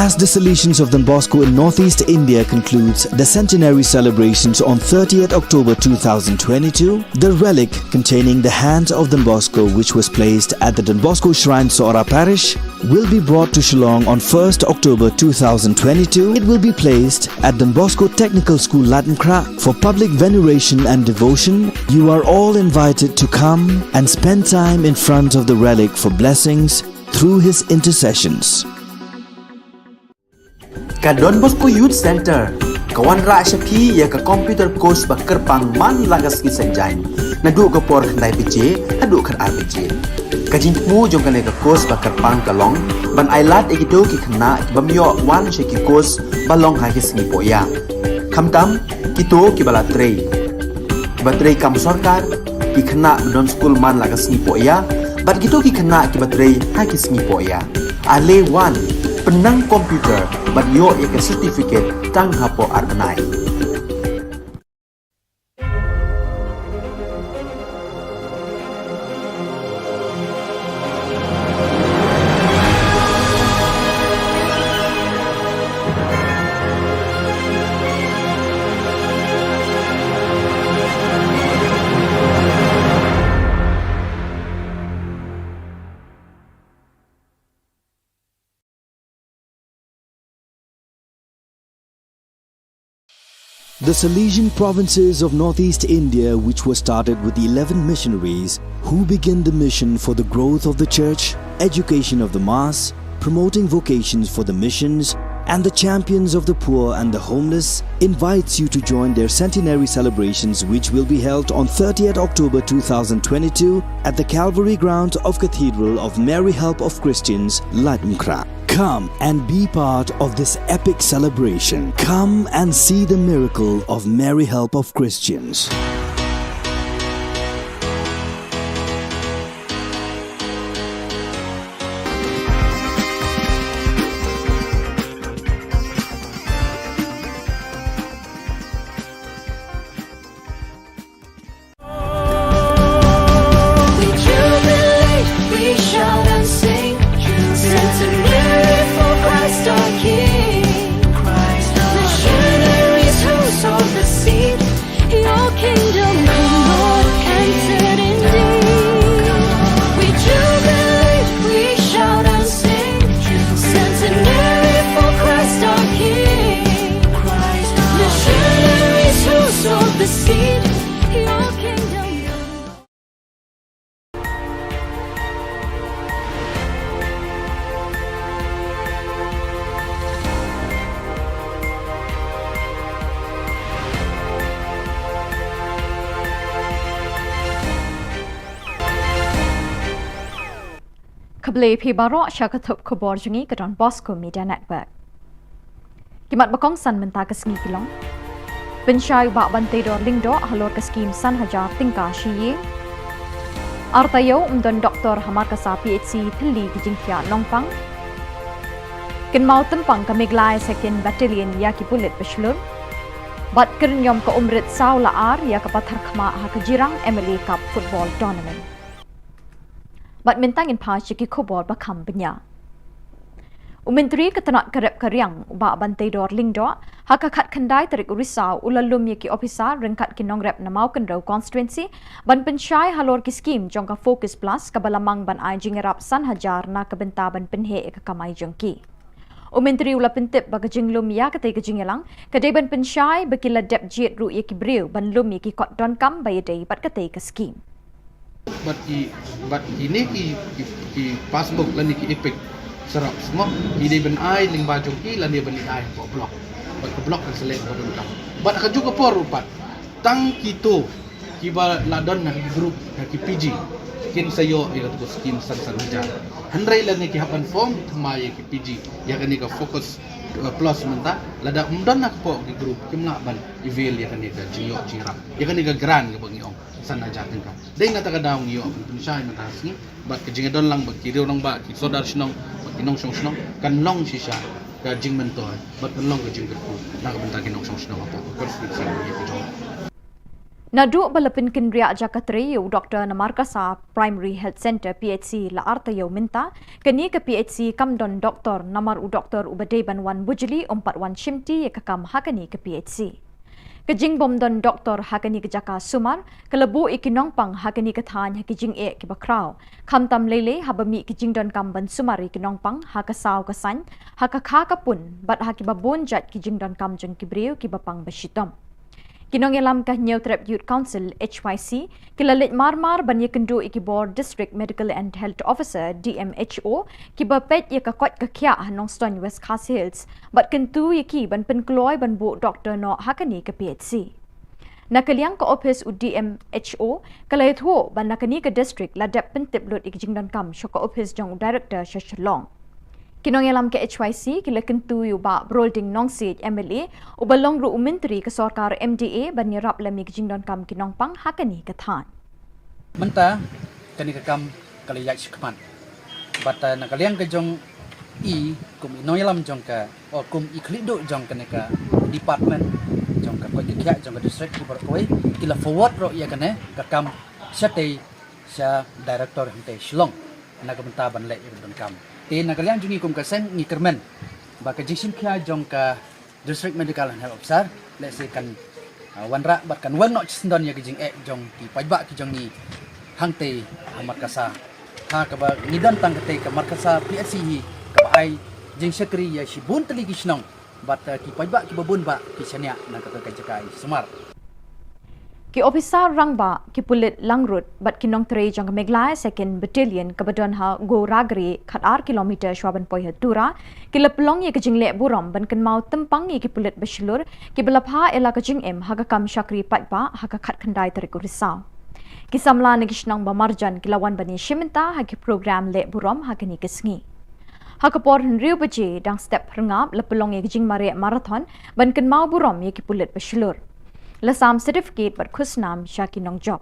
As the Salesians of Don Bosco in Northeast India concludes the centenary celebrations on 30th October 2022, the relic containing the hands of Don Bosco, which was placed at the Don Bosco Shrine, Sora Parish, will be brought to Shillong on 1st October 2022. It will be placed at Don Bosco Technical School, Latmkra, for public veneration and devotion. You are all invited to come and spend time in front of the relic for blessings through his intercessions. Ka Don Bosco Youth Center, kawan ra syapi ya ka computer course bakar pang man lagas ki sanjang. Nadu ka por khandai PJ, adu kan RPG. Ka jingmu jong ka ka course bakar pang kalong, ban ailat igido ki khna bamyo wan she ki course balong ha ki singi poya. Khamtam kito ki bala trei. Batrei kam sarkar ki khna don school man lagas singi poya, bat kito ki khna ki batrei ha ki singi poya. Ale wan penang komputer bat yo ikan sertifikat tang hapo arnai. The Salesian provinces of Northeast India, which was started with 11 missionaries who began the mission for the growth of the church, education of the mass, promoting vocations for the missions, and the champions of the poor and the homeless, invites you to join their centenary celebrations, which will be held on 30th October 2022 at the Calvary ground of Cathedral of Mary Help of Christians, Latmkra. Come and be part of this epic celebration. Come and see the miracle of Mary Help of Christians. Khable phi baro syakatup khubor jungi ke Don Bosco Media Network. Kimat bakong san menta ke sengi kilong. Pensyai bak bantai dor lingdo halor ke skim san hajar tingka shiye. Artayo umdon doktor hamar kasa PhD thili ki jingthia longpang. Kin mau tempang ke miglai second battalion ya ki pulit beslur. Bat kernyom ke umrit saw laar ya ke pathar khma ha ke jirang MLA Cup football tournament. Bat mentang in pa chiki khubor bakam benya. Umentri ketenak kerep keriang ubak bantai dor lingdo haka khat khandai terik urisau ulalum yaki ofisa rengkat kinong rep namau kendrau constituency ban pensyai halor ki skim jongka focus plus kabalamang ban ai jingerap san hajar na kebenta ban penhe ke kamai jongki. Umentri ula pentip baga jinglum ya katai ke jingelang kadai ban pensyai bekila dep jet ru yaki briu ban lum yaki kot don kam bayadai bat katai ke skim. But ini ki passbook lan ki epic serap semua ide ben ai ling baju ki lan dia beli ai ko blok bat ko blok kan selek ko dun kam bat ka juga por rupat tang kito ki ba ladon na ki group na ki PG kin sayo ila to skin san jar handrai lan ki hapan form thmai ki PG ya kan ka focus plus menta lada umdon nak po ki group kim na ban evil ya kan ka jiyo jirap ya kan ka grand ka bangi ong san jar tingka dai na ta ka daw niyo pensyai mata sini bat ke jingadon lang bagi dia orang bak sodar sinong inong song kan long sisa ka jing mentor bat kan long ka jing berku nak bentar kinong song apa konflik sing ni Nadu balapin kinria Jakatriyu Dr. Namarkasa Primary Health Center PHC la artayo minta kani ke PHC kamdon doktor namar u doktor ubadeban wan bujili 41 shimti yakakam hakani ke PHC. Kejing bomdon doktor hakani ke jaka sumar kelebu ikinong pang hakani ke than hakijing ke bakraw kamtam lele habami kejing don kamban sumari kinong pang hakasaw kasan hakakha kapun bat hakibabon jat kejing don kam jeng kibriu kibapang bashitom. Kinong elam kah New Trap Youth Council HYC kilalit marmar banya kendu ikibor District Medical and Health Officer DMHO kibapet ya kakot kakya nong Stone West Khas Hills bat kentu yaki ban penkloy ban bu doktor no hakani ke PHC. Nakaliang ke office u DMHO kalait ho ban nakani ke district ladap pentip lut ikijing dan kam syok office jong director Shillong. Kinong elam ke HYC kila kentu yu ba brolding nong seat MLA u balong ru menteri ke sorkar MDA ban nyerap lami kejingdon kam kinong pang hakani ke than. Menta kani ke kam kali yak sikman. Bata nakaliang ke jong i kum inong elam jong ka o kum iklido jong kani ke department jong ka koi kya jong ka district ki koi kila forward ro ya kane ka kam sate sa director hante Shillong nagamenta ban le ibon kam. Nakalian jungi kum kasen ni kermen baka jisim kya jong ka district medical and health officer let's say kan wanra bat kan wan no chisndon ya kijing jong ki pajba ki jong ni hangte markasa ha ka ba nidan tang kate ka markasa PSC hi ka ba ai jing sekri ya shibun tali kisnong bat ki pajba ki babun ba ki sanya na ka kajakai sumar Ki officer rangba ki pulit langrut bat kinong tre jang Meglaya 2nd Battalion kabadon ha go ragri khatar kilometer shwaban poi hatura ki leplong ye kajing le buram ban kan mau tempang ye ki pulit basilur ki belapha ela kajing em haga kam shakri patba haga khat khandai tariku risau ki samla negishnang ba marjan ki lawan bani shimenta ha ki program le buram ha kani kesngi ha ka por riu baje dang step rangap lepelong ye kajing mare marathon ban kan mau buram ye ki pulit basilur Lasam certificate bat khusnam Shakinong job.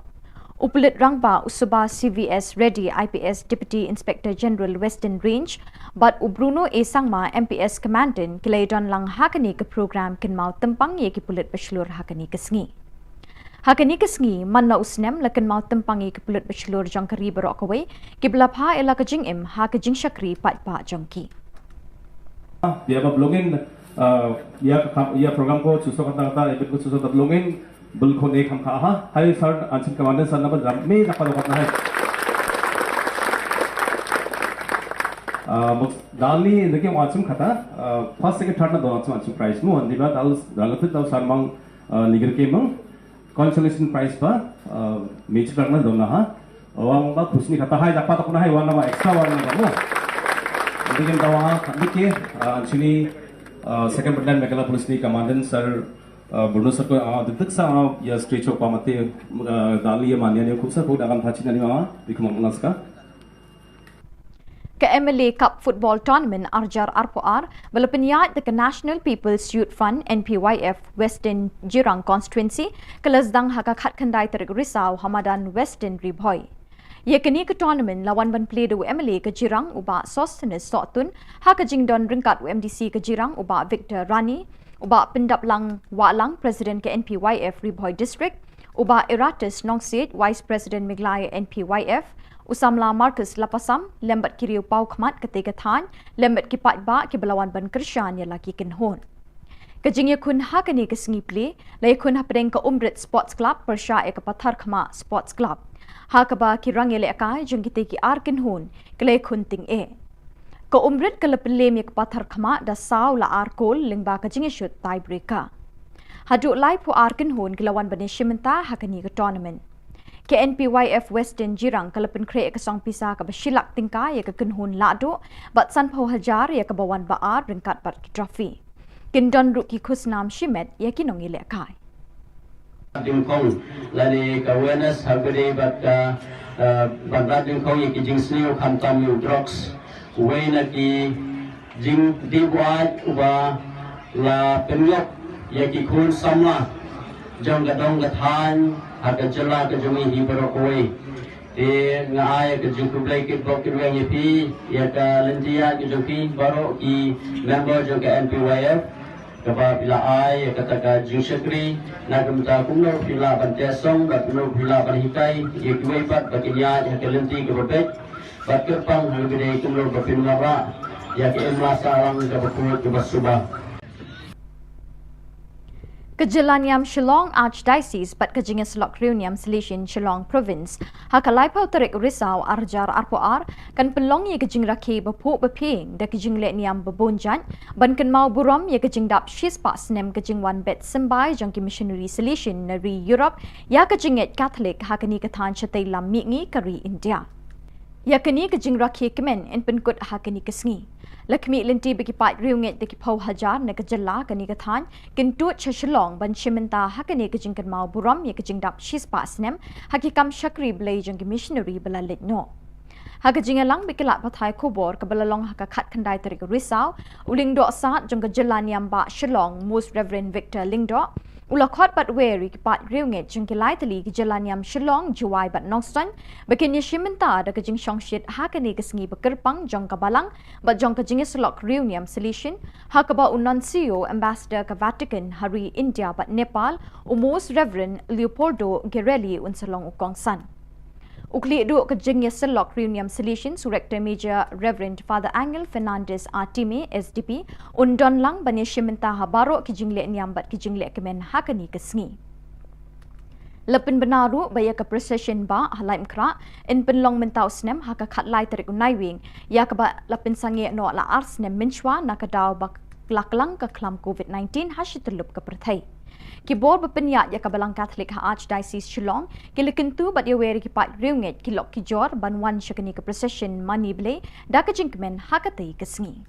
Upulit rangba usuba CVS Ready IPS Deputy Inspector General Western Range bat Ubruno A Sangma MPS Commandant kilaydon lang hakani ke program kinmau tempang ye ki pulit baslur hakani kesngi. Hakani kesngi manna usnem lakan mau tempang ye ki pulit baslur jang kari berokawai ki belapha ela kajing em ha kajing shakri patpa jangki. Dia blogging या प्रोग्राम को चुसो कता एपिक को चुसो तबलोंगे बिल्कुल एक हम कहा हाय सर अंचिन कमांडर सर नंबर में नकल करना है दाली देखिए वाचुम खाता फर्स्ट सेकंड थर्ड ना दोनों वाचुम प्राइस मु अंदिबा दाल दालते दाल सरमंग निगर के मंग कंसोलेशन प्राइस पर मेच करना दोनों हा वांग बा खुशनी खाता हाय जापा तो ना है वाना एक्स्ट्रा वाना मु देखिए दावा देखिए अंचिनी second battalion Megala police ni commandant sir Bruno sir ko detak sa ya stretch pa mate dali ya manya ne khub sir ko dagan thachi nani ma bikhum naska Ke MLA Cup Football Tournament Arjar Arpoar balapanyat the National People's Youth Fund NPYF Western Jirang Constituency kelasdang haka khat khandai tarik risau Hamadan Western Ribhoy Ye kini ke tournament lawan ban play do MLA ke Jirang uba Sostenes Sotun ha ke jingdon ringkat UMDC ke Jirang uba Victor Rani uba pendap lang walang President ke NPYF Ribhoy District uba Eratus Nongsit Vice President Meglaya NPYF usamla Marcus Lapasam lembat kiriu pau khmat ke than lembat ki patba ki belawan ban Krishan ya laki kinhon Kajing yakun ha kani ke sngi play la yakun ha pedeng ke Umrit Sports Club persya e ke Pathar Khama Sports Club ha kaba ki rangele akai jengkite ki arkin hun kle khunting e ko umrit kala pelem yak pathar khama da saw la arkol lingba ka jinge shot tie breaker hadu lai pu arkin hun kilawan bane shimenta hakani ka tournament ke NPYF Western Jirang kala pen kre ka song pisa ka bashilak tingka ya ka kunhun la do bat san pho hajar ya ka bawan ba ar ringkat bat ki trophy kindon ru ki khusnam shimet ya ki nongile akai Ding kong lani ka awareness habari bat bandra ding kong ye ki jing sliu kham tam yu drugs we na ki jing diwat uba la penyok ye ki khun samla jong ga dong ga than ha ka jala ka jumi hi baro koi e ngai ka jing ku blai ki blok ki weng ye pi ye ka lentia ki joki baro ki member jong ka NPYF kaba pila ai kata ka jing sekri na kamta kumno pila bante song bat kumno pila ban hikai ye kuai pat bakinya ya kelenti ke bebek bat kerpang halbide kumno bapin mara ya ke emlasa lang ke bakut ke basubah Kejilaniam Shillong Archdiocese bat kejinga selok Reuniam Selesion Shillong Province hakalai pau terik risau arjar arpoar kan pelong ye kejing rakhi bepuk beping da kejing lek niam bebonjan ban kan mau buram ye kejing dap shis pak snem kejing wan bet sembai jangki missionary selesion nari Europe ya kejing et Catholic hakani kathan chatai lam mingi kari India ya kini kejing rakhi kemen en penkut hakani kesngi Lakmi linti bagi pat riunget deki pau hajar na kejela kani kathan kentut Shillong ban shimenta hakani kejing kan mau buram ye kejing dap shis pa snem hakikam shakri blay jang missionary belalit no hakajing lang bikilat pathai Khubor kabalalong hakakat kandai terik risau uling do saat jang kejela niam ba Shillong Most Reverend Victor Lingdo Ulakot bat weri pat riunget jang kilai tali kejela niam Shillong juai bat nongstan bakin ye shimenta da kejing shongshit hakani kesngi bekerpang jang kabalang bat jang kejing selok Reuniam Selesion hakaba Nuncio Ambassador ke Vatican hari India bat Nepal Most Reverend Leopoldo Guerrelli unsalong ukongsan Ukli duk kejing selok Reuniam Selesion Director Major Reverend Father Angel Fernandez Artime SDP undon lang bani shimenta habaro kejing lek niam bat kejing lek kemen hakani kesngi Lepin benaru baya ke procession ba halaim kra in penlong mentau snem haka khat lai terik unai wing ya keba lepin sange no la ars nem minchwa nakadaw bak laklang ke klam COVID-19 hashitulup ke perthai Kibor bepenyat ya kabalang Catholic ha Archdiocese Shillong kilikentu bat ya weri kipat riunget kilok kijor banwan syakani ke procession mani ble da kejingkemen hakatai kesngi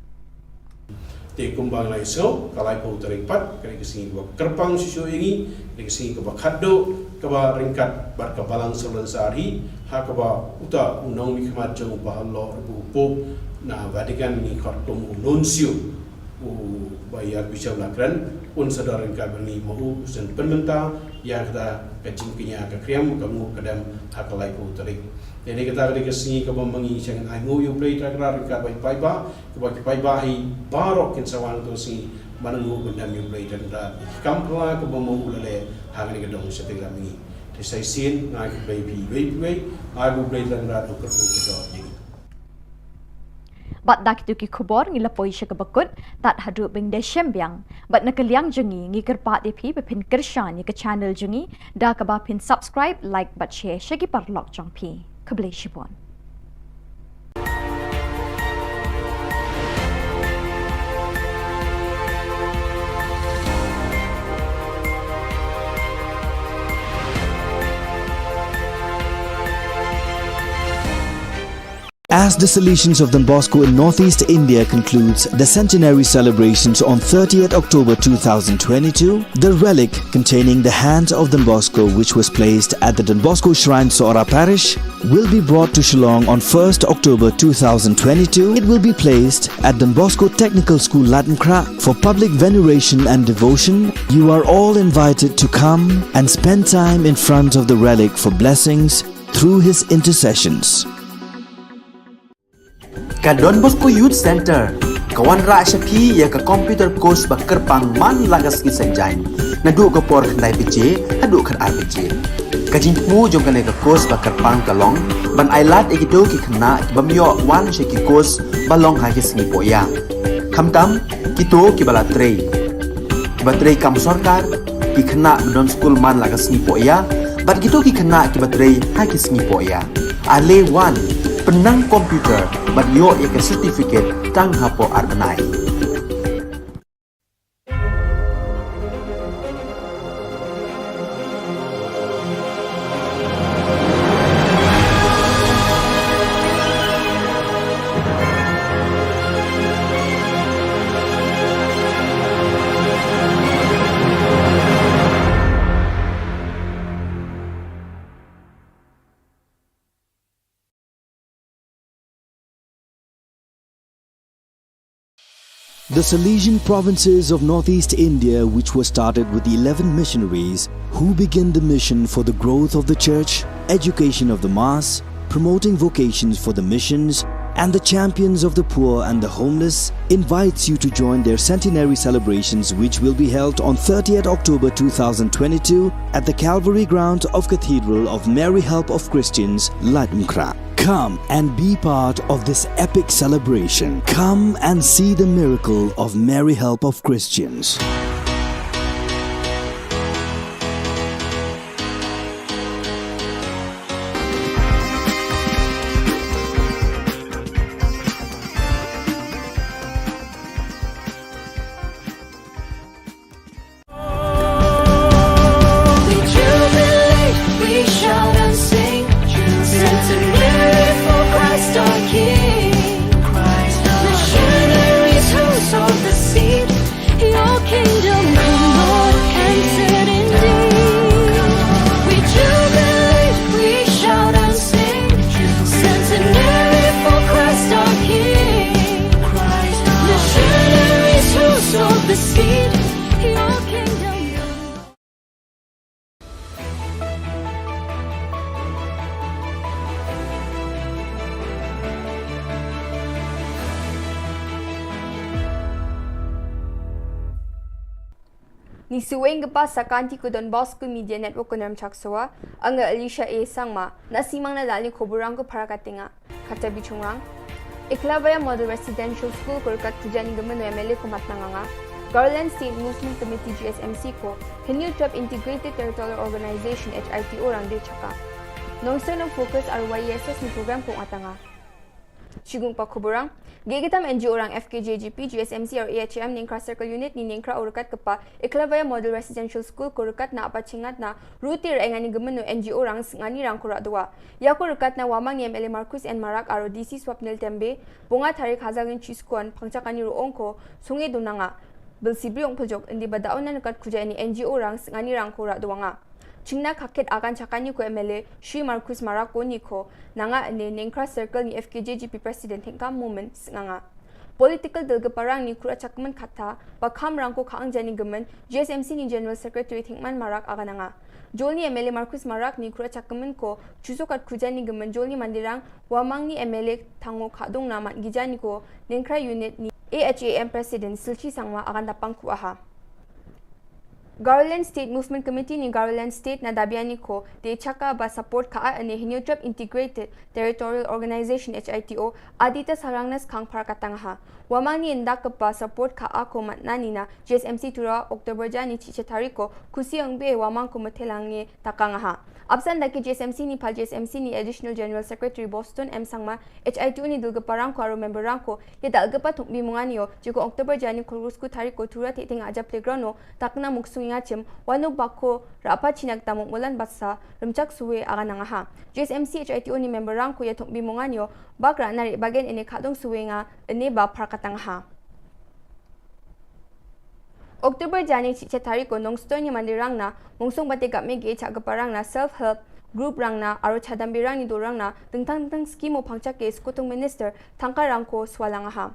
Te kumbang lai so kalai pau terik pat kani kesingi ke kerpang susu ingi kani kesingi ke khaddo kaba ringkat bar kabalang sebulan sehari ha kaba uta unong mikmat jong ba Allah bu pop na Vatican ni khartum nuncio bayar bisa lakran un sadar ringkat bani mau sen penmenta ya kita kecingkinya ke kriam kamu kadam hakalai pau terik jadi kita kali kesingi ke bambangi jangan aingu yu play takrar ringkat bai ba ke bai hi barok kin sawang tu si manengu bendam yu play dan kampla ke bambangi ulale hangani ke dong setelah mengi desai sin ngai ke bai ai bu play dan rat ke kita jadi Bat dak tu ki Khubor ngila poi sya bakut tat hadu bing de shembyang bat nakaliang jengi ngi kerpat de phi bepin kershan ni ke channel jengi da ka ba pin subscribe like bat share shagi parlok jong phi kable shibon As the Salesians of Don Bosco in Northeast India concludes the centenary celebrations on 30th October 2022, the relic containing the hands of Don Bosco, which was placed at the Don Bosco Shrine Sora Parish, will be brought to Shillong on 1st October 2022. It will be placed at Don Bosco Technical School Latankra for public veneration and devotion. You are all invited to come and spend time in front of the relic for blessings through his intercessions. Ka Don Bosco Youth Center kawan ra shapi ya ka computer course bakar pang man lagas ki sanjai na du ka por khandai pije adu khar ar pije ka jing mu jong ka ne ka course bakar pang ka long ban ailat ekito ki khna bamyo wan she ki course balong ha ki singi poya khamtam kito ki bala trei batrei kam sarkar ki khna don school man lagas ni poya bat kito ki khna ki batrei ha ki singi poya ale wan penang komputer bat yo ya ke certificate tang hapo arnai The Salesian provinces of Northeast India, which were started with the 11 missionaries who began the mission for the growth of the church, education of the mass, promoting vocations for the missions, and the champions of the poor and the homeless invites you to join their centenary celebrations, which will be held on 30th October 2022 at the Calvary Ground of Cathedral of Mary Help of Christians, Ladmkra. Come and be part of this epic celebration. Come and see the miracle of Mary Help of Christians. Ni suweng gepa sakanti ku Don Bosco Media Network kunam chaksoa anga Alicia A sangma nasimang na dali khoburang ko parakatinga kata bichungrang Iklabaya Model Residential School kurkat tujani gemen MLA ko matnanganga Garland State Muslim Committee GSMC ko Hinyu Trap Integrated Territorial Organization HITO rang de chaka Nongso ng focus RYSS ni program kong atanga Sigung pa kuburang, gigitam NGO orang FKJGP, GSMC or AHM Ningkra Circle Unit ni Ningkra urukat kepa Iklabaya Model Residential School kurukat na apacingat na rutir engani gemenu NGO orang ngani rang kurat dua. Ya kurukat na wamang ni MLA Marcus N. Marak aro DC Swapnil Tembe, bunga tarik hazagin chiskuan pangcakani ruong ko sungi dunanga. Bilsibriong pojok indi badaon na nukat kuja ni NGO orang ngani rang kurat dua nga. Chingna kakit akan cakani ko MLA Shri Marcus Marako ni ko nanga ane Ningkra Circle ni FKJGP President hingkam moment nga. Political delgeparang ni kura cakman kata bakam rangko kaang jani gemen GSMC ni General Secretary Hingman Marak akan nga. Jol ni MLA Marcus Marak ni kura cakman ko chusokat kujani gemen jol ni mandirang wamang ni MLA tango kadong naman gijani ko Ningkra Unit ni AHAM President Silchi Sangma akan tapang kuaha. Garland State Movement Committee ni Garland State na dabiani ko de chaka ba support ka ane Hinyu Trap Integrated Territorial Organization HITO adita sarangnas kang parakatangha. Wamang ni indak ba support ka ako matnani na GSMC tura October jani chichetari ko kusi ang be wamang ko matelang ni takangaha. Absan daki GSMC ni pal GSMC ni Additional General Secretary Boston M Sangma HITO ni dulgaparang ko aro member rang ko ye dalgapa tukbi munganyo jiko October jani kurusku tari ko tura titing aja playground no takna muksung ngacem wanu bako rapa chinak tamuk mulan basa rumcak suwe akan nangaha. GSMC HITO ni member rang ko ye tukbi munganyo bakra nari bagen ini kadong suwe nga ini ba parkatangaha. Oktober jani cicetari ko nongstoy ni mandirang na mungsong bati kami ge chagaparang na self-help group rang na aro chadambirang ni dorang na tengtang skimo pangchak ke skutung minister tangkarang ko swalangaha.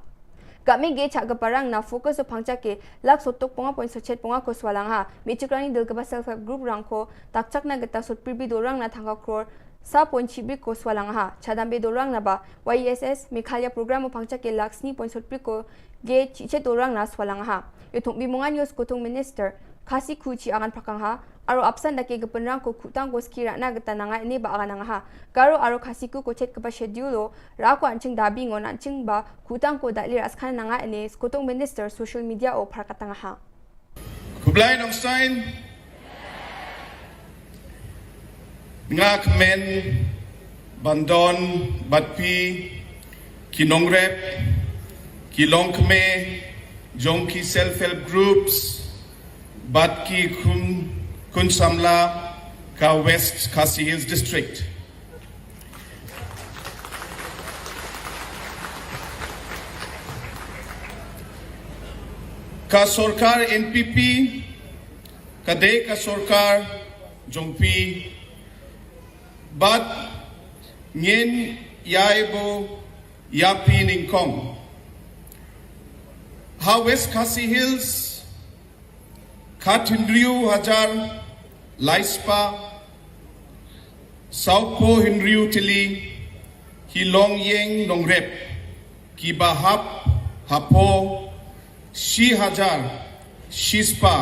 Kami ge chagaparang na focus o pangchak ke lak sotok ponga point sochet ponga ko swalangaha. Michikrani dilgaba self-help group rang ko takchak na geta sotpribi dorang na tangka kror sa point chibri ko swalangaha. Chadambe dorang na ba YSS Mikhalya program o pangchak ke laksni point sotpri ko ge chichet dorang na swalangaha. Itong bimungan yung skutung minister, kasi kuchi akan prakangha, aro absan daki gepenrang ko kutang ko skira na geta nanga ini ba akan nangaha. Garo aro kasi ko chet kepa schedulo, rako ancing dabi ngon ancing ba kutang ko dalir askan nanga ini skutung minister social media o prakatangaha. Kublai nong stein, nga kemen, bandon, batpi, kinongrep, kilong keme, Jongki self-help groups, Batki Kun Samla, Ka West Khasi Hills District. Ka Sorkar NPP, Kade Ka Sorkar Jongpi, Bat Nyen Yaibo Yapi Ningkong. Ha West Khasi Hills, Khat-Hinriu Hajar, Laispa, South Po Hinriu Tili, Hilong Yeng Nongrep. ki bahap hapo shi hajar shispa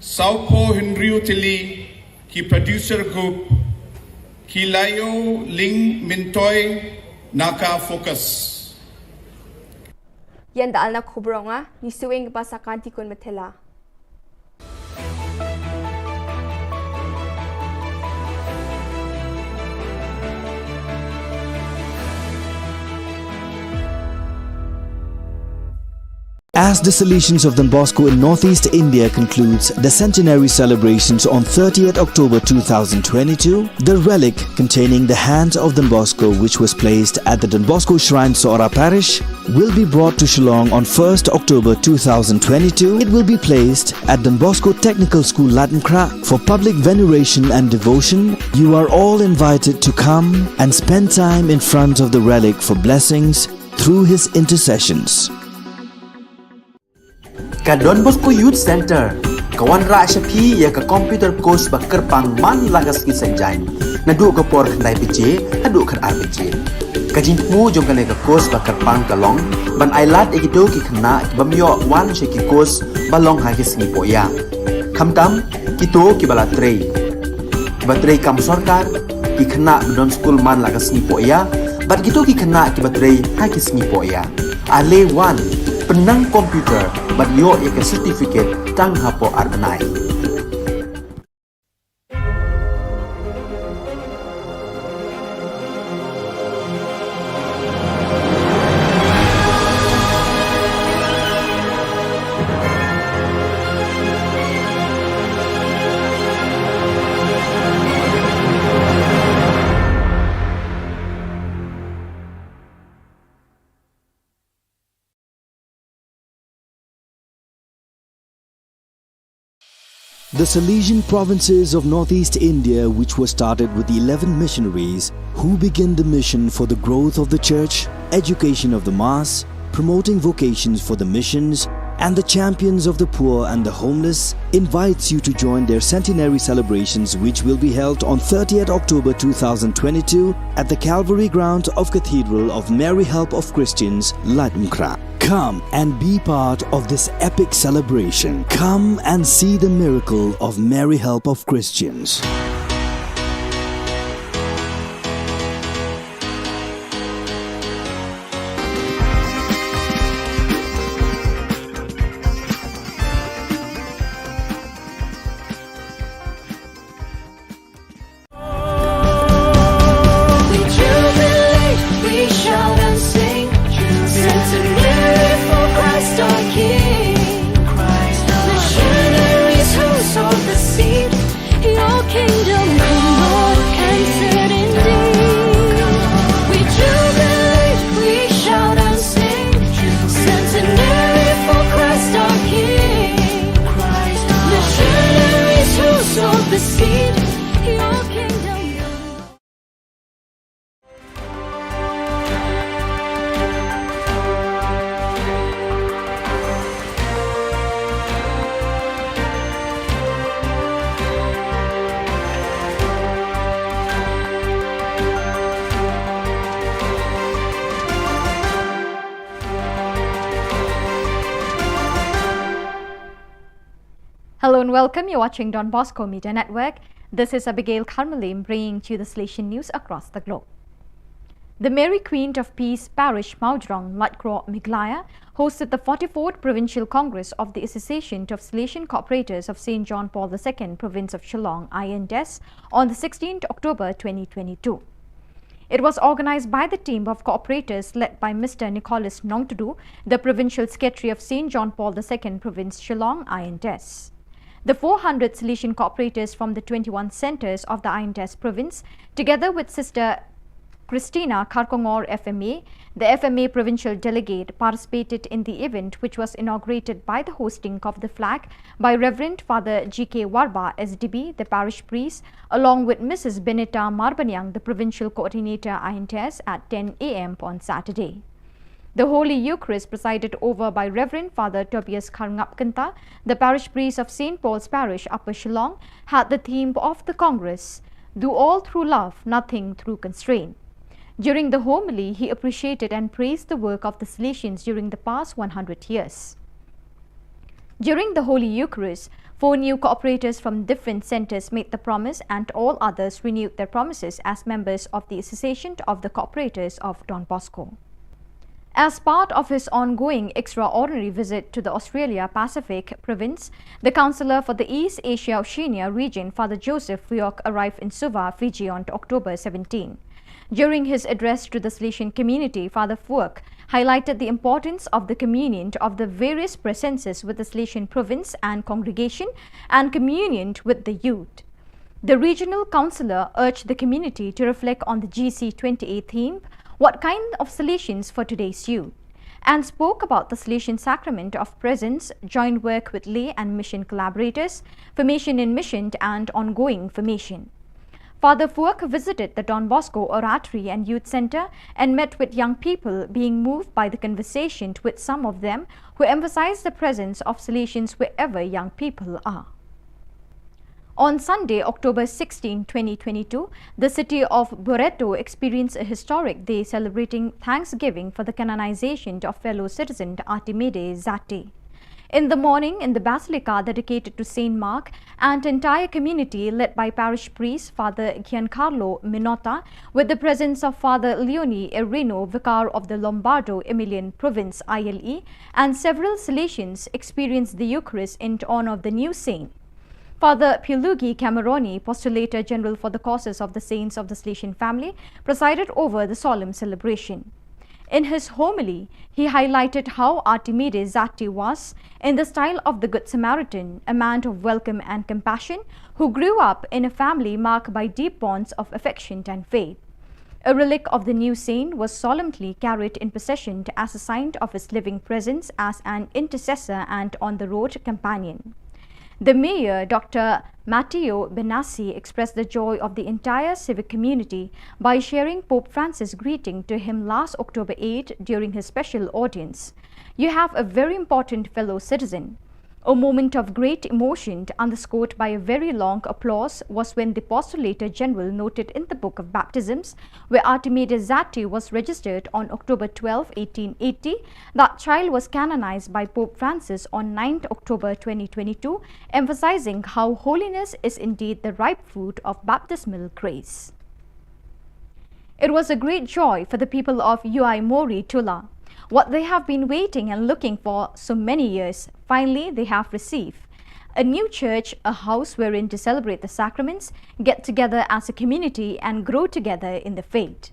saupo hinriu tili ki producer group ki layo ling mintoy naka focus. Yan daan na khubronga ni suwing pa sa kanti kun metela. As the Salesians of Don Bosco in Northeast India concludes the centenary celebrations on 30th October 2022, the relic containing the hands of Don Bosco, which was placed at the Don Bosco Shrine Sora Parish, will be brought to Shillong on 1st October 2022. It will be placed at Don Bosco Technical School Latmkra for public veneration and devotion. You are all invited to come and spend time in front of the relic for blessings through his intercessions. Ka Don Bosco Youth Center, kawan ra shapi ya ka computer course bakar pang man lagas ki sanjai. Nadu ka por khandai piche, adu khar ar piche. Ka jingmu jong ka ne ka course bakar pang kalong, ban ailat egido ki khna ki bamyo wan she ki course balong ha ki singi poya. Khamtam kito ki bala trei. Ki batrei kam sarkar ki khna don school man lagas singi poya, bat kito ki khna ki batrei ha ki singi poya. Ale wan penang komputer bat yo ya certificate tang hapo arnai. The Salesian provinces of Northeast India, which was started with the 11 missionaries who began the mission for the growth of the church, education of the mass, promoting vocations for the missions, and the champions of the poor and the homeless, invites you to join their centenary celebrations, which will be held on 30th October 2022 at the Calvary ground of Cathedral of Mary Help of Christians, Latmkra. Come and be part of this epic celebration. Come and see the miracle of Mary Help of Christians. Hello and welcome. You're watching Don Bosco Media Network. This is Abigail Karmalim bringing to you the Salesian news across the globe. The Mary Queen of Peace Parish Maujrong Latcraw Miglaya hosted the 44th Provincial Congress of the Association of Salesian Cooperators of St. John Paul II, Province of Shillong, INDES, on the 16th October 2022. It was organized by the team of cooperators led by Mr. Nicholas Nongtudu, the Provincial Secretary of St. John Paul II, Province Shillong, INDES. The 400 Salesian cooperators from the 21 centres of the INDES province, together with Sister Christina Karkongor FMA, the FMA provincial delegate, participated in the event, which was inaugurated by the hosting of the flag by Reverend Father G.K. Warba, SDB, the parish priest, along with Mrs. Benita Marbanyang, the provincial coordinator INDES, at 10 a.m. on Saturday. The Holy Eucharist, presided over by Reverend Father Tobias Karngapkanta, the parish priest of St. Paul's Parish, Upper Shillong, had the theme of the Congress, "Do all through love, nothing through constraint." During the homily, he appreciated and praised the work of the Salesians during the past 100 years. During the Holy Eucharist, 4 new cooperators from different centers made the promise, and all others renewed their promises as members of the Association of the Cooperators of Don Bosco. As part of his ongoing extraordinary visit to the Australia Pacific province, the Councillor for the East Asia Oceania region, Father Joseph Fuok, arrived in Suva, Fiji on October 17. During his address to the Salesian community, Father Fuok highlighted the importance of the communion of the various presences with the Salesian province and congregation and communion with the youth. The regional councillor urged the community to reflect on the GC28 theme, "What kind of Salesians for today's youth?" and spoke about the Salesian sacrament of presence, joint work with lay and mission collaborators, formation in mission and ongoing formation. Father Fuok visited the Don Bosco Oratory and Youth Center and met with young people, being moved by the conversation with some of them who emphasized the presence of Salesians wherever young people are. On Sunday, October 16, 2022, the city of Loreto experienced a historic day celebrating Thanksgiving for the canonization of fellow citizen Archimedes Zatti. In the morning, in the basilica dedicated to Saint Mark, and entire community led by parish priest Father Giancarlo Minota, with the presence of Father Leone Erino, vicar of the Lombardo Emilian province ILE, and several Salesians experienced the Eucharist in honor of the new saint. Father Pilugi Cameroni, Postulator General for the causes of the saints of the Salesian family, presided over the solemn celebration. In his homily, he highlighted how Archimedes Zatti was, in the style of the Good Samaritan, a man of welcome and compassion who grew up in a family marked by deep bonds of affection and faith. A relic of the new saint was solemnly carried in procession as a sign of his living presence as an intercessor and on-the-road companion. The mayor, Dr. Matteo Benassi, expressed the joy of the entire civic community by sharing Pope Francis' greeting to him last October 8 during his special audience. "You have a very important fellow citizen." A moment of great emotion, underscored by a very long applause, was when the Postulator General noted in the Book of Baptisms, where Archimedes Zatti was registered on October 12, 1880, that child was canonized by Pope Francis on 9 October 2022, emphasizing how holiness is indeed the ripe fruit of baptismal grace. It was a great joy for the people of Ui Mori Tula. What they have been waiting and looking for so many years, finally they have received. A new church, a house wherein to celebrate the sacraments, get together as a community and grow together in the faith.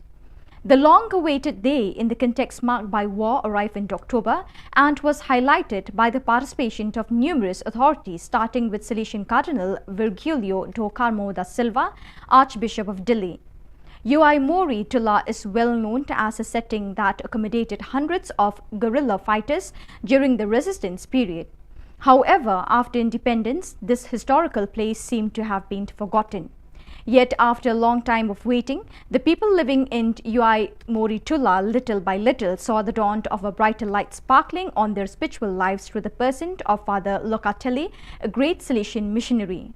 The long-awaited day in the context marked by war arrived in October and was highlighted by the participation of numerous authorities, starting with Salesian Cardinal Virgilio do Carmo da Silva, Archbishop of Delhi. Ui Mori Tula is well known as a setting that accommodated hundreds of guerrilla fighters during the resistance period. However, after independence, this historical place seemed to have been forgotten. Yet, after a long time of waiting, the people living in Ui Mori Tula little by little saw the dawn of a brighter light sparkling on their spiritual lives through the person of Father Locatelli, a great Salesian missionary.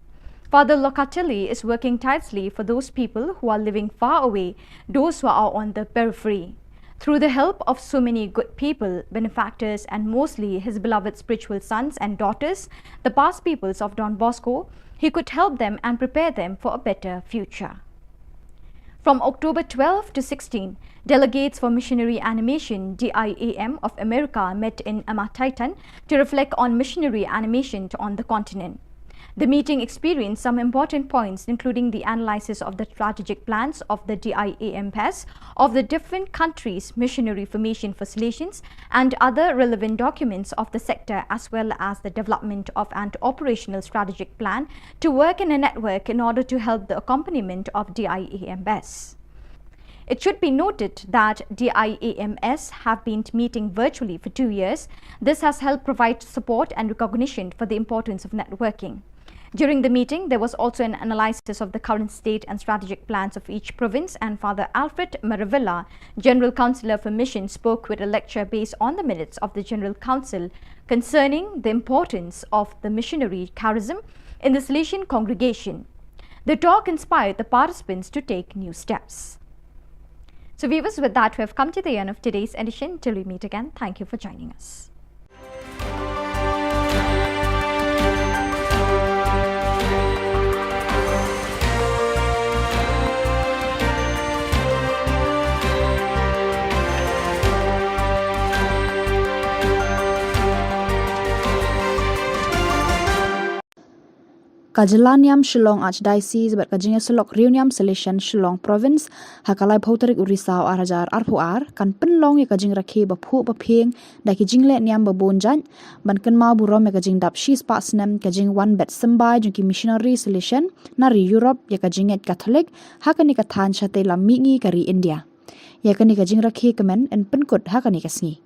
Father Locatelli is working tirelessly for those people who are living far away, those who are on the periphery. Through the help of so many good people, benefactors, and mostly his beloved spiritual sons and daughters, the past peoples of Don Bosco, he could help them and prepare them for a better future. From October 12 to 16, delegates for Missionary Animation DIAM of America met in Amataitan to reflect on missionary animation on the continent. The meeting experienced some important points, including the analysis of the strategic plans of the DIAM PES of the different countries' missionary formation for Salesians and other relevant documents of the sector, as well as the development of an operational strategic plan to work in a network in order to help the accompaniment of DIAM PES. It should be noted that DIAMS have been meeting virtually for 2 years. This has helped provide support and recognition for the importance of networking. During the meeting, there was also an analysis of the current state and strategic plans of each province, and Father Alfred Maravilla, General Councillor for Mission, spoke with a lecture based on the minutes of the General Council concerning the importance of the missionary charism in the Salesian congregation. The talk inspired the participants to take new steps. So viewers, with that, we have come to the end of today's edition. Till we meet again, thank you for joining us. Ka Jylla niam Shillong Archdiocese bat kajinga selok riuniam selection Shillong Province hakalai bhauterik urisau arhajar arpuar kan penlong ya kajing rakhe baphu bapeng da kijing le niam babonjan ban kan ma burom ya kajing dap shis pasnam kajing one bet sembai jungki missionary selection nari Europe ya kajing et Catholic hakani ka than chate lamingi kari India ya kani kajing rakhe kemen en penkut hakani kasngi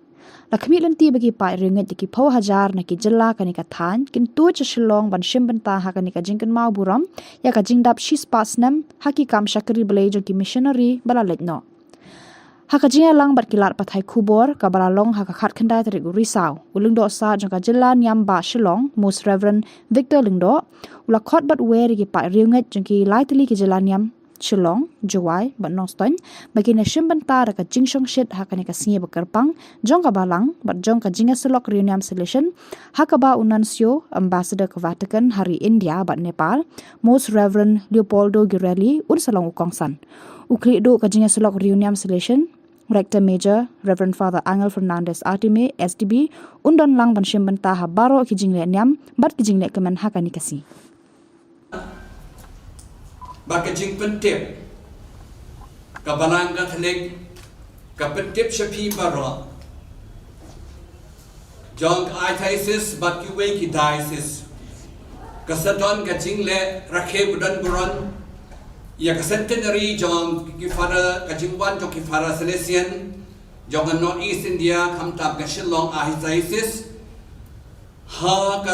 Lakmi lanti bagi pai ringat ki pau hajar na ki Jylla kani ka than kin tu cha Shillong ban shimbanta ha kani ka jingkan mau buram ya ka jingdap shis pasnam haki kam shakri belai jo ki missionary bala letno ha ka jinga lang bat kilat pathai Khubor ka balalong ha ka khat khandai tarik risau ulung do sa jong ka Jylla niam ba Shillong Most Reverend Victor Lingdo ula khot bat wer ki pai ringat jong ki laitli ki Jylla niam Shillong, Jawai, but Noston, bagi na shimbanta ka jingshong shit hakani ka singi bakarpang, jong ka balang, but jong ka jinga selok reuniam selection, hakaba unansio, ambassador ka Vatican, hari India, but Nepal, Most Reverend Leopoldo Girelli, unsalong ukongsan. Ukli do ka jinga selok reuniam selection, Rector Major, Reverend Father Angel Fernandez Artime, SDB, undon lang ban shimbanta ha baro ki jingle niam, but ki jingle kemen hakani kasi. Baka jing pentip ka balang Catholic ka pentip shapi baro jong diocese bak ki wei ki diocese ka sadon ka jing le rakhe budan buron ya ka centenary jong ki fara ka jing wan jong ki fara Salesian jong North East India kam tap ka Shillong diocese ha ka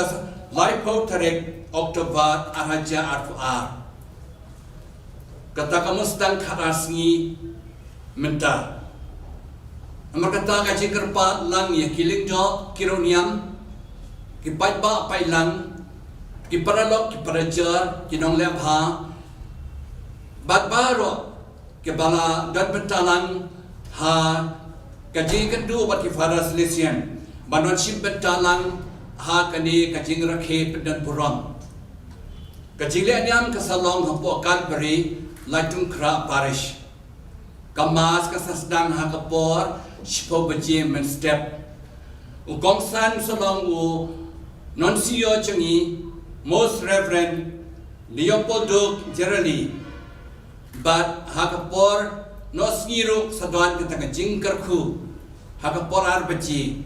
laipo tarek October araja arfuar kata kamu sedang karasngi menta. Amar kata kaji kerpa lang ya kiling jo kironiam kipat ba pai lang kiparalok kiparajar kinong lepha bat baro kibala dan bentalang ha kaji kendu bat kifara Salesian banon sim bentalang ha kani kaji rakhe pedan puram kaji le niam kasalong hapo Calvary Laitung Kra Parish Kamas kasasdang hakapor Shipo Bajim and Step Ukongsan Salong U Nuncio Changi Most Reverend Leopoldo Girelli But hakapor Nosngiru Sadwan Kataka Jingkarku Hakapor Arbaji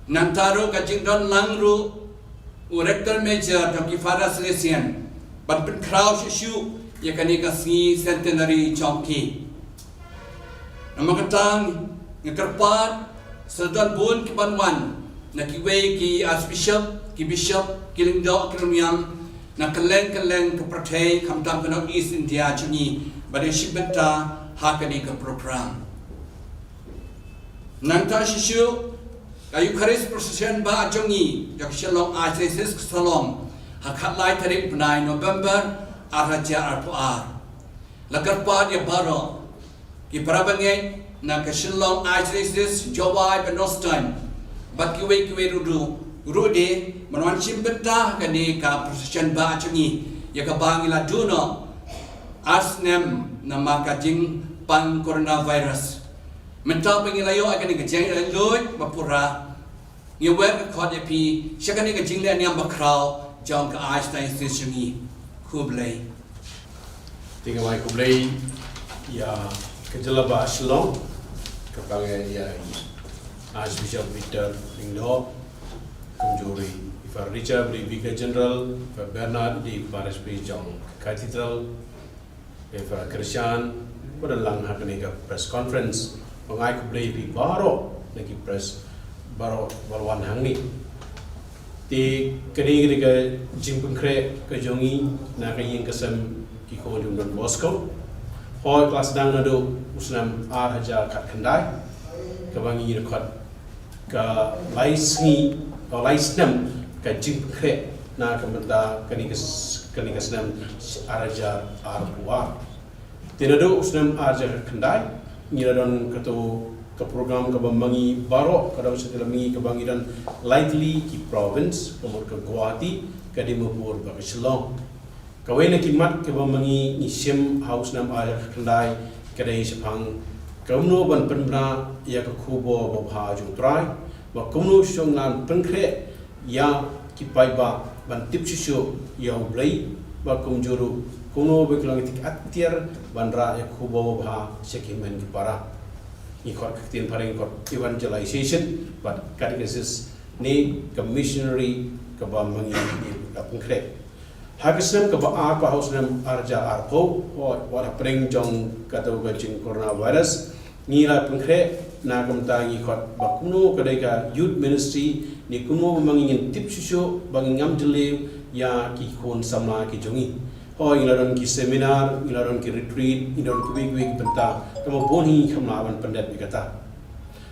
Nantaru Kajingdon Langru Rector Major Dokifara Salesian But Pen Krau Shishu yakani kasi centenary chongki namakatang ngakarpat sadon bun kipanwan nakiway ki archbishop ki bishop kilingdo kilumyam nakaleng ka pratay kamtam kanok East India chungi bade shibenta hakani ka program nanta shishu kayu charis procession ba chungi yak Shillong Archdiocese Salom hakalai tarik 9 November Araja arpuar lakarpa dia baro ki parabangai na ka Shillong Archdiocese Jawai Benostan bat kiwe rude manwan chimbeta kani ka procession ba chungi ya ka bangila duno asnem na makajing pang coronavirus mentau pengilayo akan ka jeng loy mapura ngewer ka khot pi syakani ka jingle niam bakrau jong ka Archdiocese chungi Kublai. Tinggal mai Kublai ya ke Jylla ba Shillong kepangai ya Archbishop Victor Lingdo kumjuri Ifar Richard di Vicar General Ifar Bernard di Paris Jong Cathedral Ifar Christian pada lang hakani ka press conference pengai Kublai pi baro lagi press baro balwan hangni ti kini ke jimpun kre ke jongi na ke yin kesem ki ko dum don Bosco hoi kelas dang nado usnam ar haja kat kendai ke bangi rekod ke laisni atau laisnam ke jimpun kre na ke menta kini kesnam ar haja ar buar ti nado usnam ar haja kendai ngiradon kato ke program ke bambangi barok kadang setelah mengi ke bangiran lightly ki province komor ke Guwahati ke Dimapur ke Shillong kawai na kimat ke bambangi ni sim house nam ayah kendai kedai sepang kamno ban penbna ya ke Khubor bobha jung trai ba kamno syong nan pengkre ya ki pai ba ban tip sisyo ya blai ba kumjuru kuno beklang tik atiar bandra ya Khubor bobha sekimen ki para ikut ketin paling ikut evangelization, but catechesis ni ke missionary ke bambangi ni pengkrek. Hagisem ke apa haus nam arja arpo, what paling jong kata gajing coronavirus ni lah pengkrek na kamtang ikut bakuno kedai ka youth ministry ni kuno mangingin tip susu bangingam jelew ya ki kon sama ki jongi. Oh, ilaran ki seminar, ilaran ki retreat, ilaran ki week benta, kamu boni kamlawan pendat berkata.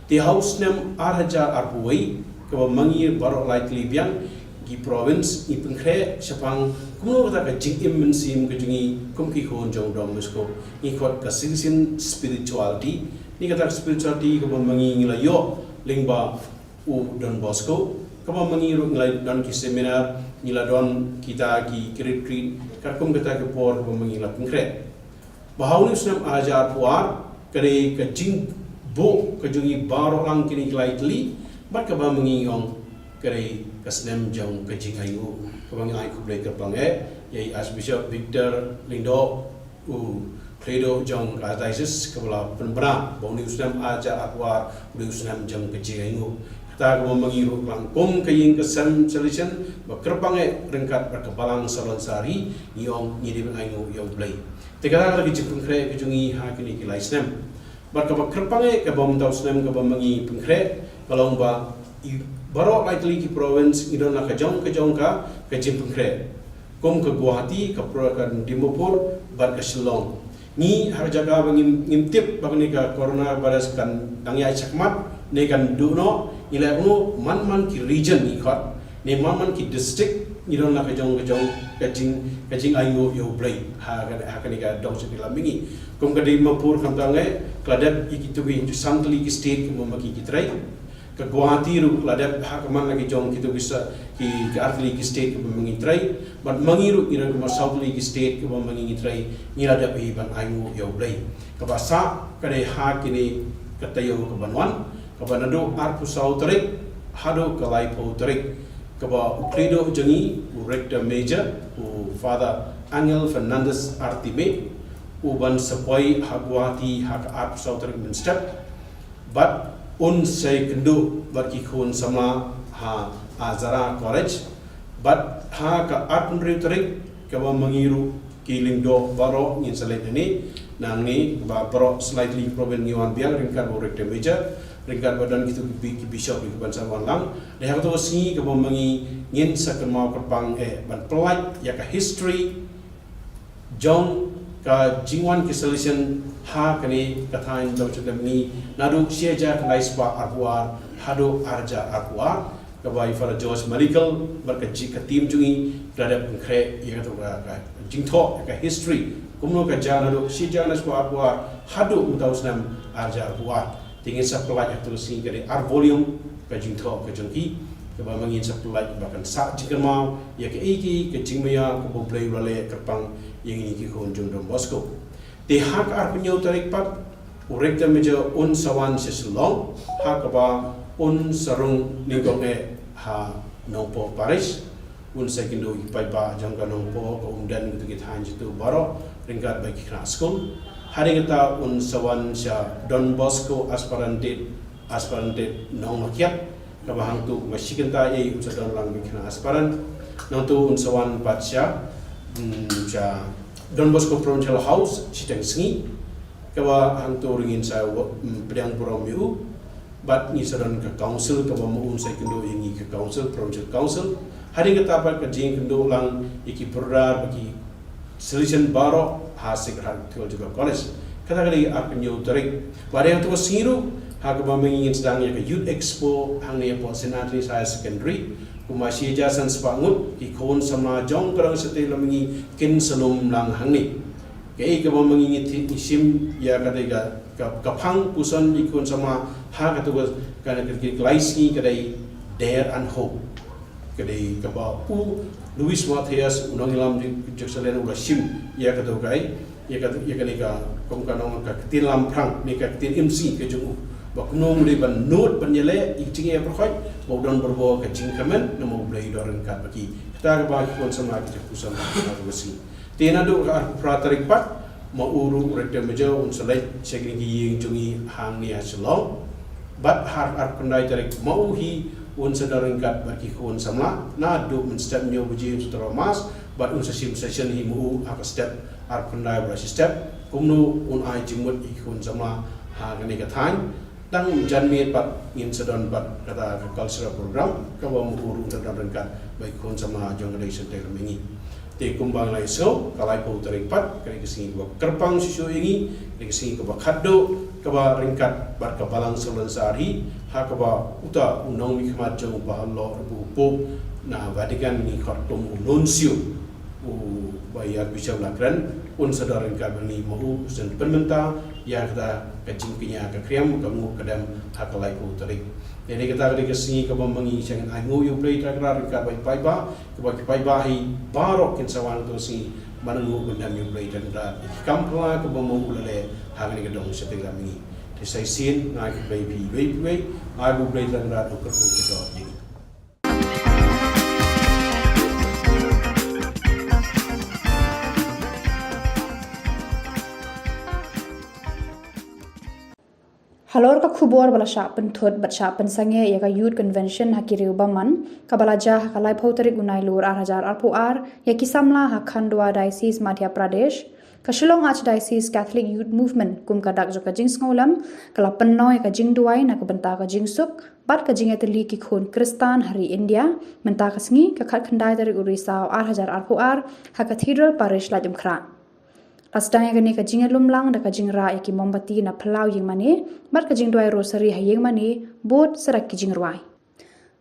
Di house nem arhaja arpuai, kamu mangir baru likely biang ki province ni pengkre sepang kuno kata ka jingim mensim ke jungi kumki kon jong dom mesko ikut ka citizen spirituality ni kata spirituality kamu mangi ngelayo lingba u Don Bosco kamu mangi ngelai don ki seminar ngila don kita ki retreat karkum kata ke por mengila pengkret bahauni senam ajar puar kare ke jing bo ke jungi baro lang kini lightly bat ke ba mengingong kare ke senam jong ke jing ayu ke bang ai ku break bang yai Archbishop Victor Lindo u Credo jong diocese ke bala penbra bahauni senam ajar puar u senam jong ke jing ayu kita mengiru langkum kaying kesan solution berkerbang rengkat berkebalang salon sari yong nyidi mengayu yong blay tegala lagi jepun kre kejungi ha kini kilai snem berkerbang ke bom tau snem ke mengi pengkre kalau ba baru likely ki province idon nak kejong ka ke jepun kre kom ke Guwahati ke province Dimapur bar ke Shillong ni har jaga ngintip bagni ka coronavirus kan dangyai sakmat ne kan duno ila uno man ki region ni khat ne man ki district ni don la kajong kajing ayu yo blai ha kan ka dong se la mingi kum ka Dimapur kam tangai kladap ikitu bi santli ki state ko maki ki trai ka Guwahati ru kladap ha kaman lagi jong kitu bisa ki artli ki state ko mangi trai but mangiru ira ko southly ki state ko mangi trai ni la da bi ban ayu yo blai ka basa ka de ha kini katayo ko banwan kabanado arpu sauterik hado kalai pauterik kaba ukredo jangi u rector major u father Angel Fernandez Artime u ban sapoi Guwahati hak arpu sauterik minstep but un say kendo barki khon sama ha azara college but ha ka arpu reuterik kaba mangiru kiling do baro ngin salet ni nang ni ba baro slightly proven ngiwan biang ringkar bo rector major ringkat badan gitu ki bishop ki ban sarwan lang le ha to si ke mangi ngin sakan mau kerpang ban pelaj ya ka history jong ka jingwan ki solution ha kani kathain do chutam ni nadu sieja kanai spa arwar hado arja arwar ka bai for George Miracle bar ka ji ka team jungi kada kre ya to ka jingtho ka history kumno ka jana do sieja na spa arwar hado utausnam arja arwar tingin sa pelaj terus ni kare ar volume ka jingtho ka jongki ka ba mangin sa pelaj bahkan sa jikermau ya ke iki ke jingmaya ko boblei rale kerpang yang ini ki kon jong Don Bosco te hak ar penyo tarik pat urekta meja un sawan Shillong hak ba un sarung ningong ha nopo Paris un sekindo ipai ba jangka nopo ko umdan gitu kita hanjitu baro ringkat bagi kena school hari kita un sawan sya Don Bosco aspirante nong makiat kabahang tu masih kita unsur don lang bikna aspirant nong tu un sawan patsya sya Don Bosco Provincial House siteng sengi kabahang tu ringin sa pedang purom yu bat ni sadan ke council kabah mu un sai kendo ingi ke council provincial council hari kita apa ke jing kendo lang iki perdar bagi solution baro hasik raktul juga college kata kali akan nyu tarik pada yang tu siru hak memangin sedangnya ke youth expo hang ni po senatri high secondary kumasi jasan sepangut ki kon sama jong kerang setel mengi kin selum lang hang ni Kei ka mangingit isim ya kadai kapang pusan ikun sama ha katu kana laisi kadai dare and hope kadai kaba Louis Matthias unangilam di Jerusalem uga sim ya katu kai ya kadai ka komkanong ka tin lam prang ni ka tin MC ke jungu bakno mudi ban note panjele ikcing ya prokhoi mau don berbo ke jing kamen na mau blai doran kat baki kita ka ba ikun sama ke pusan ka besi tena do ka pratarik pat mauru rekte meja un selai segini ying jungi hang ni Shillong bat har pandai tarik mau hi un sedaring kat bagi kun samla na do men step nyo buji sutro mas bat un sesim session hi mu aka step har pandai bra step kumnu un ai jingmut ikun samla ha gani ka thain tang janmi pat ngin sedon bat kata cultural program ka wa mu uru sedaring kat bagi kun samla jong dai sente mengi te kumbang lai so kalai po tarik pat kani kesingi ba kerpang sisu ingi kani kesingi ka ba khaddo ka ba ringkat bar ka balang solan sari ha ka ba uta unong ni khmat jong ba lo bu po na Vatican ni khartum nuncio u ba ya bisau lakran un sadaran ka bani mau sen permenta ya kata kacing kinya ka kriam ka mu kadam ha kalai po tarik jadi kita kali kesingi ke bambangi jangan ayu you play takrar ka bai pai ba hi barok kin sawan to si manangu bendam you play takrar kampla ke bambangu lele hangni ke dong setelah mingi desai sin ngai ke baby ai bu play takrar ko ko kita jadi Halor ka khubor bala sha pen thot bat sha pen sange ya ka youth convention hakiriu baman kabala ja kalai photarik unai lur 8000 arpu ar ya ki samla ha khandwa diocese Madhya Pradesh ka Shillong Archdiocese Catholic Youth Movement kum ka dak jo ka jing sngolam kala penno ya ka jing duai na ka benta ka jing suk bat ka jing etli ki khon Kristan hari India menta ka sngi ka khat khandai tarik urisa 8000 arpu ar ha cathedral parish la jumkhran Pastanya gani ka jing lumlang da ka jing ra ki mombati na phalau ying mane bar ka jing doi rosary ha yeng mane bot sarak ki jing ruai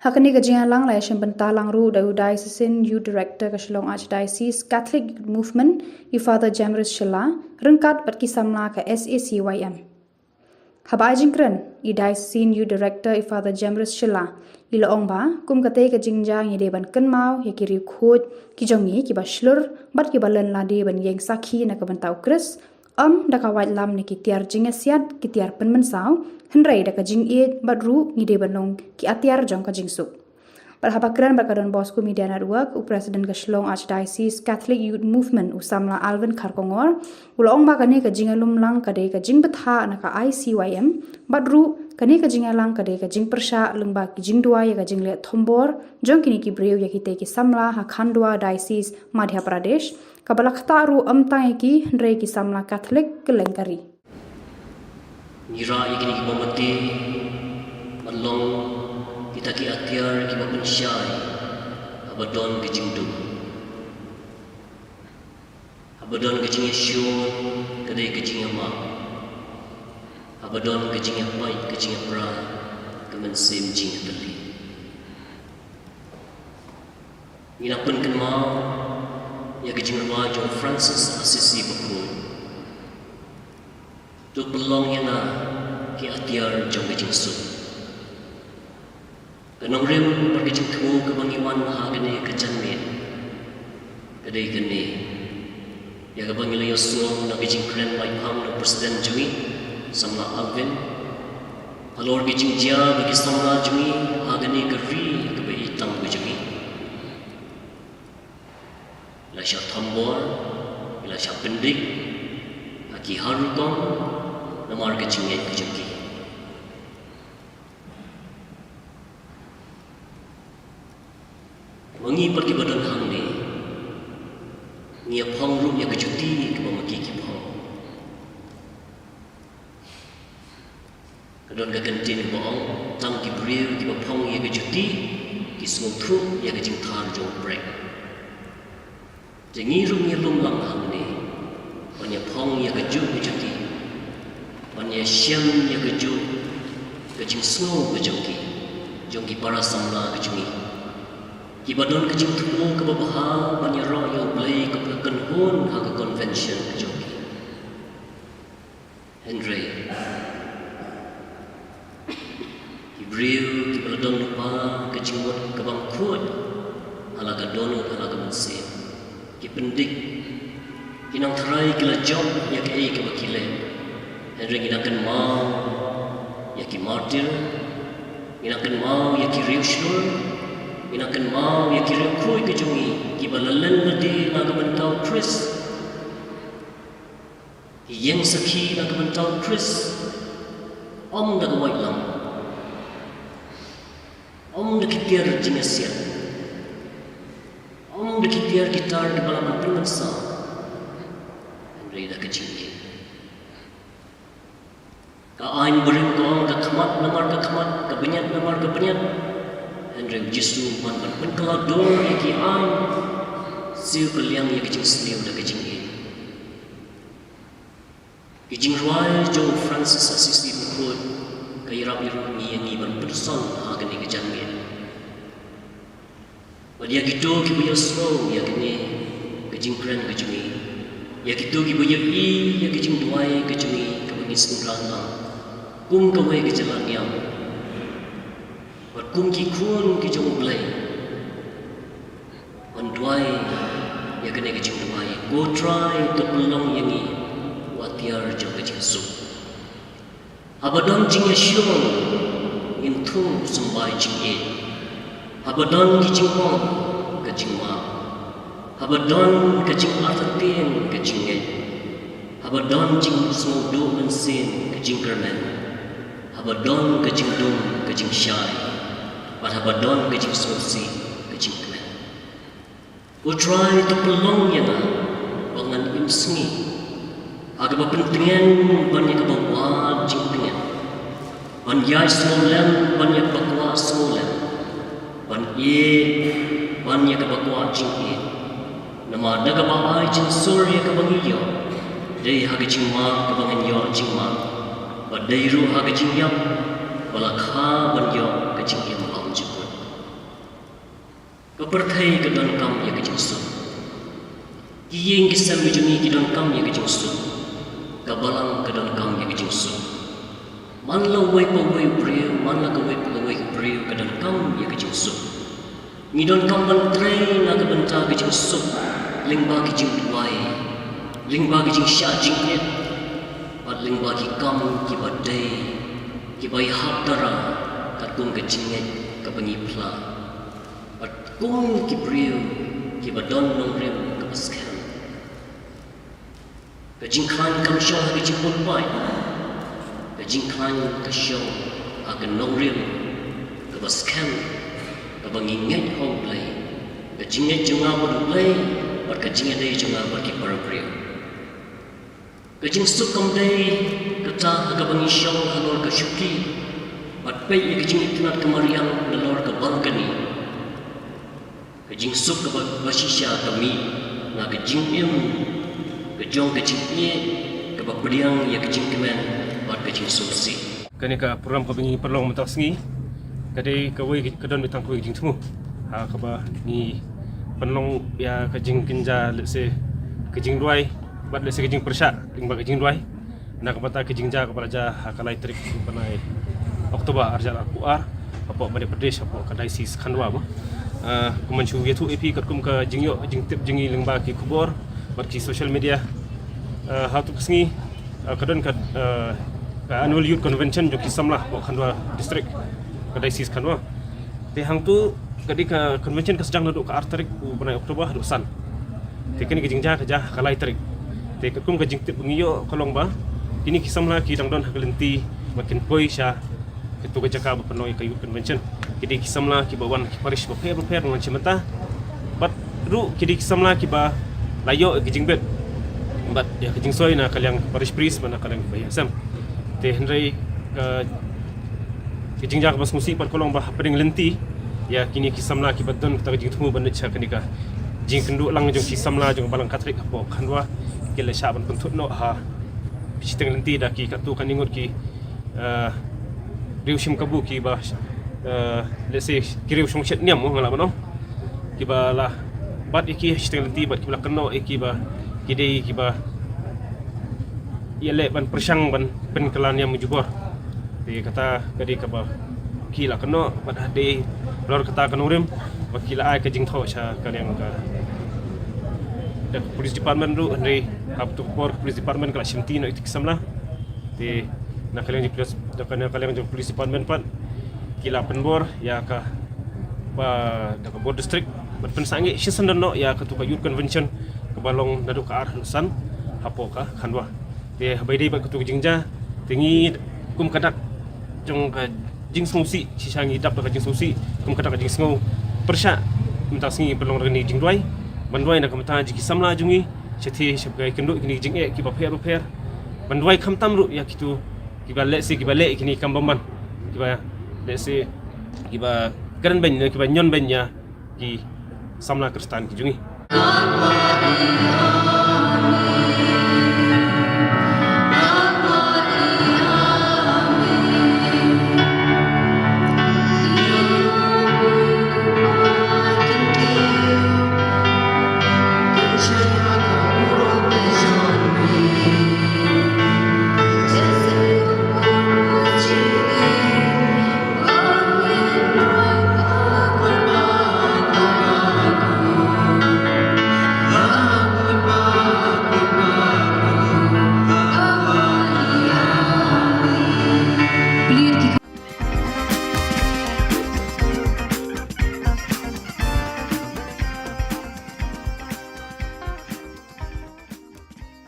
hakani ka jing lang la yashim banta lang ru da diocesan youth director ka Shillong Archdiocese Catholic Movement Father Jamrus Shilla rengkat bat ki samla ka SACYM Habai jingkren diocesan youth director Father Jamrus Shilla ila ongba kum kate ka jingja ngi de ban kenmau ya kiri khot ki jongi ki ba shlur bat ki balan la de ban yeng sakhi na ka ban tau kris da ka wait lam ni ki tiar jinga siat ki tiar pen men saw henrai da ka jing e bat ru ngi de banong ki atiar jong ka jing suk Berhabakran berkadon Bosco Media Network, Presiden ke Shillong Archdiocese Catholic Youth Movement usamla Alvin Kharkongor, ulong makane ke jingalum lang kade ke jing betha na ka ICYM, badru kane ke jingalang kade ke jing persha lengba ki jing dua ya ke jing le thombor, jong kini ki breu ya ki te ki samla ha Khandwa Diocese Madhya Pradesh, kabala khataru amtai ki ndrei ki samla Catholic ke lengkari. Nira ikini ki bomati malong kita ki atiar ki mapensyai abadon ke jingdu abadon ke jing Yesu kadai ke jing ma abadon ke jing pai ke jing pra ke mensim jing tali ina pun kenma ya ke jing ma John Francis Assisi bakul tu belong yana ki atiar jong ke jing su Kanong rim pergi tu ke bangiwan maha gani ke janmin kadai gani ya ke bangi layo suang na kijing kren mai pang na presiden jumi samla Alvin halor kijing dia bagi samla jumi ha gani ke ri ke bai tang ke jumi la sya thambor la sya pendik aki harukong namar ke jingit ke jumi Wangi pergi badan hang ni, ngia pang rum ya kejuti ke bawah kiki pang. Kadon kegentin bohong, tang ki beriu ki bawah pang ya kejuti, ki semua truk ya kejing tar jong break. Jangi rum ya lum lang hang ni, banyak pang ya kejuti, banyak siang ya kejing semua kejongki para samla kejungi. Ibadon kejing tubuh ke babaha banyak roh yang beli ke kenhun hak convention kejoki. Henry Ibril kibaladon lupa kejingot kabang kuat halaga dono halaga mensin kipendik kinang terai kila job ya ke kebakile Henry nginakan mau ya ki martir nginakan mau ya ki riushur nginakan mau ya ki riukui kejungi kibalalan ladi naga mentau Chris yang sakhi naga mentau Chris om naga white lam om nakitiar jingasya om nakitiar gitar di balaman pengensa Henry dah kecil ka ain berim ko ka khamat namar ka khamat ka benyat namar ka benyat Henry jisu man penkala dor ki ain siu kaliang ya kecil seliu dah kecil Kijing ruai Jo Francis Assisi Bukut Kairap iru ngiyangi ban berson agani kejangi Wadia gitu kibuya slow ya kini kejing keren kejungi Ya gitu kibuya ya kejing duai kejungi kabangis kumrana Kum kawai kejalan yang Wat kum ki kun ki jong blai Wan duai ya kini kejing duai Go try to pelong yangi Watiar jong kejing sup Abadon jing Shillong in thung sambai jing e Abadon ki jing hong kejing ma Abadon kejing artatien kejing e Abadon jing smodo mensin kejing kermen Abadon kejing dum kejing syai But abadon kejing sosi kejing kemen Utrai to pelong yana bangan imsengi Aga pentingan banyak kebawa jingtingan banyak semulan banyak bakwa semulan banyak kebawa jingtin nama daga baai jing surya kebangiyo dei haga jingma kebangiyo jingma badai ru haga jingyap balakha banyo kejingyam am jikut keperthai kedan kam ya kejingsu kiyeng kisam bijuni kedan kam ya kejingsu kabalang kedan kam yang kejingsu man la wai pa wai priu man la ka wai pa wai priu kedan kam yang kejingsu ngidon kam ban train na ka banta kejingsu lingba kejing duai lingba kejing sya jing net pat lingba ki kam ki badai ki bai hap dara kat kum kejing net ka bangi pla pat kum ki priu ki badon nong rem ka paskan Kajing klan kam syong hagi jipun pai Kajing klan ka syong akan nongrim Kabaskan Kabangingat hong play Kajingat junga bodu play Bat kajingat day junga bagi para pria Kajing sukam day Kata hagabangi syong halor ka syuki Bat pay ya kajing itinat kamariang Nalor ka balkani Kajing suk kabasisya kami Na kajing im Kejong kejing ie kebab beriang ya kejing kemen buat kejing solusi. Kani ka program ko bingi perlong mentak sengi. Kadai kawai kedon bitang ko kejing temu. Ha kaba ni penlong ya kejing kinja let's say kejing duai buat let's say kejing persyak lingba kejing duai. Nak kata kejing ja kepada ja hakalai trik panai Oktober arjal akuar apa Madhya Pradesh apa kadai sis khandwa ba. Kumanchu yetu EP kat kum ka jingyo jing tip jingi lingba ki Khubor bagi social media hatu kesengi kadon kat annual youth convention jo kisamlah bo khandwa district kadai sis khandwa te hang tu kadi ka convention ka sedang duduk ka artarik u banai Oktober do san te kini kijingja ka ja kalai tarik te kum ka jingtip ngiyo kolong ba ini kisamlah ki dangdon hakalenti makin poi sha ketu ka jaka ba penoi ka youth convention kidi kisamlah ki bawan ki parish ba per dengan cimata bat ru kidi kisamlah ki ba layo kejing bet bat ya kejing soy na kaliang parish priest mana kaliang bayasam te Henry kejing jak bas musik pat kolong bah peding lenti ya kini kisamla ki badon kita kejing tumu bandet cha kanika jing kendu lang jong kisamla jong balang katrik apo khandwa kele syaban pentut no ha pisiteng lenti dah ki katu kaningut ki riu shim kabu ki ba let's say kiriu shong chet niam ngala mano ki ba la bat iki hashtag lenti bat kibla keno iki ba kidei ki ba ia le ban persang ban pen kelan yang mujubor di kata kadi ka ba kila keno ban hade lor kata kenorim ba kila ai ka jing tho cha kan yang ka the police department ru andre hab tu por police department kala simti no itik samla di na kalian di police da kana kalian di police department pan kila penbor ya ka ba da ka bor district ban pensangi shisan no ya ka tu ka youth convention ka balong nadu ka ar san hapo ka khanwa de bai dei ba ka tu jingja tingi kum kadak jong ka jing smusi sisangi dap ka jing smusi kum kadak ka jing sngo persha minta singi pelong reni jing duai bandwai na kamta jiki samla jungi chethi shabgai kendo kini jing e ki ba pher bandwai khamtam ru ya kitu ki ba le kini kambamban ki ba le se ki ba garan ben ki ba nyon ben ya ki samla kristan ki jungi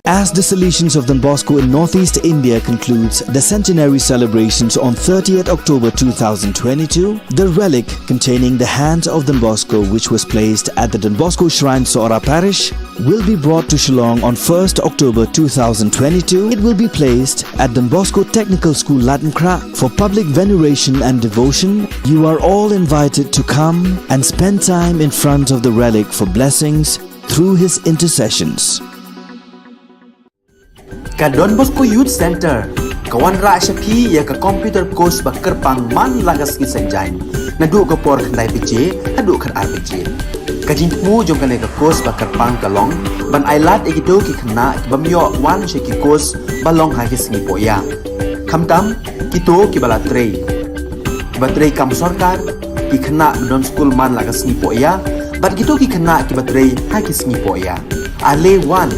As the Salesians of Don Bosco in Northeast India concludes the centenary celebrations on 30th October 2022, the relic containing the hand of Don Bosco, which was placed at the Don Bosco Shrine, Sora Parish, will be brought to Shillong on 1st October 2022. It will be placed at Don Bosco Technical School, Latmkra, for public veneration and devotion. You are all invited to come and spend time in front of the relic for blessings through his intercessions. Ka Don Bosco Youth Center, kawan ra shapi ya ka computer course bakar pang man lagas ki sanjai. Nadu ka por khandai pije, hadu khar ar pije. Ka jingmu jong ka ne ka course bakar pang kalong, ban ailat egido ki khna bamyo wan she ki course balong ha ki singi poya. Khamtam kito ki bala trei. Batrei kam sarkar ki khna don school man lagas singi poya, bat kito ki khna ki batrei ha ki singi poya. Ale wan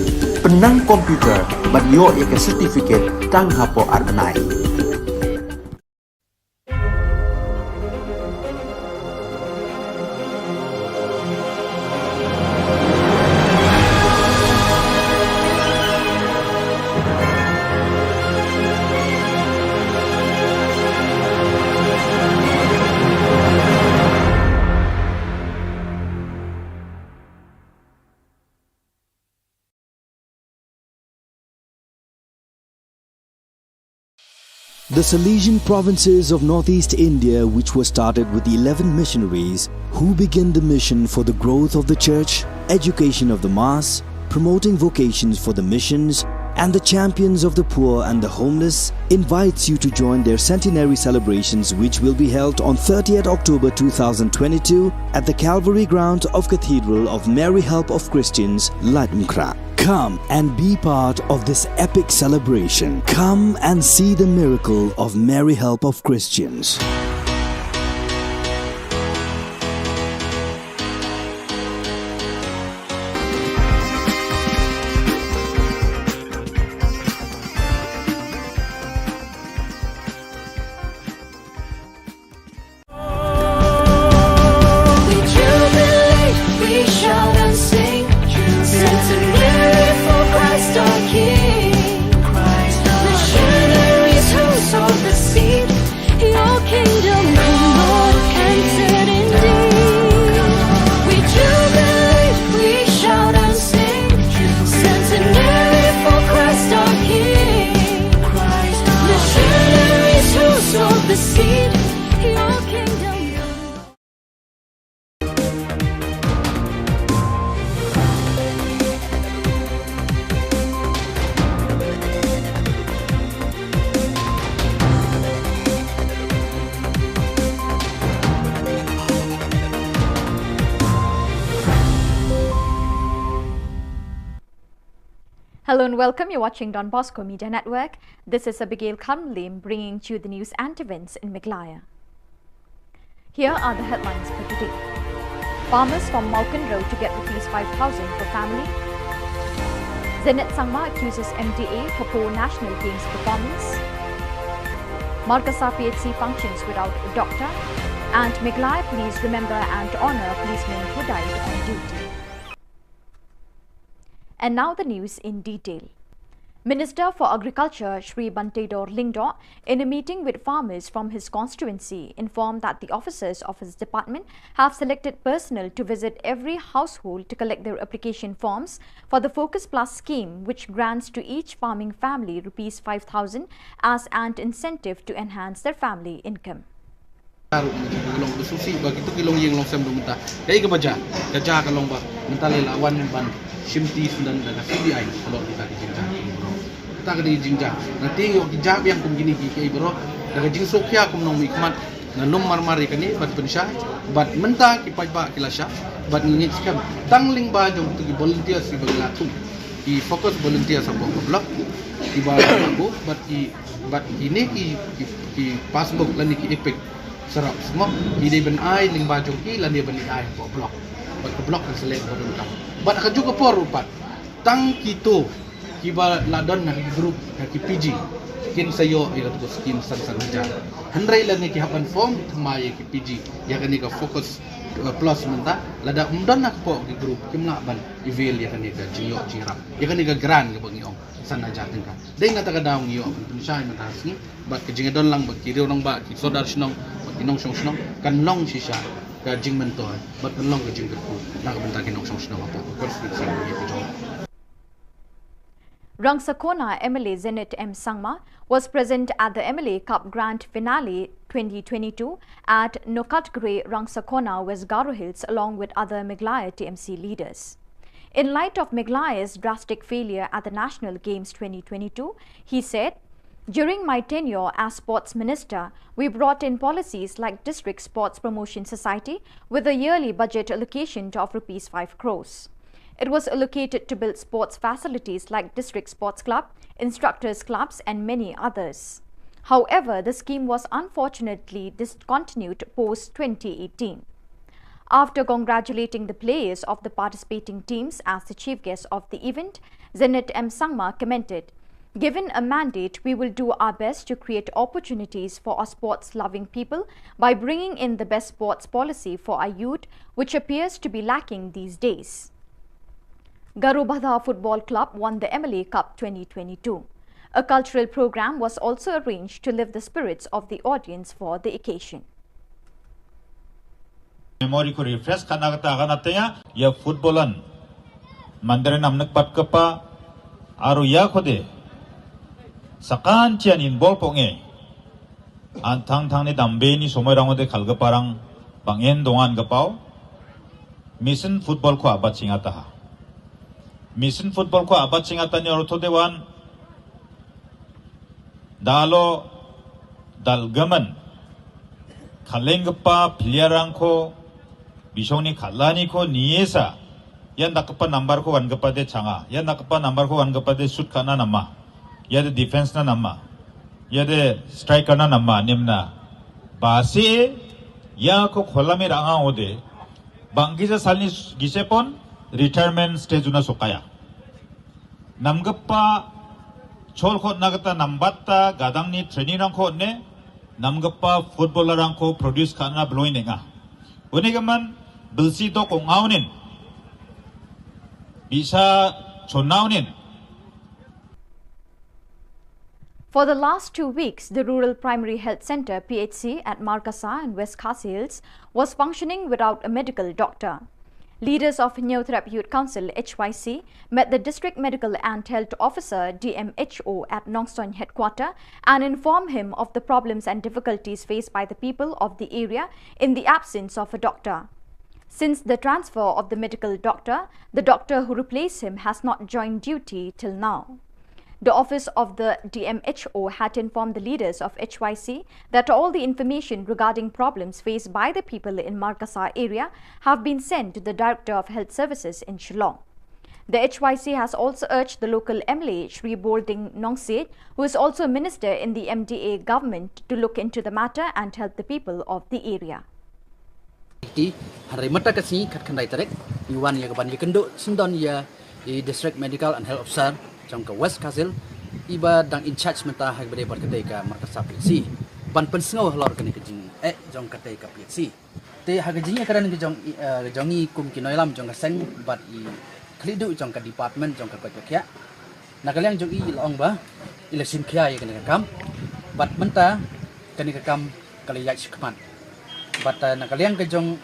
penang komputer bat yo ya certificate tang hapo arnai. The Salesian provinces of Northeast India, which were started with the 11 missionaries who began the mission for the growth of the church, education of the mass, promoting vocations for the missions, and the champions of the poor and the homeless, invites you to join their centenary celebrations, which will be held on 30th October 2022 at the Calvary Ground of Cathedral of Mary Help of Christians, Latmkra. Come and be part of this epic celebration. Come and see the miracle of Mary Help of Christians. Hello and welcome. You're watching Don Bosco Media Network. This is Abigail Kamlim bringing you the news and events in Meghalaya. Here are the headlines for today. Farmers from Malkan Road to get Rs 5,000 per family. Zenit Sangma accuses MDA for poor National Games performance. Markasa PHC functions without a doctor. And Meghalaya Police remember and honour policemen who died on duty. And now the news in detail. Minister for Agriculture Shri Bantedor Lingdo, in a meeting with farmers from his constituency, informed that the officers of his department have selected personnel to visit every household to collect their application forms for the Focus Plus scheme, which grants to each farming family Rs 5,000 as an incentive to enhance their family income. Long susi bagi tu kilong yang long sem dumta dai ke baja kerja ke long ba mentale lawan ban shimti sundan daga CBI kalau kita di jinja kita ke di jinja nanti yo kijab yang kum gini ki bro daga jing sokya kum nong mikmat ngalum marmari kani bat pensha bat menta ki pajba kilasha bat ngit skam tangling ba jong tu ki volunteer si bagla tu ki focus volunteer sa blok ki ba ko bat ini ki passbook lan ki epic serap semua ide ben ai ling ba jong ki lan dia ben ai ko blok bat ke blok kan selek bodon kam bat ka juga por rupat tang kito ki ba ladon na group na ki PG kin sayo ira to skin san ja handrai lan ni ki hapan form thmai ki PG ya kan ni ka focus plus menta lada umdon nak po ki group kim na ban evil ya kan ni ka jiyo jirap ya kan ni ka gran ka bangiong sana jatin ka dai na ta ka daong yo pun sai mata sni bat ke jingadon lang ba ki rong ba ki sodar shnong inong song kan long shisha ka jing mentor bat kan long ka jing ku na ka benta kinong song apa ko sing ye ki jong Rangsakona MLA Zenit M. Sangma was present at the MLA Cup Grand Finale 2022 at Nokatgre, Rangsakona, West Garo Hills, along with other Meghalaya TMC leaders. In light of Meghalaya's drastic failure at the National Games 2022, he said, "During my tenure as Sports Minister, we brought in policies like District Sports Promotion Society with a yearly budget allocation of Rs 5 crores. It was allocated to build sports facilities like District Sports Club, Instructors Clubs and many others. However, the scheme was unfortunately discontinued post-2018. After congratulating the players of the participating teams as the chief guest of the event, Zenit M. Sangma commented, "Given a mandate, we will do our best to create opportunities for our sports-loving people by bringing in the best sports policy for our youth, which appears to be lacking these days." Garubadha Football Club won the MLA Cup 2022. A cultural program was also arranged to lift the spirits of the audience for the occasion. Memory ko refresh kana natin ya footballan mandare namnak pat kapa aru ya khode sakan chian involve ponge an thang ni dambe ni somoi rangode khalga parang pangen dongan gapau mission football ko abat singata ha mission football ko abat singata ni ortho dewan dalo dalgaman khalengpa player ko bisoni khalani ko niesa yan nakapa number ko wan gapa de changa yan nakapa number ko wan gapa de shoot kana nama yade defense na nama yade striker na nama nimna base ya ko kholame ranga ode bangisa salni gisepon retirement stage una sokaya namgappa chol khot nagata nambatta gadangni training rang ko ne namgappa footballer rang ko produce kana bloinenga unigaman bilsi to ko ngaunin bisa chonaunin. For the last 2 weeks, the Rural Primary Health Centre PHC at Markasa and West Khasi Hills was functioning without a medical doctor. Leaders of Neothrap Youth Council HYC met the District Medical and Health Officer DMHO at Nongstoin headquarter and informed him of the problems and difficulties faced by the people of the area in the absence of a doctor. Since the transfer of the medical doctor, the doctor who replaced him has not joined duty till now. The office of the DMHO had informed the leaders of HYC that all the information regarding problems faced by the people in Markasa area have been sent to the Director of Health Services in Shillong. The HYC has also urged the local MLA, Shri Bolding Nongsit, who is also a minister in the MDA government, to look into the matter and help the people of the area. Hari mata kasi kat kandai tarik iwan ya kaban yekendo sindon ya district medical and health officer jong ka West Kazil iba dang in charge menta hak bade bar kedai ka markas PHC ban pensengau lor kani kejing jong kedai ka PHC te hak kejing ya karan kejong jongi kum kinoilam jong ka seng bat I klidu jong ka department jong ka kya nakaliang jong I long ba election kya ya kani kam bat menta kani kam kaliyaj kman bat nakaliang kejong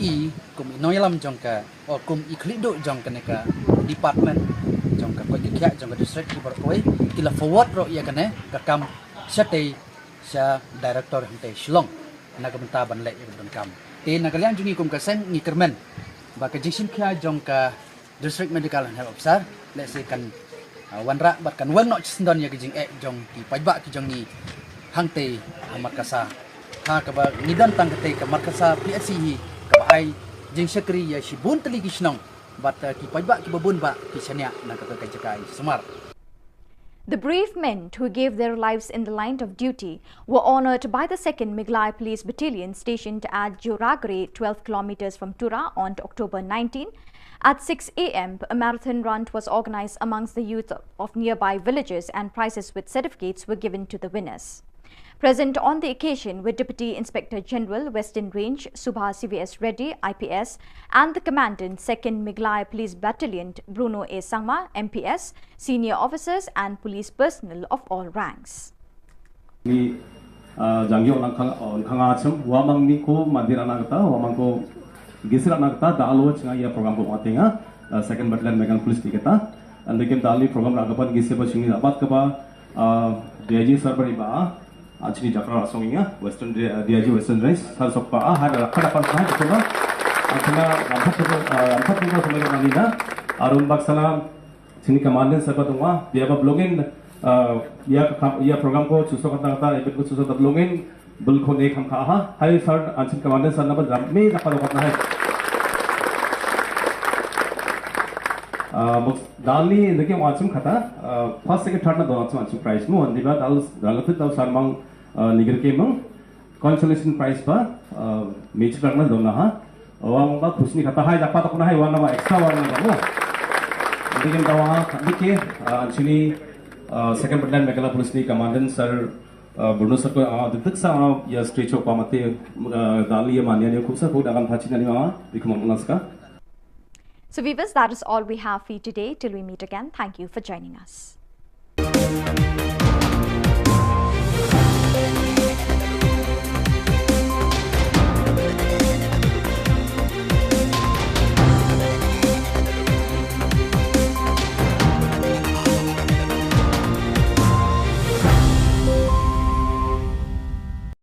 I kum inoilam jong ka kum I klidu jong ka department jong ka kya jong ka district ki berkoi kila forward ro ya kane ka kam sate sa director hante Shillong nagamenta ban le ibon kam te nakaliang jungi kum ka sen ngi kermen ba ka jingsim kya jong ka district medical and health officer le se kan wanra bat kan wan no sindon ya jing jong ki pajba ki jong ni hangte markasa ha ka ba nidan tang te ka markasa PHC hi ka ai jing sekri ya shibun teli ki snong bat ki pajba ki babun ba ki sanya na ka jakai semar. The brave men who gave their lives in the line of duty were honoured by the 2nd Miglai Police Battalion stationed at Joragre, 12 kilometers from Tura on October 19. At 6 a.m, a marathon run was organised amongst the youth of nearby villages and prizes with certificates were given to the winners. Present on the occasion were Deputy Inspector General, Western Range, Subha CVS Reddy, IPS, and the Commandant, 2nd Miglai Police Battalion, Bruno A. Sangma, MPS, senior officers and police personnel of all ranks. Second Battalion Megan Police kita, and the Dali program Ragapan Giseba Shingi Abat Kaba, DIG Sarbar Iba. Actually, Jakra Songia, Western DIG Western Race, Salsopa, had a Kadapan High, Anthony Manina, Arun Baksana, Sini Commandant Sabatuma, they have a blogging, ya program ko, Susokata, Epic Susa the blogging, Bulkone Kamkaha, High Third, and Commandant Sanaba, me, the Kalapana. Dali in the game Watsum Kata, first, second, third, and prize. No, and the Dalafit of Sarmang Niger came consolation prize per Major Donaha, Wanga Kusni Kata High, the Patakuna, one of extra one. The game Dawa, actually, 2nd Battalion Megala Police Commandant Sir Bruno Sako, the Tiksa, yes, Strecho Pamate, Dali, Mania Kusa, who Dagan Pachinanima, become Alaska. So viewers, that is all we have for you today. Till we meet again, thank you for joining us.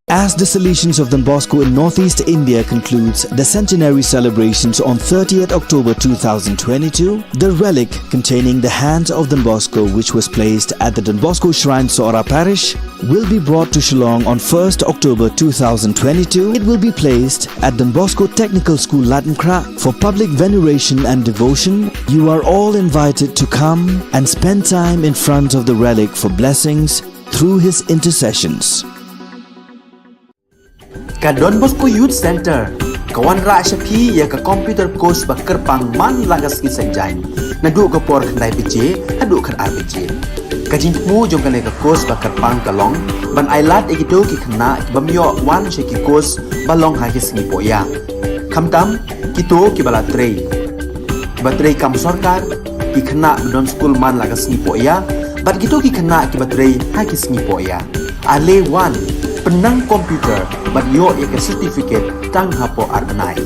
As the Salesians of Don Bosco in Northeast India concludes the centenary celebrations on 30th October 2022, the relic containing the hands of Don Bosco, which was placed at the Don Bosco Shrine, Sora Parish, will be brought to Shillong on 1st October 2022. It will be placed at Don Bosco Technical School, Latankra, for public veneration and devotion. You are all invited to come and spend time in front of the relic for blessings through his intercessions. Ka Don Bosco Youth Center, kawan ra shapi ya ka computer course bakar pang man lagas ki sanjai. Nadu ka por khandai PJ, hadu kan RPG. Ka jingmu jong ka ka course bakar pang kalong, ban ailat egito ki khna bamyo wan sheki course balong ha ki singi poya. Khamtam kito ki bala trei. Batrei kam sarkar ki khna don school man lagas singi poya, bat kito ki khna ki batrei ha ki singi poya. Ale wan penang komputer bat yo ya certificate tang hapo arnai.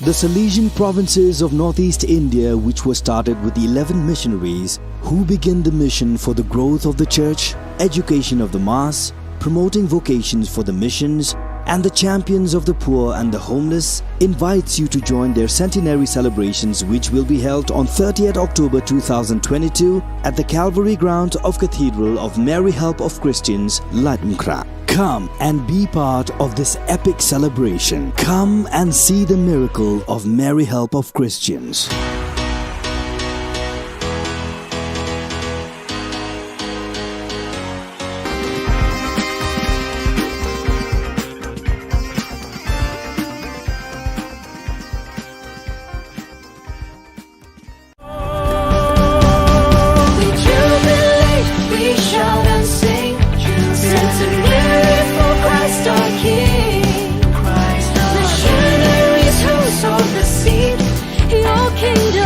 The Salesian provinces of northeast India, which were started with 11 missionaries who began the mission for the growth of the church, education of the mass, promoting vocations for the missions, and the champions of the poor and the homeless, invites you to join their centenary celebrations, which will be held on 30th October 2022 at the Calvary Ground of Cathedral of Mary Help of Christians, Latmkra. Come and be part of this epic celebration. Come and see the miracle of Mary Help of Christians. Your kingdom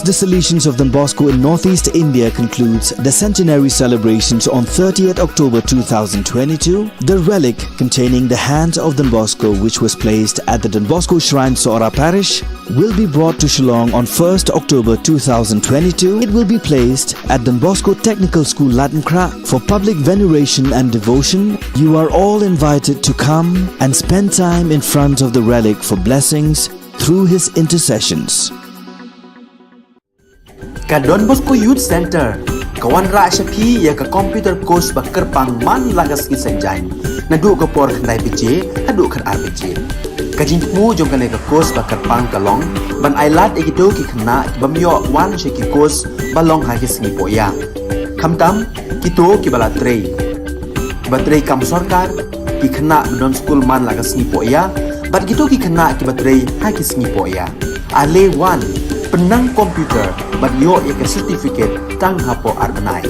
Dissolutions of Don Bosco in Northeast India concludes the centenary celebrations on 30th October 2022. The relic containing the hand of Don Bosco, which was placed at the Don Bosco Shrine, Sora Parish, will be brought to Shillong on 1st October 2022. It will be placed at Don Bosco Technical School, Latmkra, for public veneration and devotion. You are all invited to come and spend time in front of the relic for blessings through his intercessions. Ka Don Bosco Youth Center, kawan ra shapi ya ka computer course ba kerpang man lagas ki sanjang. Nadu ka por khnai pije, hadu khan ar pije. Ka jingmu jong ka ne ka course ba kerpang kalong, ban ailat ekido ki khna bamyo wan she ki course balong ha ki sngi poya. Khamtam kito ki bala trei. Ba trei kam sarkar ki khna don school man lagas sngi poya, bat kito ki khna ki ba trei ha ki sngi poya. Ale wan penang komputer bat yo ya ke certificate tang hapo arbenai.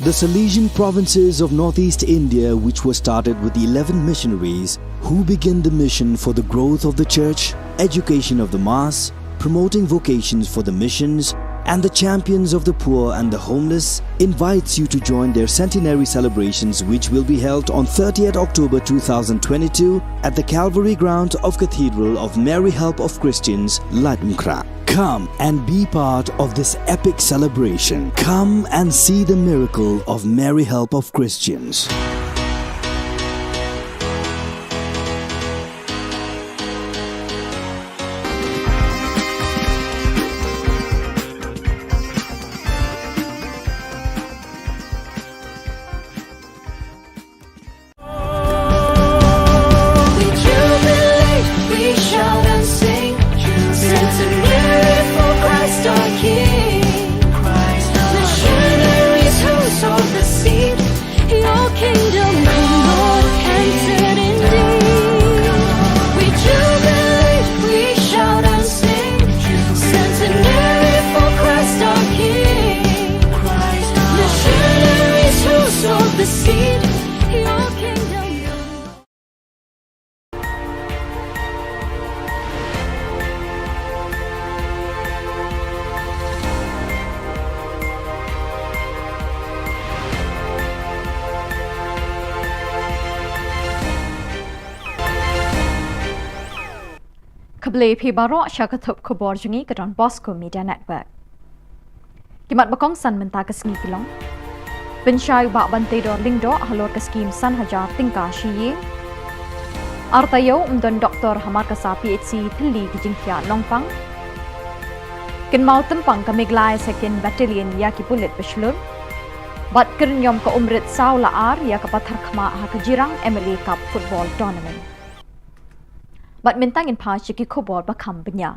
The Salesian provinces of Northeast India, which were started with the 11 missionaries who began the mission for the growth of the church, education of the mass, promoting vocations for the missions, and the champions of the poor and the homeless, invites you to join their centenary celebrations, which will be held on 30th October 2022 at the Calvary Ground of Cathedral of Mary Help of Christians, Latmkra. Come and be part of this epic celebration. Come and see the miracle of Mary Help of Christians. Khubor Phibaro Shakathop Khubor Jungi ka Don Bosco Media Network. Kimat bakong san menta ka sngi kilong. Pensyai ba bante dor lingdo halor ka skim san hajar tingka shiye. Artayo umdon Dr. Hamar ka sa PhD thili kijingkya longpang. Kin mau tempang ka miglai second battalion ya ki pulit beslur. Bat kernyom ka umrit saula ar ya ka pathar khma ha ka jirang MLA Cup football tournament. Bat mintang in pa chiki khobor ba kham benya.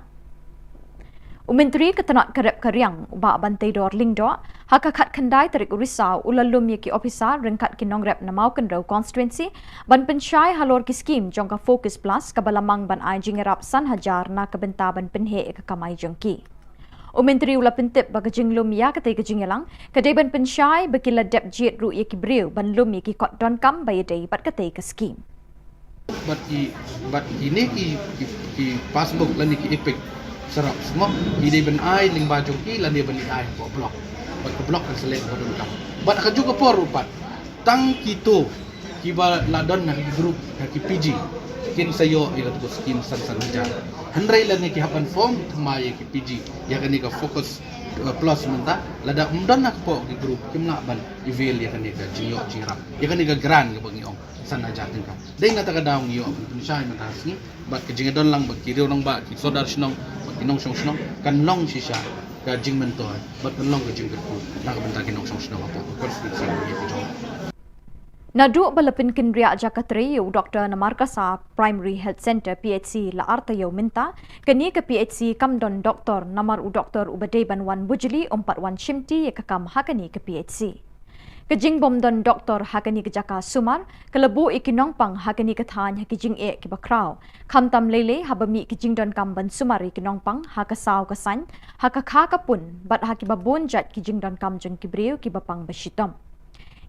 Umentri ketanat karep karyang ba bantai dor lingdo ha ka khat khandai tarik urisau ulalum ye ki officer rengkat ki nongrep namau kendro constituency ban pensyai halor ki scheme jong ka focus plus ka balamang ban ai jingerap san hajar na ka benta ban penhe ka kamai jongki. Umentri ula pentip ba ka jinglum ya ka te ka jingelang ka de ban pensyai ba ki ladep jet ru ye ki breu ban lum ye ki kot don kam ba ye dei bat ka te ka scheme. But ini ki passbook lani ki epek serap semua ide ben ai ling baju ki lani ben ai ko blok but ko blok kan selek ko dun kam but ka juga por rupat tang kito ki ba ladon na ki group ki PG kin sayo ila to skin san jar handrai lani ki hapan form thmaye ki PG ya kan ka focus plus menta lada umdon nak po ki group kimna ban eval ya kan ka jinyo jingrap ya kan ka grand ka bangiong sana jatin ka dai na taga daong yo kun siya na tasni bat ka jingadon lang bat kiriw lang ba ki sodar sinong bat kinong sinong kan long si siya ka jingmento bat kan long ka jingkat ko na ka banta kinong sinong apo ko ko si yo ki jong Nadu balapin kinria Jakatriyu Dr. Namarkasa Primary Health Center PHC la artayo minta kani ke PHC kamdon Dr. Namar u Dr. Ubadeban wan bujli 41 shimti yakakam hakani ke PHC. Kejing bomdon Dr. hakani ke Jaka Sumar kelebu ikinong pang hakani ke than hakijing e ke bakraw kamtam lele habami kijing don kamban sumari kinong pang hakasaw kasan hakakha kapun bat hakibabun jat kijing don kam jeng kibriu kibapang basitom.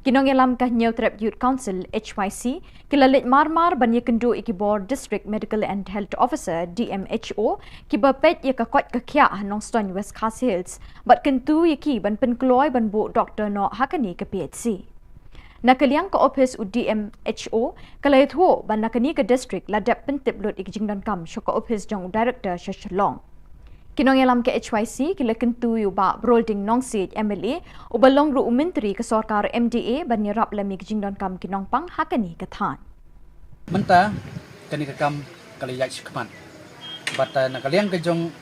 Kinongelam kah New Trap Youth Council HYC kilalit marmar banya kendu ikibor District Medical and Health Officer DMHO kibapet yakakot kakya nong Stone West Khas Hills bat kentu yaki ban penkloy ban bu Dr. No hakani ke PHC. Nakaliang ke office u DMHO kalayt ho ban nakani ke district ladap pentip lut ikjingdan kam syok office jong director Shillong. Kinongelam ke HYC kila kentu yu ba brolding nong seat MLA u balong ru menteri ke sorkar MDA ban nyerap lemik jingdon kam kinong pang hakani ke than. Menta kani ke kam kali yak shikman. Bata nakaliang ke jong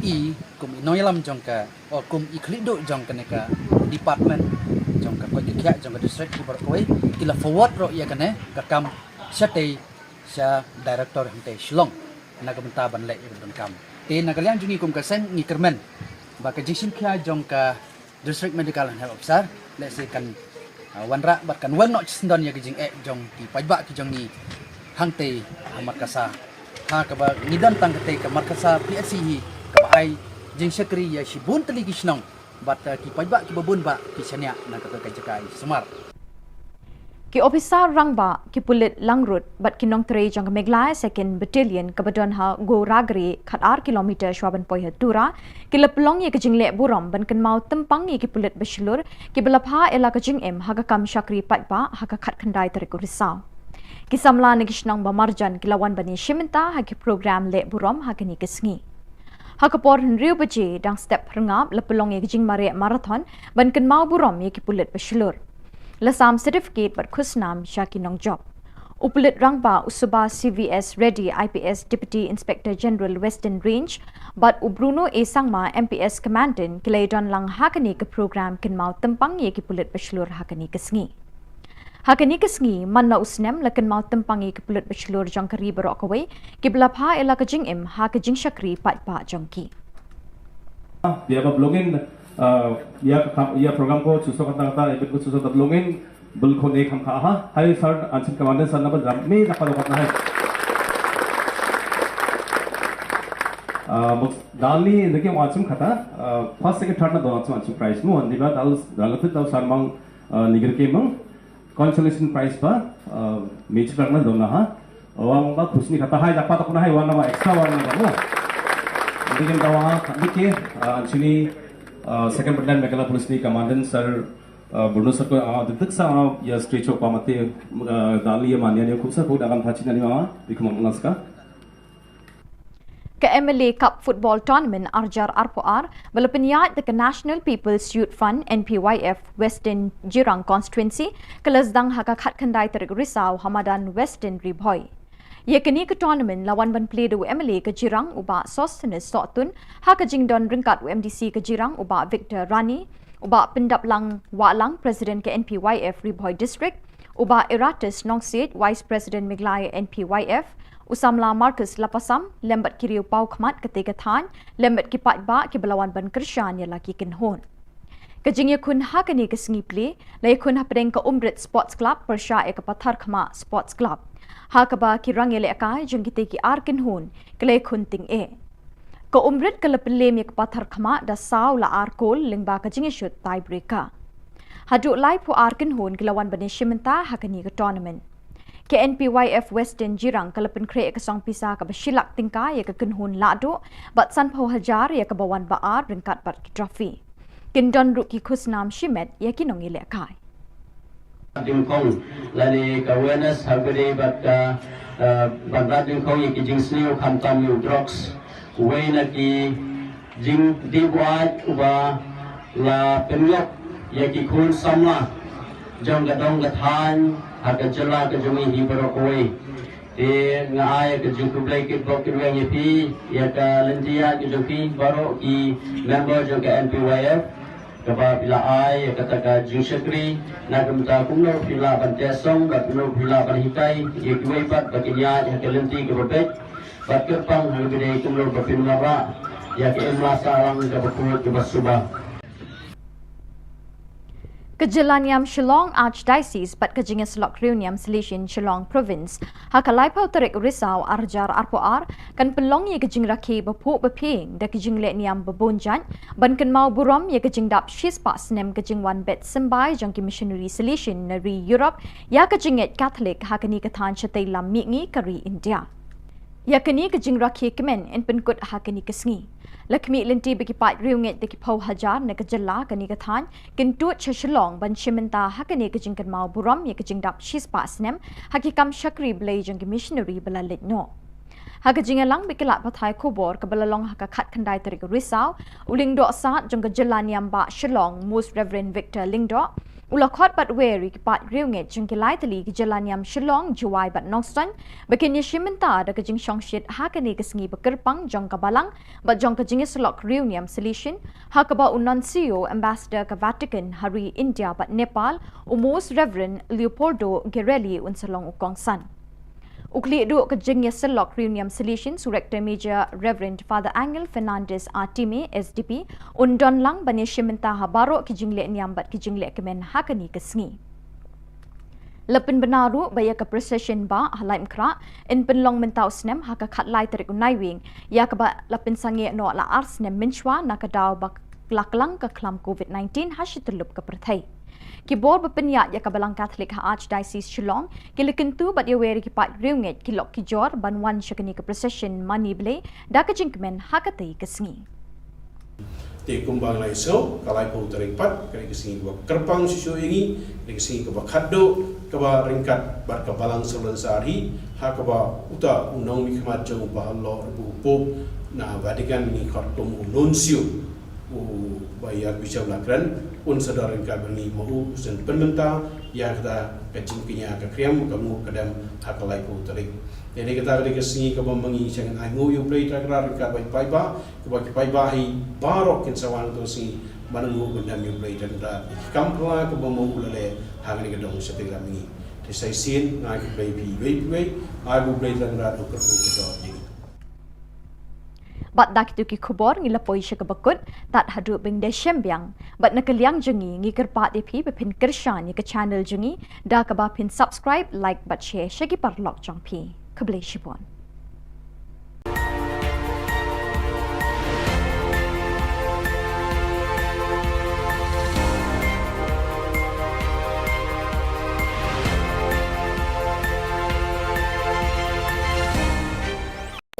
I kum inoyelam jong ka o kum iklido jong kani ke department jong ka koi kya jong ka district Khubor koi kila forward ro ya kane ka kam syate sya director hante Shillong na ka menta ban lek jong kam. Nakaliang jungi kum kasen ni kermen ba ka jingsin kya jong ka District Medical and Health Officer let's say kan wanra bat kan wan no chisndon ya jing jong ki pajba ki jong ni hangte markasa ha ka ba nidan tang kate ka markasa PHC hi ka ba ai jing sekri ya shibun tali ki snong bat ki pajba ki babun ba ki sanya na ka jakai sumar Ki officer rangba ki pulit langrut bat kinong tre jang Meglai 2nd Battalion kabadon ha go ragri khat 8 kilometer shwaban poi hatura ki leplong ye kajing le buram ban kan mau tempang ye ki pulit basilur ki belapha ela kajing em ha kam shakri patba ha khat khandai tarik risau ki samla ne kishnang ba marjan ki lawan bani shiminta ha ki program le buram ha kini kisngi ha kapor riu baje dang step rangap lepelong ye kajing mare marathon ban kan mau buram ye ki pulit basilur Lasam certificate but khusnam Shakinong job. Upulit rangba usuba CVS Ready IPS Deputy Inspector General Western Range but Ubruno A Sangma MPS Commandant kilaydon lang hakani ke program kinmau tempang ye ki pulit basilur hakani kesngi. Hakani kesngi manna usnem lakan mau tempang ye ki pulit basilur jangkari barokawai ki blapha ela kajing em ha kajing shakri patpa jangki. Dia blogging या प्रोग्राम को चुसो कता इबेट को चुसो तबलोंगिन बुलखो ने खम खा हाय सर अंचिन कमांडर सर नबर रमे नपा लोकत है दाली इनके वाचुम खता फर्स्ट सेकंड थर्ड ना दोनों वाचुम प्राइस मु अंदिबा दाल दालफित दाल सरमंग निगर के मंग कंसोलेशन प्राइस पर मेजर करना दोना हा वांग बा खुशनी खता हाय नपा तक ना हाय वाना मा एक्स्ट्रा वाना बा लेकिन दवा खंडिके अंचिनी Second Battalion Meghalaya Police ni Commandant Sir Bruno Sir ko didik sa ya stage ko pamate dali ya manya ni khub sa ko dagan thachi na ni ma dikhum naska Ke MLA Cup Football Tournament Arjar Arpoar balapanyat the National People's Youth Fund NPYF Western Jirang Constituency kelasdang haka khat khandai tarik risau Hamadan Western Ribhoy Yakini ke tournament lawan ban play do MLA ke Jirang uba Sostenes Sotun ha ke jingdon ringkat UMDC ke Jirang uba Victor Rani uba pendap lang Walang President ke NPYF Ribhoy District uba Eratus Nongsit Vice President Meglai NPYF Usamla Marcus Lapasam lembat kiriu pau khmat ketika than lembat kipat ba ke belawan ban Krishan ya laki kinhon Kajingya kun ha kani ke sengi play lai kun ha pedeng ke Umrit Sports Club persya e ke Pathar Khama Sports Club ha kaba kirang ele akai jeng kite ki arkin hun klei khunting e ko umrit kala pelem yak pathar khama da saw la arkol lingba ka jinge shot tie breaker hadu lai pu arkin hun kilawan bani shimenta hakani ka tournament ke NPYF Western Jirang kala pen kre ka song pisa ka bashilak tingka yak ka hun la do bat san pho hajar yak bawan ba ar ringkat bat ki trophy kindon ru ki khusnam shimet yakinong ele akai Dingkong lani awareness habari bat bandrat dingkong iki jing sliu kham tam yu drugs way na ki jing diwat uba la penlok yaki khun samla jong gadong gathan haga jala ka jumi hi barokoi e ngai ka jing kublai ki bok ki weng yepi ya ka lendia ki joki baro ki member jong ka NPYF kaba pila ai kata jusakri na kamta kumno pila bantesong bat kumno pila banhikai ye kuai pat bakinya ya kelenti ke bebek bat kepang halbide kumno bapinmara ya ke emlasa lang ke baput ke basubah Kejelaniam Shillong Archdiocese bat kejinga selok Reuniam Selesian Shillong Province hakalai pau terik risau arjar arpoar kan pelong ye kejing rakhi bapuk baping da kejing le niam babonjan ban kan mau buram ye kejing dap shispa snem kejing wan bet sembai jangki missionary Selesian nari Europe ya kejing et Catholic hakani kathan chatai lam mingi kari India ya kani kejing rakhi kemen en penkut hakani kesngi Lakmi linti bagi pat riunget deki pau hajar na kajalla kani kathan kintut Shillong ban shimenta hakani kejingkan mau buram ye kejing dap shispa snem hakikam shakri blai jangki missionary balalit no hakajing lang bikilat pathai Khubor kabalalong hakakat kandai terik risau uling do saat jang kajalaniam ba Shillong Most Reverend Victor Lingdo ulakot bat weri pat riunget jangki lai tali kajalaniam Shillong juai bat nongstan bakin ye shimenta da kejing shongshit hakani kesengi bekerpang jang kabalang bat jang kejing selok Reuniam Selesian hakaba ununcio ambassador ke Vatican hari India bat Nepal Most Reverend Leopoldo Guerrelli unsalong ukongsan Ukli du kejing selok Reuniam Selesian Surector Major Reverend Father Angel Fernandez Artime SDP undon lang bani shimenta habaro kejing le niam bat kejing le kemen hakani kesengi Lepin benaru baya ke procession ba halaim kra in penlong mentau snem haka khat lai terik unai wing ya ke ba lepin sangi no la ars nem minchwa nakadau bak laklang ke klam COVID-19 hashitulup ke perthai Khubor berpenyak ya kabalang Catholic ha Archdiocese Shillong kilikentu bat ye weri ki pat riunget kilok kijor banwan syakani ke procession mani ble da ke jingkemen hakati kesengi Te kumbang lai so kalai pau tarik pat kali kesingi ke kerpang susu ini kali kesingi ke khaddo ke ringkat bar ke balang sebulan sehari ha ke uta unong mi khmat jong ba Allah bu pop na Vatican ni khartum nuncio bayar bisa belakran saudara ringkat bani mau sen penmenta ya kita kecing pinya ke kriam kamu kadam ha kalai pau tarik jadi kita kali kesingi ke bambangi jangan angu you play takrar ringkat bai ba ke bai ba hi barok kin sawan to si manangu bendam you play dan kampla ke bambu lele hangni ke dong setelah mingi desai sin ngai ke play pi agu play takrar to kerku kita jadi Bat dak tu ki Khubor ngila poi sya kabakut tat hadu bing de syembyang bat nakaliang jengi ngi kerpat depi bepin kershan ni ke channel jengi da ka ba pin subscribe like bat share syagi parlok jongpi keble shibon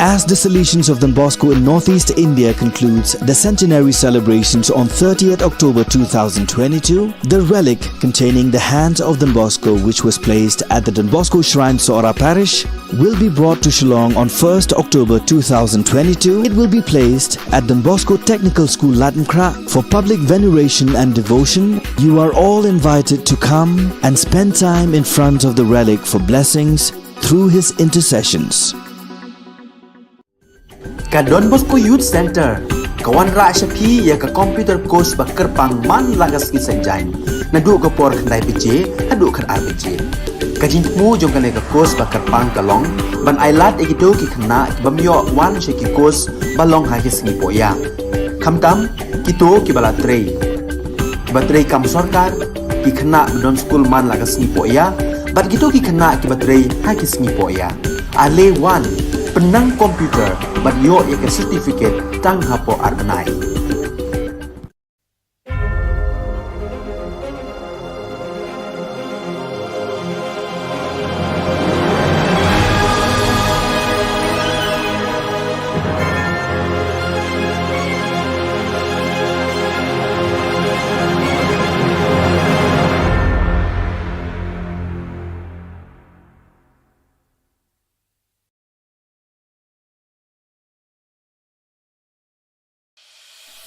As the Salesians of Don Bosco in Northeast India concludes the centenary celebrations on 30th October 2022, the relic containing the hand of Don Bosco, which was placed at the Don Bosco Shrine Sora Parish, will be brought to Shillong on 1st October 2022. It will be placed at Don Bosco Technical School Latinkra for public veneration and devotion. You are all invited to come and spend time in front of the relic for blessings through his intercessions. Ka Don Bosco Youth Center, kawan ra syapi ya ka computer course ba kerpang man lagas ki sanjain. Nadu ka por khandai pije, adu khar RPG. Ka jingmu jong ka ka course ba kerpang kalong, ban ailat egido ki khna ki bamyo wan she ki course balong ha ki sngi poya. Khamtam kito ki bala trei. Ba trei kam sarkar ki khna don school man lagas sngi poya, bat gitu ki khna ki ba trei ha ki sngi poya. Ale wan penang komputer bat yo ya ke certificate tang hapo arbenai.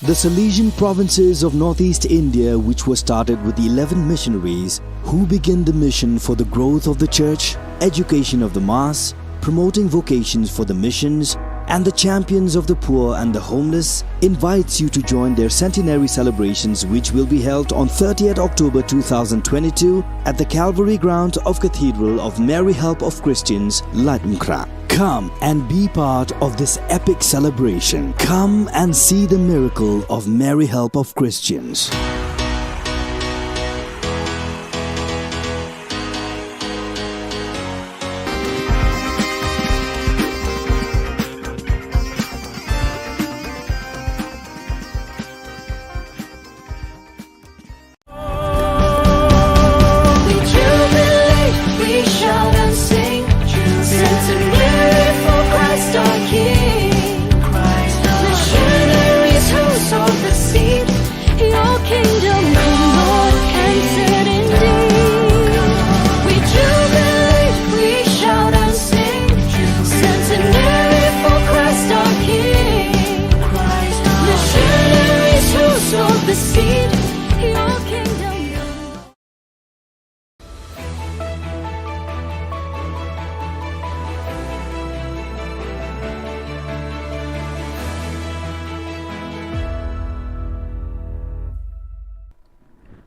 The Salesian provinces of Northeast India, which were started with the 11 missionaries who began the mission for the growth of the church, education of the mass, promoting vocations for the missions, and the champions of the poor and the homeless invites you to join their centenary celebrations, which will be held on 30th October 2022 at the Calvary Ground of Cathedral of Mary Help of Christians, Latumkra. Come and be part of this epic celebration. Come and see the miracle of Mary Help of Christians.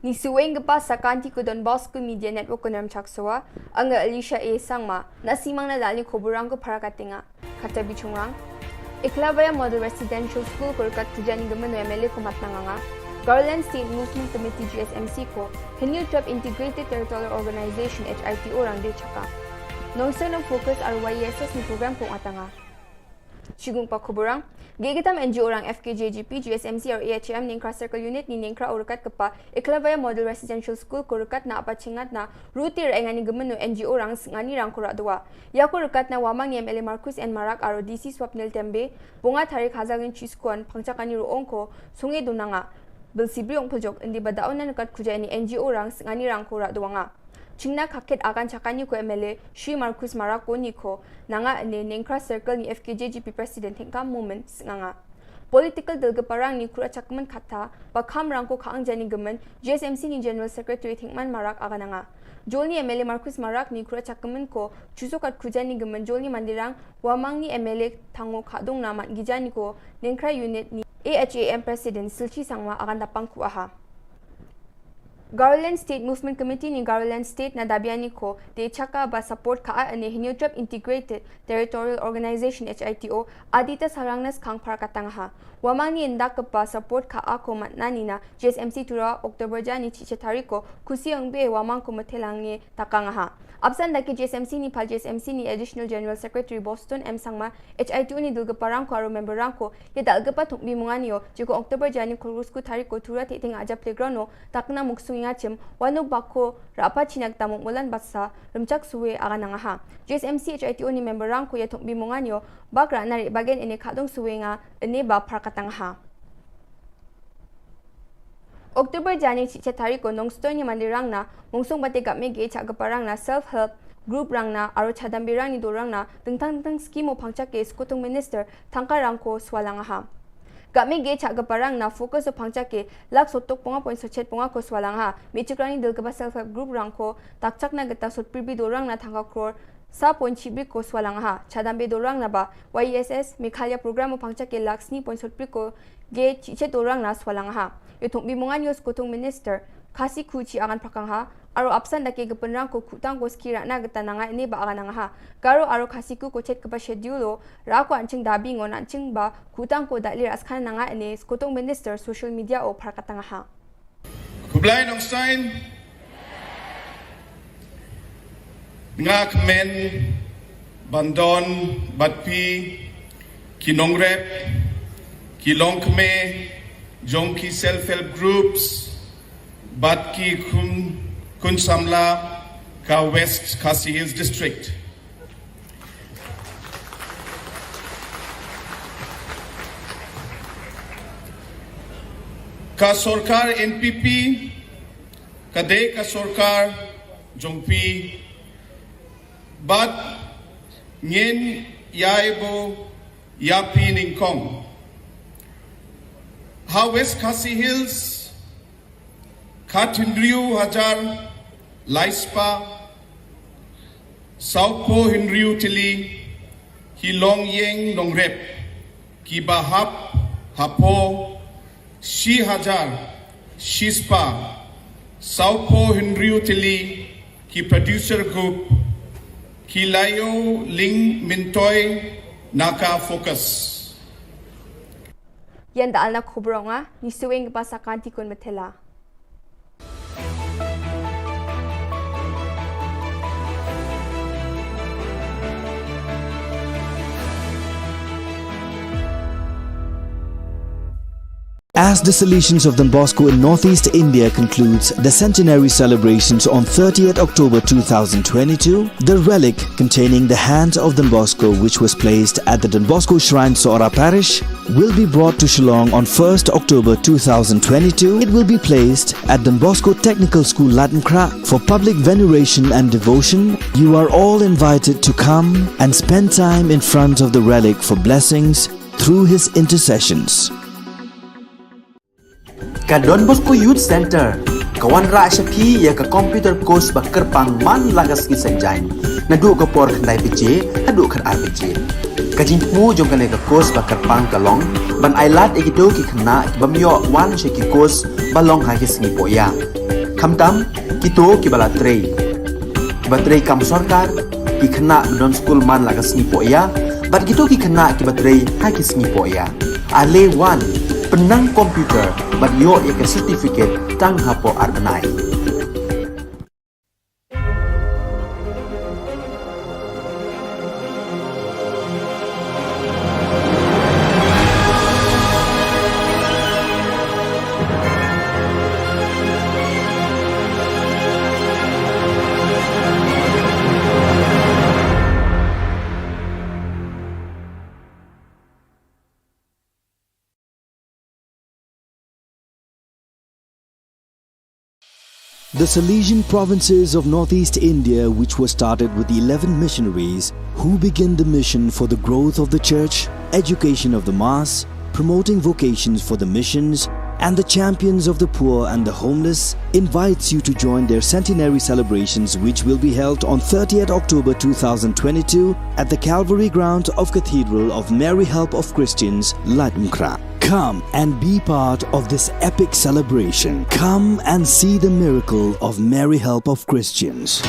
Ni suweng gepa sakanti ku Don Bosco Media Network ku nam chaksoa anga Alicia A sangma nasimang na dali khoburang ko parakatinga kata bichungrang Iklabaya Model Residential School ko kat tujani gaman no MLA ko matnanganga Garland State Movement Committee GSMC ko Hinyu Trap Integrated Territorial Organization HITO rang de chaka nongsa ng focus RYSS ni program kong atanga Shigung pa khoburang Gigitam NGO orang FKJGP, GSMC or AHM Ningkra Circle Unit ni Ningkra urukat kepa Iklavaya Model Residential School kurukat na apacingat na rutir engani gemenu NGO orang ngani rang kurak dua. Ya kurukat na wamang ni MLA Marcus N Marak aro DC Swapnil Tembe bunga tarik hazagin chiskuan pangcakani ruong ko sungai dunanga. Belsibri ong pojok indi badaon na nakat kuja ni NGO orang ngani rang kurak dua nga. Chingna kakit akan cakani ko MLA Shri Marcus Marako niko nanga ni Ningkra Circle ni FKJGP President hingkam moment nganga political delgeparang ni kura cakman kata bakam rangko kaang jani gemen GSMC ni General Secretary Thingman Marak akan nanga Jol ni MLA Marcus Marak ni kura cakman ko chusokat kujani gemen Jol ni mandirang wamang ni MLA tango kadong namat gijani ko Ningkra unit ni AHAM President Silchi Sangma akan dapang kuaha Garland State Movement Committee ni Garland State na dabiani ko de chaka ba support ka ani Hinyu Trap Integrated Territorial Organization HITO adita sarangnas kang parakatangha wamang ni indak pa support ka ako matnani na GSMC tura October jani chichetari ko kusi ang be wamang ko matelang ni takangha absan daki GSMC ni pal GSMC ni Additional General Secretary Boston M Sangma HITO ni dulgaparang ko aro member rangko ya dalgapa thukbi munganyo jiko October jani kurusku tari ko tura titing aja playground no takna muksung ngacem wanu bako rapa chinak tamuk mulan basa remcak suwe akan nangaha GSMC HITO ni member rangko ya thukbi munganyo bakra nari bagen ini kadong suwe nga ini ba parkatangha October jani chichetari ko nongstoy ni mandirang na mungsong batigap mege chagaparang na self-help group rang na aro chadambirang ni dorang na tentang skimo pangchake skutung minister tangkarang ko swalangaha Kami ge chagaparang na focus o pangchake lak sotok ponga point sochet ponga ko swalangha michukrani dilgaba self-help group rang ko takchak na gata sotpribi dorang na thangka crore sa point chibri ko swalangha chadambe dorang na ba YSS Mikhalya program o pangchake laksni point sotpri ko ge chiche dorang na swalangha Yutung bimungan yos kutung minister kasi kuchi akan prakangha aro absan dake gepenrang ko kutang ko skira na gata nanga ini ba akan nanga garo aro kasi ku ko chet kepa schedule ra ko anching dabi ngon anching ba kutang ko dalir askan nanga ini kutung minister social media o prakatanga ha Kublai nong sign ngak men bandon batpi kinongrep kilongkme Jongki self-help groups, Batki Kun Samla, Ka West Khasi Hills District. Ka Sorkar NPP, Kade Ka Sorkar Jongpi, Bat Nyen Yaibo Yapi Ningkong. Ha West Khasi Hills, Khatindriu Hajar, Laispa, Saupo Hinriu Tili, ki long yeng nong rep, ki bahap, hapo, si hajar, shispa, saupo hinriu tili, ki producer group, ki layo ling mintoy, naka focus. Yan daal na Khubor nga, ni suwing pa sa kanti kun matela. As the Salesians of Don Bosco in Northeast India concludes the centenary celebrations on 30th October 2022, the relic containing the hand of Don Bosco, which was placed at the Don Bosco Shrine Sora Parish, will be brought to Shillong on 1st October 2022. It will be placed at Don Bosco Technical School Latmkra for public veneration and devotion. You are all invited to come and spend time in front of the relic for blessings through his intercessions. Ka Don Bosco Youth Center, kawan ra siya pi ya ka computer course ba kerpang man lagas ki sanjain. Nadu ka por khandai piche, hadu khar RPG. Ka jingmu jong ka ka course ba kerpang kalong, ban ailat egido ki khna ki bamyo wan she ki course balong ha ki sngi poya. Khamtam kito ki bala trei. Ki batrei kam sarkar ki khna don school man lagas sngi poya, bat kito ki khna ki batrei ha ki sngi poya. Ale wan penang komputer bat yo ya certificate tang hapo arbenai. The Salesian provinces of Northeast India, which were started with the 11 missionaries who began the mission for the growth of the church, education of the mass, promoting vocations for the missions, and the champions of the poor and the homeless, invites you to join their centenary celebrations, which will be held on 30th October 2022 at the Calvary Ground of Cathedral of Mary Help of Christians, Latmkra. Come and be part of this epic celebration. Come and see the miracle of Mary Help of Christians.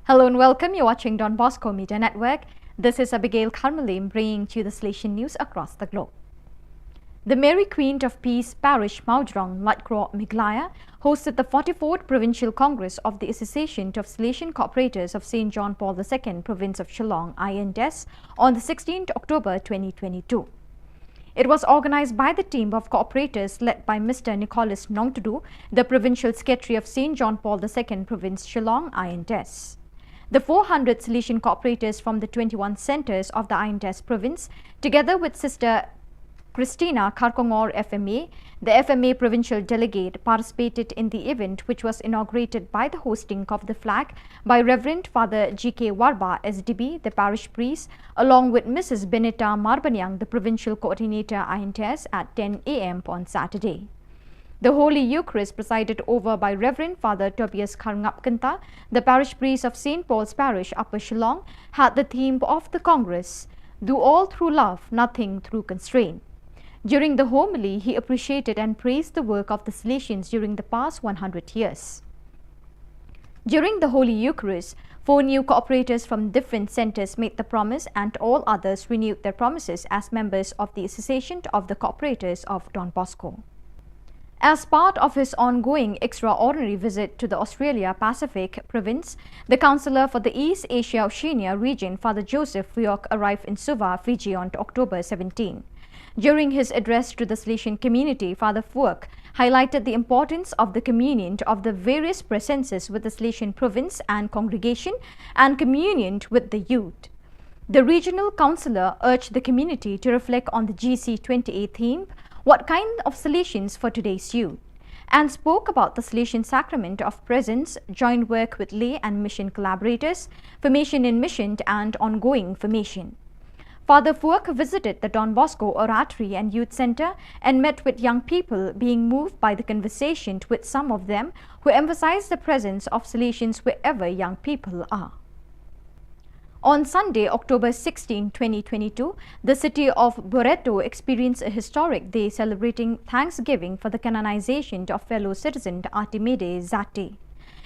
Hello and welcome. You're watching Don Bosco Media Network. This is Abigail Carmelim bringing to you the Salesian news across the globe. The Mary Queen of Peace Parish Maudrong Latcraw Miglaya hosted the 44th Provincial Congress of the Association of Salesian Cooperators of St. John Paul II, Province of Shillong, INDES, on the 16th October 2022. It was organized by the team of cooperators led by Mr. Nicholas Nongtudu, the Provincial Secretary of St. John Paul II, Province Shillong, INDES. The 400 Salesian cooperators from the 21 centres of the INDES province, together with Sister Christina Karkongor FMA, the FMA provincial delegate, participated in the event, which was inaugurated by the hosting of the flag by Reverend Father G.K. Warba, SDB, the parish priest, along with Mrs. Benita Marbanyang, the provincial coordinator INDES, at 10 a.m. on Saturday. The Holy Eucharist, presided over by Reverend Father Tobias Karngapkanta, the parish priest of St. Paul's Parish, Upper Shillong, had the theme of the Congress, "Do all through love, nothing through constraint." During the homily, he appreciated and praised the work of the Salesians during the past 100 years. During the Holy Eucharist, 4 new cooperators from different centres made the promise, and all others renewed their promises as members of the Association of the Cooperators of Don Bosco. As part of his ongoing extraordinary visit to the Australia Pacific province, the Councillor for the East Asia Oceania region, Father Joseph Fuok, arrived in Suva, Fiji on October 17. During his address to the Salesian community, Father Fuok highlighted the importance of the communion of the various presences with the Salesian province and congregation and communion with the youth. The regional councillor urged the community to reflect on the GC28 theme, "What kind of Salesians for today's youth?" and spoke about the Salesian sacrament of presence, joint work with lay and mission collaborators, formation in mission and ongoing formation. Father Fuok visited the Don Bosco Oratory and Youth Centre and met with young people, being moved by the conversation with some of them who emphasized the presence of Salesians wherever young people are. On Sunday, October 16, 2022, the city of Barreto experienced a historic day celebrating Thanksgiving for the canonization of fellow citizen Artimide Zatti.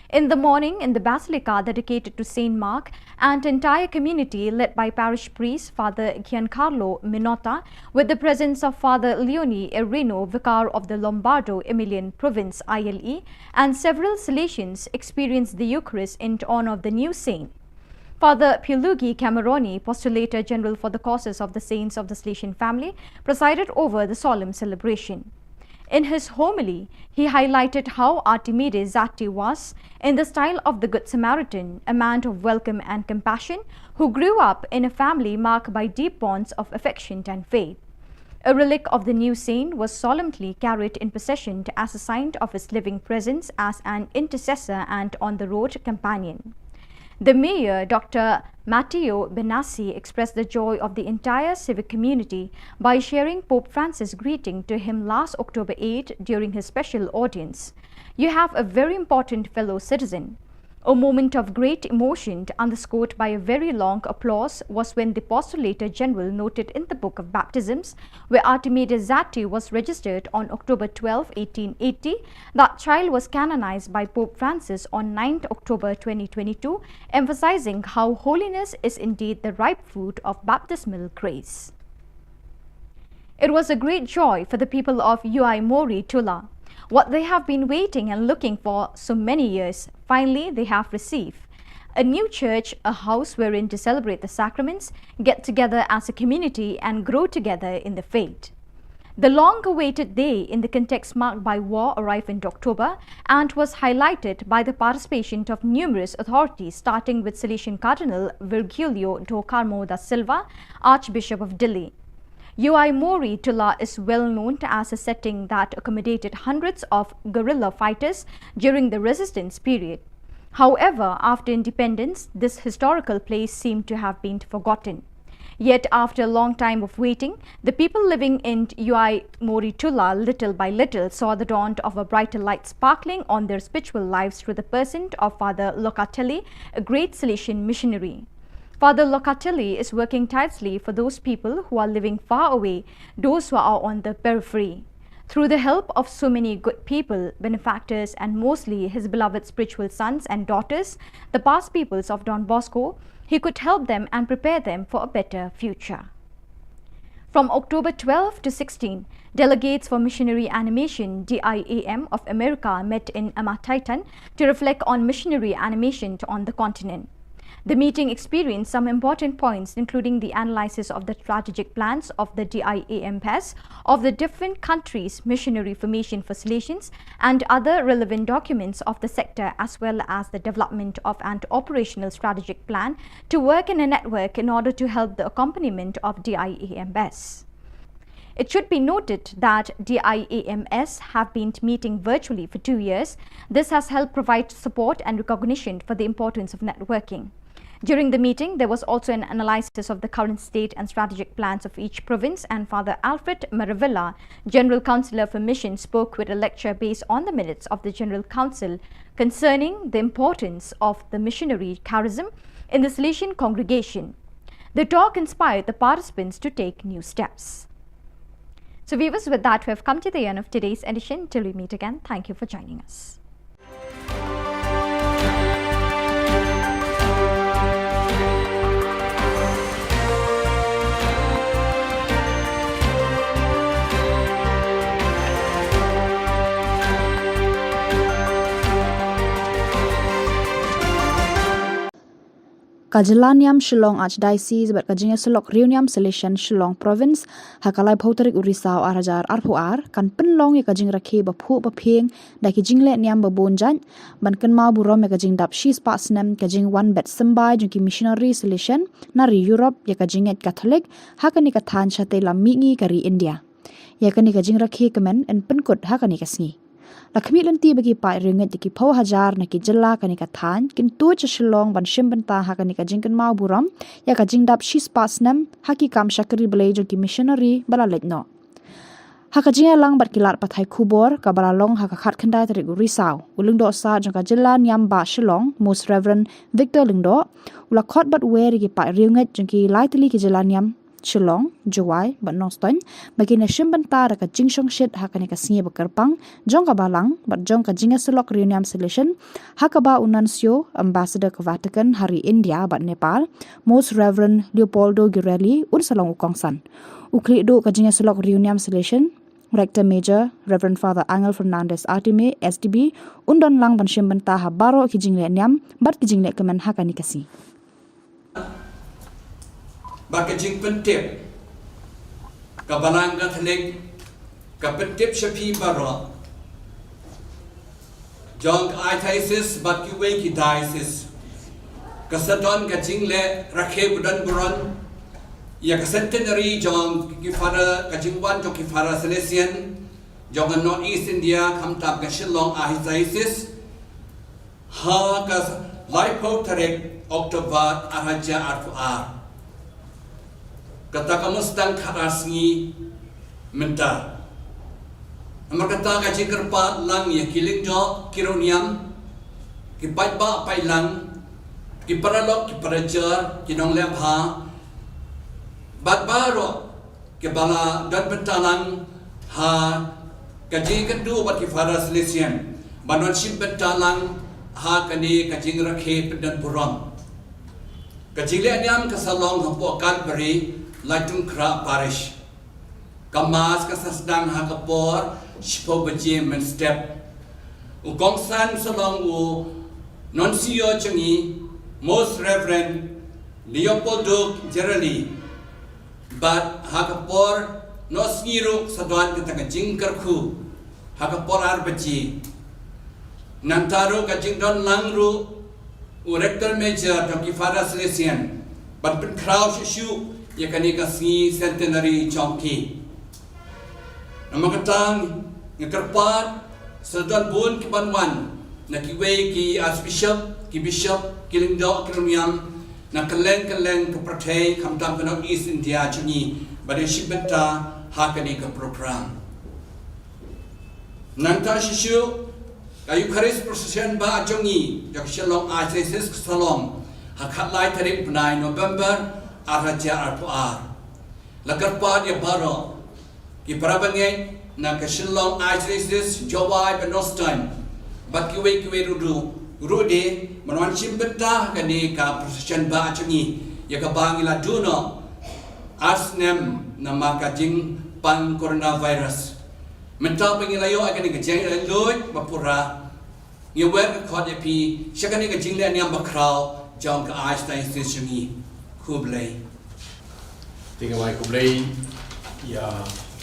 In the morning, in the basilica dedicated to Saint Mark, an entire community led by parish priest Father Giancarlo Minotta, with the presence of Father Leone Erino, vicar of the Lombardo Emilian province ILE, and several Salesians experienced the Eucharist in honor of the new saint. Father Pilugi Cameroni, Postulator General for the causes of the saints of the Salesian family, presided over the solemn celebration. In his homily, he highlighted how Artimide Zatti was, in the style of the Good Samaritan, a man of welcome and compassion who grew up in a family marked by deep bonds of affection and faith. A relic of the new saint was solemnly carried in procession as a sign of his living presence as an intercessor and on-the-road companion. The mayor, Dr. Matteo Benassi, expressed the joy of the entire civic community by sharing Pope Francis' greeting to him last October 8 during his special audience. "You have a very important fellow citizen." A moment of great emotion, underscored by a very long applause, was when the Postulator General noted in the Book of Baptisms, where Artimide Zatti was registered on October 12, 1880, that child was canonized by Pope Francis on 9 October 2022, emphasizing how holiness is indeed the ripe fruit of baptismal grace. It was a great joy for the people of Ui Mori Tula. What they have been waiting and looking for so many years, finally they have received. A new church, a house wherein to celebrate the sacraments, get together as a community and grow together in the faith. The long-awaited day in the context marked by war arrived in October and was highlighted by the participation of numerous authorities, starting with Salesian Cardinal Virgilio do Carmo da Silva, Archbishop of Delhi. Ui Mori Tula is well known as a setting that accommodated hundreds of guerrilla fighters during the resistance period. However, after independence, this historical place seemed to have been forgotten. Yet, after a long time of waiting, the people living in Ui Mori Tula, little by little, saw the dawn of a brighter light sparkling on their spiritual lives through the person of Father Locatelli, a great Salesian missionary. Father Locatelli is working tirelessly for those people who are living far away, those who are on the periphery. Through the help of so many good people, benefactors, and mostly his beloved spiritual sons and daughters, the past peoples of Don Bosco, he could help them and prepare them for a better future. From October 12 to 16, delegates for Missionary Animation DIAM of America met in Amataitan to reflect on missionary animation on the continent. The meeting experienced some important points, including the analysis of the strategic plans of the DIAMPS of the different countries' missionary formation for Salesians and other relevant documents of the sector, as well as the development of an operational strategic plan to work in a network in order to help the accompaniment of DIAMS. It should be noted that DIAMS have been meeting virtually for 2 years. This has helped provide support and recognition for the importance of networking. During the meeting, there was also an analysis of the current state and strategic plans of each province, and Father Alfred Maravilla, General Councillor for Mission, spoke with a lecture based on the minutes of the General Council concerning the importance of the missionary charism in the Salesian congregation. The talk inspired the participants to take new steps. So viewers, with that we have come to the end of today's edition. Till we meet again, thank you for joining us. Ka Jylla niam Shillong Archdiocese bat kajingnya selok riu niam selection Shillong Province hakalai bhauterik urisau arhajar arpuar kan penlong ya kajing rakhe baphu bapeng da kijing le niam babonjan ban kan ma burom ya kajing dap shis pasnam kajing one bet sembai jungki missionary selection nari Europe ya kajing et Catholic hakani ka than chate lamingi kari India ya kani kajing rakhe kemen en penkut hakani kasngi Lakmi lenti bagi pai ringet di kipau hajar na ki Jylla kani ka than kin tu cha Shillong ban shim banta ha kani ka jingkan mau buram ya ka jingdap shis pasnam haki kam shakri belai jo ki missionary bala letno ha ka jinga lang bat kilat pathai Khubor ka balalong ha ka khat khandai tarik risau ulung do sa jong ka Jylla niam ba Shillong Most Reverend Victor Lingdo ula khot bat we ri ki pai ringet jong ki laitli ki Jylla niam Shillong, Juwai, bat Noston, bagi na shimbanta da ka jingshong shit hakani ka singe bakarpang, jong ka balang, bat jong ka jinga selok reunion selection, hakaba unansio, ambassador ka Vatican hari India bat Nepal, Most Reverend Leopoldo Girelli, unsalong ukongsan. Ukli do ka jinga selok reunion selection, Rector Major, Reverend Father Angel Fernandez Artime, SDB, undon lang ban shimbanta ha baro ki jingle niam, bat ki jingle kemen hakani kasi. Bakajing pentip kabalang Catholic kapentip shapi baro jong diocese bakiwe ki diocese kasadon kajing le rakhe budan buron ya kasentenary jong ki fara kajing wan jong ki fara Salesian jong North East India kamtab ka Shillong diocese ha ka laipo tarek Oktober araja arfuar kata kamu sedang karasngi menta. Amar kata kaji kerpa lang ya kiling jo kironiam kipat ba pai lang kiparalok kiparajar kinong lepha bat baro kibala dan bentalang ha kaji kendu bat kifara Salesian banon sim bentalang ha kani kaji rakhe pedan puram kaji le niam kasalong hapo Calvary Latung Kra Parish Kamas kasasdang hakapor Shipo Bajim and Step Ukongsan Salong U Nuncio Changi Most Reverend Leopoldo Girelli But hakapor Nosngiru Sadwan Katanga Jingkarku Hakapor Arbaji Nantaru Kajingdon Langru Rector Major Dr. Fada Salesian But Pen Krau Shishu ya kani kasi centenary chongki namakatang ngakarpat sadon bun ki banwan na kiwe ki archbishop ki bishop kilingdo kilumyam na kaleng ka prathay kamtam ka East India chungi bade shibenta hakani ka program nanta shishu kayu kharis procession ba chungi jak Shillong Archdiocese Salom hakhatlai tarik 9 November Araja arpuar lakarpat ya baro ki parabangai na ka Shillong Archdiocese Juwai Noston bat kiwe rude manwan chimbeta kani ka procession ba chungi ya ka bangila duno asnem na makajing pan coronavirus mental pengilayo akan ni kajeng loy bapura ngewer ka khot pi shakani ka jingle niam bakrau jong ka Archdiocese chungi Kublai. Tinggal mai Kublai ya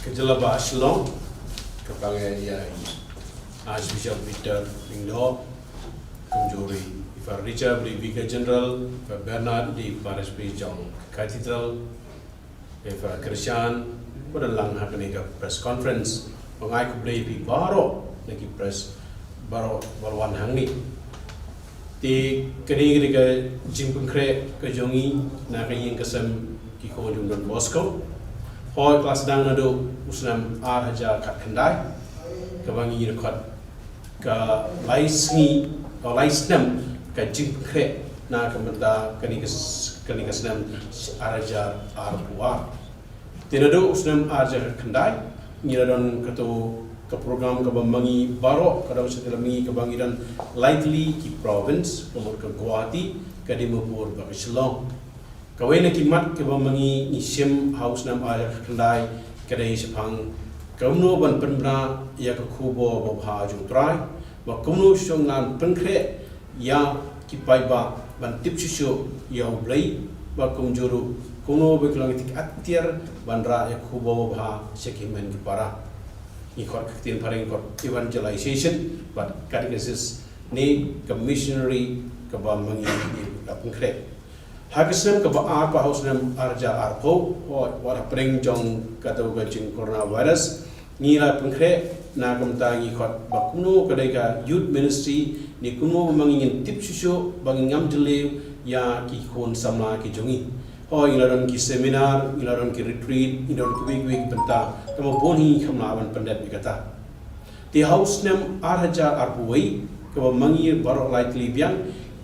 ke Jylla ba Shillong kepangai ya Archbishop Victor Lingdo kumjuri Ifar Richard di Vicar General Ifar Bernard di Parish Jong Cathedral Ifar Christian pada lang hakani ka press conference mengai Kublai pi baro lagi press baro balwan hangi ti kini ke jimpun kre ke jongi na ke yang kesem ki ko jung Don Bosco hoi kelas dang nado usnam ar haja kat kendai ke bangi rekod ke laisngi atau laisnam ke jimpun kre na ke menta kini kesnam ar haja ar puar ti nado usnam ar haja kat kendai ngiradon kato ke program ke bambangi barok kadang setelah mengi ke bangiran lightly ki province umur ke Guwahati ke Dimapur ke Shillong kawena ki mat ke bambangi ni sim house nam ayah kendai kedai sepang kamno ban penbra ya ke Khubor bha jung trai ba kamno syong nan penkre ya ki pai ba ban tip shisho ya blai ba kumjuru kuno beklang tik atiar bandra ya Khubor bha sekimen ki para ikor ketin paring ikor evangelization but catechesis ni commissionary ke bambangi ka penkre hagisem ke ba apa house nam arja arpo wa pring jong kato gajing coronavirus ngira penkre na kamtangi khot bakuno kadai ka youth ministry ni kuno mangingin tip shisho bangingam jele ya ki khon sama ki jongi ho ilaron ki seminar ilaron ki retreat ilaron ki week benta tamo boni khamna ban pandat bikata ti house nam arja arpuai ke mangi baro likely biang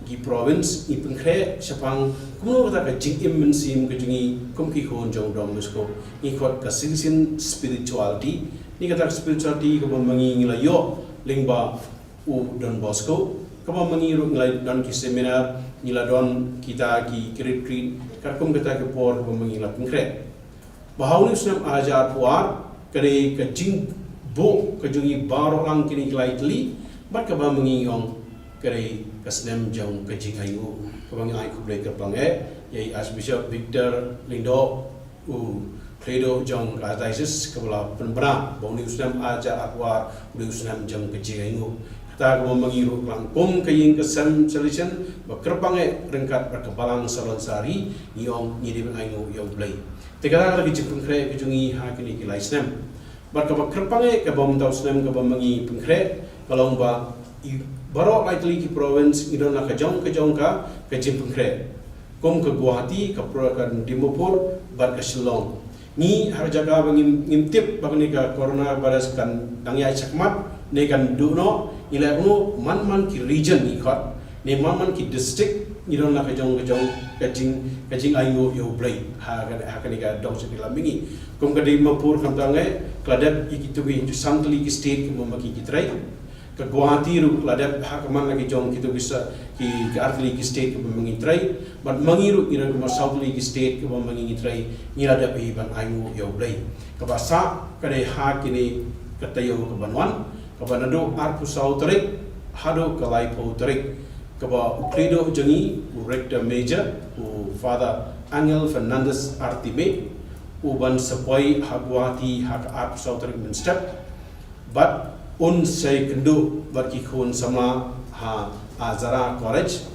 ki province ni penkre sepang kuno kata ka jingim mensim ke jongi kum ki khon jong dom mesko ni khot ka sin spirituality ni kata spirituality ke mangi ngila yo lingba u Don Bosco ke mangi ru ngila don ki seminar ngila don kita ki retreat karkum kata ke por ke mangi la penkre bahauni snam ajar puar kare ke jing bo ke jungi baro lang kini lightly bat ke mangi yong kare kasnem jong ke jing ayu ke mangi ai ku break ke pange yai Archbishop Victor Lindo u Credo jong Diocese kepala penbera bauni usnam aja akwar uli usnam jong ke jing ayu kata ke mangi ru langkum ke ying ke solution bakerpange rengkat berkebalang salon sari yong nyidi ayu yong play tegala lagi jipun kre ke jungi ha kini ki laisnem berkepange ke bom tau snem ke mangi pengkre kalau ba baro likely ki province idon na ka jong ka ke jipun kre kom ke Guwahati ke prokan Dimapur bat ke Shillong ni har jaga bangim ngimtip bagni ka coronavirus kan dangyai sakmat ne kan duno ila uno man ki region ni khat ne man ki district idon na ka jong kajing ayu yo blai ha kan ka dong sekila mingi kom ka Dimapur kam tangai kladat ikitubi santli ki state ki mamaki ki trai ke Guwahati ru kladat ha kaman lagi jong kitu bisa ki artli ki state ki mamangi trai but mangiru ira ko southly ki state ki mamangi trai ngira da bi ban ayu yo blai ka basa kare ha kini katayo ke banwan ka banado arpu sautrik hado ka laipo trik ka ba Credo jangi rector major u Father Angel Fernandez Artime u ban sapoi Guwahati ha ka arpu sautrik min step but un say kendo barki khon sama ha azara college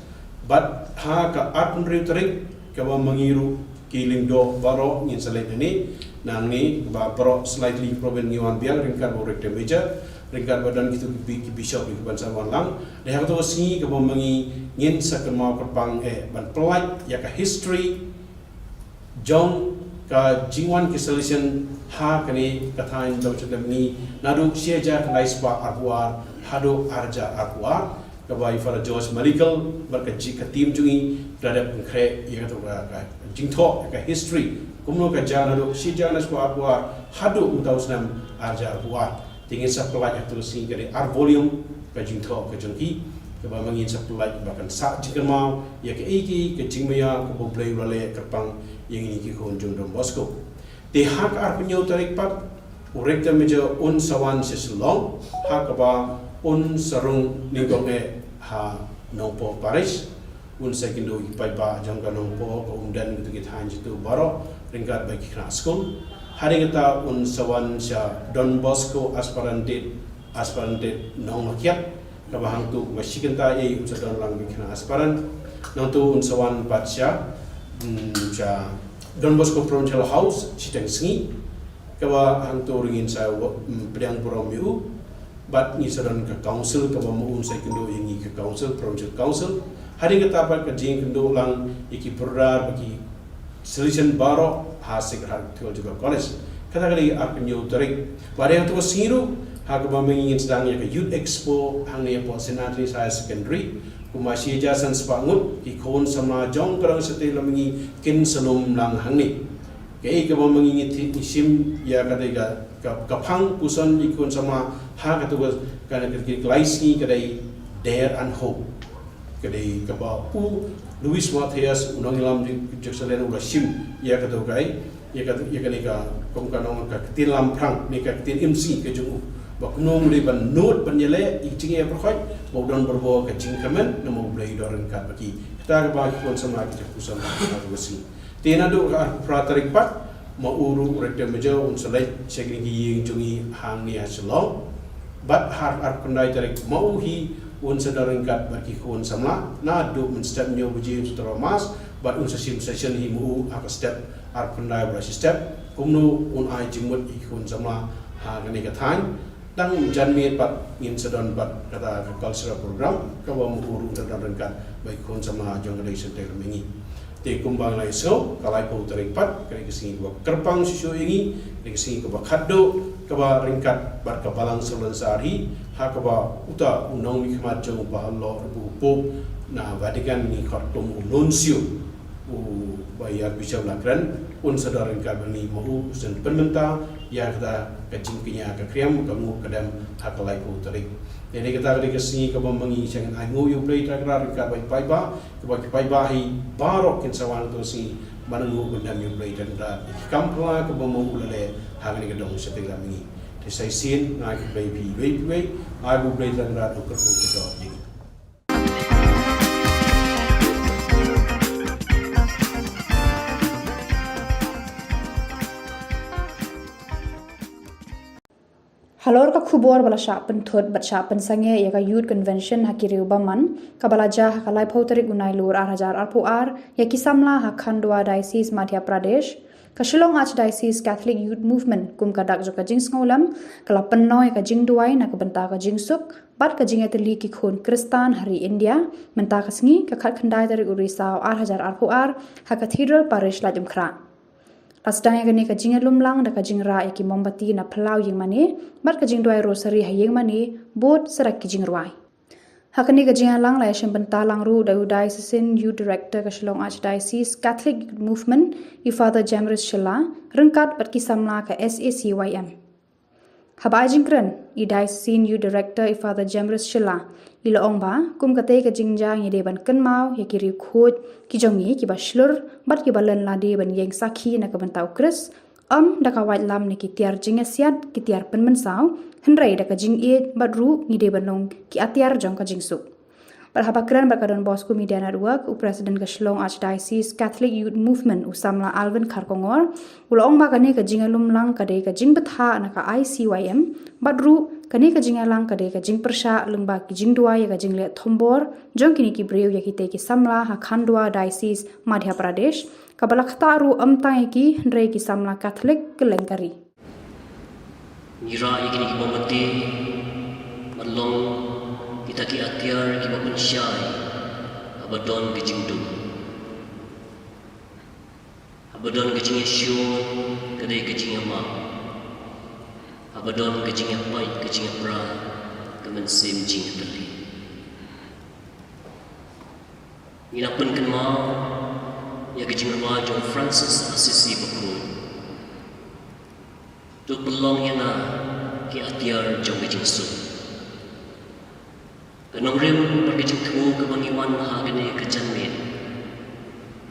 but ha ka atun riturik ka ba mangiru kiling do baro ngin salai ni nang ni ba baro slightly proven ngiwan biang ringkar bo rector major ringkar badan gitu ki bishop ki ban sawan lang de ha to si ka ba mangi ngin sakma kapang ban pelaj ya ka history jong ka jingwan ki solution ha kani kathain do chadam ni nadu sieja kanai spa arwar hado arja arwar ka bai fara George Medical barka ji ka team jungi dadap kre ya to ka jingtho ka history kumno ka jana do sieja na spa arwar hado utausnam arja arwar tingin sa pelaj tu sing kare ar volume ka jingtho ka jungi ka ba mangin sa pelaj bahkan sa jikermau ya ka iki ka jingmaya ka bo play rale kapang yang ini ki khon jong Don Bosco te hak ar penyo tarik pat urekta meja un sawan Shillong hak ba un sarung ningong ha nopo parish un sekindo ipai ba jangka nopo ko undan gitu kita hanji tu baro ringkat bagi kena school hari kita un sawan sha Don Bosco aspirante nong makiat ka ba hang tu masikenta ye un sa don lang kena aspirant nong tu un sawan patsha cha Don Bosco Provincial House sitang sengi kawa hang to ringin sa pedang promiu bat ni sadan ka council kawa muun sa kendo ingi ka council provincial council hari kata pa ka jing kendo lang iki perdar bagi solution baro hasik har juga college kata kali apenyo tarik bare hang to siru ha ka mangingin sedang ya ka youth expo hang ne po senatri high secondary kumasi jasan sepangut ikon sama jong kerang setelah mengi kin selum lang hang ni Kei ka ba mangingit isim ya kadai ka phang puson ikun sama ha ka tu kana ka laisi kadai dare and hope kadai ka ba Luis Matthias unang ilam di Jerusalem uga sim ya ka tu kai ya ka kong kanong ka tin lam prang ni ka tin MC ka jung ba kunong le ban note ban yele iching ya prokhoi mo don berbo ka jing kamen na mo blai doran ka baki kita ka ba ikun sama ka puson ka wasi Tina do pratarik pat mauru rektor meja unsalai segini ying jungi hang ni Shillong bat har pandai tarik mauhi unsadaringkat bagi kun samla na do menstep nyo buji tromas bat unsasim session hi mu aka step har pandai bra step kumnu un ai jingmut ikun samla ha gani ka thain tang janmi pat ngin sadon bat kata cultural program ka ba mu unsadaringkat bagi kun samla jongalai senter mengi te kumbang lai so kalai po tarik pat kani kesingi ba kerpang susu ingi kani kesingi ba khaddo ka ba ringkat bar ka balang solan sari ha ka ba uta unong mi khmat jong ba lo bu po na Vatican ni khartum nuncio u ba ya bishop lakran un sadar ringkat bani mau sen penmenta ya kata kacing kinya ka kriam ka mu kadam ha kalai po tarik Jadi kita kali kesini ke bambangi jangan angu you play takrar ringkat bai ba bai ba hi barok kin sawan tu si manangu benda you play dan da kampla ke bambangu ulale hang ni kedong setting kami di sai sin ngai ke baby ai bu play dan da tu ke kita jadi Halor ka khubor bala sha pen thot bat sha pen sange ya ka youth convention hakiri ubaman kabala ja hakalai photari unai lur 8000 arpu ar ya kisamla hakhandwa diocese Madhya Pradesh ka Shillong Archdiocese Catholic Youth Movement kum kadak jo ka jing ngolam kala penno ya ka jing duai na ka benta ka jing suk bat ka jing etli ki khon Kristan hari India menta ka sngi ka khat khandai dari urisa 8000 arpu ar ha cathedral parish la jumkhra Pasdanya gani ka jing lumlang da ka jing ra ki mombati na phalau ying mani bar ka jing doi rosary ha ying mani bot sarak ki jing ruai hakani ka jing lang la shem banta lang ru da diocesan youth director ka Shillong Archdiocese Catholic Movement i Father Jamrus Shilla rengkat bat ki samla ka SACYM habai jingkran i diocesan youth director i Father Jamrus Shilla ila ongba kum kate ka jingjang ye deban kanmau ye kiri khot ki jongi ki baslur bat ki balan la de ban yeng sakhi na ka bantau kris da ka wait lam ni ki tiar jinga siat ki tiar pen mensau henrai da ka jing e bat ru ni de banong ki atiar jong ka jingsuk Berhabakran berkadon Bosco Media Network, Presiden ke Shillong Archdiocese Catholic Youth Movement usamla Alvin Kharkongor, ulong bakane ke jingalum lang kade ke jing betha na ka ICYM, badru kane ke jingalang kade ke jing persha lengba ki jing dua ya ke jing le thombor, jong kini ki breu ya kite ki samla ha Khandwa Diocese Madhya Pradesh, kabalak taru amtai ki ndrei ki samla Catholic ke lengkari. Nira ikini ki bomati malong kita ki atiar ki mapensyai abadon ke jingdu abadon ke jing Yesu kadai ke jing ma abadon ke jing pai ke jing pra ke mensim jing tali ina pun kenma ya ke jing ma John Francis Assisi baku tu pelong yana ki atiar jong ke jing su Kanong rim berkecing kemu ke bangiwan mahagani ke janmin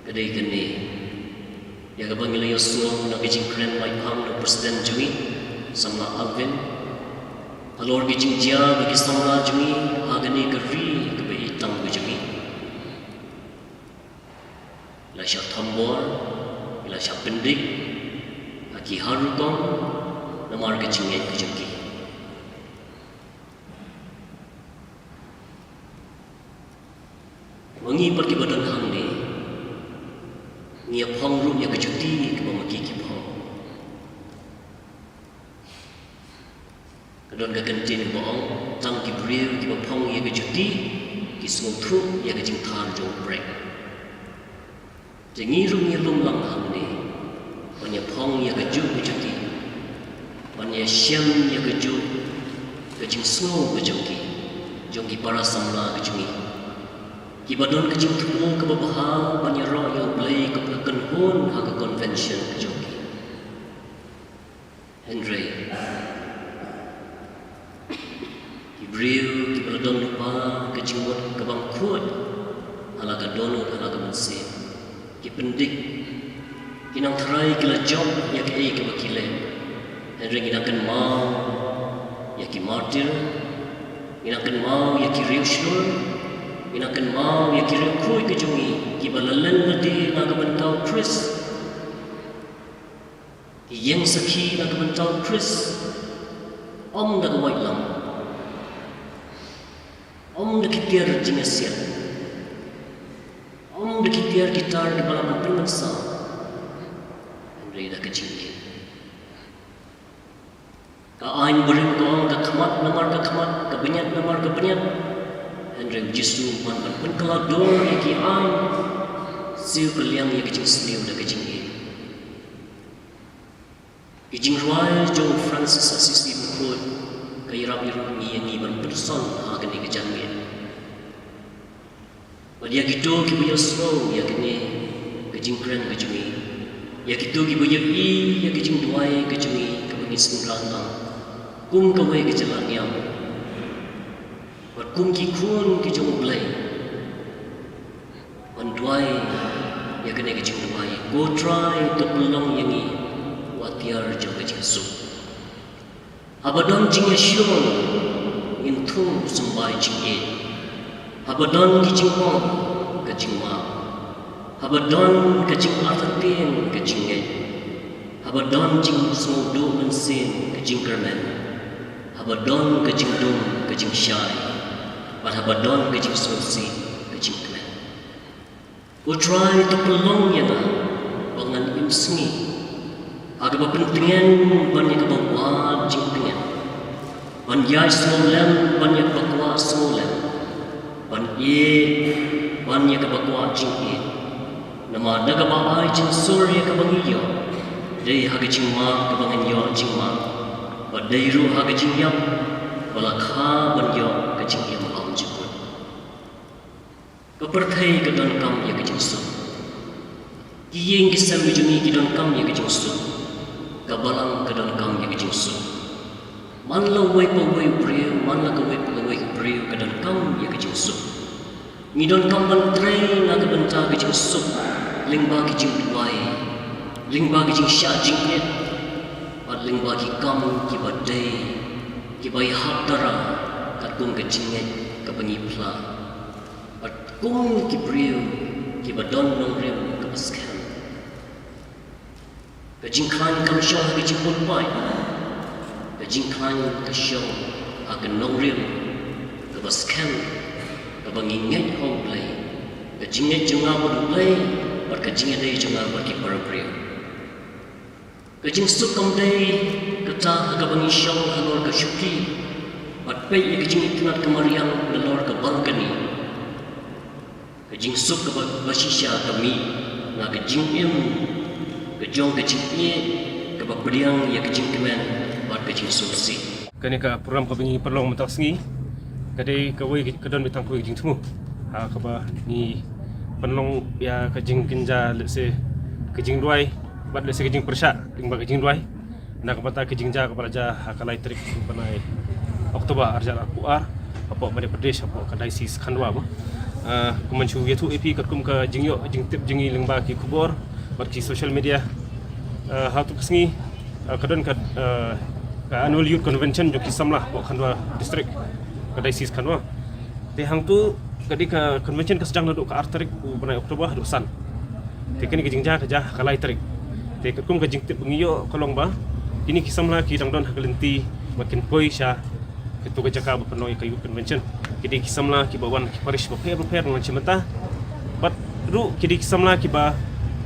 kadai kene ya ke bangila Yosua na kecing kren mai pang na presiden jumi samla Alvin alor kecing dia bagi samla jumi hagani ke ri ke bai tang ke jumi la syak thambor la syak pendik aki harukong namar kecing ke jumi Wangi pergi badan hang ni, niap hang rum ya kejuti ke bamaki ki phang. Kadon ka kentin boong, tang ki bril ki phang ya kejuti, ki sung thu ya kejing thar jong break. Jengi rum ya lum lang hang ni, panya phang ya kejuti, panya syam ya kejing sung kejuti, jong ki para samla kejungi. Kibadon kecing tumu ke babahal banyak roh yang play ke kenhun haga convention kejoki. se ki pendik kinang try kila job ya ki ke bakile Henry kinang kan mau ya ki martyr kinang kan mau ya ki riushur kinang kan mau ya ki rukui ke jungi ki balalan na di na ka bantau Chris ki yang sakhi na ka bantau Chris om na ka white lam om na ki tiar jinga siat om na ki tiar gitar di balaman pengensa Henry na ka jingi ka ain bering ko ka khamat namar ka khamat ka benyat namar ka benyat Henry jisu man ban kelador ya ki ain siu kaliang ya ki sliu da ka jingi ki jing ruai jo Francis Assisi bukut ka irap iru ni yang ni ban person ha ka ni ka jangi dia gitu ki punya slow ya kini ka jing kren ka jingi ya gitu ki punya ya ki jing duai ka jingi ka bangis ngrang kum ka wei ka jalan yang kum ki kun ki jong blai on duai ya kene ki jong duai go try to belong yang ni watiar jong ka jing su abadon jing ya Shillong in thung sambai jing e abadon ki jing mo ka jing ma abadon ka jing afatin ka jing e abadon jing smo do men sin ka jing kermen abadon ka jing dum ka jing shai but abadon ka jing sosi ka jing kmen go try to belong ya na bangan imsngi aga ba pentingan ban ya ka bawa jing pengen ban ya smolam ban ya bakwa smolam ban ye ban ya ka bakwa jing e nama daga ba ai jing surya ka bangiyo dei ha ka jing ma ka bangan yo jing ma ba dei ru ha ka jing yam bala kha ban yo ka jing yam am jikut ka perthai ka don kam ya ka jing su ki yeng ki sam jumi ki don kam ya ka jing su ka balang ka don kam ya ka jing su man la wei pa wei priu man la ka wei pa wei priu ka don kam ya ka jing su ni don kam ban train na ka ban ta ka jing su ling ba ki jing duai ling ba ki jing sha jing et ba ling ba ki kam ki ba dei ki bai hak dara kat kum ke jinget ke bangi pla bat kum ki priu ki ba don nong rem ke baskan ke jing klan kam shong ke jing pun pai ke jing klan ke shong ke nong rem ke baskan ke bangi nget hong play ke jinget junga bo play bat ke jinget dei junga ba ki par priu ke jing su kam dei kata ka bangi shong hanor ka shuki bat pe ye ka jing itnat ka mariang lor ka balkani ka jing sup ka basisha kami na ka jing im ka jong ka jing ye ka ba priang ye ka jing kemen bat ka jing susi Kani ka program ka bangi perlong mentak sengi kadai ka wei ka don bitang ku jing tumu ha ka ba ni penlong ya ka jing kinja let's say ka jing duai bat let's say ka jing persha ling ba ka jing duai nak bata ke jingja ke balaja hakalai trik panai Oktober arjal akuar apa Madhya Pradesh apa kadai sis khandwa ba kumanchu yetu ep kat kum ka jingyo jing tip jingi lingba ki khubor bat ki social media ha tu kesngi kadon ka annual youth convention jo ki samla ba khandwa district kadai sis khandwa te hang tu kadi ka convention ka sedang duduk ka artrik panai Oktober dosan te kini ke jingja ka jah hakalai trik te kat kum ka jing tip ngiyo kolong ba ini kisam lah ki dangdon hakalenti makin poi sha ketu ka jaka ba penoi ka youth convention kidi kisam lah ki bawan ki parish ba per dengan cimata bat ru kidi kisam lah ki ba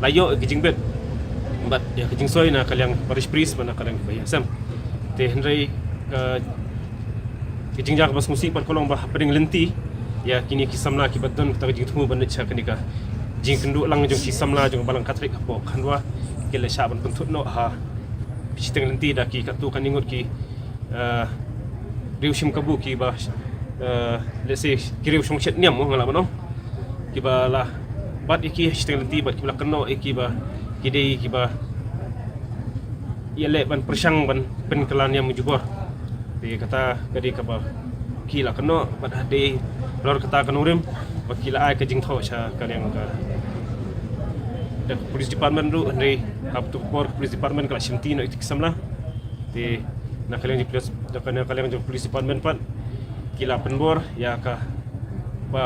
layo ki jingbet bat ya ki jingsoi na kaliang parish priest mana kaliang bayasam te henry ka ki jingjak bas musik bat kolong ba peding lenti ya kini kisam lah ki baton ta jing tumu ban cha kanika jing kendu lang jong kisam lah jong balang katrik apo khandwa kele sha ban puntut no ha Pisiteng nanti dah ki katu kan ingut ki riusim kabu ki ba let's say ki riusong chet niam ngala mano ki ba lah bat iki pisiteng nanti bat ki ba keno iki ba ki dei ki ba yele ban persang ban pen kelan yang mujubor di kata kadi ka ba ki la keno bat hade lor kata kanurim ba ki la ai ka jing tho cha ka yang ka police department ru Henry hab tu por police department kala shimti no itik samla te nakalian di police department pan kila penbor ya ka pa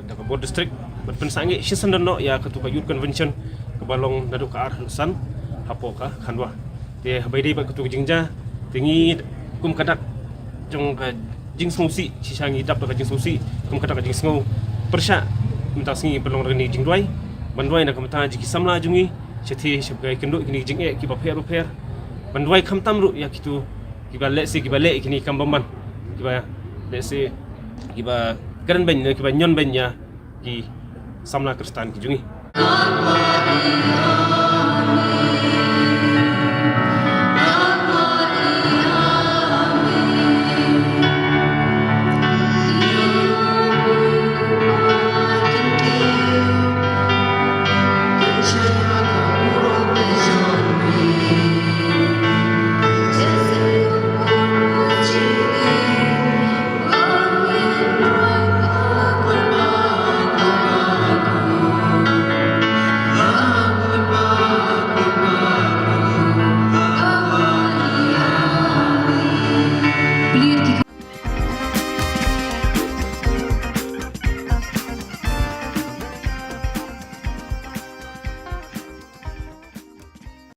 da board district berpensangi shisan no ya ka tu ka youth convention ke balong nadu ka arsan hapo ka khanwa te habai dei ba ka tu jingja tingi kum kadak jong ka jing smusi sisangi dap ka jing smusi kum kadak ka jing sngo persha minta singi belong reni jing duai bandwai na kamta ji samla jungi chethi shabgai kendo kini jing e ki ba pher bandwai khamtam ru ya kitu ki ba le si ki ba le kini kambaman ki ba le si ki ba garan ben ki ba nyon ben ya ki samla kristan ki jungi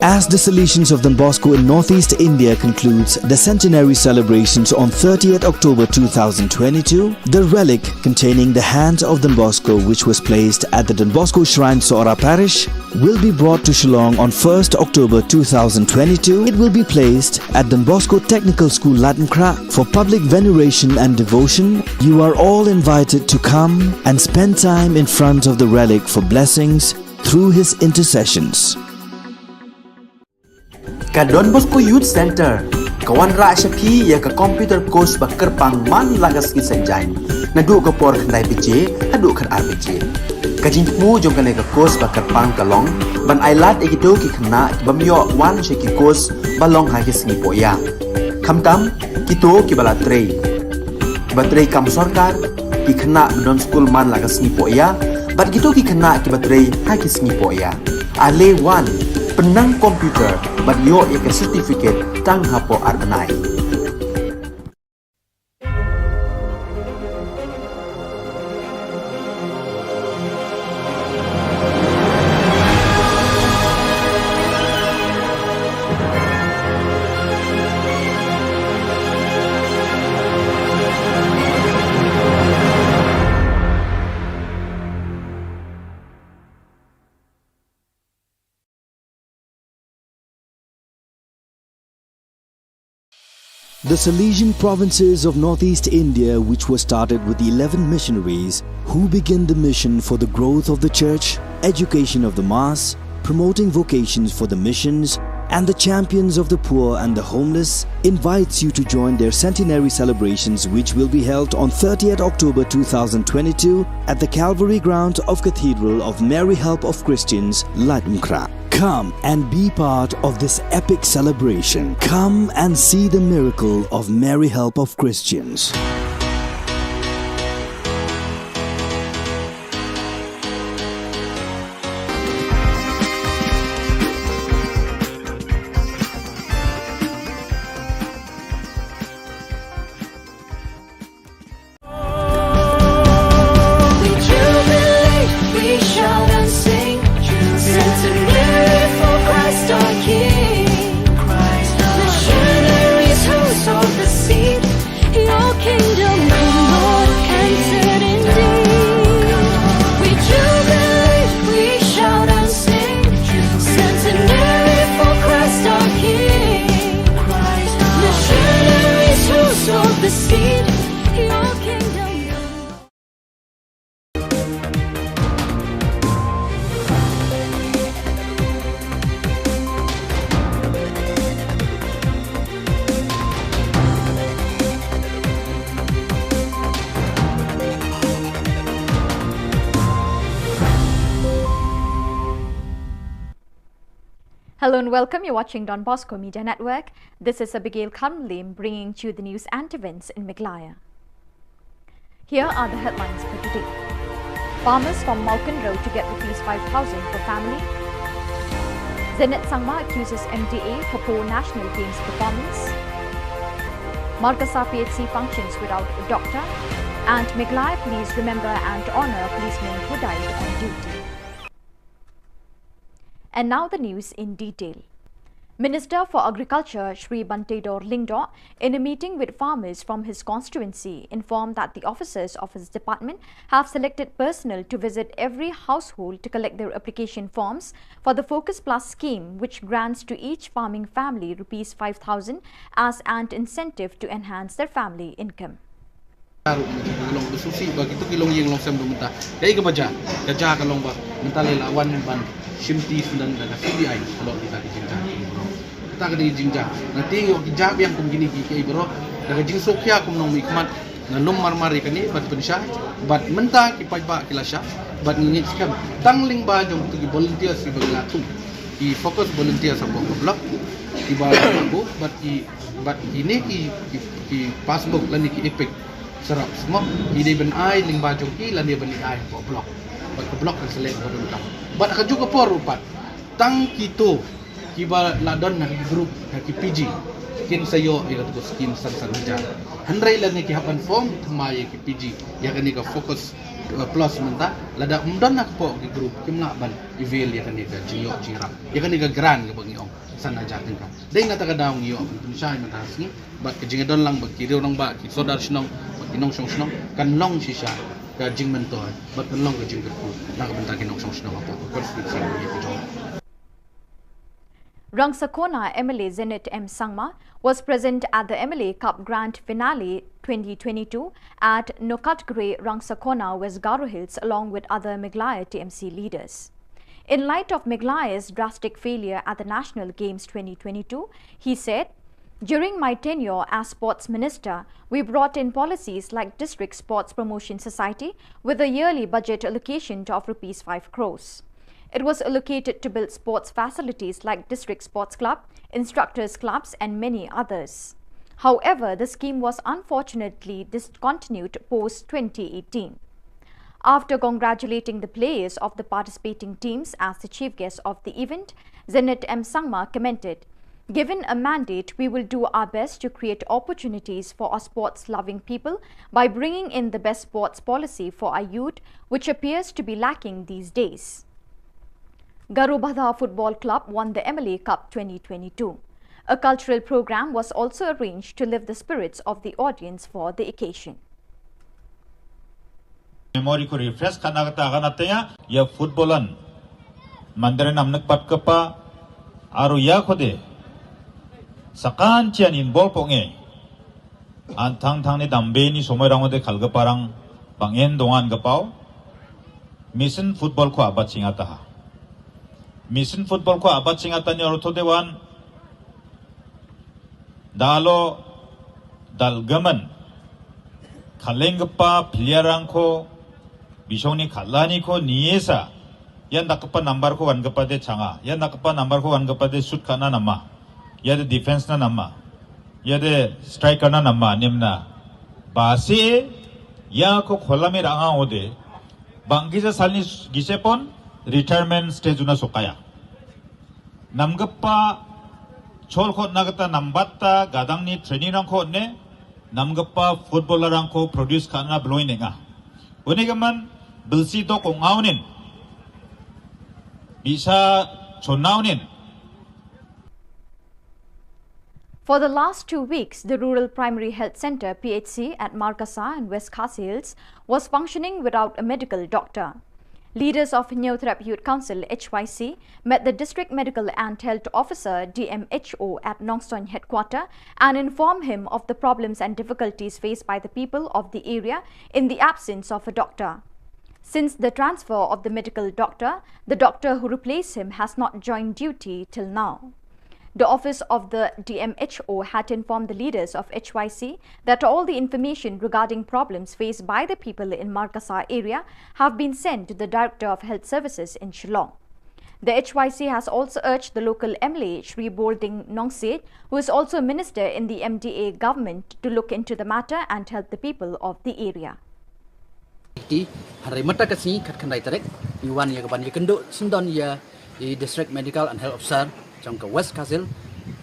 As the Salesians of Don Bosco in Northeast India concludes the centenary celebrations on 30th October 2022, the relic containing the hands of Don Bosco, which was placed at the Don Bosco Shrine, Sora Parish, will be brought to Shillong on 1st October 2022. It will be placed at Don Bosco Technical School, Latmkra, for public veneration and devotion. You are all invited to come and spend time in front of the relic for blessings through his intercessions. Ka Don Bosco Youth Center, kawan ra shapi ya ka computer course bakar pang man lagas ki sanjai. Nadu ka por khandai pije, adu khan ar pije. Ka jing mu jong ka ne ka course bakar pang kalong, ban ailat egido ki khna bamyo wan she ki course balong ha ki singi poya. Khamtam kito ki bala trei. Batrei kam sarkar ki khna don school man lagas singi poya, bat kito ki khna ki batrei ha ki singi poya. Ale wan penang komputer bat yo ya ke certificate tang hapo arnai. The Salesian provinces of Northeast India, which were started with the 11 missionaries who began the mission for the growth of the church, education of the mass, promoting vocations for the missions, and the champions of the poor and the homeless, invites you to join their centenary celebrations, which will be held on 30th October 2022 at the Calvary ground of Cathedral of Mary Help of Christians, Latmkra. Come and be part of this epic celebration. Come and see the miracle of Mary Help of Christians. Hello and welcome. You're watching Don Bosco Media Network. This is Abigail Kamlim bringing you the news and events in Meghalaya. Here are the headlines for today. Farmers from Malkan Road to get Rs 5,000 for family. Zenit Sangma accuses MDA for poor national games performance. Markasa PHC functions without a doctor. And Meghalaya Police remember and honour policemen who died on duty. And now the news in detail. Minister for Agriculture Shri Bantedor Lingdo, in a meeting with farmers from his constituency, informed that the officers of his department have selected personnel to visit every household to collect their application forms for the Focus Plus scheme, which grants to each farming family Rs 5,000 as an incentive to enhance their family income. Long besusi begitu kilong yang long sem mentah. Dari kebaca, kerja kalong ba mentah lawan ban simti sudan dan CBI kalau kita dijinja. Kita kena dijinja. Nanti yo kijab yang kum gini ki bro. Daga jing sokya kum nong mikmat ngalum marmari kani bat pensya bat mentah ki pajba kilasya bat ngit skam tangling ba jong tu volunteer si baglatu. Ki fokus volunteer sampo blok. Ki ba aku bat ini ki passbook lan ki epic serap semua ide ben ai ling ba jongki lan dia ben ai ko blok bat ko blok kan selek ko dum bat ka juga por rupat tang kito kiba ladon na group ki PG kin sayo ila to skin san ja handrai lan ni ki hapan form thmai ki PG ya kan ni ka focus plus menta lada umdon nak po ki group kimla ban eval ya kan ni ka jiyo jirap ya kan ni ka gran ka bangi ong sana jatin ka dai na ta ka daung yo tun sai mata sni bat ke jingadon lang bat ki rong ba ki sodar shnong inong song song kan long shisha ka jing mentor but long ka jing ku na ka benta kinong song song apa konflik sing ye ku Rangsakona MLA Zenit M. Sangma was present at the MLA Cup Grand Finale 2022 at Nokatgre, Rangsakona, West Garo Hills, along with other Meghalaya TMC leaders. In light of Meghalaya's drastic failure at the National Games 2022, he said, "During my tenure as Sports Minister, we brought in policies like District Sports Promotion Society with a yearly budget allocation of Rs 5 crores. It was allocated to build sports facilities like District Sports Club, Instructors Clubs and many others. However, the scheme was unfortunately discontinued post-2018. After congratulating the players of the participating teams as the chief guest of the event, Zenit M. Sangma commented, "Given a mandate, we will do our best to create opportunities for our sports-loving people by bringing in the best sports policy for our youth, which appears to be lacking these days." Garubadha Football Club won the MLA Cup 2022. A cultural program was also arranged to lift the spirits of the audience for the occasion. Memory ko refresh kana ya footballan mandare namnak pat kapa aru ya khode sakan chian involve ponge an thang ni dambe ni somoi rangode khalga parang pangen dongan gapau mission football ko abat singata ha mission football ko abat singata ni ortho dewan dalo dalgaman khalengpa player ko bisoni khalani ko niesa yan nakapa number ko wan gapa de changa yan nakapa number ko wan gapa de shoot kana nama yade defense na nama yade striker na nama nimna base ya ko kholame ranga ode bangisa salni gisepon retirement stage una sokaya namgappa chol khot nagata nambatta gadangni training rang khot ne namgappa footballer rang ko produce kana bloinenga unigaman bilsi to ko ngaunin bisa chonaunin. For the last 2 weeks, the Rural Primary Health Centre PHC at Markasa and West Khasi Hills was functioning without a medical doctor. Leaders of Neothrap Youth Council HYC met the District Medical and Health Officer DMHO at Nongstoin headquarter and informed him of the problems and difficulties faced by the people of the area in the absence of a doctor. Since the transfer of the medical doctor, the doctor who replaced him has not joined duty till now. The office of the DMHO had informed the leaders of HYC that all the information regarding problems faced by the people in Markasa area have been sent to the Director of Health Services in Shillong. The HYC has also urged the local MLA Shri Bolding Nongset, who is also a minister in the MDA government, to look into the matter and help the people of the area. Hari mata kasi kat kandai terek iwan ya kaban ya kendo sindon ya district medical and health officer jong ka West Kazil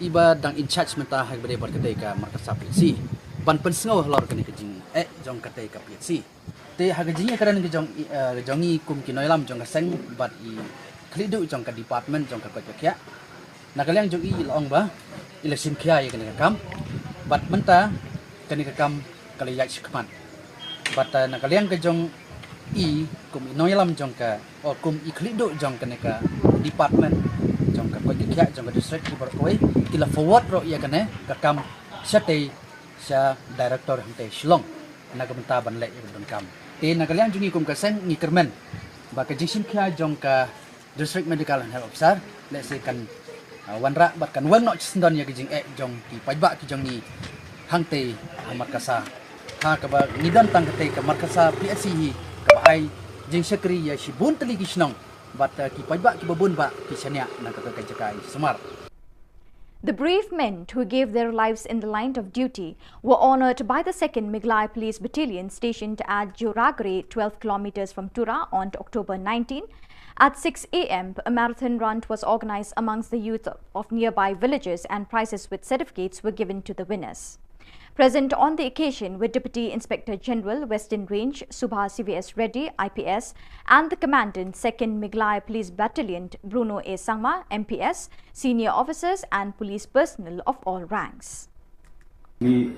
iba dang in charge menta hak bade bar kadai ka markas PHC ban pensngau halor kani ka jing jong kadai ka PHC te hak jing karan ke jongi kum ki noilam jong ka seng bat i khlidu jong ka department jong ka kya nakaliang jong i long ba election kya ye kani ka kam bat menta kani ka kam kali yak khman bat nakaliang ke jong i kum noilam jong ka kum i khlidu jong kani ka department jong ka kya jong ka district Khubor kila forward ro ya kane ka kam sate sa director hante Shillong nagamenta ban le don kam te nakaliang jungi kum ka sen ngi kermen ba ka jisim kya jong ka district medical and health officer le se kan wanra bat kan wan no chisndon ya jing jong ki pajba ki jong ni hangte markasa ha ka ba nidan tang te ka markasa PSC hi ka ba ai jing sekri ya shibun teli gisnong bat ki pajba ki babun ba ki sanya na ka kajakai semar. The brave men who gave their lives in the line of duty were honoured by the 2nd Miglai Police Battalion stationed at Joragre, 12 kilometers from Tura on October 19. At 6 a.m, a marathon run was organised amongst the youth of nearby villages and prizes with certificates were given to the winners. Present on the occasion were Deputy Inspector General, Western Range, Subha CVS Reddy, IPS, and the Commandant, 2nd Miglai Police Battalion, Bruno A. Sangma, MPS, senior officers and police personnel of all ranks. Second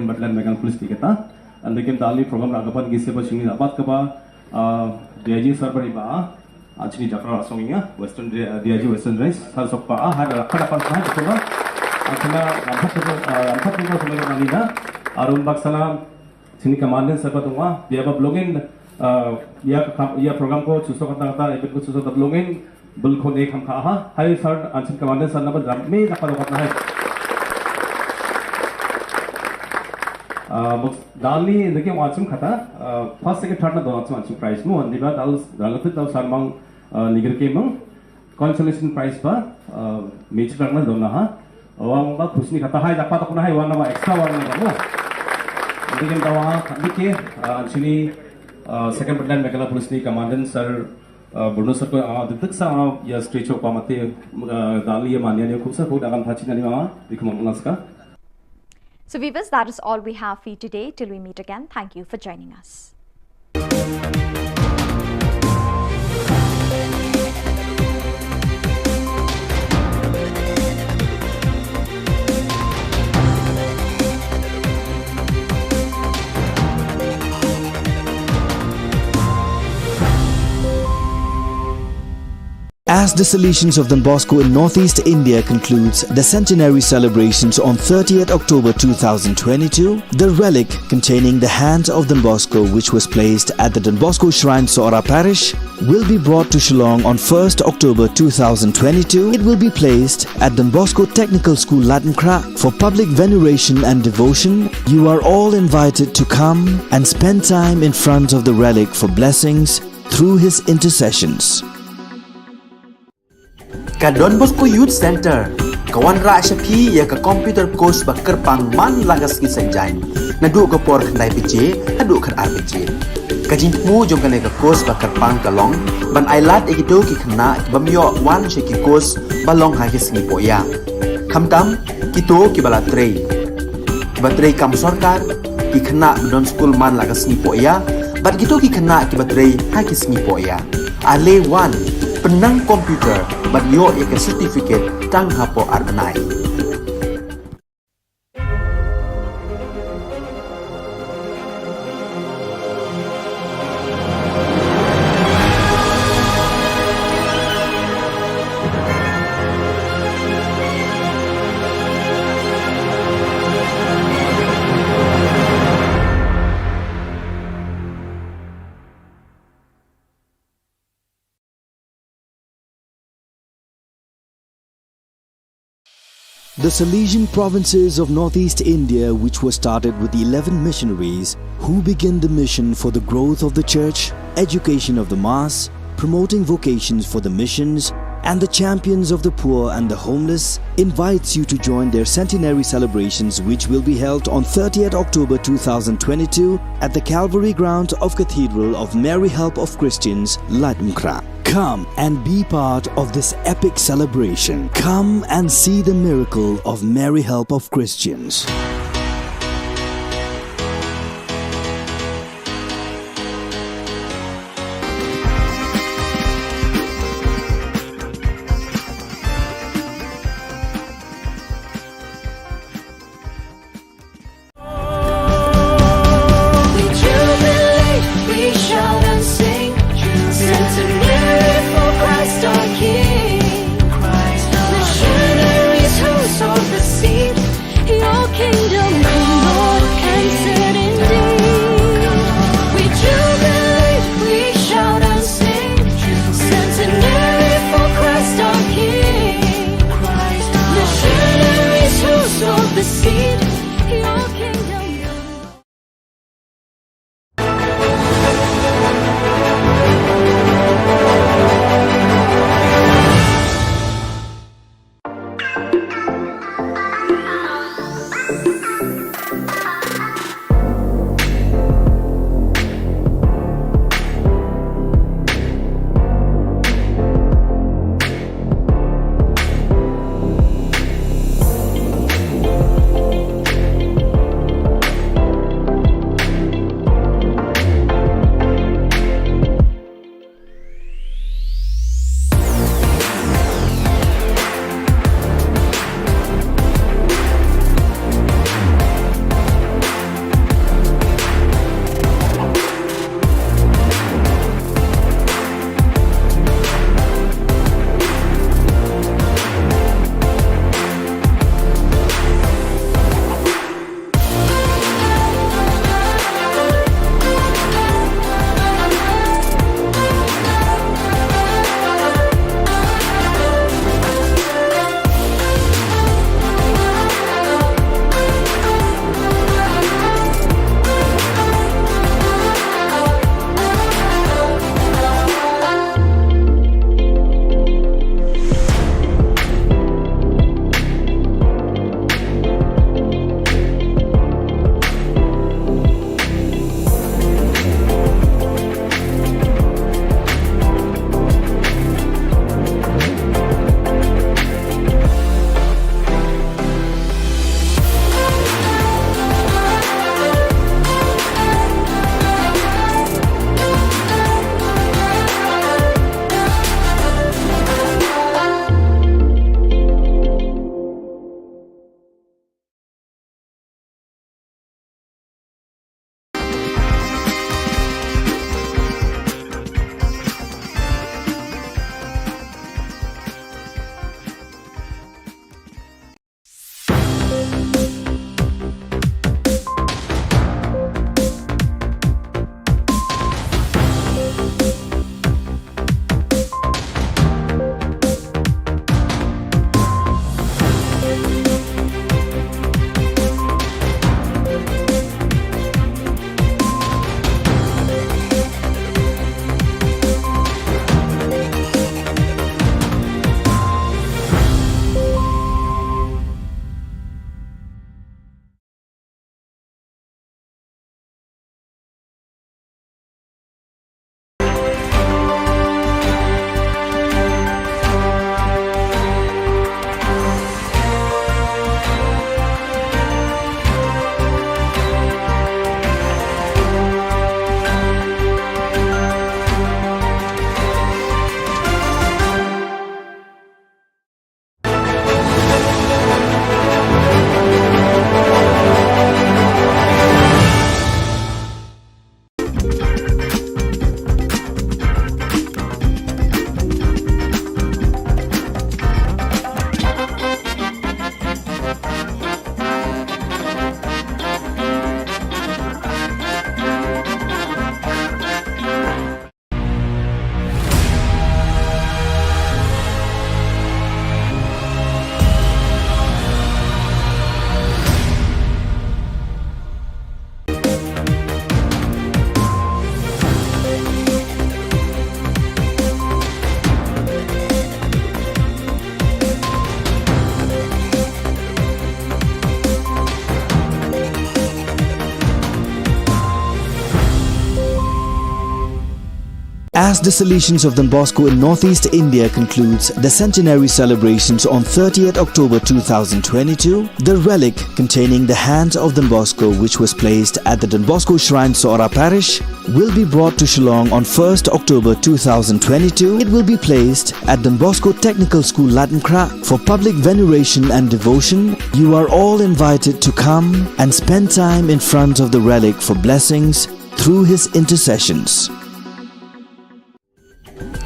Battalion Megan Police kita, and the Dali program Ragapan Giseba Shingi Abat Kaba, DIG Sarpari Ba. Actually, Jafra Songinga, Western DIG Western Race, Salsopa, had a Kadapan Sahara, Anthony Manina, Arun Baksana, Sini Commandant Sapatunga, they have a blogging, ya program ko, Susokata, Epic Susota blogging, Bulkone Kamkaha, High Sard, and Commandant Sanaba, Ramay, Napalokata. Dali in the game Watsum Kata, first, second, third, Donatsu prize, no, and the Battles, Ralatit of Sarmang. Niger kemang consolation prize pa match karna dona ha awang ba khusni khata hai dapat apna hai wana ba extra wana ba no digin tawa dike actually second battalion Meghalaya police ni commandant sir Bruno sir ko ditak sa ya stage ko pamate dali ya manya ne khubsa ko dagan thachi nani ma dikhum naska. So viewers, that is all we have for you today. Till we meet again, thank you for joining us. As the Salesians of Don Bosco in Northeast India concludes the centenary celebrations on 30th October 2022, the relic containing the hand of Don Bosco, which was placed at the Don Bosco Shrine Sora Parish, will be brought to Shillong on 1st October 2022. It will be placed at Don Bosco Technical School Latankra for public veneration and devotion. You are all invited to come and spend time in front of the relic for blessings through his intercessions. Ka Don Bosco Youth Center, kawan ra shapi ya ka computer course ba kerpang man lagas ki sanjain. Nadu ka por khandai piche, nadu khar ar piche. Ka jingmu jong ka ne ka course ba kerpang ka long, ban ailat egido ki khna bamyo wan she ki course ba long ha ki sngi poya. Khamtam kito ki bala trei. Ki ba trei kam sarkar ki khna don school man lagas sngi poya, bat kito ki khna ki ba trei ha ki sngi poya. Ale wan penang komputer bat yo ek certificate tang hapo arbanai. The Salesian provinces of Northeast India, which were started with the 11 missionaries who began the mission for the growth of the church, education of the mass, promoting vocations for the missions, and the Champions of the Poor and the Homeless invites you to join their centenary celebrations, which will be held on 30th October 2022 at the Calvary Ground of Cathedral of Mary Help of Christians, Latmkra. Come and be part of this epic celebration. Come and see the miracle of Mary Help of Christians. Your kingdom. As the Salesians of Don Bosco in Northeast India concludes the centenary celebrations on 30th October 2022, the relic containing the hands of Don Bosco, which was placed at the Don Bosco Shrine Sora Parish, will be brought to Shillong on 1st October 2022. It will be placed at Don Bosco Technical School Latmkra for public veneration and devotion. You are all invited to come and spend time in front of the relic for blessings through his intercessions.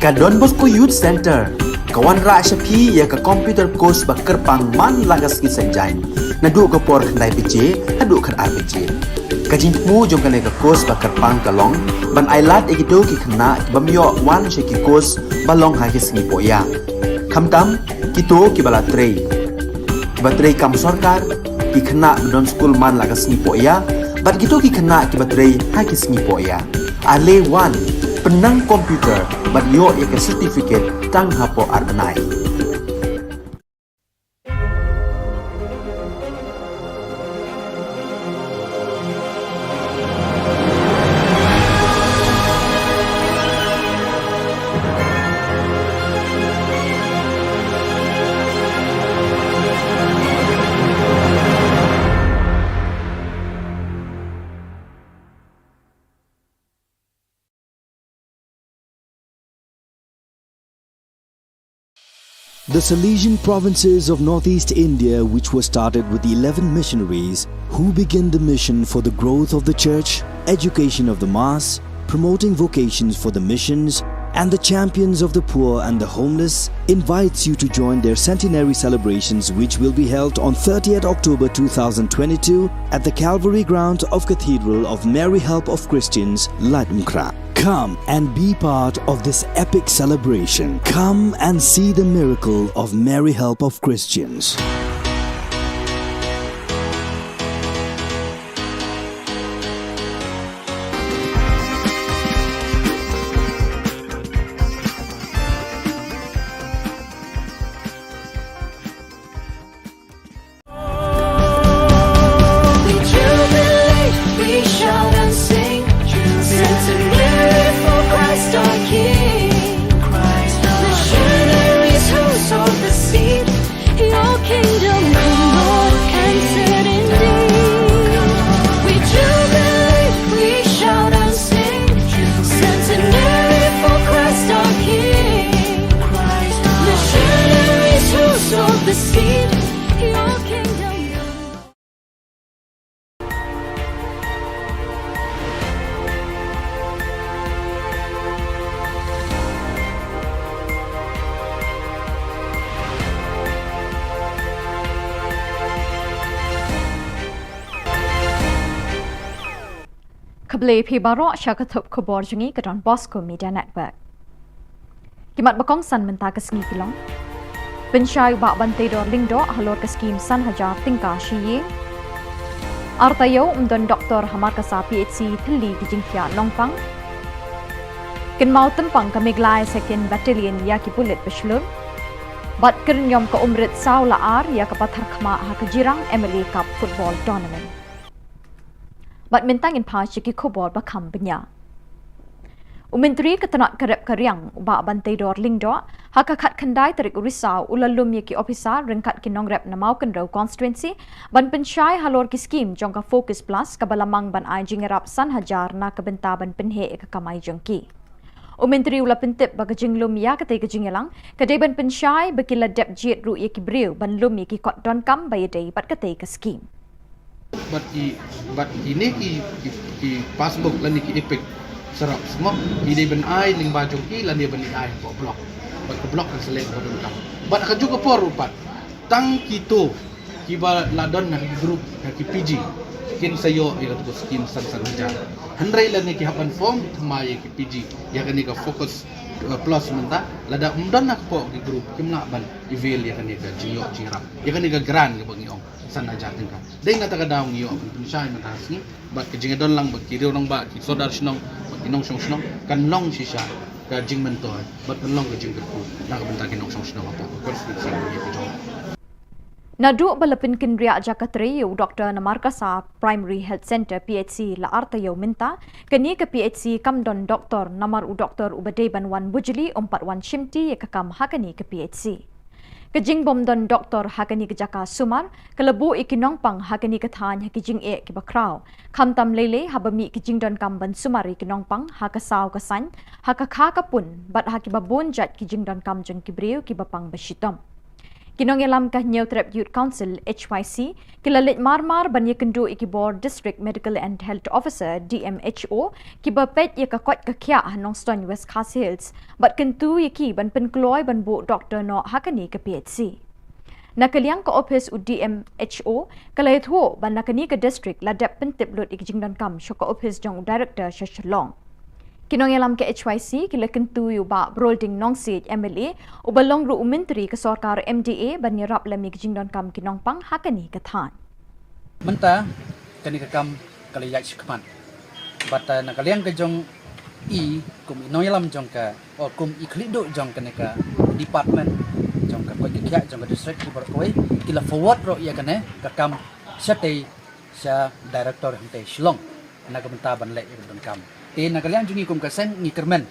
Ka Don Bosco Youth Center, kawan ra shapi ya ka computer course ba kerpang man lagas ki senjain. Nadu ka por khandai pije, hadu khar ar pije. Ka jingmu jong ka course ba kerpang kalong, ban ailat ekido ki khna bamyo wan she ki course balong ha ki sngi poya. Khamtam kito ki bala trei. Ki ba trei kam sarkar ki khna don school man lagas sngi poya, ban kito ki khna ki ba trei ha ki sngi poya. Ale wan penang komputer ban yo ya ke certificate tang hapo arbenai. The Salesian provinces of Northeast India, which were started with the 11 missionaries who began the mission for the growth of the church, education of the mass, promoting vocations for the missions, and the champions of the poor and the homeless, invites you to join their centenary celebrations, which will be held on 30th October 2022 at the Calvary ground of Cathedral of Mary Help of Christians, Latmkra. Come and be part of this epic celebration. Come and see the miracle of Mary Help of Christians. Khubor Na Ka Jylla Khubor Jungi Ka Don Bosco Media Network. Kimat bakong san menta ka sngi kilong. Pensyai ba bante dor lingdo halor ka skim san hajar tingka shiye. Artayo umdon Dr. Hamar Kasa PhD thili ki jingthia longpang. Kin mau tempang ka miglai second battalion ya ki bullet beshlur. Bat kirin yom ka umrit saw laar ya ka pathar khma ha ka jirang MLA Cup football tournament. Bat mintang in pa ki khubor ba kham benya. Umentri katanak karep karyang ba bante dor lingdo haka khat khandai tarik urisau ulalum ye ki officer ringkat ki nongrep namau kenrau constituency ban pensyai halor ki scheme jong ka focus plus ka balamang ban ai jingerap san hajar na ka benta ban penhe ka kamai jongki. Umentri ula pentip ba ka jinglum ya ka te ka jingelang ka de ban pensyai ba ki ladep jet ru ye ki breu ban lum ye ki kot don kam ba ye dei bat ka te ka scheme. But ini ki passbook lan ki epic serap semua ide ben ai ling baju ki lan dia beli ai ko blok bat ko blok kan selek ko dun kam bat ka juga por rupat tang kito ki ba ladon na ki group na ki PG kin sayo ila to skim san san jar handrai lan ki hapan form thmai ki PG ya kan ni ka focus plus menta lada umdon nak po ki group kim na ban evil ya kan ni ka jiyo jirap ya kan ni ka grand ka bangi ong san aja tingka dei na taga daw ngiyo pensay matasi bat ka jingadon lang bat kiriw nang ba ki sodar snong inong snong kan long si siya ka jing mentor bat kan long ka jing ko na ka benta kinong snong apa konstitusi ni ko. Nadu balapin kinria Jakatriyu Dr. Namarkasa Primary Health Center PHC la artayo minta kini ke PHC kamdon doktor namar u doktor ubadeban wan bujili 41 shimti yakakam hakani ke PHC. Kejing bomdon doktor hakani ke Jaka Sumar kelebu ikinong pang hakani ke than hakijing ke bakrau kamtam lele habami kejing don kamban sumari kinong pang hakasau kasan hakakha kapun bat hakibabun jat kejing don kam jeng kibriu kibapang basitom. Kinong yalam kah New Trap Youth Council HYC kilalit marmar banyak kendu ikibor District Medical and Health Officer DMHO kibapet ya kakot kakya hanong Stone West Khas Hills bat kentu yaki ban penkloy ban bu doktor no hakani ke PHC. Nakaliang ke office u DMHO kalayat ho ban nakani ke district ladap pentip lut ikjingdan kam syok office jong director Shillong. Kinong yalam ke HYC kila kentu yu ba brolding nong seat MLA ubalong ru menteri ke sorkar MDA banirap lamig jingdon kam kinong pang hakani kathan. Menta kani kakam kalayat sikman. Bata nakaliang ke jong kum inoy yalam jong ka o kum iklido jong kani ka department jong ka koi kya jong ka district Khubor koi kila forward ro ya kane kakam syate sya director hante Shillong nagamenta ban le jong kam. Nakalian jungi kum kasen ngi kermen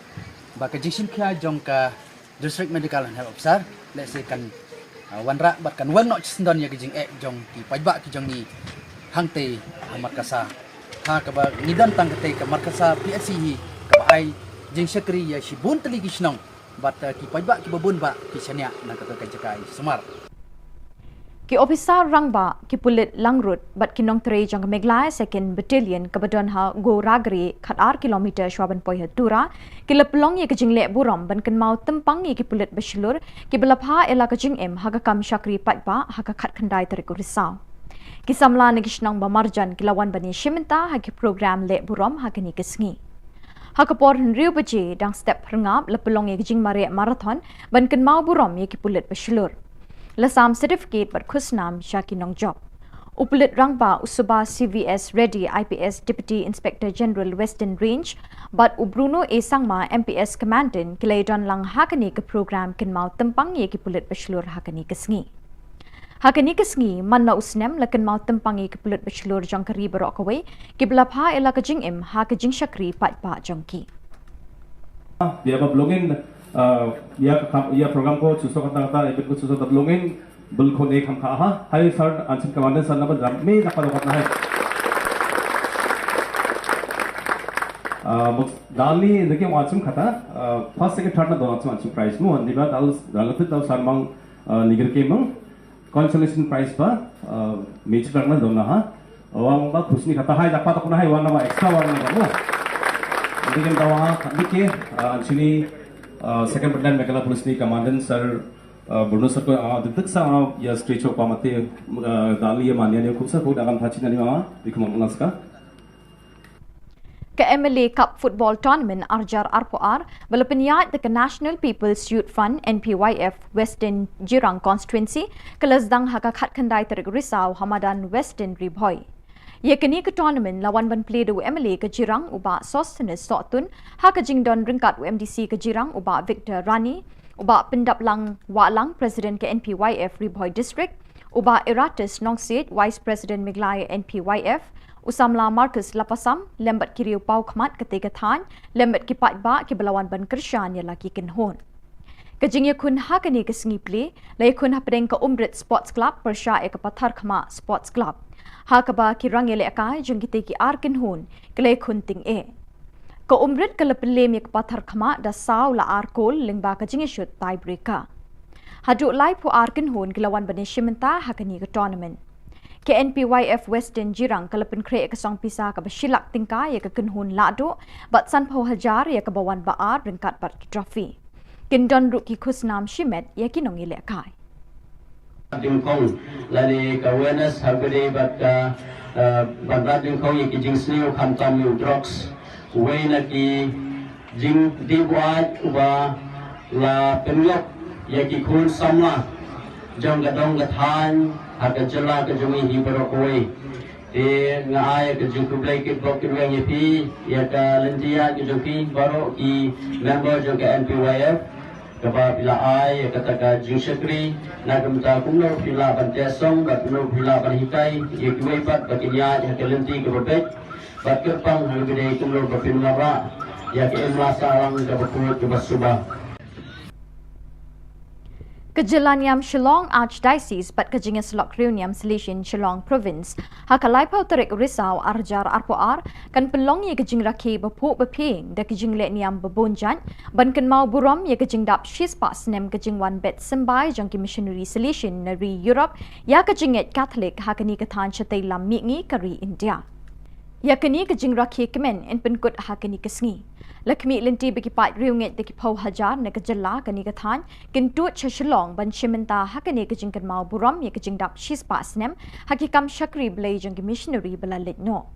ba ka jisim kya jong ka district medical and health officer let's say kan wanra bat kan wan no chisndon ya gijing jong ki pajba ki jong ni hangte markasa ha ka ba ngidan tang kate ka markasa PSC hi ka ba ai jing sekri ya shibun teli gisnong bat ki pajba ki babun ba ki sanya na ka ka jakai semar Ki officer rangba ki pulit langrut bat kinong tre jang Meglai 2nd Battalion kabadon ha go ragri khatar kilometer shwaban poi tura ki leplong ye kajingle buram ban kan mau tempang ye ki pulit basilur ki belapha ela kajing em haga kam shakri patba haga khat khandai tarik risau ki samla negishnang ba marjan ki lawan bani shimenta ha ki program le buram ha kani kisngi hakapor riu baje dang step rngap lepelong ye kajing mare marathon ban kan mau buram ye ki pulit basilur Lasam certificate but khusnam Shaki Nong job. Upulit rangba usuba CVS Ready IPS Deputy Inspector General Western Range but Ubruno A Sangma MPS Commandant kilaydon lang hakani ke program kinmau tempang ye ki pulit basilur hakani kesngi. Hakani kesngi manna usnem lakan mau tempang ye ki pulit basilur jong kari berok away ki belapha ela kajing em ha kajing shakri patpa jongki. Dia apa blogging या प्रोग्राम को चुसो कता एबिट को चुसो तबलोंगिन बिल्कुल एक हम कहा हाय सर अंशिम कमांडर सर नंबर रम में नफा लोगना है दाली देखिए वाचुम खता फर्स्ट सेकंड थर्ड ना दोनों अंशिम प्राइस मु अंदिबा दाल दालते दाल सरमंग निगर के मंग कंसोलेशन प्राइस पर मेजर करना दोनों हा वांग बा खुशनी खता हाय नफा तो ना है वांग ना एक्स्ट्रा वांग ना मु देखिए दावा देखिए अंशिनी Second Battalion Meghalaya Police ni Commandant Sir Bruno Sir ko detik sa ya stretch ko pamate dali ya manya ne khubsa ko agam thachi nani mama bikhum naska Ke MLA Cup Football Tournament Arjar Arpoar balapanyat the National People's Youth Fund NPYF Western Jirang Constituency kelasdang haka khat khandai terik risau Hamadan Western Ribhoi Ye kini ke tournament lawan ban play do MLA ke Jirang uba Sostenes Sotun ha ke jingdon ringkat UMDC ke Jirang uba Victor Rani uba pendap lang Walang President ke NPYF Ribhoi District uba Eratus Nongsit Vice President Meglai NPYF usamla Marcus Lapasam lembat kiriu pau khmat ketiga than lembat ki patba ki belawan ban Krishan ya laki kenhon Kajing ye kun ha kani ke singi play la ye kun ha pedeng ke Umrit Sports Club persya e ke Pathar Khama Sports Club ha kaba ki rangele akai jong kite ki arkin hun kle khunting e ko umrit kala pelem yak pathar khama da saw la arkol lingba ka jinge shot tie breaker hadu lai pu arkin hun kilawan bani shimenta hakani ka tournament ke NPYF Western Jirang kala pen kre ka song pisa ka bashilak tingka ya ka kun la do bat san pho hajar ya ka bawan baar ringkat bat ki trophy kindon ru ki khusnam shimet ya ki nongile akai Dingkong lani awareness habari baka bandar dingkong yang jing sliu khantam yu drugs way na ki jing diwat uba la penyok ya ki khun samla jong gadong gathan haga jela ka jungi hi barokoi e ngai ka jing kublai ki blok ki yang pi ya ka lendia ki joki baro ki member jong ka NPYF kaba pila ai kata ka jusakri na kumta kumno pila bante song bat kumno pila ban hikai ye kuai pat bakinya ya kelenti ke bebek bat kepang halgede kumno bapin mara ya ke emlasa lang ke baput ke basubah Kejilaniam Shillong Archdiocese bat kejinga selok Reuniam Selesion Shillong Province hakalai pau terik risau arjar arpoar kan pelong ye kejing rakhi bapuk baping da kejing le niam babonjan ban kan mau buram ye kejing dap shis pa snem kejing wan bet sembai jangki missionary selesion nari Europe ya kejing et Catholic hakani kathan chatai lam mingi kari India ya kini kejing rakhi kemen en penkut hakani kesngi Lakmi lenti bagi pat riunget deki pau hajar na kejela kani kathan kentut Shillong ban shimenta hakani kejing kan mau buram ye kejing dap shis pa snem hakikam shakri blay jangki missionary belalit no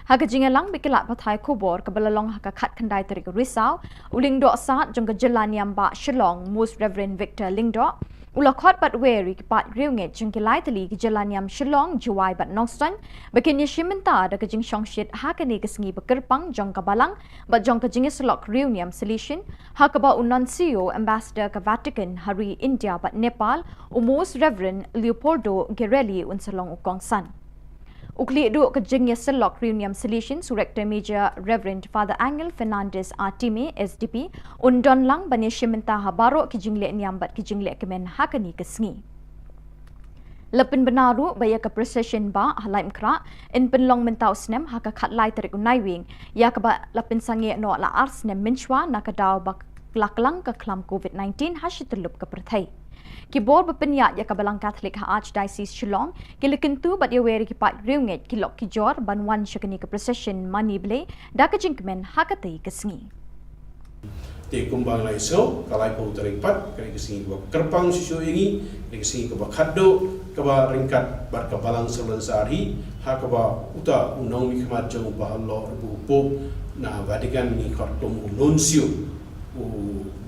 hakajing lang bikilat pathai Khubor kebelalong hakakat kandai terik risau uling dok saat jang kejela niam ba Shillong Most Reverend Victor Lingdo ulakot bat weri kipat riunget jang kilai tali kejela niam Shillong juai bat nongstan bakinya shimenta da kejing shongshit hakani kesngi bekerpang jang kabalang bat jang kejing selok reuniam selesion hakaba unancio ambassador ke Vatican hari India bat Nepal Most Reverend Leopoldo Guerrelli unsalong ukongsan Ukli duk kejingnya selok reuniam selesion Director Major Reverend Father Angel Fernandez Artime SDP undon lang bani shimenta habarok kejingle niambat kejingle kemen hakani kesngi Lepin benaru baya ke procession ba halai mkra in penlong mentau snem haka khat lai terik unai wing ya ke ba lepin sange no la ars snem menchwa nakadau bak laklang ke klam COVID-19 hashitelup ke perthai Kibor berpenyak ya kabalang Catholic ha Archdiocese Shillong kilikentu bat ya weri kipat riunget kilok kijor banwan syakani ke procession mani ble da kejingkemen hakatai kesngi Te kumbang lai so kalai pau terik pat kani kesingi ke kerpang susu ingi kani kesingi ke bakado ke ba ringkat bar kabalang sebulan sehari ha ke ba uta unang mikmat jong ba Allah rebu pop na Vatican ni kortom nuncio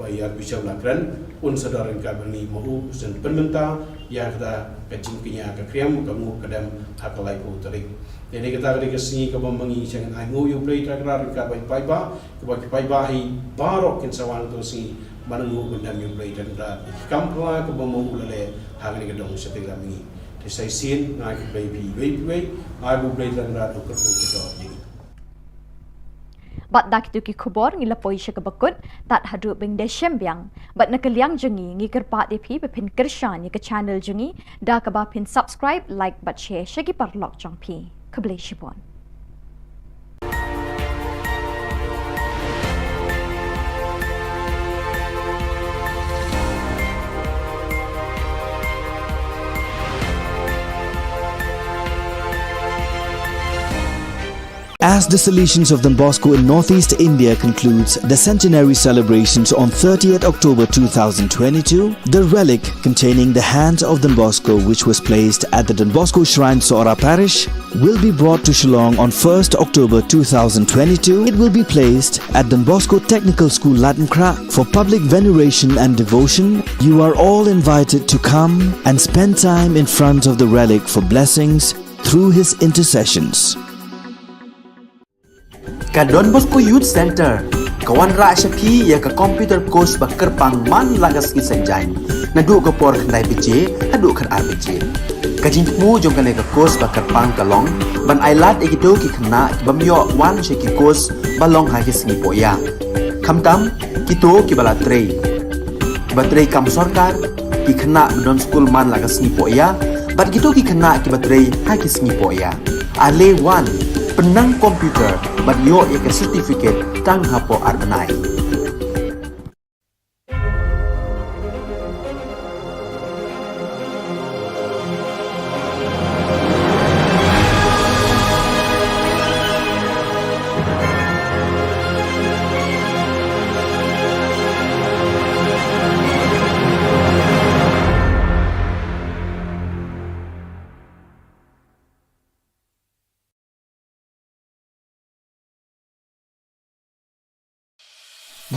bayar bisa belakran un sadar ringkat bani mahu sen penmenta yang kita kecing kinya ke kriam kamu kedam hakalai pau terik jadi kita kali kesini ke membangi jangan angu you play trakra ringkat bai ba ke bai ba hi barok kin sawan tu si manungu bendam you play trakra kampla ke mahu lale hangni ke dong seting kami desai sin ngai ke baby wait ai bu play trakra tu ke tu Bat dak tu ki Khubor ngila poi sya bakut tat hadu bing de shembyang bat nakaliang jungi ngi kerpat depi bepin kershan ni ke channel jungi da ka ba pin subscribe like bat share shagi parlok jong pi keble shibon As the Salesians of Don Bosco in Northeast India concludes the centenary celebrations on 30th October 2022, the relic containing the hand of Don Bosco, which was placed at the Don Bosco Shrine Sora Parish, will be brought to Shillong on 1st October 2022. It will be placed at Don Bosco Technical School Latinkra for public veneration and devotion. You are all invited to come and spend time in front of the relic for blessings through his intercessions. Ka Don Bosco Youth Center kawan ra syapi ya ka computer course ba kerpang man lagas ki sanjang nadu ka por khandai pj hadu khar rpj kajing mu jong ka ka course ba kerpang kalong ban ailat egido ki khna bamyo wan she ki course balong ha ki sngi poya khamtam kito ki bala trei batrei kam sarkar ki khna don school man lagas sngi poya bat kito ki khna ki batrei ha ki sngi poya ale wan penang komputer bat yo ek certificate tang hapo arbanai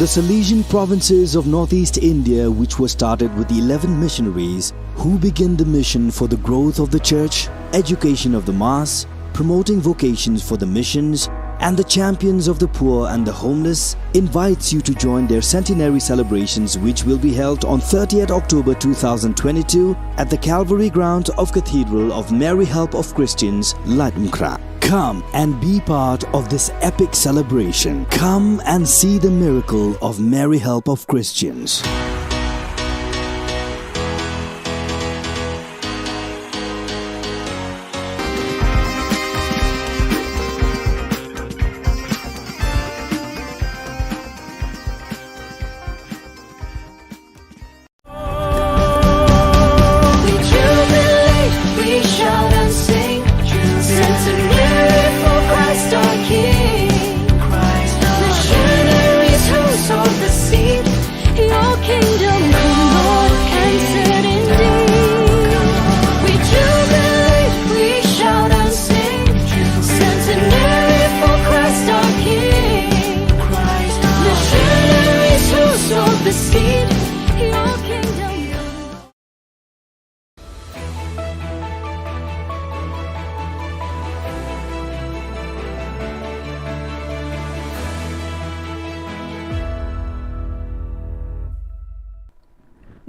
The Salesian provinces of Northeast India, which were started with the 11 missionaries who began the mission for the growth of the church, education of the mass, promoting vocations for the missions, and the champions of the poor and the homeless invites you to join their centenary celebrations, which will be held on 30th October 2022 at the Calvary Ground of Cathedral of Mary Help of Christians, Latumkra. Come and be part of this epic celebration. Come and see the miracle of Mary Help of Christians.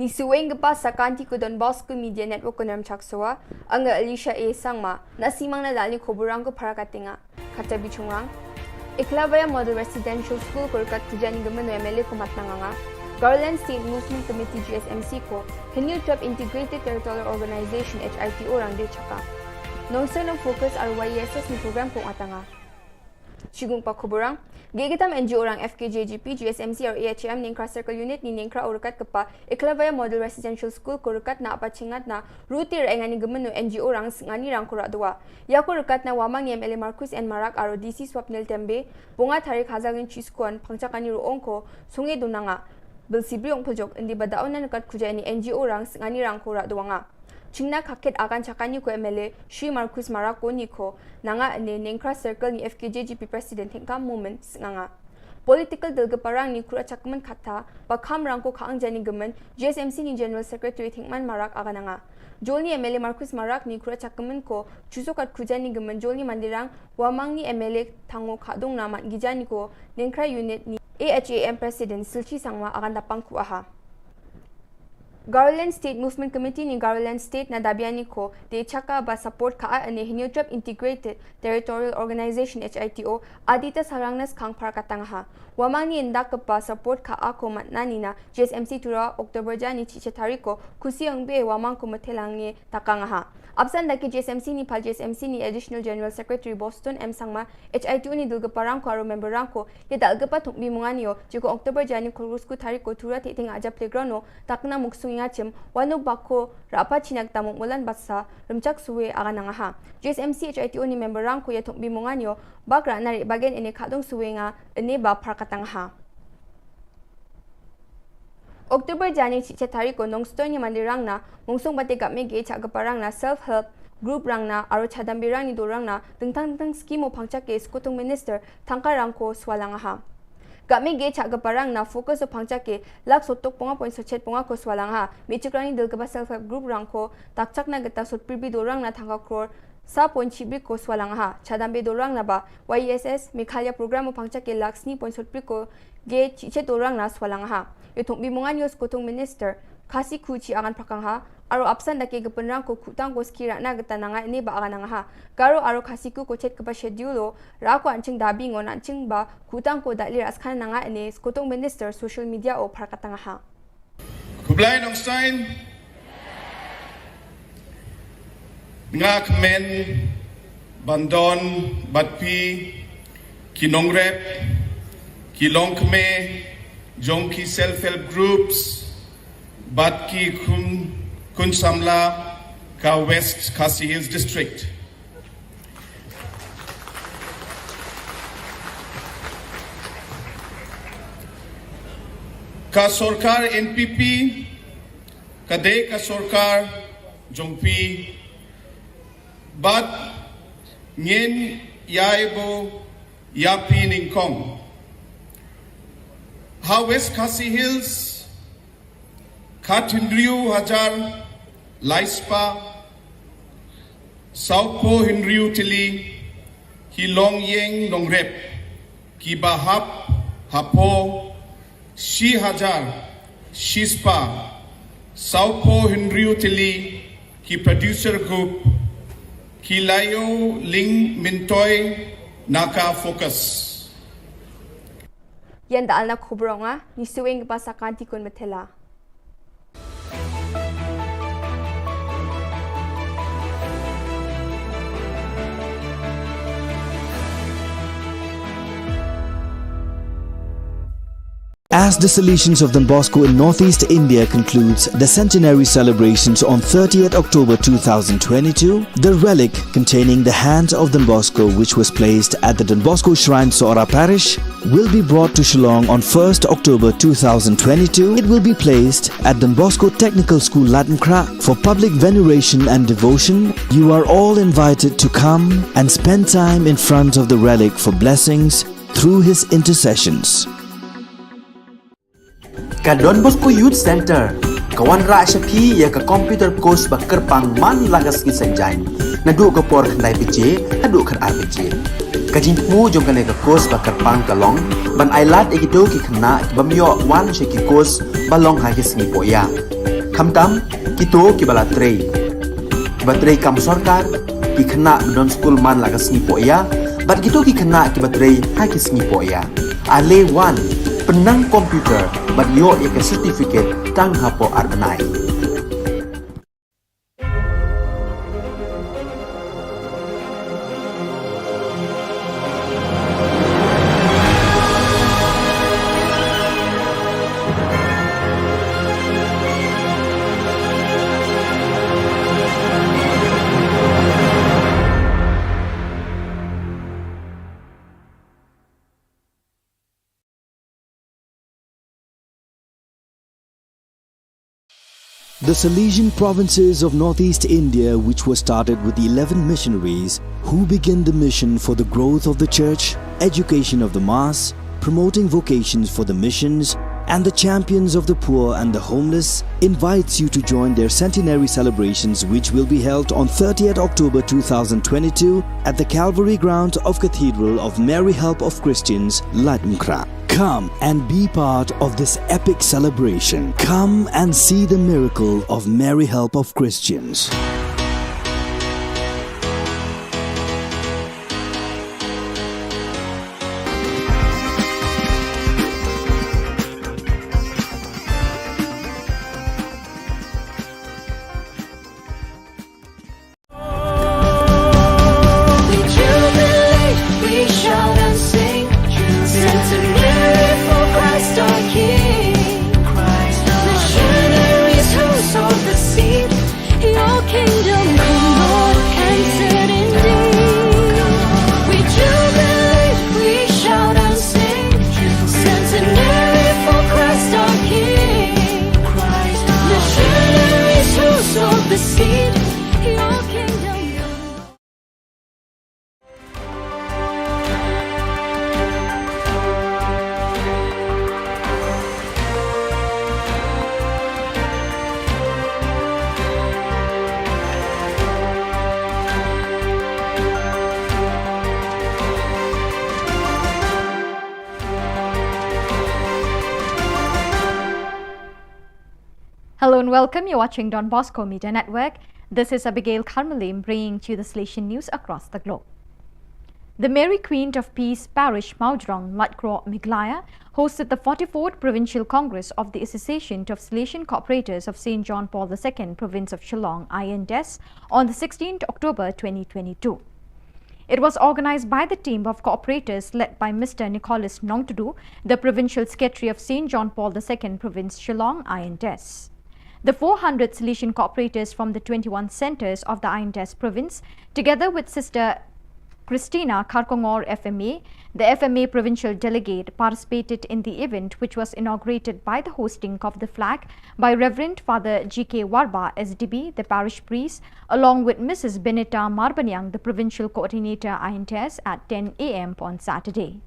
Ni suweng gepa sakanti ku Don Bosco Media Network kunam chaksoa anga Alicia A sangma na simang na dali khoburang ko parakatinga kata bichungrang Iklabaya Model Residential School kurkat tujani gemen MLA ko matnanganga Garland State Movement Committee GSMC ko Hinil Trap Integrated Territorial Organization HITO rang de chaka Nongso ng focus RYSS ni program kong atanga Sigung pa khoburang Gigitam NGO orang FKJGP, GSMC or AHM Ningkra Circle Unit ni Ningkra urukat kepa Iklabaya Model Residential School kurukat na apa cingat na rutir engani gemenu NGO orang ngani rang kurat dua. Ya kurukat na wamang ni MLA Marcus N Marak aro DC Swapnil Tembe bunga tarik hazagin chiskuan pangcakani ruong ko sungai dunanga. Belsibri ong pojok indi badaon na nukat kuja ni NGO orang ngani rang kurat dua nga. Chingna kakit akan cakani ko MLA Shri Marcus Marako ni ko nanga ne Ningkra Circle ni FKJGP President hingkam moment nga. Political delgeparang ni kura cakman kata bakam rangko kaang jani gemen GSMC ni General Secretary Thingman Marak aga nanga. Jolni MLA Marcus Marak ni kura cakman ko chusokat kujani gemen jolni mandirang wamang ni MLA tango kadong naman gijani ko Ningkra Unit ni AHAM President Silchi Sangma akan dapang kuaha. Garland State Movement Committee ni Garland State na dabiani ko de chaka ba support ka ane Hinil Trap Integrated Territorial Organization HITO adita sarangnas kang parakatangha wamang ni indak pa support ka ako matnani na GSMC tura October jani chichetari ko kusi ang be wamang ko matelangi takangha absan daki GSMC ni pal GSMC ni Additional General Secretary Boston M Sangma HITO ni dulgaparang ko aro member rang ko ye dalgapa thukbi munganyo jiko October jani kurusku tari ko tura titing aja playground no takna muksung ngacem wanu bako rapa chinak tamuk mulan basa rumcak suwe aga nangaha GSMC HITO ni member rang ko ye thukbi munganyo bagra nari bagen ene khadong suwe nga ene ba parakatangha October jani chichetari ko nongstoy ni mandirang na mungsong bate game ge chagaparang na self-help group rang na aro chadambirang ni dorang na tengtang skimo pangchak ke skutung minister tangkarang ko swalangaha Kami ge chagaparang na focus o pangchak ke lak sotok ponga point sochet ponga ko swalangha michikrani dilgaba self-help group rang ko takchak na gata sotpribi dorang na thangka kror sa point chibri ko swalangha chadambe dorang na ba YSS Mikhalya program o pangchak ke laksni point sotpri ko ge chiche dorang na swalangha Itong bimungan yos kutung minister kasi kuchi akan prakangha aro absan dake gepenrang ko kutang ko skira na gata nanga ini ba akan nanga garo aro kasi ku ko chet kepa schedule ra ko anching dabi ngon anching ba kutang ko dali raskan nanga ini kutung minister social media o prakatanga ha Kublai nong stein ngak men bandon batpi kinongrep kilongkme Jongki self-help groups, Batki Kun Samla, Ka West Khasi Hills District. Ka Sorkar NPP, Kade Ka Sorkar Jongpi, Bat Nyen Yaibo Yapi Ningkong. Ha West Khasi Hills, Khatindriu Hajar, Laispa, South Po Hinriu Tili, ki long yeng long rep, ki bahap, hapo, shi hajar, shispa, saupo hinriu tili, ki producer group, ki layo ling mintoy, naka focus. Yan daal na khubronga, ni suwing pa sa kanti kun matela. As the Salesians of Don Bosco in Northeast India concludes the centenary celebrations on 30th October 2022, the relic containing the hands of Don Bosco, which was placed at the Don Bosco Shrine Sora Parish, will be brought to Shillong on 1st October 2022. It will be placed at Don Bosco Technical School Latmkra for public veneration and devotion. You are all invited to come and spend time in front of the relic for blessings through his intercessions. Ka Don Bosco Youth Center, kawan ra shapi ya ka computer course ba kerpang man lagas ki sanjain. Nadu ka por khandai pije, hadu khar ar pije. Ka jingmu jong kane ka course ba kerpang kalong, ban ailat egido ki khna ki bamyo wan she ki course balong ha ki sngi poya. Khamtam kito ki bala trei. Ba trei kam sarkar ki khna don school man lagas sngi poya, ban kito ki khna ki ba trei ha ki sngi poya. Ale wan penang komputer bat yo ya certificate tang hapo arbenai. The Salesian provinces of Northeast India, which were started with the 11 missionaries who began the mission for the growth of the church, education of the mass, promoting vocations for the missions, and the champions of the poor and the homeless, invites you to join their centenary celebrations, which will be held on 30th October 2022 at the Calvary Ground of Cathedral of Mary Help of Christians, Latmkra. Come and be part of this epic celebration. Come and see the miracle of Mary Help of Christians. Hello and welcome. You're watching Don Bosco Media Network. This is Abigail Carmelim bringing to you the Salesian news across the globe. The Mary Queen of Peace Parish Maudrong Latcraw Miglaya hosted the 44th Provincial Congress of the Association of Salesian Cooperators of St. John Paul II, Province of Shillong, INDES, on the 16th October 2022. It was organized by the team of cooperators led by Mr. Nicholas Nongtudu, the Provincial Secretary of St. John Paul II, Province Shillong, INDES. The 400 Salesian cooperators from the 21 centres of the INDES province, together with Sister Christina Karkongor FMA, the FMA provincial delegate, participated in the event, which was inaugurated by the hosting of the flag by Reverend Father G.K. Warba, SDB, the parish priest, along with Mrs. Benita Marbanyang, the provincial coordinator INDES, at 10 a.m. on Saturday.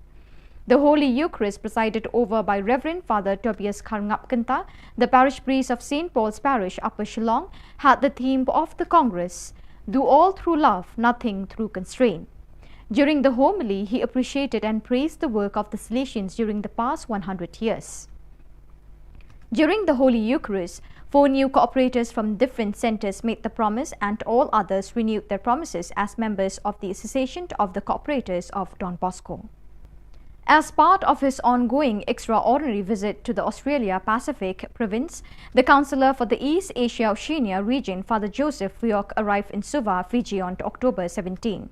The Holy Eucharist, presided over by Reverend Father Tobias Karngapkanta, the parish priest of St. Paul's Parish, Upper Shillong, had the theme of the Congress, "Do all through love, nothing through constraint." During the homily, he appreciated and praised the work of the Salesians during the past 100 years. During the Holy Eucharist, 4 new cooperators from different centers made the promise, and all others renewed their promises as members of the Association of the Cooperators of Don Bosco. As part of his ongoing extraordinary visit to the Australia Pacific province, the Councillor for the East Asia Oceania region, Father Joseph Fuyok, arrived in Suva, Fiji on October 17.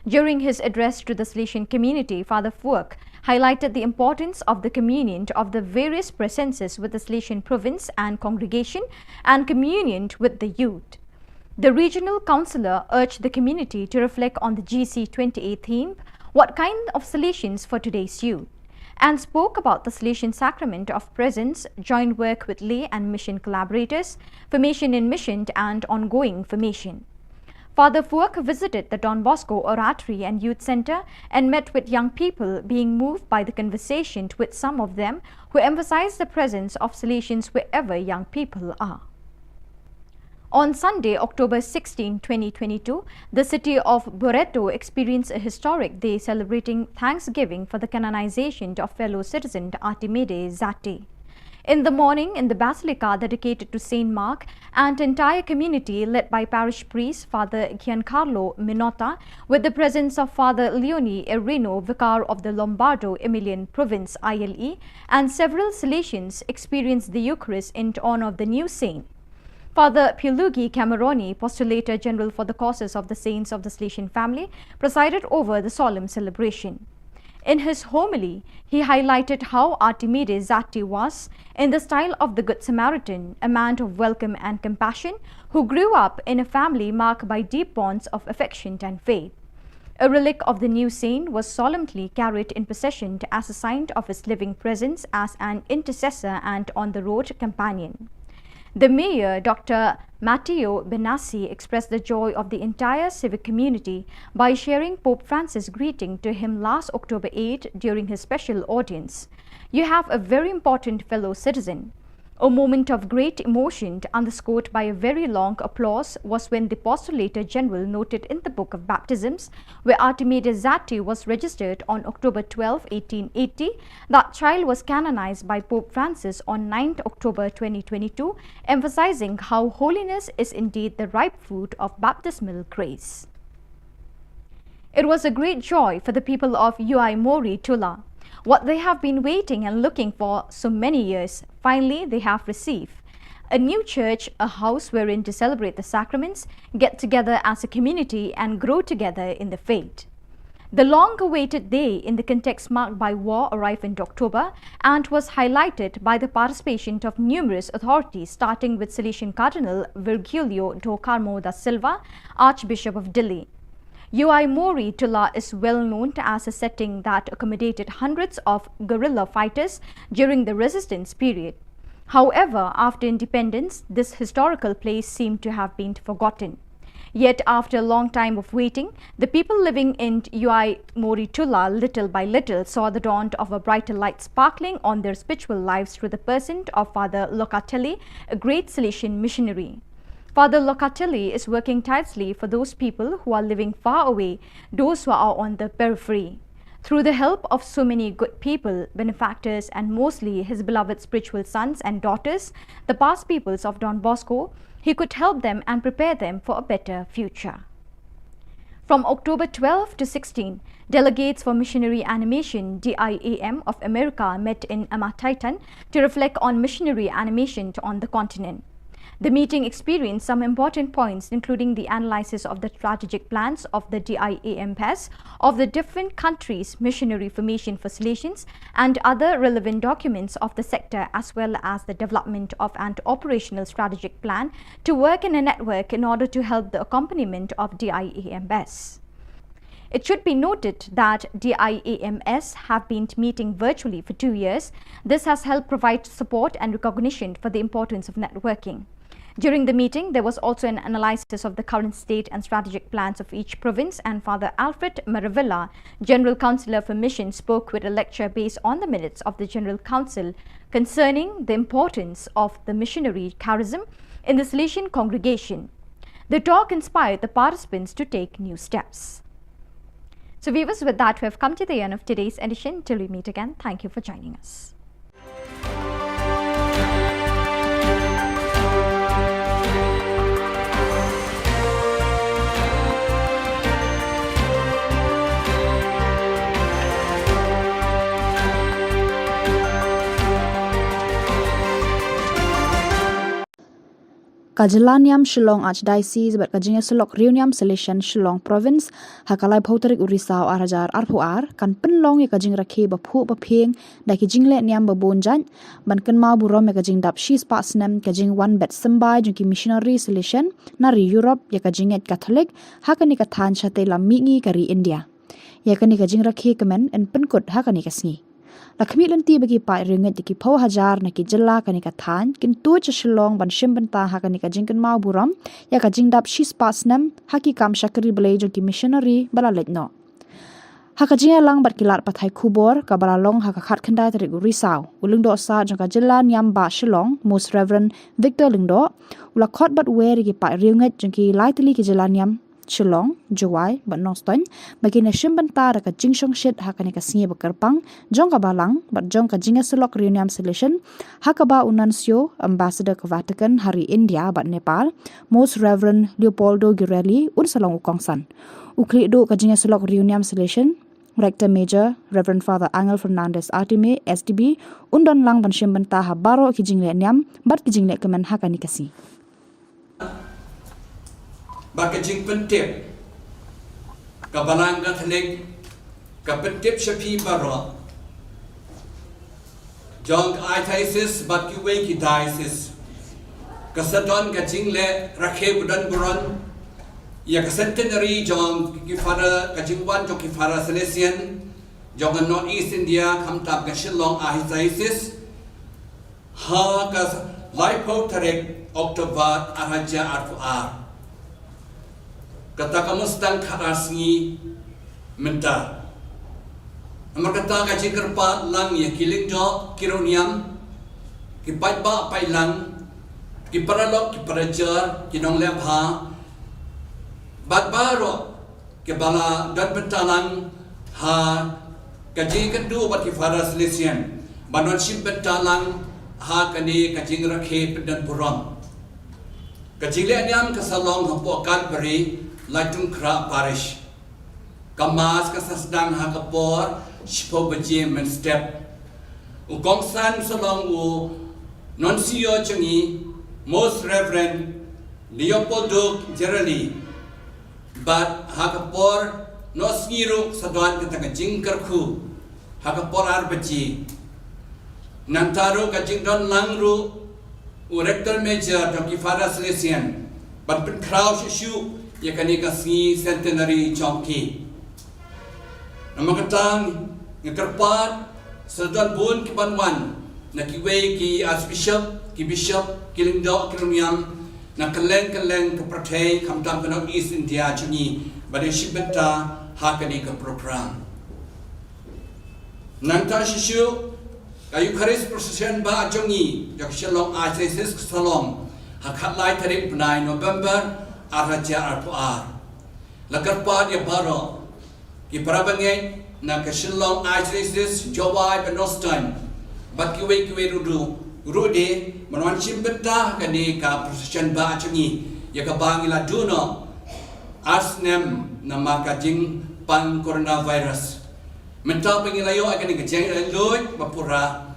During his address to the Salesian community, Father Fuyok highlighted the importance of the communion of the various presences with the Salesian province and congregation and communion with the youth. The regional councillor urged the community to reflect on the GC28 theme, "What kind of Salesians for today's youth?" and spoke about the Salesian sacrament of presence, joint work with lay and mission collaborators, formation in mission and ongoing formation. Father Fuyok visited the Don Bosco Oratory and Youth Center and met with young people, being moved by the conversation with some of them who emphasized the presence of Salesians wherever young people are. On Sunday, October 16, 2022, the city of Barreto experienced a historic day celebrating Thanksgiving for the canonization of fellow citizen Artimide Zatti. In the morning, in the basilica dedicated to Saint Mark, an entire community led by parish priest Father Giancarlo Minotta, with the presence of Father Leone Erino, vicar of the Lombardo Emilian province ILE, and several Salesians experienced the Eucharist in honor of the new saint. Father Pilugi Cameroni, Postulator General for the causes of the saints of the Salesian family, presided over the solemn celebration. In his homily, he highlighted how Artimide Zatti was, in the style of the Good Samaritan, a man of welcome and compassion who grew up in a family marked by deep bonds of affection and faith. A relic of the new saint was solemnly carried in procession as a sign of his living presence as an intercessor and on-the-road companion. The mayor, Dr. Matteo Benassi, expressed the joy of the entire civic community by sharing Pope Francis' greeting to him last October 8 during his special audience. "You have a very important fellow citizen." A moment of great emotion, underscored by a very long applause, was when the Postulator General noted in the Book of Baptisms, where Artimide Zatti was registered on October 12, 1880, that child was canonized by Pope Francis on 9 October 2022, emphasizing how holiness is indeed the ripe fruit of baptismal grace. It was a great joy for the people of Ui Mori Tula. What they have been waiting and looking for so many years, finally they have received. A new church, a house wherein to celebrate the sacraments, get together as a community and grow together in the faith. The long-awaited day in the context marked by war arrived in October and was highlighted by the participation of numerous authorities, starting with Salesian Cardinal Virgilio do Carmo da Silva, Archbishop of Delhi. Ui Mori Tula is well known as a setting that accommodated hundreds of guerrilla fighters during the resistance period. However, after independence, this historical place seemed to have been forgotten. Yet after a long time of waiting, the people living in Ui Mori Tula little by little saw the dawn of a brighter light sparkling on their spiritual lives through the person of Father Locatelli, a great Salesian missionary. Father Locatelli is working tirelessly for those people who are living far away, those who are on the periphery. Through the help of so many good people, benefactors, and mostly his beloved spiritual sons and daughters, the past peoples of Don Bosco, he could help them and prepare them for a better future. From October 12 to 16, delegates for Missionary Animation DIAM of America met in Amataitan to reflect on missionary animation on the continent. The meeting experienced some important points, including the analysis of the strategic plans of the DIAMPS of the different countries' missionary formation for Salesians and other relevant documents of the sector, as well as the development of an operational strategic plan to work in a network in order to help the accompaniment of DIAMS. It should be noted that DIAMS have been meeting virtually for 2 years. This has helped provide support and recognition for the importance of networking. During the meeting, there was also an analysis of the current state and strategic plans of each province, and Father Alfred Maravilla, General Councillor for Mission, spoke with a lecture based on the minutes of the General Council concerning the importance of the missionary charism in the Salesian congregation. The talk inspired the participants to take new steps. So viewers, with that we have come to the end of today's edition. Till we meet again, thank you for joining us. Ka Jylla niam Shillong Archdiocese bat kajingnya selok riu niam selection Shillong Province hakalai bhauterik urisau arhajar arpuar kan penlong ya kajing rakhe baphu bapeng da kijing le niam babonjan ban kan ma burom ya kajing dap shis pasnam kajing one bet sembai jungki missionary selection nari Europe ya kajing et Catholic hakani ka than chate lamingi kari India ya kani kajing rakhe kemen en penkut hakani kasngi Lakmi lenti bagi pai ringet di kipau hajar na ki Jylla kani ka than kin tu cha Shillong ban shim banta ha kani ka jingkan mau buram ya ka jingdap shis pasnam haki kam shakri belai jo ki missionary bala letno ha ka jinga lang bat kilar pathai Khubor ka balalong ha ka khat khandai tarik risau ulung do sa jong ka Jylla niam ba Shillong Most Reverend Victor Lingdo ula khot bat we ri ki pai ringet jong ki laitli ki Jylla niam Shillong, Juwai, bat Noston, bagi na shimbanta raka jingsong shit haka ni ka singe bakarpang, jong ka balang, bat jong ka jinga selok reunion selection, haka ba Unansio, Ambassador ke Vatican hari India bat Nepal, Most Reverend Leopoldo Girelli, unsalong ukongsan. Ukli do ka jinga selok reunion selection, Rector Major, Reverend Father Angel Fernandez Artime, SDB, undon lang ban shimbanta ha baro ki jingle niam, bat ki jingle kemen haka ni kasi. Baka jing pentip ka balang Catholic ka pentip shapi baro jong diocese bat ki we ki diocese ka sadon ka jing le rakhe budan buron ya ka centenary jong ki fara ka jing wan jong ki fara Salesian jong North East India kham tap ka Shillong diocese ha ka laipo tarek October araja arfuar kata kamu sedang karasngi menta. Amar kata kaji kerpat lang ya kiling jo kironiam kipat ba pai lang kiparalok kiparajar kinong lepha bat baro kibala dan bentalang ha kaji kendu bat kifara Salesian banon sim bentalang ha kani kaji rakhe pedan buram kaji le niam kasalong hapo Calvary Latung Kra Parish Kamas kasasdang hakapor Shipo Bajim and Step Ukongsan Salong U Nuncio Changi Most Reverend Leopoldo Girelli But hakapor Nosngiru Sadwan Kataka Jingkarku Hakapor Arbaji Nantaru Kajingdon Langru Rector Major Dr. Fara Salesian But Pen Krau Shishu ya kani kasi centenary chongki namakatang ngekerpat sedon bun ki banwan na kiwe ki archbishop ki bishop ki lingdo ki rumiam na keleng ke prathai khamtam North East India chungi bade shibenta hakani ka program nanta shishu kayu kharis procession ba chungi jak Shillong Archdiocese Salom hakhat lai tarik 9 November Araja arpuar lakarpat ya baro ki parabangai na ka Shillong Archdiocese Juwai Noston bat kiwe rude manwan chimbeta kani ka procession ba chungi ya ka bangila duno asnem na makajing pan coronavirus mental pengilayo akan ni kajeng loy bapura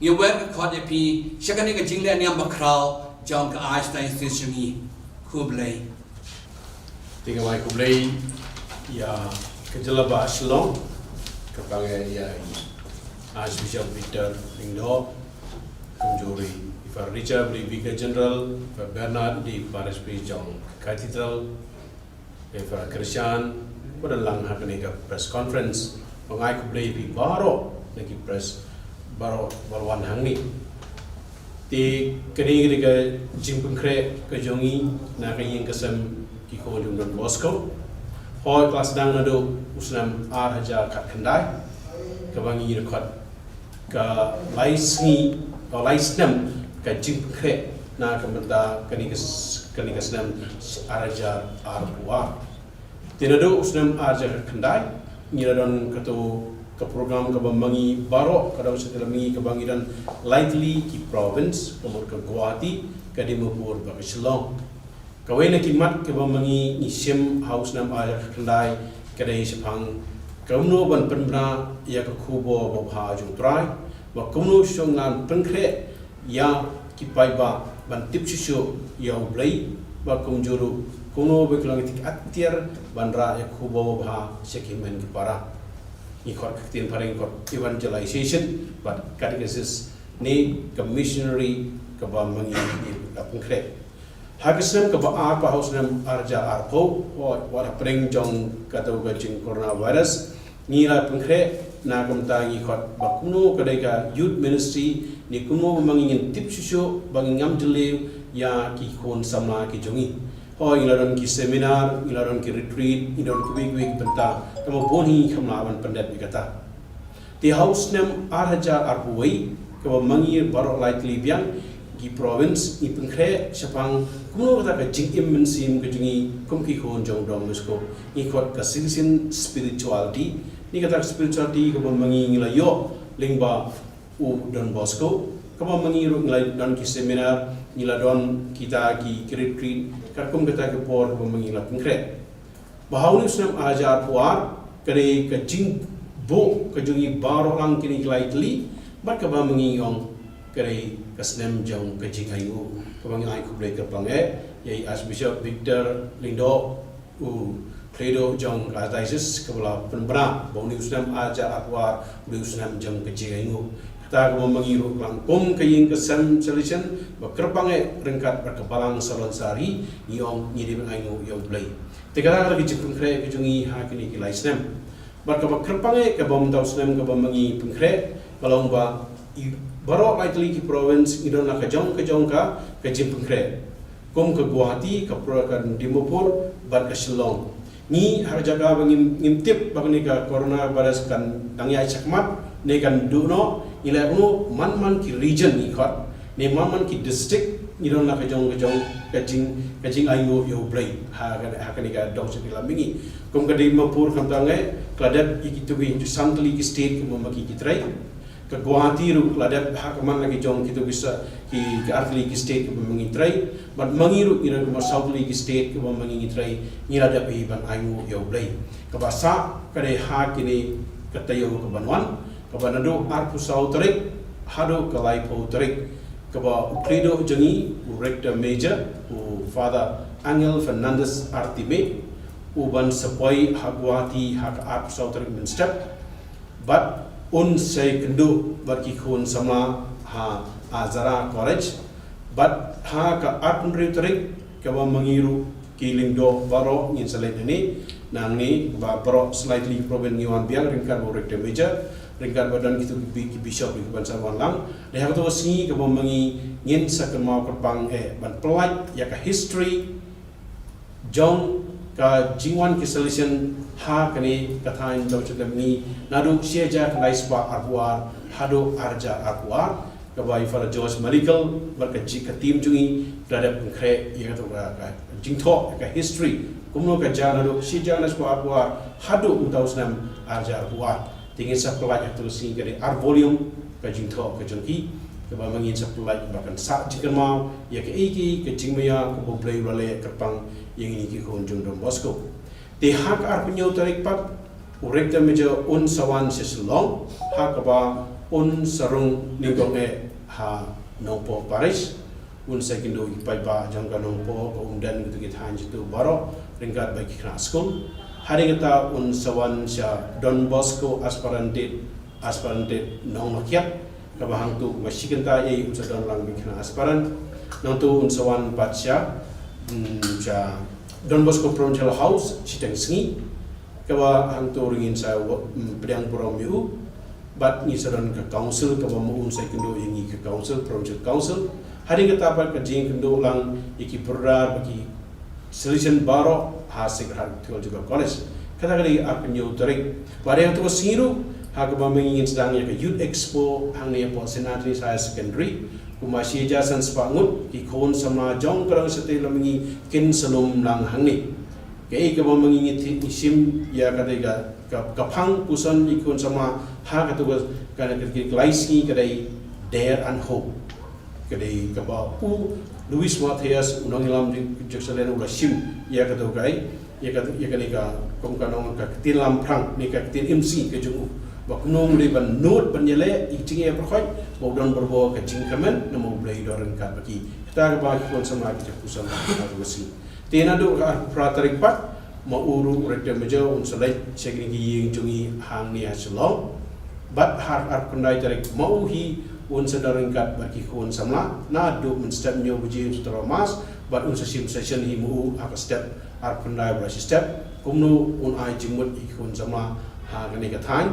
ngewer ka khot pi shakani ka jingle niam bakrau jong ka Archdiocese chungi Kublai. Tiga mai Kublai ya ke Jylla ba Shillong kepangai ya Archbishop Victor Lingdo kumjuri Ifar Richard di Vicar General Ifar Bernard di Parish Jong Cathedral Ifar Christian pada lang hakani ka press conference mengai Kublai bi baro lagi press baro balwan hangni ti kini ke jimpun kre ke jongi na ke yang kesem ki ko jung Don Bosco hoi kelas dang nado usnam ar haja kat kendai ke bangi rekod ke laisni atau laisnam ke jimpun kre na ke menta kini kesnam ar haja ar puar ti nado usnam ar haja kat kendai ngiradon kato ke program ke bambangi barok kadang setelah mengi ke bangiran lightly ki province umur ke Guwahati ke Dimapur ke Shillong kawai nak kimat ke bambangi ni sim house nam ayah kendai kedai sepang kamno ban penbra ya ke Khubor bobha jung trai wa kamno shongan pengkre ya ki paiba ban tip shisho ya ublai ba kumjuru kuno beklang tik atir bandra ya Khubor bobha sekimen ki para ikut ketin paling ikut evangelization but catechesis ni commissionary ke bambangi ni pengkre hagisam ke apa haus nam arja arpo wala pring jong kata gajing coronavirus ni la pengkre na kamta ikut bakuno kedai ka youth ministry ni kuno mangingin tip susu bangingam jele ya ki kon sama ki jongi ilaron ki seminar ilaron ki retreat ilaron ki week benta tamo boni khamlawan pandat bikata ti house nam arja arbuai ke mangi baro likely biang ki province ni pengkre sepang kuno kata ka jingim mensim ke jungi kumki khon jong dom mesko ni kot ka sinsin spirituality ni kata spirituality ke mangi ngila yo lingba u Don Bosco ke mangi ru ngila don ki seminar ngila don kita ki retreat kakum kata ke por ke mangi la pengkre bahauni snam ajar puar kare ke jing bo ke jungi baro lang kini lightly bat ke mangi yong kare kasnem jong ke jingayu ke mangi ai ku break pange yai Archbishop Victor Lindo u Credo jong diocese ke bala penbra bahauni snam ajar puar bu snam jong ke jingayu ta ko mangiru lang kom kaying kesam solution bakerpange rengkat berkebalang salon sari yong nyidi bengainu yong play tegara lagi jipun kre kejungi ha kini kilai snem berkepange ke bom tau snem ke mangi pengkre balong ba baro likely ki province idon la kajong ka ke jipun kre kom ke Guwahati ke prokan Dimapur bar ke Shillong ni har jaga bangim ngimtip bagni ka coronavirus kan dangyai sakmat ne kan duno ila uno man ki region ni khat ne man ki district ni don la kajong kajing ayu yo blai ha kan ga dong se la mingi kom ka Dimapur kam tangai kladat ikitu bi santli ki state ki mamaki ki trai ke Guwahati ru kladat ha kaman lagi jong kitu bisa ki artli ki state ki mamangi trai but mangiru ira ko southly ki state ki mamangi trai ni ada bi ban ayu yo blai ka basa kare ha kini katayo ke banwan kabanado arpu sauterik hado kalai pauterik kaba ukredo jengi u rector major u father Angel Fernandez Artime u ban sapoi Guwahati hak arpu sauterik min step but un say kendo barki khon sama ha azara college but ha ka arpu reuterik kaba mangiru kiling do baro ngin selain ini nangni ba baro slightly proven ngiwan biang ringkar u rector major ringkat badan gitu ki bishop di ban sarwan lang de ha to si ke bomangi ngin sakemau kerpang ban pelaj ya ka history jong ka jingwan ki solution ha kani kathain do chudamni nadu sieja kanai spa arbuar hado arja arbuar ka bai fara George Medical barka ji ka tim jungi dadap kre ya to ka jingtho ka history kumno ka jana do sieja na spa arbuar hado utausnam arja arbuar tingin sa pelaj atau sing kare ar volume ka jingtho ka jongki ke ba mangin sa pelaj bahkan sa jikermau ya ke iki ke jingmaya ko boblai rale kerpang yang ini ki konjung Don Bosco te hak ar penyo tarik pat urekta meja un sawan Shillong hak ba un sarung ningong ha nopo Paris un sekindo ipai ba jangka nopo ko undan gitu kita hanjitu baro ringkat bagi kena school hari kita un sawan sya Don Bosco aspirante nong makiat kabahang tu masih kita ye un sadon lang bikna aspirant nong tu un sawan patsya sya Don Bosco Provincial House siteng sengi kabahang tu ringin sa pedang promiu bat ni sadon ke council kabah un sekindo ingi ke council provincial council hari kita apa kejing kendo lang iki perdar bagi solution baro hasik hartual juga college kata kali apenyo tarik pada yang tu siru hak mengingin sedangnya ke youth expo hang ni po senatri saya secondary kumasi jasan sepangut ikon sama jong kerang setelah mengi kin selum lang hang ni Kei ka ba mangingit isim ya kadai kapang pusan ikun sama ha katuga kana klaisi kadai dare and hope kadai kaba Luis Matias unangilam di Jerusalem uga sim ya katugai ya kadai ka kongkanong ka tin lamprang ni ka tin MC ke jungu baknong de ban note banyele icing ya prokhoi bodon berbo ka jingkamen namo blai doran ka baki kita ka ba ikun sama ke pusan ka wasi tena do ka pratarik pat mauru rektor meja unsalai segini ying jungi hang ni Shillong bat har kundai tarik mau hi unsadarang kat bagi kun samla na do men step nyo buji tramas bat unsasim session hi mu aka step har kundai bra step kumno un ai jingmut hi kun samla ha gani ka thain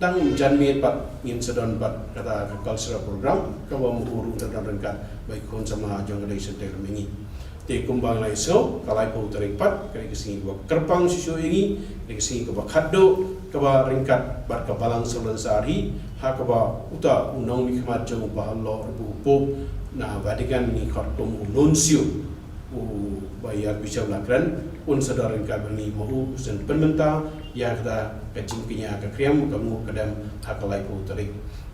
tang janmi pat ngin sedon bat kata cultural program ka wa mu uru unsadarang kat bagi kun samla jong dai senter mengi te kumbang lai so kalai po tarik pat kani kesingi ba kerpang susu ingi kani kesingi ba khaddo ka ba ringkat bar ka balang solan sari ha ka ba uta unong mi khmat jong ba Allah bu po na Vatican ni khartum nuncio u bayar bishop lakran un sadar ringkat bani mau sen penmenta ya kata kacingkinya ka kriam ka mu kadam ha kalai po tarik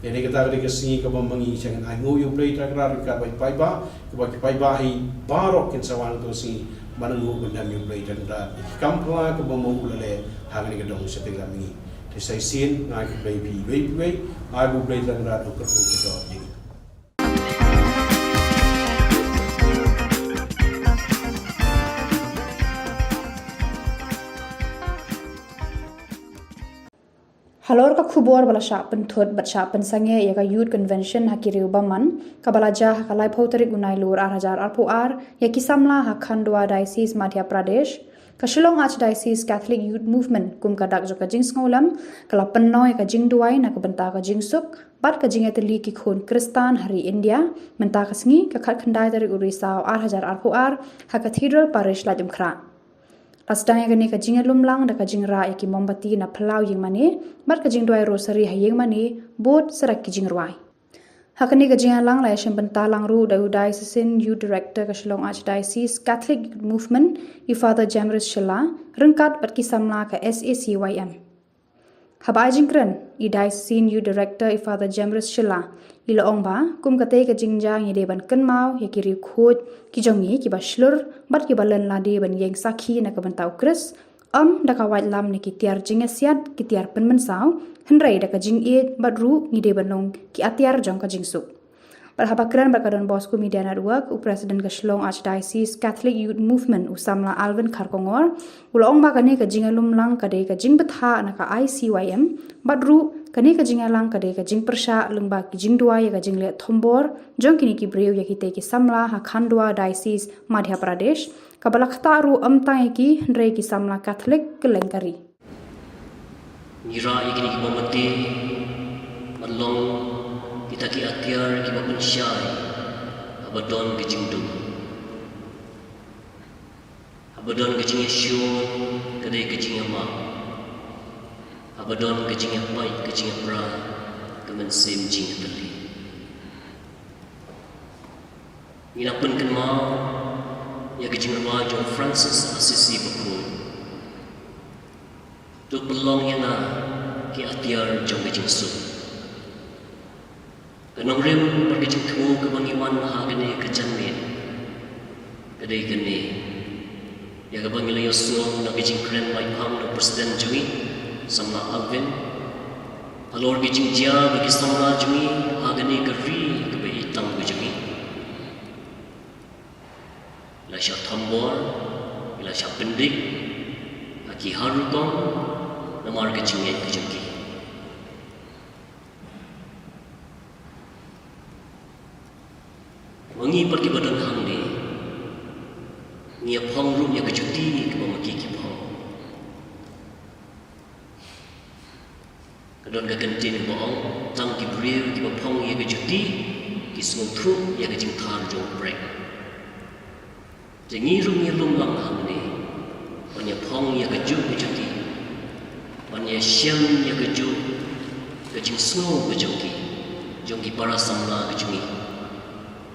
jadi kita kali kesini ke bambangi jangan angu you play takrar kat bai paiba ke bagi paiba hi barok kin sawang tu si manengu benda you play dan da kampla ke bambangi ulale hang ni kedong setting kami ni sai sin ngai ke play pi ai bu play takrar ko ko kita jadi Halor ka khubor bala sha pen thot bat sha pen sange ya ka youth convention hakiriu baman kabalaja hakalai photarik unai lur 2004 ya kisamla hakhandwa diocese Madhya Pradesh ka Shillong Archdiocese Catholic Youth Movement kum ka dak joka jing sngolam kala penno ya ka jing duai na ka benta ka jing suk bat ka jing etli ki khon Kristan hari India menta ka sngi ka khat khandai tarik urisa 2004 ha cathedral parish la jumkhra Lasdang gani ka jing lumlang da ka jing ra ki mombati na phalau ying mane bar ka jing doi rosary ha ying mane bot sarak ki jing rwai hakani ka jing lang la shem banta lang ru da diocesan youth director ka Shillong Archdiocese Catholic Movement i Father Jamrus Shilla rengkat bat ki samla ka SACYM habai jingkren i diocesan youth director i Father Jamrus Shilla ila ong ba kum kate ka jingjang ye ban kan mau ye ki ri khot ki jongi ki ba shlur bat ki balan la de ban yeng sakhi na ka ban tau kris da ka wait lam ni ki tiar jing asiat ki tiar pen man saw henrai da ka jing e bat ru ni de banong ki atiar jong ka jing su Berhabakran berkadon Bosco Media Network u President ka Shillong Archdiocese Catholic Youth Movement usamla Alvin Kharkongor ulong ba kane ka jingalum lang ka de ka jing betha na ka ICYM badru kane ka jingalang ka de ka jing persha lungba ki jing dua ya ka jing le thombor jong kini ki breu ya ki te ki samla ha Khandwa Diocese Madhya Pradesh ka balakta ru amta ki ndre ki samla Catholic kelengkari Nira ikini ki bomati malong kita ki atiar ki babun syai abadon ke jingdu abadon ke jing syu kadai ke jing ma abadon ke jing pai ke jing pra kemen sim jing teli ina pun kan ma ya ke jing ma John Francis Assisi bakul tu pelong yang ki atiar jong ke jing su Kanong rim pergi tu ke bangiwan mahagani ke janmin kadai kene ya ke bangila Yosua na kijing kren mai pang na presiden jumi samla Alvin alor kijing dia bagi samla jumi hagani ke ri ke bai hitam ke jumi la sya thambor la sya pendik aki harukong namar ke jingai ke jumi Wangi pergi badan hang ni Nia pong rum ya kejuti ke pemaki ki pong Kadon ka kentin boong tang ki breu ki pong ya kejuti ki sung tru ya ke jing thar jong break Jengi rum lang hang ni Panya pong ya keju kejuti Panya syam ya keju ke jing snow ke jongki para samla ke jungi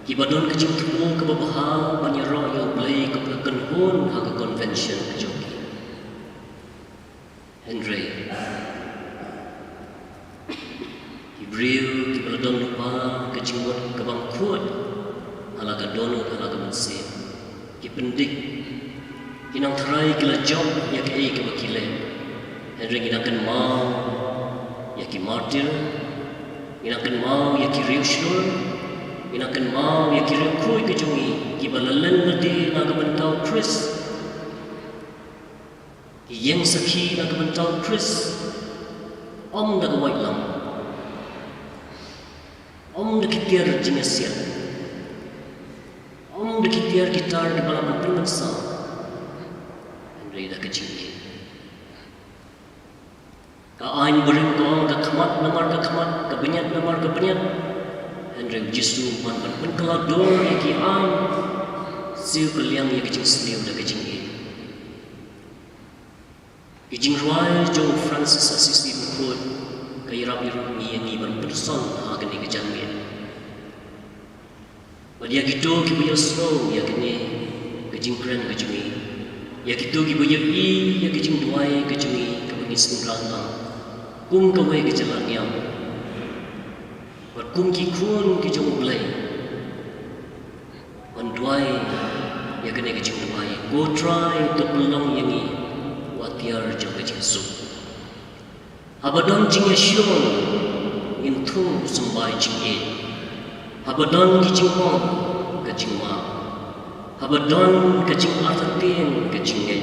Ibadon kecing tubuh ke babahal banyak royal play ke kenhun hak convention ke joki. Henry Ibril kibaladon lupa kejimut kabang kuat halaga donut halaga mensin kipendik kinang terai kila job ya ke kebakile Henry ginakan mau ya ki martir ginakan mau ya ki riushur ginakan mau ya ki riukui kejungi kibalalen ladi naga bentau Chris yang sakhi naga bentau Chris om naga white lam om dikitiar jinasian om dikitiar gitar di balapan permasa Henry dah kecil ka ain bering ko ka khamat namar ka khamat ka benyat namar ka benyat Henry jisu man kelador yaki ain siu kaliang yaki jing sliu dah kecil kijing ruai jong Francis Assisi mukut kay rap iru ni ban person ha kani kejan mi badia gitu ki punya slow ya kini kejing kren kejumi ya gitu ki punya i ya kejing duai kejumi ka bani sungrang kum ka wei ke jalan yang wat kum ki kun ki jong blai on duai ya kene kejing duai go try to belong yangi watiar jong kejing su abadon jing ya shon in thu sambai jing e abadon ki jing hong kejing ma abadon kejing artatin kejing e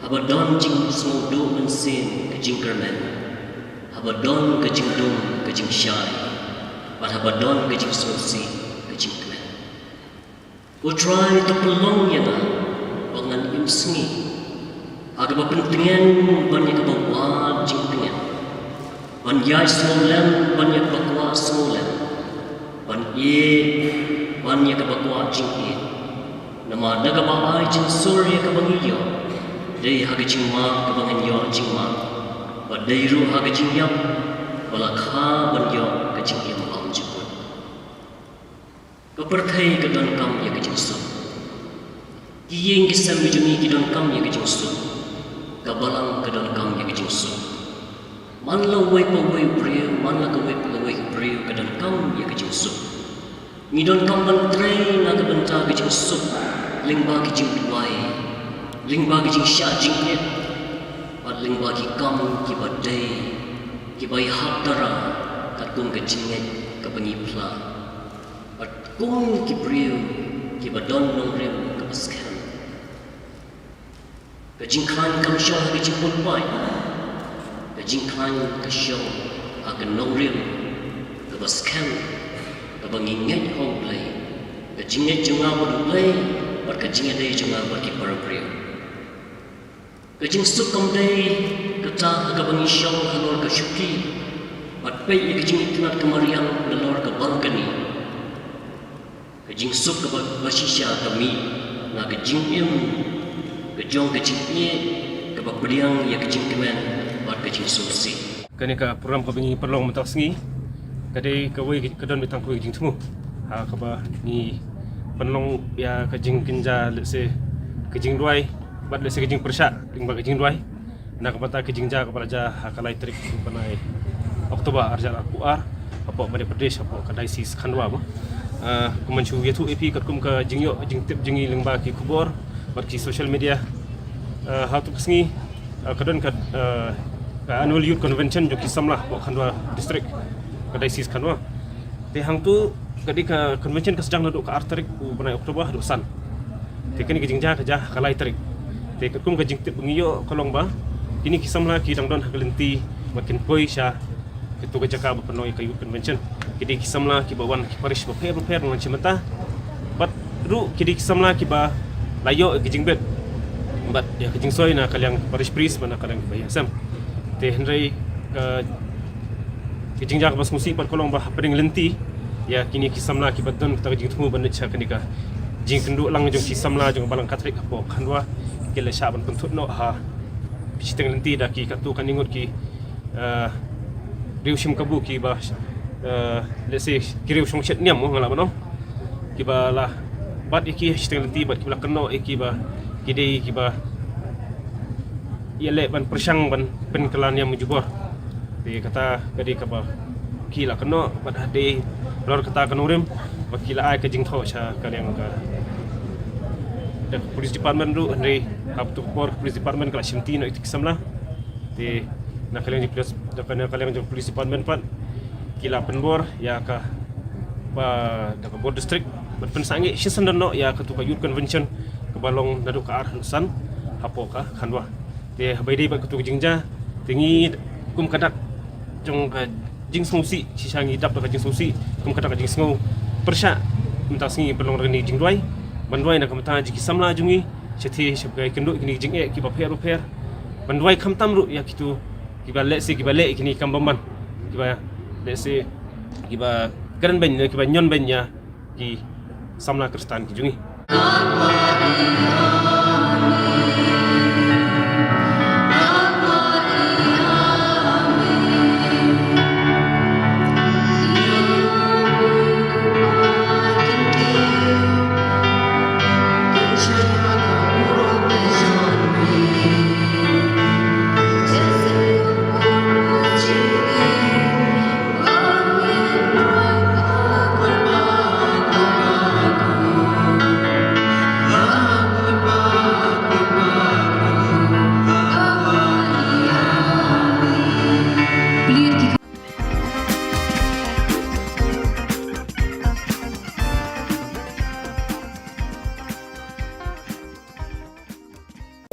abadon jing smodo mensin kejing kermen Habadon kejing dum kejing syai but habadon kejing sosi kejing klen go try to pelong yana bangan imsngi aga pentingan banyak bawa jing pengen ban yai solen banyak bakwa solen ban ye banyak bakwa jing ye nama daga ba ai jing surya ka bangiyo dei haga jing ma ka bangan yo jing ma Badairu ha kejing yam balakha banyo kejing yam am jiput keperthai ke don kam ya kejing su kiyeng kisam bijuni ki don kam ya kejing su kabalang ke don kam ya kejing su man la wei pa wei priu man la ka wei pa wei priu ke don kam ya kejing su ni don kam ban train na ka banta kejing su lingba kejing duai lingba kejing sha jing net ling bagi kamu ki badai ki bai hak dara kat kum ke jinget ke pengipla pat kum ki briu ki badon nong rem ke paskan ke jingklan kam syong ke jipun pai ke jingklan ke syong ha ke nong rem ke paskan ke banginget hong play ke jinget jenga bodu play pat ke jinget dei jenga bagi para briu kejing sukum dei kata aga bangi syong halor ke syuki pat pei kejing itinat kemariang halor ke balkani kejing suk ke basisya kami na kejing im kejong kejing ye ke babliang ya kejing kemen pat kejing susi kani ka program ka bangi perlong mentak sengi kadai ka wei kedon bitang ku kejing temu ha ka ba ni penlong ya kejing kinja lese kejing duai bat lese kejing persat ling bag kejing duai nak kata kejing ja kepala ja hakalai trik panai Oktober arjal akuar apa Madhya Pradesh apa kadai sis khandwa ba kumanchu yetu ep katkum ka jingyo jing tip jingi ling ba ki khubor bat ki social media how to sngi kadon ka annual youth convention jo ki samlah ba khandwa district kadai sis khandwa te hang tu kadika convention ka sedang duduk ka artrik ku panai Oktober do san te kini kejing ja ka ja hakalai trik te katkum ka jing tip ngiyo kolong ba ini kisam lah ki dangdon hakalenti makin poi sha kitu ka jaka penoi ka youth convention kidi kisam lah ki bawan ki parish ba per dengan cimata bat ru kidi kisam lah ki ba layo ki jingbet bat ya ki jingsoi na kaliang parish priest mana kaliang bayasam te henry ka ki jingjak bas musik pat kolong ba peding lenti ya kini kisam lah ki badon kita jing tumu ban cha kanika jing kendu lang jong kisam lah jong balang katrik apo khandwa kele syaban pentut no ha Pisiteng lenti dah ki katu kan ingut ki riusim kabu ki ba let's say ki riusong chet niam mo ngala bano ki ba lah bat iki pisiteng lenti bat ki ba keno iki ba ki dei ki ba ia lek ban persang ban penkelan yang menjubur. Di kata kadi kaba kila kena ban hade lor kata kanurim bakila ai ke jing tho cha kalian ka. Dan polis department ru andre hab tu por polis department kala shimti no itik samla. Di na kalian di polis kalian di polis department pat kila penbor ya ka ba da ka bor district ban pensangi shisan no ya ka tu ka youth convention ke balong nadu ka ar san hapo ka khanwa. Di habai dei ba ka tu jingja tingi kum kadak jong ka jing smusi sisangi dap ka jing smusi kum kadak ka jing sngo persha minta singi belong reni jing duai banduai nak kamta jiki samla jungi chethi shapgai kendo kini jing e ki ba pher banduai khamtam ru ya kitu ki ba le kini kambaman ki ba le se ki ba garan ben ki ba nyon ben ya ki samla kristan ki jungi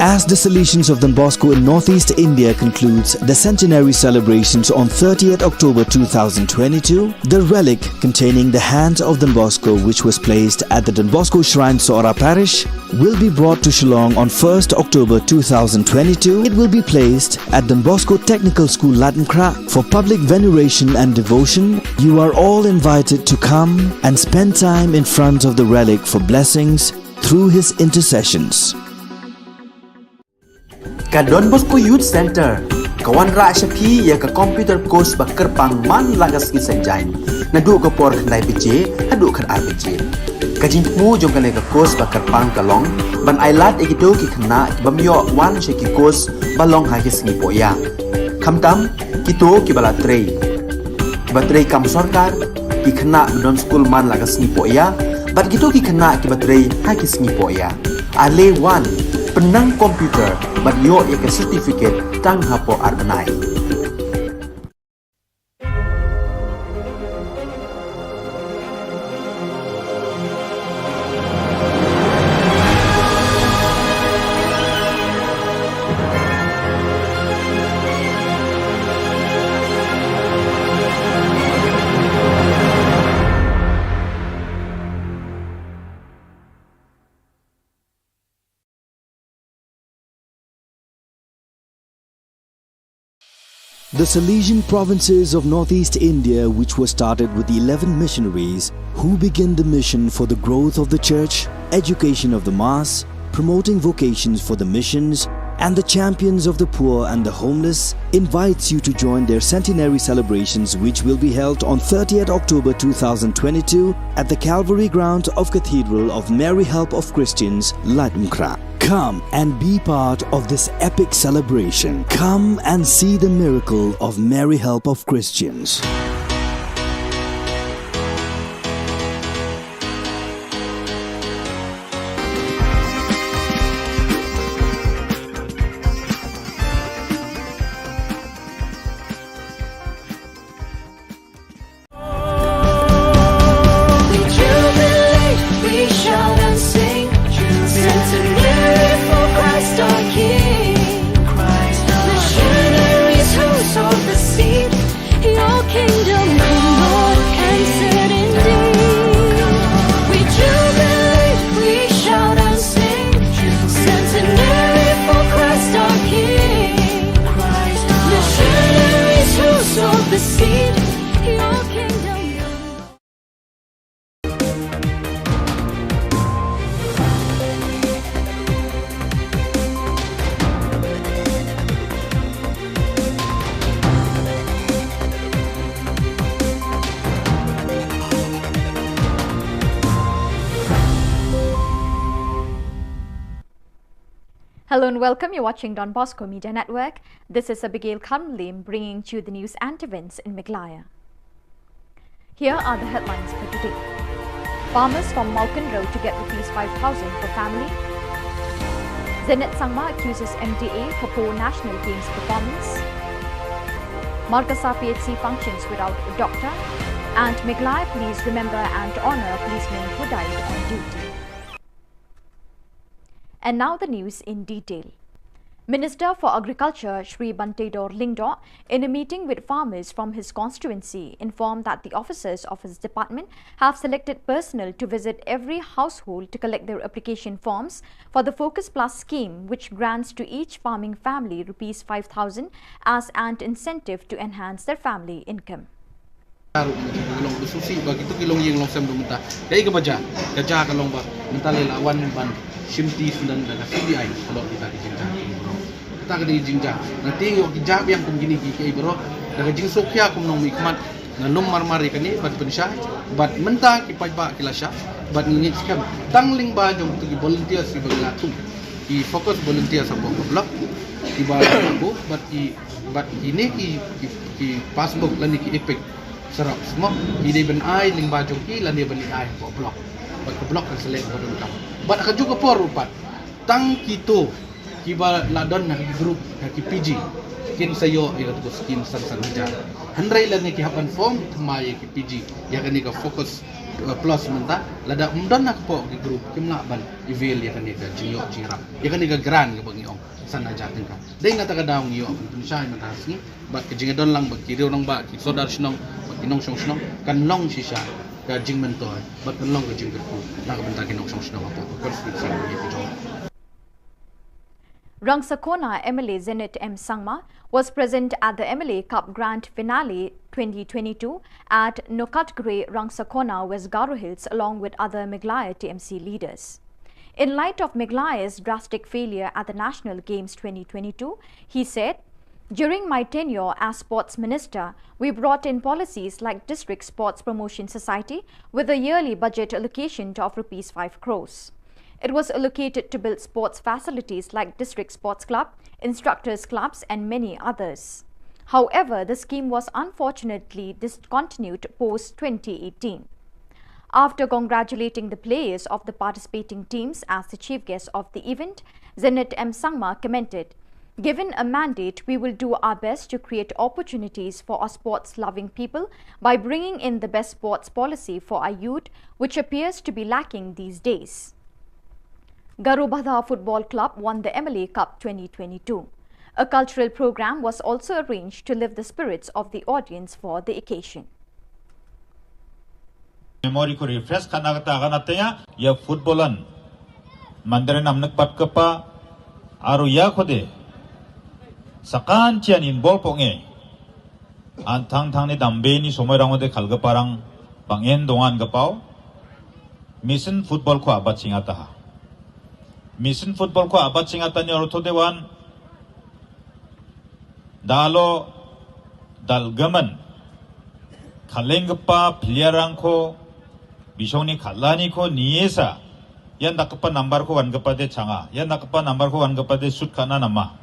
As the Salesians of Don Bosco in Northeast India concludes the centenary celebrations on 30th October 2022, the relic containing the hand of Don Bosco, which was placed at the Don Bosco Shrine Sora Parish, will be brought to Shillong on 1st October 2022. It will be placed at Don Bosco Technical School Latmkra for public veneration and devotion. You are all invited to come and spend time in front of the relic for blessings through his intercessions. Ka Don Bosco Youth Center, kawan ra shapi ya ka computer course bakar pang man lagas ki sanjai. Nadu ka por khnai bije, hadu khan ar bije. Ka jingmu jong ka course bakar pang kalong, ban ailat ekito ki khna bamyo wan she ki course balong ha ki sngi poya. Khamtam kito ki bala trei. Batrei kam sarkar ki khna don school man lagas sngi poya, bat kito ki khna ki batrei ha ki sngi poya. Ale wan penang komputer bat yo ek certificate tang hapo arbenai. The Salesian provinces of Northeast India, which were started with the 11 missionaries who began the mission for the growth of the church, education of the mass, promoting vocations for the missions, and the champions of the poor and the homeless, invites you to join their centenary celebrations, which will be held on 30th October 2022 at the Calvary Ground of Cathedral of Mary Help of Christians, Latmkra. Come and be part of this epic celebration. Come and see the miracle of Mary Help of Christians. Kingdom Hello and welcome. You're watching Don Bosco Media Network. This is Abigail Karmlim bringing you the news and events in Meghalaya. Here are the headlines for today. Farmers from Malkan Road to get Rs 5,000 per family. Zenit Sangma accuses MDA for poor national games performance. Markasa PHC functions without a doctor. And Meghalaya police remember and honour policemen who died on duty. And now the news in detail. Minister for Agriculture Shri Bantedor Lingdo, in a meeting with farmers from his constituency, informed that the officers of his department have selected personnel to visit every household to collect their application forms for the Focus Plus scheme, which grants to each farming family Rs 5,000 as an incentive to enhance their family income. Long besusi bagi tu kilong yang long sem dumta dai ke baja kerja ka long ba mentale lawan ban shimti sundan da CBI kalau kita di jinja kita ke di jinja nanti yo kijab yang kum gini ki bro da jing sokya kum nong mikmat na lum marmari kani bat pensha bat menta ki pajba kilasha bat ni skam tangling ba jong tu ki volunteer si bagla tu ki focus volunteer sa blok ki ba ko bat ini ki passbook lani ki epek serap semua ide ben ai ling bajong ki lan dia beli ai ko blok bat ko blok kan selek ko dun kam bat ka juga por rupat tang kito ki ba ladon na ki group na ki PG kin sayo ila to skin san jar handrai lan ki hapan form thmai ki PG ya kan ka focus plus menta lada umdan nak po ki group kim la ban evel ya kan ka jiyo jirap ya kan ka gran ka bangi ong san jar tin ka dei ngata ka daung yo tun sai na tasni bat ki jingadon lang ba ki rong ba ki sodar shnong kinong song kan long shisha ka jing mentoy bat kan long ka jing ku na ka benta kinong song apa ko sing ni ko Rangsakona MLA Zenit M. Sangma was present at the MLA Cup Grand Finale 2022 at Nokatgre, Rangsakona, West Garo Hills, along with other Meghalaya TMC leaders. In light of Meghalaya's drastic failure at the National Games 2022, he said, "During my tenure as Sports Minister, we brought in policies like District Sports Promotion Society with a yearly budget allocation of Rs 5 crores. It was allocated to build sports facilities like District Sports Club, Instructors Clubs and many others. However, the scheme was unfortunately discontinued post-2018. After congratulating the players of the participating teams as the chief guest of the event, Zenit M. Sangma commented, "Given a mandate, we will do our best to create opportunities for our sports-loving people by bringing in the best sports policy for our youth, which appears to be lacking these days." Garubhadha Football Club won the MLA Cup 2022. A cultural program was also arranged to lift the spirits of the audience for the occasion. Memory ko refresh kana ya ya footballan mandare namnak pat kapa aru ya khode sakan chian involve ponge an thang ni dambe ni somoi rangode khalga parang pangen dongan gapau mission football ko abat singata mission football ko abat singata ni ortho dewan dalo dalgaman khalengpa piliarang ko bisoni khalani ko niesa yan nakapa number ko wan gapade changa yan nakapa number ko wan gapade shoot kana nama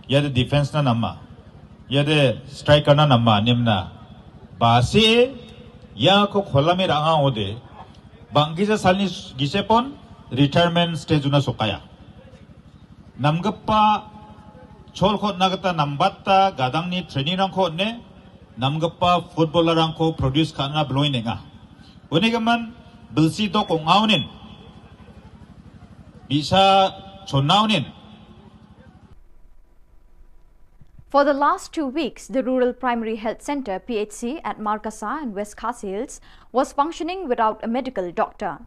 yade defense na nama yade striker na nama nimna base ya ko kholame ranga ode bangisa salni gisepon retirement stage una sokaya namgappa chol khot nagata nambatta gadangni training rang khot ne namgappa footballer rang ko produce kana bloinenga unigaman bilsi to kong aunin bisa chonaunin. For the last 2 weeks, the Rural Primary Health Centre PHC at Markasa and West Khasi Hills was functioning without a medical doctor.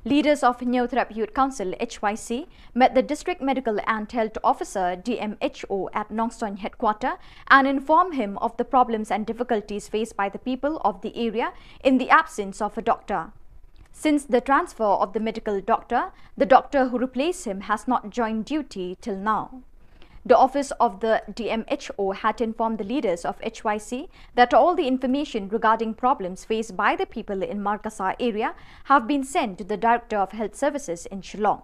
Leaders of Neothrap Youth Council HYC met the District Medical and Health Officer DMHO at Nongson headquarter and informed him of the problems and difficulties faced by the people of the area in the absence of a doctor. Since the transfer of the medical doctor, the doctor who replaced him has not joined duty till now. The office of the DMHO had informed the leaders of HYC that all the information regarding problems faced by the people in Markasa area have been sent to the Director of Health Services in Shillong.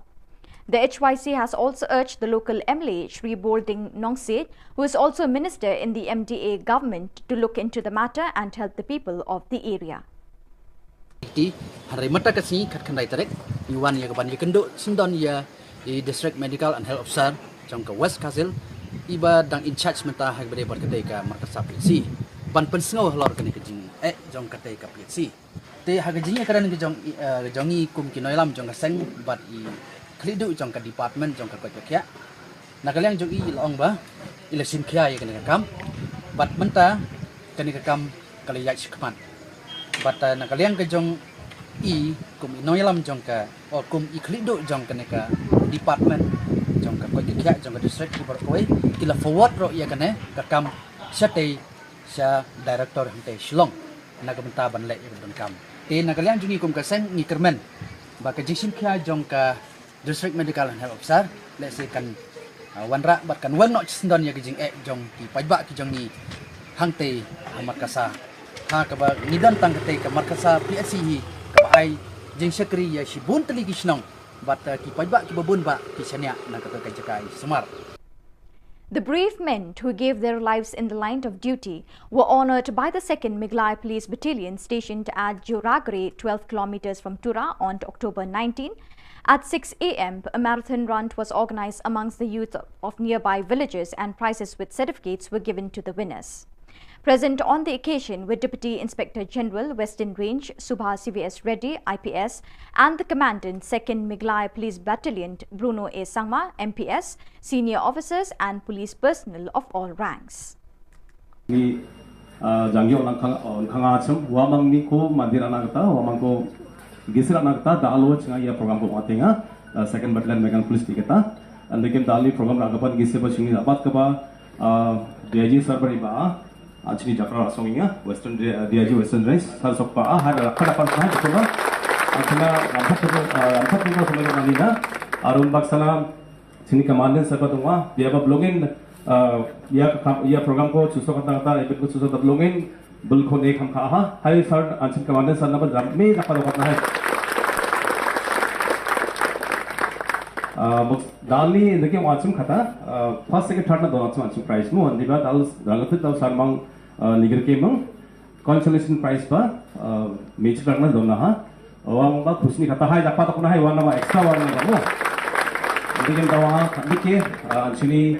The HYC has also urged the local MLA, Shri Bolding Nongsit, who is also a minister in the MDA government, to look into the matter and help the people of the area. Di hari mata kasi kat kandai tarik iwan ya kaban kenduk sindon ya di district medical and health officer jong ke West Kazil iba dang in charge menta hak bade bar kedai ka markas PHC ban pensengau lor kani kejing jong kedai ka PHC te hak kejing karan ke jongi kum kinoilam jong ka seng bat I klidu jong ka department jong ka kya nakaliang jong I long ba election kya ya kani ka kam bat menta kani ka kam kali yak shikman Bata nakaliang ke jong I kum inoyalam jong ka or kum I klidu jong ka neka department jong ka koi kya jong ka district ki berkoi kila forward ro ya kane ka kam syate sya director hante Shillong na ka benta ban le ya don kam te nakaliang jong I kum ka seng ni kermen ba ka jingsim kya jong ka district medical and health officer le se kan wanra bat kan wan no sindon ya jing jong ki pajba ki jong ni hangte amat kasa ha kaba nidan tang kate ka markasa PHC hi kaba ai jing sekri ya shibun teli kisnong bat ki pajba ki babun ba ki sanya na ka kajakai smart. The brave men who gave their lives in the line of duty were honoured by the 2nd Miglai Police Battalion stationed at Joragre, 12 kilometers from Tura on October 19. At 6 a.m, a marathon run was organised amongst the youth of nearby villages and prizes with certificates were given to the winners. Present on the occasion were Deputy Inspector General, Western Range, Subha CVS Reddy, IPS, and the Commandant, 2nd Miglai Police Battalion, Bruno A. Sangma, MPS, senior officers and police personnel of all ranks. Jangyo kanga chum wamang ni ko mandira nagta wamang ko gisira nagta dalo chinga ya program ko atinga 2nd Battalion Megan Police tiketa and the dali program nagapan giseba chingi abat kaba DIG Sarbari ba Actually, Jakra Songinga, Western DIG Western Race, Sarsopa, had a Kadapan Sahara, Anthony Manina, Arun Baksana, Sini Commandant Sabatuma, they have a blogging ya program ko Susokata, Epic Susa the blogging, Bulkone Kamkaha, High Third, and Commandant Sanaba Dame, Napalokata. Dali in the game watching Kata, first, second, third, and the prize. No, and the bad relative of Sarmang Niger came consolation prize for major tournament. Dona, one about Pusni Kata High, the Patakuna, one of extra one. The game Dawa, actually,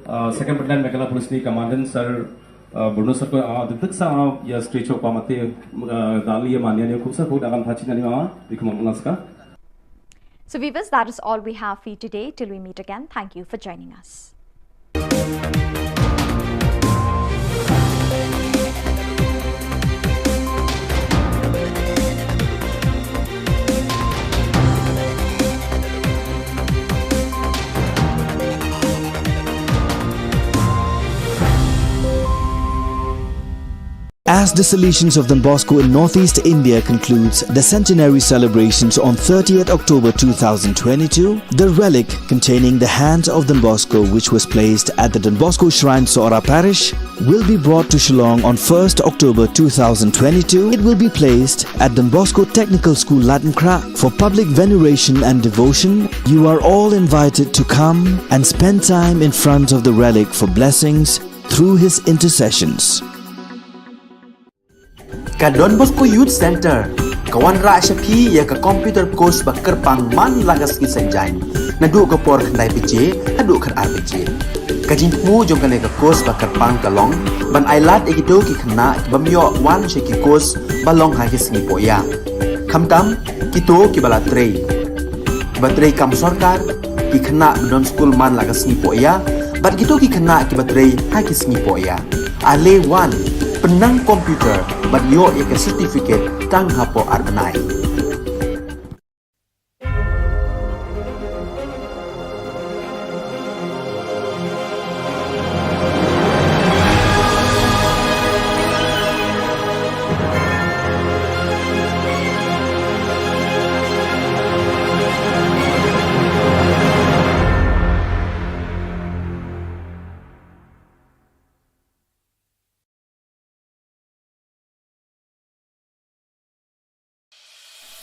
2nd Battalion Megala Pusni Commandant Sir Bruno Sako, the Tiksa, yes, Street of Pamate, Dali, Mania, Kusa, who Dagan Pachinanima, become Alaska. So viewers, that is all we have for you today. Till we meet again, thank you for joining us. As the Salesians of Don Bosco in Northeast India concludes the centenary celebrations on 30th October 2022, the relic containing the hands of Don Bosco, which was placed at the Don Bosco Shrine Sora Parish, will be brought to Shillong on 1st October 2022. It will be placed at Don Bosco Technical School Latankra for public veneration and devotion. You are all invited to come and spend time in front of the relic for blessings through his intercessions. Ka Don Bosco Youth Center, kawan ra syapi ya ka computer course bakar pang man lagas ki sanjai. Nadu ka por kandai PJ, adu kan RPG. Ka jingmu jong ka ka course bakar pang kalong, ban ailat egito ki kena bamyo wan ki course balong ha ki singi poya. Kamtam kito ki bala trei. Batrei kam sarkar ki kena don school man lagas singi poya, bat kito ki kena ki batrei ha ki singi poya. Ale wan penang komputer bat yo ya certificate tang hapo arbenai.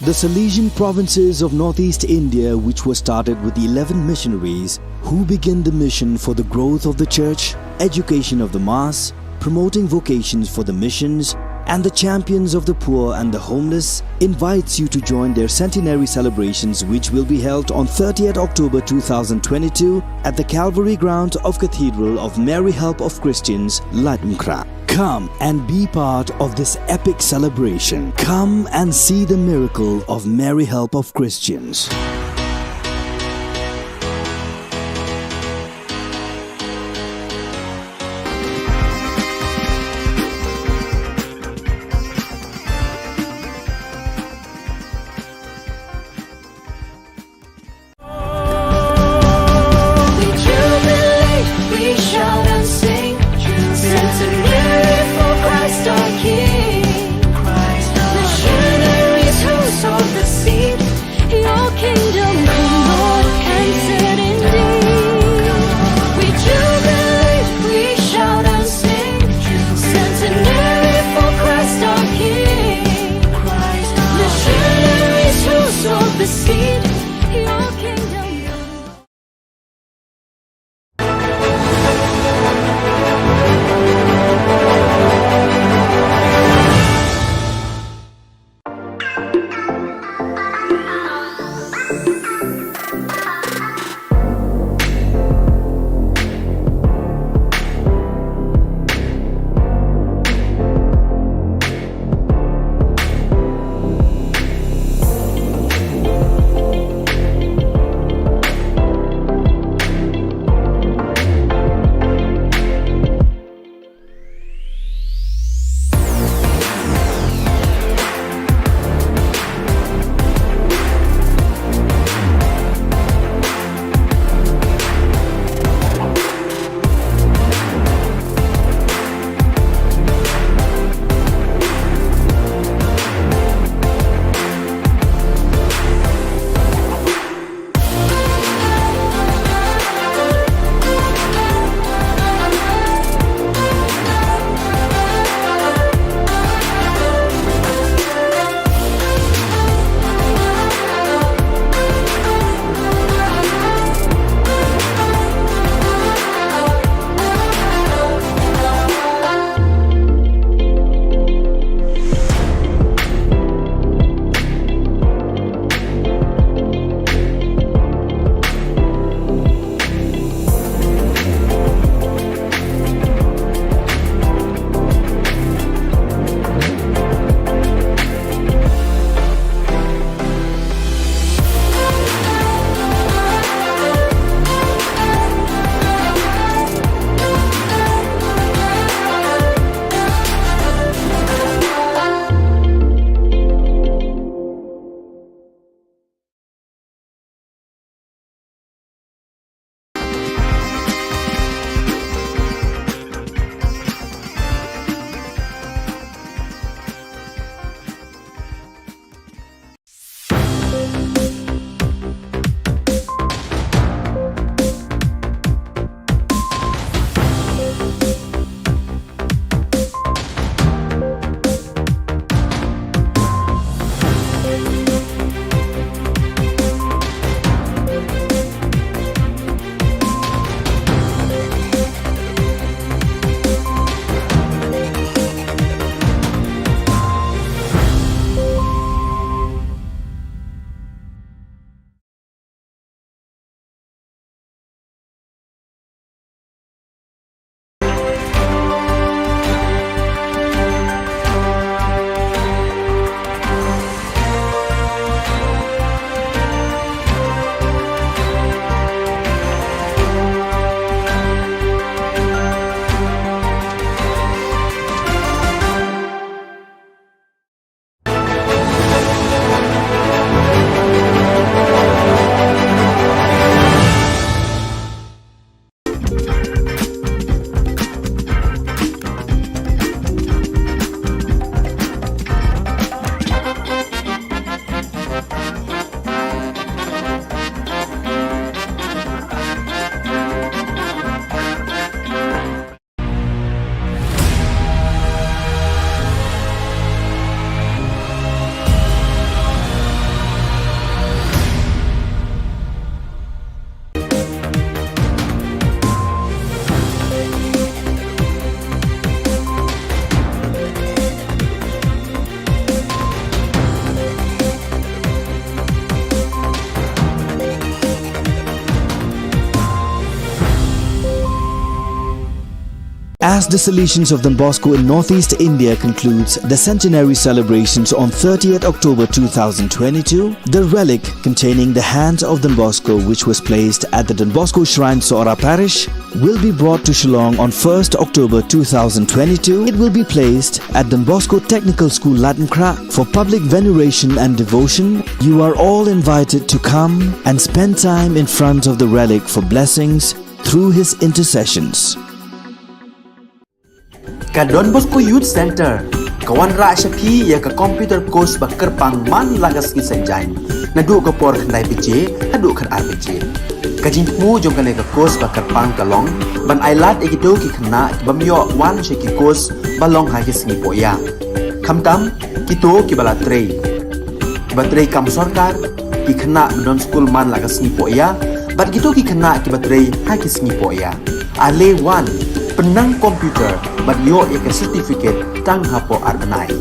The Salesian provinces of northeast India, which were started with the 11 missionaries who began the mission for the growth of the church, education of the mass, promoting vocations for the missions, and the champions of the poor and the homeless, invites you to join their centenary celebrations, which will be held on 30th October 2022 at the Calvary ground of Cathedral of Mary Help of Christians, Latmkra. Come and be part of this epic celebration. Come and see the miracle of Mary Help of Christians. Your kingdom. As the Salesians of Don Bosco in Northeast India concludes the centenary celebrations on 30th October 2022, the relic containing the hand of Don Bosco, which was placed at the Don Bosco Shrine, Sora Parish, will be brought to Shillong on 1st October 2022. It will be placed at Don Bosco Technical School, Latmkra, for public veneration and devotion. You are all invited to come and spend time in front of the relic for blessings through his intercessions. Ka Don Bosco Youth Center, kawan ra syapi ya ka computer course ba kerpang man lagas ki senjain. Nadu ka por khandai pije, hadu khan ar pije. Ka jingmu jong ka ne ka course ba kerpang ka long, ban ailat egido ki khna ki bamyo wan she ki course ba long ha ki sngi poya. Khamtam kito ki bala trei. Ba trei kam sarkar ki khna don school man lagas sngi poya, bat gitu ki khna ki ba trei ha ki sngi poya. Ale wan penang komputer bat yo ek certificate tang hapo arbanai.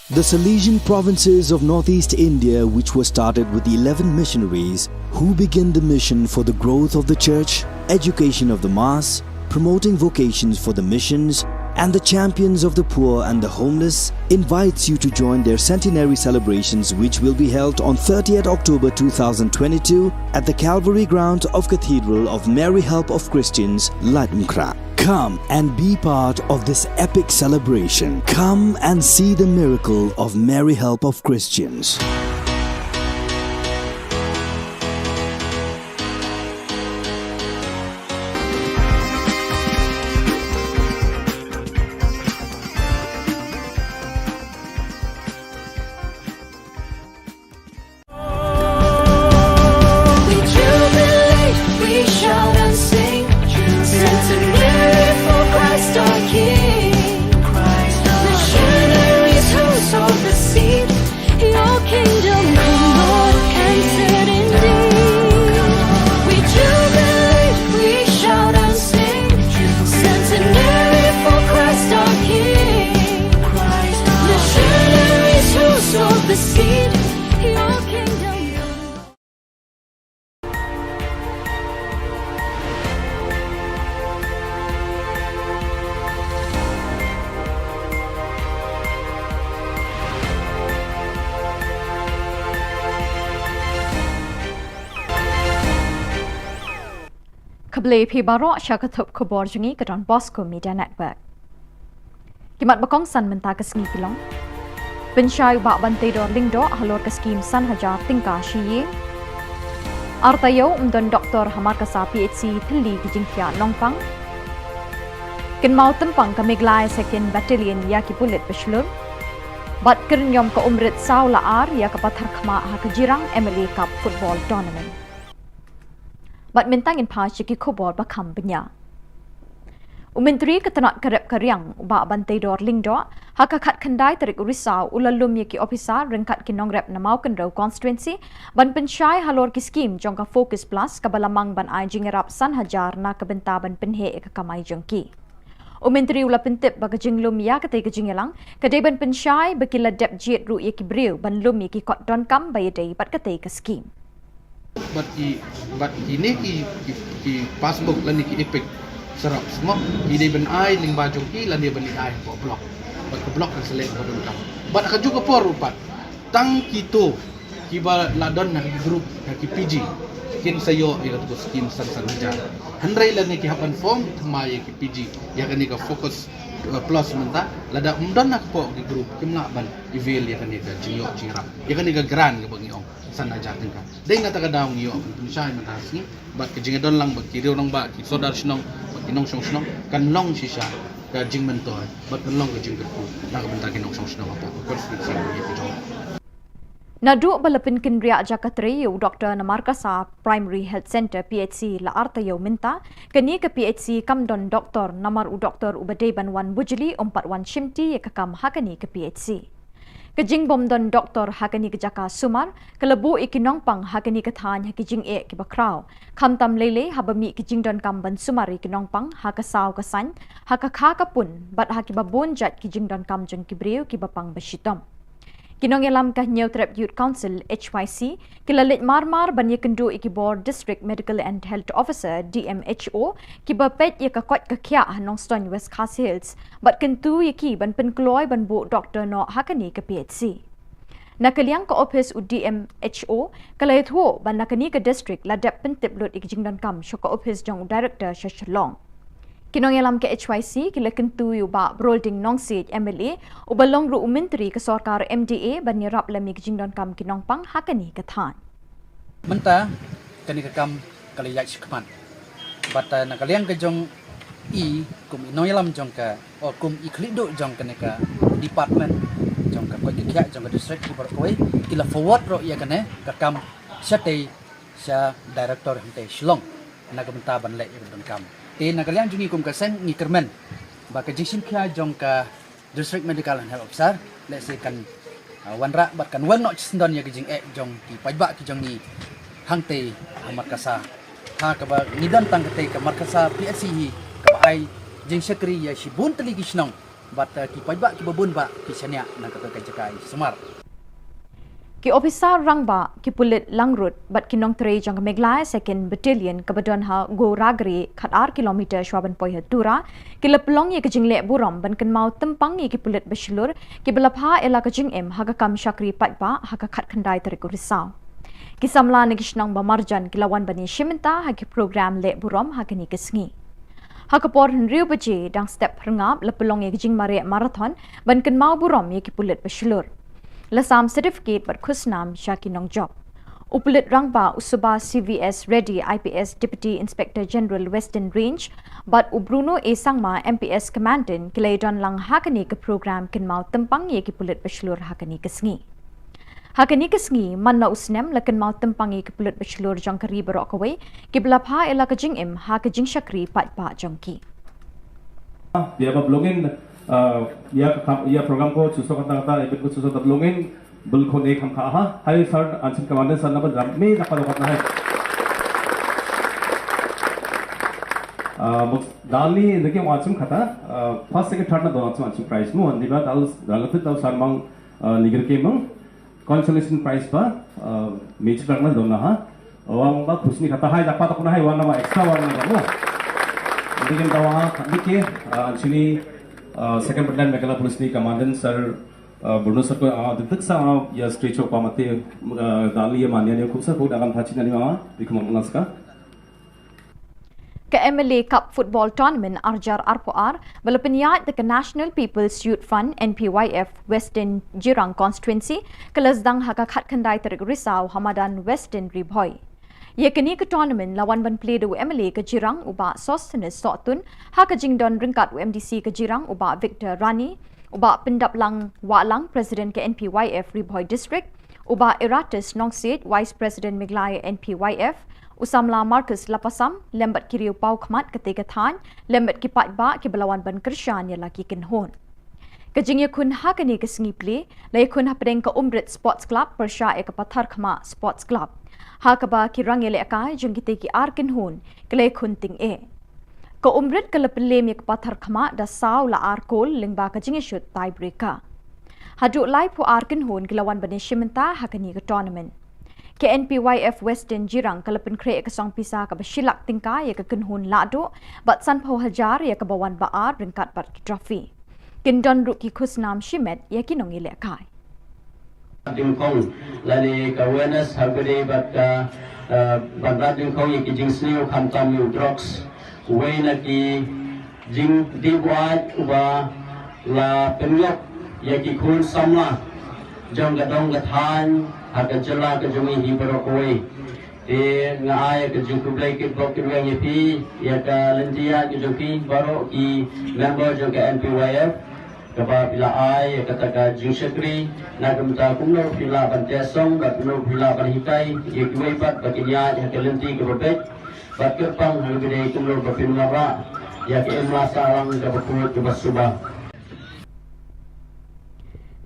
The Salesian provinces of Northeast India, which was started with the 11 missionaries who began the mission for the growth of the church, education of the mass, promoting vocations for the missions, and the champions of the poor and the homeless, invites you to join their centenary celebrations, which will be held on 30th October 2022 at the Calvary ground of Cathedral of Mary Help of Christians, Latmkra. Come and be part of this epic celebration. Come and see the miracle of Mary Help of Christians. Khubor Phibaro Shakathop Khubor Jungi Don Bosco Media Network. Kimat bakong san menta kasngi kilong. Pensyai bak bantai dor lingdo halor kaskim san hajar tingka shiye. Artayo umdon Dr. Hamar Kasa PhD Thili Kijingthia Nongpang. Kinmau tempang kamiglai second battalion ya ki pulit beslur. Bat kernyom ka umrit saw laar ya ka pathar khma ha kajirang MLA Cup football tournament. Bat mentang in pa chiki khobor ba kham benya. Umentri ketenat kerep keriang ba bantai dor lingdo hakakat khandai tarik urisau ulalum yaki ofisa rengkat kinong rep namau kenrau constituency ban pensyai halor ki skim jongka focus plus kabalamang ban ai jingerap san hajar na kebenta ban penhe ka kamai jongki. Umentri ula pentip ba kajinglum ya katai kajingelang kadai ban pensyai bakila dep jet ru yaki briu ban lum yaki kot don kam bayadai bat katai ka skim. But ini ki passbook lan ki epic serap semua ide ben ai ling baju ki lan dia beli ai ko blok but ko blok kan selek ko dum kam but ka juga por rupat tang kito ki ba ladon na ki group na ki PG kin sayo ila to skin san ja handrai lan ki hapan form thmai ki PG ya kan ka focus plus menta lada umdon nak po ki group kim na ban evil ya kan ka jiyo jira ya kan ka grand ka bagi ong san aja tingka dei ngata ka daw ngiyo pensay matasni bat ka jingedon lang bat kiriw nang ba ki sodar sinong inong song kan long sisa ka jing mentor bat kan long ka jing ko na ka benta kinong song apa ko ko sing ko Nadu balapin kinria Jakatriyu Dr. Namarkasa Primary Health Center PHC la artayo minta kini ke PHC kamdon doktor namar u doktor ubadeban wan bujli 41 shimti ye kakam hakani ke PHC. Kejing bomdon doktor hakani ke Jaka Sumar kelebu ikinong pang hakani ke than hakijing ke bakraw kamtam lele habami kejing don kamban sumari kinong pang hakasaw kasan hakakha kapun bat hakibabon jat kejing don kam jeng kibriu kibapang bashitom. Kinong yalam kah New Trap Youth Council HYC kilalit marmar banya kendu ikibor District Medical and Health Officer DMHO kibapet ye kakot kakya nong Stone West Khas Hills bat kentu yaki ban penkloy ban bu doktor no hakani ke PHC. Nakaliang ke office u DMHO kalait ho ban nakani ke district ladap pentip lut ikjing dan kam syok office jong director Shillong. Kinong yalam ke HYC kila kentu yu ba brolding nong seat MLA u balong ru menteri ke sorkar MDA ban nyerap lami kejingdon kam kinong pang hakani ke than. Menta kani ke kam kali yak sikman. Bata nakaliang ke jong kum inong yalam jong ka o kum iklido jong kani ka department jong ka ko kya jong ka district ki koi kila forward ro ya kane ka kam sate sa director hente Shillong nagamenta ban le don kam. Nakalian jungi kum kasen ni kermen ba ka jisim kya jong ka district medical and health officer let's say kan wanra bat kan wan no chisndon ya gijing jong ki pajba ki jong ni hangte markasa ha ka ba nidan tang kate ka markasa PSC hi ka ba ai jing sekri ya shibun tali gisnong bat ki pajba ki babun ba ki sanya na ka jakai semar Ki officer rangba ki pulit langrut bat kinong tre jang Meglai 2nd Battalion kabadon ha go ragri khatar kilometer shwaban poi tura ki leplong ye kajing le buram ban kan mau tempang ye ki pulit basilur ki belapha ela kajing em ha kam shakri patba ha ka khat khandai tari ko risau ki samla ne kishnang ba marjan ki lawan bani shimenta ha ki program le buram ha kini kisngi ha ka por riu baje dang step rngap lepelong ye kajing mare marathon ban kan mau buram ye ki pulit basilur Lasam certificate bat khusnam Shakinong job. Upulit rangba usuba CVS Ready IPS Deputy Inspector General Western Range bat Ubruno A Sangma MPS Commandant kilaydon lang hakani ke program kinmau tempang ye ki pulit baslur hakani kesngi. Hakani kesngi manna usnem lakan mau tempang ye ki pulit baslur jong kari berok kawai ki belapha ela kajing im ha kajing shakri pat pa jongki. Dia blogging या प्रोग्राम को चुसो कता एपिक को चुसो तबलोंगे बिल्कुल एक हम कहा हाय सर अंशिम कमांडर सर नंबर रम में नफा करना है दाली देखिए वाचुम खाता फर्स्ट सेकंड थर्ड ना दोनों अंशिम प्राइस मु अंदिबा दाल दालते दाल सरमंग निगर के मंग कंसोलेशन प्राइस पर मेच करना दोनों हा वांग बा खुशनी खाता हाय जापा तक ना है वांग ना एक्स्ट्रा वांग ना मु देखिए दावा देखिए अंशिनी second battalion Megala Police ni Commandant Sir Bruno Sir ko detik sa ya stretch ko mate dali ya manya ne khub sa ko dagan thachi nani ma dikhum naska Ke MLA Cup Football Tournament Arjar Arpoar balapanyat the National People's Youth Fund NPYF Western Jirang Constituency kelasdang haka khat khandai terik risau Hamadan Western Ribhoi Ye kini ke tournament lawan ban play do MLA ke Jirang uba Sostenes Sotun ha ke jingdon ringkat UMDC ke Jirang uba Victor Rani uba pendap lang walang President ke NPYF Ribhoi District uba Eratus Nongsit Vice President Meglai NPYF usamla Marcus Lapasam lembat kiriu pau khmat ke than lembat ki patba ki belawan ban Krishan ya laki kinhon Kajing yakun ha kini ke singi play la yakun ha pedeng ke Umrit Sports Club persya ke Pathar Khama Sports Club ha kaba ki rangele akai jong kite ki arkin hun kle khunting ko umrit kala pelem yak pathar khama da saw la arkol lingba ka jinge shot tie breaker hadu lai pu arkin hun kilawan bani shimenta hakani ka tournament ke NPYF Western Jirang kala pen kre ka song pisa ka bashilak tingka ya ka kunhun la do bat san pho hajar ya ka bawan ba ar ringkat bat ki trophy kindon ru ki khusnam shimet ya ki nongile akai Dingkong lani awareness habari bat bandrat dingkong ye jing sliu kham tam yu drugs way na ki jing diwat uba la penlok ye ki khun samla jong gadong gathan ha ka jala ka jumi hi barokoi e ngai ka jing kublai ki blok ki yang ye pi ya ka lentia ki joki baro ki member jong ka NPYF kaba pila ai kata ka jing sekri na kamta kumno pila bantia song bat no pila ban hikai ye kuai pat bakinya ya kelenti ke bebek bat kerpang halbide kumno bapin mara ya ke emasa lang ke baput ke basuba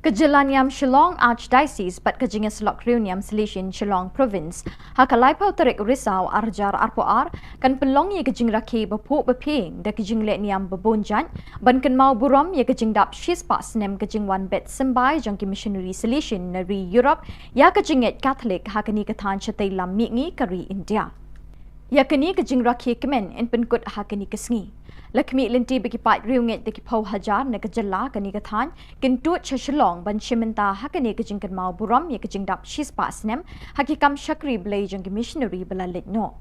Kejelaniam Shillong Archdiocese bat kejinga selok Reuniam Selesion Shillong Province hakalai pau terik risau arjar arpoar kan pelong ye kejing raki bepuk beping da kejing lek niam bebonjan ban kan mau buram ye kejing dap shis pak snem kejing wan bet sembai jangki missionary selesion nari Europe ya kejing et Catholic hakani kathan chatai lam mingi kari India ya kini kejing raki kemen en penkut hakani kesngi Lakmi linti bagi pat riunget deki pau hajar na kejela kani kathan kentut Shillong ban shimenta hakani kejing kan mau buram ye kejing dap shis pa snem hakikam shakri blay jang missionary belalit no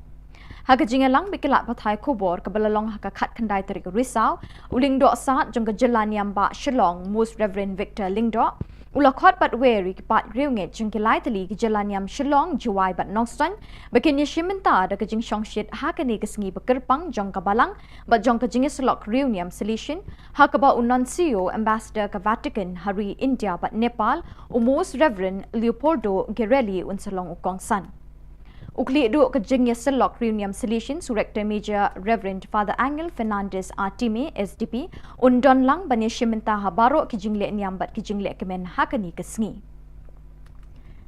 hakajing lang bikilat pathai Khubor kabalalong hakakat kandai terik risau uling do saat jang kejela niam ba Shillong Most Reverend Victor Lingdo Ulakot bat weri pat riunget jang kilai tali kejela niam Shillong juai bat nongstan bakin ye shimenta da kejing shongshit hakani kesngi bekerpang jang kabalang bat jang kejing selok Reuniam Selesion hakaba Nuncio Ambassador ke Vatican hari India bat Nepal Most Reverend Leopoldo Guerrelli unsalong ukongsan Ukli duk kejing selok Reuniam Selesion Director Major Reverend Father Angel Fernandez Artime SDP undon lang bani shimenta habaro kejing lek niam bat kejing lek kemen hakani kesngi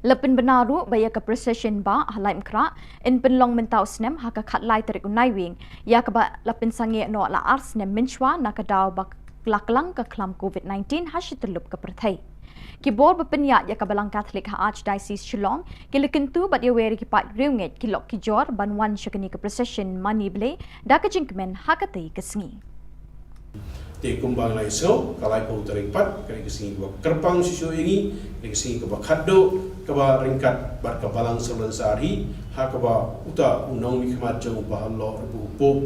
Lepin benaru baya ke procession ba halaim kra in penlong mentau snem haka khat lai terik unai wing ya keba lepin sange no la ars nem minchwa nakadau bak laklang ke klam COVID-19 hashitelup ke perthai Kibor berpenyat ya kabalang Catholic ha Archdiocese Shillong kilikentu bat ya weri kipat riunget kilok kijor banwan syakani ke procession mani ble da kejingkemen hakatai kesngi Te kumbang lai so kalai pau terik pat kali kesini ke kerpang susu ini kali kesini ke khaddo kaba ringkat bar kabalang sebulan sehari ha kaba uta unong mi khmat jong bahalo rebu pop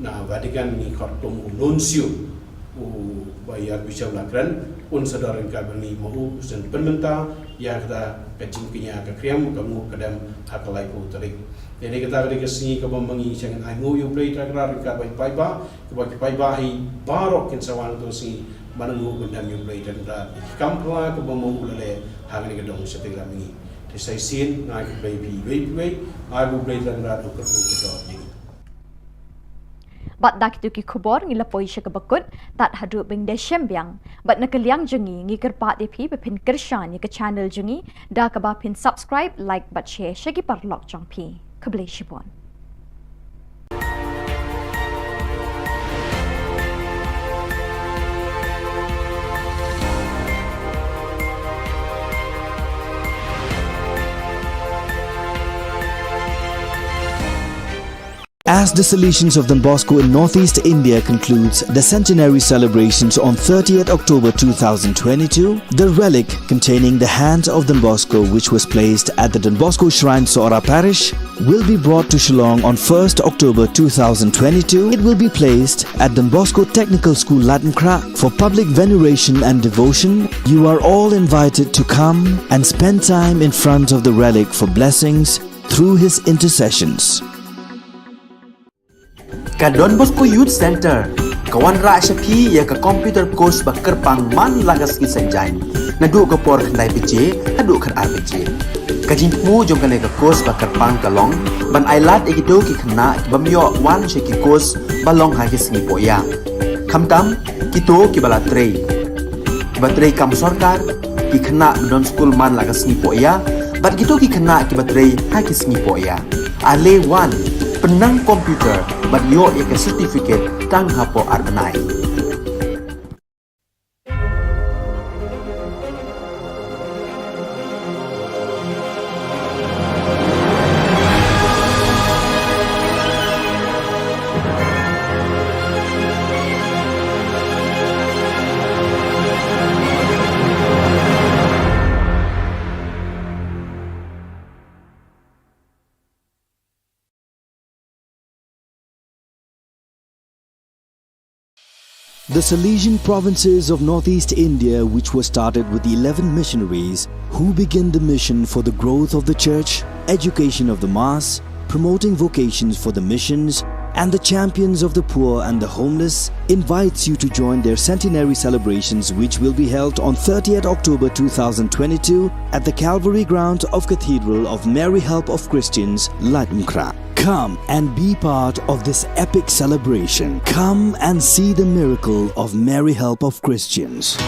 na Vatican ni khotong Nuncio bayar bisa lakran un sadar ringkat bani mahu sen permenta ya kata kecing kinya ke kriam kamu kadam hakalai pau terik jadi kita kali kesini ke bambangi jangan aingu you play takrar ringkat bai ba ke bai ba hi barok kin sawan tu si manengu bendam you play dan kampla ke bambangu lele hangni ke dong seting lami te sai sin ngai ke bai ai bu play takrar ke ku ke do Bat dak tu ki Khubor ngila poi sya bakut tat hadu bing de shembyang bat nakaliang jungi ngi kerpat de phi bepin kershan ye ke channel jungi da ka ba pin subscribe like bat share shagi parlok jong phi kable shibon As the Salesians of Don Bosco in Northeast India concludes the centenary celebrations on 30th October 2022, the relic containing the hands of Don Bosco, which was placed at the Don Bosco Shrine Sora Parish, will be brought to Shillong on 1st October 2022. It will be placed at Don Bosco Technical School Latankra for public veneration and devotion. You are all invited to come and spend time in front of the relic for blessings through his intercessions. Ka Don Bosco Youth Center kawan ra shapi ya ka computer course bakar pang man lagas ki sanjai nadu ka por khandai bije hadu khar ar bije ka jing mu jong ka course bakar pang kalong ban ailat ekito ki khna bamyo wan she ki course balong ha ki singi poya khamtam kito ki bala trei batrei kam sarkar ki khna don school man lagas ni poya bat kito ki khna ki batrei ha ki singi poya ale wan penang komputer bat yo ek certificate tang hapo arnai The Salesian provinces of Northeast India, which were started with the 11 missionaries who began the mission for the growth of the church, education of the mass, promoting vocations for the missions, and the champions of the poor and the homeless invites you to join their centenary celebrations, which will be held on 30th October 2022 at the Calvary Ground of Cathedral of Mary Help of Christians, Latumkra. Come and be part of this epic celebration. Come and see the miracle of Mary Help of Christians.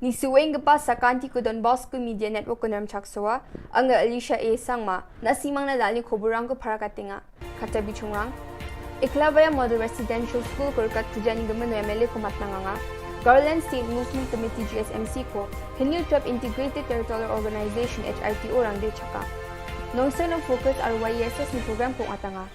Ni suweng gepa sakanti ku Don Bosco Media Network ku nam chaksoa anga Alicia A sangma nasimang na dali khoburang ko parakatinga kata bichungrang Iklabaya Model Residential School Kurkat Tujani Gaman MLA ko matnanganga Garland State Muslim Committee GSMC ko Hinil Trap Integrated Territorial Organization HITO rang de chaka Nongsa ng focus RYSS ni program kong atanga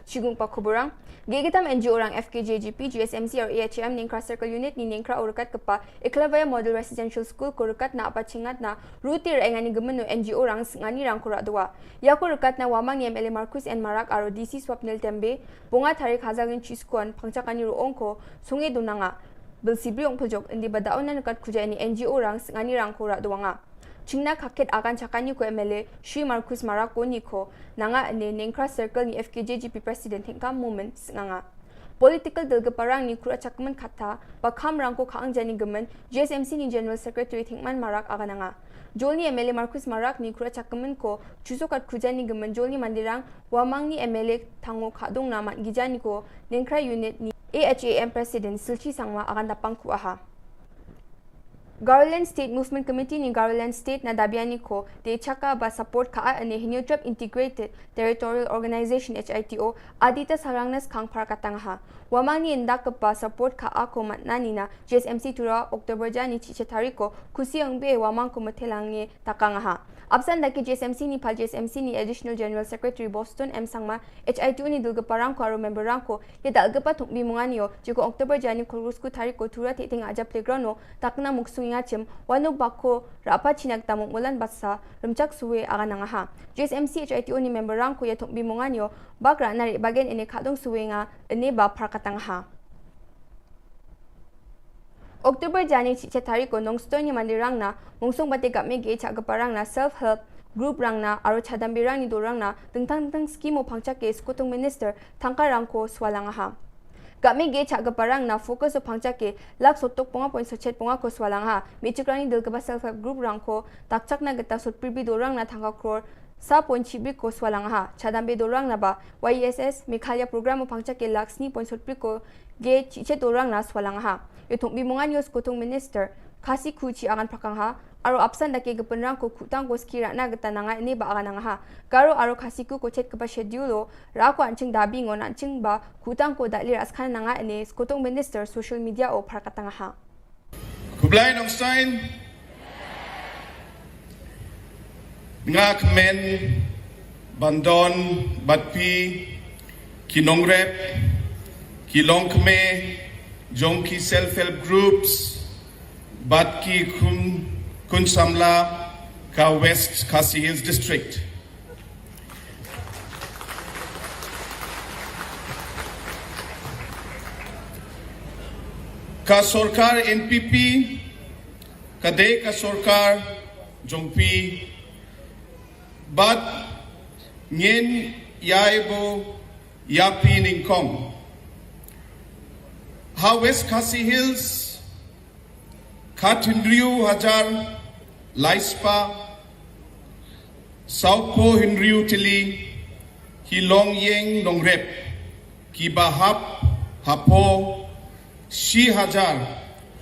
Sigung pa khoburang Gigitam NGO orang FKJGP, GSMC or AHM Ningkra Circle Unit ni Ningkra urukat kepa Iklabaya Model Residential School kurukat na apa cingat na rutir engani gemenu NGO orang ngani rang kurak dua. Ya kurukat na wamang ni MLA Marcus N Marak aro DC Swapnil Tembe bunga tarik hazagin chiskuan pangcakani ruong ko sungi dunanga. Bilsibri ong pujok indi badaon na nukat kuja ni NGO orang ngani rang kurak dua nga. Chingna kaket akan cakani ko MLA Shri Marcus Marako niko nanga ni Ningkra Circle ni FKJGP President hingkam moment nga. Political dalgaparang ni kura cakman kata bakam rangko kaang jani gemen GSMC ni General Secretary Thingman Marak akan nga. Jol ni MLA Marcus Marak ni kura cakman ko chusokat kujani gemen jol ni mandirang wamang ni MLA tango kadong namat gijani ko Ningkra Unit ni AHAM President Silchi Sangma akan dapang kuaha. Garland State Movement Committee ni Garland State na dabiani ko de chaka ba support ka ani Hinil Trap Integrated Territorial Organization HITO adita sarangnas kang parakatangha wamang ni indak pa support ka ako matnani na GSMC tura October jani chichetari ko kusi ang be wamang ko matelangi takangha absan daki GSMC ni pal GSMC ni Additional General Secretary Boston M Sangma HITO ni dulgaparang ko aro member rang ko ya dalgapa thukbi munganio jiko October jani kurusku tari ko tura titing aja playground no takna muksung ngacem wano bako rapa chinak tamong mulan basa rumchak suwe akan nangaha GSMC HITO ni member rang ko ya thukbi munganio bagra nari bagen ene khadong suwe nga ene ba parkatangha October jani chichetari ko nongsto ni mandirang na mungsong batikap mege chagaparang na self-help group rang na aro chadambirang ni dorang na tentang skimo pangchake skutong minister tangkarang ko swalangaha Kami ge chagaparang na focus o pangchake lak sotok ponga point sochet ponga ko swalangha michukrani dilgaba self-help group rang ko takchak na gata sotpribi dorang na thangka crore sa point chibri ko swalangha chadambe dorang na ba YSS Mikhalya program o pangchake laksni point sotpri ko ge chiche dorang na swalangha Itong bimungan yos kutong minister, kasi kuchi akan prakangha, aro absan dake gepenrang ko kutang ko skira na getananga ini ba akan nga. Garo aro kasi ko chet kepa schedule, rako anching dabi ngon anching ba kutang ko dalir askan nga ini kutong minister social media o prakatanga. Kublai nong stein, nga kemen, bandon, batpi, kinongrep, kilong keme, Jongki self-help groups, Batki Kun Samla, Ka West Khasi Hills District. Ka Sorkar NPP, Kade Ka Sorkar Jongpi, Bat Nyen Yaibo Yapi Ningkong. Ha West Khasi Hills, Khat-Hinriu Hajar, Laispa, South Po Hinriu Tili, ki long yeng long rep, ki bahap, hapo, shi hajar,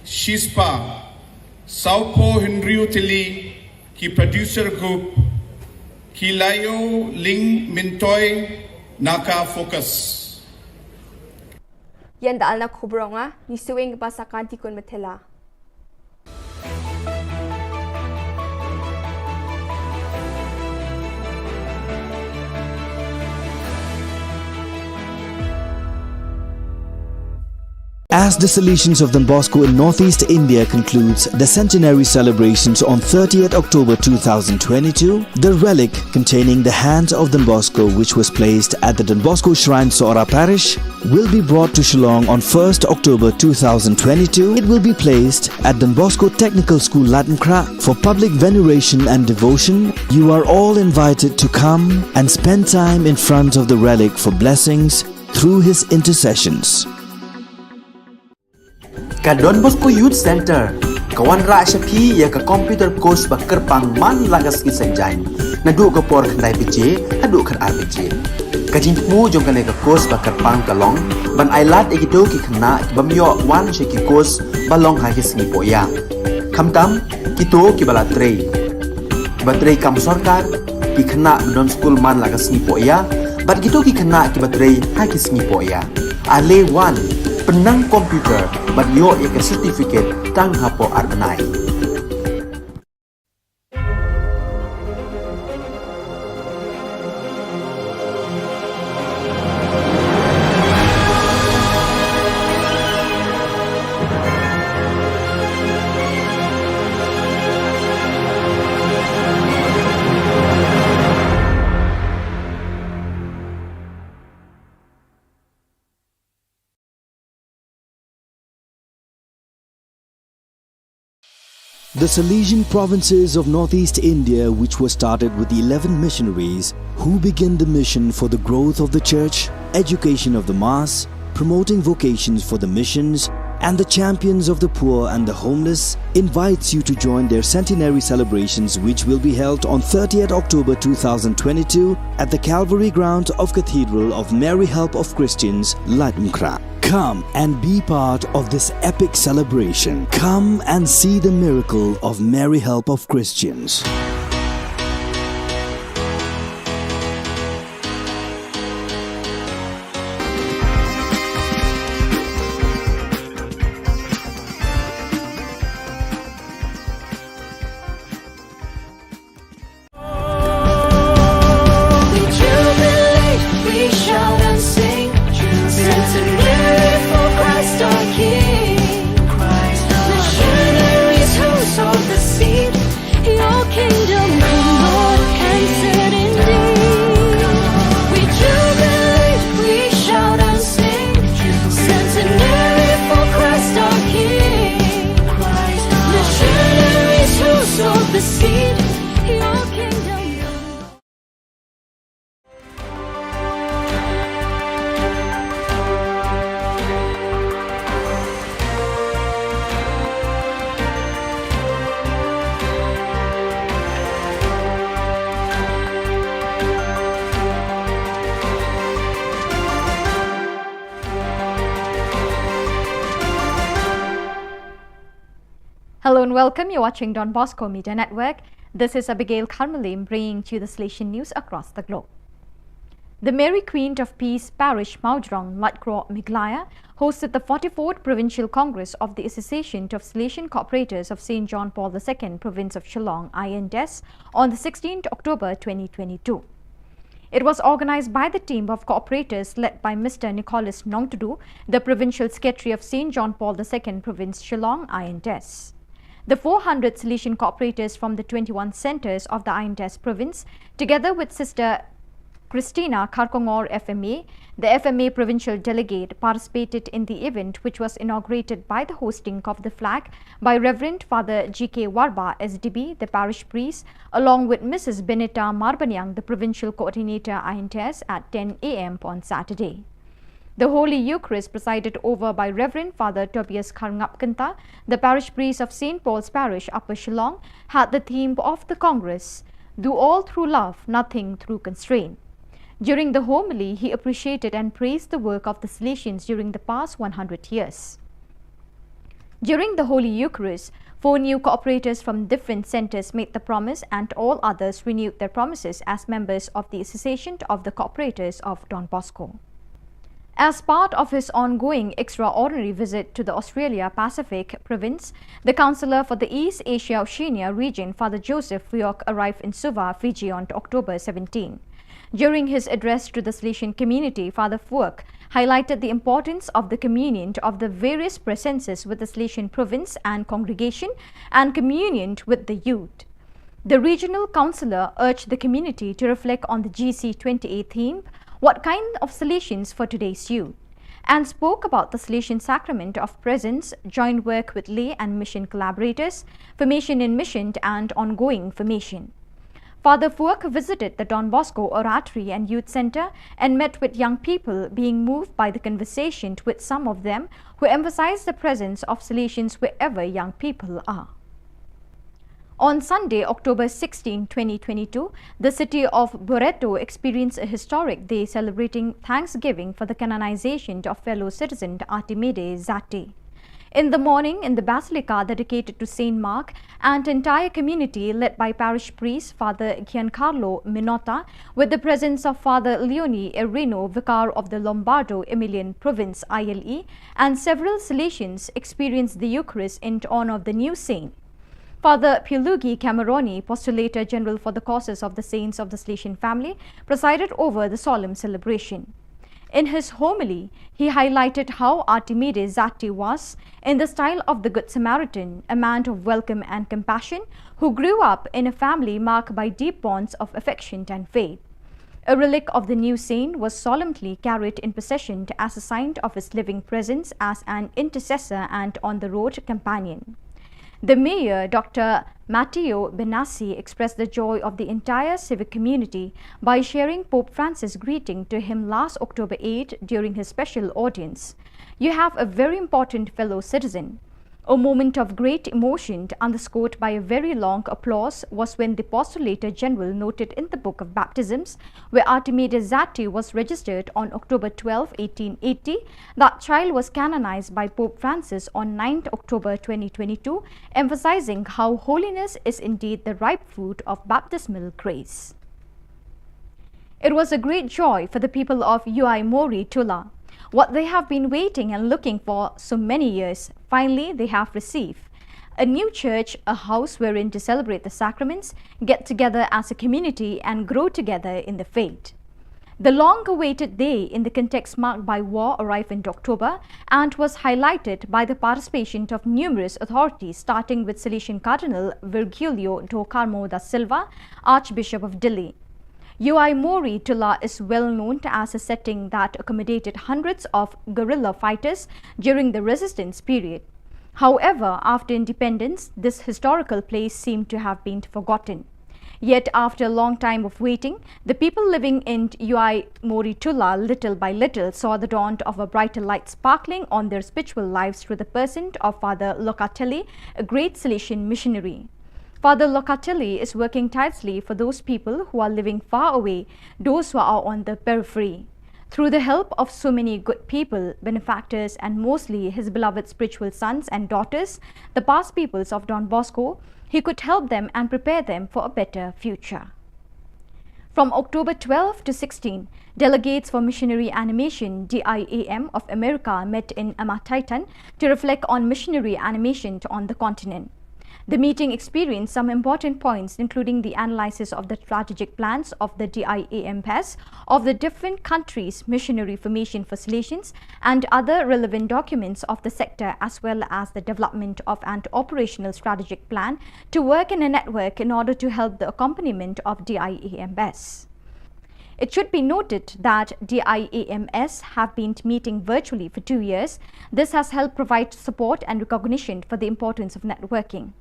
shispa, saupo Henryu Tili, ki producer group, ki layo ling mintoy, naka focus. Yan daan na Khubor nga, ni suwing pa sa kanti kun matela. As the Salesians of Don Bosco in Northeast India concludes the centenary celebrations on 30th October 2022, the relic containing the hands of Don Bosco, which was placed at the Don Bosco Shrine Sora Parish, will be brought to Shillong on 1st October 2022. It will be placed at Don Bosco Technical School Latmkra for public veneration and devotion. You are all invited to come and spend time in front of the relic for blessings through his intercessions. Ka Don Bosco Youth Center, kawan ra shapi ya ka computer course ba kerpang man lagas ki sanjang, nadu ka por khandai pije, adu khar ar pije. Ka jingmu jong ka ne ka course ba kerpang kalong, ban ailat egido ki khna ki bamyo wan she ki course balong ha ki sngi poya. Khamtam kito ki bala trei. Ba trei kam sarkar ki khna don school man lagas sngi poya, bat kito ki khna ki ba trei ha ki sngi poya. Ale wan penang komputer bat yo ya ke certificate tang hapo arnai. The Salesian provinces of Northeast India, which were started with the 11 missionaries who began the mission for the growth of the church, education of the mass, promoting vocations for the missions, and the champions of the poor and the homeless, invites you to join their centenary celebrations, which will be held on 30th October 2022 at the Calvary Ground of Cathedral of Mary Help of Christians, Latmkra. Come and be part of this epic celebration. Come and see the miracle of Mary Help of Christians. Hello and welcome. You're watching Don Bosco Media Network. This is Abigail Carmelim bringing to you the Salesian news across the globe. The Mary Queen of Peace Parish Maudrong Latcraw Miglaya hosted the 44th Provincial Congress of the Association of Salesian Cooperators of St. John Paul II, Province of Shillong, INDES, on the 16th October 2022. It was organized by the team of cooperators led by Mr. Nicholas Nongtudu, the Provincial Secretary of St. John Paul II, Province Shillong, INDES. The 400 Salesian cooperators from the 21 centres of the INDES province, together with Sister Christina Karkongor FMA, the FMA provincial delegate, participated in the event, which was inaugurated by the hosting of the flag by Reverend Father G.K. Warba, SDB, the parish priest, along with Mrs. Benita Marbanyang, the provincial coordinator INDES, at 10 a.m. on Saturday. The Holy Eucharist, presided over by Reverend Father Tobias Karngapkanta, the parish priest of St. Paul's Parish, Upper Shillong, had the theme of the Congress, "Do all through love, nothing through constraint." During the homily, he appreciated and praised the work of the Salesians during the past 100 years. During the Holy Eucharist, 4 new cooperators from different centers made the promise, and all others renewed their promises as members of the Association of the Cooperators of Don Bosco. As part of his ongoing extraordinary visit to the Australia Pacific province, the Councillor for the East Asia Oceania region, Father Joseph Fuok, arrived in Suva, Fiji on October 17. During his address to the Salesian community, Father Fuok highlighted the importance of the communion of the various presences with the Salesian province and congregation and communion with the youth. The regional councillor urged the community to reflect on the GC28 theme, "What kind of Salesians for today's youth?" and spoke about the Salesian sacrament of presence, joint work with lay and mission collaborators, formation in mission and ongoing formation. Father Fuok visited the Don Bosco Oratory and Youth Center and met with young people, being moved by the conversation with some of them who emphasized the presence of Salesians wherever young people are. On Sunday, October 16, 2022, the city of Barreto experienced a historic day celebrating Thanksgiving for the canonization of fellow citizen Artimide Zatti. In the morning, in the basilica dedicated to Saint Mark, and entire community led by parish priest Father Giancarlo Minotta, with the presence of Father Leone Erino, vicar of the Lombardo Emilian province ILE, and several Salesians experienced the Eucharist in honor of the new saint. Father Pilugi Cameroni, Postulator General for the causes of the saints of the Salesian family, presided over the solemn celebration. In his homily, he highlighted how Artimide Zatti was, in the style of the Good Samaritan, a man of welcome and compassion who grew up in a family marked by deep bonds of affection and faith. A relic of the new saint was solemnly carried in procession as a sign of his living presence as an intercessor and on-the-road companion. The mayor, Dr. Matteo Benassi, expressed the joy of the entire civic community by sharing Pope Francis' greeting to him last October 8 during his special audience. "You have a very important fellow citizen." A moment of great emotion, underscored by a very long applause, was when the Postulator General noted in the Book of Baptisms, where Artimide Zatti was registered on October 12, 1880, that child was canonized by Pope Francis on 9 October 2022, emphasizing how holiness is indeed the ripe fruit of baptismal grace. It was a great joy for the people of Ui Mori Tula. What they have been waiting and looking for so many years, finally they have received. A new church, a house wherein to celebrate the sacraments, get together as a community and grow together in the faith. The long-awaited day in the context marked by war arrived in October and was highlighted by the participation of numerous authorities, starting with Salesian Cardinal Virgilio do Carmo da Silva, Archbishop of Delhi. Ui Mori Tula is well known as a setting that accommodated hundreds of guerrilla fighters during the resistance period. However, after independence, this historical place seemed to have been forgotten. Yet after a long time of waiting, the people living in Ui Mori Tula little by little saw the dawn of a brighter light sparkling on their spiritual lives through the person of Father Locatelli, a great Salesian missionary. Father Locatelli is working tirelessly for those people who are living far away, those who are on the periphery. Through the help of so many good people, benefactors, and mostly his beloved spiritual sons and daughters, the past peoples of Don Bosco, he could help them and prepare them for a better future. From October 12 to 16, delegates for Missionary Animation DIAM of America met in Amataitan to reflect on missionary animation on the continent. The meeting experienced some important points, including the analysis of the strategic plans of the DIAMPS of the different countries' missionary formation for Salesians and other relevant documents of the sector, as well as the development of an operational strategic plan to work in a network in order to help the accompaniment of DIAMS. It should be noted that DIAMS have been meeting virtually for 2 years. This has helped provide support and recognition for the importance of networking.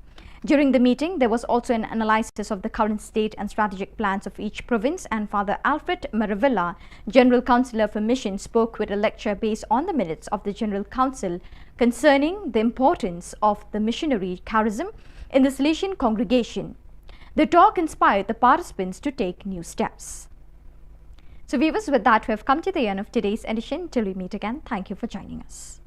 During the meeting, there was also an analysis of the current state and strategic plans of each province, and Father Alfred Maravilla, General Councillor for Mission, spoke with a lecture based on the minutes of the General Council concerning the importance of the missionary charism in the Salesian congregation. The talk inspired the participants to take new steps. So viewers, with that we have come to the end of today's edition. Till we meet again, thank you for joining us.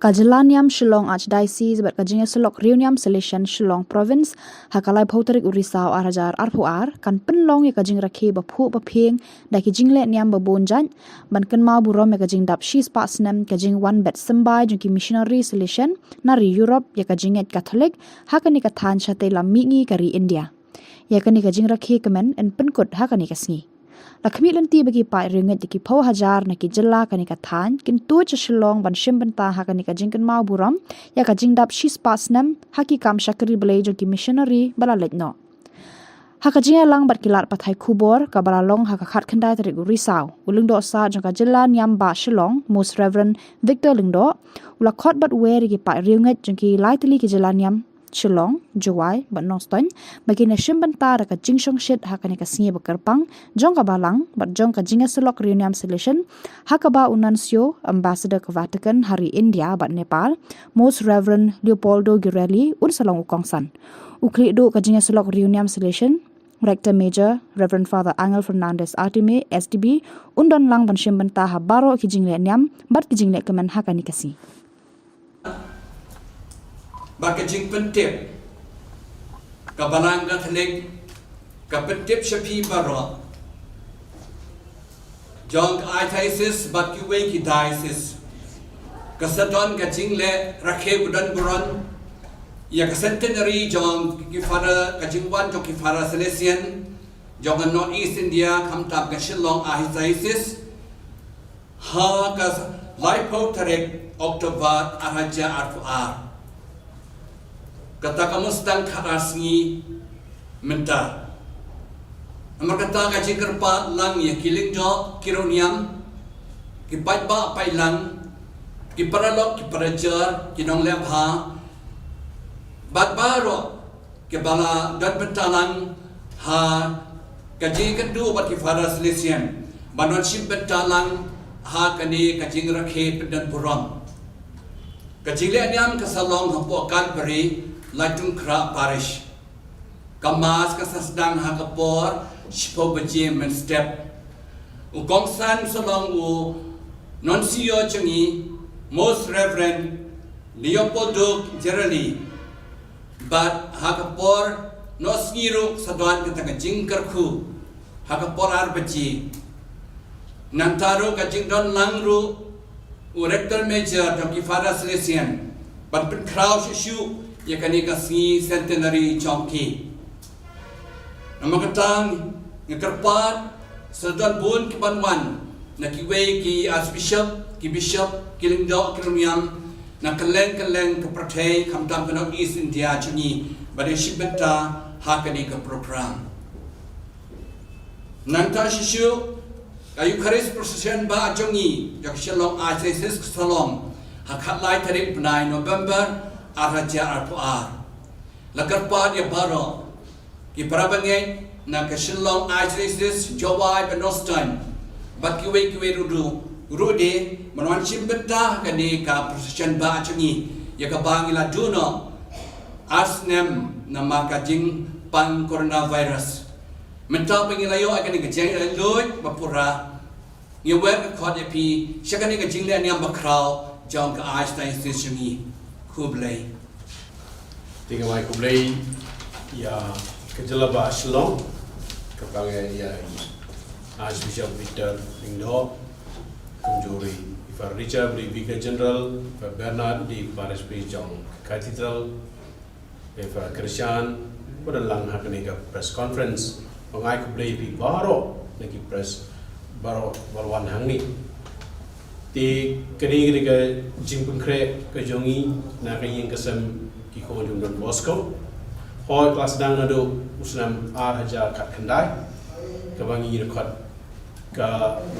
Ka Jylla niam Shillong Archdiocese bat ka jinga selok riu niam selection Shillong Province hakalai phauterik urisau arajar arpuar kan penlong ya ka jing rakhe ba phu ba pheng da ki jingle niam ba bonjan ban kan ma burom ya ka jing dap shis pas nam ka jing one bet sambai jung ki missionary selection nari Europe ya ka jinget Catholic hakani ka than chate lammi kari India ya kani ka jing rakhe kamen en penkut hakani ka sngi Lakmi lenti bagi pai ringet di ki pau hajar na ki Jylla kani ka than kin tu cha Shillong ban shim banta ha kani ka jingkan mau buram ya ka jingdap shis pas nam haki kam shakri belai jo ki missionary bala letno ha ka jinga lang bat kilat pathai Khubor ka bala long ha ka khat khandai tarik risau ulung do sa jong ka Jylla niam ba Shillong Most Reverend Victor Lingdo ula khot bat we ri ki pai ringet jong ki laitli ki Jylla niam Shillong, Juwai, but Noston, bagi na shimbanta ka jingshong shit hakani ka singe bakarpang, jong ka balang, but jong ka jinga selok reunion solution, hakaba unansio, ambassador ka Vatican, hari India, but Nepal, Most Reverend Leopoldo Girelli, unsalong ukongsan. Ukli do ka jinga selok reunion solution, Rector Major, Reverend Father Angel Fernandez Artime, SDB, undon lang ban shimbanta ha baro ki jingle niam, but ki jingle kaman hakani kasi. Bakajing pentip kabalang Catholic kapentip shapi baro jong diocese bat kiwe ki diocese kasadon kajing le rakhe budan buron ya kasentenary jong ki fara kajing wan jong ki fara Salesian jong North East India kam tab ka Shillong diocese ha ka laipo tarek Oktober araja arfuar kata kamu sedang karasngi menta. Amar kata kaji kerpa lang ya kiling jo kironiam kipat ba pai lang kiparalok kiparajar kinong lepha bat baro kibala dan bentalang ha kaji kedu bat kifara Salesian banon sim bentalang ha kani kaji rakhe pedan buram kaji le niam kasalong hapo Calvary Lajung Kra Parish Kamas kasasdang hakapor Shipo Bajim and Step Ukongsan Salong U Nuncio Changi Most Reverend Leopoldo Girelli But hakapor Nosngiru Sadwan Katanga Jingkarku Hakapor Arbaji Nantaru Kajing Don Langru Rector Major Doki Fada Salesian But Pen Kraus Shu ya kani kasi centenary chongki namakatang ngekerpat sedon bun ki banwan na kiwe ki archbishop ki bishop ki lingdo ki rumiam na keleng ke prathai kamtam kanok East India chungi bade shibenta hakani ka program nanta shishu Eucharist procession ba chungi jak Shillong Archdiocese Salom hakhatlai tarik 9 November araja arpuar lakarpat ya baro ki parabangai na ka Shillong Archdiocese Juwai Benostan bat kiwe rude manwan simbenta kani ka procession ba chungi ya ka bangila duno asnem na makajing pang coronavirus menta pengilayo akan ka jeng loy mapura ni wer ka khot pi shakani ka jingle niam bakrau jong ka Archdiocese chungi Kublai. Tiga mai Kublai ya ke Jylla ba Shillong kepangai ya Archbishop Victor Lingdo kunjuri Ifar Richard di Vicar General Ifar Bernard di Parish Priest Jong Cathedral Ifar Christian pada lang hakani ka press conference pengai Kublai pi baro lagi press baro balwan hangni ti kini ke jingpun kre ke jongi na kayeng kesem ki ko jung Don Bosco hoi kelas dang nado usnam ar haja kat khandai ke bangi rekod ke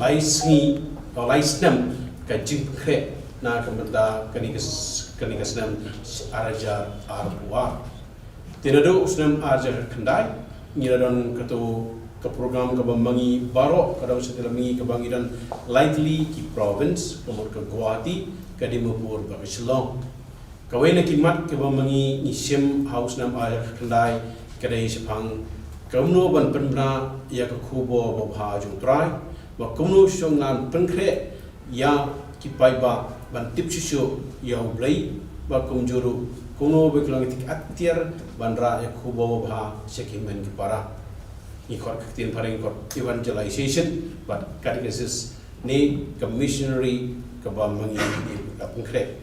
laisngi atau laisnam ke jingpun kre na kementa kini kesnam ar haja ar buar tinado usnam ar haja khandai ngiradon kato ke program ke bambangi barok kadang setelah mengi ke bangiran likely ki province kemudian ke Guwahati ke Dimapur ke Shillong kawai nak kimat ke bambangi nisim house nam ayah kendai kedai sepang kamno ban penbra ya ke Khubor babha jung trai wa kamno shongan pengkre ya ki paiba ban tip shisho ya blai ba kumjuru kuno beklang tik atir bandra ya Khubor babha sekimen ki para ni khot tin paring khot evangelization but catechesis ni commissionary ke bambangi ka pengkre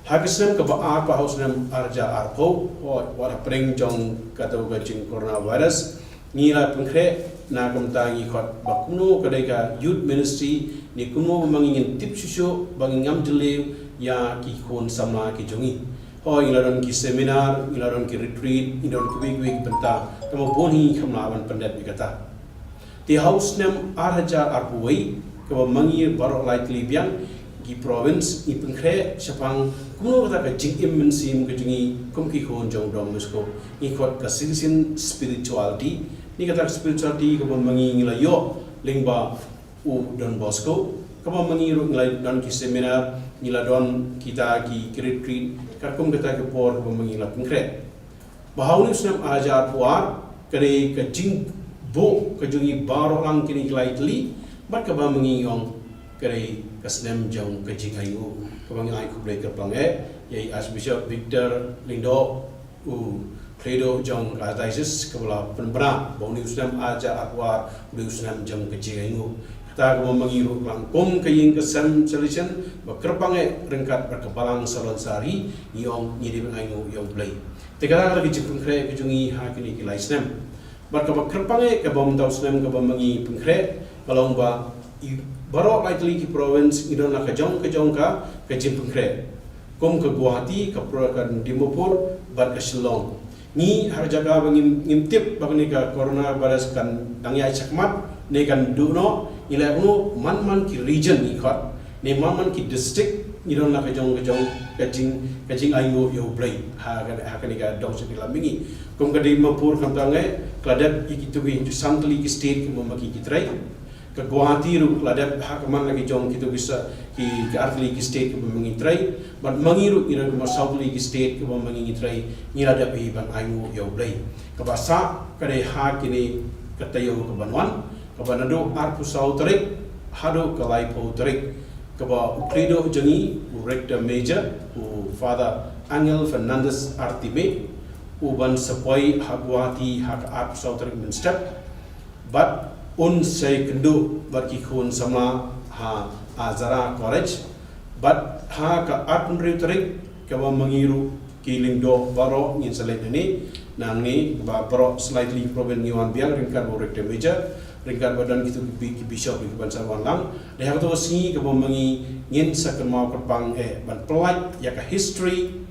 hagisam ke ba pa house nam arja arpo wa pring jong kato gajing coronavirus ngira pengkre na kamtangi khot bakuno kadai ka youth ministry ni kuno mangingin tip susu bangingam jele ya ki khon sama ki jongi ho ilaron ki seminar ilaron ki retreat ilaron ki week benta kamo boni khamlawan pandat bikata the house nam arja arpuai ke mangi barok likely biang ki province ni pengkre sapang kuno kata ka jingim mensim ke jongi kum ki khon jong dom musko ni khot ka sin spirituality ni kata spirituality ke mangi ngila yo lingba u Don Bosco ke mangi ru ngila don ki seminar ngila don kita ki retreat karkum kata ke por ke mangi la pengkre bahauni snam ajar puar kare ke jing bo ke jungi baro lang kini lightly bat ke mangi yong kare kasnem jong ke jing ayu ke mangi ai kublai ke pange yai Archbishop Victor Lindo u Credo jong kataisis kepala penbera bauni usnam aja akwar uli usnam jong kejengu kata kau mengiru langkum kaying kesem solution berkerpange rengkat berkepalang salon sari yong nyidi bengayu yong play tekala lagi jepun kre kejungi hakini kilai snem berkerpange ke bom tau snem ke bom mengi pengkre kalau ba baru likely ki province idon la kejong ka kejim pengkre kum ke Guwahati ke province Dimapur bar ke Shillong ni har jaga ngimtip bagni ka coronavirus kan tangyai sakmat ne kan duno ila uno man ki region ni khat ne man ki district ni don la ka jong kajing ayu yo blai ha kan ka dong se bila mingi kum ka Dimapur kam tangai kladat ikitugi santli ki state ki mamaki ki trai ke Guwahati ru kladat ha kaman lagi jong kitu bisa ki artli ki state ki mangi trai but mangiru ira ke Southly ki state ke mangi trai ngira da bi ban ayu yo blai ke basa kare ha kini katayo ke banwan ke banado arpu sautrik hado ke laipo trik ke ba Credo jengi rector major u father Angel Fernandez Artime u ban sapoi ha Guwahati ha arpu sautrik men step but say kendo bagi khon sama ha Azara College but ha ka atnri trik ke mangiru kiling do baro ngin selait ni nang ni ba baro slightly proven ngiwan biang ringkat bo rector major ringkat badan gitu ki bishop ki ban sarwan lang de ha to si ke mangi ngin sakemau kerpang ban pelaj ya ka history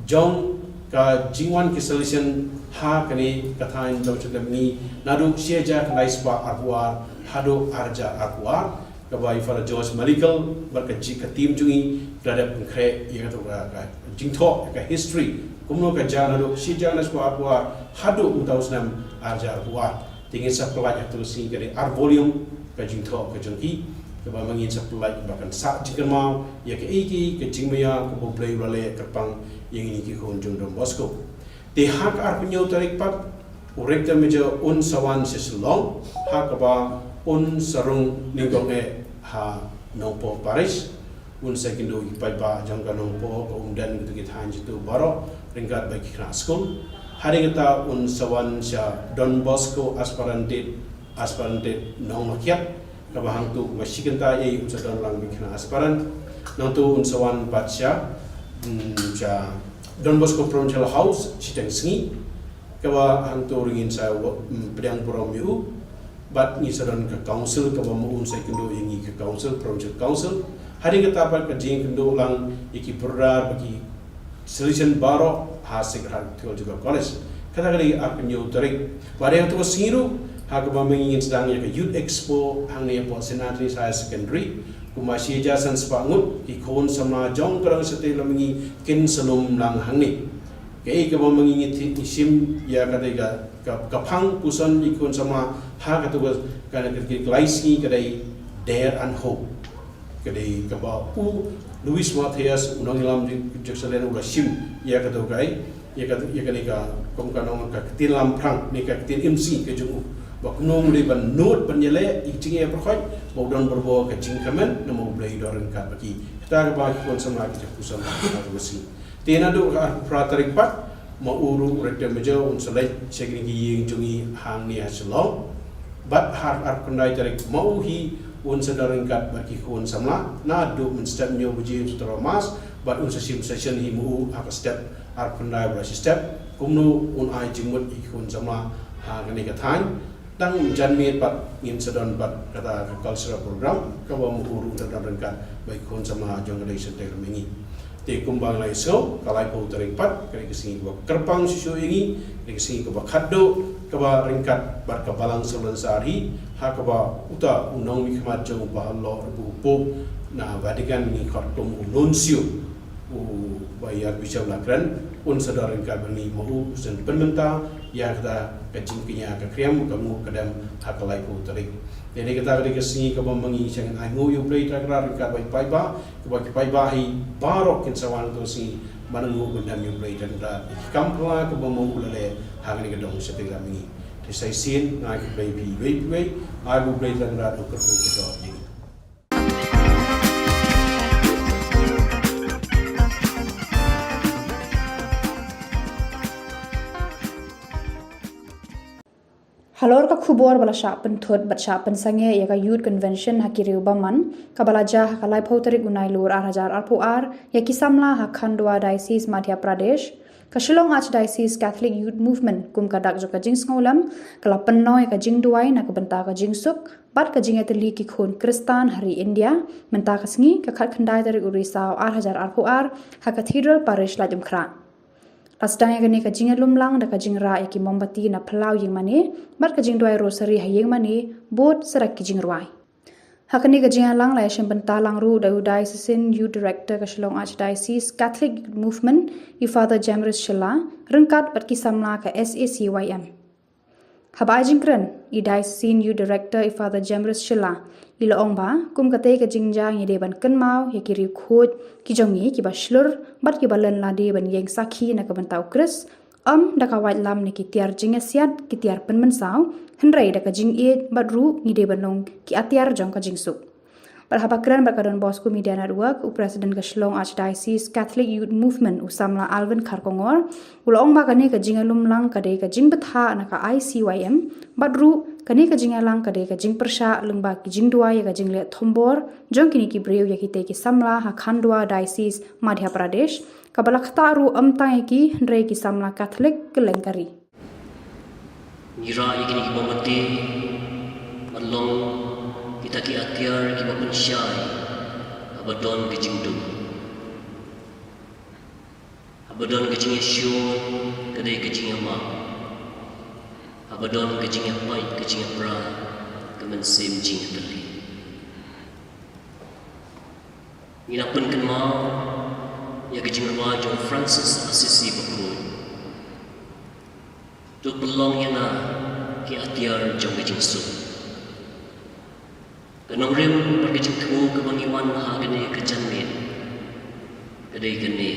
jong ka jingwan ki solution ha kani kathain do chakami nadu sieja kanai spa arwar hado arja arwar ka bai fara George Medical barka ji ka team jungi grada pengkre ya to ka jingtho ka history kumno ka jana do sieja na spa arwar hado utausnam arja arwar tingin sa pelaj tu si kare ar volume ka jingtho ka jungi ka ba mangin sa pelaj bahkan sa jikama ya ka iki ka jingmaya ka bo play rale kerpang yang ini ki khon jong Don Bosco te hak ar penyo tarik pat urekta meja un sawan se Shillong hak ba un sarung ningong ha nopo Paris un sekindo ipai ba jangka nopo ko umdan gitu kita hanjitu baro ringkat bagi kena school hari kita un sawan sya Don Bosco aspirante nong makiat ka ba hangtu masikenta ye un sadon lang bagi kena aspirant nong tu un sawan batsya sya Don Bosco Provincial House Sitang Sengi kawa hantu ringin sa pedang puram yu bat ni sadan ke council kawa muun sa kendo ingi ke council provincial council hari kita apa ke jing kendo lang iki perdar bagi solution baro hasik hak juga college kata kali akan yo tarik pada yang tu siru hak ba mengingin sedang ya ke youth expo hang ne po senatri saya secondary kumasi jasan sepangut ikon sama jong kerang setelah mengi kin selum lang hang ni Kei ka mangingit isim ya kadai ka phang pusan ikun sama ha ka tu ka glaisi kadai dare and hope kadai ka ba u Louis Matthias unang ilam Jerusalem ulah sim ya ka tu kai ya kadai ka kom ka nong ka tin lam phang ni ka tin MC ka jungu bak nong le ban note ban yele ikjing ya prokhoi mau don berbo ka jing kamen na mau blai doran ka baki kita ka ba ikun sama ka pusan na rusi tena do pratarik pat mauru rekta meja unsalai segini ying jungi hang ni Shillong bat har kundai tarik mau hi unsadaring kat baki kun samla na do menstep nyo buji mas bat unsasim session hi mu aka step har kundai berasi step kumno un ai jingmut ikun samla ha gani kathan tang janmi pat ngin sadon pat kata cultural program ka ba mu uru unsadaring kat baki kun samla jong dai sente mengi te kumbang lai so kalai po taring pat kali kesingi ba kerpang susu ingi kali kesingi ba khaddo ka ba ringkat bar ka balang solan sari ha ka ba uta unong mi khmat jong ba lo bu po na vatikan ni khottom nuncio u ba ya bishop lakran un sadar ringkat bani mau sen penmenta ya kata kajing pinya ka kriam ka mu kadam ha kalai po taring jadi kita kali kesini kau mengi jangan angu you play trakrar kat baik pai ba pai ba hi barok kin sawan tu si manengu benda you play dan da kampla kau mau ulale hang ni kedong setelah mengi disai sin ngai play pi wei ai bu play dan da dokter ku kedong ni Halor ka khubor bala sha pen thot bat sha pen sange ya ka youth convention ha kiriu baman ka bala ja ha kalai photari unai lur 8000 RPR ya ki samla ha khandwa diocese Madhya Pradesh ka Shillong Archdiocese Catholic Youth Movement kum ka dak jo ka jing ngolam kala pennoi ka jing duai na ka benta ka jing suk bat ka jing etli ki khon Kristan hari India menta ka sngi ka khat khandai dari urisa 8000 RPR ha cathedral parish la jumkhra Pastang yang ka jing lumlang da ka jing ra ki mombati na phalau yeng mane bar ka jing doi rosary ha yeng mane bot sarak ki jing ruai hakani ka jing lang la shem banta lang ru da diocesan youth director ka Shillong Archdiocese Catholic Movement i Father Jamrus Shilla rengkat bat ki samla ka SACYM Habai jingkren i diocesan youth director i Father Jamrus Shilla ila ong ba kum kate ka jingjang ye ban kan mau ye ki ri khot ki jongi ki ba shlur bat ki balan la de ban yeng sakhi na ka ban tau kris da ka wait lam ne ki tiar jing asiat ki tiar pen men saw henrai da ka jing e bat ru ni de banong ki atiar jong ka jing suk Perhabakran berkadon Bosco Media Network, Presiden ke Shillong Archdiocese Catholic Youth Movement usamla Alvin Karkongor, ulong bakane ke jingalum lang kade ke jing betha na ka ICYM, badru kane ke jingalang kade ke jing persha lengba ki jing dua ya ke jing le thombor, jong kini ki breu ya kite ki samla ha Khandwa Diocese Madhya Pradesh, kabala khtaru amtang ki ndre ki samla Catholic ke lengkari. Ngira ikini ki bomati manlong kita ki atiar ki bapen syai abadon ke jingdum abadon ke jing syu kadai ke jing ma abadon ke jing pai ke jing pra ke men sim jing tali ina pun kan ma ya ke jing ma John Francis Assisi baku tu pelong yana ki atiar jong ke jing su Kanong rim berkecing tu kebangiwan hagane kejanmin. Kadai kene.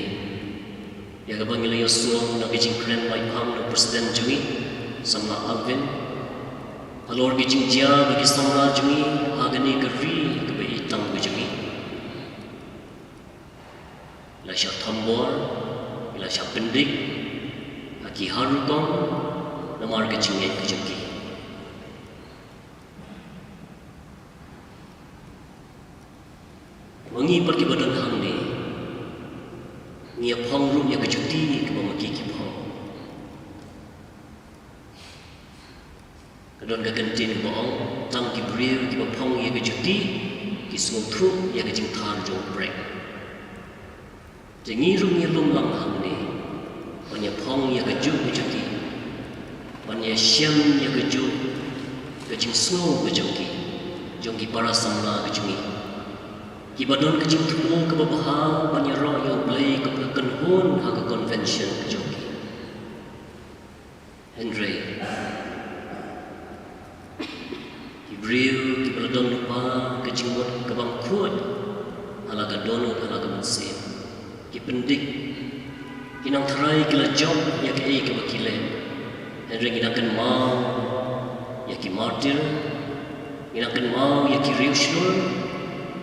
Ya kebangi layo suang na kecing kren mai pang na presiden jumi samla Alvin. Alor kecing dia bagi samla jumi hagane keri kebai itang jumi. La sya tambor, la sya pendik, haki harutong namar kecing kejengki. Wangi pergi badan hang ni, ngia pang rum ya kejuti ke bawah kiki pang. Kadang kegentin baong, tang ki beriu ki bawah pang ya kejuti, ki semua truk ya kejeng tar jong brek. Jengi rum ya lum lang hang ni, banyak pang ya kejuti, banyak siam ya kejeng semua kejengki, jongki para samla kejengi. Ibadon kecing tumu ke babaha banyak roh yang beli ke kenhun hak convention kejoki. Henry Ibril ki beladon lupa ke jimut ke bangkut halaga donut halaga musim ki pendik kinang terai kila job ya ke ke bakile Henry kinakan mau ya ki martir kinakan mau ya ki riushur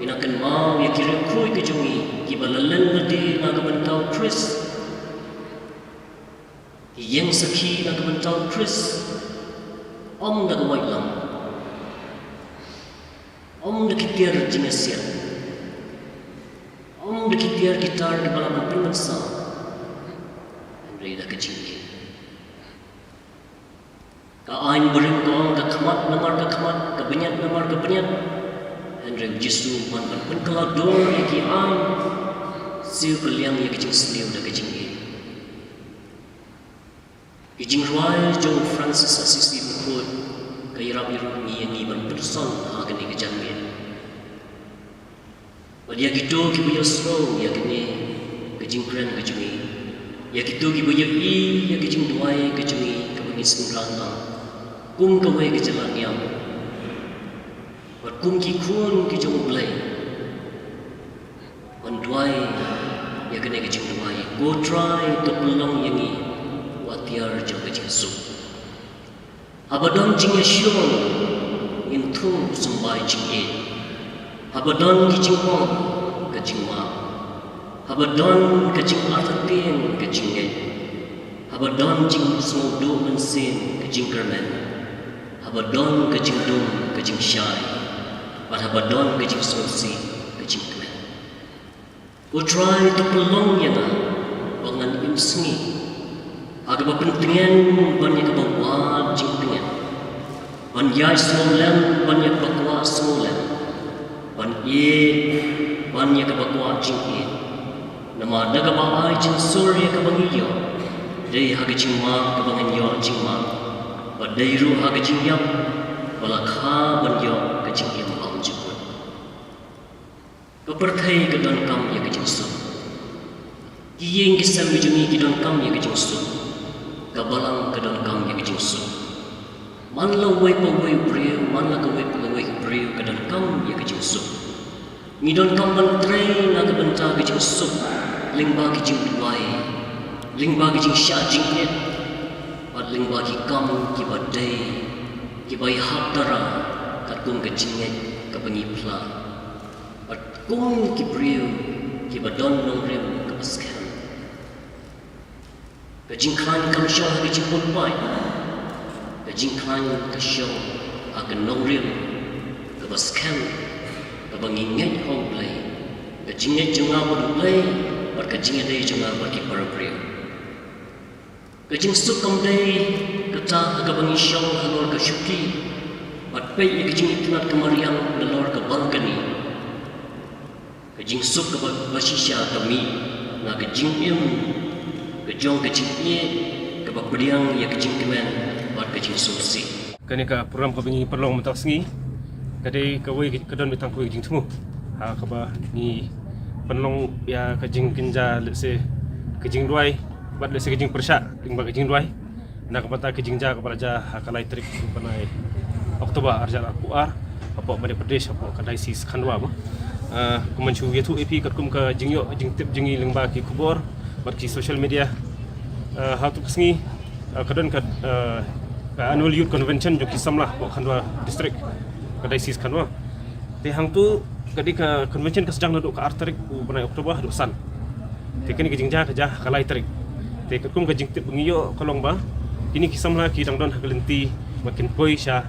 kinakan mau ya ki riukui ke jungi ki balalen ladi naga bentau Chris ki yang sakhi naga bentau Chris om naga white lam om naga tiar jinasian om naga tiar gitar ke balaman penmensa Henry dah kecil ka ain berim kong ka khamat namar ka khamat ka benyat namar ka benyat Henry jisu man pen kelador yaki ain siu kaliang yaki jing sliu da kecing Ijing ruai John Francis Assisi Mukut kay rabi-rabi yang iban person hagan ni kejanmin. Pada gitu kibuya slow ya kini kejing keren kejungi. Ya gitu kibuya ya kejing duai kejungi kebangis nurana. Kum kawai kejalan yang. Wat kum kikun kejung belai. Wan duai ya kini kejing duai. Go try to pelong yang ini. Watiar jaga jinsu. Abadan jing Shillong in thung sambai jing e. Abadan ki jing mo ka jing ma. Abadan ka jing artatin ka jing e. Abadan jing small do man sin ka jing kermen. Abadan ka jing dum ka jing shai. But abadan ka jing small si ka jing kermen. Go try to prolong yana bangan imsngi. Agak berpentingan banyak kebawa jingpingan. Banyak semulan banyak bakwa semulan. Banyak kebawa jingpin. Nama daga baai jing surya kebangiyo. Dari haga jingma kebangiyo jingma. Badai ru haga jingyam. Balakha banyo ke jingyam bang jingpun. Kepertai ke don kam ya ke jingsu. Kiyeng kisah ujungi ke don kam ya ke jingsu. Kabalang kadang kam yang jingsu. Manla wei pa wei priu, manla ka wei pa wei priu kadang kam yang jingsu. Ngidon kam bantrei na ka banta ka jingsu. Lingba ki jing duai, lingba ki jing sha jing net. Pat lingba ki kam ki badai, ki bai hap dara kat kum ka jing net ka bangi pla. Pat kum ki priu, ki badon nong rem ka paskan. Kajing klan kam syong hagi jingpun pai. Kajing klan ka syong hagi nongrim. Kabaskan. Kabangi ngai hong play. Kajing ngai junga bodu play. Bat kajing ngai junga bagi para priyo. Kajing sukam day. Kata hagabangi syong halor ka syuki. Bat pay ya kajing itunat kamariang nalor ka balkani. Kajing suk ka basisya kami. Na kajing im. Kejong kecing ni kebapediang ya kecing kemen buat kecing solusi. Kani ka program ka bingi perlong mentak sengi. Kadai kawai kedon bitang kuai kecing temu. Ha kaba ni penlong ya kecing kinja let's say kecing duai buat let's say kecing persyak lingba kecing duai. Nak kata kecing ja kepada ja hakalai trik panai Oktober arjal akuar apa Madhya Pradesh apa kadai sis khandwa ba. Kemencu yetu EP katkum ka jingyo jing tip jingi lingba ki Khubor buat ki social media hatu kesengi kadon ka annual youth convention jo kisamlah ko khandwa district kadai sis khandwa te hang tu kadi ka convention ka sedang duduk ka artarik u banai Oktober duk san te kini kijing ja kalai tarik te katkum ka jing tip ngiyo kolong ba kini kisamlah ki dangdon hagelenti makin poi sha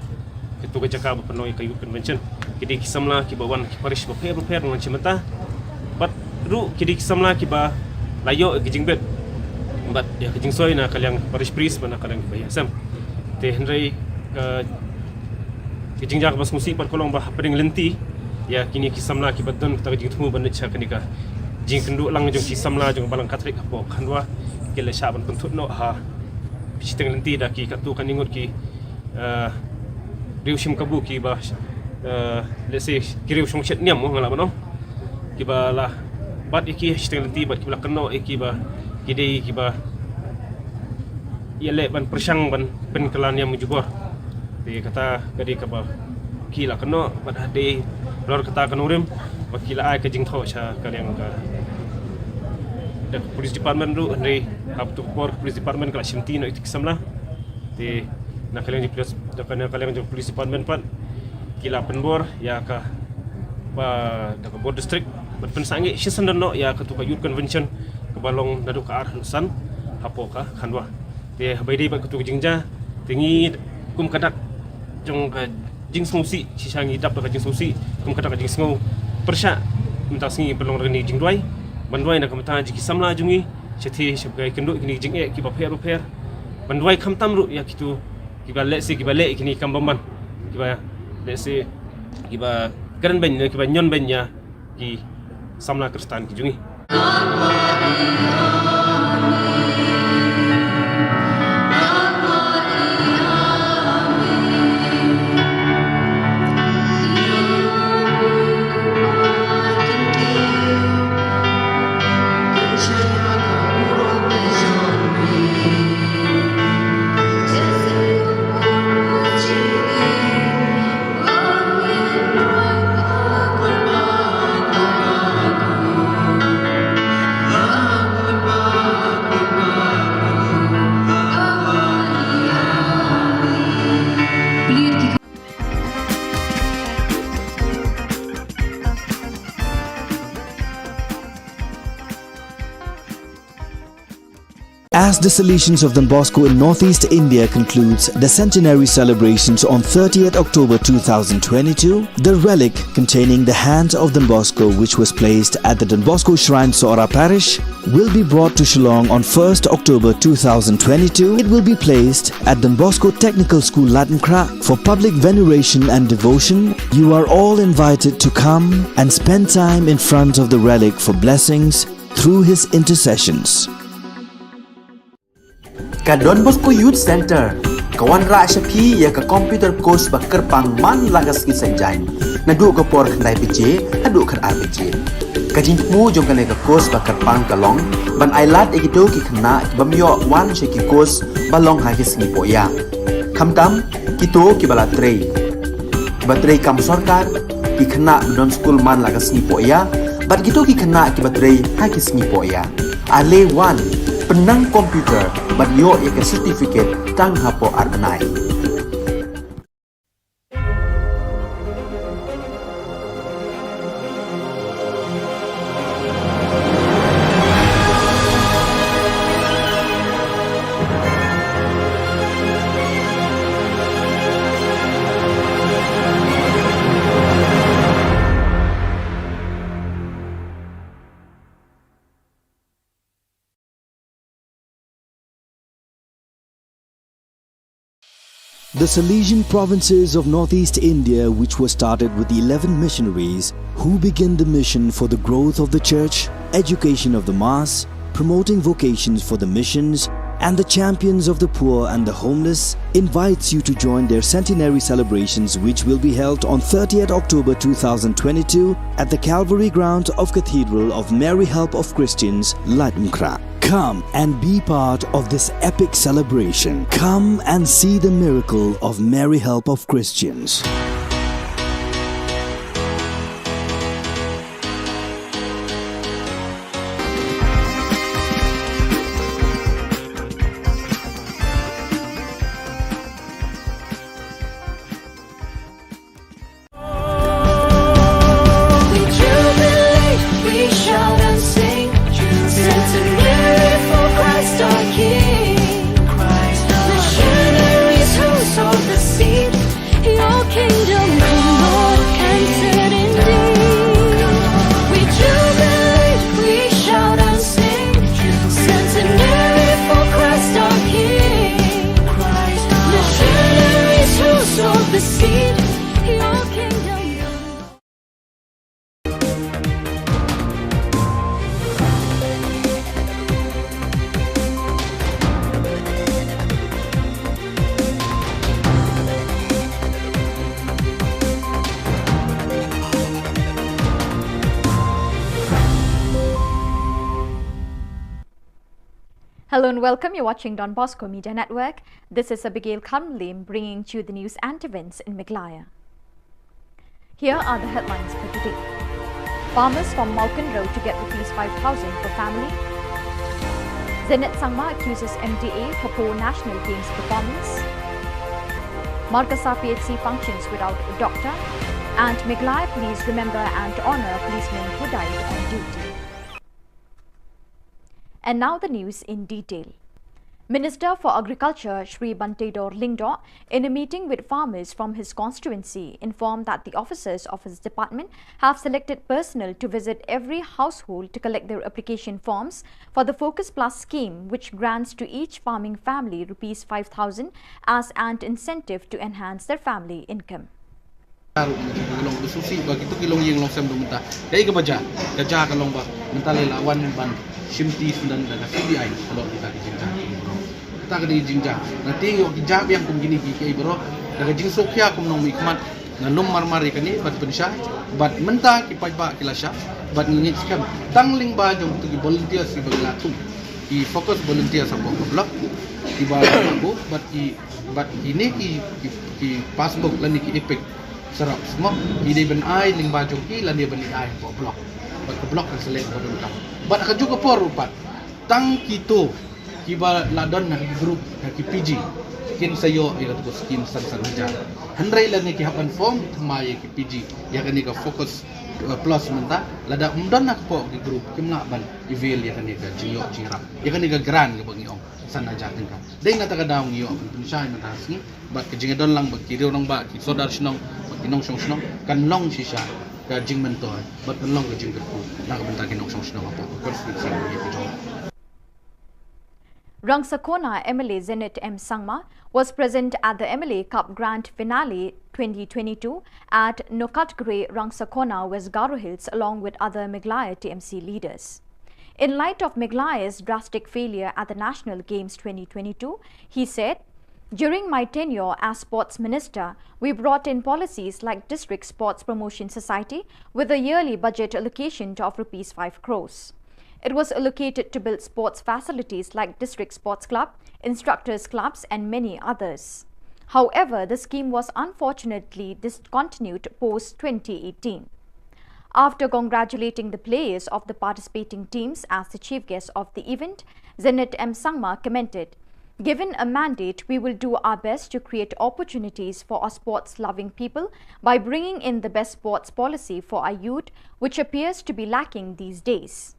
ketu ka jaka penoi ka youth convention kidi kisamlah ki bawan ki parish ba per dengan cimata bat ru kidi kisamlah ki ba layo kijing bet bat ya kijing soy na kalyang parish priest mana kalyang bayasam te henry kijing jak bas musi par kolong bah peding lenti ya kini kisamla ki badon ta kijing tumu ban cha kanika jing kendu lang jong kisamla jong balang katrik apo khandwa kele shaban puntut no ha piteng lenti da ki katu kaningot ki riu shim kabu ki ba let's say kiriu shong chet niam mo ngala bano ki ba la bat iki hashtag nanti bat kibla keno iki ba kidei ki ba ia le ban persang ban pen kelan yang mujubor di kata kadi kaba kila keno bat hade lor kata kanurim wakila ai ke jing tho cha kalian ka the police department ru andre hab tu por police department kala shimti no itik samla di na kalian di police depan kalian di police department pan kila penbor ya ka ba da bor district bat pensangi shisan no ya ka tu ka youth convention ka balong nadu ka ar san hapo ka khanwa di habai di ba ka tu jingja tingi kum kadak jong ka jing smusi sisangi dap ka jing smusi kum kadak ka jing sngo persya minta singi belong reni jing duai bandwai na kamta jiki samla jungi chethi shabgai kendo kini jing e ki ba pher pher bandwai khamtam ru ya kitu ki ba le si ki ba le kini kambamban ki ba le si ki ba garan ben ki ba nyon ben ya ki samla kristan ki jungi As the Salesians of Don Bosco in Northeast India concludes the centenary celebrations on 30th October 2022, the relic containing the hand of Don Bosco, which was placed at the Don Bosco Shrine Sora Parish, will be brought to Shillong on 1st October 2022. It will be placed at Don Bosco Technical School Latmkra for public veneration and devotion. You are all invited to come and spend time in front of the relic for blessings through his intercessions. Ka Don Bosco Youth Center, kawan ra shapi ya ka computer course ba kerpang man lagas ki sanjain. Nadu ka por khandai piche, adu khar ar piche. Ka jingmu jong ka ne ka course ba kerpang kalong, ban ailat egido ki khna ki bamyo wan she ki course balong ha ki sngi po ya. Khamtam kito ki bala trei. Ba trei kam sarkar ki khna don school man lagas sngi po ya, bat kito ki khna ki ba trei ha ki sngi po ya. Ale wan penang komputer bat yo ya ke certificate tang hapo arbenai. The Salesian provinces of Northeast India, which were started with the 11 missionaries who began the mission for the growth of the church, education of the mass, promoting vocations for the missions, and the champions of the poor and the homeless, invites you to join their centenary celebrations, which will be held on 30th October 2022 at the Calvary ground of Cathedral of Mary Help of Christians, Latmkra. Come and be part of this epic celebration. Come and see the miracle of Mary Help of Christians. Kingdom Hello and welcome. You're watching Don Bosco Media Network. This is Abigail Kamlim bringing you the news and events in Meghalaya. Here are the headlines for today. Farmers from Malkan Road to get Rs 5,000 per family. Zenit Sangma accuses MDA for poor national games performance. Markasa PHC functions without a doctor. And Meghalaya Police remember and honour policemen who died on duty. And now the news in detail. Minister for Agriculture Shri Bantedor Lingdo, in a meeting with farmers from his constituency, informed that the officers of his department have selected personnel to visit every household to collect their application forms for the Focus Plus scheme, which grants to each farming family Rs 5,000 as an incentive to enhance their family income. Long susi bagi tu kilong yang long sem do muta dai ke baja kerja ka long ba mentale lawan ban shimti sundan da CBI kalau kita di jinja kita ke di jinja nanti yo kijab yang kum gini ki bro da jing sokya kum nong ikmat na nom marmari kani bat pensha bat menta ki pajba kilasha bat ngit skam tangling ba jong tu ki volunteer si bagla tu ki focus volunteer sa blok ki ba ko bat ini ki passbook lan ki epek serap semua ide ben ai ling baju ki lan dia beli ai ko blok bat ko blok kan selek ko dun kam bat ka juga por rupat tang kito ki ba ladon na grup na ki PG kin sayo ila to skin san ja handrai lan ki hapan form thmai ki PG ya kan ka focus plus menta lada umdon nak po ki grup kim na ban evil ya kan ka jinyo jingrap ya kan ka gran ka bangi ong san aja tingka dei na ta ka daong yo pun sai na tasni bat ki jingadon lang ba ki nong ba ki sodar shnong kinong song kan long shisha ka jing mento bat kan long ka jing ku na ka benta kinong song apa konflik sing ye jong Rangsakona MLA Zenit M. Sangma was present at the MLA Cup Grand Finale 2022 at Nokatgre, Rangsakona, West Garo Hills, along with other Meghalaya TMC leaders. In light of Meghalaya's drastic failure at the National Games 2022, he said, "During my tenure as Sports Minister, we brought in policies like District Sports Promotion Society with a yearly budget allocation of Rs 5 crores. It was allocated to build sports facilities like District Sports Club, Instructors Clubs and many others. However, the scheme was unfortunately discontinued post-2018. After congratulating the players of the participating teams as the chief guest of the event, Zenit M. Sangma commented, "Given a mandate, we will do our best to create opportunities for our sports-loving people by bringing in the best sports policy for our youth, which appears to be lacking these days."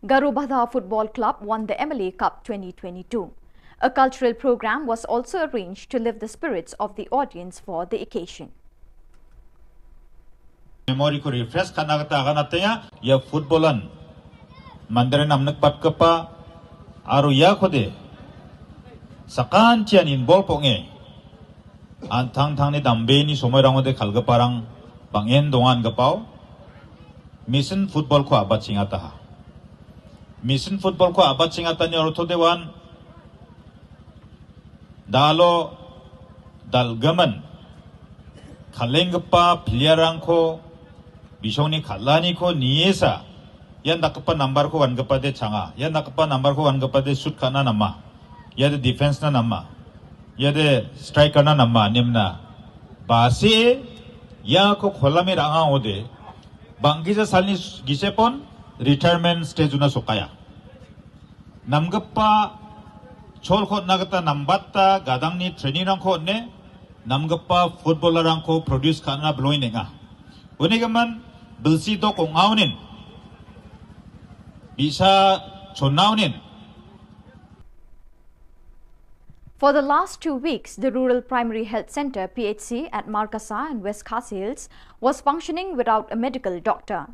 Garubhadha Football Club won the MLA Cup 2022. A cultural program was also arranged to lift the spirits of the audience for the occasion. Memory ko refresh kana kata ganatnya ya footballan mandare namnak pat kapa aru ya khode sakan chian involve ponge antang tang ni dambe ni somoi rangode khalga parang bangen dongan gapau mission football ko abat singata mission football ko abat singata ni ortho dewan dalo dalgaman khalengpa piliarang ko bisoni khalani ko niesa yan nakapa number ko wangapa de changa yan nakapa number ko wangapa de shoot kana nama yade defense na nama yade striker na nama nimna base ya ko kholame ranga ode bangisa salni gisepon retirement stage una sokaya namgapa chol ko nagata nambatta gadangni training rang ko ne namgapa footballer rang ko produce kana bloinenga unigaman bilsi to kong aunin bisa chonaunin. For the last 2 weeks, the Rural Primary Health Centre PHC at Markasa and West Khasi Hills was functioning without a medical doctor.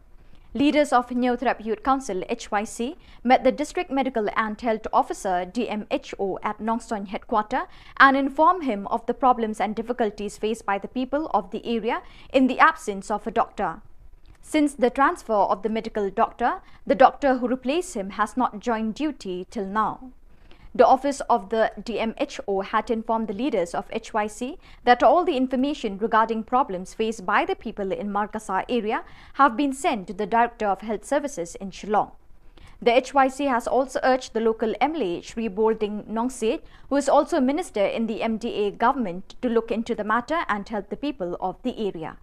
Leaders of Neothrap Youth Council HYC met the District Medical and Health Officer DMHO at Nongson headquarter and informed him of the problems and difficulties faced by the people of the area in the absence of a doctor. Since the transfer of the medical doctor, the doctor who replaced him has not joined duty till now. The office of the DMHO had informed the leaders of HYC that all the information regarding problems faced by the people in Markasa area have been sent to the Director of Health Services in Shillong. The HYC has also urged the local MLA, Shri Bolding Nongsit, who is also a minister in the MDA government, to look into the matter and help the people of the area.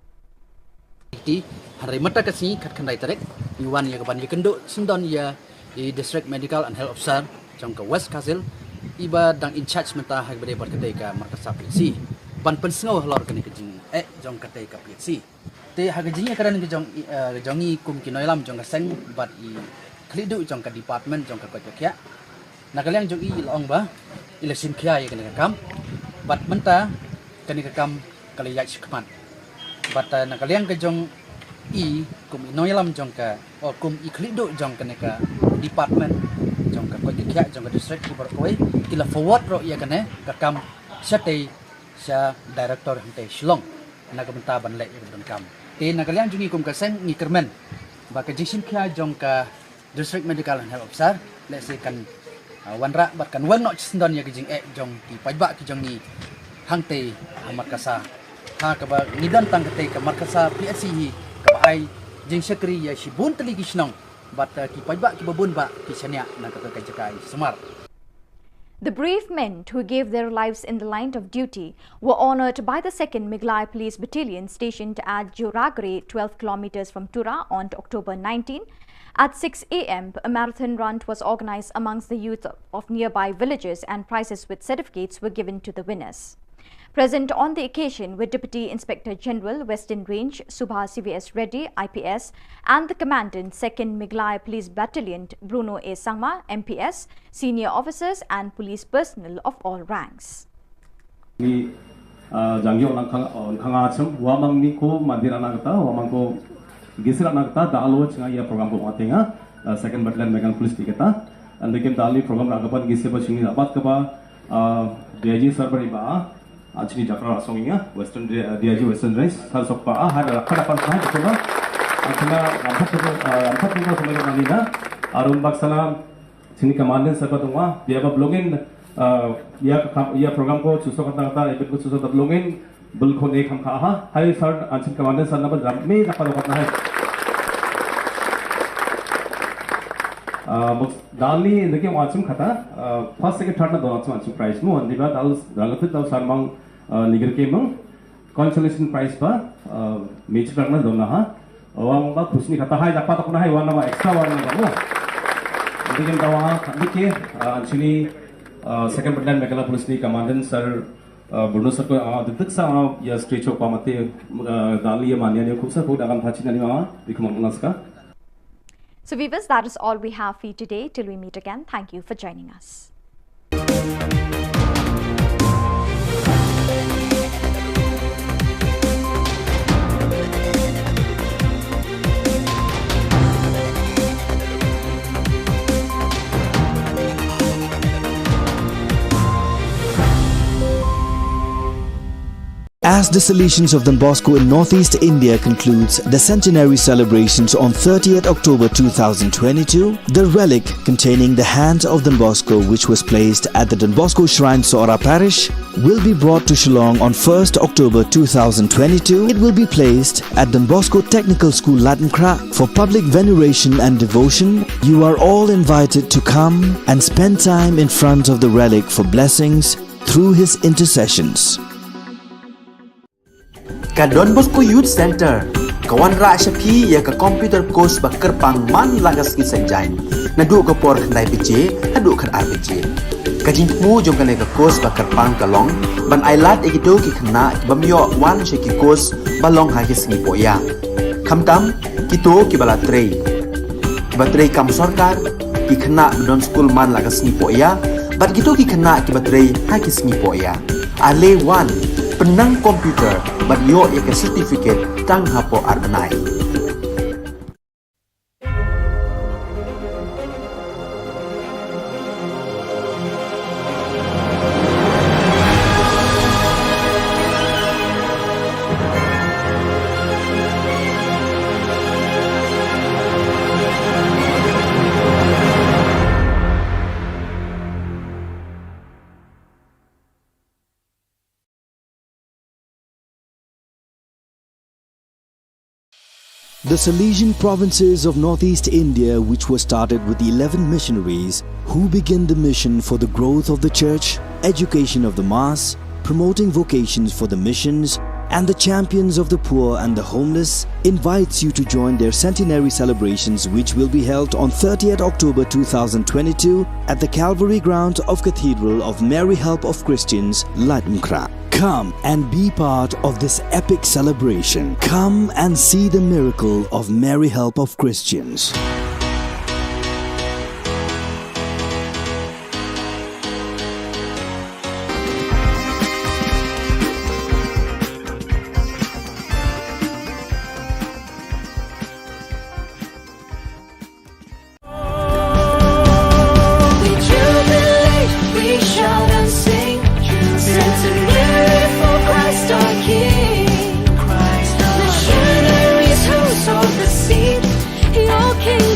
Hari mata kasi kat kandai tarik iwan ya kapan yakendo sindon ya di district medical and health officer jong ke West Kazil iba dang in charge menta hak bade bar kedai ka markas PHC pan pensengau lor kani kejing jong kedai ka PHC te hak kejing karan ke jongi kum kinoilam jong ka seng bat I klidu jong ka department jong ka kya nakaliang jong I long ba election kya ya kani ka kam bat menta kani ka kam kali yak shikman bat nakaliang ke jong I kum inoilam jong ka kum I klidu jong ka department jong ka kya jong ka district ki berkoi kila forward ro ya kane ka kam sate sa director hante Shillong na ka benta ban le ya kam te nakaliang jong I kum ka sen ni kermen ba ka jingsin kya jong ka district medical and health officer let's say kan wanra bat kan wan no sindon ya jing jong ki pajba ki jong ni hangte markasa ha ka ba nidan tang kate ka markasa PHC hi ka ba ai jing sekri ya shibun tali ki snong bat ki pajba ki babun ba ki sanya na ka ka jakai smart. The brave men who gave their lives in the line of duty were honoured by the 2nd Miglai Police Battalion stationed at Juragre, 12 kilometers from Tura on October 19. At 6 a.m., a marathon run was organised amongst the youth of nearby villages and prizes with certificates were given to the winners. Present on the occasion were Deputy Inspector General, Western Range, Subha CVS Reddy, IPS, and the Commandant, 2nd Miglai Police Battalion, Bruno A. Sangma, MPS, senior officers and police personnel of all ranks. Jangyo kangachum wamang ni ko mandira nagta wamang ko gisira nagta dalo chinga ya program ko atenga 2nd Battalion Megan Police tiketa and they can dali program ragapan gisiba chingi abat ka ba DIG server ba Actually, Jakra Songinga, Western DIG Western Race, Salsopa, had a Kadapan Sahara, Anthony Manila, Arun Baksala, Sini Commandant Sabatuma, they have a blogging ya program ko Susokata, Ebit Susota blogging, Bulkone Kamkaha, High Third Antin Commandant Sanaba, Rame, Napalokata. Dali in the game watching Kata, first second third of the watching prize, no, and the relative of Sarmang Niger came consolation prize per major runner Donaha, Wanga Pusni Kata High, the Patakuna, one of extra one of the game Dawa, Chini, 2nd Battalion Megala Police Commandant Sir Bruno Sako, the Tixa, your stretch of Pamate, Dali, Mania, Kusa, who Dagan Pachinanima, become Alaska. So viewers, that is all we have for you today. Till we meet again, thank you for joining us. As the Salesians of Don Bosco in Northeast India concludes the centenary celebrations on 30th October 2022, the relic containing the hands of Don Bosco, which was placed at the Don Bosco Shrine Sora Parish, will be brought to Shillong on 1st October 2022. It will be placed at Don Bosco Technical School Latankra for public veneration and devotion. You are all invited to come and spend time in front of the relic for blessings through his intercessions. Ka Don Bosco Youth Center, kawan ra shapi ya ka computer course bakar pang man lagas ki sanjai. Nadu ka por khandai piche, hadu khan ar piche. Ka jingmu jong ka course bakar pang kalong, ban ailat ekito ki khna bamyo wan she ki course balong ha ki singi poya. Khamtam kito ki bala trei. Batrei kam sarkar ki khna don school man lagas singi poya, bat kito ki khna ki batrei ha ki singi poya. Ale wan penang komputer bat yo ya certificate tang hapo arnai. The Salesian provinces of northeast India, which was started with 11 missionaries who began the mission for the growth of the church, education of the mass, promoting vocations for the missions, and the champions of the poor and the homeless, invites you to join their centenary celebrations, which will be held on 30th October 2022 at the Calvary ground of Cathedral of Mary Help of Christians, Lightenkra. Come and be part of this epic celebration. Come and see the miracle of Mary Help of Christians. Your King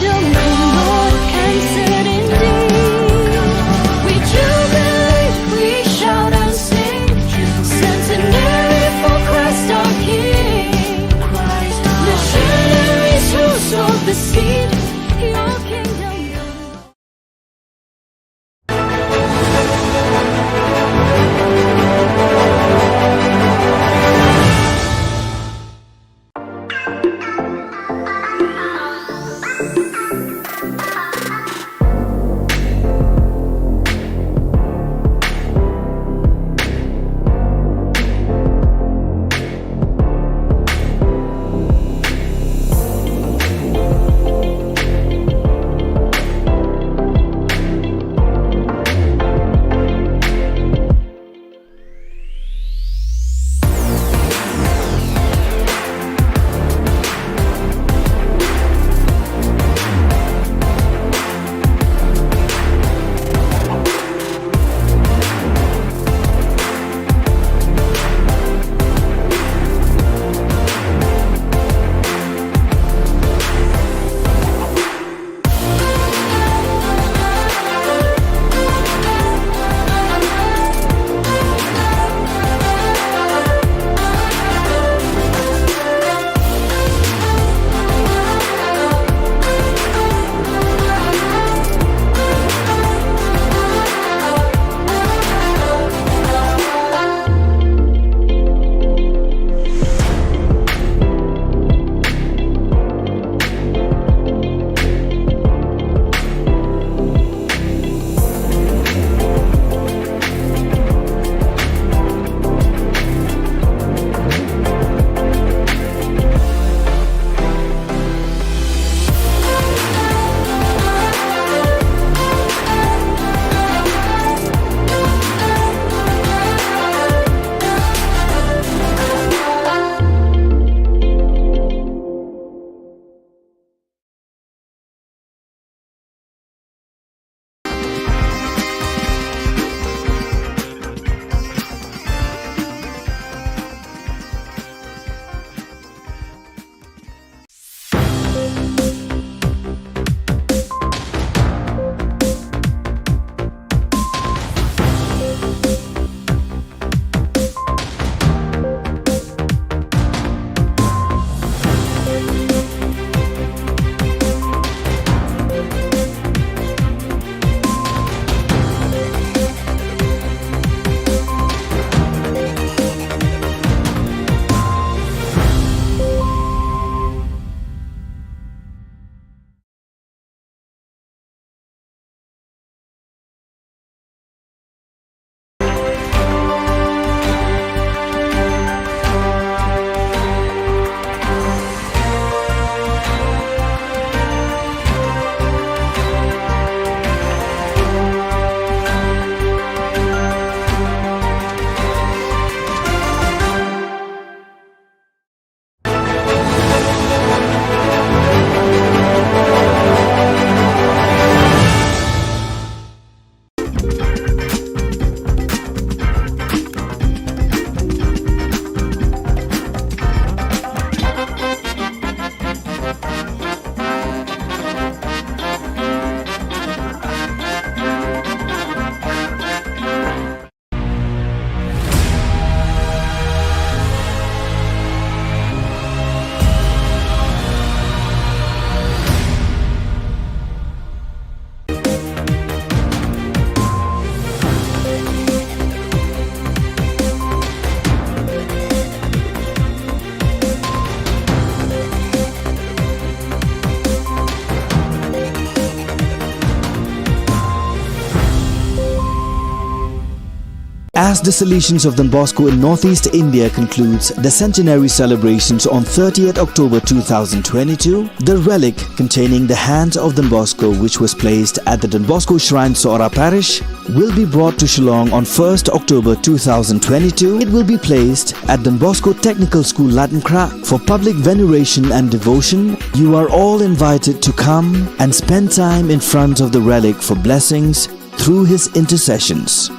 As the Salesians of Don Bosco in Northeast India concludes the centenary celebrations on 30th October 2022, the relic containing the hand of Don Bosco, which was placed at the Don Bosco Shrine, Sora Parish, will be brought to Shillong on 1st October 2022. It will be placed at Don Bosco Technical School, Latmkra, for public veneration and devotion. You are all invited to come and spend time in front of the relic for blessings through his intercessions.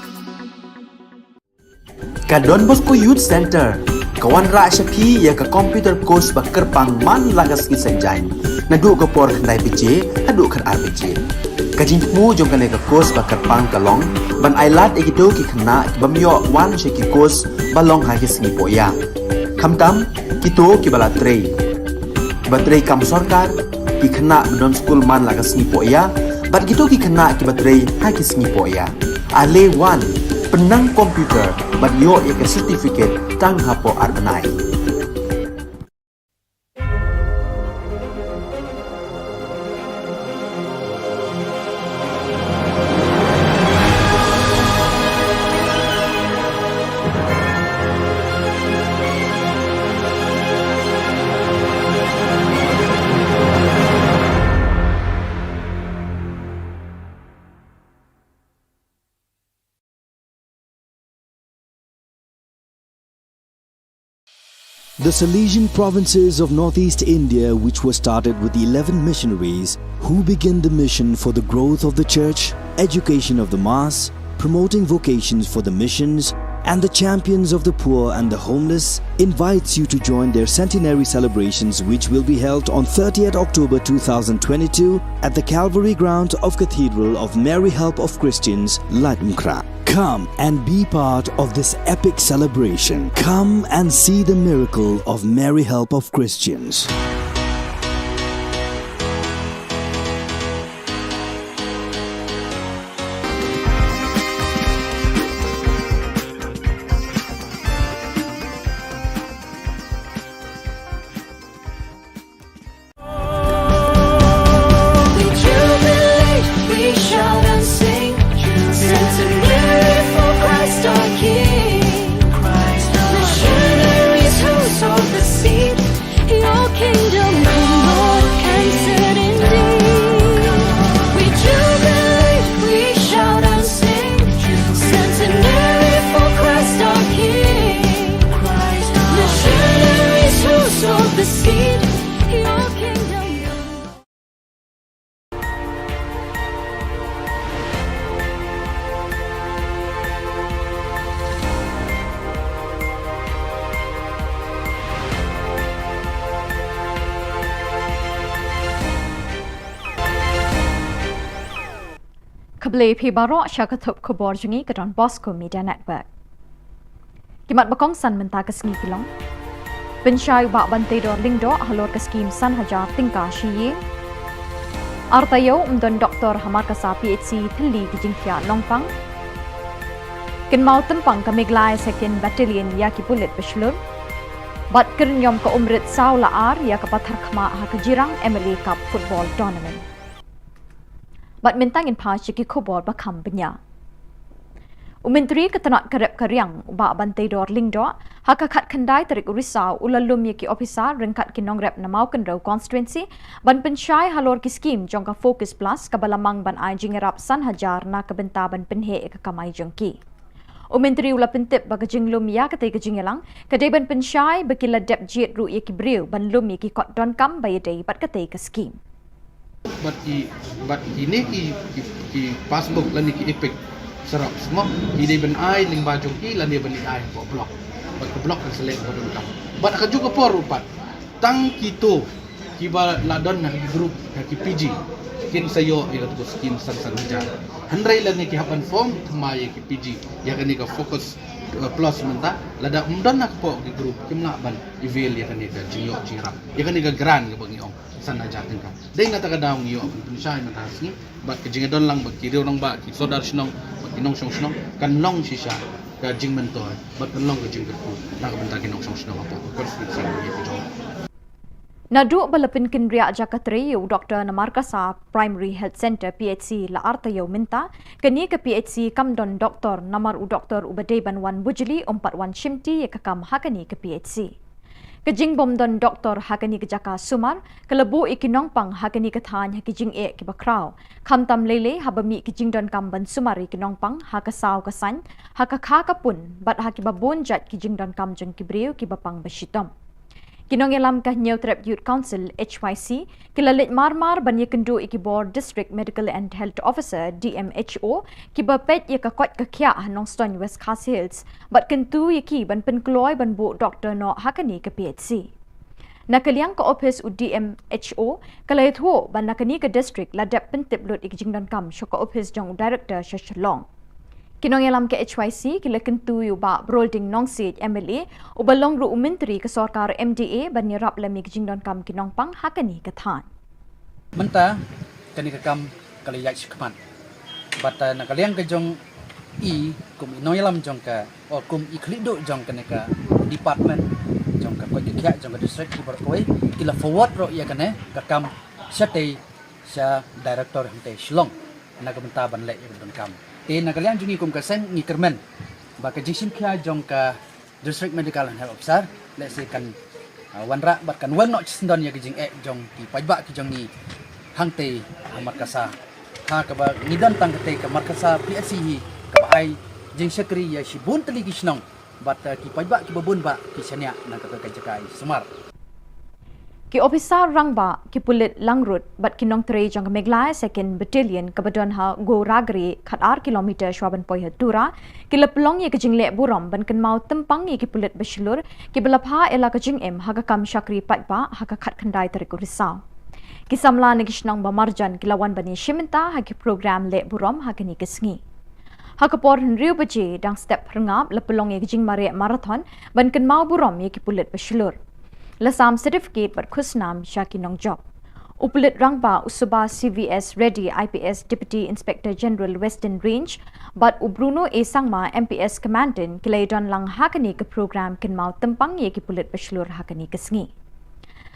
Ka Don Bosco Youth Center, kawan ra syapi ya ka computer course ba kerpang man lagas ki senjai. Nadu ka por khandai pije, hadu khan ar pije. Ka jingmu jong ka ne ka course ba kerpang kalong, ban ailat egido ki khna ki bamyo wan she ki course balong ha ki sngi poya. Khamtam kito ki bala trei. Batrei kam sarkar ki khna don school man lagas sngi poya, bat gitu ki khna ki batrei ha ki sngi poya. Ale wan penang komputer bat yo ya ke certificate tang hapo arbenai. The Salesian provinces of Northeast India, which was started with the 11 missionaries who began the mission for the growth of the church, education of the mass, promoting vocations for the missions, and the champions of the poor and the homeless, invites you to join their centenary celebrations, which will be held on 30th October 2022 at the Calvary ground of Cathedral of Mary Help of Christians, Latmkra. Come and be part of this epic celebration. Come and see the miracle of Mary Help of Christians. Khubor Baro Shakathop Khubor Jungi Don Bosco Media Network. Kimat bakong san menta ka sngi kilong. Penshay ba bante dor lingdo halor ka skim san hajar tingka shiye. Artayo umdon Dr. Hamar Kasa PhD thili kijingthia longpang. Kin mau tempang ka miglai second battalion ya ki bullet beshlur. Bat kernyom ka umrit saw laar ya ka pathar khma ha ka jirang MLA Cup football tournament. Bat mentang in pa chiki Khubor ba kham benya. Umentri ketanat karep karyang ba bante dor lingdo haka khat khandai tarik urisau ulalum yaki officer rengkat kinong rep namau kendrau constituency ban pensyai halor ki scheme jongka focus plus kabalamang ban ai jingerap san hajar na kabenta ban penhe ka kamai jongki. Umentri ula pentip ba jinglum ya kate ka jingelang kadai ban pensyai bakila dep jet ru yaki briu ban lum yaki kot don kam bayadei bat kate ka scheme. But ini ki passbook lan ki epic serap semua ide ben ai ling baju ki lan dia beli ai ko blok. But ko blok kan selek ko dun kam. But ka juga por rupat. Tang kito ki ba ladon na ki group na ki PG. Kin sayo ila tu skin san jar. Handrai lan ki hapan form thmai ki PG. Ya kan ni ka focus plus menta lada umdon nak po ki group kim la ban eval ya kan ni ka jiyo jirap. Ya kan ni ka grand ka bagi ong sana jatin ka. Dai na taka daw ngiyo pun siya matas ni bat ka jingadon lang bat kiriw lang ba ki sodar sinong bat inong sinong kan long siya ka jing mentor bat kan long ka jing ko na ka benta kinong sinong apa konflik sa ni ko. Nadu balapin kinria Jakatriyu Dr. Namarkasa Primary Health Center PHC la artayo minta kini ke PHC kamdon doktor namar u doktor ubadeban wan bujili 41 shimti ya kakam hakani ke PHC. Kejing bomdon doktor hakani ke Jaka Sumar kelebu ikinong pang hakani ke than hakijing ke bakraw kamtam lele habami kejing don kamban sumari kinong pang hakasaw kasan hakakha kapun bat hakibabon jat kejing don kam jeng kibriu kibapang basitom. Kinong elam kah New Trap Youth Council HYC kilalit marmar banya kendu ikibor District Medical and Health Officer DMHO kibapet ya kakot kakya hanong Stone West Khas Hills bat kentu yaki ban penkloy ban bu doktor no hakani ke PHC. Nakaliang ke office u DMHO kalait ho ban nakani ke district ladap pentip lut ikjing dan kam syok office jong director Shillong. Kinong elam ke HYC kila kentu yu ba brolding nong seat MLA u balong ru menteri ke sorkar MDA ban nyerap lami kejingdon kam kinong pang hakani ke than. Menta kani ke kam kali yak sikman. Bata nakaliang ke jong kum inoy lam jong ka o kum iklido jong kani ka department jong ka koi kya jong ka district ki koi kila forward ro ya kane ka kam syate sya director hante Shillong na kamenta ban le don kam. Nakalian jungi kum kasen ni kermen ba ka jisim kya jong ka district medical and health officer let's say kan wanra bat kan wan no chisndon ya gijing jong ki pajba ki jong ni hangte markasa ha ka ba nidan tang te ka markasa PSC hi ka ba ai jing sekri ya shibun teli gisnong bat ki pajba ki babun ba ki sanya na ka jakai semar Ki officer rangba ki pulit langrut bat kinong tre jang Meglai 2nd Battalion kabadon ha go ragri khatar kilometer shwaban poi hatura ki leplong ye kajing le buram ban kan mau tempang ye ki pulit basilur ki belapha ela kajing em ha kam shakri patba ha ka khat khandai tarik risau ki samla negishnang ba marjan ki lawan bani shimenta ha ki program le buram ha kani kesngi ha ka por riu baje dang step rangap lepelong ye kajing mare marathon ban kan mau buram ye ki pulit basilur Lasam certificate but khusnam Shakinong job. Upulit rangba usuba CVS Ready IPS Deputy Inspector General Western Range but Ubruno A Sangma MPS Commandant kilaydon lang hakani ke program kinmau tempang ye ki pulit baslur hakani kesngi.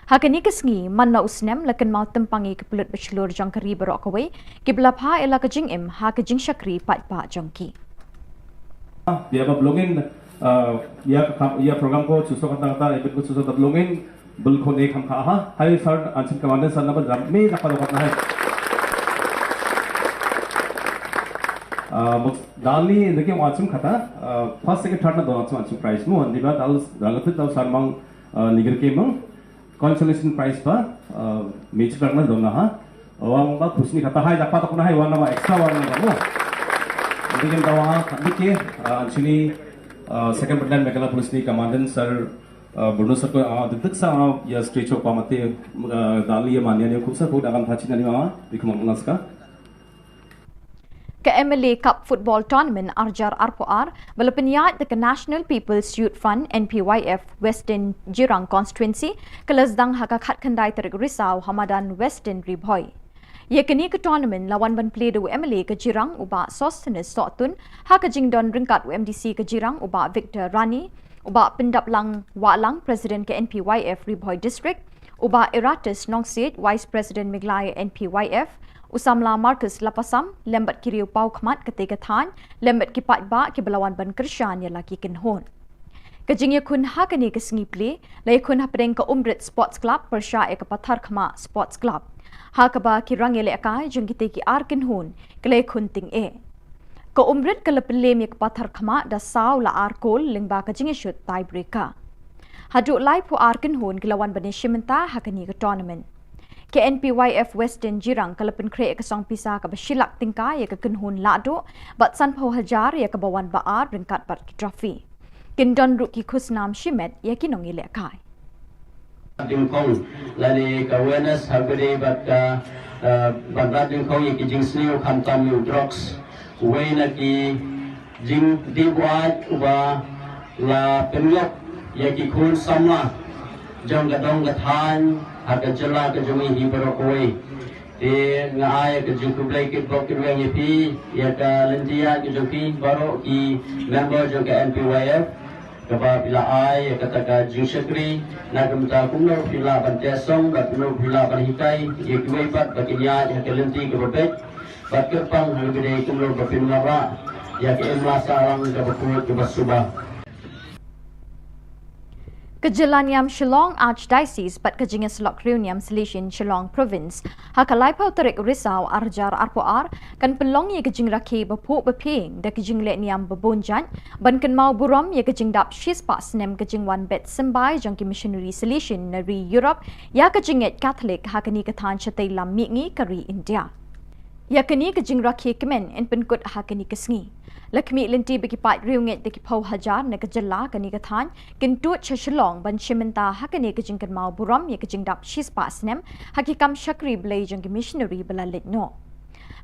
Hakani kesngi manna usnem lakan mau tempang ye ki pulit baslur jangkari berokawai ki belapha ela kajing em ha kajing shakri patpa jangki. Dia blogging या प्रोग्राम को चुसो कता एपिक को चुसो तबलोंगिन बिल्कुल एक हम कहा हाय सर अंशिम कमांडर सर नंबर में नफा करना है दाली देखिए वाचुम खाता फर्स्ट सेकंड थर्ड ना दोनों अंशिम प्राइस मु अंदिबा दाल रंगत दाल सरमंग निगर के मंग कंसोलेशन प्राइस पर मेच करना दोनों हा वांग बा खुशनी खाता हाय जापा तक ना हाय वांग ना एक्स्ट्रा वांग ना मु देखिए दावा देखिए अंशिनी Second Battalion Meghalaya Police ni Commandant Sir Bruno Sir ko detik sa ya stretch ko mate dali ya manya ni khubsar ko dagan thachina ni mama bikhum naska Ke MLA Cup Football Tournament Arjar Arpoar balapanyat the National People's Youth Fund NPYF Western Jirang Constituency kelasdang haka khat khandai tarik risau Hamadan Western Ribhoi Ye kini ke tournament lawan ban play do MLA ke Jirang uba Sostenes Sotun ha ke jingdon ringkat UMDC ke Jirang uba Victor Rani uba pendap lang walang President ke NPYF Ribhoi District uba Eratus Nongsit Vice President Meglai NPYF usamla Marcus Lapasam lembat kiriu pau khmat ke tegathan lembat ki patba ki belawan ban Krishan ya laki kenhon Kajing ye kun ha kini ke sengi play la ye kun ha pedeng ke Umrit Sports Club persya e ke Pathar Khama Sports Club ha kaba ki rangele akai jung kite ki arkin hun kle khunting ko umrit kala pelem yak pathar khama da saw la arkol lingba ka jingi shut tie breaker hadu lai pu arkin hun kilawan bani shimenta hakani ka tournament ke NPYF Western Jirang kala pen kre ka song pisa ka bashilak tingka ya ka kunhun la do bat san pho hajar ya ka bawan ba ar ringkat bat ki trophy kindon ru ki khusnam shimet ya ki nongile akai Dingkong lani awareness habari baka bandar dingkong yang kijing sliu khantam yu drugs way na ki jing dibuat uba la penyok ya ki khun samla jong gadong gathan haka jela ka jumi hi barokoi ngai ka jing kublai ki blok ki yang pi ya ka lendia ki joki baro ki member jong ka NPYF kaba pila ai kata ka jingshakri na kamta kumno pila bantesong bat no pila banhikai ye kuai pat bakinya ya kelenti ke bebek bat kepang halbide kumno bapinmara ya ke emlasa lang ke baput ke basubah Kejilaniam Shillong Archdiocese bat kejinga selok Reuniam Selesion Shillong Province hakalai pau terik risau arjar arpoar kan pelong ye kejing raki bepuk beping da kejing lek niam bebonjan ban kan mau buram ye kejing dap shis pak senem kejing wan bet sembai jangki missionary selesion nari Europe ya kejing et Catholic hakani katan chatai lam mingi kari India ya kini kejing raki kemen en penkut hakani kesngi Lakmi lenti bagi pat riunget deki pau hajar na kejela kani kathan kentut Shillong ban shimenta hakane kejing kan mau buram ye kejing dap shis pa snem hakikam shakri blay jang missionary balalit no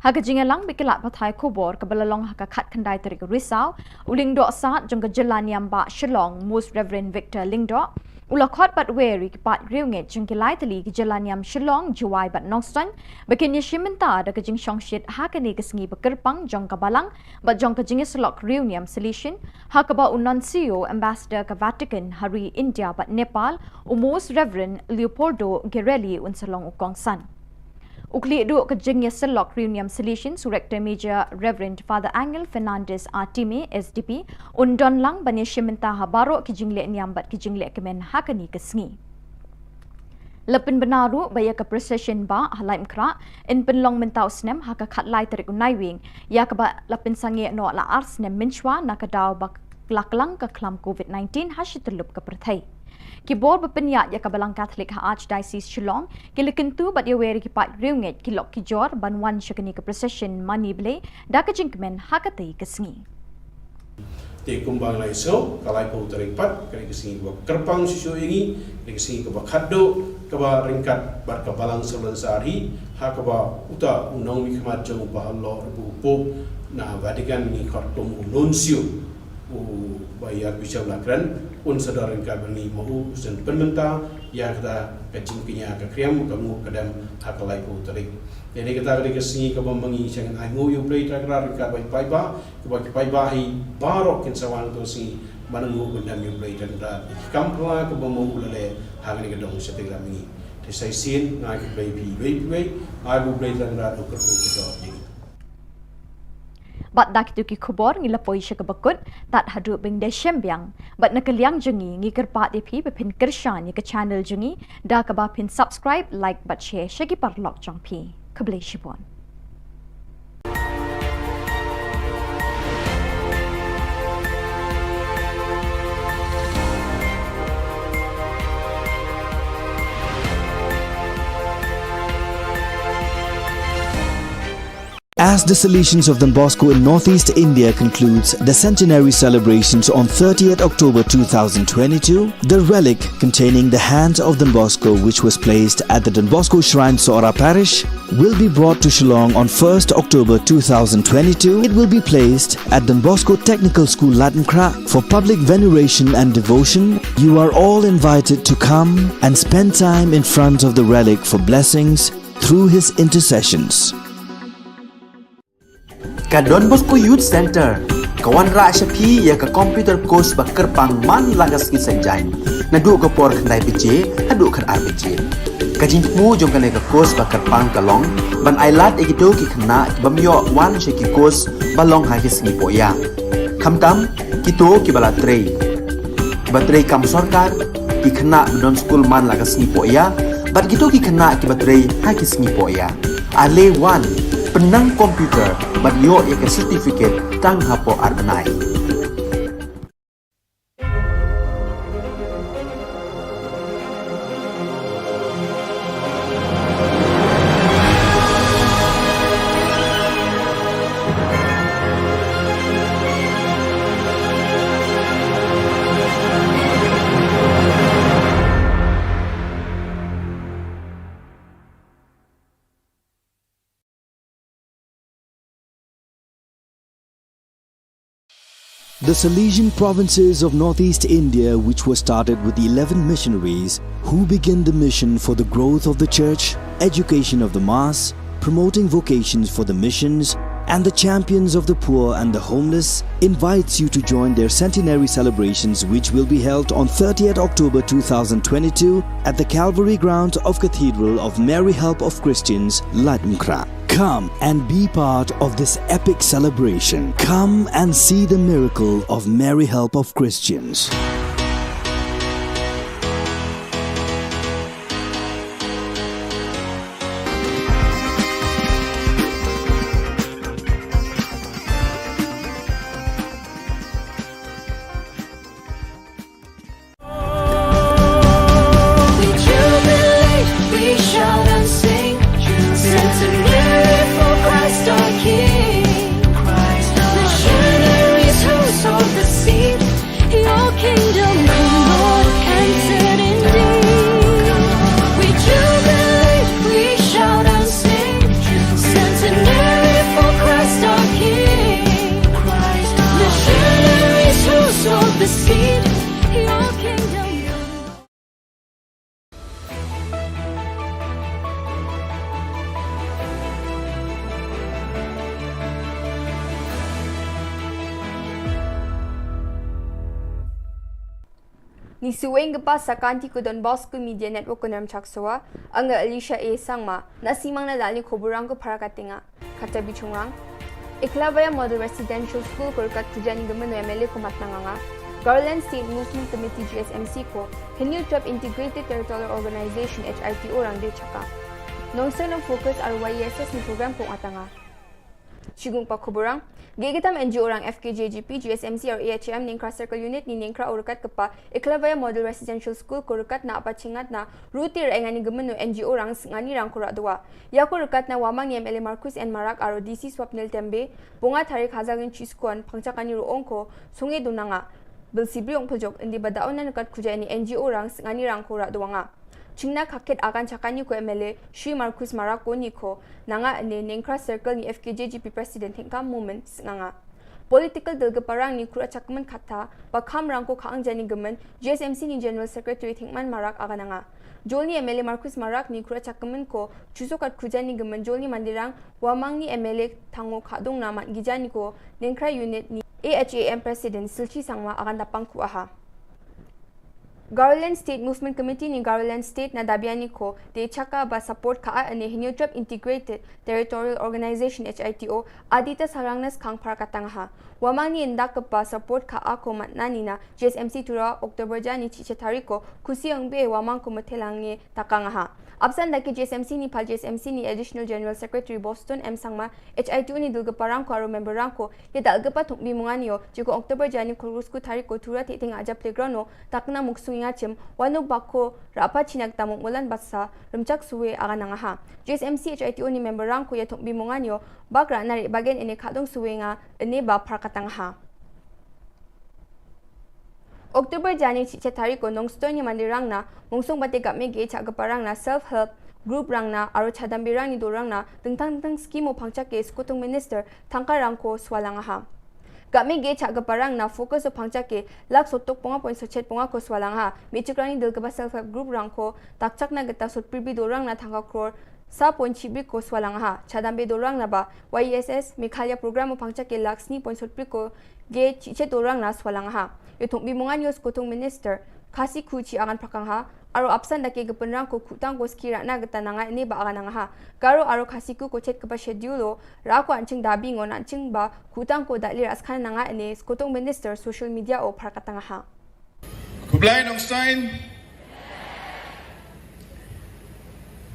hakajing lang bikilat pathai Khubor ka balalong hakakat kandai terik risau uling do sat jang kejela niam ba Shillong Most Reverend Victor Lingdo Ulakot bat weri ki pat riunget jang kilai tali kejela niam Shillong juai bat nongstan bakinya shimenta da kejing shongshit hakane kesengi bekerpang jang kabalang bat jang kejing selok Reuniam Selesion hakaba Nuncio Ambassador ke Vatican hari India bat Nepal Most Reverend Leopoldo Guerrelli unsalong ukongsan Ukli duk kejing selok Reuniam Selesion Director Major Reverend Father Angel Fernandez Artime SDP undon lang bani shimenta habarok kejing lek niam bat kejing lek kemen hakani kesengi Lepin benaru baya ke procession ba halai mkra in penlong mentau snem haka khat lai terik unai wing ya ke ba lepin sange no la ars snem minchwa nakadau bak laklang ke klam COVID-19 hashitelup ke perthai Kibor berpenyak ya kabalang Catholic ha Archdiocese Shillong kilikentu bat ya weri kipat riunget kilok kijor banwan syakani ke procession mani blay da kejingkemen hakatai kesengi Te kumbang lai so kalai pau terik pat kani kesengi ke kerpang susu ingi kani kesengi ke khaddo kaba ringkat bar kabalang sebulan sehari ha kaba uta unang mikmat jong bahalo rebu pop na Vatican ni khotong Nuncio bayar bisa belakran un sadar ringkat bani mahu sen penmenta ya kita kecing kinya ke kriam kamu kedam hakalai pau terik jadi kita kali kesengi ke bambangi sangat aingu yu play trakra ringkat bai ba ke bai ba hi barok kin sawang tu si manengu bendam yu play trakra kampla ke bambangu lele hangni ke dong setik lami te sai sin ngai ke play pi ai bu play trakra do ke ko Bat dak tu ki Khubor ngila poi sya kebekut tat hadu bing de syembyang bat nakaliang jengi ngi kerpat pi pepin kershan ni ke channel jengi da ka ba pin subscribe like bat share syagi parlok jong pi keblai shibon As the Salesians of Don Bosco in Northeast India concludes the centenary celebrations on 30th October 2022, the relic containing the hands of Don Bosco, which was placed at the Don Bosco Shrine Sora Parish, will be brought to Shillong on 1st October 2022. It will be placed at Don Bosco Technical School Latankra for public veneration and devotion. You are all invited to come and spend time in front of the relic for blessings through his intercessions. Ka Don Bosco Youth Center kawan ra shapi ya ka computer course bakar pang man lagas ki sanjai na du ka por khnai bije adu khar ar bije ka jing mu jong ka ne ka course bakar pang ka long ban ailat e gido ki khna bamyo wan she ki course balong ha ki sngi po ya khamtam ki to ki bala trei batrei kam sarkar ki khna don school man lagas sngi po ya bat gido ki khna ki batrei ha ki sngi po ya ale wan penang komputer bat yo ya ke certificate tang hapo arnai The Salesian provinces of Northeast India, which were started with the 11 missionaries who began the mission for the growth of the church, education of the mass, promoting vocations for the missions, and the champions of the poor and the homeless invites you to join their centenary celebrations, which will be held on 30th October 2022 at the Calvary Ground of Cathedral of Mary Help of Christians, Latumkra. Come and be part of this epic celebration. Come and see the miracle of Mary Help of Christians. Ni suweng gepa sakanti ku Don Bosco Media Network ku nam chaksoa anga Alicia A sangma nasimang na dali khoburang ko parakatinga kata bichungrang Iklavaya Model Residential School korkat tujani gaman no MLA ko matnanganga Garland State Muslim Committee GSMC ko Hinyu Trap Integrated Territorial Organization HITO rang de chaka nongsa ng focus RYSS ni program kong atanga Sigung pa khoburang Gigitam NGO orang FKJGP, GSMC or AHM Ningkra Circle Unit ni Ningkra urukat kepa Iklavaya Model Residential School kurukat na apacingat na rutir engani gemenu NGO orang ngani rang kurak dua. Ya kurukat na wamang ni MLA Marcus and Marak aro DC Swapnil Tembe bunga tarik hazagin chiskuan pangcakani ruong ko sungai dunanga. Belsibriong pojok indi badaon na nukat kuja ni NGO orang ngani rang kurak dua nga. Chingna kakit akan cakani ko MLA Shri Marcus Marako niko nanga ni Ningkra Circle ni FKJGP President hingkam moment nga political delgaparang ni kura cakman kata bakam rangko kaang jani gemen GSMC ni General Secretary Thingman Marak aga nga Jol ni MLA Marcus Marak ni kura cakman ko chusokat kujani gemen Jol ni mandirang wamang ni MLA tango kadong namat gijani ko Ningkra Unit ni AHAM President Silchi Sangma akan dapang kuaha Garland State Movement Committee ni Garland State na dabiani ko de chaka ba support ka ani Hinyu Trap Integrated Territorial Organization HITO adita sarangnas kang parakatangha wamang ni indak pa support ka ako matnani na GSMC tura October jani chichetari ko kusi ang be wamang ko matelangi takangha absan daki GSMC ni pal GSMC ni Additional General Secretary Boston M Sangma HITO ni dulgaparang ko aro member rangko ya dalgapa thukbi munganyo jiko October jani kurus ku tari ko tura titing aja playground no takna muksu ngachim wanu bako rapa chinak tamuk mulan basa rumchak suwe aga nangaha GSMC HITO ni member rangko ya thukbi munganyo bagra nari bagen ini khadong suwe nga ini ba parkatangha October jani chichetari ko nongstoy ni mandirang na mungsong bate game ge chagaparang na self help group rang na aro chadambirang ni dorang na tengtang scheme o pangchak ke skutung minister tangkarang ko swalangha game ge chagaparang na focus o pangchak ke lak sotok ponga point sochet ponga ko swalangha michukrani dilgaba self help group rang ko takchak na geta sotpirbi dorang na thangka crore sa point chibri ko swalangha chadambe dorang na ba YSS Mikhalya program o pangchak ke laksni point sotpri ko ge chiche dorang na swalangha Yutong bimungan yos kutong minister kasi kuchi akan prakangha aro absan dake gepenrang ko kutang ko skira na geta nanga ini ba akan ha garo aro kasi ku ko chet kepa schedule ra ko anching dabi ngon anching ba kutang ko dalir askan nanga ini kutong minister social media o prakatanga ha Kublai Nongstein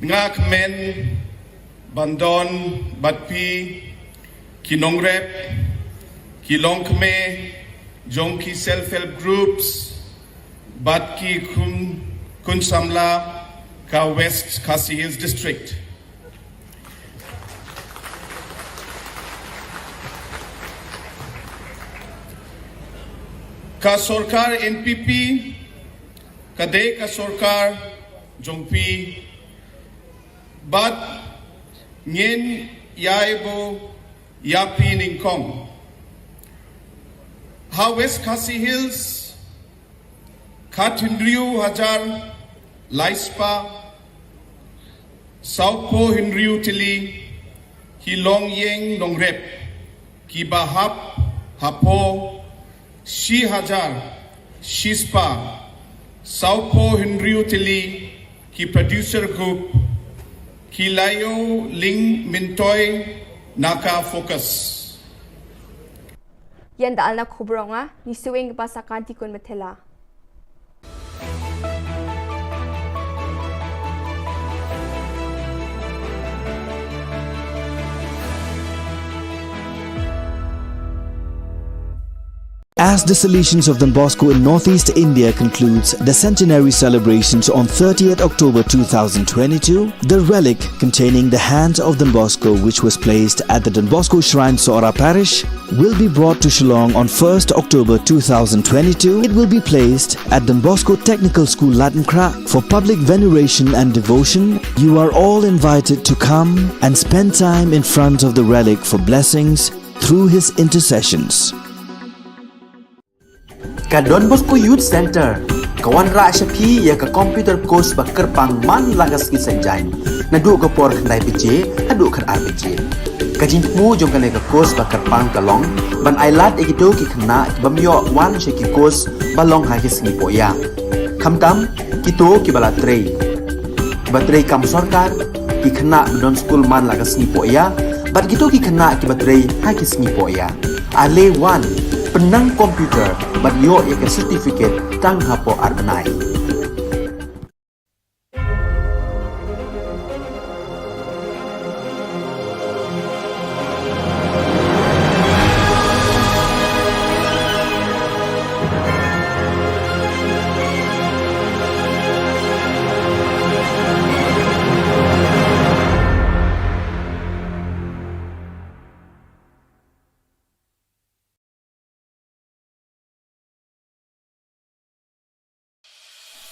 ngak men bandon batpi kinongrep kilongkme Jongki self-help groups, Batki Kun Samla, Ka West Khasi Hills District. Ka Sorkar NPP, Kade Ka Sorkar Jongpi, Bat Nyen Yaibo Yapi Ningkong. Ha West Khasi Hills, Khat-Hinriu Hajar, Laispa, Saupo Hinriu Tili, Hilong Yeng Nongrep. ki bahap hapo shi hajar shispa Saupo Henryu Tili ki producer group ki layo ling mintoy naka focus. Yan daal na Khubor nga ni suwing pasakan ti kun matela. As the Salesians of Don Bosco in Northeast India concludes the centenary celebrations on 30th October 2022, the relic containing the hand of Don Bosco, which was placed at the Don Bosco Shrine Sora Parish, will be brought to Shillong on 1st October 2022. It will be placed at Don Bosco Technical School Latmkra for public veneration and devotion. You are all invited to come and spend time in front of the relic for blessings through his intercessions. Ka Don Bosco Youth Center, kawan ra shapi ya ka computer course ba kerpang man lagas ki sanjain. Nadu ka por khandai pije, adu khar RPG. Ka jinmu jong kane ka course ba kerpang kalong, ban ailat ekido ki khna bamyo wan she ki course balong ha ki singi poya. Khamtam kito ki bala trei. Batrei kam sarkar ki khna don school man lagas ni poya, bat kito ki khna ki batrei ha ki singi poya. Ale wan penang komputer bat yo ya ke certificate tang hapo arbenai.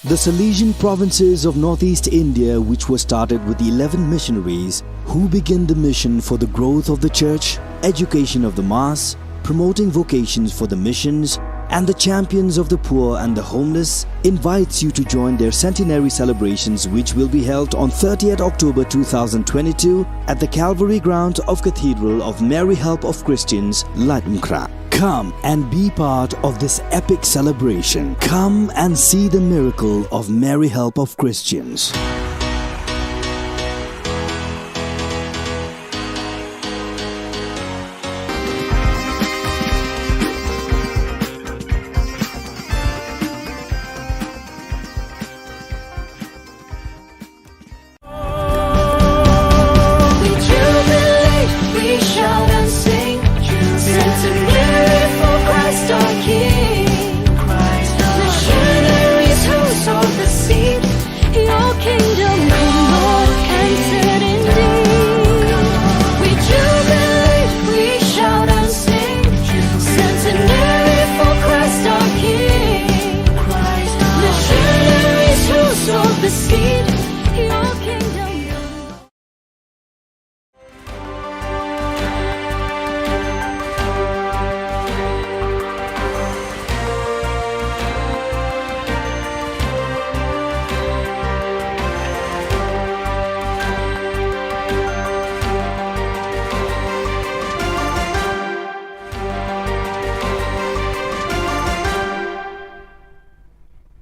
The Salesian provinces of Northeast India, which were started with the 11 missionaries who began the mission for the growth of the church, education of the mass, promoting vocations for the missions, and the champions of the poor and the homeless, invites you to join their centenary celebrations, which will be held on 30th October 2022 at the Calvary ground of Cathedral of Mary Help of Christians, Latmkra. Come and be part of this epic celebration. Come and see the miracle of Mary Help of Christians.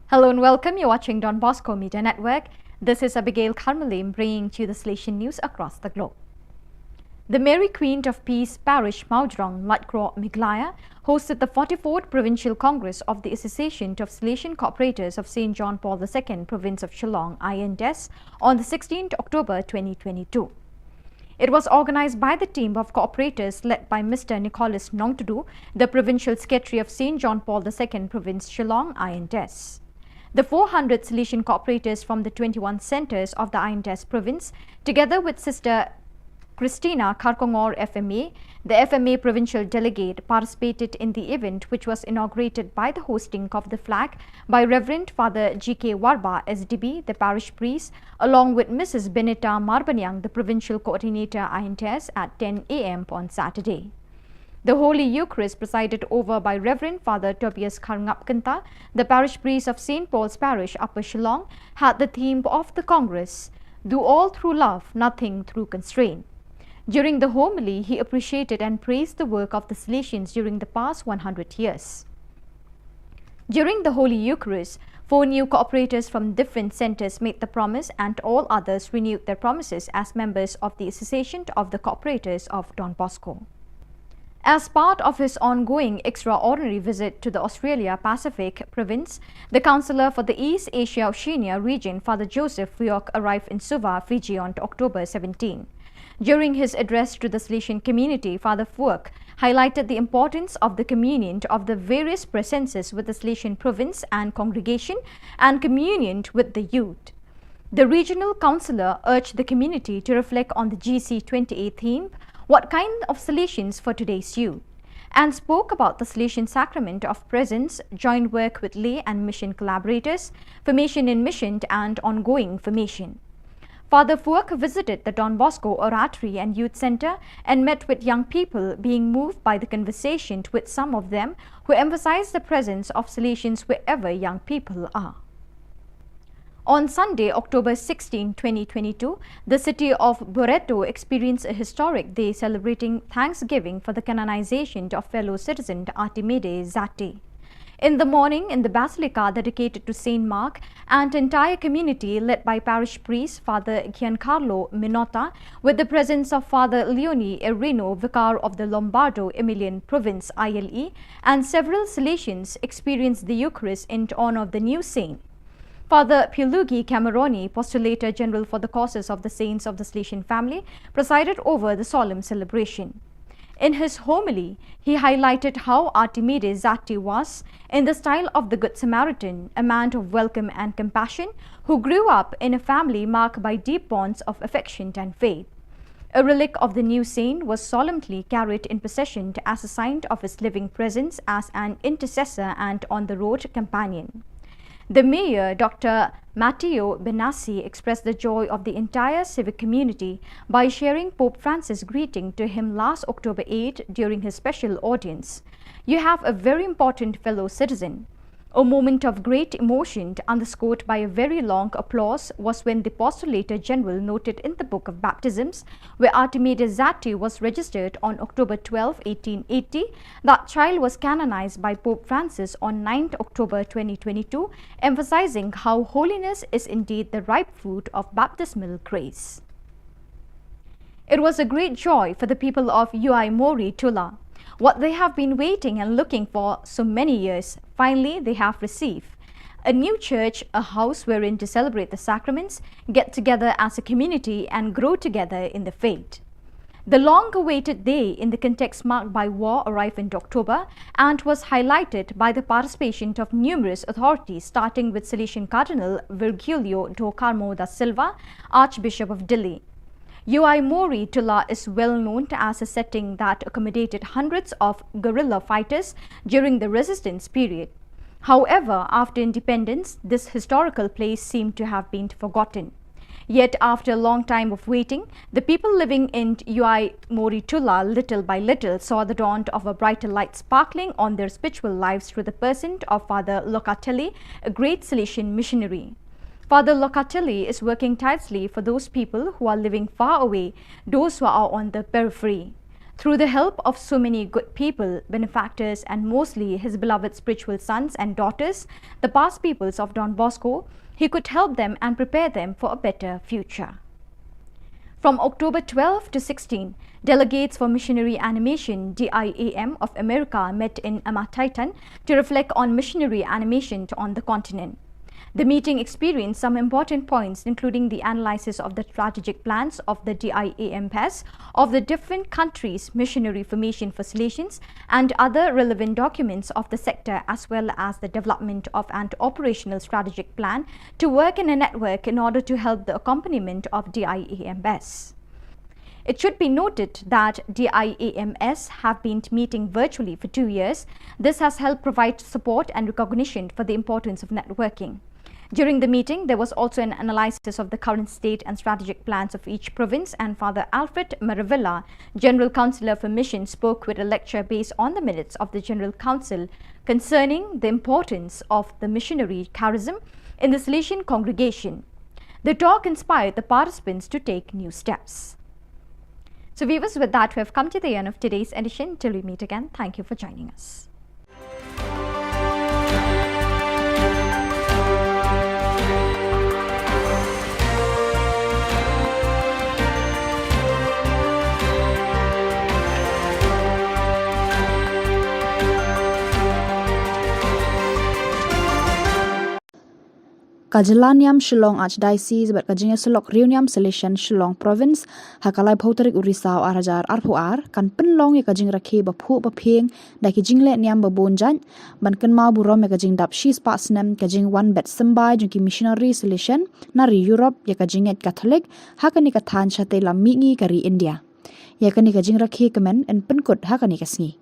Hello and welcome. You're watching Don Bosco Media Network. This is Abigail Carmelim bringing to you the Salesian news across the globe. The Mary Queen of Peace Parish Maudrong Latcraw Miglaya hosted the 44th Provincial Congress of the Association of Salesian Cooperators of St. John Paul II, Province of Shillong, INDES, on the 16th October 2022. It was organized by the team of cooperators led by Mr. Nicholas Nongtudu, the Provincial Secretary of St. John Paul II, Province Shillong, INDES. The 400 Salesian cooperators from the 21 centres of the INDES province, together with Sister Christina Karkongor FMA, the FMA provincial delegate, participated in the event, which was inaugurated by the hosting of the flag by Reverend Father G.K. Warba, SDB, the parish priest, along with Mrs. Benita Marbanyang, the provincial coordinator INDES, at 10 a.m. on Saturday. The Holy Eucharist, presided over by Reverend Father Tobias Karngapkanta, the parish priest of St. Paul's Parish, Upper Shillong, had the theme of the Congress, "Do all through love, nothing through constraint." During the homily, he appreciated and praised the work of the Salesians during the past 100 years. During the Holy Eucharist, 4 new cooperators from different centers made the promise, and all others renewed their promises as members of the Association of the Cooperators of Don Bosco. As part of his ongoing extraordinary visit to the Australia Pacific province, the Councillor for the East Asia Oceania region, Father Joseph Fuok, arrived in Suva, Fiji on October 17. During his address to the Salesian community, Father Fuok highlighted the importance of the communion of the various presences with the Salesian province and congregation and communion with the youth. The regional councillor urged the community to reflect on the GC28 theme, "What kind of Salesians for today's youth?" and spoke about the Salesian sacrament of presence, joint work with lay and mission collaborators, formation in mission and ongoing formation. Father Fuok visited the Don Bosco Oratory and Youth Center and met with young people, being moved by the conversation with some of them who emphasized the presence of Salesians wherever young people are. On Sunday, October 16, 2022, the city of Loreto experienced a historic day celebrating Thanksgiving for the canonization of fellow citizen Archimedes Zatti. In the morning, in the basilica dedicated to Saint Mark, and entire community led by parish priest Father Giancarlo Minotta, with the presence of Father Leone Erino, vicar of the Lombardo Emilian province ILE, and several Salesians experienced the Eucharist in honor of the new saint. Father Pilugi Cameroni, Postulator General for the causes of the saints of the Salesian family, presided over the solemn celebration. In his homily, he highlighted how Archimedes Zatti was, in the style of the Good Samaritan, a man of welcome and compassion who grew up in a family marked by deep bonds of affection and faith. A relic of the new saint was solemnly carried in procession as a sign of his living presence as an intercessor and on-the-road companion. The mayor, Dr. Matteo Benassi, expressed the joy of the entire civic community by sharing Pope Francis' greeting to him last October 8 during his special audience. "You have a very important fellow citizen." A moment of great emotion, underscored by a very long applause, was when the Postulator General noted in the Book of Baptisms, where Archimedes Zatti was registered on October 12, 1880, that child was canonized by Pope Francis on 9 October 2022, emphasizing how holiness is indeed the ripe fruit of baptismal grace. It was a great joy for the people of Ui Mori Tula. What they have been waiting and looking for so many years, finally they have received. A new church, a house wherein to celebrate the sacraments, get together as a community and grow together in the faith. The long-awaited day in the context marked by war arrived in October and was highlighted by the participation of numerous authorities, starting with Salesian Cardinal Virgilio do Carmo da Silva, Archbishop of Delhi. Ui Mori Tula is well known as a setting that accommodated hundreds of guerrilla fighters during the resistance period. However, after independence, this historical place seemed to have been forgotten. Yet after a long time of waiting, the people living in Ui Mori Tula little by little saw the dawn of a brighter light sparkling on their spiritual lives through the person of Father Locatelli, a great Salesian missionary. Father Locatelli is working tirelessly for those people who are living far away, those who are on the periphery. Through the help of so many good people, benefactors, and mostly his beloved spiritual sons and daughters, the past peoples of Don Bosco, he could help them and prepare them for a better future. From October 12 to 16, delegates for Missionary Animation DIAM of America met in Amataitan to reflect on missionary animation on the continent. The meeting experienced some important points, including the analysis of the strategic plans of the DIAMPS of the different countries' missionary formation for Salesians and other relevant documents of the sector, as well as the development of an operational strategic plan to work in a network in order to help the accompaniment of DIAMS. It should be noted that DIAMS have been meeting virtually for 2 years. This has helped provide support and recognition for the importance of networking. During the meeting, there was also an analysis of the current state and strategic plans of each province, and Father Alfred Maravilla, General Councillor for Mission, spoke with a lecture based on the minutes of the General Council concerning the importance of the missionary charism in the Salesian congregation. The talk inspired the participants to take new steps. So viewers, with that we have come to the end of today's edition. Till we meet again, thank you for joining us. Ka Jylla niam Shillong Archdiocese bat kajingnya selok riu niam selection Shillong Province hakalai bhauterik urisau arhajar arpuar kan penlong ya kajing rakhe baphu bapeng da kijing le niam babonjan ban kan ma burom ya kajing dap shis pasnem kajing one bet sembai jungki missionary selection nari Europe ya kajing et Catholic hakani ka than chate lamingi kari India ya kani kajing rakhe kemen en penkut hakani kasngi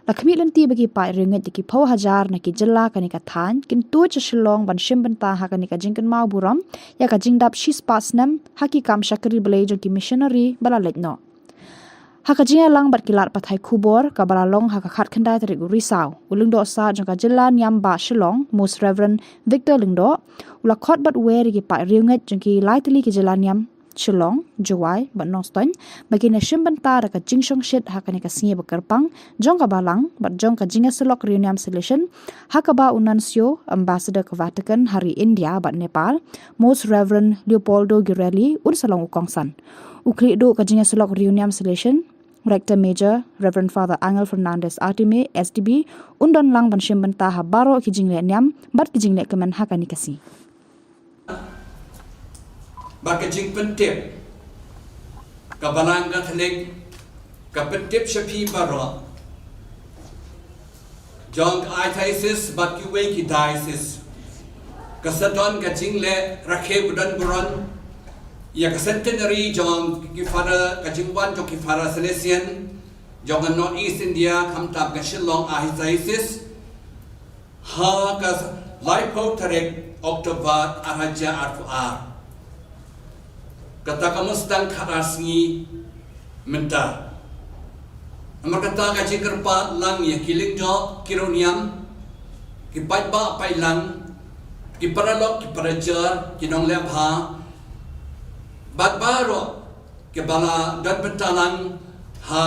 Lakmi lenti bagi pai ringet di kipau hajar na ki Jylla kani ka than kin tu cha Shillong ban shim banta ha kani ka jingkan mau buram ya ka jingdap shis pasnam haki kam shakri belai jo ki missionary bala letno ha ka jinga lang bat kilat pathai Khubor ka balalong ha ka khat khandai tarik risau ulung do sa jong ka Jylla niam ba Shillong Most Reverend Victor Lingdo ula khot bat we ri ki pai ringet jong ki laitli ki Jylla niam Shillong, Juwai, bat Noston, bagi na shimbanta raka jingsong shit haka ni ka singe bakarpang, jong ka balang, bat jong ka jinga selok reunion selection, haka ba Unansio, Ambassador ke Vatican hari India bat Nepal, Most Reverend Leopoldo Girelli, salong ukongsan. Ukli do ka jinga selok reunion selection, Rector Major, Reverend Father Angel Fernandez Artime, SDB, undon lang ban shimbanta ha baro ki jingle niam, bat ki jingle kemen haka ni kasi. Baka jing pentip ka balang Catholic ka pentip shapi baro jong diocese bat ki we ki diocese ka sadon ka jing le rakhe budan buron ya ka centenary jong ki fara ka jing wan jong ki fara Salesian jong North East India kham tap ka Shillong diocese ha ka laipo tarek October araja arfuar kata kamu sedang karasngi minta. Amar kata kaji kerpa lang ya kiling jo kironiam kipat ba pai lang kiparalok kiparajar kinong lepha bat baro kibala dan bentalang ha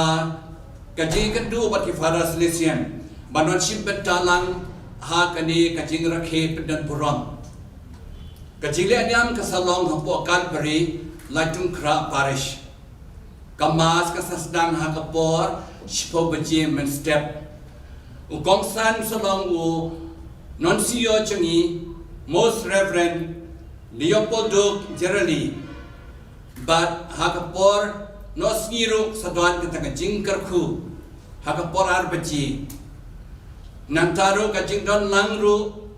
kaji kendu bat kifara Salesian banon sim bentalang ha kani kaji rakhe pedan puram kaji le niam kasalong hampo Calvary Lajung Kra Parish Kamas kasasdang hakapor Shipo Bajim and Step Ukongsan Salong U Nuncio Changi Most Reverend Leopoldo Girelli But hakapor Nosngiru Sadwan Katanga Jingkarku Hakapor Arbaji Nantaru Kajingdon Langru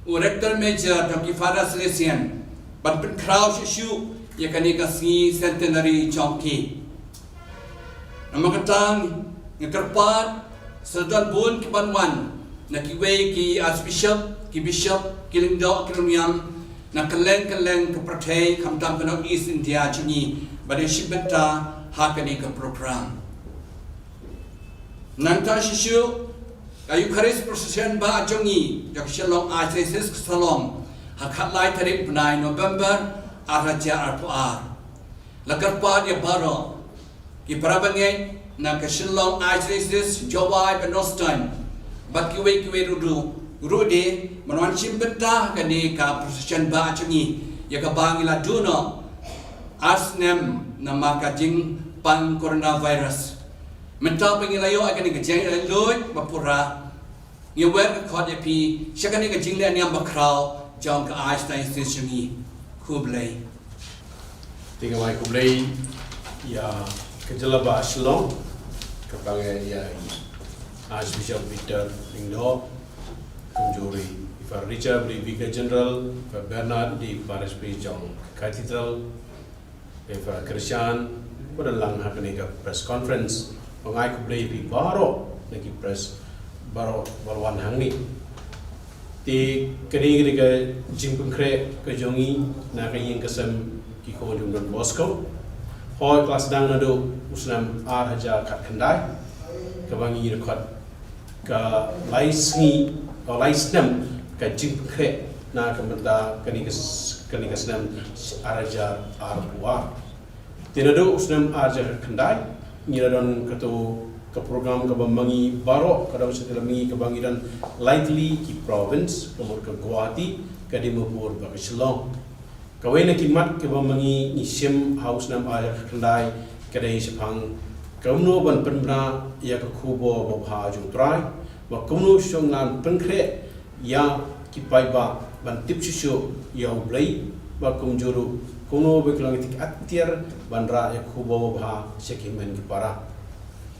Rector Major Dr. Father Salesian But Pen Kraus Shu ya kani kasi centenary chongki namakatang ngekerpat sedon bun ki banwan na kiwe ki archbishop ki bishop ki lingdo ki rumiam na keleng ke prathai khamtam North East India chungi bade shibeta hakani ka program nanta shishu kayu kharis procession ba chungi jak Shillong Archdiocese Salom hakhat lai tarik 9 November Araja arpuar lakarpa dia baro ki parabangai na ka Shillong Archdiocese Juwai Noston bat kiwe rude manwan chimbeta kani ka procession ba chungi ya ka bangila duno asnem na makajing pan coronavirus mental pengilayo akan ni kajeng loy bapura ngewer ka khot pi shakani ka jingle niam bakrau jong ka Archdiocese chungi Kublai. Tinggal mai Kublai ya ke Jylla ba Shillong kepangai ya Archbishop Victor Lingdo kunjuri Ifar Richard di Vicar General Ifar Bernard di Parish Priest Jong Cathedral Ifar Christian pada lang hakani ka press conference mengai Kublai pi baro lagi press baro balwan hangni ti kini ke jimpung kre ke jongi na ke yang kesem ki ko jung Don Bosco hoi kelas dang nado usnam ar haja kat kendai ke bangi rekod ke laisngi atau laisnem ke jimpung kre na ke menta kini kesem ar haja ar puar ti nado usnam ar haja kendai ngiradon kato ke program ke bambangi barok kadang setelah mengi ke bangiran lightly ki province umur ke Guwahati ke Dimapur ba ke Shillong kawai na kimat ke bambangi ni sim house nam ayah kendai kedai sepang kamno ban penbra ya ke Khubor ba bha jung trai ba kamno syong nan penkre ya ki pai ba ban tip shisho ya blai ba kumjuru kuno beklang tik atiar bandra ya Khubor ba sekimen ki para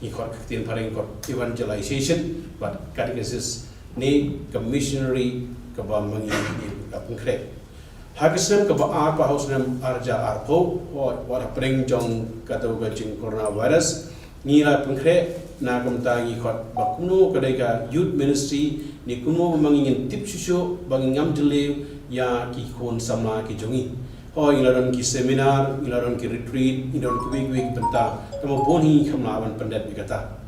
ikut ketin paling ikut evangelization but catechesis ni commissionary ke bambangi ni penkre hagisam ke ba house nam arja arpo wa pring jong kata gajing coronavirus ni la penkre na kamtangi ikut ba kuno kedai ka youth ministry ni kuno mangingin tip susu bangingam jele ya ki kon sama ki jongi ilaran ki seminar ilaran ki retreat ilaran ki week tentang tamo boni khamlawan pandat bikata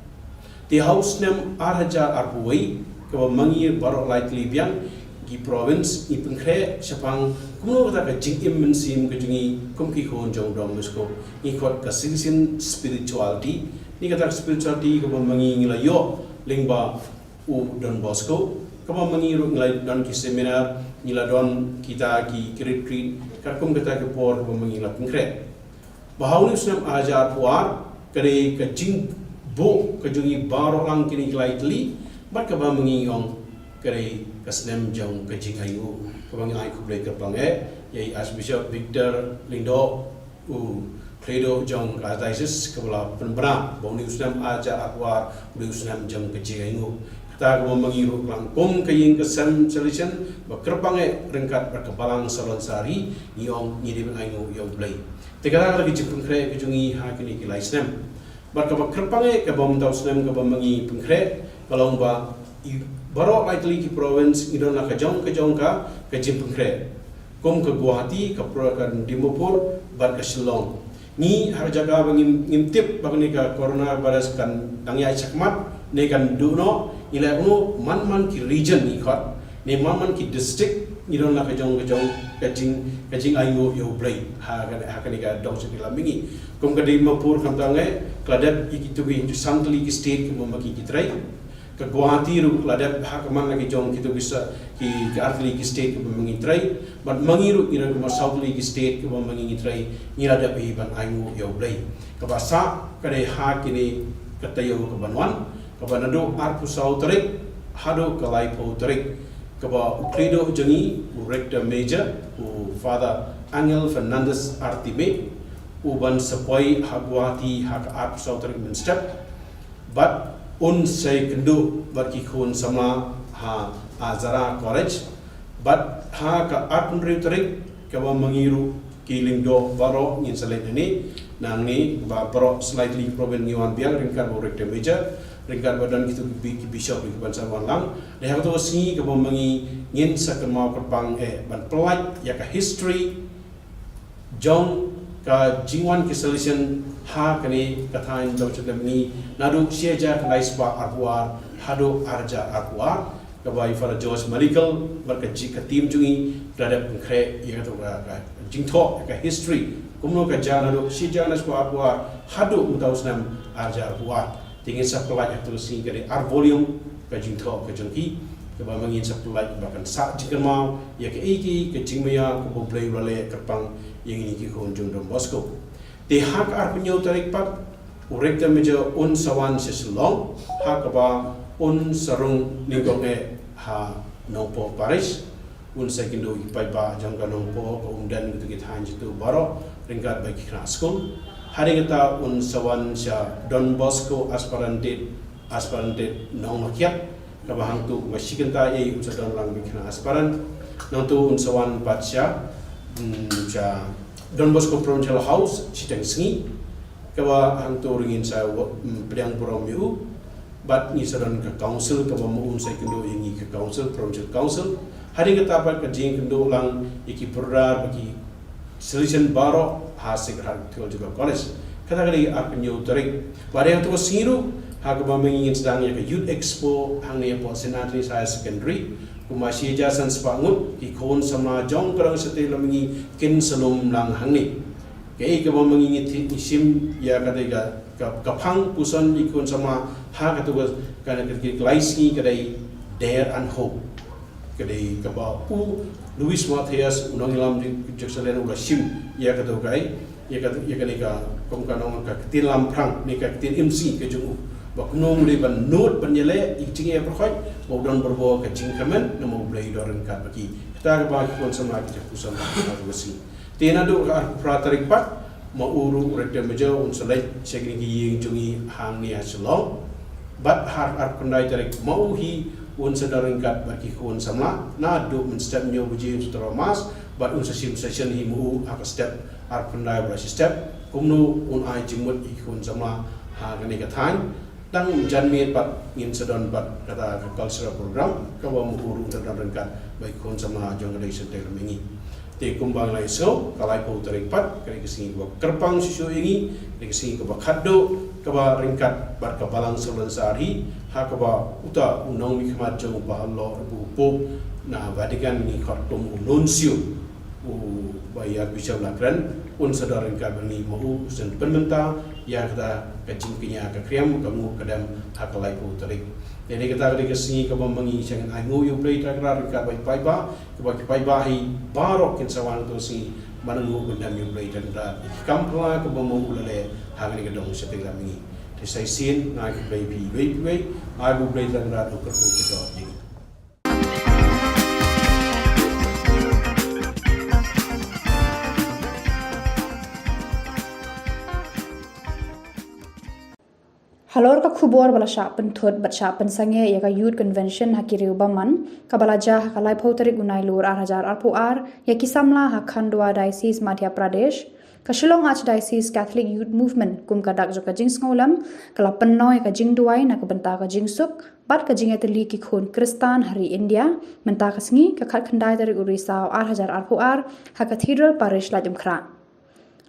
the house nam arhaja arbuai ke mangi barok likely biang ki province ni penkre sepang kuno kata ka jingim mensim ke jungi kumki khon jong dom mesko ni khot ka sin spirituality ni kata spirituality ke mangi ngila yo lingba u Don Bosco ke mangi ru ngila don ki seminar ngila don kita ki retreat karkum kata ke por mengilap konkret bahawa Islam ajar puar kare ke jing bo ke jungi baro lang kini lightly bat ke ba mengingong kare kasnem jong ke jing ayu ke bang ai ku break bang yai Archbishop Victor Lindo u credo jong diocese ke bala penbra bahawa Islam ajar puar Islam jong ke jing ayu ta ko mangiru lang kom kaying kesan solution bakrpang rengkat berkebalang salon sari yong ni di ainu yong blai tegala lagi jipun kre ke jungi ha kini ki laisnem bakrpang ke bom tau snem ke bamangi pengkre kalong ba baro likely ki province idon la ka jong ka ke jipun kre kom ke Guwahati ke prokan Dimapur bar ke Shillong ni har jaga bangim ngimtip bagni ka coronavirus kan dangyai sakmat ne kan duno ila uno man ki region ni khat ne man ki district ni don la ka jong kajing ayu yo blai ha ka ni ka dong se la mingi kom ka Dimapur kam tangai kladat ikitu bi santli ki state ki mamaki ki trai ka Guwahati ru kladat ha ka man la ki jong kitu bisa ki artli ki state ki mamangi trai but mangiru ira ka southly ki state ki mamangi trai ni la da bi ban ayu yo blai ka basa ka de ha ki ni katayo ka banwan kabanado arpu sauterik hado kalai pauterik kaba ukredo jangi u rector major u father Angel Fernandez Artime u ban sapoi Guwahati hak arpu sauterik min step but un say kendo barki khon sama ha azara college but ha ka arpu reuterik kaba mangiru kiling do baro ngin selain ini nangi ba baro slightly proven ngiwan biang ringkar u rector major ringkat badan kita bishop di bangsa Walang dah tu si ke memangi ngin sakemau kerpang ban pelaj ya ka history jong ka jingwan ke solution ha kani katain do cetem ni nadu sieja kanai spa arwar hado arja arwar ka bai fara George Medical berkaji ka tim jungi terhadap kre ya tu ka jingtho ka history kumno ka jana do sieja na spa arwar hado mutausnam arja arwar tingin sa pelaj atau sing kare ar volume ka jingtho ka jongki ke ba mangin sa pelaj bahkan sa jikermau ya ke iki ke jingmaya ko boblei rale kerpang yang ini ki kon jong Don Bosco te hak ar penyo tarik pat urekta meja un sawan Shillong hak ba un sarung ningkong ha nopo Paris un sekindo ipai ba jangka nopo ko undan gitu kita hanjitu baro ringkat bagi kena school hari kita un sawan sya Don Bosco aspiranted nong makiat kabahang tu masih kita ye usa don lang bikna aspirant nong tu un sawan patsya sya Don Bosco Provincial House siteng sengi kabahang tu ringin sa pedang promiu bat ni sadan ke council kabah un sekindo ingi ke council provincial council hari kita pat ke jing kendo lang iki perdar bagi solution baro hasik hartul juga college kata kali akan yo tarik pada yang tu siru hak mengingin sedang ya ke youth expo hang ni po senatri saya secondary kumasi jasan sepangut ikon sama jong kerang setel mengi kin selum lang hang ni ke mengingin isim ya kata kapang pusan ikun sama ha katu kana laisi kadai dare and hope kadai kaba Louis Matthias unang ilam di Jerusalem uga sim ya katu kai ya kani ka kong kanong ka tin lam prang ni ka tin MC ke jungu baknong le ban note banyele ikcing ya prokhoi modon berbo ka jing kamen namo blai doran ka baki kita ba kon sama ki pusan ka wasi tena do ka pratarik pat mauru rekte meja un selai segni ki ying jungi hang ni Shillong bat har kondai tarik mau hi un sedaring kat bagi kun sama na do men step nyo buji tromas bat un sesim session hi mu aka step ar kondai bra step kumnu un ai jimut ikun sama ha gani ka than tang janmi pat ngin sedon bat kata cultural program ka wa mu uru sedaring kat bai kun sama jongadai senter mengi te kumbang lai so kalai po tarik pat kani kesingi ba kerpang susu ingi kani kesingi ba khaddo kaba ringkat bar ka balang solan sari ha kaba uta unong mi khmat jong ba Allah bu pop na Vatican ni khartum nuncio u bayar bisa lakran un sadar ringkat bani mau sen penmenta ya kata kacing kinya ka kriam kamu kadam ha kalai po tarik jadi kita kali kesingi kaba mangi sangan ai ngo yu play takrar ringkat bai ba pai ba hi barok kin sawang to si manangu bendam yu play dan kampla kaba mau ulale hangani ke dong setting kami di sai sin ngai ke baby ai bu play dan rat ko kita ni Halor ka khubor bala sha pen thot bat sha pen sange ya ka youth convention hakiriu baman kabalaja hakalai phautari gunai lur 8000 RPR ya kisamla hakhandwa diocese Madhya Pradesh ka Shillong Archdiocese Catholic Youth Movement kum ka dak jo ka jing sngolam kala pennoi ka jing duai na ka benta ka jing suk bat ka jing etli ki khon Kristan hari India menta ka sngi ka khat khandai dari urisa 8000 RPR ha cathedral parish la jumkhra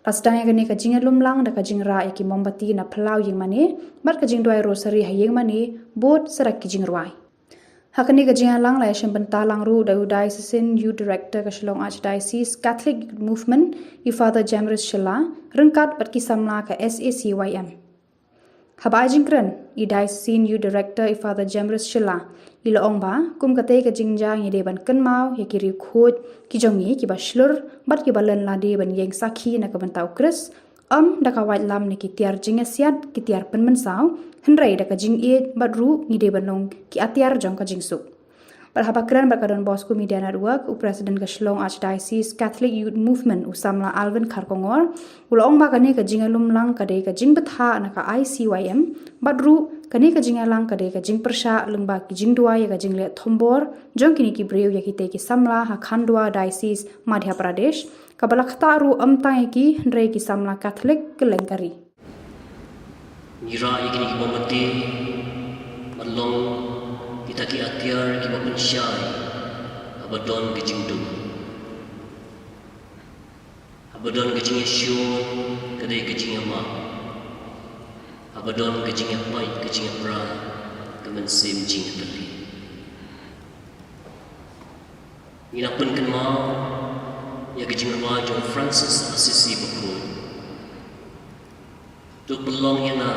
Lastanya gani ka jing lumlang da ka jing ra ki mombati na phalau ying mane bat ka jing duai rosary ha ying mane bot sarak ki jing ruai hakani ka jing lang la shem benta lang ru da diocesan youth director ka Shillong Archdiocese Catholic Youth Movement i Father Jamrus Shilla rengkat bat ki samla ka SACYM habai jingkran i diocesan youth director i Father Jamrus Shilla ila ong ba kum kate ka jingjang ye ban kan mau ye ki ri khoj ki jongi ki ba shlur bat ki balan la de ban yeng sakhi na ka ban tau kris da ka wait lam ni ki tiar jing asiat ki tiar pen man saw henrai da ka jing e bat ru ni de banong ki atiar jong ka jing su Berhabakran berkadon Bosco Media Network u President ka Shillong Archdiocese Catholic Youth Movement usamla Alvin Kharkongor ulong ba kane ka jingalum lang ka de ka jing betha na ka ICYM badru kane ka jingalang ka de ka jing persha lungba ki jing dua ya ka jing le thombor jong kini ki breu ya ki te ki samla ha Khandwa Diocese Madhya Pradesh ka balakhta ru amta ki ndre ki samla Catholic kelengkari Nira ikini ki bomati malong kita ki atiar ki bapen syai abadon ke jingdu abadon ke jing syu kadai ke jing ma abadon ke jing pai ke jing pra kemen sim jing teli ina pun kan ma ya ke jing ma John Francis Assisi bakul tu pelong yang na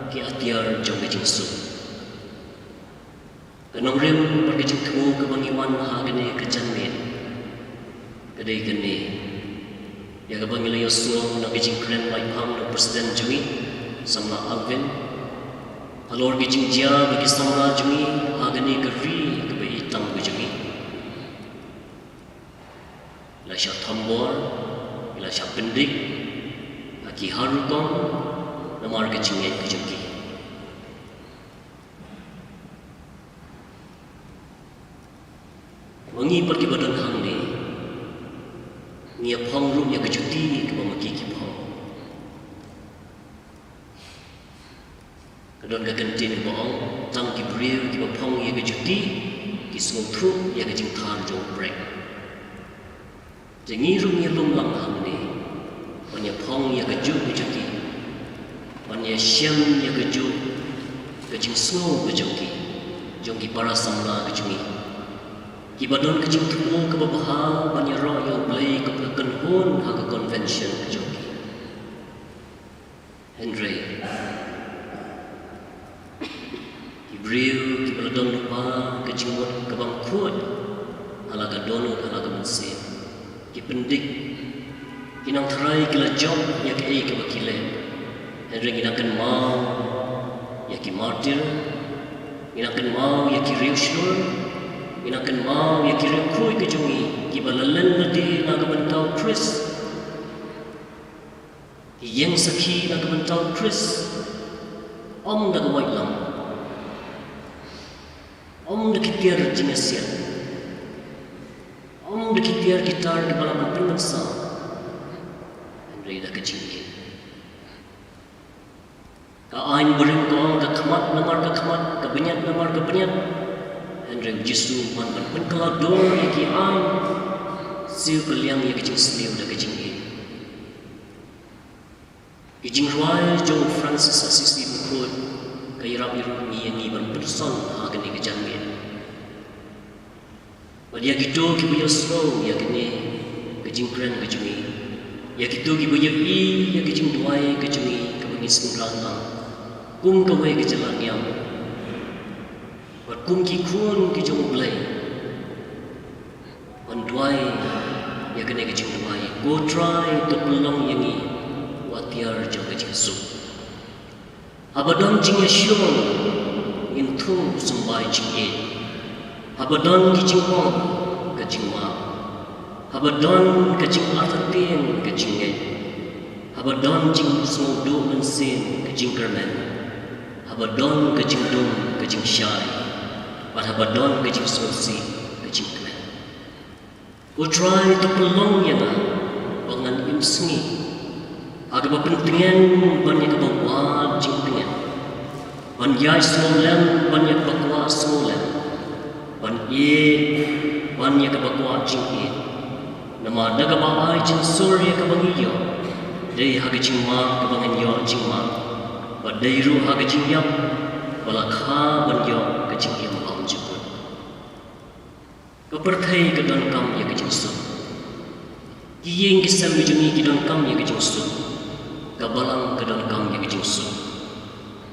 ki atiar jong ke jing su Kanong rim pergi jengku ke bangiwan mahagani ke janmin kadai kene ya ke bangila Yosua na bijing kren pai pang na presiden jumi samla Alvin alor bijing dia bagi samla jumi hagani ke ri ke bai hitam ke jumi la sya thambor la sya pendik aki harukong namar ke jingit ke jengki Wangi pergi badan hang ni Nia pang rum ya kejuti ke pamaki ki pang Kadon ka kentin ke baong Tang ki beriu ki pang ya kejuti Ki sungguh truk ya kejing thar jong brek Jangi rum ya lum lang hang ni Wanya pang ya kejuti Wanya syam ya kejing sungguh kejongki Jongki para samla kejungi Ibadon kejing tuo ke babaha banyak royal play ke kenhon hak convention kejoki Henry se ki pendik kinang try kila job ya ke ke bakile Henry ginakan mau ya ki martir ginakan mau ya ki riushur ginakan mau ya ki riukui ke jungi ki balalan ladi na kabantau Chris ki yang sakhi na kabantau Chris om da kawai lam om da kitiar jinasian om da kitiar gitar di balaman penangsa Henry da kecil ka ain berin ko ka khamat namar ka khamat ka benyat namar ka benyat Henry jisu man ban penkala dor ki ain siu kaliang ya kecil seliu da kecil Kijing ruai John Francis Assisi Mukut kay rap iru ni yang iban person hagan ni kejangi. Badia gitu kibuya slow ya kene kijing kren kejungi. Ya gitu kibuya ya kijing duai kejungi kabangis ngrana. Kum kawai kejalan yang. Wat kum ki kun ki jong blai. Wan duai ya kene kijing duai. Go try to belong yang ni. Watiar jaga jinsu. Abadan jingya Shillong intu sembai jingye. Abadan kijingong kejingma. Abadan kejing artatin kejingye. Abadan jing semudu mensin kejingkermen. Abadan kejingdum kejing syai. Abadan kejing sosi kejingkmen. Ku try to pelong yana bangan imsengi. Agak pentingan banyak bawa jingtingan, banyak semulan banyak bawa semulan, banyak bawa jingtin. Nama daga bawa jing surya kebangiyo, dari haga jingma kebangiyo jingma, badai ru haga jingyap, balakha banyo kejingyam am jipun. Kepertai kedan kam ya kejingsun, kiyeng kisam bijuni kedan kam ya kejingsun. Kabalang kedan kam yang jingsu.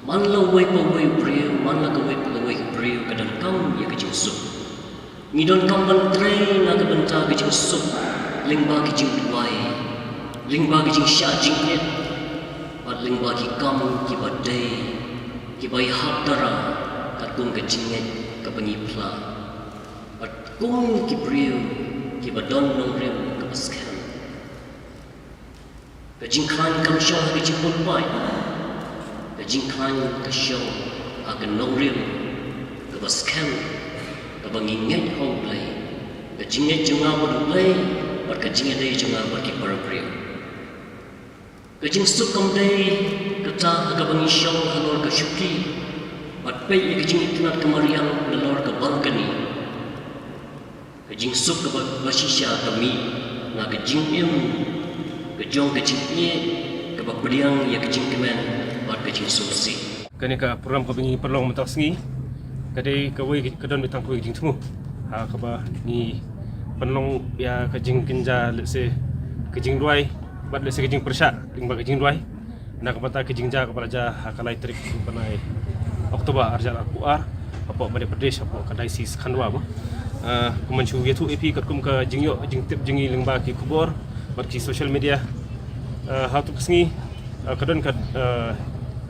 Manla wei pa wei priu, manla ka wei pa wei priu kedan kam yang jingsu. Ngidon kam ban train na ka banta ka jingsu. Lingba ki jing duai. Lingba ki jing sha jing net. Pat lingba ki kam ki badai. Ki bai hak dara kat kum ka jing net ka bangi pla. Pat kum ki priu ki badon nong rem ka paskan. Kajing klan kam syong kajing pun pai. Kajing klan ka syong akan nongrim ka baskan ka banginget hong play. Kajing nget junga bodu play par kajing dei junga par ki parapriyo. Kajing suk kam dei kata ka bangi syong halor ka syuki. Pat pei kajing itinat kamariang halor ka balkani. Kajing suk ka basisya kami na kajing im kejong kecing ye kebab beliang ya kecing kemen buat kecing solusi. Kani ka program ka bingi perlong mentak sengi. Kadai ka wei kedon bitang ku kecing temu. Ha ka ba ni penlong ya kecing kenja lese kecing duai bat lese kecing persyak lingba kecing duai. Nak kata kecing ja kepala ja ha kalai trik panai Oktober arjal akuar apa Madhya Pradesh apa kadai sis khandwa ba. Kumanchu yetu EP katkum ka jingyo jingtip jingi lingba ki Khubor bagi social media how to kesengi kadon kat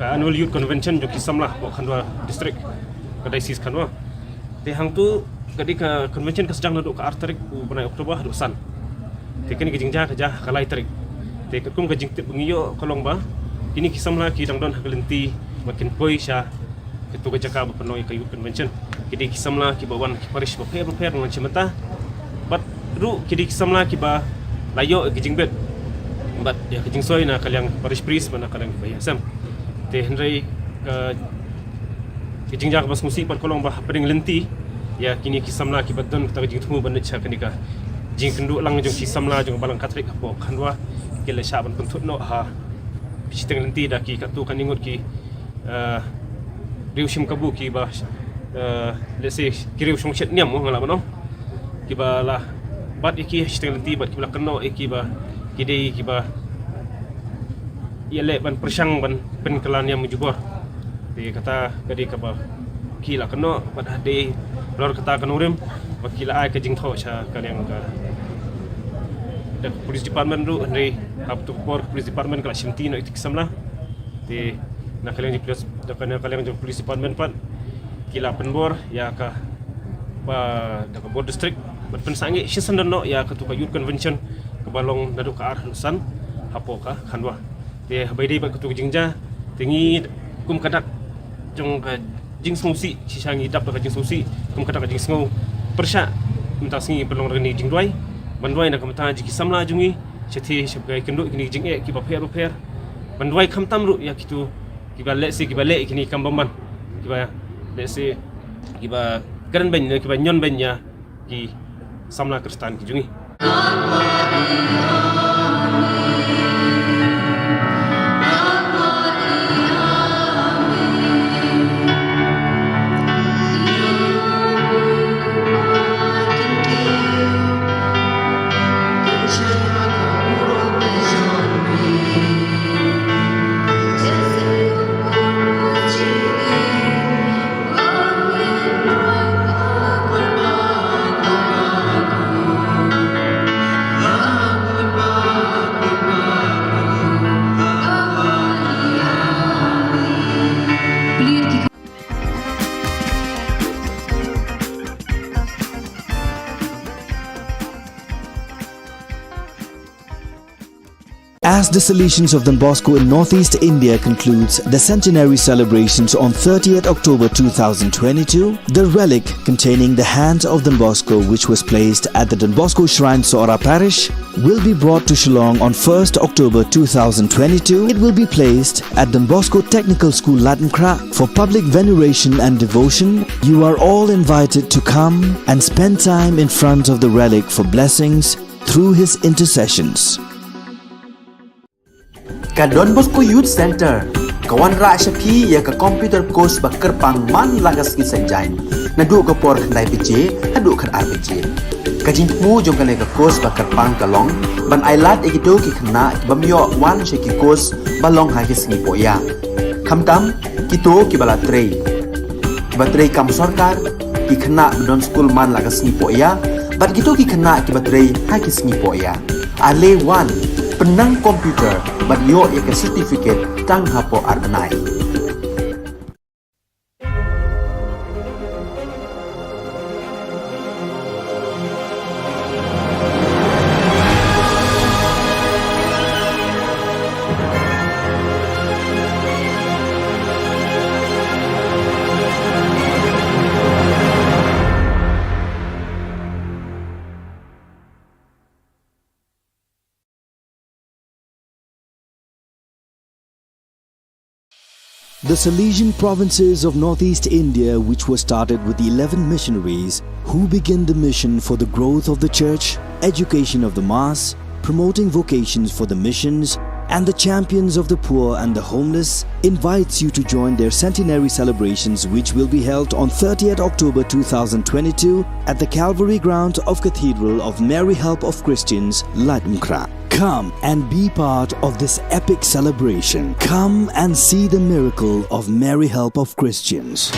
annual youth convention jo kisam lah bo Khandwa district kadai sis Khandwa te hang tu kadi ka convention ka sedang duduk ka artarik u banai Oktober dosan te kini ke jingja ka ja kalai tarik te kum ka jingtip bengiyo kolong ba ini kisam lah ki dang don hagelenti makin poi sha ketu ka jaka penoi ka youth convention kidi kisam lah ki bawan ki parish ba per dengan cemeta bat ru kidi kisam lah ki ba layo kijing bet bat ya kijing soy na kalyang parish priest mana kalyang bayasam te Henry kijing jak bas musik pat kolong bah peding lenti ya kini kisam la ki badan kita kijing tumu banit cha kanika jing kendu lang jong kisam la jong balang katrik apo khandwa kele syaban pentut no ha bisiteng lenti da ki katu kaningut ki riushim kabu ki ba let's say kiriu shong chet niam mo ngala bano ki ba la bat iki setengah lenti bat kibla keno iki ba kidei kiba yale ban persang ban pen kelan yang mujubor di kata kadi kaba kila keno bat hade lor kata kanurim bat kila ai ke jing tho cha kaliang ka the police department ru Henry up to police department kala shimti no itik samla di nakaliang di police nakaliang di police department pan kila penbor ya ka da ka board district but pensangi shisan no ya ka tu ka youth convention ka balong nadu ka ar san hapo ka khanwa di bai dei ba ka tu jingja tingi kum kadak jong ka jing smusi sisangi dap ka jing smusi kum kadak ka jing sngo persha minta singi pelong reni jing duai bandwai na kamta ji kisamla jungi chethi shapgai kendo kini jing e ki ba pher bandwai khamtam ru ya kitu ki ba le si ki ba le kini kambaman ki ba le si ki ba garan ben ki ba nyon ben ya ki samla kristan ki jungi As the Salesians of Don Bosco in Northeast India concludes the centenary celebrations on 30th October 2022, the relic containing the hand of Don Bosco, which was placed at the Don Bosco Shrine Sora Parish, will be brought to Shillong on 1st October 2022. It will be placed at Don Bosco Technical School Latmkra for public veneration and devotion. You are all invited to come and spend time in front of the relic for blessings through his intercessions. Ka Don Bosco Youth Center, kawan ra shapi ya ka computer course bakar pang man lagas ki sanjain. Nadu ka por khandai bije, hadu khan ar bije. Ka jingmu jong ka course bakar pang kalong, ban ailat ekito ki khna bamyo wan she ki course balong ha ki sngi poya. Khamtam kito ki bala trei. Batrei kam sarkar ki khna don school man lagas sngi poya, ban kito ki khna ki batrei ha ki sngi poya. Ale wan penang komputer ban yo ya ke certificate tang hapo arnai. The Salesian provinces of Northeast India, which were started with the 11 missionaries who began the mission for the growth of the church, education of the mass, promoting vocations for the missions, and the champions of the poor and the homeless, invites you to join their centenary celebrations, which will be held on 30th October 2022 at the Calvary ground of Cathedral of Mary Help of Christians, Latmkra. Come and be part of this epic celebration. Come and see the miracle of Mary Help of Christians.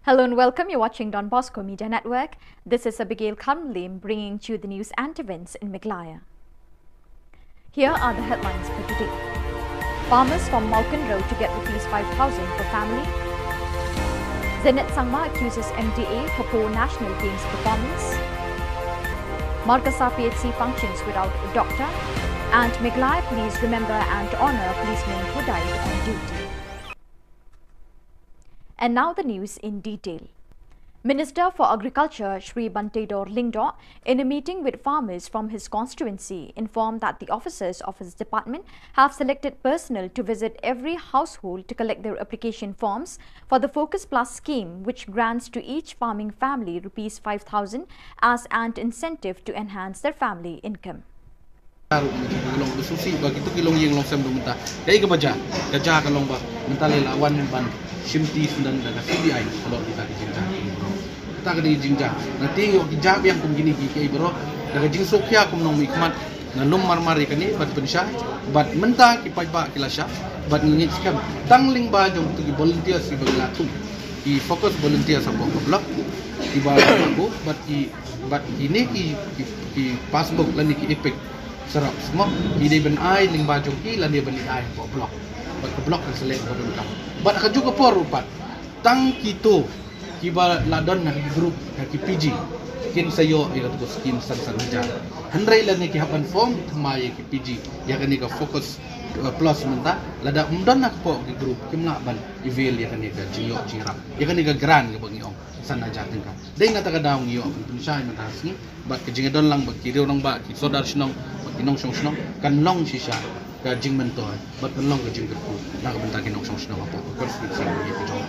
Hello and welcome. You're watching Don Bosco Media Network. This is Abigail Kamlim bringing you the news and events in Meghalaya. Here are the headlines for today. Farmers from Malkin Road to get Rs 5,000 per family. Zenit Sangma accuses MDA for poor national games performance. Markasa PHC functions without a doctor. And Meghalaya police remember and honour policemen who died on duty. And now the news in detail. Minister for Agriculture Shri Bantedor Lingdo, in a meeting with farmers from his constituency, informed that the officers of his department have selected personnel to visit every household to collect their application forms for the Focus Plus scheme, which grants to each farming family Rs 5,000 as an incentive to enhance their family income. Long susi bagi tu kilong yang long sem minta. Dai ke baca, kerja ke long ba. Minta le lawan ban simti sundan dan CBI kalau kita di jinja. Kita ke di jinja. Nanti yo kijab yang kum gini ki bro. Daga jing sokya kum nong mikmat. Nalum marmari kani bat pensya, bat menta ki pajba kilasya, bat ngit skam. Tangling ba jong tu ki volunteer si baglatu. Ki fokus volunteer sa blok. Ki ba aku bat ini ki passbook lan ki epek. Serap semua ide ben ai ling ba jong ki lan dia ben ai ko blok. Bat ke blok kan selek ko dum. Bat ka juga por rupat. Tang kito ki ba ladon na group ki PG. Kin sayo ira tu skin san jar. Handrai lan ni ki hapan form thmai ki PG. Ya kan ni ka focus plus menta lada umdon nak po ki group kim na ban eval ya kan ni ka jiyo jirap. Ya kan ni ka gran ka bang iong sana jatin ka. Dai na ta ka daong iyo pun sai menta sni bat ke jingadon lang bat ki nong ba ki sodar snong kinong song snong kan long shisha ka jing mento bat kan long ka jing ku na ka benta kinong song snong apa ko sni sing ye ki jong.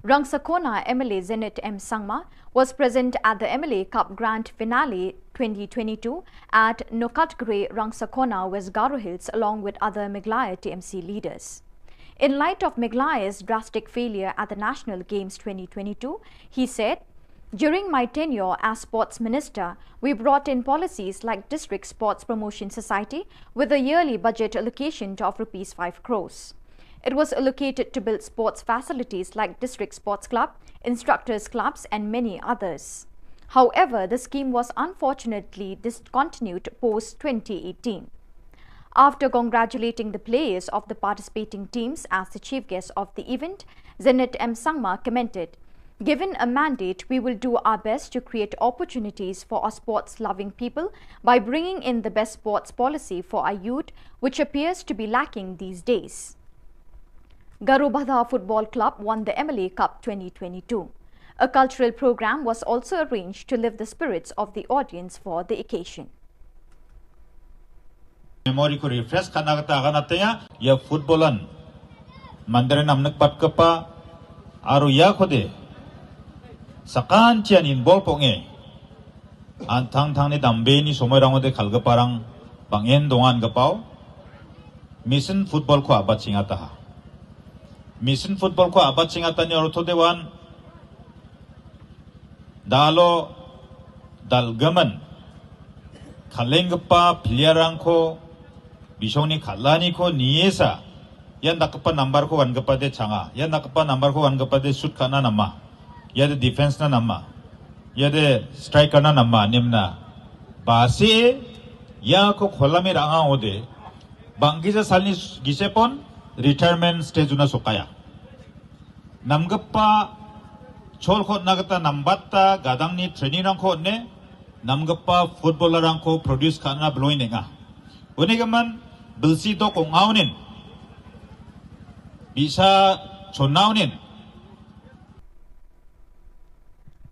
Rangsakona MLA Zenit M. Sangma was present at the MLA Cup Grand Finale 2022 at Nokatgre, Rangsakona, West Garo Hills, along with other Meghalaya TMC leaders. In light of Meghalaya's drastic failure at the National Games 2022, he said, "During my tenure as Sports Minister, we brought in policies like District Sports Promotion Society with a yearly budget allocation of Rs 5 crores. It was allocated to build sports facilities like District Sports Club, Instructors Clubs and many others. However, the scheme was unfortunately discontinued post-2018. After congratulating the players of the participating teams as the chief guest of the event, Zenit M. Sangma commented, "Given a mandate, we will do our best to create opportunities for our sports-loving people by bringing in the best sports policy for our youth, which appears to be lacking these days." Garobhada Football Club won the MLA Cup 2022. A cultural program was also arranged to lift the spirits of the audience for the occasion. Memory ko refresh kana ya footballan mandare namnak pat kapa aru ya khode sakan chian involve ponge antang thang ni dambe ni somoy rangode khalga parang pangen dongan gapau mission football ko abat singata ha mission football ko abat singata ni ortho dewan dalo dalgaman khalengpa player ko bisoni khalani ko niesa yan nakapa number ko wan gapa de changa yan nakapa number ko wan gapa de shoot kana nama ya de defense na nama ya de striker na nama nimna base ya ko kholame ranga ode bangisa salni gisepon retirement stage na sokaya namgapa chol khot nagata nambatta gadangni training rang khot ne namgapa footballer rang ko produce kana bloinenga unigaman bilsi do ko ngaunin bisa chonaunin.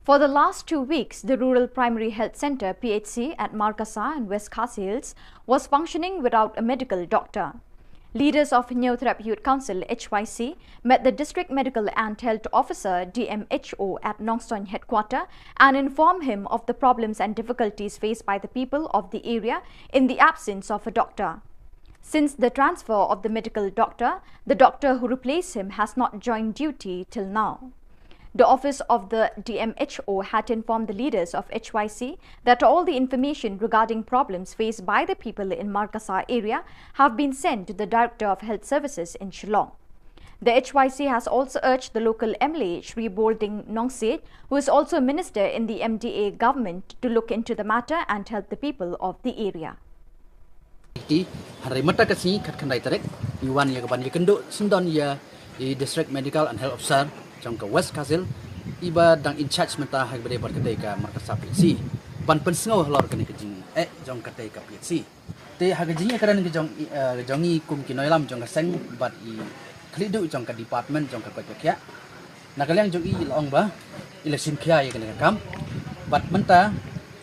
For the last 2 weeks, the Rural Primary Health Centre PHC at Markasa and West Khasi Hills was functioning without a medical doctor. Leaders of Neothrap Youth Council HYC met the District Medical and Health Officer DMHO at Nongstoin headquarter and informed him of the problems and difficulties faced by the people of the area in the absence of a doctor. Since the transfer of the medical doctor, the doctor who replaced him has not joined duty till now. The office of the DMHO had informed the leaders of HYC that all the information regarding problems faced by the people in Markasa area have been sent to the Director of Health Services in Shillong. The HYC has also urged the local MLA Shri Bolding Nongset, who is also a minister in the MDA government, to look into the matter and help the people of the area. Hari mata kasi kat kandai tarik iwan ya kaban ya kendo sendon ya District Medical and Health Officer jong ka West Kazil iba dang in charge menta hak bade bar kadai ka markasa PHC ban pensngau halor kani kejing jong kadai ka PHC te hak jing karan ke jongi kum kinoilam jong ka seng bat I klidu jong ka department jong ka kya nakaliang jong I long ba election kya ya kani kam bat menta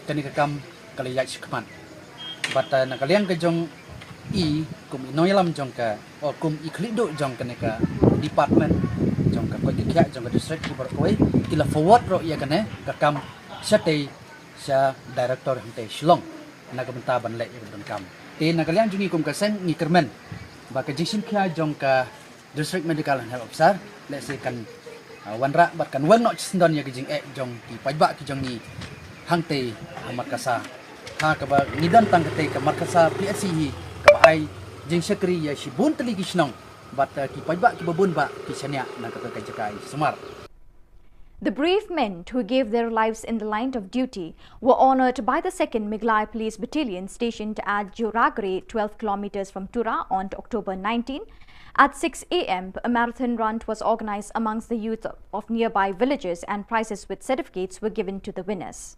kani kam kali yak sikman bat nakaliang ke jong I kum inoilam jong ka kum I klidu jong kani ka department jong ka kya jong ka district Khubor koi kila forward ro ya kane ka kam sate sa director hante Shillong nagamenta ban le ibon kam te nakalian jungi kum ka sen ni kermen ba ka jisim kya jong ka district medical and health officer le se kan wanra bat kan wan no chisndon ya jing jong ki pajba ki jong ni hangte markasa ha ka ba nidan tang te ka markasa PSC hi ka ba ai jing sekri ya shibun teli kisnong bat ki pajba ki babun ba ki sanya na ka kajakai semar. The brave men who gave their lives in the line of duty were honoured by the 2nd Miglai Police Battalion stationed at Joragre, 12 kilometers from Tura on October 19. At 6 a.m, a marathon run was organised amongst the youth of nearby villages and prizes with certificates were given to the winners.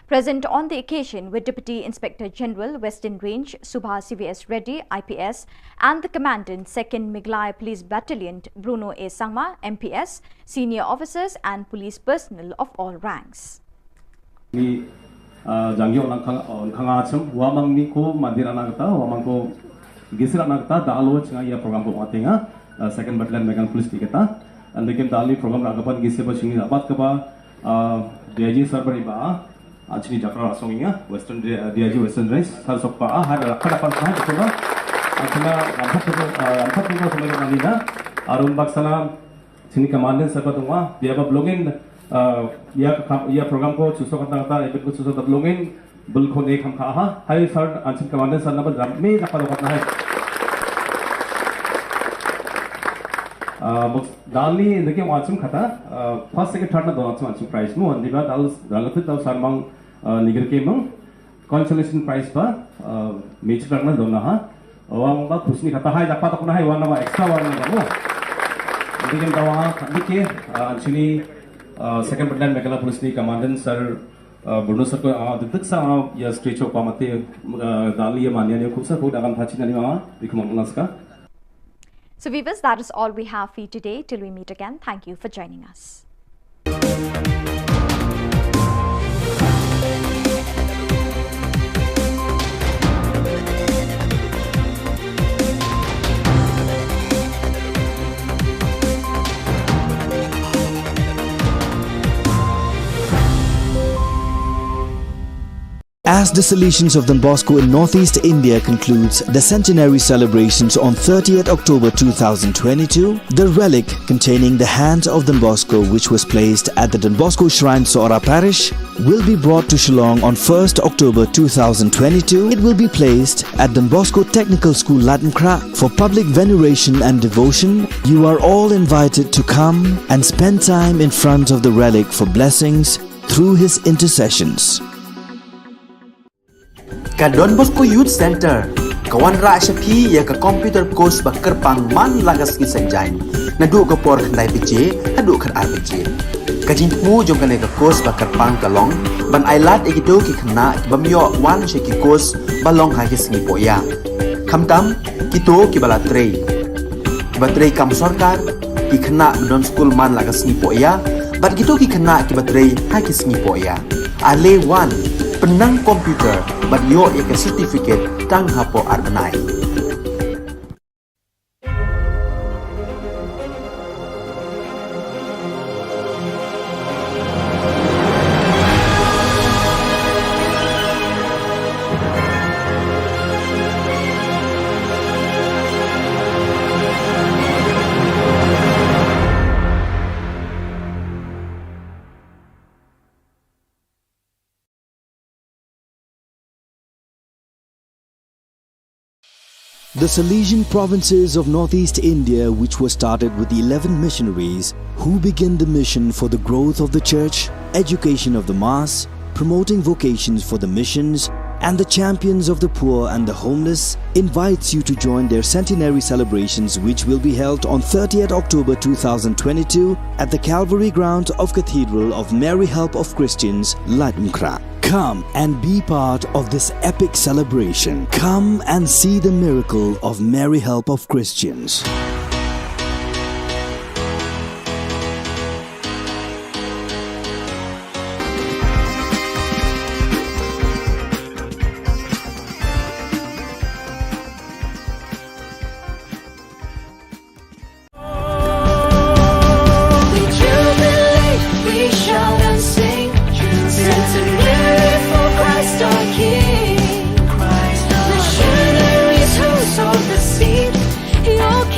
Present on the occasion were Deputy Inspector General, Western Range, Subha CVS Reddy, IPS, and the Commandant, 2nd Miglai Police Battalion, Bruno A. Sangma, MPS, senior officers and police personnel of all ranks. Second Battalion Megan Police kita, and the Dali program Ragapan Giseba Shingi Abat Kaba, DIG Sarbari Ba. Actually, Jakarta Songinya, Western DIG Western Range, Sarsokpa, had a Kadapan Sahai, Ampatuka Somalina, Arun Baksana, Sini Commandant Sabatuma, they have a blogging, ya program ko, Susokata, Epic Susota blogging, Bulkone Kamkaha, High Third, and Commandant Sanaba, Ramay, Napalokata. Dali in the game Watsum Kata, first second third Donatsu prize, no, and the Battles, Ralatit of Sarmang. Niger Kemang, consolation prize pa, major karna donaha, awang ba kusni kata hai dapat aku nahai warna ba extra warna kamu. Jadi kita wah dike, actually 2nd Battalion Megala Police ni Commandant Sir Bruno Sir ko detik sa ya stretch of pamate dali ya mania ni kusa ko dalam thacina ni mama dikumanaska. So viewers, that is all we have for you today. Till we meet again, thank you for joining us. As the Salesians of Don Bosco in Northeast India concludes the centenary celebrations on 30th October 2022, the relic containing the hands of Don Bosco, which was placed at the Don Bosco Shrine Sora Parish, will be brought to Shillong on 1st October 2022. It will be placed at Don Bosco Technical School Latankra for public veneration and devotion. You are all invited to come and spend time in front of the relic for blessings through his intercessions. Ka Don Bosco Youth Center, kawan ra shapi ya ka computer course ba kerpang man lagas ki sanjain. Nadu ka por khandai pije, nadu khar ar pije. Ka jingmu jong ka course ba kerpang kalong, ban ailat ekido ki khna bamyo wan she ki course balong ha ki sngi poya. Khamtam kito ki bala trei. Ki ba trei kam sarkar ki khna don school man lagas sngi poya, ban kito ki khna ki ba trei ha ki sngi poya. Ale wan penang komputer bat yo ek certificate tang hapo arnai. The Salesian provinces of Northeast India, which were started with the 11 missionaries who began the mission for the growth of the church, education of the mass, promoting vocations for the missions, and the Champions of the Poor and the Homeless invites you to join their centenary celebrations, which will be held on 30th October 2022 at the Calvary Ground of Cathedral of Mary Help of Christians, Latumkra. Come and be part of this epic celebration. Come and see the miracle of Mary Help of Christians.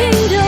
Kingdom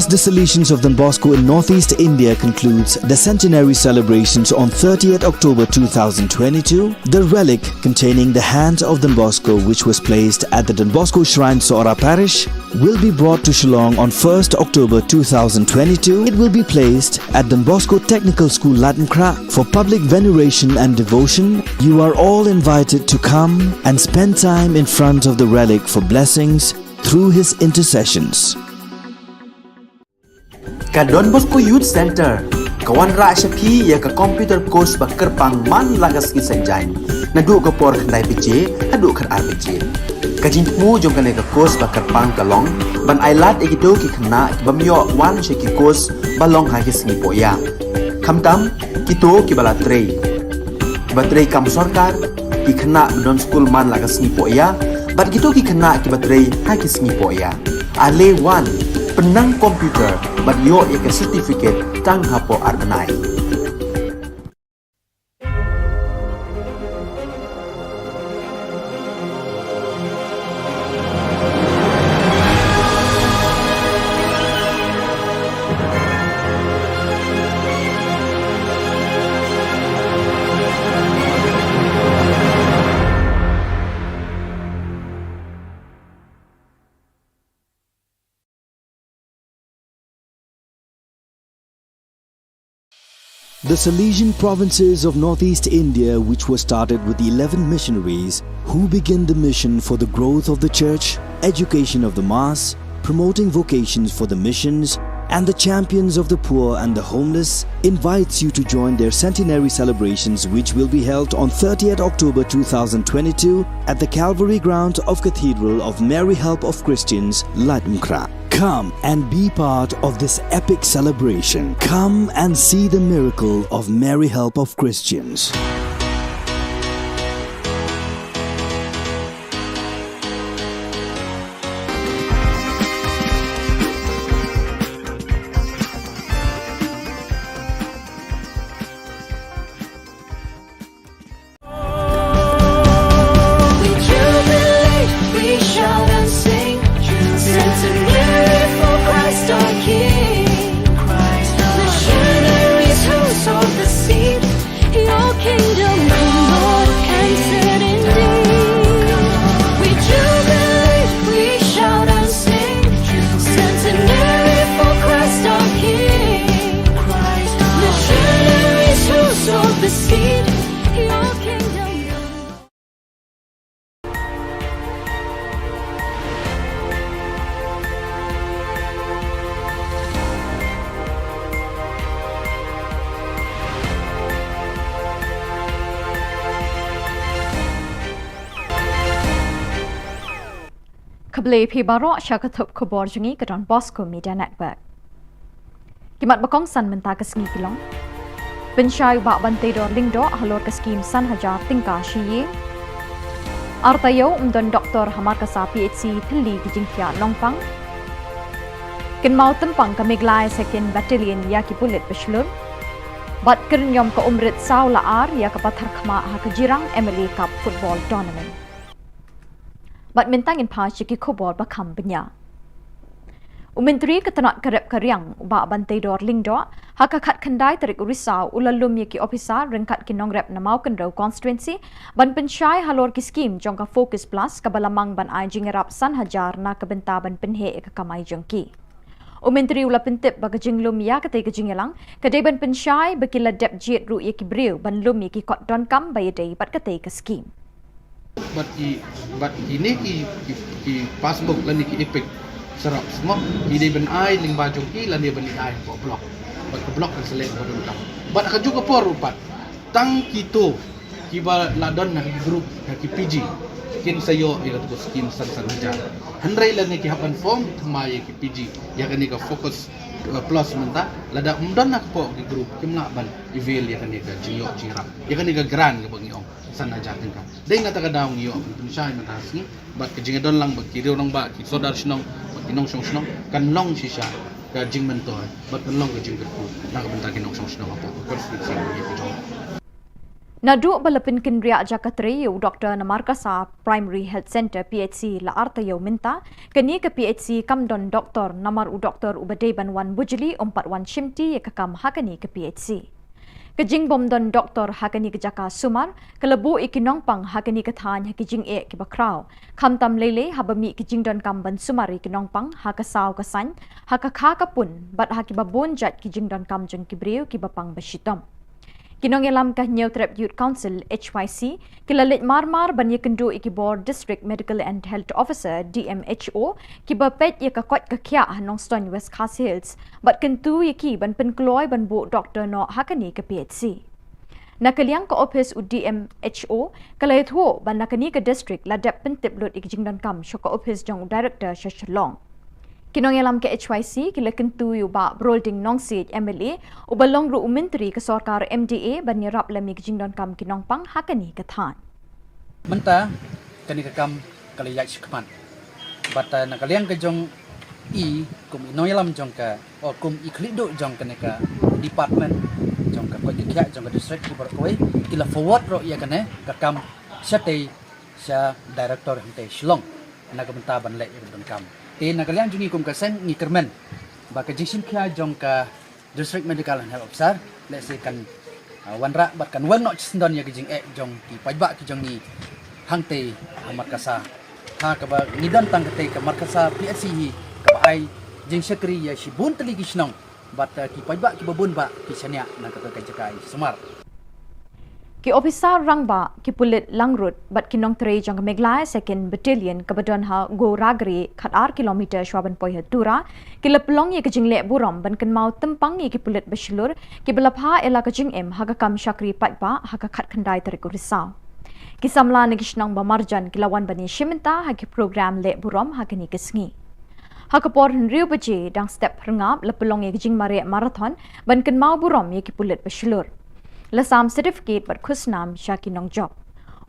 As the Salesians of Don Bosco in Northeast India concludes the centenary celebrations on 30th October 2022, the relic containing the hand of Don Bosco, which was placed at the Don Bosco Shrine Sora Parish, will be brought to Shillong on 1st October 2022. It will be placed at Don Bosco Technical School Latmkra for public veneration and devotion. You are all invited to come and spend time in front of the relic for blessings through his intercessions. Ka Don Bosco Youth Center, kawan ra shapi ya ka computer course ba kerpang man lagas ki sanjain. Nadu ka por khandai piche, adu khar ar piche. Ka jingmu jong ka ne ka course ba kerpang ka long, ban ailat egido ki khna ki bamyo wan she ki course ba long ha ki sngi poya. Khamtam kito ki bala trei. Ba trei kam sarkar ki khna don school man lagas sngi poya, bat kito ki khna ki ba trei ha ki sngi poya. Ale wan penang komputer bat yo ya ke certificate tang hapo arbenai. The Salesian provinces of Northeast India, which was started with the 11 missionaries who began the mission for the growth of the church, education of the mass, promoting vocations for the missions, and the champions of the poor and the homeless, invites you to join their centenary celebrations, which will be held on 30th October 2022 at the Calvary ground of Cathedral of Mary Help of Christians, Latmkra. Come and be part of this epic celebration. Come and see the miracle of Mary Help of Christians. Khubor Phibaro Shakathop Khubor Jungi ka Don Bosco Media Network. Kimat bakong san menta ka sngi kilong. Penshay ba bante dor lingdo halor ka skim san hajar tingka shiye. Artayo umdon Dr. Hamar ka sa PhD thili ki jingthia longpang. Kin mau tempang ka miglai second battalion ya ki pulit beslur. Bat kernyom ka umrit saw laar ya ka pathar khma ha ka jirang MLA Cup football tournament. Bat mintang in pasya ki Khubor bakam benya. Umentri ketanat karep karyang ba bantai dor lingdo haka khat khandai tarik urisau ulalum ye ki officer rengkat ki nongrep namau kendro constituency ban pensyai halor ki scheme jongka focus plus kabalamang ban ai jingerap san hajar na kabenta ban penhe ka kamai jongki. Umentri ula pentip baga jinglum ya kate ka jingelang kadai ban pensyai bakila dep jet ru ye ki briu ban lum ye ki kot don kam bayadai bat kate ka scheme. But ini ki passbook lani ki ipik serap semua ide ben ai ling baju ki lani ben ai ko blok but ko blok kan selek ko dun kam but ka juga por rupat tang kito ki ba ladon na ki group ki PG kin sayo ila to skin san hajar handrai lani ki hapan form thmai ki PG ya kan ka focus plus menta lada umdon nak po ki group kimla ban eval ya kan ka jinyo jingrap ya kan ka grand ka bang yong sana jatin ka dai ngata ka daw ngiyo pun siya na tasni bat ka jingadon lang bat kiriw lang ba ki sodar sinong bat kinong song kan long si siya ka jing mento bat kan long ka jing ko na ka benta kinong song apo ko sing ni ko jong Nadu balapin kinria Jakatri Dr. Namarkasa Primary Health Center PHC la artayo minta kani ke PHC kamdon Dr. Namar u Dr. Ubadeban wan bujli 41 shimti yakakam hakani ke PHC. Kejing bomdon Dr. hakani ke Jaka Sumar kelebu ikinong pang hakani ke than hakijing e ke bakraw kamtam lele habami kejing don kamban sumari kinong pang hakasau kasan hakakha kapun bat hakibabon jat kejing don kam jeng kibriu kibapang basitom. Kinong elam kah New Trap Youth Council HYC kilalit marmar banya kendu ikibor District Medical and Health Officer DMHO kibapet yakakot kakya nong Stone West Khas Hills bat kentu yaki ban penkloy ban bu Dr. No hakani ke PHC. Nakaliang ke office u DMHO kalayt ho ban nakani ke district ladap pentip lut ikjingdan kam syok office jong director Shillong. Kinong elam ke HYC kila kentu yu ba brolding nong seat MLA u balong ru menteri ke sorkar MDA ban nyerap lemik jingdon kam kinong pang hakani ke than. Menta kani ke kam kaliyai shikman. Bata nakaliang ke jong I kum inoyalam jong ka o kum iklido jong kani ke department jong ka koi kya jong ka district Khubor koi kila forward ro ya kane ka kam syate sya director hente Shillong nagamenta ban le jong kam. Nakaliang jungi kum kasen ni kermen ba ka jingsim kya jong ka District Medical and Health Officer let's say kan wanra bat kan wan no chisndon ya jing e jong ki pajba ki jong ni hangte markasa ha ka ba nidan tang kate ka markasa PHC hi ka ba ai jing sekri ya shibun tali ki snong bat ki pajba ki babun ba ki sanya na ka jakai sumar Ki officer rangba ki pulit langrut bat kinong tre jang Meglai 2nd Battalion kabadon ha go ragri khatar kilometer shwaban poi hatura ki leplong ye kijingle buram ban kenmau tempang ye ki pulit basilur ki belapha ela kijing em haga kam shakri patba haga khat khandai tariku risau ki samla ne kishnang ba marjan ki lawan bani shiminta ha ki program le buram ha kini kisngi Hakapor Henry Baje dang step rengap lepelong ye kijing mare marathon ban kenmau buram ye ki pulit basilur Lasam certificate but khusnam Shakinong job.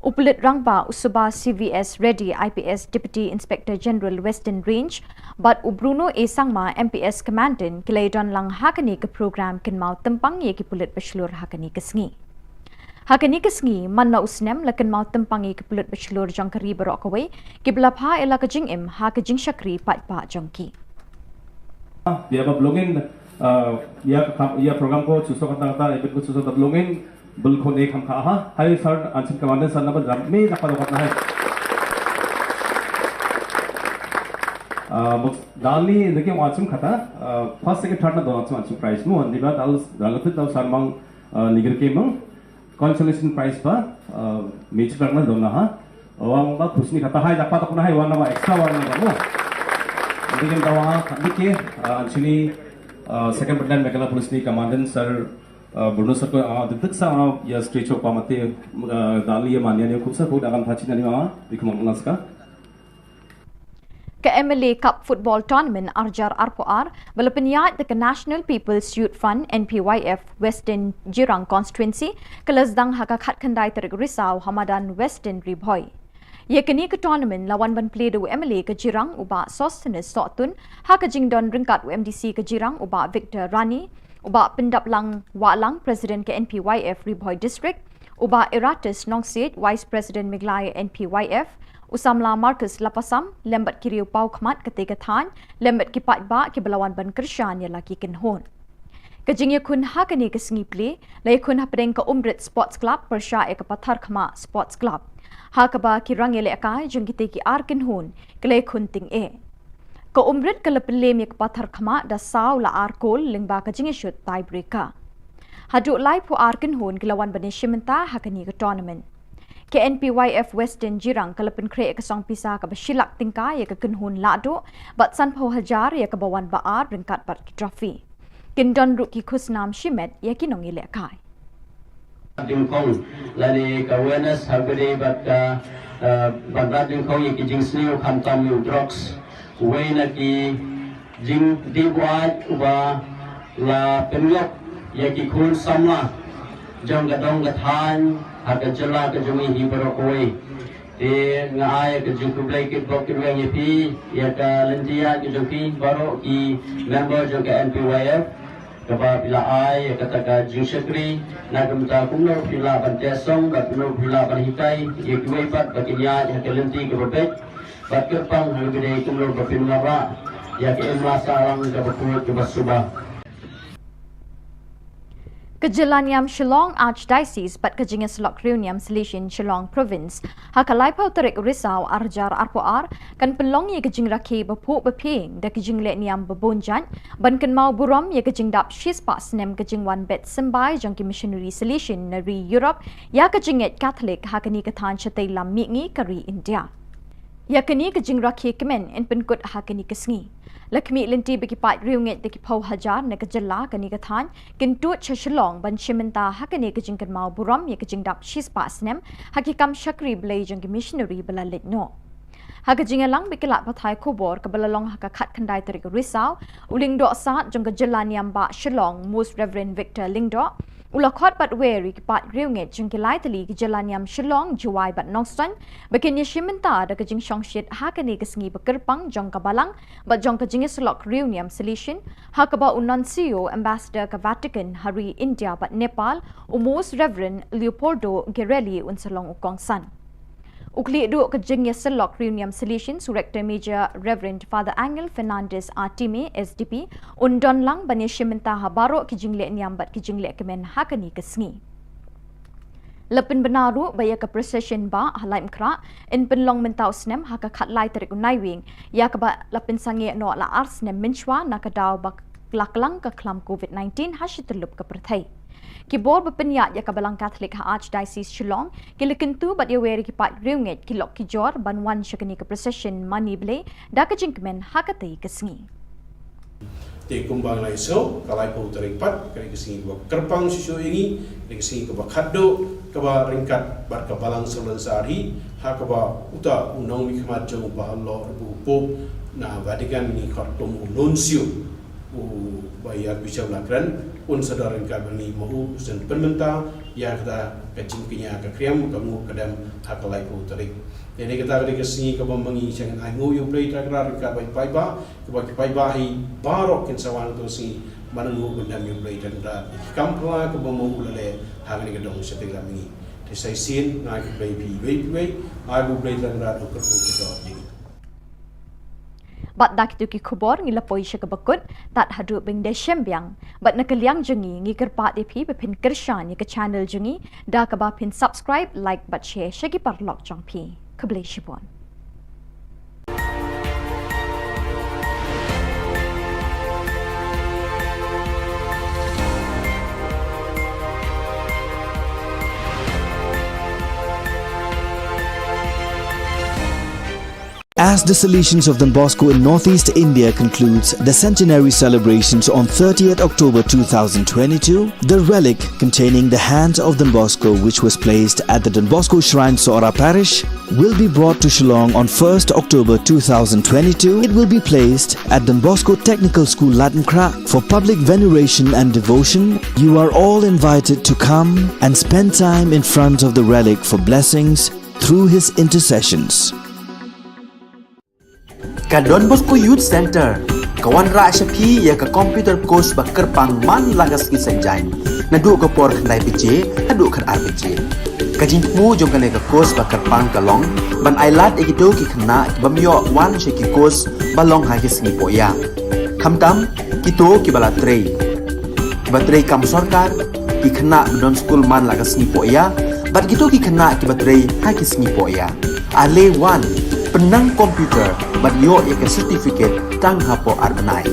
Upulit rangba usuba CVS Ready IPS Deputy Inspector General Western Range but Ubruno A Sangma MPS Commandant kilaydon lang hakani ke program kenmau tempang ye ki pulit basilur hakani kesngi. Hakani kesngi manna usnem lakan mau tempang ye ki pulit basilur jangkari barokawai ki belapha ela kajing em ha kajing shakri patpa jangki. Dia blogging या प्रोग्राम को चुसो कता इबेट को चुसो तबलोंगे बिल्कुल एक हम कहा hi sir Anshit commander sir number जब में नपा करना है दाली देखिए वाचुम खाता फर्स्ट सेकंड थर्ड ना दोनों वाचुम प्राइस मु अंदी बात दाल दालफित दाल सर मंग निगर के मंग कंसोलेशन प्राइस पर मेच करना दोनों हा वांग बा खुशनी खाता हाय नपा तो कुना हाय वांग नपा एक्स्ट्रा वांग नपा मु देखिए दवा देखिए Anshni Second Battalion Meghalaya Police ni Commandant Sir Bruno Sir ko didik sa ya stage ko pamate dali ya manya ni khub sa ko dagan thachi ni ma bikhum naska Ke MLA Cup Football Tournament Arjar Arpoar balapanyat the National People's Youth Fund NPYF Western Jirang Constituency kelasdang haka khat khandai tarik risau Hamadan Western Ribhoi Yakini ke tournament lawan ban play do MLA ke Jirang uba Sostenes Sotun ha ke jingdon ringkat UMDC ke Jirang uba Victor Rani uba pendap lang Walang President ke NPYF Ribhoi District uba Eratus Nongsit Vice President Meglai NPYF Usamla Marcus Lapasam lembat kiriu pau khmat ketika than lembat kipat ba ke belawan ban Krishan ya laki kenhon Kejingnya kun ha kini ke sengi play lai kun ha pedeng ke Umrit Sports Club persya ke Pathar Khama Sports Club ha kaba kirang ele akai jeng kite ki arkin hun klei khunting e ko umrit kala pelem yak pathar khama da saw la arkol lingba ka jingi shut tie breaker hadu lai pu arkin hun kilawan bani shimenta hakani ka tournament ke NPYF Western Jirang kala pen kre ka song pisa ka bashilak tingka ya ka kunhun lado bat san pho hajar ya ka bawan ba ar ringkat bat ki trophy kindon ru ki khusnam shimet ya ki nong ele akai Dingkong lani awareness habari bat bandrat dingkong iki jing sliu kham tam yu drugs way na ki jing diwat uba la penlok ya ki khun samla jong gadong gathan haga jala ka jumi hi barokoi e ngai ka jing kublai ki blok ki weng pi ya ka lentia ki joki baro ki member jong ka NPYF kaba pila ai kataga Jusakri nagamta kumno pila bantesong bat kumno pila banhikai ye kuai pat bakinya ya kelenti ke bebek bat kerpang halbide kumno bapinmara ya ke emlasa lang ke baput ke basubah Kejelaniam Shillong Archdiocese bat kejinga selok Reuniam Selesion Shillong Province hakalai pau terik risau arjar arpoar kan pelong ye kejing rakhi bapuk baping da kejing le niam babonjan ban kan mau buram ye kejing dap shis pas nem kejing wan bet sembai jangki missionary selesion nari Europe ya kejing et Catholic hakani kathan chatai lam mingi kari India yakani kejing rakhi kemen en penkut hakani kesngi Lakmi linti bagi pat riunget deki pau hajar na kajalla kani kathan kintut Shillong ban shimenta hakani kejingkan mau buram ye kejing dap shis pasnem hakikam shakri blay jang missionary balalit no hakajingalang bikilat pathai Khubor kabalalong hakakat kandai terik risau uling do saat jang kajalla niam ba Shillong Most Reverend Victor Lingdo ulakot bat weri pat riunget jang kilai tali kajalla niam Shillong juai bat nongstan bakin ye shimenta da kejing shongshit hakani kesengi bekerpang jang kabalang bat jang kejing selok Reuniam Selesion hakaba ununcio ambassador ke Vatican hari India bat Nepal Most Reverend Leopoldo Guerrelli unsalong ukongsan Ukli du kejing selok Reuniam Selesion Director Major Reverend Father Angel Fernandez Artime SDP undon lang bani shimenta habaro kejing le niam bat kejing le kemen hakani kesengi Lepin benaru baya ke procession ba halaim kra in penlong mentau snem haka khatlai terik unaiwing ya kaba lepin sangi no la ars nem minchwa nakadaw bak laklang ke klam COVID-19 hashitulup ke perthai Khubor berpenyak ya kabalang Catholic ha Archdiocese Shillong kilikentu bat ya weri ki pat riunget kilok kijor banwan syakani ke procession mani ble da ke jingkemen hakatai kesengi Te kumbang lai so kalai pau terik pat kali kesingi ba kerpang susu ini kali kesingi ke ba khaddo ke ba ringkat bar ke balang sebulan sehari ha ke ba uta unong mi khmat jong ba Allah ibu pop na Vatican ni khartum nuncio bayar bisa belakran un sadar ringkat bani mahu sen penmenta ya kita kecing pinya ke kriam kamu kadam ha kalai pau terik Jadi kita kali kesingi ke bambangi jangan aingu yu play takrar ka bai pai ba ke bai ba hi barok kin sawan tu si manangu bendam yu play dan da kampla ke bamu lele hangni ke dong setelah ini de sai sin ngai ke play bai agu play dan da ko ko kita ni Bat dak tu ki Khubor ngila poi sya kebekut tat hadu beng de syembyang bat nakaliang jengi ngi kerpat epi bepin kershan ni ke channel jengi da ka ba pin subscribe like bat share syagi parlok jong pi Keblai Shibon. As the Salesians of Don Bosco in Northeast India concludes the centenary celebrations on 30th October 2022, the relic containing the hand of Don Bosco, which was placed at the Don Bosco Shrine Sora Parish, will be brought to Shillong on 1st October 2022. It will be placed at Don Bosco Technical School Latankra for public veneration and devotion. You are all invited to come and spend time in front of the relic for blessings through his intercessions. Ka Don Bosco Youth Center kawan ra shapi ya ka computer course bakar pang man lagas ki sanjai nadu ka por khandai bije nadu khar ar bije ka jingmu jong ka course bakar pang kalong ban ailat ekito ki khna bamyo wan she ki course balong ha ki singi poya khamtam kito ki bala trei batrei kam sarkar ki khna don school man lagas ni poya bat kito ki khna ki batrei ha ki singi poya ale wan penang komputer bat yo ek certificate tang hapo arnai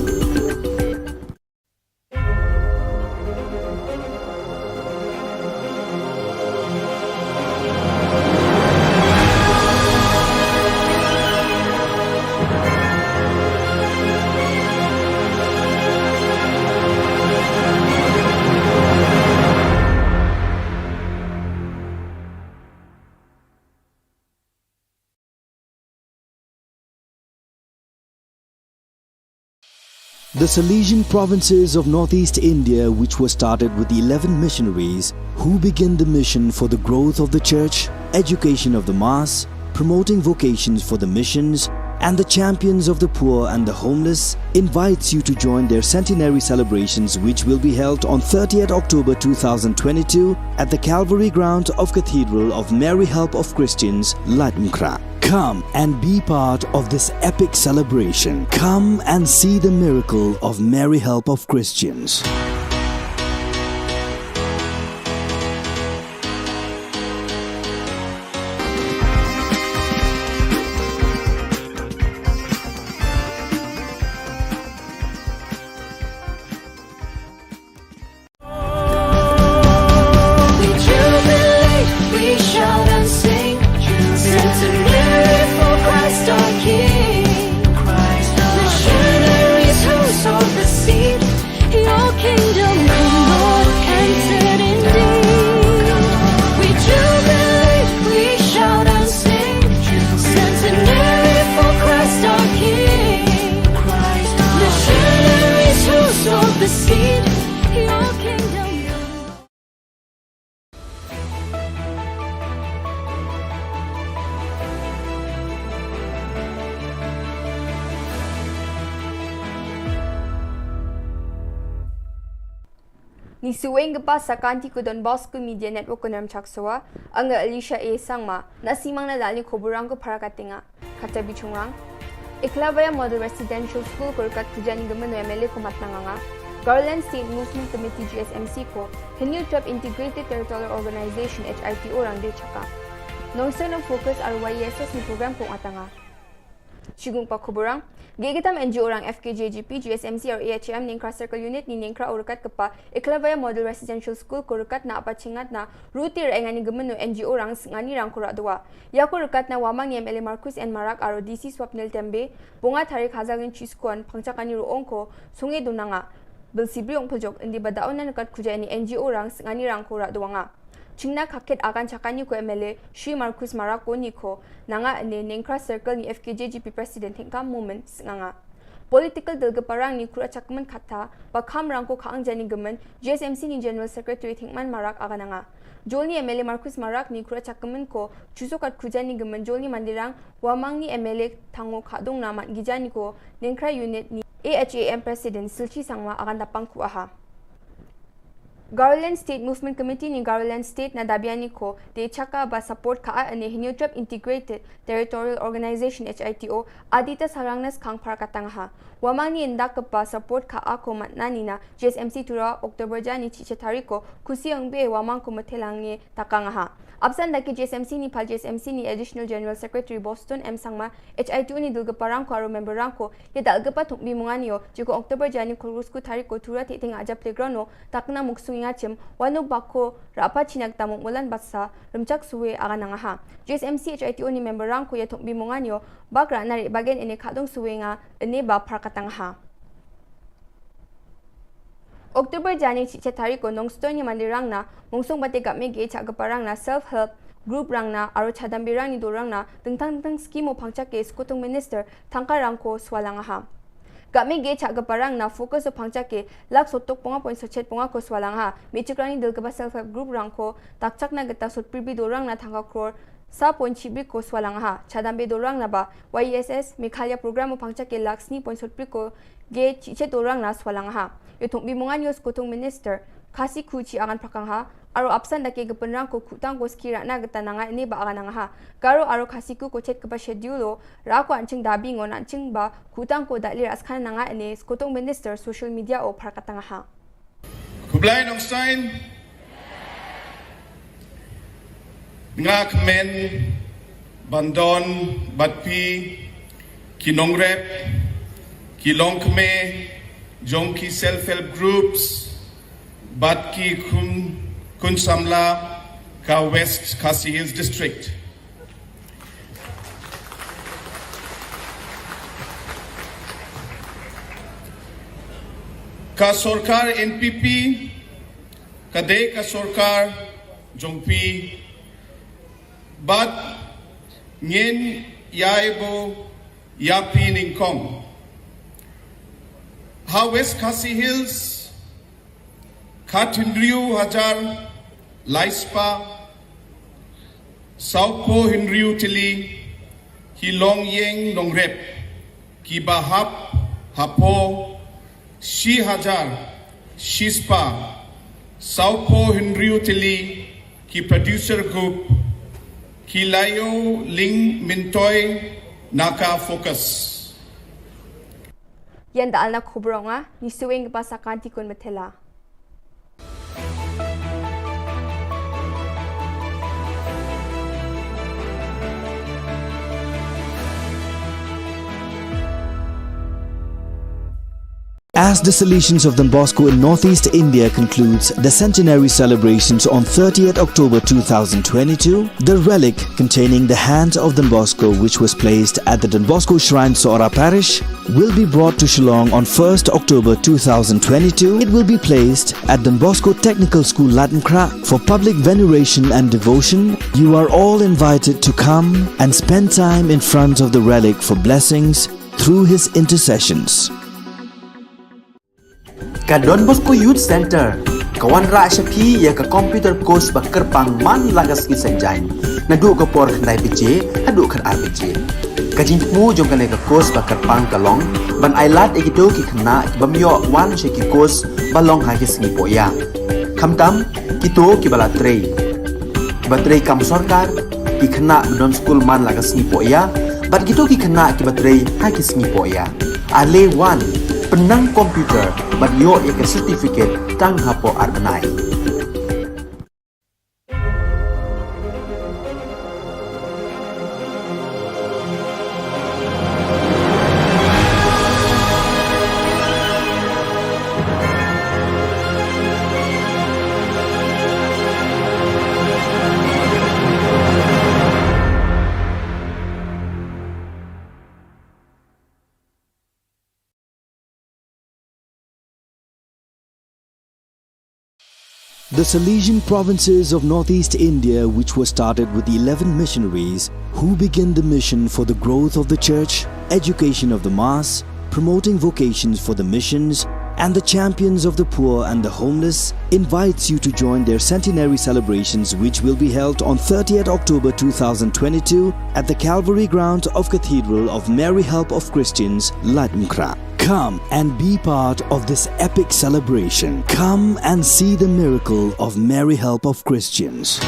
The Salesian provinces of Northeast India, which were started with the 11 missionaries who began the mission for the growth of the church, education of the mass, promoting vocations for the missions, and the champions of the poor and the homeless invites you to join their centenary celebrations, which will be held on 30th October 2022 at the Calvary Ground of Cathedral of Mary Help of Christians, Latmkra. Come and be part of this epic celebration. Come and see the miracle of Mary Help of Christians. Ni suweng gepa sakanti ku Don Bosco Media Network kunam chaksoa anga Alicia A sangma na simang na dali khoburang ko parakatinga kata bichungrang Iklabaya Model Residential School kurkat kujani gemen MLA ko matnanganga Garland State Movement Committee GSMC ko Hinyu Trap Integrated Territorial Organization HITO rang de chaka nongsen of focus RYSS ni program kong atanga Shigung pa khoburang Gigitam NGO orang FKJGP, GSMC or AHM Ningkra Circle Unit ni Ningkra urukat kepa Iklabaya Model Residential School kurukat na apa cingat na rutir engani gemenu NGO orang ngani rang kurat dua. Ya kurukat na wamang ni MLA Marcus N Marak aro DC Swapnil Tembe bunga tarik hazagin chiskuan pangcakani ruong ko sungai dunanga. Belsibri ong pojok indi badaon na nukat kuja ni NGO orang ngani rang kurat dua nga. Chingna kaket akan cakani ko MLA Shri Marcus Marako niko nanga ane Ningkra Circle ni FKJGP President hingkam moment nganga political delgeparang ni kura cakman kata bakam rangko kaang jani gemen GSMC ni General Secretary Thingman Marak akan nanga Jol ni MLA Marcus Marak ni kura cakman ko chusokat kujani gemen Jol ni mandirang wamang ni MLA tango kadong nama gijani ko Ningkra Unit ni AHAM President Silchi Sangma akan tapang kuaha Garland State Movement Committee ni Garland State na dabiani ko de chaka ba support ka ane Hinyu Trap Integrated Territorial Organization HITO adita sarangnas kang parakatangha wamang ni indak ba support ka ako matnani na GSMC tura October jani chichetari ko kusi ang be wamang ko matelangi takangha absan daki GSMC ni pal GSMC ni Additional General Secretary Boston M Sangma HITO ni dulgaparang ko aro member rang ko ye dalgapa thukbi munganio jiko October jani kurusku tari ko tura titing aja playground no takna muksung ngacem wanu bako rapa chinak tamuk mulan basa rumcak suwe akan nangaha GSMC HITO ni member rang ko ye thukbi munganio bakra nari bagen ene khadong suwe nga ene ba parkatangha October jani chichetari ko nongstoy ni mandirang na mungsong bate game ge chagaparang na self help group rang na aro chadambirang ni dorang na tengtang skimo pangchak ke skutung minister tangkarang ko swalangaha Kami ge chagaparang na focus o pangchak ke lak sotok ponga point sochet ponga ko swalangha michikrani dilgaba self help group rang ko takchak na geta sotpribi dorang na thanga crore sa point chibri ko swalangha chadambe dorang na ba YSS Mikhalya program o pangchak ke laksni point sotpri ko ge chiche dorang na swalangha Yutung bimungan yos kutung minister kasi kuchi akan prakangha aro absan dake gepenrang ko kutang ko skira na geta nanga ini ba akan nanga garo aro kasi ku ko chet ke ba schedule ra ko anching dabi ngon anching ba kutang ko dali raskan nanga ini kutung minister social media o prakatanga ha Kublai nong sign ngak men bandon batpi kinongrep kilongkme Jongki self-help groups, Batki Kun Samla, Ka West Khasi Hills District. Ka Sorkar NPP, Kade Ka Sorkar Jongpi, Bat Nyen Yaibo Yapi Ningkong. Ha West Khasi Hills, Khatindriu Hajar, Laispa, Saupo Hinriu Tili, Hilong Yeng Dongrep, Ki Bahap, Hapo, Shi Hajar, Shispa, Saupo Henryu Tili, Ki Producer Group, Ki Layo Ling Mintoy, Naka Focus. Yan daal na Khubor ni suwing pa sa kanti kun matela. As the Salesians of Don Bosco in Northeast India concludes the centenary celebrations on 30th October 2022, the relic containing the hand of Don Bosco, which was placed at the Don Bosco Shrine Sora Parish, will be brought to Shillong on 1st October 2022. It will be placed at Don Bosco Technical School Latmkra for public veneration and devotion. You are all invited to come and spend time in front of the relic for blessings through his intercessions. Ka Don Bosco Youth Center, kawan ra shapi ya ka computer course ba kerpang man lagas ki senjain. Nadu ka por khnai bije, hadu khan ar bije. Ka jingmu jong ka course ba kerpang kalong, ban ailat ekido ki khna bamyo wan she ki course balong ha ki sngi poya. Khamtam kito ki bala trei. Batrei kam sarkar ki khna don school man lagas sngi poya, bat kito ki khna ki batrei ha ki sngi poya. Ale wan penang komputer bat yo ya certificate tang hapo arbenai. The Salesian provinces of Northeast India, which was started with the 11 missionaries who began the mission for the growth of the church, education of the mass, promoting vocations for the missions, and the champions of the poor and the homeless, invites you to join their centenary celebrations, which will be held on 30th October 2022 at the Calvary ground of Cathedral of Mary Help of Christians, Latmkra. Come and be part of this epic celebration. Come and see the miracle of Mary Help of Christians.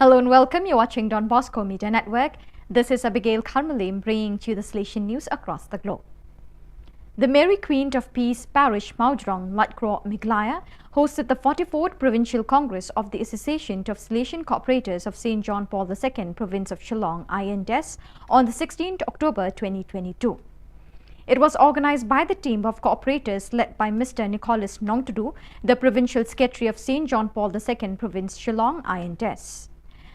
Hello and welcome. You're watching Don Bosco Media Network. This is Abigail Karmalim bringing to you the Salesian news across the globe. The Mary Queen of Peace Parish Maudrong Latcraw Miglaya hosted the 44th Provincial Congress of the Association of Salesian Cooperators of St. John Paul II, Province of Shillong, INDES, on the 16th October 2022. It was organized by the team of cooperators led by Mr. Nicholas Nongtudu, the Provincial Secretary of St. John Paul II, Province Shillong, INDES.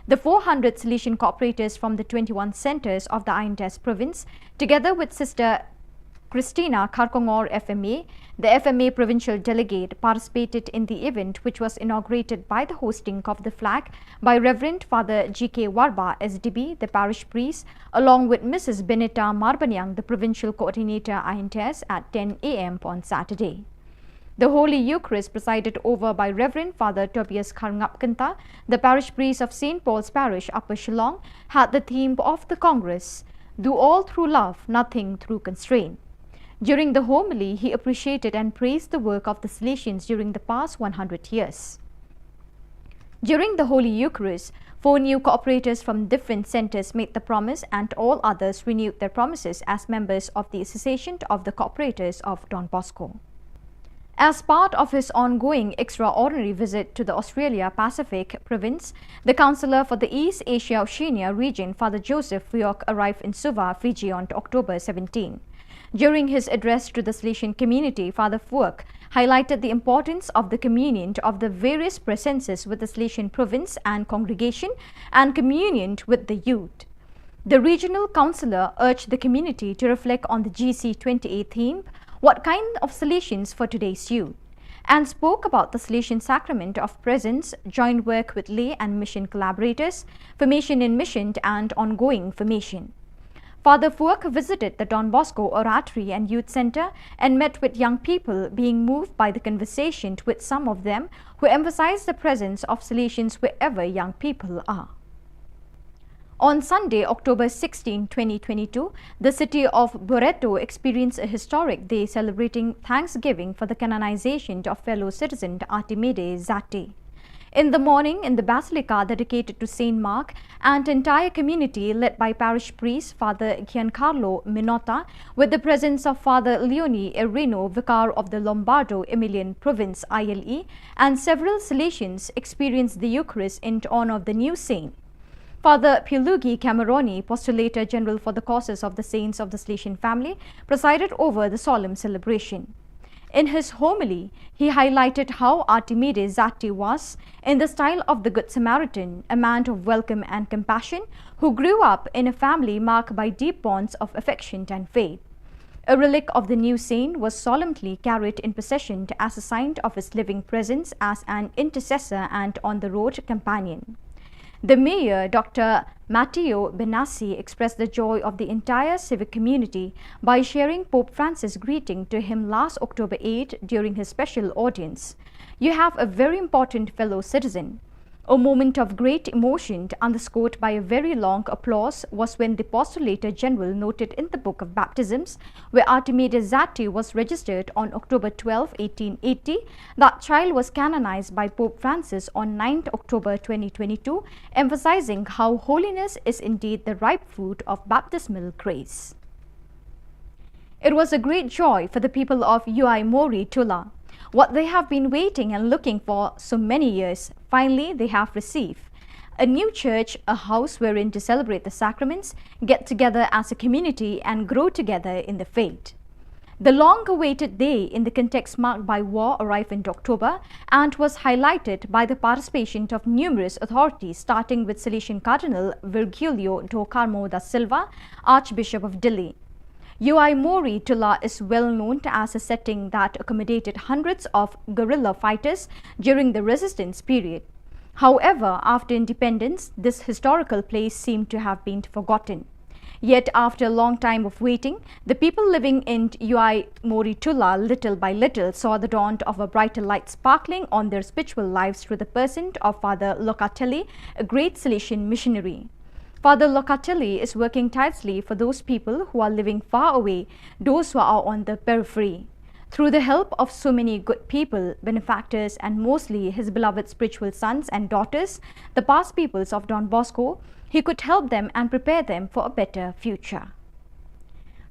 The 400 Salesian cooperators from the 21 centres of the INDES province, together with Sister Christina Karkongor FMA, the FMA provincial delegate, participated in the event, which was inaugurated by the hosting of the flag by Reverend Father G.K. Warba, SDB, the parish priest, along with Mrs. Benita Marbanyang, the provincial coordinator INDES, at 10 a.m. on Saturday. The Holy Eucharist, presided over by Reverend Father Tobias Karngapkanta, the parish priest of St. Paul's Parish, Upper Shillong, had the theme of the Congress, "Do all through love, nothing through constraint." During the homily, he appreciated and praised the work of the Salesians during the past 100 years. During the Holy Eucharist, 4 new cooperators from different centers made the promise, and all others renewed their promises as members of the Association of the Cooperators of Don Bosco. As part of his ongoing extraordinary visit to the Australia Pacific province, the Councillor for the East Asia Oceania region, Father Joseph Fuok, arrived in Suva, Fiji on October 17. During his address to the Salesian community, Father Fuok highlighted the importance of the communion of the various presences with the Salesian province and congregation and communion with the youth. The regional councillor urged the community to reflect on the GC28 theme, "What kind of Salesians for today's youth?" and spoke about the Salesian sacrament of presence, joint work with lay and mission collaborators, formation in mission and ongoing formation. Father Fuok visited the Don Bosco Oratory and Youth Center and met with young people, being moved by the conversation with some of them who emphasized the presence of Salesians wherever young people are. On Sunday, October 16, 2022, the city of Boreto experienced a historic day celebrating Thanksgiving for the canonization of fellow citizen Archimedes Zatti. In the morning, in the basilica dedicated to Saint Mark, and entire community led by parish priest Father Giancarlo Minota, with the presence of Father Leone Erino, vicar of the Lombardo Emilian province ILE, and several Salesians experienced the Eucharist in honor of the new saint. Father Pilugi Cameroni, Postulator General for the causes of the saints of the Salesian family, presided over the solemn celebration. In his homily, he highlighted how Archimedes Zatti was, in the style of the Good Samaritan, a man of welcome and compassion who grew up in a family marked by deep bonds of affection and faith. A relic of the new saint was solemnly carried in procession as a sign of his living presence as an intercessor and on-the-road companion. The mayor, Dr. Matteo Benassi, expressed the joy of the entire civic community by sharing Pope Francis' greeting to him last October 8 during his special audience. "You have a very important fellow citizen." A moment of great emotion, underscored by a very long applause, was when the Postulator General noted in the Book of Baptisms, where Archimedes Zatti was registered on October 12, 1880, that child was canonized by Pope Francis on 9 October 2022, emphasizing how holiness is indeed the ripe fruit of baptismal grace. It was a great joy for the people of Ui Mori Tula. What they have been waiting and looking for so many years, finally they have received. A new church, a house wherein to celebrate the sacraments, get together as a community and grow together in the faith. The long-awaited day in the context marked by war arrived in October and was highlighted by the participation of numerous authorities, starting with Salesian Cardinal Virgilio do Carmo da Silva, Archbishop of Delhi. Ui Mori Tula is well known as a setting that accommodated hundreds of guerrilla fighters during the resistance period. However, after independence, this historical place seemed to have been forgotten. Yet, after a long time of waiting, the people living in Ui Mori Tula little by little saw the dawn of a brighter light sparkling on their spiritual lives through the person of Father Locatelli, a great Salesian missionary. Father Locatelli is working tirelessly for those people who are living far away, those who are on the periphery. Through the help of so many good people, benefactors, and mostly his beloved spiritual sons and daughters, the past peoples of Don Bosco, he could help them and prepare them for a better future.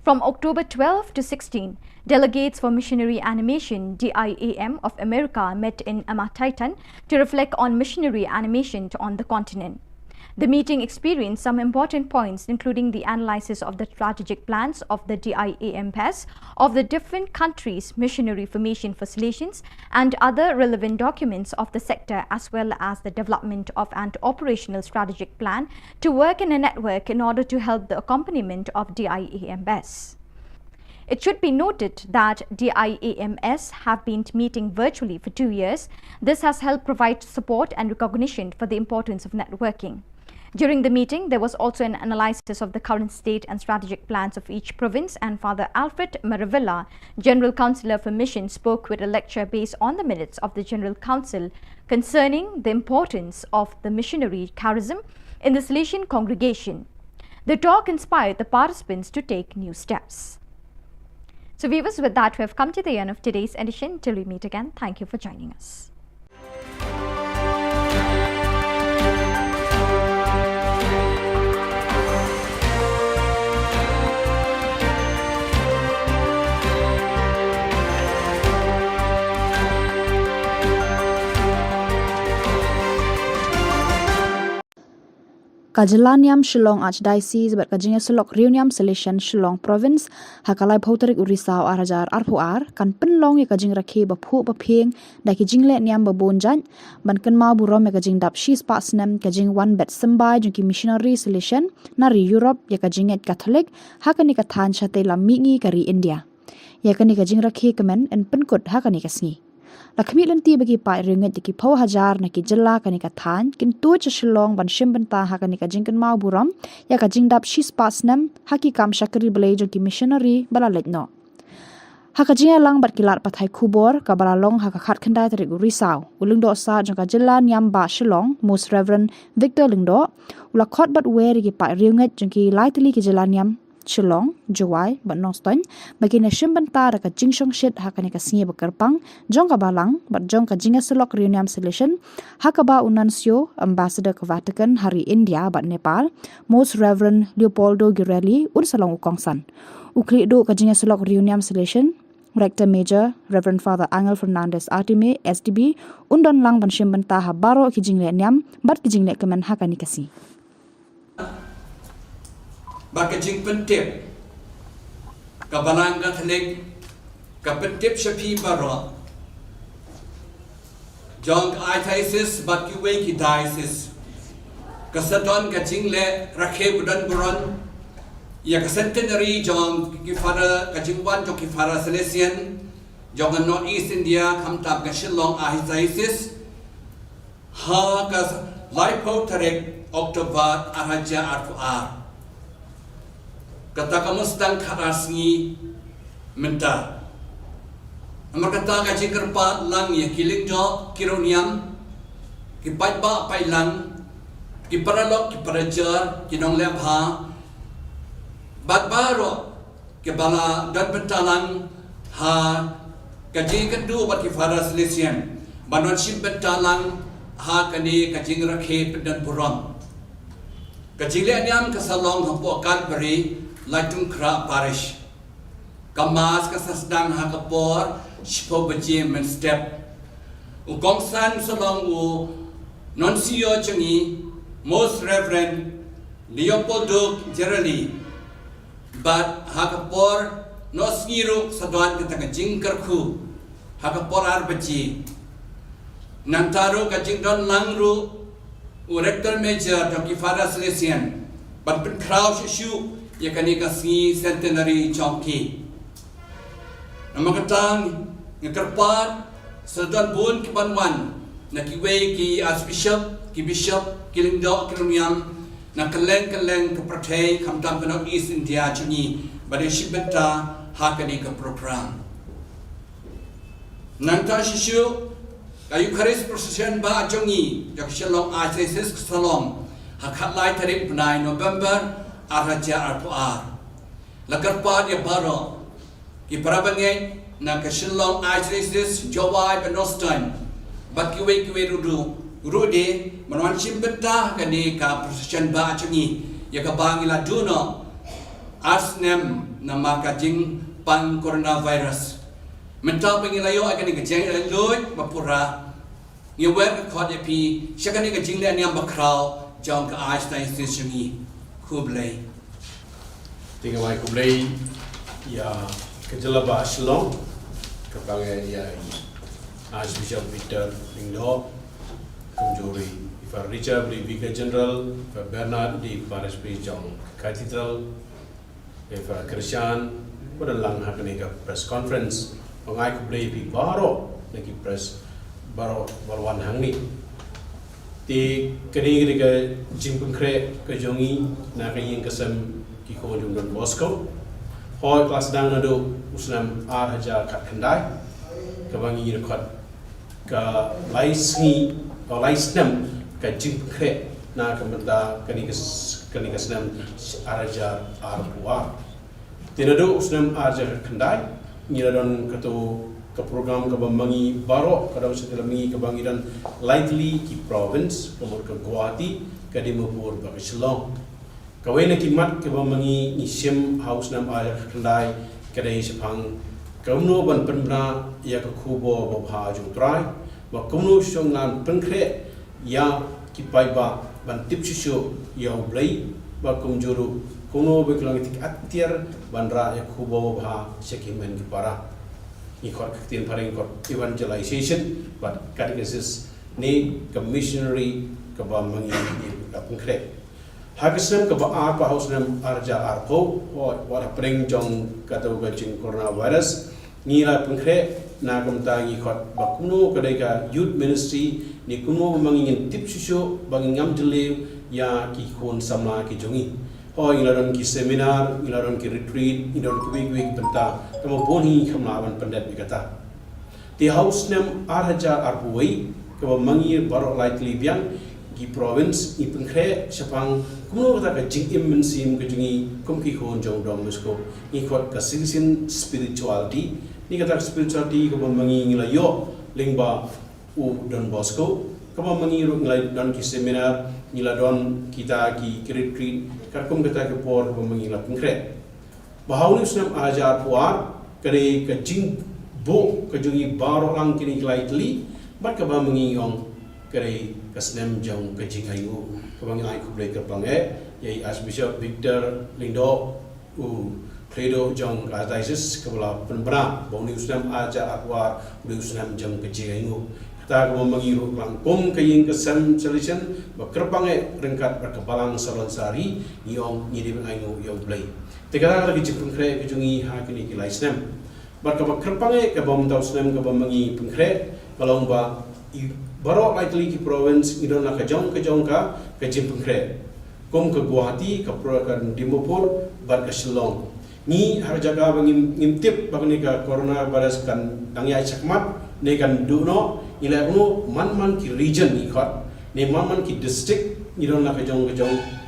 From October 12 to 16, delegates for Missionary Animation DIAM of America met in Amataitan to reflect on missionary animation on the continent. The meeting experienced some important points, including the analysis of the strategic plans of the DIAMPS of the different countries' missionary formation for Salesians and other relevant documents of the sector, as well as the development of an operational strategic plan to work in a network in order to help the accompaniment of DIAMS. It should be noted that DIAMS have been meeting virtually for 2 years. This has helped provide support and recognition for the importance of networking. During the meeting, there was also an analysis of the current state and strategic plans of each province, and Father Alfred Maravilla, General Councillor for Mission, spoke with a lecture based on the minutes of the General Council concerning the importance of the missionary charism in the Salesian congregation. The talk inspired the participants to take new steps. So viewers, with that we have come to the end of today's edition. Till we meet again, thank you for joining us. Ka Jylla niam Shillong Archdiocese bat kajing selok riuniam selection Shillong Province hakalai bauterik urisau arajar arpuar kan penlong ya kajing rakhe baphu bapeng da kijing le niam babonjan ban kan ma burom ya kajing dap shis pasnam kajing one bet sembai jungki missionary selection nari Europe ya kajing et Catholic hakani ka than chate lamingi kari India ya kani kajing rakhe kemen en penkut hakani kasngi Lakmi lenti bagi pai ringet ki pau hajar na ki Jylla kani ka than kin tu cha Shillong ban shim banta ha kani ka jing kan mau buram ya ka jing dap shis pasnam haki kam shakri blai jo ki missionary bala letno ha ka jing lang bat kilat pathai Khubor ka bala long ha ka khat khandai tarik risau ulung do sa jong ka Jylla niam ba Shillong Most Reverend Victor Lingdo ula khot bat we ki pai ringet jong ki lai tili ki Jylla niam Shillong, Jawai, but Noston, bagi na shimbanta ka jingshong shit hakani ka singe bakarpang, jong ka balang, but jong ka jinga selok reuniam selection, hakaba unansio, ambassador ka Vatican, hari India, but Nepal, Most Reverend Leopoldo Girelli, unsalong ukongsan. Ukli do ka jinga selok reuniam selection, Rector Major, Reverend Father Angel Fernandez Artime, SDB, undon lang ban shimbanta ha baro ki jingle niam, but ki jingle kemen hakani kasi. Bakajing pentip kabalang Catholic kapentip shapi baro jong diocese bakiwe ki diocese kasadon kajing le rakhe budan buron ya kasentenary jong ki fara kajing wan jong ki fara Salesian jong North East India kamtab ka Shillong diocese ha kas laipo tarek October araja arfuar kata kamu sedang karasngi minta. Amar kata kaji kerpa lang ya kiling jo kironiam kipat ba pai lang kiparalok kiparajar kinong lepha bat baro kibala dan bentalang ha kaji kedu bat kifara Salesian banon sim bentalang ha kani kaji rakhe pedan buram kaji le niam kasalong hapo Calvary Laitung Kra Parish Kamas kasasdang hakapor Shipo Bajim and Step Ukongsan Salong U Nuncio Changi Most Reverend Leopoldo Girelli But hakapor Nosngiru Sadwan Katanga Jingkarku Hakapor Arbaji Nantaro Kajingdon Langru Rector Major Dr. Father Salesian But Ben Krau Shishu ya kani kasngi centenary chongki namakatang ngekerpat sedon bun kibanwan na kiwe ki archbishop ki bishop kilingdo kiluniam na keleng ke pertai kamtam ke North East India chungi bade shibenta hakani ke program nanta shishu kayu charis procession ba chungi jak Shillong Archdiocese Salong hakat lai tarikh 9 November Araja Arpuar Lakarpa dia baro Ki parabangai Na ke Shillong Archdiocese Jawai Benostan Bat kiwe rudu Rude Manuan Shimbeta Kani ka procession ba acungi Ya ka bangila duno Arsnem Nama kajing Pan coronavirus Mentau pengilayo Akani kajing Loy Bapura Ngewer ke kod epi Syakani kajing le Niam bakrau Jong ke Archdiocese Shungi Kublai tinggal mai kublai ya ke Jylla ba Shillong kebangai ya Archbishop Victor Lingdo kumjuri Ifar Richard di Vicar General Ifar Bernard di Parish Priest Jong Cathedral Ifar Christian pada lang hakani ka press conference pengai kublai pi baro naki press baro balwan hangni ti kini ke jimpun kre ke jongi na kayin kasam ki ko jung don Bosco hoi kelas dang nado usnam ar haja kat kandai ke bangi rekod ke laisni atau laisnam ke jimpun kre na kementa kini kasnam ar haja ar buar tinado usnam ar haja kandai ngiradon kato ke program ke bambangi barok kadang setelah mengi ke bangiran lightly ki province komor ke Guwahati ke Dimapur ke Shillong kawai na kimat ke bambangi ni sim house nam ayah kendai kedai sepang kamno ban penbra ya ke Khubor bha jung trai wa kamno songan penkre ya ki paiba ban tip sisu ya blai ba kumjuru kuno beklang tik atiar bandra ya Khubor bha sekimen ki para ikor ketian paling ikor evangelization but catechesis ni commissionary ke bambangi ni pengkrek hagesem ke ba apa haus nam arja arpo wa pring jong katau gajing coronavirus ni la pengkrek na kamtangi khot bakuno kadai ka youth ministry ni kuno mangingin tip susu bangingam jele ya ki khon sama ki jongi ilaron ki seminar ilaron ki retreat ilaron ki week benta tamo boni khamlawan pandat bikata ti house nam arhaja arbuai ke mangi baro likely biang ki province i pengkre sepang kuno kata ka jingim mensim ke jungi kumki khon jong dom mesko ni khot ka citizen spirituality ni kata spirituality ke mangi ngila yo lingba u Don Bosco ke mangi ru ngila don ki seminar ngila don kita ki retreat karkum kata ke por mengila pengkret bahauni sunam ajar puar kare ke jing bo ke jungi baro lang kini lightly bat ke ba mengingong kare ke senam jong ke jing ayu ke bangi ai kublai ke pange yai Archbishop Victor Lindo u credo jong diocese ke bala penbra bahauni sunam ajar puar u sunam jong ke jing ayu ta ko mangiru langkom kaying kesan solution bakerpange rengkat berkebalang salon sari yong nyidi bengainu yong blai tegara lagi jipun kre kejungi ha kini ki laisnem bakerpange ke bom tau snem ke mangi pengkre kalong ba baro likely ki province idon na ka jong ka ke jipun kre kom ke Guwahati ke prokan Dimapur bar ke Shillong ni har jaga bangim ngimtip bagni ka coronavirus kan dangyai sakmat ne kan duno ila uno man ki region ni khot ne man ki district ni don la ka jong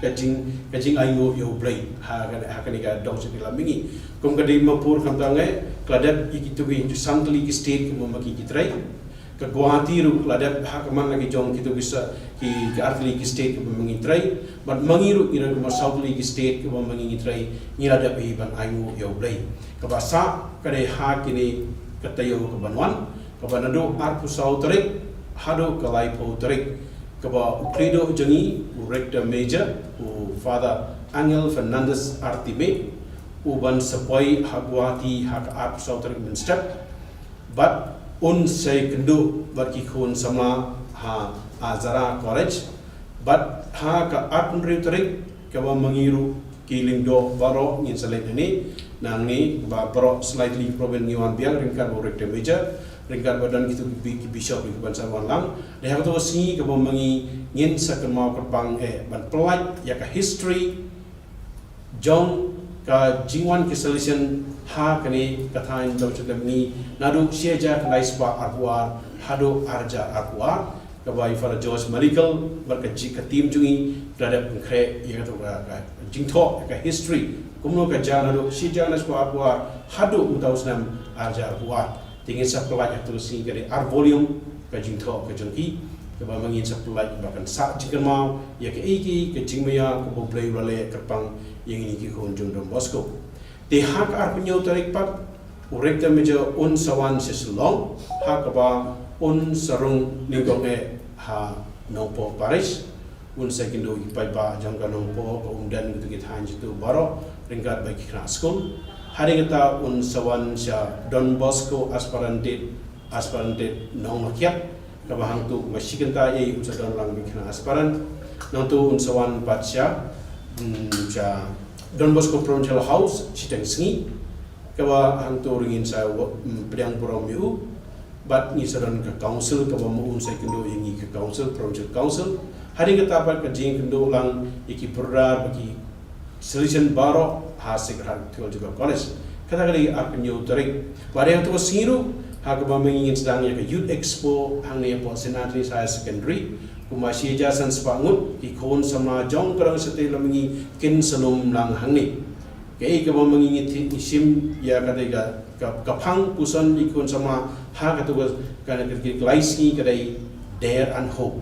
kajing ayu yo blai ha ka ni ka dong se la mingi kom ka Dimapur kam tangai kladap ikitu bi santli ki state ko maki ki trai ka Guwahati ru kladap ha ka man lagi jong kitu bisa ki artli ki state ko mangi trai but mangiru ira ko southly ki state ko mangi trai ni la da bi ban ayu yo blai ka basa ka de ha kini katayo ko banwan kabanado arpu sauterik hado kalai pauterik kaba ukredo jangi rector major u father Angel Fernandez Artime uban sepoi Guwahati hak arpu sauterik menstep but say kendo baki khon sama ha azara college but ha ka arpu reuterik kaba mangiru kilingdo baro ngin selain ini nangni ba baro slightly proven ngiwan biang ringkar bo rector major ringkat badan kita bishop di bangsa Wanlang dah tu sini ke memangi ngin sakemau kerpang ban pelat ya ka history jong ka jingwan ke solution ha kani kathain do cetem ni nadu sieja kanai spa arwar hado arja arwar ka bai for George Medical berkaji ka tim jungi terhadap kre ya tu ka jingtho ka history kumno ka jana do sieja na spa arwar hado utausnam arja arwar tingin sa pelaj terus ni kali ar volume ka jingtho ka jongki ka ba mangin sa pelaj bahkan sa jikan mau ya ke iki ke jingmaya ko play rale kerpang yang ini ki kon jong Don Bosco ti hak ar penyo tarik pat urekta meja un sawan Shillong hak ba un sarung ningong ha nopo Paris un sekindo ipai ba jangka nopo ko umdan gitu kita hanji tu baro ringkat bagi kena school hari kita un sawan sya Don Bosco aspirante nong makiat kabahang tu masih kita ye usa don lang bikna aspirant nong tu un sawan patsya sya Don Bosco Provincial House siteng sengi kabahang tu ringin sa pedang puram yu bat ni sadan ke council kabah un sa kendo ingi ke council provincial council hari kita pat ke jing kendo lang iki perdar bagi solution baro hasik ran tual juga college kata kali akan nyu tarik pada yang tu siru hak bamengin sedang ya ke youth expo hang ne po senatri saya secondary kumasi jasan sepangut di kon sama jong kerang setel mengi kin selum lang hang ne ke bamengin isim ya kata kapang pusan ikun sama ha katu kana laisi kadai dare and hope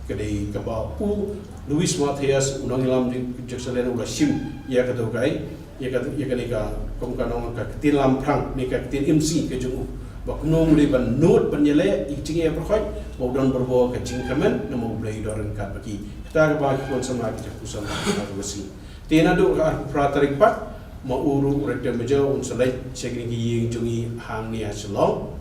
kadai kaba Louis Matthias unang ilam di Jerusalem ulah sim ya katu kai ya kani ka komkanong ka tilam prang ni ka tin MC ke jungu baknong li ban note penyele ikcing ya perkhoi mau don berbo ke jing kamen na mau blai doran kat bagi kita ba kon sama ki pusan ka besi tena do ka pratarik pat mau uru rekte mejo un selai segini ying jungi hang ni Shillong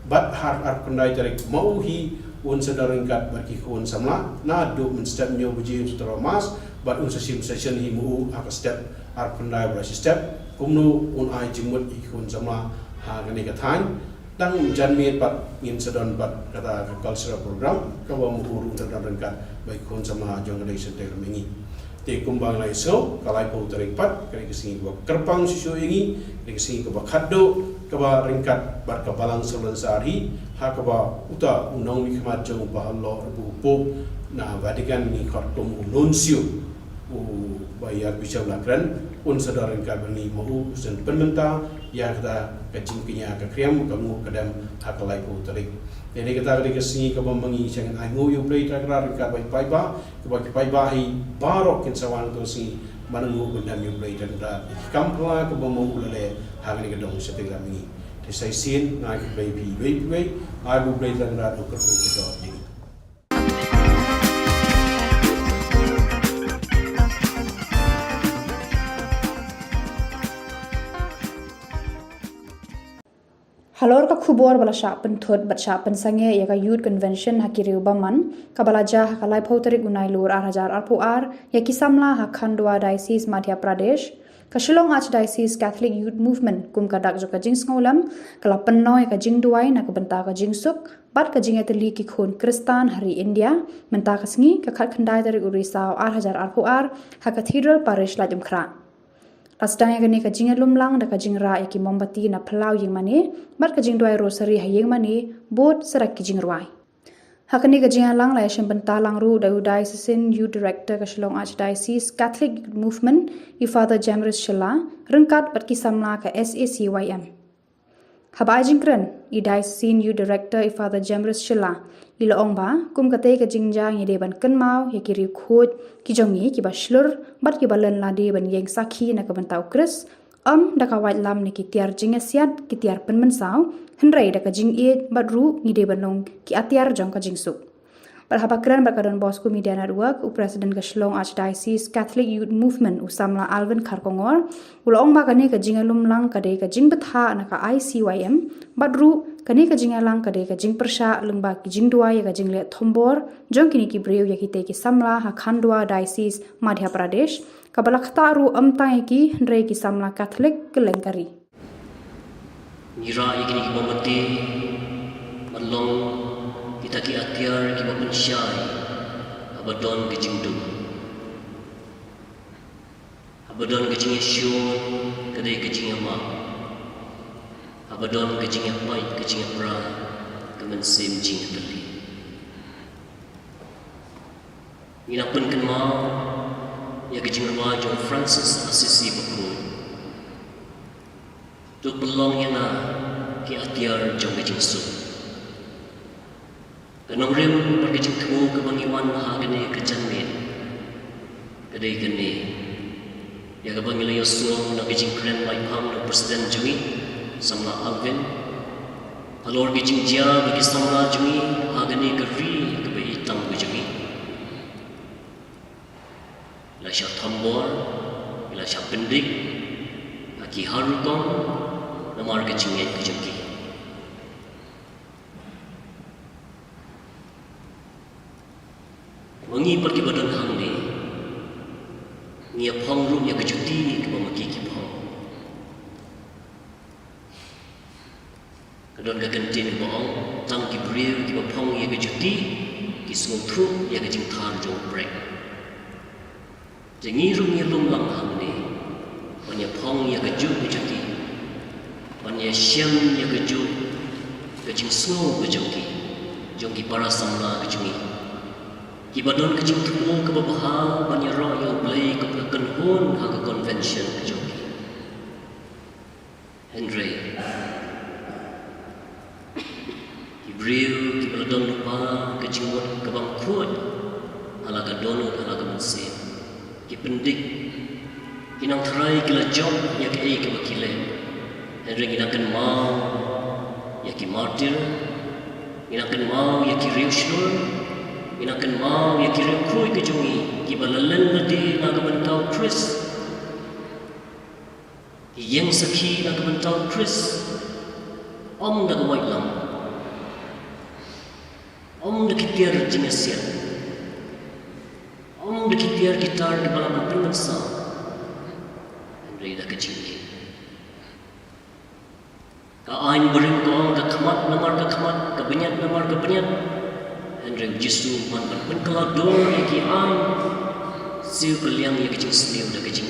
bat har pandai tarik mau hi un sedaring kat bagi kon sama na do men step nyo buji stromas bat un sesim session hi mu ak step ar pandai bra step kumnu un ai jimut ikon sama ha gani ka than tang janmi pat ngin sedon pat kata cultural program ka wa mu uru sedaring kat bai kon sama jong dai senter mengi te kumbang lai so kalai po tarik pat kani kesingi ba kerpang sisu ingi kani kesingi ka ba khaddo ka ba ringkat bar ka balang solan sari ha ka ba uta unong ni khmat jong ba lo bu po na Vatican ni khottum nuncio u bayar bisa lakran un sadaran ka bani mau sen penmenta ya kata kacing kinya ka kriam ka mu kadam ha kalai po tarik jadi kita kali kesingi ka bambangi jangan ai mu yu play takrar ka bai pai ba hi barok kin sawan to si manangu bendam yu play dan da kampla ka bamu ulale ha ni ka dong setelah mengi desai sin ngai play bai ai bu play dan da ko ko kita ni Halor ka khubor bala sha penthut bat sha pensange ya ka youth convention hakiriu baman kabala ja hakalai photari gunai lur 8000 arpuar ya kisamla hakhandwa diocese Madhya Pradesh ka Shillong Archdiocese Catholic Youth Movement kum kadak jo ka jing ngolam kala penno ya ka jing duai na ka benta ka jing suk bat ka jing etli ki khon Kristan hari India menta ka sngi ka khat khandai dari urisa 8000 arpuar ha cathedral parish la jumkhra Pastanya gani ka jing lumlang da ka jing ra ki mombati na phalau ying mane bar ka jing doi rosary ha ying mane bot sarak ki jing rwai hakani ka jing lang la yashim banta lang ru da diocesan youth director ka Shillong Archdiocese Catholic Movement i Father Jamrus Shilla rengkat bat ki samla ka SACYM habai jingkran i diocesan youth director i Father Jamrus Shilla ila ongba kum kate ka jingja ngi de ban kanmau ya ki ri khot ki jongi ki ba shlur bat ki balan la de ban yeng sakhi na ka ban tau kris da ka wait lam ni ki tiar jinga siat ki tiar pen man saw henrai da ka jing e bat ru ngi de banong ki atiar jong ka jing suk Berhabakran berkadon Bosco Media Network, Presiden ke Shillong Archdiocese Catholic Youth Movement usamla Alvin Kharkongor, ulong bakane ke jingalum lang kade ke jing betha na ka ICYM, badru kane ke jingalang kade ke jing persha lengba ki jing dua ya ke jing le thombor, jong kini ki breu ya kite ki samla ha Khandwa Diocese Madhya Pradesh, kabalak taru amtai ki ndrei ki samla Catholic ke lengkari. Nira ikini ki bomati, malong kita ki atiar ki mapensyai abadon ke jingdu abadon ke jing Yesu kadai ke jing ama abadon ke jing pai ke jing pra ke mensem jing teli ina pun kenma ya ke jing wa John Francis Assisi bako tu belong yana ki atiar jong ke jing su Kanong rim perkecing kamu ke bangiwan mahagane ke janmin kadai kene ya ke bangila Yosua na kecing kren mai pang na presiden jumi samla Alvin alor kecing dia bagi samla jumi hagane ke ri ke bai tang ke jumi la sya thambor la sya pendik aki harukong namar kecing ke jumi Wangi pergi badan hang ni, niat pang rum yang kecuti ke memaki kipang. Kadang kegentin bohong, tang kibriu ke pang yang kecuti, kisung truk yang kecing thar jong break. Jangi rum yang lum lang hang ni, banyak pang yang kecuti, banyak siang yang kecing slow jongki para samla kecungi. Ibadon kecing tubuh ke babahal banyak roh yang boleh ke kenhun hak convention ke joki. Henry Ibril kibaladon lupa kejingot kabang kuat halaga donut halaga mensim kipendik kinang terai kila job ya ke kebakile Henry ginakan mau ya ki martir ginakan mau ya ki riushur ginakan mau ya ki riukui kejungi kibalalan nadi naga bentau Chris yang sakhi naga bentau Chris om naga white lam om naga kitiar jingasya om naga kitiar gitar di balaman pengensa Henry dah kecil ka ain bering ko ka khamat namar ka khamat ka benyat namar ka benyat Henry jisu man penkelak dor ki ain siu kaliang ya kecil seliu dah kecil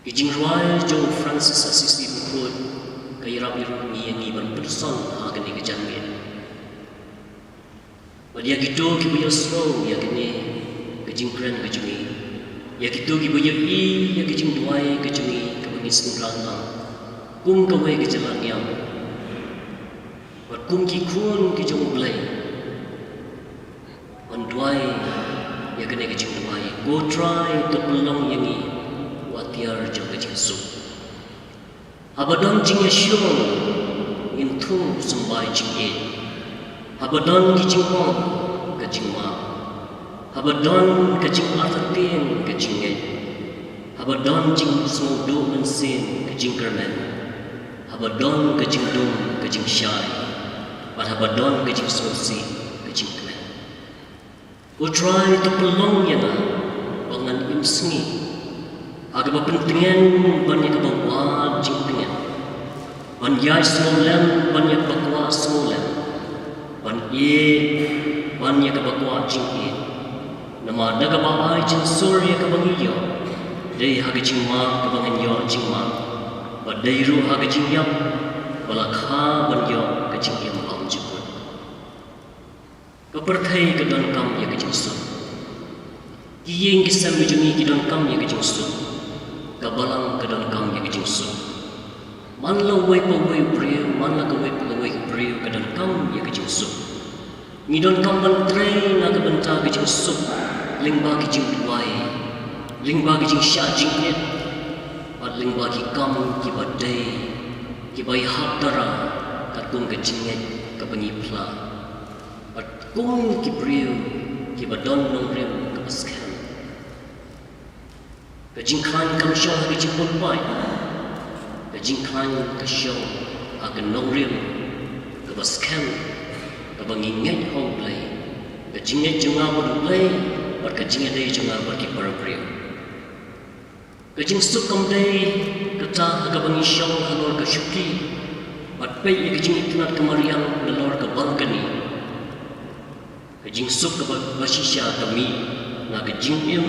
Kijing ruai John Francis Assisi Bukut kaya rabi rumi yang iban person akan dikejangan. Pada gitu kibuya slow ya kini kijing keren kejungi. Ya gitu kibuya ya kijing duai kejungi kebangis kumrana. Kum kawai kejalan yang. Wat kum kikun kijung ulai. Wan duai ya kini kijing duai. Go try to belong yang ini. Watiar jaga jinsu. Abadan jingya Shillong intu sembai jingye. Abadan kijingmo kejingma. Abadan kejing artatin kejingye. Abadan jing semudu mensin kejing kermen. Abadan kejing dum kejing syai. Abadan kejing sosi kejing kermen. Utrai tu pelong yana bangan imsengi. Agak pentingan banyak kebawa jingpingan, banyak semulan banyak bakwa semulan, banyak kebawa jingpin. Nama ada kebawa jinsur ya kebangiyo, dari haga jingma kebangiyo jingma, badai ru haga jingyap, balakha banyo kejingyam am jipun. Kepertai kedan kam ya kejinsur, kiyeng kisam bijungi kedan kam ya kejinsur. Kabalang kedan kam yang kejingsu. Man la wei pa wei priu, man la ka wei priu kedan kam yang kejingsu. Ngidon kam ban train na ka banta kejingsu. Lingba kejing duai, lingba kejing sya jingnet. Pat lingba ki kam ki badai, ki bai hak dara kat kum kejinget ka bangi pla. Pat kum ki priu, ki badon nong rem ka paskan. Kajing klan kam syong kajing pulpai. Kajing klan kasyong akan nongril. Kabaskan kabanginget hong play. Kajinget junga bodu play. Bat kajinget day junga baki parapriyo. Kajing sukam day kata kabangi syong halor kasyuki. Bat pay kajing itinat kamariang nalor kabalkani. Kajing suk kabasisya kami na kajing im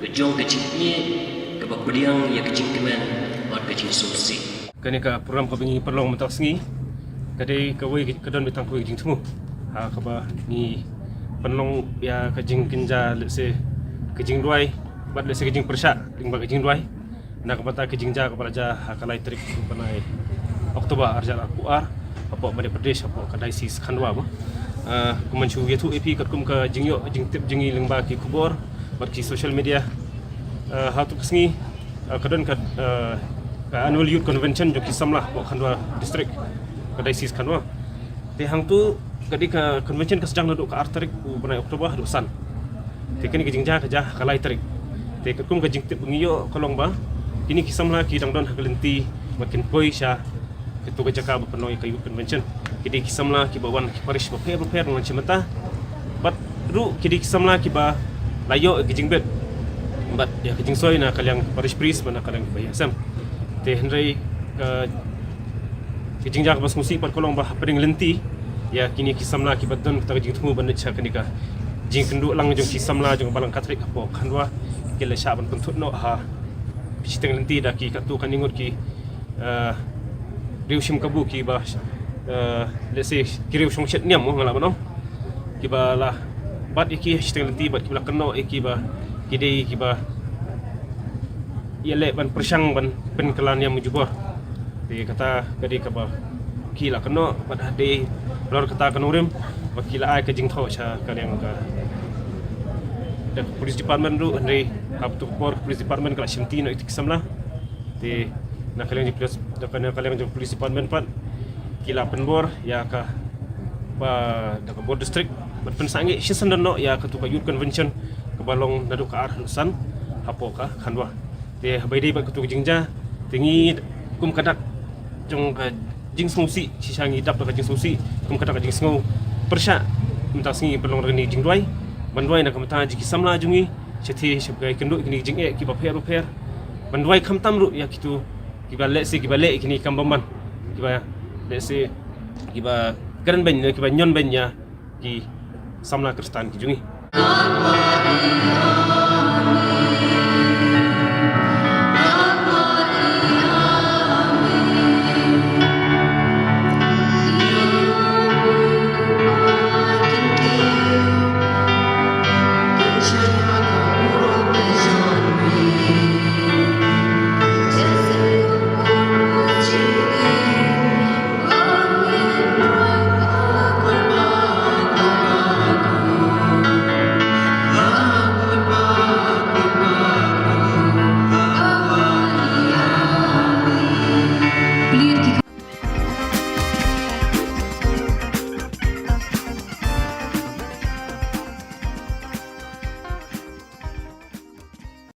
kejong kecing ye kebabdiang ya kecing kemen buat kecing solusi Kani ka program ka bingi perlong mentak sengi kadai ka wei kedon bitang ku kejing temu ha ka ba ni penlong ya kejing kinja lese kejing duai bat lese kejing persya lingba kejing duai na ka bata kejing ja ka balaja ha kalai trik panai Oktober arjal akuar apa Madhya Pradesh apa kadai sis khandwa ba kumanchu yetu ep kat kum ka jingyo jing tip jingi lingba ki Khubor bagi social media hatu kesengi kadon kat annual youth convention jo kisamlah bo khandwa district kadai sis khandwa te hang tu kadi ka convention ka sedang duduk ka artarik u banai Oktober dosan te kini kijingja ka jah kalai tarik te kum ka jingtip ngiyo kolong ba kini kisamlah ki dangdon hagelenti makin poi sha ketu ka jaka ba penoi ka youth convention kidi kisamlah ki bawan ki parish ba per dengan cimata bat ru kidi kisamlah ki ba layo kijing bet bat ya kijing soy na kalyang parish priest mana kalyang bayasam te Henry kijing jak bas musik pat kolong bah peding lenti ya kini kisamla ki badon kita kijing tumu bandet cha kanika jing kendu lang jong kisamla jong balang katrik apo khandwa kele sha ban pentut no ha pisiteng lenti da ki katu kaningot ki riu shim kabu ki ba let's say kiriu shong chet niam mo ngala bano ki ba la bat iki hashtag nanti bat kibla keno iki ba kidei ki ba ia le ban persang ban penkelan yang mujubor di kata kadi ka ba kila keno pada de lor kata kenurim wakila ai ke jing tho cha kan yang ka the police department ru andre hab tu por police department kala simti no itik samla di nakaliang di police nakaliang di police department pat kila penbor ya ka ba da bor district bat pensangi shisan no ya ka tu ka youth convention ke balong nadu ka ar san hapo ka khanwa de bai dei ba ka tu jingja tingi kum kadak jong ka jing smusi sisangi dap ka jing smusi kum kadak ka jing sngo persha minta singi pelong reni jing duai bandwai nak kamta jiki samla jungi chethi sebagai kenduk kini jing ki ba pher bandwai khamtam ru ya kitu ki ba le kini kambamban ki ba le se ki ba garan ben ki ba nyon ben ya ki samla kristan ki jungi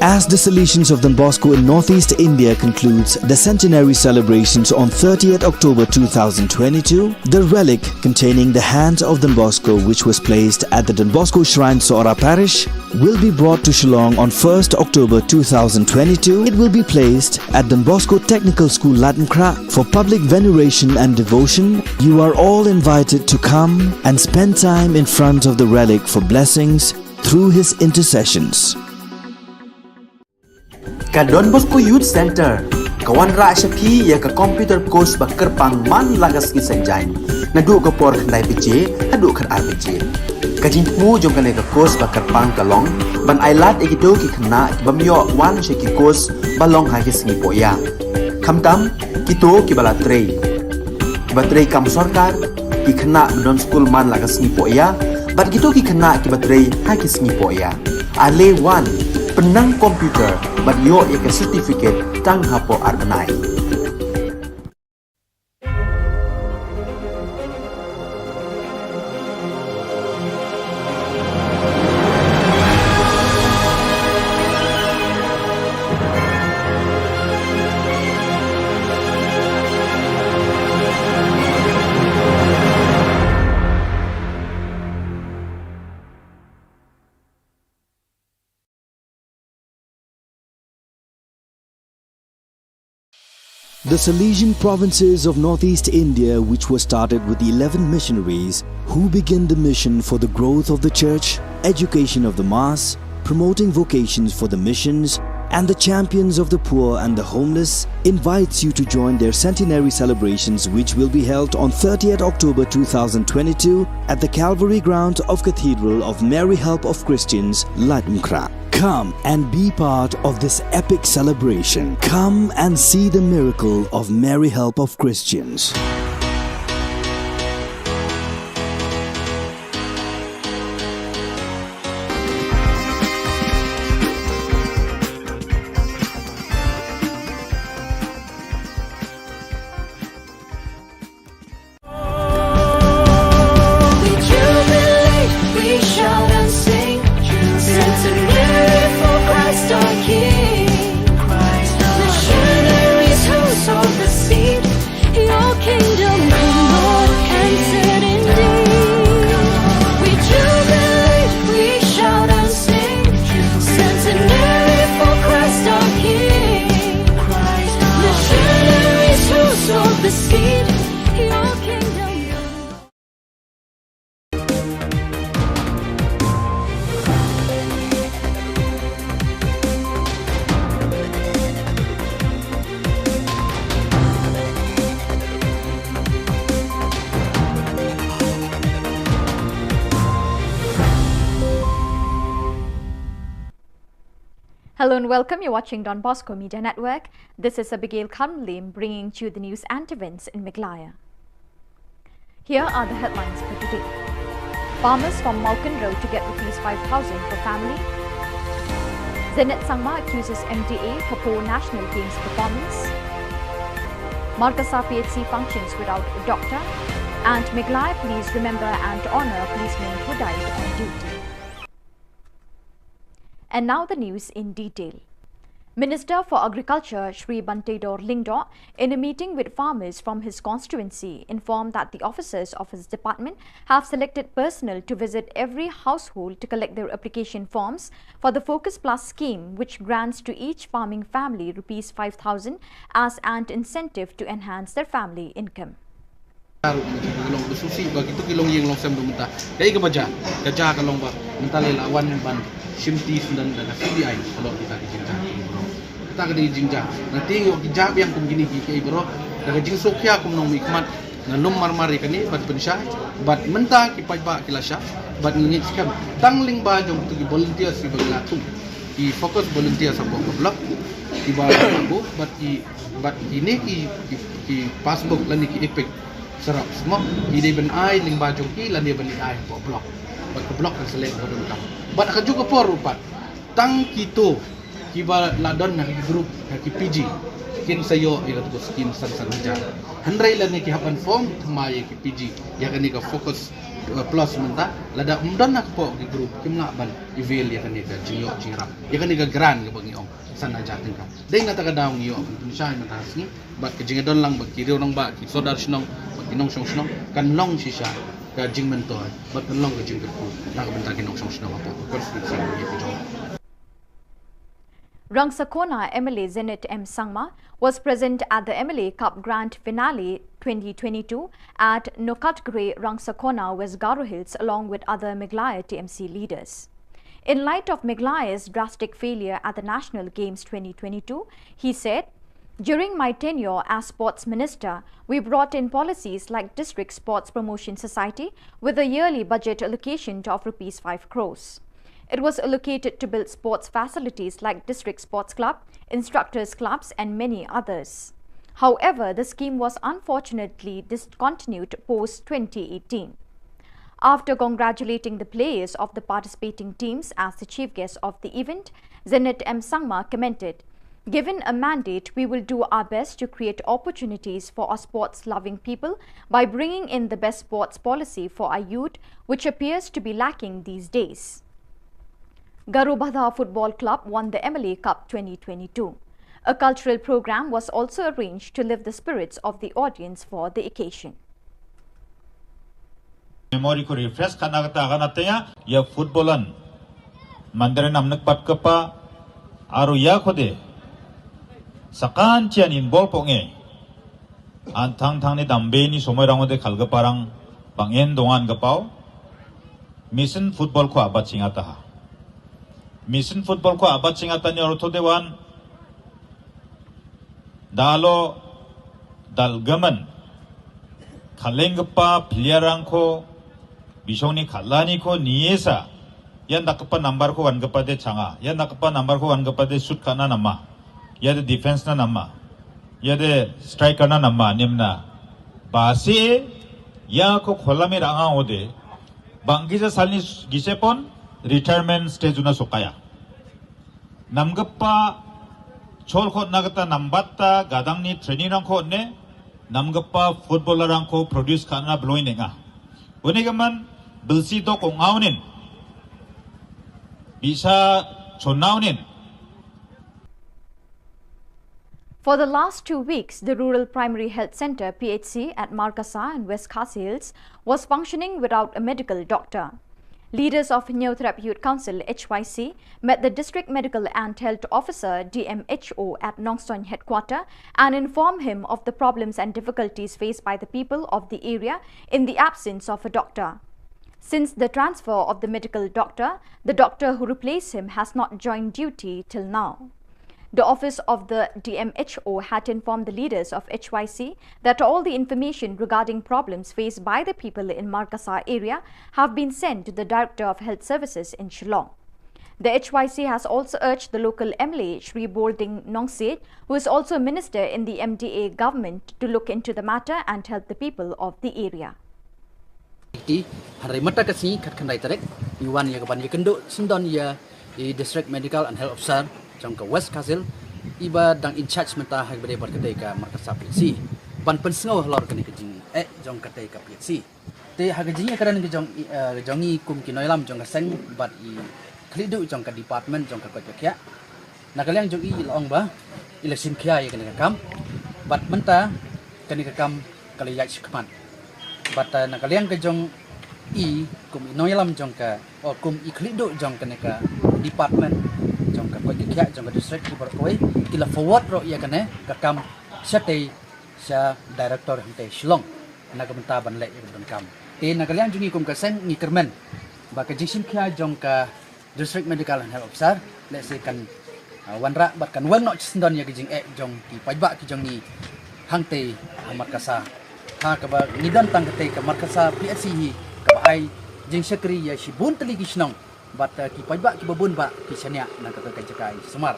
As the Salesians of Don Bosco in Northeast India concludes the centenary celebrations on 30th October 2022, the relic containing the hands of Don Bosco, which was placed at the Don Bosco Shrine, Sora Parish, will be brought to Shillong on 1st October 2022. It will be placed at Don Bosco Technical School, Latmkra, for public veneration and devotion. You are all invited to come and spend time in front of the relic for blessings through his intercessions. Ka Don Bosco Youth Center, kawan ra shapi ya ka computer course bakar pang man lagas ki sanjai. Nadu ka por khandai pije, adu khan ar pije. Ka jing mu jong ka ne ka course bakar pang ka long, ban ailat egido ki khna bamyo wan she ki course balong ha ki sngi po ya. Khamtam kito ki bala trei. Ba trei kam sarkar ki khna don school man lagas sngi po ya, bat kito ki khna ki batrei ha ki sngi po ya. Ale wan penang komputer bat yo ya ke certificate tang hapo arbanai. The Salesian provinces of Northeast India, which were started with the 11 missionaries who began the mission for the growth of the church, education of the mass, promoting vocations for the missions, and the champions of the poor and the homeless, invites you to join their centenary celebrations, which will be held on 30th October 2022 at the Calvary Ground of Cathedral of Mary Help of Christians, Latmkra. Come and be part of this epic celebration. Come and see the miracle of Mary Help of Christians. Your King Hello and welcome. You're watching Don Bosco Media Network. This is Abigail Kamlim bringing you the news and events in Meghalaya. Here are the headlines for today. Farmers from Malkin Road to get ₹5,000 per family. Zenit Sangma accuses MDA for poor national games performance. Markasa PHC functions without a doctor. And Meghalaya police remember and honour policemen who died on duty. And now the news in detail. Minister for Agriculture Shri Bantedor Lingdo, in a meeting with farmers from his constituency, informed that the officers of his department have selected personnel to visit every household to collect their application forms for the Focus Plus scheme, which grants to each farming family ₹5,000 as an incentive to enhance their family income. Kilong bersusi begitu kilong yang long sem dumta. Dai ke baja, kerja kalong ba. Mentale lawan ban simti sundan dan CBI kalau kita dijinja. Kita ke dijinja. Nanti yo kijab yang kum gini ki bro. Daga jing sokya kum nong mikmat ngalum marmari kani bat pensha bat menta ki pajba kilasha bat ngit skam tangling ba jong tu volunteer si baglatu. Ki fokus volunteer sa blok. Ki ba ko bat ini ki passbook lan ki epek serap semua ide ben ai ling baju ki lan dia beli ai po blok bat ke blok kan selek bodon kam bat ka juga por rupat tang kito ki ba ladon na ki group ki PG kin sayo ira tu skin san ja handrai lan ki hapan form thmai ki PG ya kan ni ka fokus plus menta lada umdon nak po ki group kim na ban ivel ya kan ni ka jinyo jingrap ya kan ni ka gran ke bangi ong sana jatin ka dei na ta ka daung yo pensai mata sini bat ke jingadon lang bat ki rong ba ki sodar snong inong song snong kan long sisa ka jing mentor bat kan long ka jing ku na ka bentar kinong song snong apa konstitusi ni pijong. Rangsakona MLA Zenit M. Sangma was present at the MLA Cup Grand Finale 2022 at Nokatgre, Rangsakona, West Garo Hills, along with other Meghalaya TMC leaders. In light of Meghalaya's drastic failure at the National Games 2022, he said, "During my tenure as Sports Minister, we brought in policies like District Sports Promotion Society with a yearly budget allocation of ₹5 crores. It was allocated to build sports facilities like District Sports Club, Instructors Clubs and many others. However, the scheme was unfortunately discontinued post-2018. After congratulating the players of the participating teams as the chief guest of the event, Zenit M. Sangma commented, "Given a mandate, we will do our best to create opportunities for our sports-loving people by bringing in the best sports policy for our youth, which appears to be lacking these days." Garubadha Football Club won the MLA Cup 2022. A cultural program was also arranged to lift the spirits of the audience for the occasion. Memory ko refresh kana kata ganatya ya footballan mandare namnak pat kapa aru ya khode sakan chian involve ponge antang thang ni dambe ni somoi rangode khalga parang bangen dongan gapau mission football ko abat singata ha mission football ko abat singata ni ortho dewan dalo dalgaman khalengpa piliarang ko bisoni khalani ko niesa yan nakapa number ko wan gapa de changa yan nakapa number ko wan gapa de shoot kana nama ya de defense na nama ya de striker na nama nimna base ya ko kholami ranga ode bangisa salni gisepon retirement stage na sokaya namgapa chol ko nagata nambatta gadangni training rang ko ne namgapa footballer rang ko produce kana bloinenga unigaman bilsi do ko ngaunin bisa chonaunin. For the last 2 weeks, the Rural Primary Health Centre PHC at Markasa and West Khasi Hills was functioning without a medical doctor. Leaders of Neothrap Youth Council HYC met the District Medical and Health Officer DMHO at Nongstoin headquarter and informed him of the problems and difficulties faced by the people of the area in the absence of a doctor. Since the transfer of the medical doctor, the doctor who replaced him has not joined duty till now. The office of the DMHO had informed the leaders of HYC that all the information regarding problems faced by the people in Markasa area have been sent to the Director of Health Services in Shillong. The HYC has also urged the local MLA, Shri Bolding Nongsit, who is also a minister in the MDA government, to look into the matter and help the people of the area. Hari mata kasi kat kandai tarik iwan ya kapan ya kendo sindon ya district medical and health officer jong ke West Kazil iba dang in charge menta hak bere bar kedai ka markas PHC ban pensengau halor kene kejing jong kedai ka PHC te hak kejing karan ke jongi kum ki noilam jong ka seng bat i klidu jong ka department jong ka kya nakaliang jong i long ba election kya ya kene kam bat menta kene kam kali ya shikman bata nakaliang ke jong i kum noilam jong ka o kum i klido jong ka neka department jong ka kya jong ka district ki koi kila forward ro ya kane ka kam sate sa director hante Shillong na kamenta ban le don kam te nakaliang jong i kum ka sen ni kermen ba ka jisim kya jong ka district medical and health officer le se kan wanra bat kan wan no sindon ya kijing jong ki pajba ki jong ni hante markasa ha kaba nidan tang kate ka markasa PSC hi kaba ai jing sekri ya shibun teli gisnong bat ki pajba ki babun ba ki sanya na ka kajakai semar.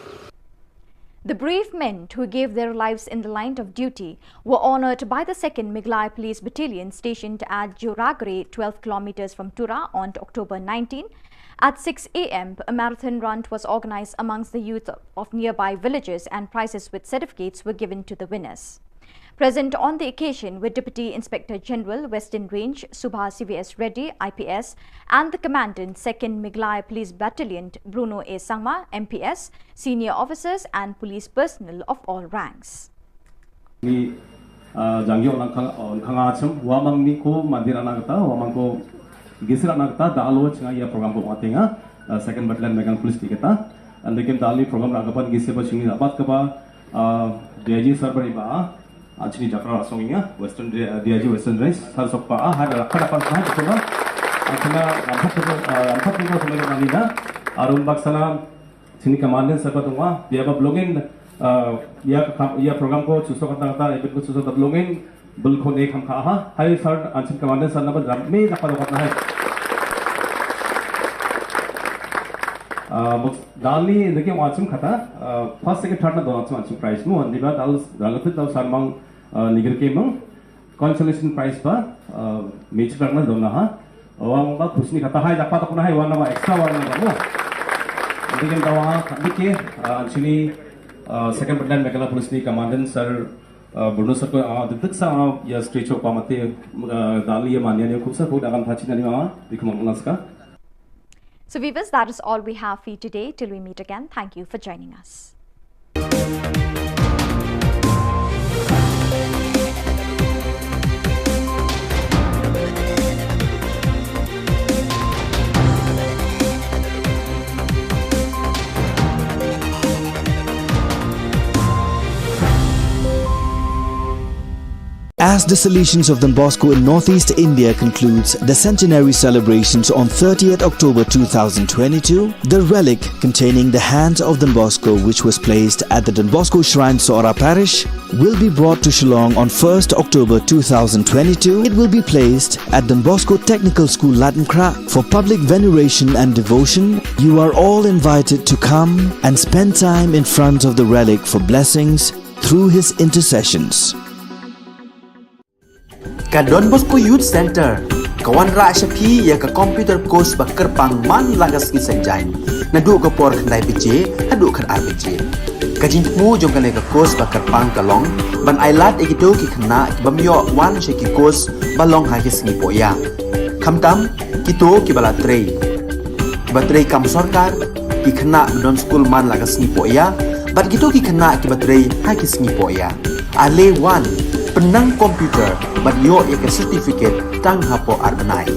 The brave men who gave their lives in the line of duty were honoured by the 2nd Miglai Police Battalion stationed at Juragre, 12 kilometers from Tura on October 19. At 6 a.m, a marathon run was organised amongst the youth of nearby villages and prizes with certificates were given to the winners. Present on the occasion were Deputy Inspector General, Western Range, Subha CVS Reddy, IPS, and the Commandant, 2nd Miglai Police Battalion, Bruno A. Sangma, MPS, senior officers and police personnel of all ranks. Jangyo kangachum wamang ni ko mandira nagta wamang ko gisra nagta dalo chinga ya program ko matinga 2nd Battalion Megan Police tiketa and lekin dali program ragapan giseba chingi abat kaba DIG Sarbar ba Actually, Jakarta Songinya, Western DIG Western Range, Sarsopa, had a Kadapan Sahara, Anthony Manina, Arum Baksana, Sini Commandant Sabatuma, the above blogging, ya program coach, Susokata, a bit of the blogging, Bulkone Kamkaha, High Third, and Commandant Sanaba, made a Padapana. Dali in the game Watsum Kata, first second third Donatsu prize, no, and the battles, the Lapit of Sarmang. Nigger Kemang, consolation prize pa, major karna dona awang ba khusni khata hai dapat ko na hai wana ba extra wana ba mo digin tawa dike actually 2nd Battalion Megala Police ni Commandant Sir Bruno sir ko ditak sa ya stretch pa mate dali ya manya ne khubsa ko dagan thachi nani mama dikhum naska. So viewers, that is all we have for you today. Till we meet again, thank you for joining us. As the Salesians of Don Bosco in Northeast India concludes the centenary celebrations on 30th October 2022, the relic containing the hand of Don Bosco, which was placed at the Don Bosco Shrine Sora Parish, will be brought to Shillong on 1st October 2022. It will be placed at Don Bosco Technical School Latankra for public veneration and devotion. You are all invited to come and spend time in front of the relic for blessings through his intercessions. Ka Don Bosco Youth Center, kawan ra shapi ya ka computer course ba kerpang man lagas ki sanjain. Nadu ka por khandai piche, hadu khan ar piche. Ka jingmu jong ka ka course ba kerpang kalong, ban ailat ekito ki khna ki bamyo wan she ki course balong ha ki sngi poya. Khamtam kito ki bala trei. Ba trei kam sarkar ki khna don school man lagas sngi poya, bat kito ki khna ki ba trei ha ki sngi poya. Ale wan penang komputer bat yo ek certificate tang hapo arbanai.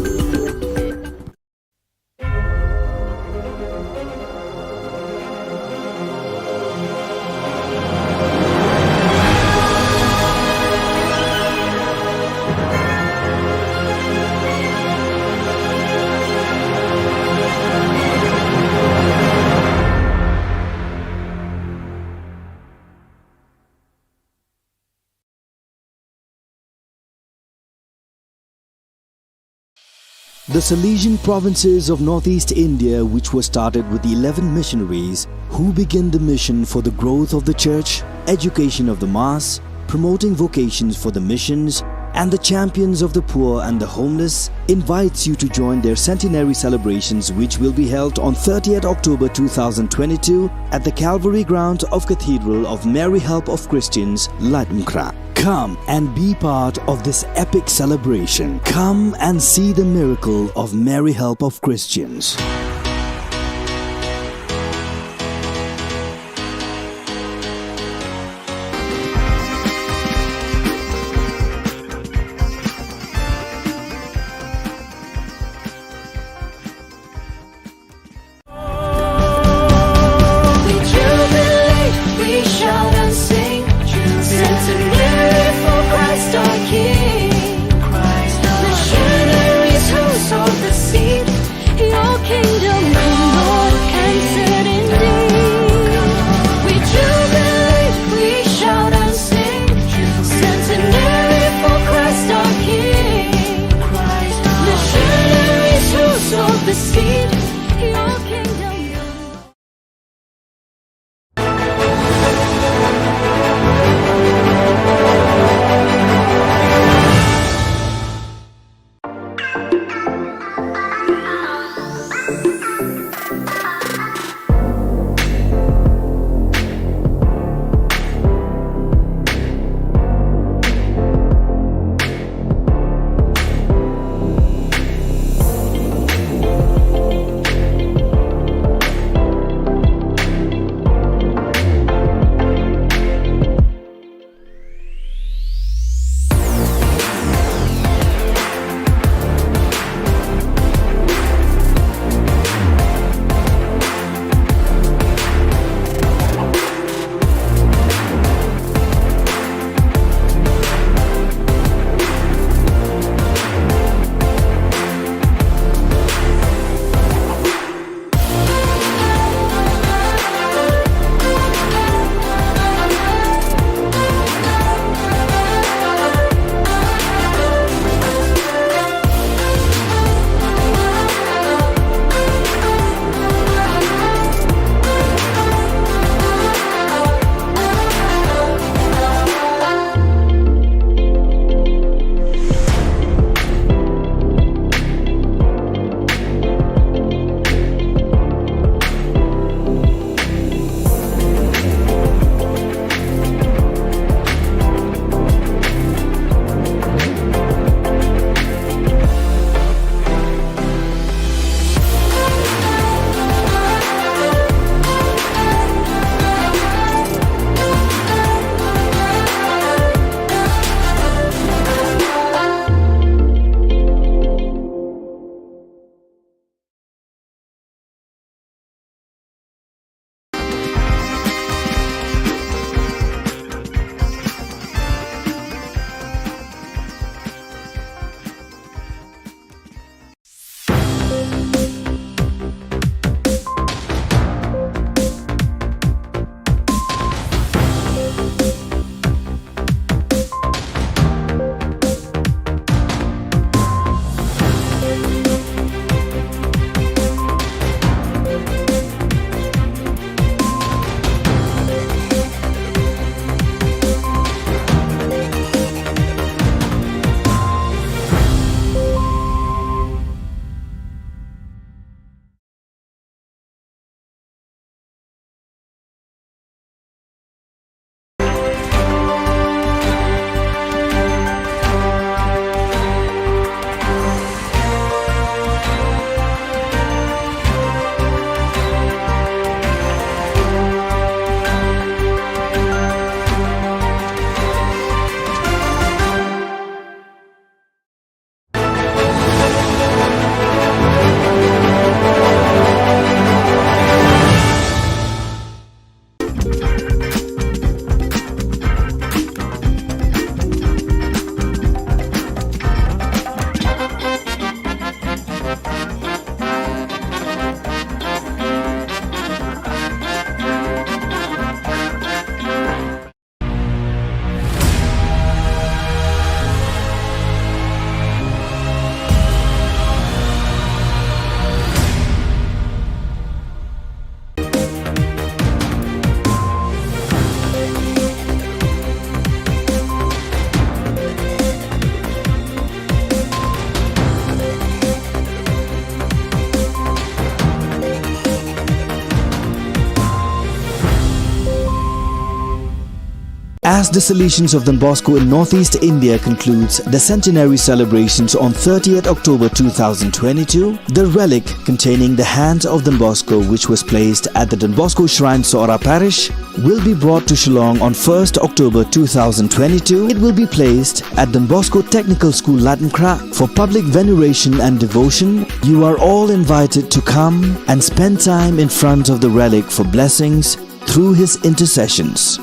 The Salesian provinces of northeast India, which were started with the 11 missionaries who began the mission for the growth of the church, education of the mass, promoting vocations for the missions, and the champions of the poor and the homeless, invites you to join their centenary celebrations, which will be held on 30th October 2022 at the Calvary ground of Cathedral of Mary Help of Christians, Latumkra. Come and be part of this epic celebration. Come and see the miracle of Mary Help of Christians. Kingdom As the Salesians of Don Bosco in Northeast India concludes the centenary celebrations on 30th October 2022, the relic containing the hand of Don Bosco, which was placed at the Don Bosco Shrine, Sora Parish, will be brought to Shillong on 1st October 2022. It will be placed at Don Bosco Technical School, Latmkra, for public veneration and devotion. You are all invited to come and spend time in front of the relic for blessings through his intercessions.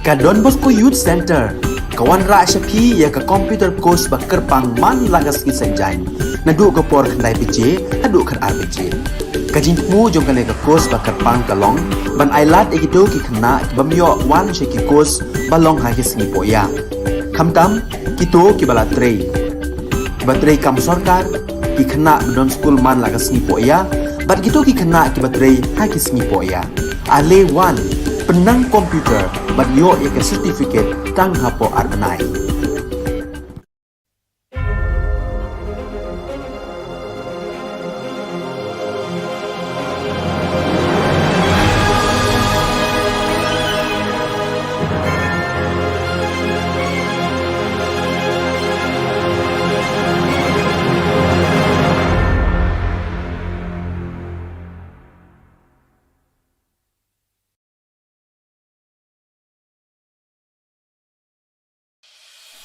Ka Don Bosco Youth Center, kawan ra syapi ya ka computer course ba kerpang man lagas ki senjai. Nadu ka por khandai pije, hadu khar ar pije. Ka jingmu jong ka ne ka course ba kerpang kalong, ban ailat egido ki khna ki bamyo wan she ki course balong ha ki sngi poya. Khamtam kito ki bala trei. Ba trei kam sarkar ki khna don school man lagas sngi poya, bat kito ki khna ki ba trei ha ki sngi poya. Ale wan penang komputer bat yo ya ke certificate kang hapo arnai.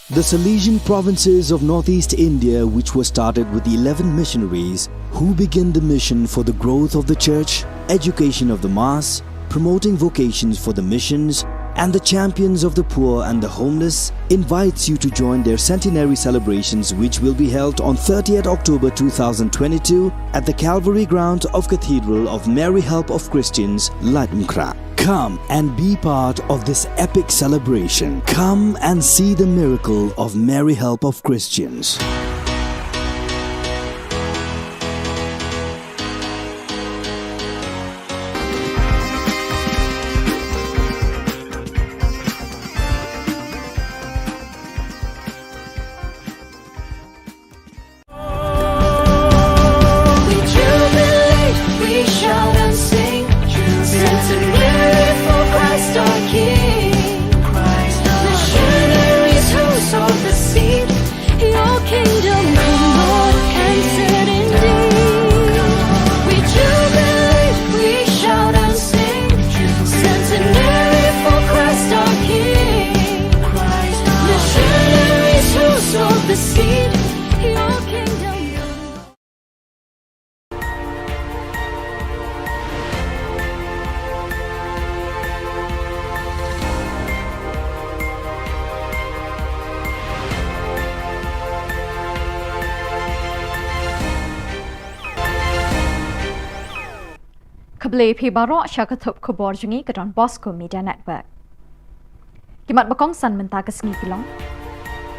The Salesian provinces of Northeast India, which was started with the 11 missionaries who began the mission for the growth of the church, education of the mass, promoting vocations for the missions, and the champions of the poor and the homeless, invites you to join their centenary celebrations, which will be held on 30th October 2022 at the Calvary ground of Cathedral of Mary Help of Christians, Latmkra. Come and be part of this epic celebration. Come and see the miracle of Mary Help of Christians. Khubor Phibaro Shakathop Khubor Jungi ke Don Bosco Media Network. Kimat bakong san menta ke sengi kilong.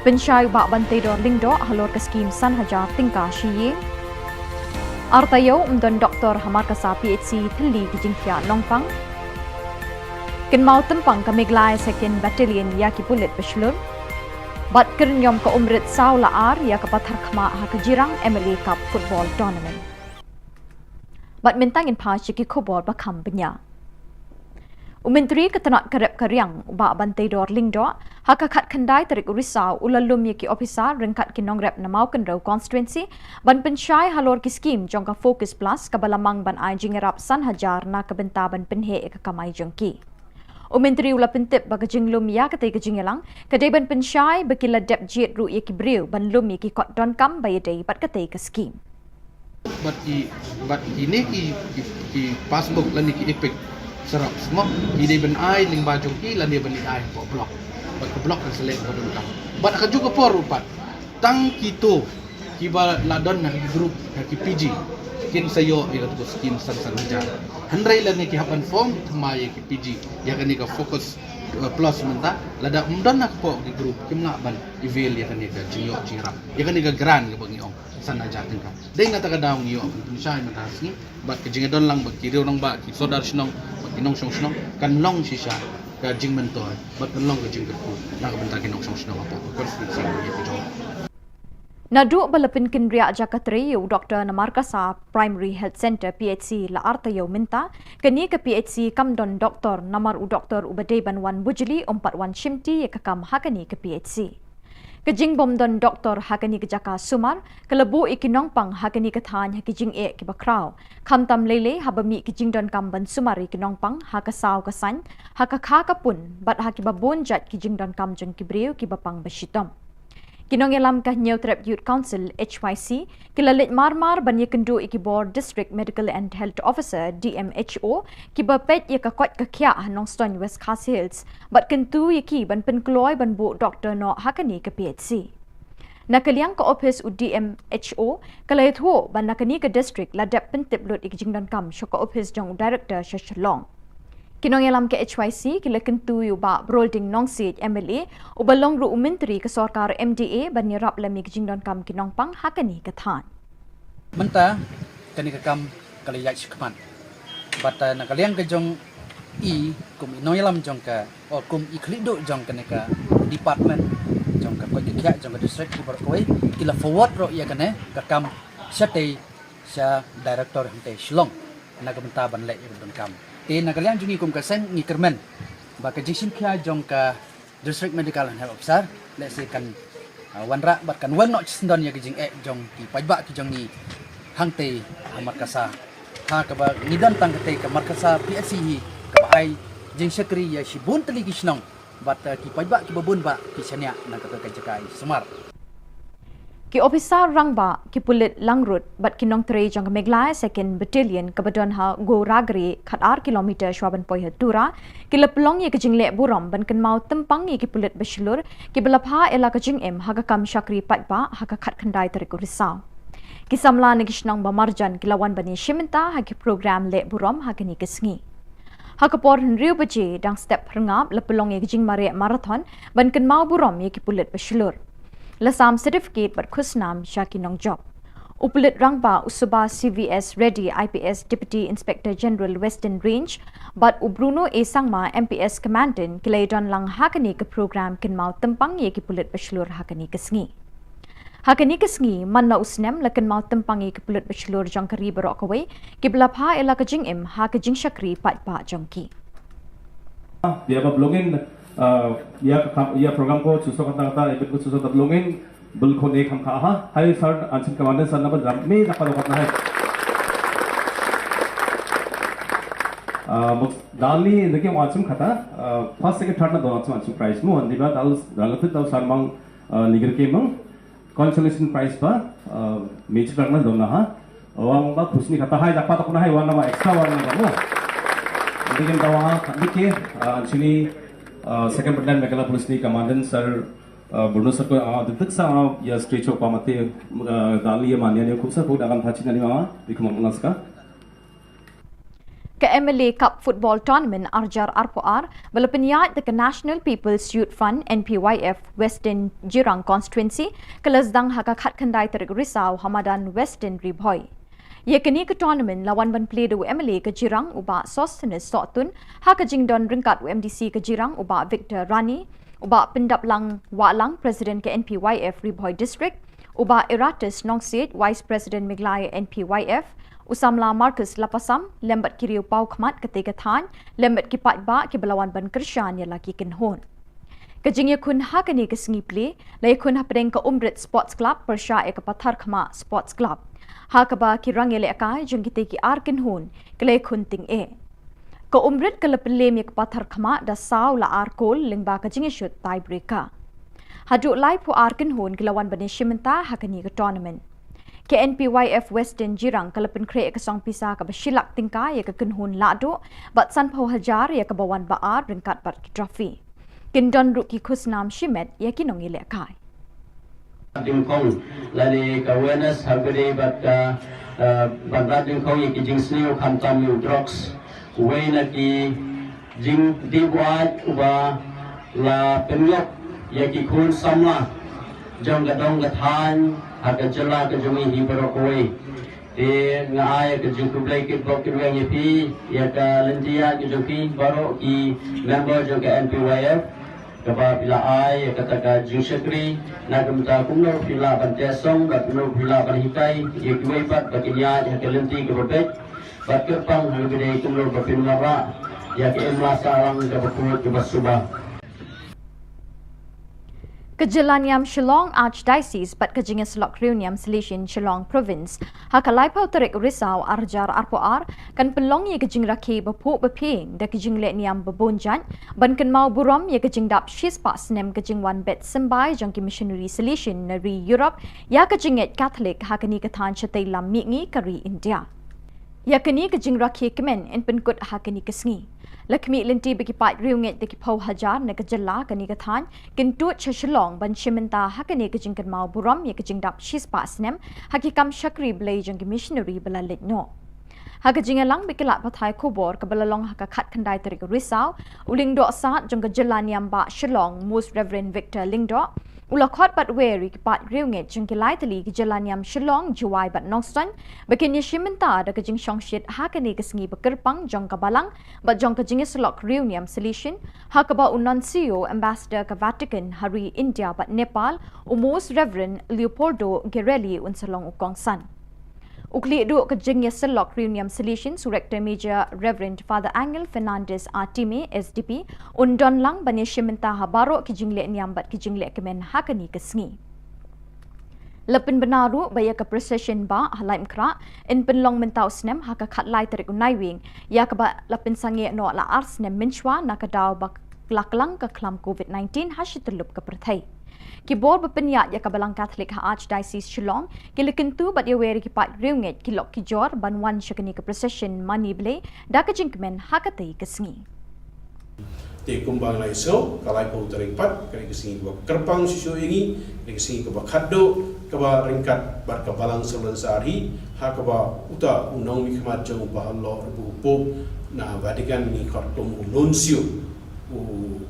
Pensyai bak bantai dor lingdo halor ke skim san hajar tingka shiye. Artayo umdon Dr. Hamar Kasa PhD Thili Gijingthia Longpang. Ken mau tempang ke Meglai Second Battalion ya ki pulit beslur. Bat kernyom ke umrit saw laar ya ke pathar khma ha ke jirang MLA Cup Football Tournament. Bat mentang in pas ki Khubor bakam benya. Umentri ketenak kerep keriang ubak bantai dor lingdo haka khat khandai terik urisau ulalum ye ki ofisa rengkat ki nongrep namau kenrau constituency ban pensyai halor ki skim jongka focus plus kabalamang ban ai jingerap san hajar na kebenta ban penhe ke kamai jongki. Umentri ula pentip bag jinglum ya ketai ke jingelang kedai ban pensyai bekila dep jet ru ye ki briu ban lum ye ki kot don kam bayadei bat ketai ke skim. But ini ki passbook lan ki epic serap semua ide ben ai ling bajong ki lan dia ben ai ko blok but ke blok kan selek ko dun kam but ka juga por rupat tang kito ki ba ladon na ki group ki PG kin sayo ila to skin san jar handrai lan ki hapan form thmai ki PG ya kan ka focus plus menta lada umdon nak po ki group kim na ban evil ya kan ka jinyo jingrap ya kan ka grand ka bangi ong san aja tingka dei ngata ka daung yo pensyai mata sini bat ke jingadon lang bak kiri orang bak ki sodar sinong bak kinong song kan long sisa ka jing mentor bat kan long ka jing ku na ka bentar kinong song apa konflik sing ye ko Nadu balapin kinria Jakatriyu Dr. Namarkasa Primary Health Center PHC la artayo minta kani ke PHC kamdon doktor namar u doktor ubadeban wan bujli 41 shimti ye kakam hakani ke PHC. Kejing bomdon doktor hakani ke jaka sumar kelebu ikinong pang hakani ke than hakijing e ke bakraw kamtam lele habami kejing don kamban sumari kinong pang hakasaw kasan hakakha kapun bat hakibabon jat kejing don kam jeng kibriu kibapang bashitom. Kinong elam kah New Trap Youth Council HYC kilalit marmar banya kendu ikibor District Medical and Health Officer DMHO kibapet ye kakot kakya nong Stone West Khas Hills bat kentu yaki ban penkloy ban bu doktor no hakani ke PHC. Nakaliang ke office u DMHO kalait ho ban nakani ke district ladap pentip lut ikjing dan kam syok office jong director Shillong. Kinong elam ke HYC kila kentu yu ba brolding nong seat MLA u balong ru menteri ke sorkar MDA ban nyerap lami kejingdon kam kinong pang hakani ke than. Menta kani ke kam kali yak shikman. Bata nakaliang ke jong I kum inoy lam jong ka o kum iklido jong kani ka department jong ka ko kya jong ka district ki bar koi kila forward ro ya kane ka kam sate sa director hante Shillong nagamenta ban le don kam. Nakalian jungi kum kasen ni kermen ba ka jisim kya jong ka district medical and health officer let's say kan wanra bat kan wan no chisndon ya kijing jong ki pajba ki jong ni hangte markasa ha ka ba nidan tang kate ka markasa PSC hi ka ba ai jing sekri ya shibun tali kisnong bat ki pajba ki babun ba ki chania na ka ka jakai sumar Ki officer rangba ki pulit langrut bat kinong tre jong Meglaya 2nd Battalion kabadon ha go ragri khatar kilometer shwaban poi hatura ki leplong ye kejing le burom ban kan mau tempang ye ki pulit beslur ki belapha ela kejing em haga kam shakri patba haga khat khandai tarik risau ki samla ne kishnong ba marjan ki lawan bani shimenta ha ki program le burom ha kini kesngi ha kapor riu baje dang step rngap lepelong ye kejing mare marathon ban kan mau burom ye ki pulit beslur Lasam certificate bat khusnam Shakinong job. Upulit rangba usuba CVS Ready IPS Deputy Inspector General Western Range bat Ubruno A Sangma MPS Commandant kilaydon lang hakani ke program kinmau tempang ye ki pulit beslur hakani kesngi. Hakani kesngi manna usnem lakan mau tempang ye ki pulit beslur jangkari berokawai ki belapha ela kejing em ha kejing shakri patpa jangki. Dia blogging या प्रोग्राम को चुसो कता एपिक को चुसो तबलोंगे बिल्कुल एक हम कहा हाई सर अंशिल कमांडर सर नंबर ड्रम में नपा करना है दाली देखिए वाचुम खाता फर्स्ट सेकंड थर्ड ना दोनों वाचुम प्राइस मु अंदिबा दाल रंगफित दाल सरमंग निगर के मंग कंसोलेशन प्राइस पर मेच करना दोनों हा वांग बा खुशनी खाता है नपा तो ना है one number extra one number लेकिन दवा देखिए अंशिली second battalion Megala Police ni Commandant Sir Bruno Sir ko detik sa ya stretch ko mate dali ya manya ne khub sa khud akan thachi nani mama dikhum munaska Ke MLA Cup Football Tournament Arjar Arpoar balapanyat the National People's Youth Front NPYF Western Jirang Constituency kelasdang haka khat khandai tarik risau Hamadan Western Ribhoi Ye kini ke tournament lawan ban play do MLA ke Jirang uba Sostenes Sotun ha ke jingdon ringkat UMDC ke Jirang uba Victor Rani uba pendap lang walang President ke NPYF Ribhoi District uba Eratus Nongsit Vice President Meglaya NPYF usamla Marcus Lapasam lembat kiriu pau khmat ketika than lembat kipat ba ke belawan ban Kershan ya laki kinhon Kejing ye kun ha kini ke sengi play lai kun ha pedeng ke Umrit Sports Club persya e ke Pathar Khama Sports Club ha kaba kirang ele akai jong kite ki arkin hun kle khunting e ko umrit kala pelem yak pathar khama da saw la arkol lingba ka jinge shot tie breaker hadu lai pu arkin hun kilawan bani shimenta hakani ka tournament ke NPYF Western Jirang kala pen kre ka song pisa ka bashilak tingka ya ka kunhun la do bat san pho hajar ya ka bawan ba ar ringkat bat ki trophy kindon ru ki khusnam shimet ya ki nong ele akai Dingkong lani awareness habari bat bandar dingkong ye kijing sliu khantam yu drugs way na ki jing diwat uba la penyok ye ki khun samla jong gadong gathan haga jala ka jungi hi barokoi te ngai ka jung kublai ki blok ki weng ye pi ya ka lentia ki joki baro ki member jong ka NPYF kaba pila ai kata ka jingsekri na kamta kumno pila bantia song bat kumno pila banhikai ye kuai pat bakinya ya kelenti ke bebek bat kerpang halbide kumno bapin mara ya ke emla sarang ke bakut ke basubah Kejilaniam Shillong Archdiocese bat kejinga selok Riuniam Selesion Shillong Province hakalai pau terik risau arjar arpoar kan pelong ye kejing raki bepuk beping da kejing lek niam bebonjan ban kan mau buram ye kejing dap shis pak senem kejing wan bet sembai jangki missionary selesion nari Europe ya kejing et Catholic hakani katan chatai lam mingi kari India ya kini kejing raki kemen en penkut hakani kesngi Lakmi linti bagi pat riunget deki pau hajar na kejela kani katan kentut Shillong ban shimenta hakani kejing kan mau buram ye kejing dap shis pa snem hakikam shakri blay jang missionary bala letno hakajing lang bikilat pathai Khubor kabalalong hakakat kandai terik risau uling do saat jang kejela niam ba Shillong Most Reverend Victor Lingdo ulakot bat weri pat riunget jang kilai tali kejela niam Shillong juai bat nongstan bakinya shimenta da kejing shongshit hakani kesngi bekerpang jang kabalang bat jang kejing selok Riuniam Selesion hakaba ununcio ambassador ke Vatican hari India bat Nepal Most Reverend Leopoldo Guerrelli unsalong ukongsan ukli du kejing selok Riuniam Selesion Director Major Reverend Father Angel Fernandez Artime SDP undon lang bani shimenta habaro kejing le niam bat kejing le kemen hakani kesngi Lepin benaru baya ke procession ba halaim kra in penlong mentau snem haka khat lai terik unai wing ya ke ba lepin sange no la ars snem minchwa nakadau bak laklang ke klam COVID-19 hashitelup ke perthai Kibor bepenyat ya kabalang Catholic ha Archdiocese Shillong kilikentu bat ya weri ki pat riunget kilok kijor banwan syakani ke procession mani ble da ke jingkemen hakatai kesngi Te kumbang lai so kalai pau terik pat kali kesingi ke kerpang susu ingi kali kesingi ke khaddo kaba ringkat bat kabalang sebulan sehari ha kaba uta unong ni khmat jong ba Allah bu pop na Vatican ni khartum nuncio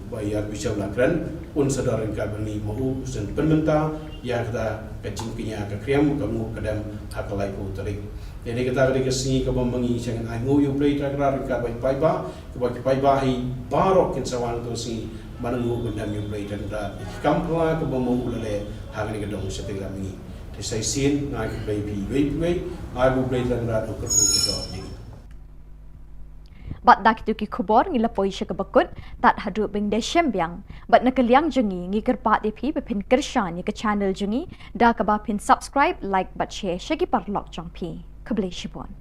bayar bisa lakran un sadar ringkat bani mahu sen permenta ya kata kecing kinya ke kriam kamu kadam hakalai pau terik jadi kita kali kesingi ke bambangi jangan aingu yu play takrar ringkat bai ba ke bai hi barok kin sawan tu si manengu bendam yu play dan da kampla ke bambangu lele hangni ke dong setelah mingi desai sin ngai ke play pi ai bu play dan da ke ke do bat dak tu ki Khubor ngila poi sya bakut tat hadu bing de shembyang bat nakaliang jengi ngi kerpat de pi bepin kershan ni ke channel jengi da ka ba pin subscribe like bat share shagi parlok jong pi keble shibon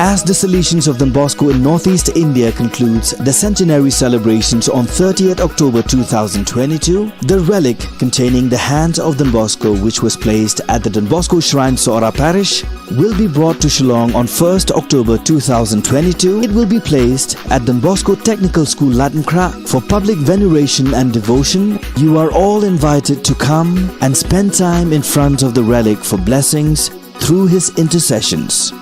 As the Salesians of Don Bosco in Northeast India concludes the centenary celebrations on 30th October 2022, the relic containing the hands of Don Bosco, which was placed at the Don Bosco Shrine Sora Parish, will be brought to Shillong on 1st October 2022. It will be placed at Don Bosco Technical School Latinkra for public veneration and devotion. You are all invited to come and spend time in front of the relic for blessings through his intercessions.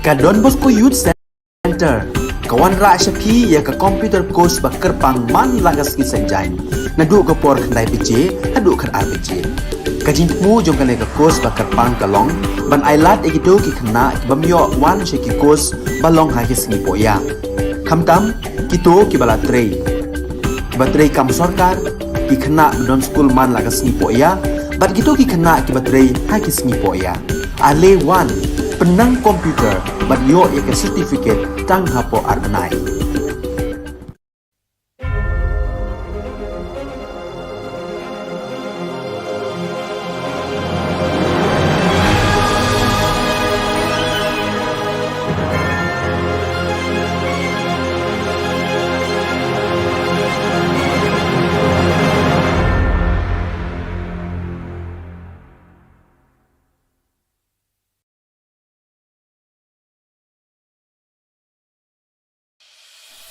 Ka Don Bosco Youth Center kawan ra shapi ya ka computer course ba kerpang man lagas ki sanjai nadu ka por khandai pije hadu khar RPG ka jingmu jong kane ka course ba kerpang kalong ban ailat egido ki khna bamyo wan sheki course balong ha ki sngi poya khamtam kito ki bala trei batrei kam sarkar ki khna don school man lagas ni poya bat kito ki khna ki batrei ha ki sngi poya ale wan penang komputer bat yo ek certificate tang hapo arbanai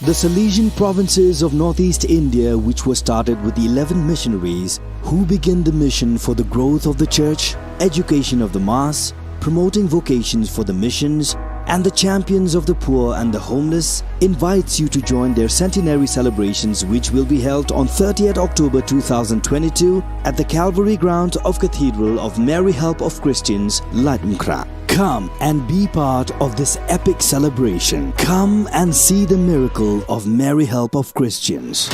The Salesian provinces of Northeast India, which were started with the 11 missionaries who began the mission for the growth of the church, education of the mass, promoting vocations for the missions, and the champions of the poor and the homeless invites you to join their centenary celebrations, which will be held on 30th October 2022 at the Calvary Ground of Cathedral of Mary Help of Christians, Latumkra. Come and be part of this epic celebration. Come and see the miracle of Mary Help of Christians.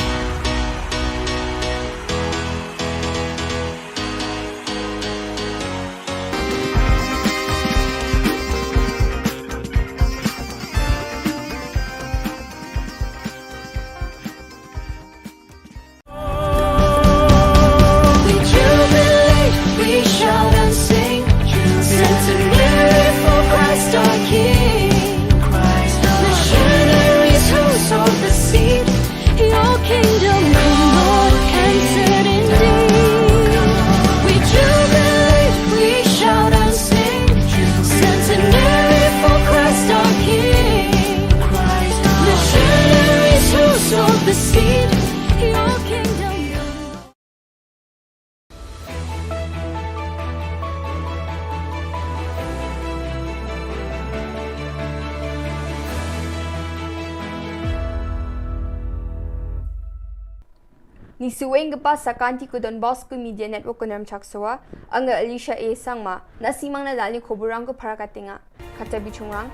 Ni suweng gepa sakanti ku Don Bosco Media Network ku nam chaksoa anga Alicia A sangma nasimang na dali khoburang ko parakatinga kata bichungrang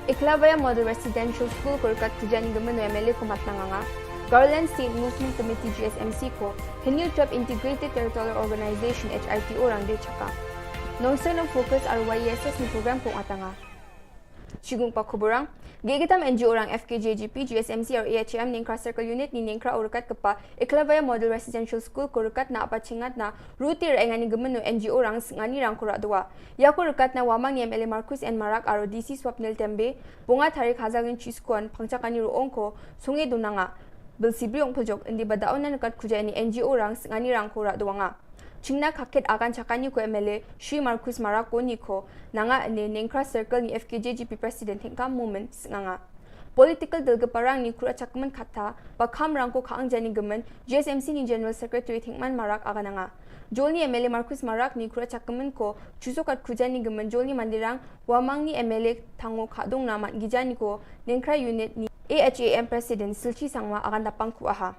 Iklabaya Model Residential School korkat tujani gemen MLA ko matnanganga Garland State Movement Committee GSMC ko Hinil Trap Integrated Territorial Organization HITO rang de chaka nongsa ng focus RYSS ni program kong atanga Sigung pa kuburang, gigitam NGO orang FKJGP, GSMC or AHM Ningkra Circle Unit ni Ningkra urukat kepa Iklabaya Model Residential School kurukat na apacingat na ruti raingani gemenu NGO orang ngani rang kurak dua. Ya kurukat na wamang ni MLA Marcus and Marak RODC Swapnil Tembe, bunga tarik hazagin chiskuan pangcakani ruong ko sungai dunanga. Belsibriong pojok indi badaon na nakat kuja ni NGO orang ngani rang kurak dua nga. Chingna kakit akan cakani ko MLA Shri Marcus Marako niko nanga ni Ningkra Circle ni FKJGP President hingkam moment nganga political delgeparang ni kura cakman kata bakam rangko kaang jani gemen GSMC ni General Secretary Thingman Marak akan nanga Jol ni MLA Marcus Marak ni kura cakman ko chusokat kujani gemen Jol ni mandirang wamang ni MLA tango kadong namat gijani ko Ningkra Unit ni AHAM President Silchi Sangma akan dapang kuaha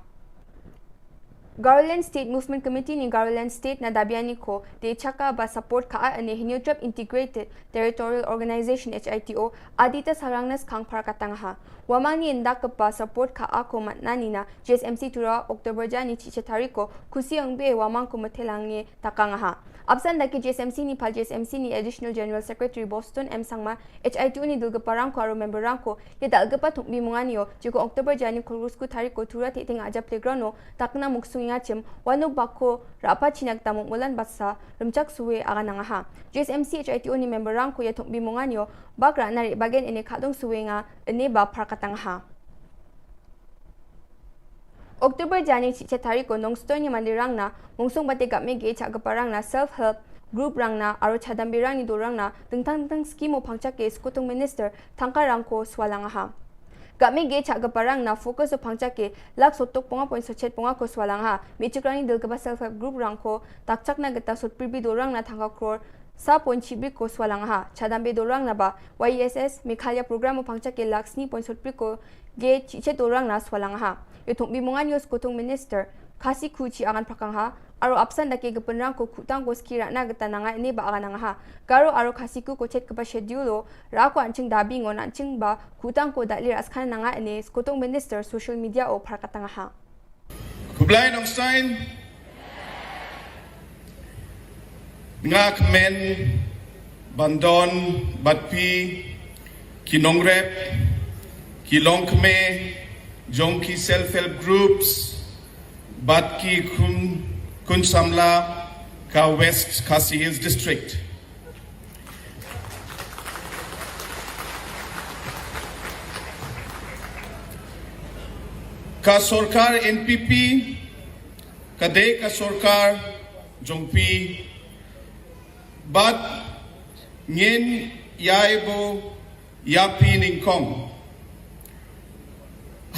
Garland State Movement Committee ni Garland State na dabiani ko de chaka ba support ka ane Hinil Trap Integrated Territorial Organization HITO adita sarangnas kang parakatangha wamang ni indak pa support ka ako matnani na GSMC tura October jani chichatari ko kusi ang be wamang ko matelangi takangha absan daki GSMC ni pal GSMC ni Additional General Secretary Boston M Sangma HITO ni dulgaparang ko aro member rangko ya dalgapa thukbi munganio jiko October jani kurusku tari ko tura titing aja playground no takna muksung ngacem wanu bako rapa chinak tamuk mulan basa remcak suwe akan nangaha GSMC HITO ni member rangko ya thukbi munganio bagra nari bagen ini kadong suwe nga ini ba prakatangha Oktober jani cicetari ko nongstoy ni mandirang na mungsong batigap me ge chagaparang na self-help group rang na aro chadambirang ni dorang na tentang skimo pangchak ke skutong minister tangkarang ko swalangaha Kami ge chagaparang na focus o pangchak ke lak sotok ponga point sachet ponga ko swalangha michukrani dilgaba self-help group rang ko takchak na geta sotpirbi dorang na tangka crore sa point chibri ko swalangha chadambe dorang na ba YSS Mikhalya program o pangchak ke lak sni point sotpri ko ge chiche dorang na swalangha Itong bimungan yos kutong minister kasi kuchi akan prakangha aro absan daki gepenrang ko kutang ko skira na getananga ini ba akan ha garo aro kasi ku chet kepa schedule ra ko anching dabi ngon anching ba kutang ko dalir askan nanga ini kutong minister social media o prakatanga ha Kublai nong sign ngak men bandon batpi kinongrep kilongkme Jongki self-help groups, Batki Kun Samla, Ka West Khasi Hills District. Ka Sorkar NPP, Kade Ka Sorkar Jongpi, Bat Nyen Yaibo Yapi Ningkong.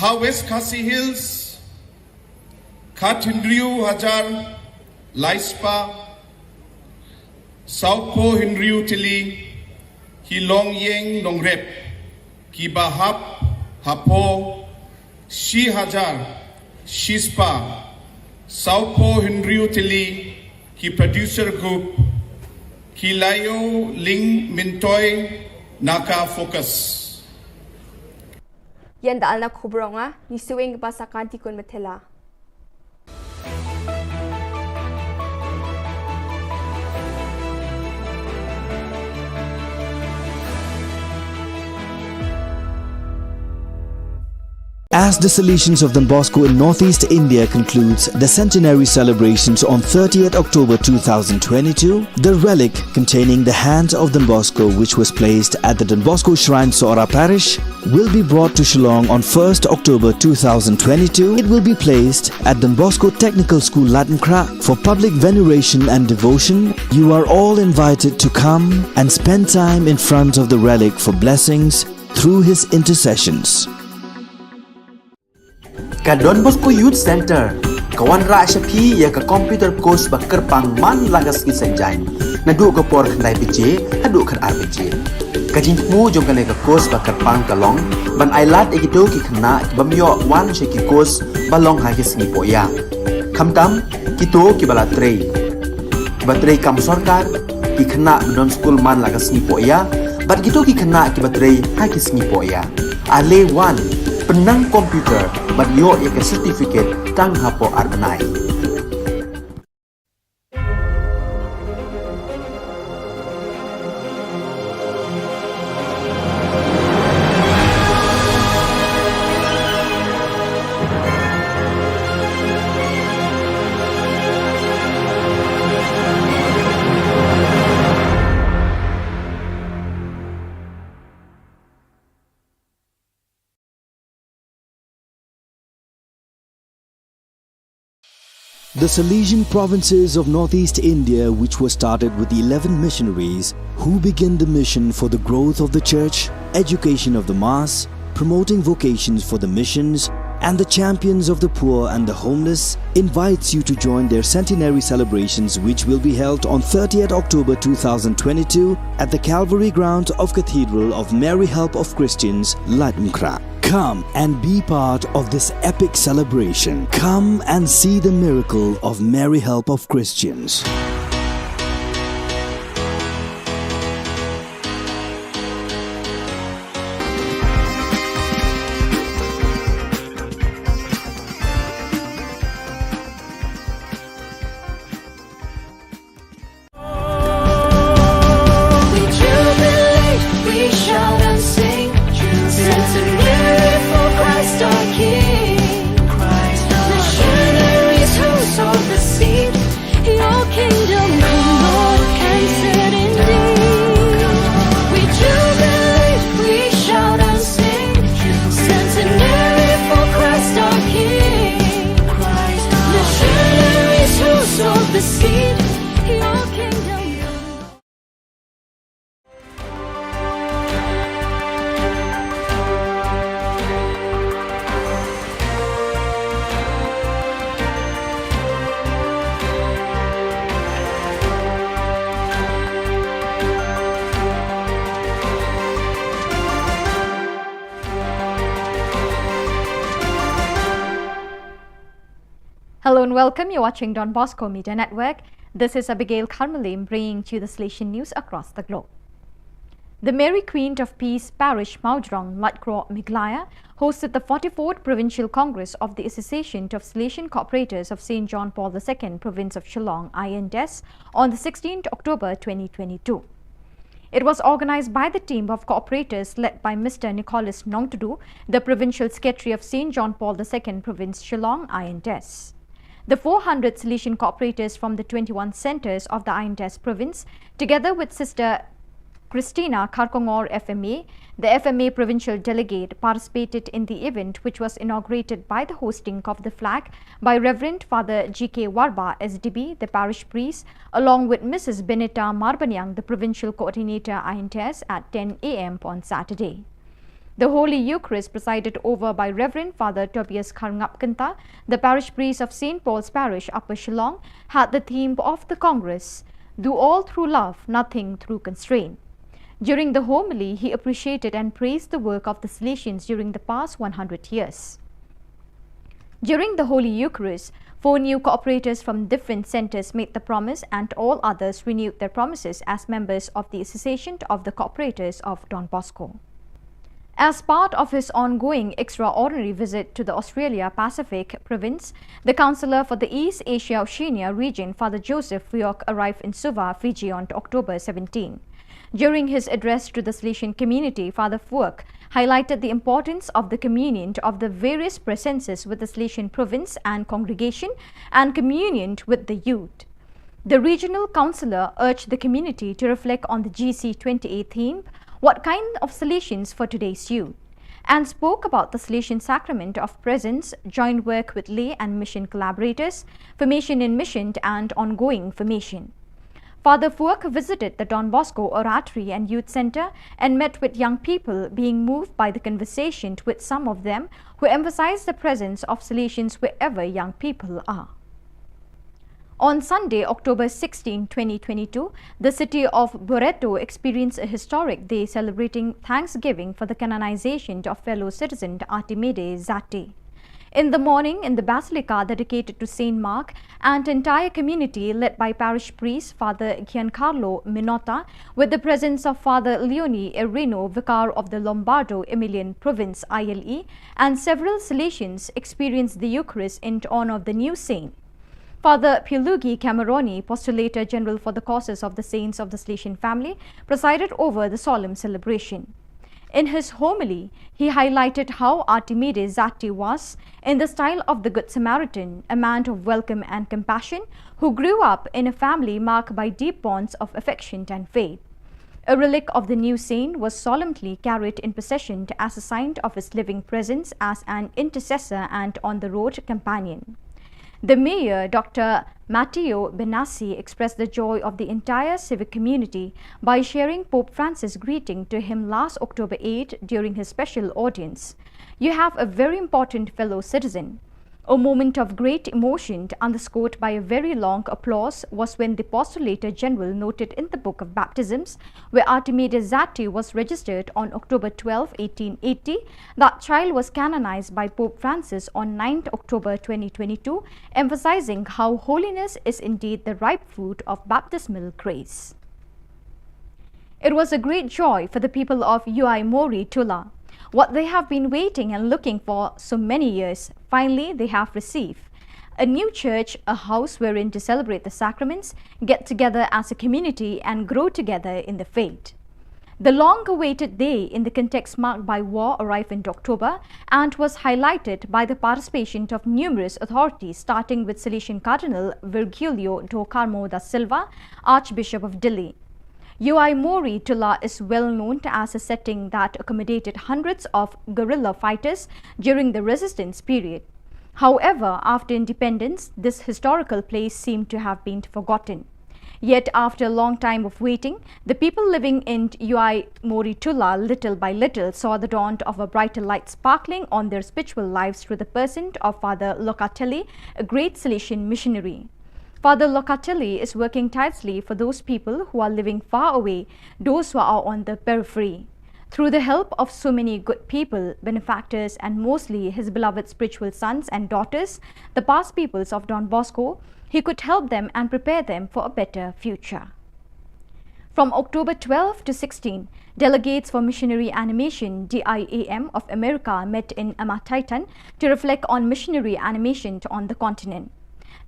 Ha West Khasi Hills, Hinriu Hajar, Laispa, Saupo Hinriu Tili, ki long yeng nong rep, ki bahap, hapo, si hajar, shispa, saupo Henryu Tili, ki producer group, ki layo ling mintoy, naka focus. Yan daal na Khubor nga, ni suwing pa sa kanti kun matela. As the Salesians of Don Bosco in Northeast India concludes the centenary celebrations on 30th October 2022, the relic containing the hand of Don Bosco, which was placed at the Don Bosco Shrine Sora Parish, will be brought to Shillong on 1st October 2022. It will be placed at Don Bosco Technical School Latmkra for public veneration and devotion. You are all invited to come and spend time in front of the relic for blessings through his intercessions. Ka Don Bosco Youth Center, kawan ra siya pi ya ka computer course ba kerpang man lagas ki sanjain. Nadu ka por khandai piche, hadu khar ar piche. Ka jingmu jong ka ka course ba kerpang kalong, ban ailat egito ki khna ki bamyo wan she ki course balong ha ki sngi poya. Khamtam kito ki bala trei. Ba trei kam sarkar ki khna don school man lagas sngi poya, bat kito ki khna ki batrei ha ki sngi poya. Ale wan penang komputer bat yo ya ke certificate tang hapo arbenai. The Salesian provinces of Northeast India, which was started with the 11 missionaries who began the mission for the growth of the church, education of the mass, promoting vocations for the missions, and the champions of the poor and the homeless, invites you to join their centenary celebrations, which will be held on 30th October 2022 at the Calvary ground of Cathedral of Mary Help of Christians, Latmkra. Come and be part of this epic celebration. Come and see the miracle of Mary Help of Christians. Hello and welcome. You're watching Don Bosco Media Network. This is Abigail Karmalim bringing to you the Salesian news across the globe. The Mary Queen of Peace Parish Maudrong Latcraw Miglaya hosted the 44th Provincial Congress of the Association of Salesian Cooperators of St. John Paul II, Province of Shillong, INDES, on the 16th October 2022. It was organized by the team of cooperators led by Mr. Nicholas Nongtudu, the Provincial Secretary of St. John Paul II, Province Shillong, INDES. The 400 Salesian cooperators from the 21 centres of the INDES province, together with Sister Christina Karkongor FMA, the FMA provincial delegate, participated in the event, which was inaugurated by the hosting of the flag by Reverend Father G.K. Warba, SDB, the parish priest, along with Mrs. Benita Marbanyang, the provincial coordinator INDES, at 10 a.m. on Saturday. The Holy Eucharist, presided over by Reverend Father Tobias Karngapkanta, the parish priest of St. Paul's Parish, Upper Shillong, had the theme of the Congress, "Do all through love, nothing through constraint." During the homily, he appreciated and praised the work of the Salesians during the past 100 years. During the Holy Eucharist, 4 new cooperators from different centers made the promise, and all others renewed their promises as members of the Association of the Cooperators of Don Bosco. As part of his ongoing extraordinary visit to the Australia Pacific province, the Councillor for the East Asia Oceania region, Father Joseph Fuok, arrived in Suva, Fiji on October 17. During his address to the Salesian community, Father Fuok highlighted the importance of the communion of the various presences with the Salesian province and congregation and communion with the youth. The regional councillor urged the community to reflect on the GC28 theme, "What kind of Salesians for today's youth?" and spoke about the Salesian sacrament of presence, joint work with lay and mission collaborators, formation in mission and ongoing formation. Father Fuok visited the Don Bosco Oratory and Youth Center and met with young people, being moved by the conversation with some of them who emphasized the presence of Salesians wherever young people are. On Sunday, October 16, 2022, the city of Loreto experienced a historic day celebrating Thanksgiving for the canonization of fellow citizen Archimedes Zatti. In the morning, in the basilica dedicated to Saint Mark, and entire community led by parish priest Father Giancarlo Minota, with the presence of Father Leone Erino, vicar of the Lombardo Emilian province ILE, and several Salesians experienced the Eucharist in honor of the new saint. Father Pilugi Cameroni, Postulator General for the Causes of the Saints of the Salesian family, presided over the solemn celebration. In his homily, he highlighted how Archimedes Zatti was, in the style of the Good Samaritan, a man of welcome and compassion who grew up in a family marked by deep bonds of affection and faith. A relic of the new saint was solemnly carried in procession as a sign of his living presence as an intercessor and on-the-road companion. The mayor, Dr. Matteo Benassi, expressed the joy of the entire civic community by sharing Pope Francis' greeting to him last October 8 during his special audience. "You have a very important fellow citizen." A moment of great emotion, underscored by a very long applause, was when the Postulator General noted in the Book of Baptisms, where Archimedes Zatti was registered on October 12, 1880, that child was canonized by Pope Francis on 9 October 2022, emphasizing how holiness is indeed the ripe fruit of baptismal grace. It was a great joy for the people of Uaimori Tula. What they have been waiting and looking for so many years, finally they have received. A new church, a house wherein to celebrate the sacraments, get together as a community and grow together in the faith. The long-awaited day in the context marked by war arrived in October and was highlighted by the participation of numerous authorities, starting with Salesian Cardinal Virgilio do Carmo da Silva, Archbishop of Delhi. Uaimori Tula is well known as a setting that accommodated hundreds of guerrilla fighters during the resistance period. However, after independence, this historical place seemed to have been forgotten. Yet, after a long time of waiting, the people living in Uaimori Tula, little by little, saw the dawn of a brighter light sparkling on their spiritual lives through the person of Father Locatelli, a great Salesian missionary. Father Locatelli is working tirelessly for those people who are living far away, those who are on the periphery. Through the help of so many good people, benefactors, and mostly his beloved spiritual sons and daughters, the past peoples of Don Bosco, he could help them and prepare them for a better future. From October 12 to 16, delegates for Missionary Animation DIAM of America met in Amataitan to reflect on missionary animation on the continent.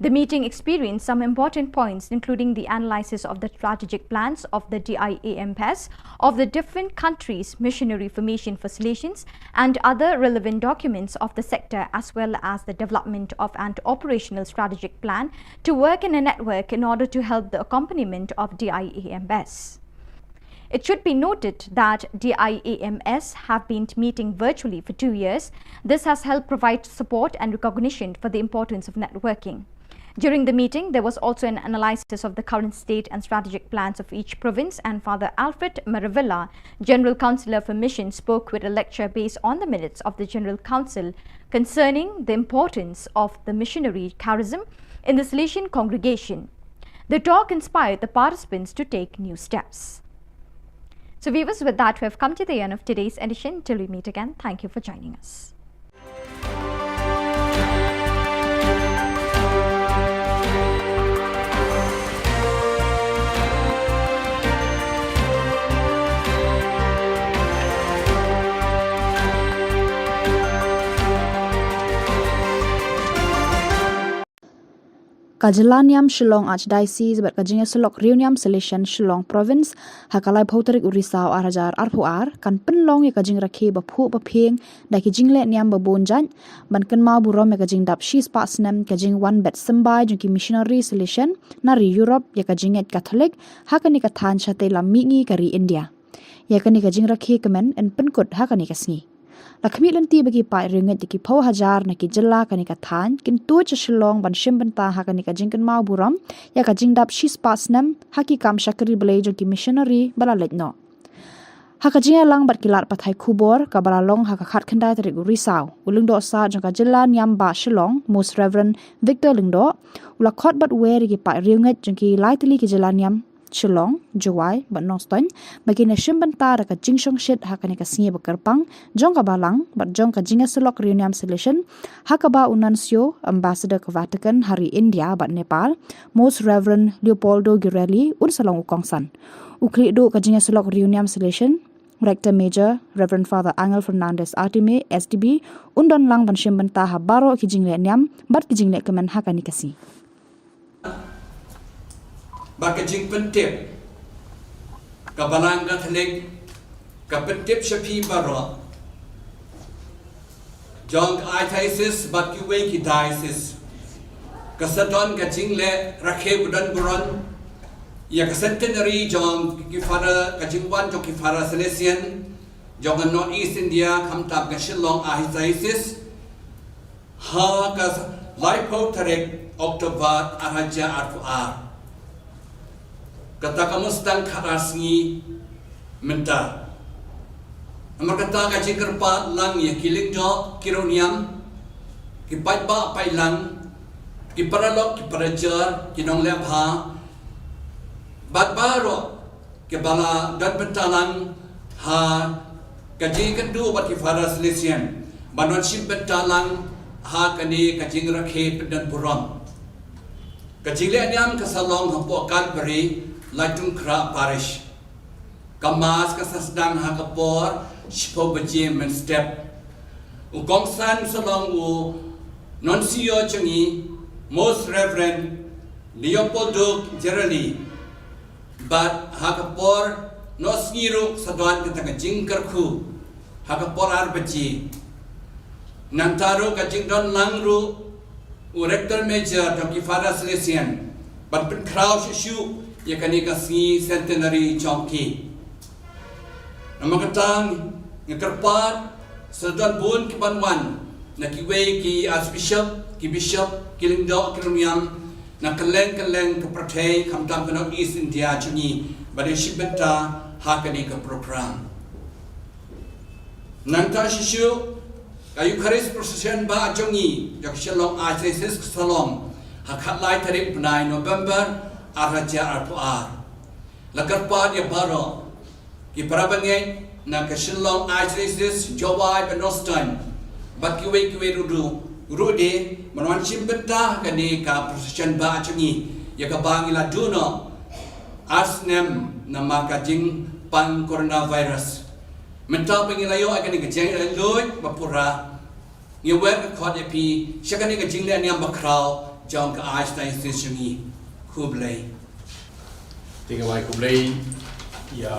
The meeting experienced some important points, including the analysis of the strategic plans of the DIAM PES of the different countries' missionary formation for Salesians and other relevant documents of the sector, as well as the development of an operational strategic plan to work in a network in order to help the accompaniment of DIAM PES. It should be noted that DIAMS have been meeting virtually for 2 years. This has helped provide support and recognition for the importance of networking. During the meeting, there was also an analysis of the current state and strategic plans of each province, and Father Alfred Maravilla, General Councillor for Mission, spoke with a lecture based on the minutes of the General Council concerning the importance of the missionary charism in the Salesian congregation. The talk inspired the participants to take new steps. So viewers, with that, we have come to the end of today's edition. Till we meet again, thank you for joining us. Ka Jylla niam Shillong Archdiocese bat kajingnya selok riu niam selection Shillong Province hakalai bhauterik urisau arajar arpuar kan penlong ya kajing rakhe baphu bapeng da kijing le niam babonjan ban kan ma burom ya kajing dap shis pasnam kajing one bet sembai jungki missionary selection nari Europe ya kajing et Catholic hakani ka than chate lamingi kari India ya kani kajing rakhe kemen en penkut hakani kasngi Lakmi lenti bagi pai ringat di kipau hajar na ki Jylla kani ka than kin tu cha Shillong ban shim banta ha kani ka jingkan mau buram ya ka jingdap shis pasnam haki kam shakri belai jo ki missionary bala letno ha ka jinga lang bat kilat pathai Khubor ka balalong ha ka khat khandai tarik risau ulung do sa jong ka Jylla niam ba Shillong Most Reverend Victor Lingdo ula khot bat we ri ki pai ringat jong ki laitli ki Jylla niam Shillong, Juwai, bat Noston, bagi na shimbanta raka jingshong shit hakani ka singe bakarpang, jong ka balang, bat jong ka jinga selok reunion selection, hakaba unansio, ambassador ka Vatican, hari India, bat Nepal, Most Reverend Leopoldo Girelli, un salong ukongsan. Ukli do ka jinga selok reunion selection, Rector Major, Reverend Father Angel Fernandez Artime, SDB, undon lang ban shimbanta ha baro ki jingle niam, bat ki jingle kemen hakani kasi. Bakajing pentip kabalang Katolik kapentip syapi baro jong diocese bat kiwe ki diocese kasadon kajing le rakhe budan buron ya kasentenary jong ki fara kajing wan jong ki fara Salesian jong North East India kam tab ka Shillong diocese ha ka laipo tarek Oktober araja arfuar kata kamu sedang karasngi menta. Amar kata kaji kerpa lang ya kiling jo kironiam kipat ba pai lang kiparalok kiparajar kinong lepha bat baro kibala dan bentalang ha kaji kendu bat kifara Salesian banon sim bentalang ha kani kaji rakhe pedan buram kaji le niam kasalong hampo Calvary Lajung Kra Parish Kamas kasasdang hakapor Shipo bajim and step Ugongsan salong u Nuncio changi Most Reverend Leopoldo Girelli But hakapor Nosngiru sadwan katanga jingkarku Hakapor arbaji Nantaru kajingdon langru Rector Major Dr. Father Salesian But pen crowd shishu ya kani kasi centenary chongki namakatang ngekerpat sedon bun ki banwan na kiwe ki archbishop ki bishop kilingdo kiluniam na keleng ke prathai kamtam kanok East India chungi bade shibenta hakani ka program nanta shishu kayu kharis procession ba chungi jak Shillong Archdiocese Salom hakhat lai tarik 9 November Araja arpuar lagarpat ya baro ki parabangai na ka Shillong Archdiocese Juwai Noston bat kiwe rude manwan chimbeta kani ka procession ba changi ya ka bangila duno asnem na makajing pan coronavirus mental pengilayo akan ni kajeng loy bapura ngewer ka khot ya pi syakani ka jingle niam bakrau jong ka Archdiocese changi Kublai. Tiga mai Kublai ya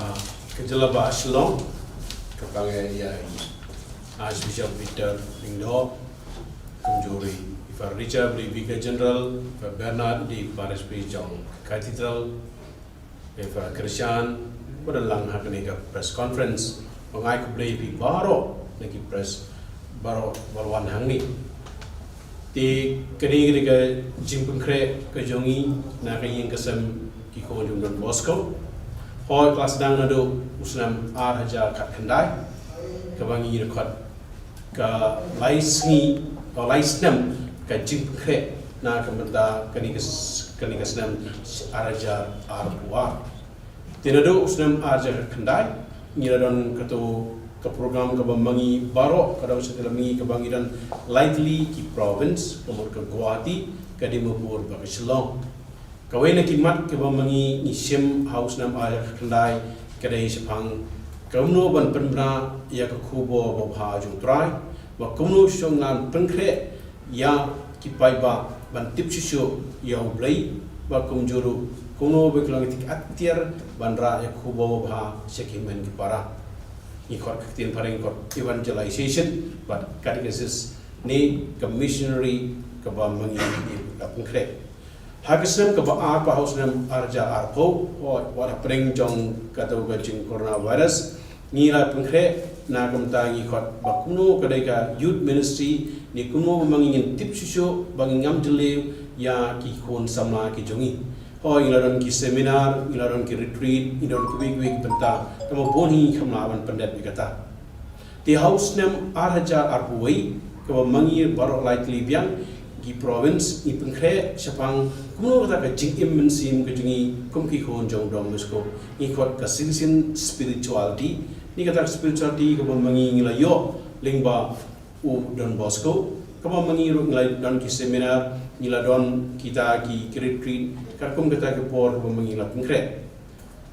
ke Jylla ba Shillong kepangai ya Archbishop Victor Lingdo kumjuri Ifar Richard di Vicar General Ifar Bernard di Parish Priest Jong Cathedral Ifar Christian pada lang hakani ka press conference mengai Kublai pi baro naki press baro balwan hangi ti kini ke jimpun kre ke jongi na ke yang kesem ki ko jung Don Bosco hoi kelas dang nado usnam ar haja kat kendai ke bangi rekod ke laisngi atau laisnam ke jimpun kre na ke menta kini kesnam ar haja ar puar ti nado usnam ar haja kat kendai ngiradon kato ke program ke bambangi barok kadang setelah mengi ke bangiran lightly ki province umur ke Guwahati ke Dimapur ke Shillong kawai nak kimat ke bambangi isim house nam ayah kendai kedai sepang kamno ban penbra ya ke Khubor bobha jung trai wa kamno songan pengkre ya kipai ba ban tip sisu ya ublai ba kumjuru kuno beklang tik atir bandra ya Khubor bobha sekimen kipara ikor ketian paring ikor evangelization but catechesis ni commissionary ke bambangi pengkre Hagisam ke apa haus nam arja arpo wala pring jong kata gajing coronavirus ngira pengkre na kamtangi khot bakuno kadai ka youth ministry ni kuno mangingin tip susu bangingam jele ya ki khon sama ki jongi ho ilaron ki seminar ilaron ki retreat ilaron ki week benta tamo boni khamlawan pandat bikata ti haus nam arja arpo wei ke mangi barok likely biang di province ni pengkre sepang kuno kata ka jing mensim ke jungi kumki khon jong dom mesko ni khot ka sin spirituality ni kata spirituality ke mangi ngila yo lingba u don bosco ke mangi ru ngila don ki seminar ngila don kita ki retreat ka kum kata ke por ke mangi ngila pengkre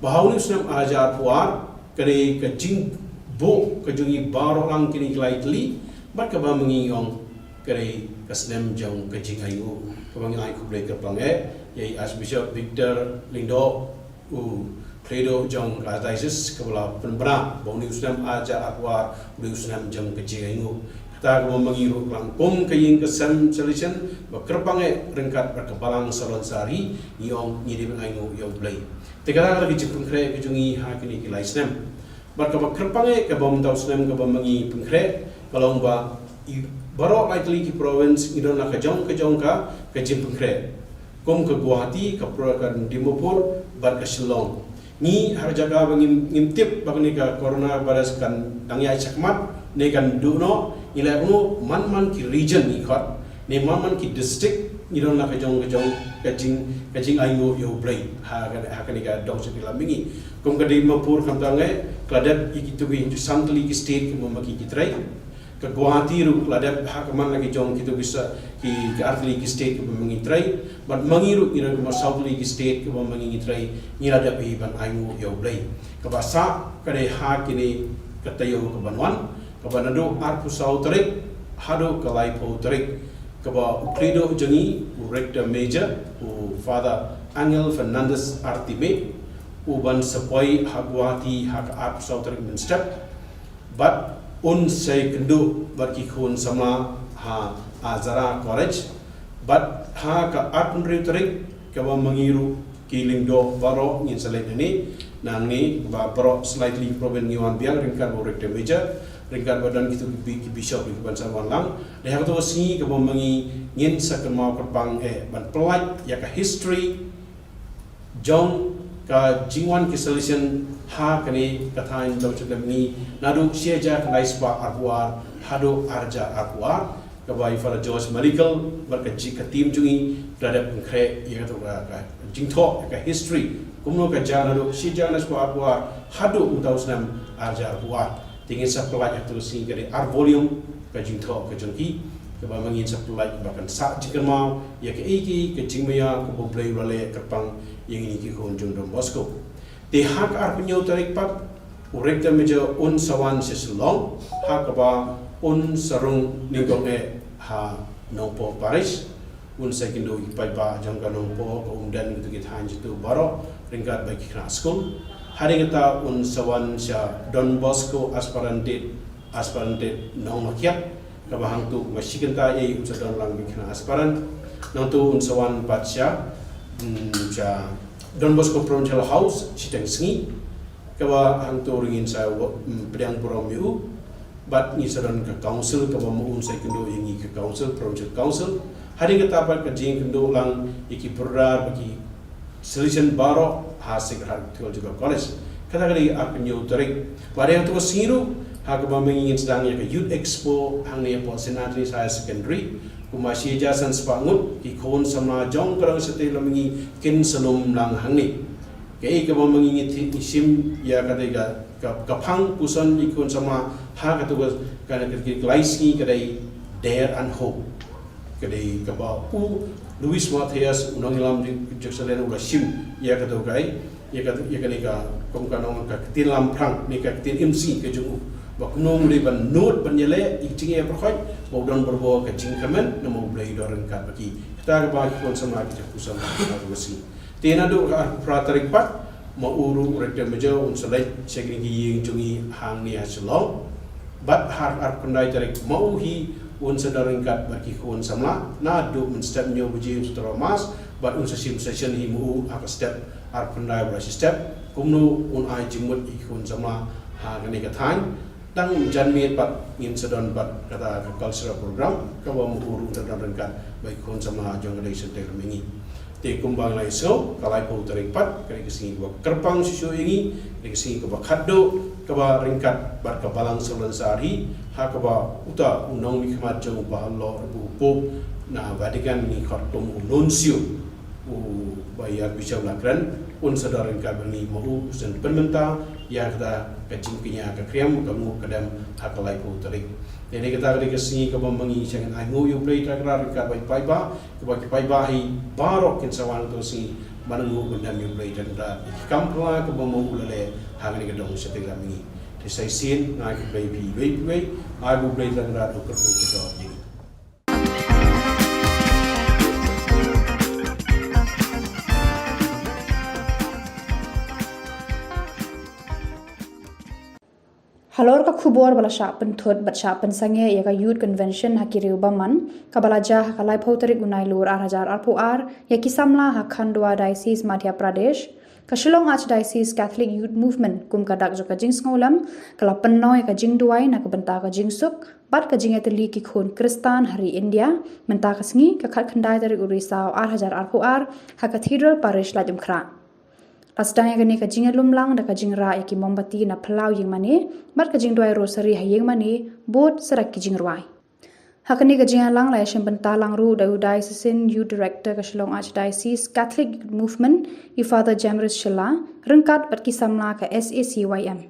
bahau ni sunam ajar puar kare ka jing bo ke jungi baro lang kini lightly bat ka mangi ngong kare kasnem jong kajing ayu kamang ai ku break kapang yai Archbishop Victor Lindo u credo jong diocese kabla penbra boni usnam aja akwar uli usnam jong kajing ayu kata ko mangiru klang kom kaying kesam solution ba kerpang rengkat berkebalang salon sari yong nyidi ayu yong blai tegara lagi jepun kre kejungi ha kini kilai snem barka kerpang ke bom tau snem ke mangi pengkre kalau ba barok likely ki province idon na ka jong ka jim pengkre kom ke Guwahati ke prokan Dimapur bar ke Shillong ni har jaga bangim ngimtip bagni ka coronavirus kan dangyai chakmat ne kan duno ila uno man ki region ni khot ne man ki district idon na ka jong ka jing ayu yo blai ha kan ka dong sepila mingi kom ke Dimapur kan tangai kladat ikitu bi santli ki state ki mamaki ki trai ke Guwahati ru ladap hakaman lagi jong kita bisa ki artli ki state ke mengitrai but mangiru ira ke southly ki state ke mengitrai ni ladap ban ayu yo blai ke basa kade ha kini katayo ke banwan ke banado arpu sautrik hado ke laipo trik ke ba ukredo jengi rector major u father Angel Fernandez Artime u ban sepoi Guwahati hak arpu sautrik men step but saya kendu bagi khun sama ha azara college but ha ka atun riturik ke mangiru kiling do baro ngin selait ini nang ni ba baro slightly proven ngiwan biang ringkan rector major ringkan badan gitu bishop di ban sarwan lang de ha to si ke mangi ngin sakema kerpang ban pelaj ya ka history jong ka jingwan ki solution ha kani kathain do chedam ni nadu sieja kanai spa arwar hado arja arwar ka bai fara George Medical barka ji ka team jungi dadap kre ya to ka jingtho ka history kumno ka jana do sieja na spa arwar hado utausnam arja arwar tingin sa pelaj tu si kare ar volume ka jingtho ka jungi ka ba mangin sa pelaj bahkan sa jikan mau ya ka iki ka jingmaya ka boblai rale kerpang yang ini ki khon jong dom Bosco di hak ar penyo tarik pat urek meja un sawan Shillong hak ba un sarung ningong ha nopo Paris un sekindo ipai ba jangka nopo ko umdan gitu kita hanji tu baro ringkat bagi kena school hari kita un sawan sya Don Bosco aspirante nong makiat ka ba hang tu mashikan ta ye un sadon lang kena aspirant nang tu un sawan patsya ja Don Bosco Provincial House sitang sengi kawa hang to ringin sa pedang puram yu bat ni sadan ka council kawa muun sa kendo ingi ka council provincial council hari kita dapat ka jing kendo lang iki purrar bagi solution baro hasik har juga college kata kali akan yu tarik pada yang tu siru ha ka mengingin sedang ya ka youth expo hang ne po senatri high secondary kumasi jasan sepangut ki khon sama jong kerang setelah mengi kin selum lang hang ni Kei ka ba mangingit isim ya kadai ka phang puson ikun sama ha ka tu ka glaisi kadai dare and hope kadai ka ba Luis Matias unangilam di Jerusalem uga sim ya ka tu kai ya kadai ka kom ka nong ka tin lam prang ni ka tin MC ka jungu ba kunong le ban note ban yele iching ya prokhoi ba don berbo ka jing kamen na mo blai doran ka baki kita ka ba ikun sama kita pusan ka wasi Tena do pratarik pat mauru rektor meja unsalai segini ying jungi hang ni Shillong bat har pandai tarik mau hi unsadaring kat bagi kun samla na do men step nyo buji mas bat unsasim session hi mu aka step har pandai bra step kumno un ai jimut ikun samla ha gani ka than tang janmi pat ngin sadon bat kata cultural program ka wa mu uru unsadaring kat bagi kun samla jong dai sente mengi te kumbang lai so kalai po tarik pat kali kesingi ba kerpang susu ingi kali kesingi ba khaddo ka ba ringkat bar ka balang solan sari ha ka ba uta unong mi khmat jong ba lo bu pop na vatican ni khatom nuncio u ba ya bisau lakran un sadar ringkat bani mau sen penmenta ya kata kacing kinya ka kriam ka mu kadam ha kalai po tarik Jadi kita kali kesingi ke bambangi jangan ai ngoyo play takrar ka bai ba ke bai ba hi barok kin sawan to si manungu benda mi play dan da kampla ke bambangu lele hangni ke dong seting lami te sai sin ngai ke play bai ai bu play takrar to ke ko to Halor ka khubor bala sha pen thot bat sha pen sange ya ka youth convention hakiriu baman kabalaja hakalai phauterik unai lur 8000 RPR ya kisamla hakhandwa diocese Madhya Pradesh ka Shillong Archdiocese Catholic Youth Movement kum ka dak joka jing ngolam kala pennoi ka jing duai na ka benta ka jing suk bat ka jing etli ki khon Kristan hari India menta ka sngi ka khat khandai dari urisa 8000 RPR ha cathedral parish la jumkhra Lastanya gani ka jing lumlang da ka jing ra ki mombati na phalau ying mani bat ka jing doi rosary ha ying mani bot sarak ki jing rwai hakani ka jing lang la shem banta lang ru da diocesan youth director ka Shillong Archdiocese Catholic Movement i Father Jamrus Shilla rengkat bat ki samla ka SACYM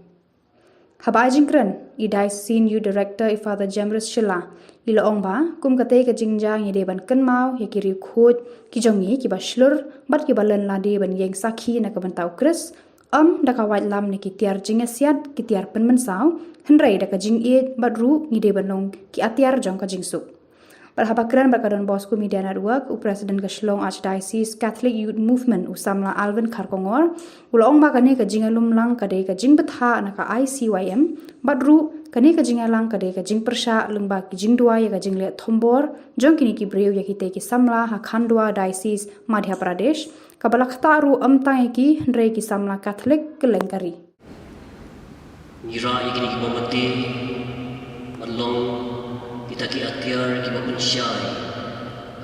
habai jingkran i diocesan youth director i Father Jamrus Shilla ila ong ba kum kate ka jingjang ye ban kan mau ye ki ri khot ki jongi ki ba shlur bat ki balan la de ban yeng sakhi na ka ban tau kris da ka wait lam ne ki tiar jing asiat ki tiar pen man saw henrai da ka jing e bat ru ni de banong ki atiar jong ka jing su Perhabakran Bakadon Bosco Media Network u President ka Shillong Archdiocese Catholic Youth Movement usamla Alvin Kharkongor ulong ba kane ka jingalum lang ka de ka jing batha na ka ICYM badru kane ka jingalang ka de ka jing persha lungba ki jing dua ya ka jing le thombor jong kini ki breu ya ki te ki samla ha Khandwa Diocese Madhya Pradesh ka balakhta ru amta ki ndre ki samla Catholic kelengkari Nira ikini ki bomati malong kita ki atiar ki bapun syai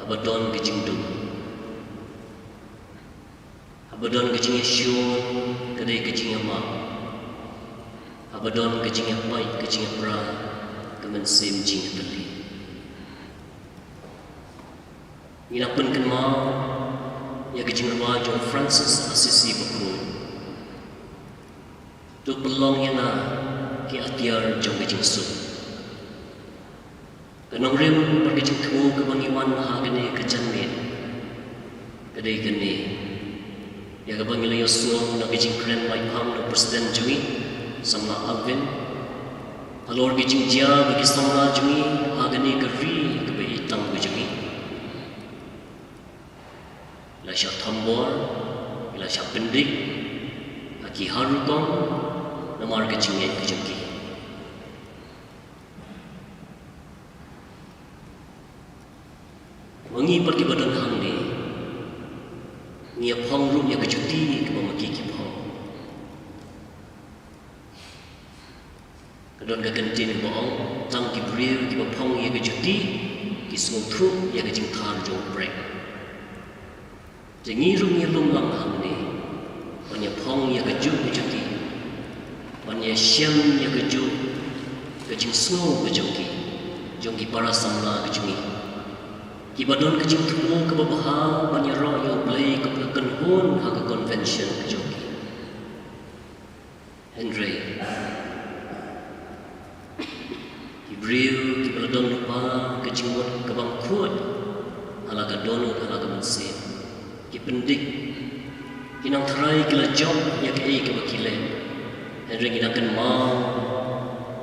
abadon ke jingdu abadon ke jing syun kadai ke jing ma abadon ke jing pai ke jing pra kemen sim jing tali ina pun kan ma ya ke jing ma John Francis Assisi bakru tu pelong yana ki atiar jong ke jing su Kanong rim pergi jengku ke bangiwan hagane ke janmin kadai kene ya ke bangila Yosua na ke jengkren mai pam na presiden jumi samla Alvin alor ke jengjia bagi samla jumi hagane ke ri ke bai hitam ke jumi la sya thambor la sya pendik aki harukong namar ke jengye ke jengki Wangi pergi badan hang ni Nia pang rum ya kecuti ke pemaki ki pang Kedon ke kentin ke baong Tang ki beriu ki pang ya kecuti Ki sungguh truk ya ke jing thar jong brek Jangi rum ya lum lang hang ni Wanya pang ya keju kecuti Wanya syam ya keju Ke jing sungguh ke jongki Jongki para samla ke jungi Ibadon kejing tumu ke babaha banyak roh yang play ke penghun hak convention ke joki. Henry Ibril kibaladon lupa kejimut kabang kuat halaga donut halaga mensin kipendik kinang terai kila job ya ke kebakile Henry ginakan mau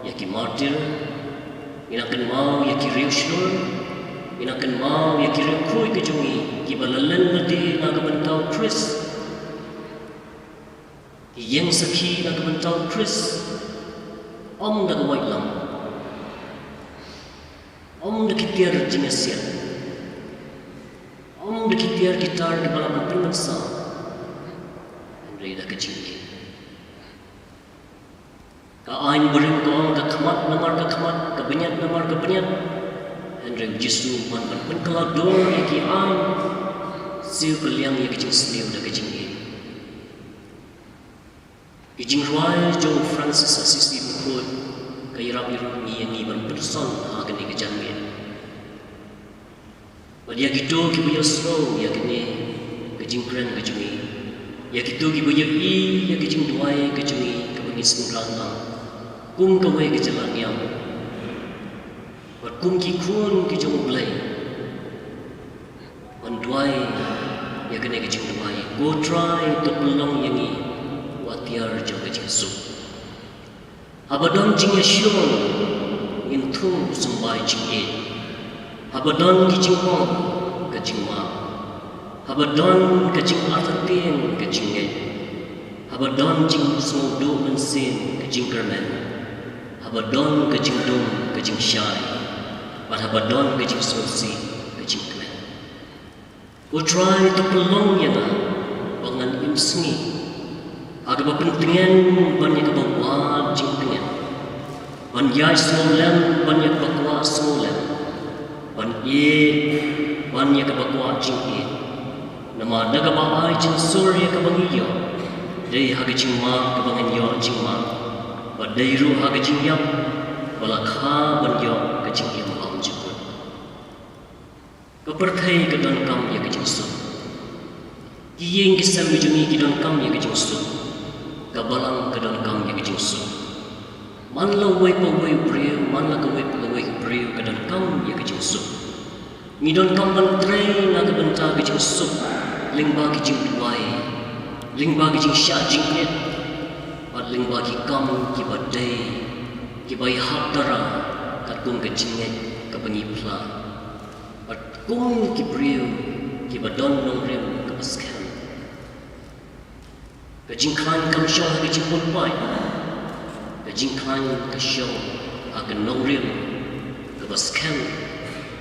ya ki martir ginakan mau ya ki riushur ginakan mau ya ki riukui kejungi kibalalan ladi naga mentau Chris yang sakhi naga mentau Chris om naga white lam om naga tiar jingasya om naga tiar gitar di balaman permensa Henry dah kejungi ka ain bering ko ka khamat namar ka khamat ka benyat namar ka benyat Henry jisu man ban kelador ki ain siu kaliang ya kejing sniu da kejing ni kejing ruai jo Francis Assisi bukut ka irap iru ni yang ban person ha kene kejan ni badia gitu ki punya slow ya kene kejing kren kejing ni ya gitu ki punya ya kejing duai kejing ni ka bangis ngrang kum ka wei ke jalan yang wat kum ki kun ki jong blai on duai ya kene ke jong duai go try to belong yang ni watiar jong ke jing su abadon jing ya shillong in thu sambai jing e abadon ki jing ho ke jing ma abadon ke jing artatin ke jing e abadon jing so do mensin ke jing kermen Habadon kejing dum kejing syai but habadon kejing sosi kejing kmen go try to belong yana bangan imsngi aga pentingan banyak bawa jing pengen ban yai solam banyak bakwa solam ban banyak bakwa jing nama daga ba ai jing surya ka bangiyo dei haga jing ma ka bangan yo jing ma Badairu ha kejing yam balakha banyo kejing yam am jikut keperthai ke don kam ya kejing su kiyeng kisam bijuni ki don kam ya kejing su kabalang ke don kam ya kejing su man la wei pa wei briu man la ka wei pa wei briu ke don kam ya kejing su ni don kam ban train na ke benta kejing su lingba kejing duai lingba kejing sha jing net ling bagi kamu ki badai ki bai hatara kat kum ke jinget ke pengipla bat kum ki briu ki badon nong rem ke paskan ke jingklan kam show ke jingpun pai ke jingklan ke show akan nong rem ke paskan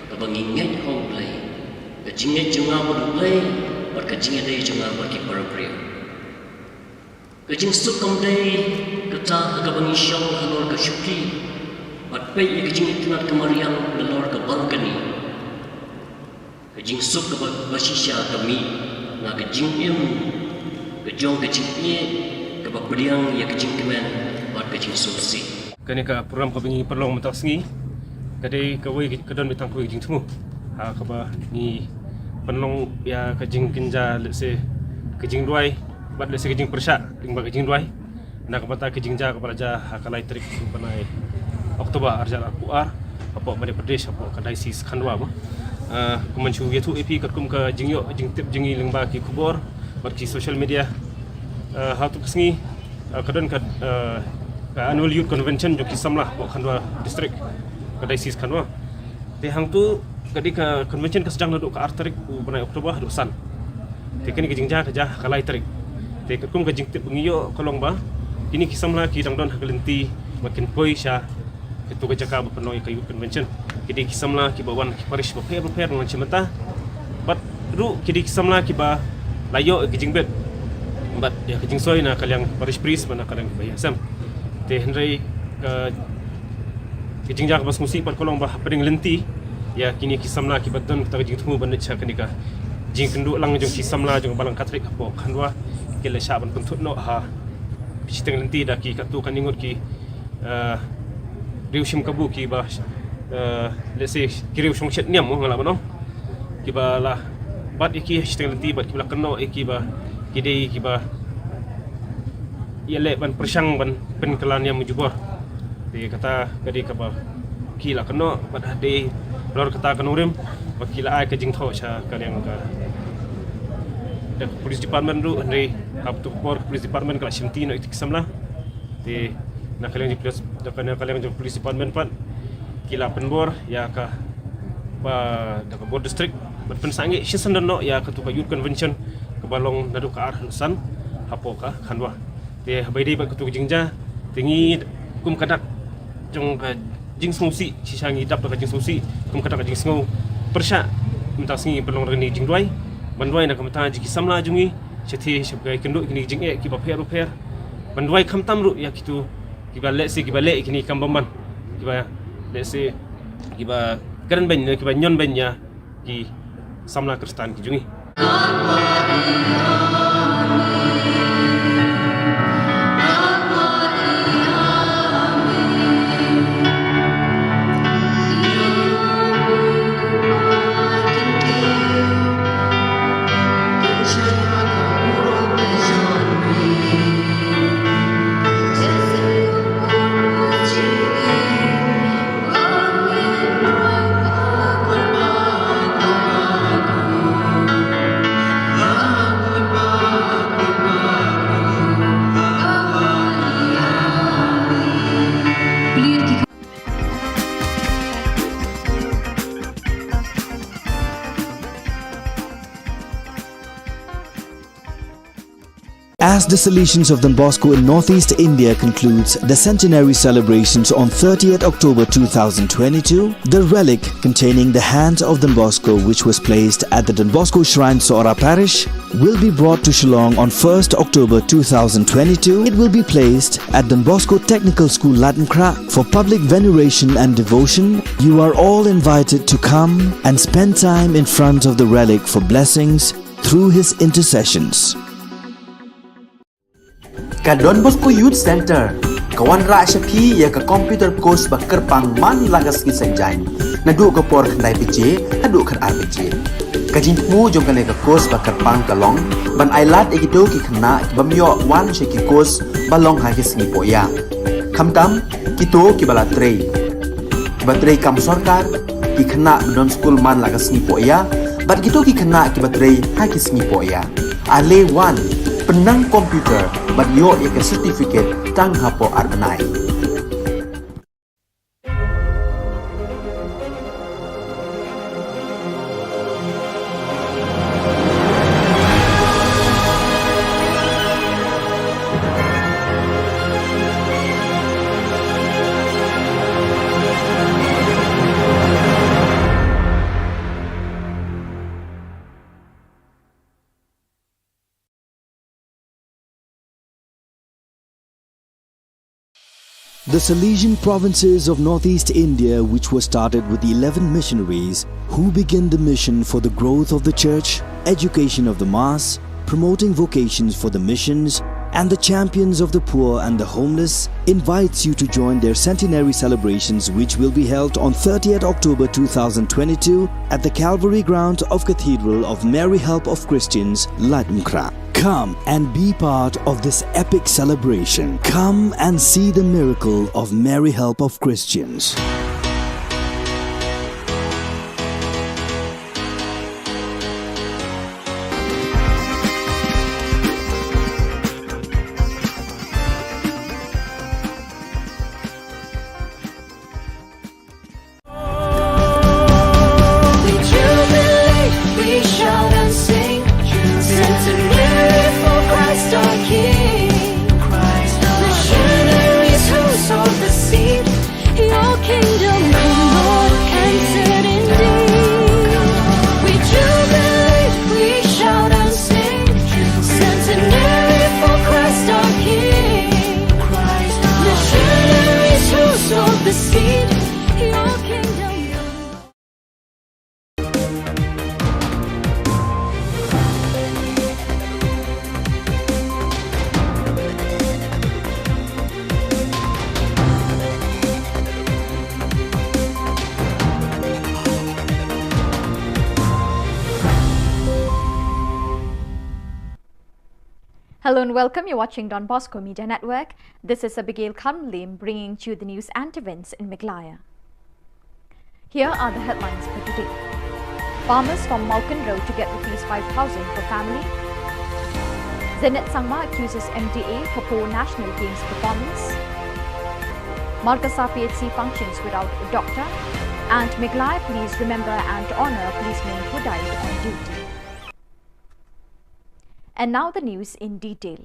ke banginget hong play ke jinget junga bodu play bat ke jinget dei junga bagi para briu kejing sukum dei kata aga bangi syong halor ke syuki bat pe ye kejing itnat kemariang halor ke balkani kejing suk ke basisha kami na kejing im kejong kejing ye ke bapriang ye kejing kemen bat kejing susi kani ka program ko bingi perlong mentak sengi kadai ka wei kedon bitang ko kejing temu ha ka ba ni penlong ya kejing kinja lese kejing duai bat lese kejing persat ling bag kejing duai nak kata kejing ja kepala ja hakalai trik panai Oktober arja akuar apa Madhya Pradesh apa kadai sis khandwa ba kumanchu yetu ep katkum ka jingyo jing tip jingi ling ba ki khubor bat ki social media how to sngi kadon ka annual youth convention jo ki samlah bo khandwa district kadai sis khandwa te hang tu kadi ka convention ka sedang duduk ka artarik panai Oktober dosan te kini kejing ja ka ja hakalai trik te katkum ka jing tip ngiyo kolong ba kini kisam la ki dangdon hakalenti makin poi sha ketu ka jaka penoi ka youth convention kidi kisam la ki bawan ki parish ba per ngan chimata bat ru kidi kisam la ki ba layo ki jingbet bat ya ki jingsoi na kalyang parish priest mana kalyang bayasam te henry ka ki jingjak bas musi pat kolong ba peding lenti ya kini kisam la ki badon ta jing thumu ban cha kanika jing kendu lang jong kisam la jong balang katrik po khanwa kele sha ban puntut no ha pisiteng lenti dah ki katu kan ingot ki riushim kabu ki ba let's say ki riushong chet niam mo ngala bano ki ba la bat iki pisiteng lenti bat ki ba keno iki ba ki dei ki ba ia le ban persang ban penkelan yang menjubur di kata kadi kaba kila kena pada di lor kata kanurim wakila ai ke jing tho cha kalian ka the police department ru dari up to police department kala shimti no itik samla di na kalian di police kalian di police department pat kila penbor ya ka pa da ka board district bat pensangi shisan no ya ka tu ka youth convention ke balong nadu ka ar san hapo ka khanwa de habai dei ba ka tu jingja tingi kum kadak jong ka jing smusi sisangi dap ka jing smusi kum kadak ka jing sngo persha minta singi belong reni jing duai banduai na kamta ji kisamla jungi chethi shabgai kendo kini jing e ki ba pher banduai khamtam ru ya kitu ki ba le si ki ba le kini kambaman ki ba le si ki ba karan ben ki ba nyon ben ya ki samla kristan ki jungi As the Salesians of Don Bosco in Northeast India concludes the centenary celebrations on 30th October 2022, the relic containing the hands of Don Bosco, which was placed at the Don Bosco Shrine Sora Parish, will be brought to Shillong on 1st October 2022. It will be placed at Don Bosco Technical School Latmkra for public veneration and devotion. You are all invited to come and spend time in front of the relic for blessings through his intercessions. Ka Don Bosco Youth Center, kawan ra shapi ya ka computer course ba kerpang man lagas ki senjain. Nadu ka por khandai pije, nadu khar ar pije. Ka jingmu jong kane ka course ba kerpang kalong, ban ailat egido ki khna ki bamyo wan she ki course balong ha ki sngi poya. Khamtam kito ki bala trei. Ki batrei kam sarkar ki khna don school man lagas sngi poya, bat kito ki khna ki batrei ha ki sngi poya. Ale wan penang komputer bat yo ya ke certificate tang hapo arbenai. The Salesian provinces of Northeast India, which was started with the 11 missionaries who began the mission for the growth of the church, education of the mass, promoting vocations for the missions, and the champions of the poor and the homeless, invites you to join their centenary celebrations, which will be held on 30th October 2022 at the Calvary ground of Cathedral of Mary Help of Christians, Latmkra. Come and be part of this epic celebration. Come and see the miracle of Mary Help of Christians. Your King Hello and welcome. You're watching Don Bosco Media Network. This is Abigail Kamlim bringing you the news and events in Meghalaya. Here are the headlines for today. Farmers from Malkan Road to get Rs 5,000 per family. Zenit Sangma accuses MDA for poor national games performance. Markasa PHC functions without a doctor. And Meghalaya Police remember and honour policemen who died on duty. And now the news in detail.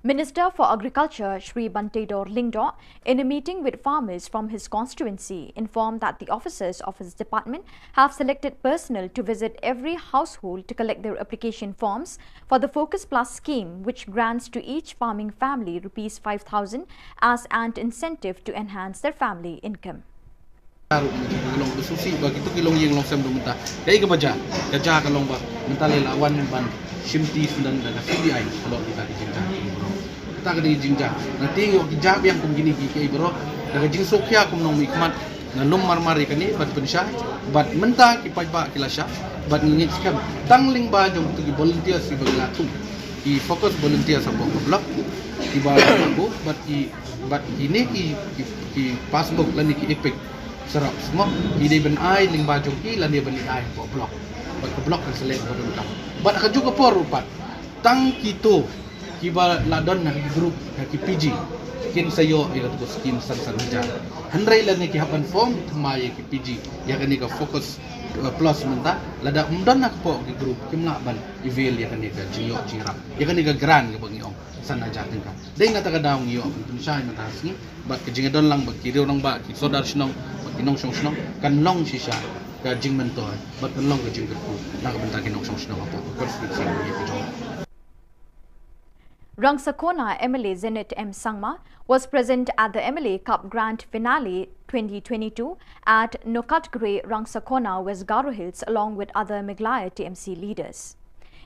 Minister for Agriculture Shri Bantedor Lingdo, in a meeting with farmers from his constituency, informed that the officers of his department have selected personnel to visit every household to collect their application forms for the Focus Plus scheme, which grants to each farming family Rs 5,000 as an incentive to enhance their family income. Kilong susi bagi tu kilong yang long sem dumta dai ke baja kerja ke long ba mentale lawan ban shimti sundan daga CBI kalau kita di jinja kita ke di jinja nanti yo kijab yang kum gini ki bro daga jing sokya kum nong mikmat nganum marmari kani bat pensha bat menta ki pajba kilasha bat ngit skam tangling ba jong tu volunteer si bagatu ki fokus volunteer sa blok ki ba ko bat ini ki passbook lan ki epic serap semua ide ben ai ling baju ki lan dia beli ai ko blok bat ko blok kan selek ko dum kam bat ka juga por rupat tang kito ki ba ladon na ki group ki PG kin sayo ila to skin san ja handrai lan ki hapan form thmai ki PG ya kan ka fokus plus menta lada umdon nak po ki group kim la ban evel ya kan ka jiyo jirap ya kan ka gran ka bangi ong sana jatin ka dai na ta ka daw ngiyo pun sai mata sni bat ke jingadon lang bat kiriu nang ba ki sodar shnong inong song kan long shisha ka jing mentor bat kan long ka jing ku na ka benta kinong song apo konstitusi ni ko. Rangsakona MLA Zenit M. Sangma was present at the MLA Cup Grand Finale 2022 at Nokatgre, Rangsakona, West Garo Hills, along with other Meghalaya TMC leaders.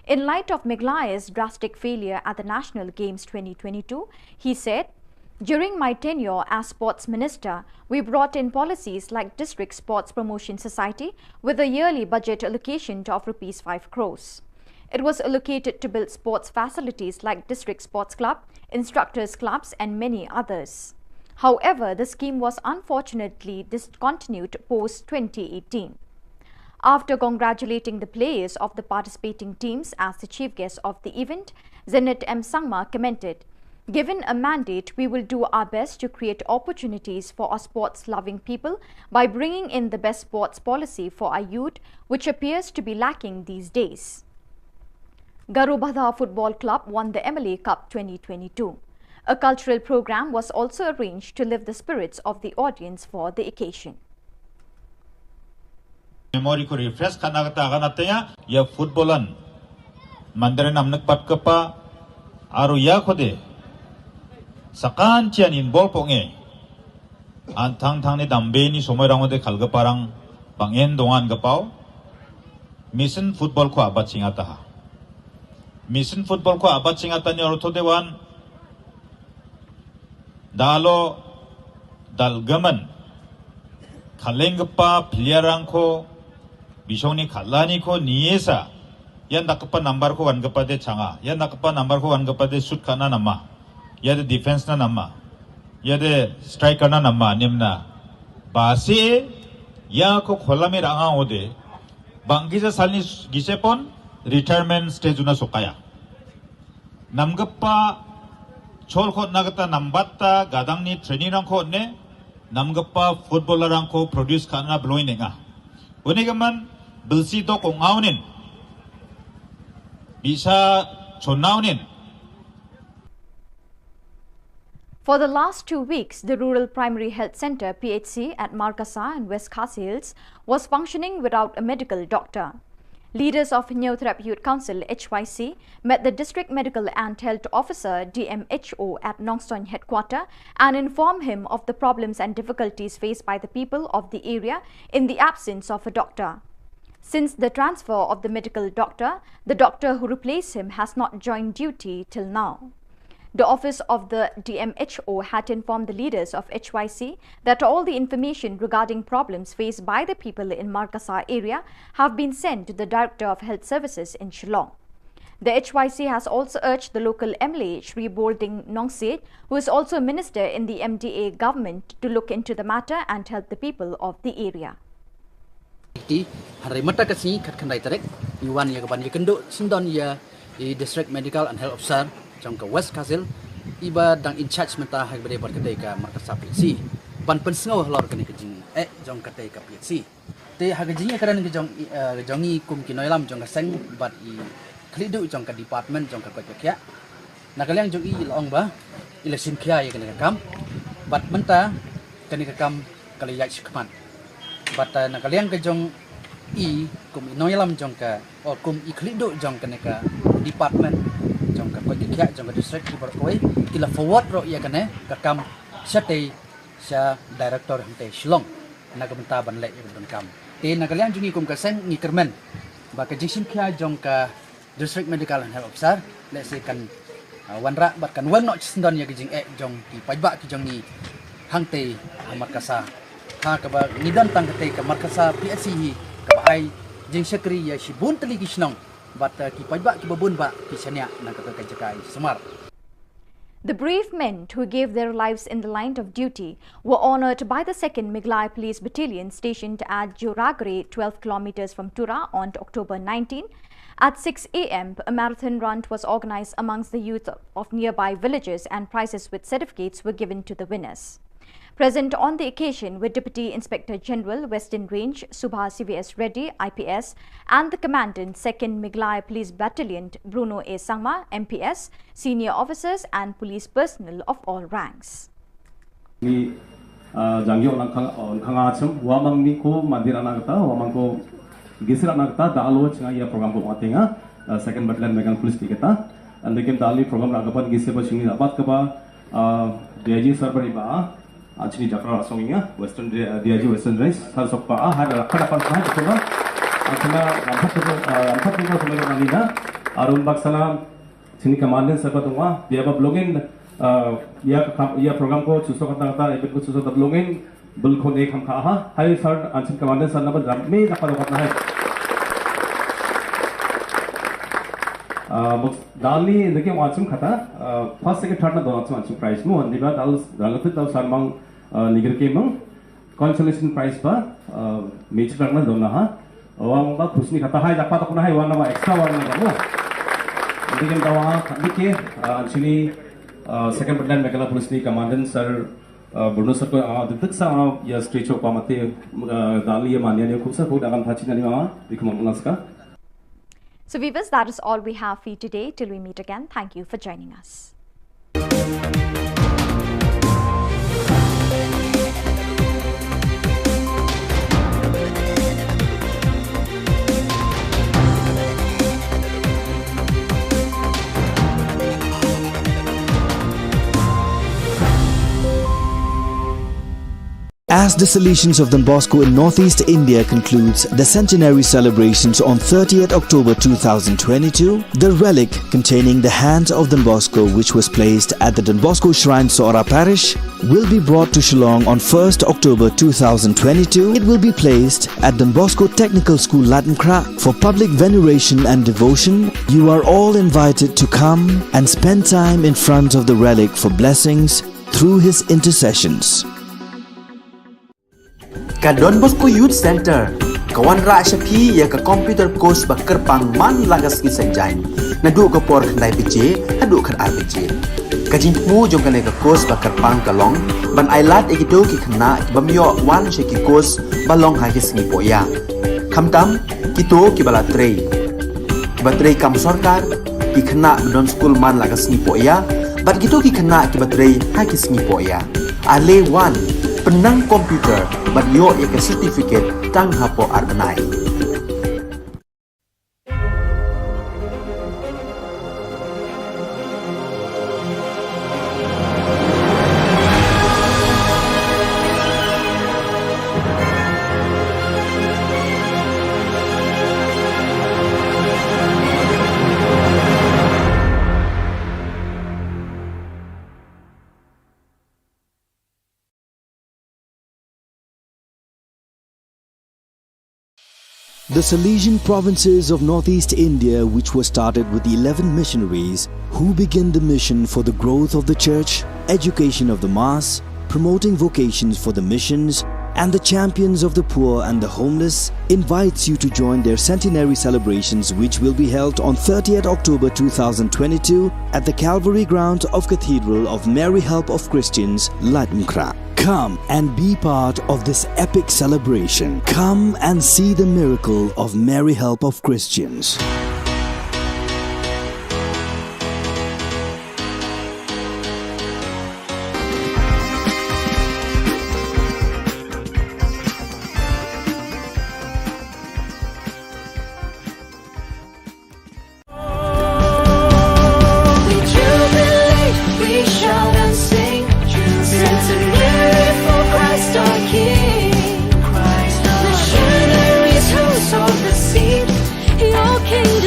In light of Meghalaya's drastic failure at the National Games 2022, he said, "During my tenure as Sports Minister, we brought in policies like District Sports Promotion Society with a yearly budget allocation of Rs 5 crores. It was allocated to build sports facilities like District Sports Club, Instructors Clubs and many others. However, the scheme was unfortunately discontinued post-2018. After congratulating the players of the participating teams as the chief guest of the event, Zenit M. Sangma commented, "Given a mandate, we will do our best to create opportunities for our sports-loving people by bringing in the best sports policy for our youth, which appears to be lacking these days." Garubhada Football Club won the MLA Cup 2022. A cultural program was also arranged to lift the spirits of the audience for the occasion. Memory ko refresh kana kata ganatya ya footballan mandare namnak pat kapa aru ya khode sakan chian involve ponge antang tang ni dambe ni somoi rangode khalga parang pangen dongan gapau mission football ko abat singata ha mission football ko abat singata ni ortho dewan dalo dalgaman khalengpa piliarang ko bisoni khalani ko niesa yan nakapa number ko wan gapa de changa yan nakapa number ko wan gapa de shoot kana nama ya de defense na nama ya de striker na nama nimna base ya ko kholami ranga ode bangisa salni gisepon retirement stage una sokaya namgapa chol khot nagata nambatta gadangni training rang ko ne namgapa footballer rang ko produce kana bloinenga unigaman bilsi do ko ngaunin bisa chonaunin. For the last 2 weeks, the Rural Primary Health Centre PHC at Markasa and West Khasi Hills was functioning without a medical doctor. Leaders of Neothrap Youth Council HYC met the District Medical and Health Officer DMHO at Nongstoin headquarter and informed him of the problems and difficulties faced by the people of the area in the absence of a doctor. Since the transfer of the medical doctor, the doctor who replaced him has not joined duty till now. The office of the DMHO had informed the leaders of HYC that all the information regarding problems faced by the people in Markasa area have been sent to the Director of Health Services in Shillong. The HYC has also urged the local MLA, Shri Bolding Nongsit, who is also a minister in the MDA government, to look into the matter and help the people of the area. Hari mata kasi kat kandai tarik Iwan ya kapan ya kenduk sindon ya di District Medical and Health Officer jong ke West Kazil iba dang in charge menta hak bade bar kedai ka markas PHC ban pensengau lor kene kejing jong kedai ka PHC te hak kejing karan ke jongi kum kinoilam jong ka seng bat I klidu jong ka department jong ka kya nakaliang jong I long ba election kya ya kene kam bat menta kene kam kali ya shikman bat nakaliang ke jong kum inoilam jong ka kum iklido jong ka department jong ka kya jong ka district berkoi kila forward ro ya kane ka kam syate sya director hante Shillong nagamenta ban le ibon kam te nakaliang jong kum ka sen ni kermen ba ka jisim kya jong ka district medical and health officer le se kan wanra bat kan wan no sindon ya gijing jong ki pajba ki jong ni hangte markasa ha ka ba nidan tang ka markasa PSC hi ai jing sekri ya shibun tali kisnong bat ki pajba ki babun ba ki sanya na ka jakai semar. The brave men who gave their lives in the line of duty were honoured by the 2nd Miglai Police Battalion stationed at Joragre, 12 kilometers from Tura on October 19. At 6 a.m, a marathon run was organised amongst the youth of nearby villages and prizes with certificates were given to the winners. Present on the occasion were Deputy Inspector General, Western Range, Subha CVS Reddy, IPS, and the Commandant, 2nd Miglai Police Battalion, Bruno A. Sangma, MPS, senior officers and police personnel of all ranks. Second Battalion Megan Police Tiketa, and they came to program Ragapan Giseba Shini Abat Kaba, DIG Server Iba. Actually, Jakarta Songinga, Western DIG Western Race, Sarsopa had a Kadapan Sahara, Antina, Arun Baksalam, Sini Commandant Sabatuma, the above blogging, Ya program coach, Susokata, Epic Susot of Blogging, Bulkone Kamkaha, High Sard, and Commandant Sanaba, made a Padapana. Dali in the game Watsum Kata, first second third Donatsu prize mo, and the battles, Ralafit of Sarmang Niger Kemung, consolation prize pa, Major Rana Donaha, Wamba Kusni Kata, the Patakuna, one of extra one of the game Dawa, Nike, actually, 2nd Battalion Megala Police Commandant Sir Bruno Sako, the Tiksa, yes, Street of Pamate, Dali, Mania Kusa, who Dagan Hachinanima, Bikumaska. So viewers, that is all we have for you today. Till we meet again, thank you for joining us. As the Salesians of Don Bosco in Northeast India concludes the centenary celebrations on 30th October 2022, the relic containing the hand of Don Bosco, which was placed at the Don Bosco Shrine Sora Parish, will be brought to Shillong on 1st October 2022. It will be placed at Don Bosco Technical School Latankra for public veneration and devotion. You are all invited to come and spend time in front of the relic for blessings through his intercessions. Ka Don Bosco Youth Center, kawan ra syapi ya ka computer course bakar pang man lagas ki sanjain. Nadu ka por khandai piche, hadu kan RPG. Kajin mu jong kan ka course bakar pang kalong, ban ailat ekido ki khna bamyo wan she ki course balong ha ki sngi poya. Khamtam kito ki bala trei. Ki batrei kam sarkar ki khna Don school man lagas sngi poya, bat kito ki khna ki batrei ha ki sngi poya. Ale wan penang komputer bat yo ya ke certificate tang hapo arbenai. The Salesian provinces of northeast India, which were started with the 11 missionaries who began the mission for the growth of the church, education of the mass, promoting vocations for the missions, and the champions of the poor and the homeless, invites you to join their centenary celebrations, which will be held on 30th October 2022 at the Calvary Ground of Cathedral of Mary Help of Christians, Latmkra. Come and be part of this epic celebration. Come and see the miracle of Mary Help of Christians. Your kingdom.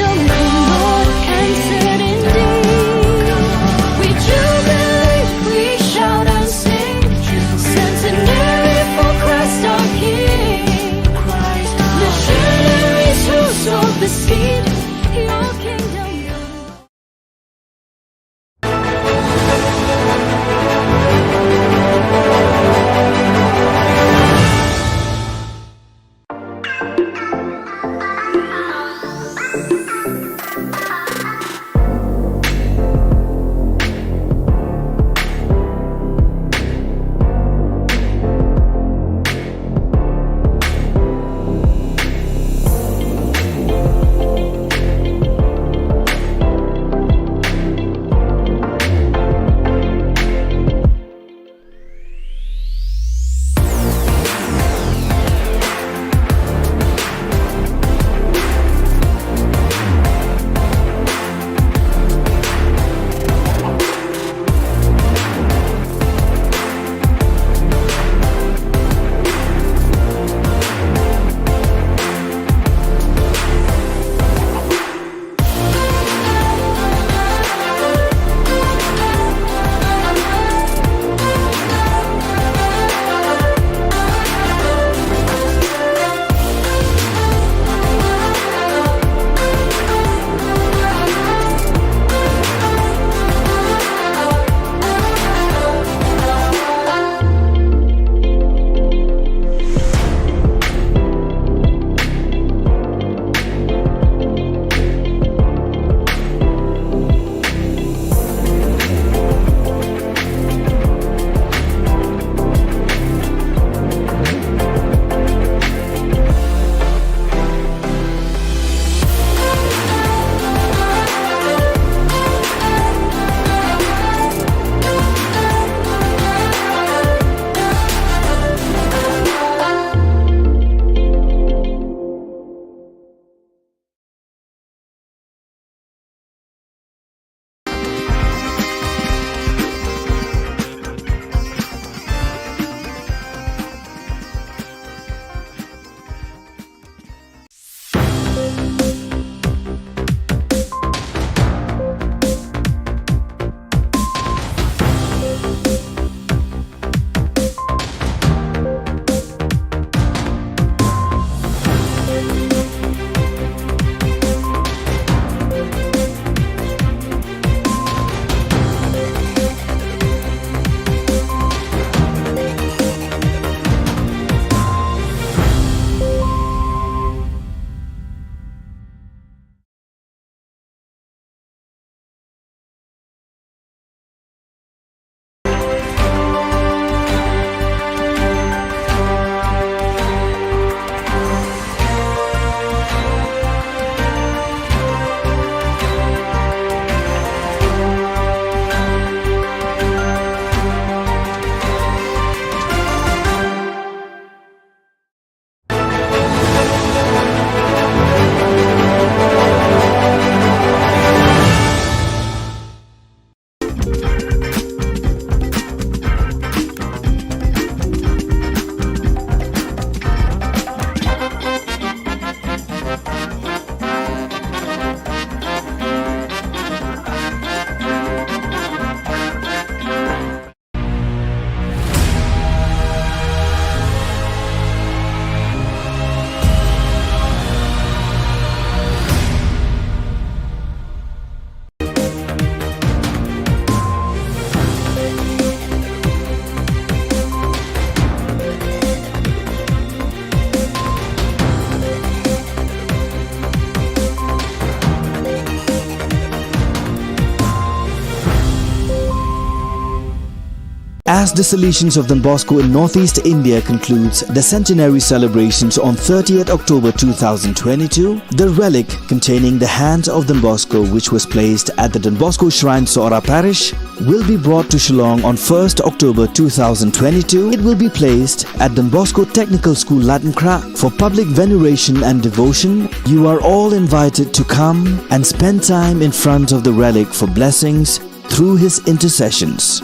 As the Salesians of Don Bosco in Northeast India concludes the centenary celebrations on 30th October 2022, the relic containing the hand of Don Bosco, which was placed at the Don Bosco Shrine, Sora Parish, will be brought to Shillong on 1st October 2022. It will be placed at Don Bosco Technical School, Latmkra, for public veneration and devotion. You are all invited to come and spend time in front of the relic for blessings through his intercessions.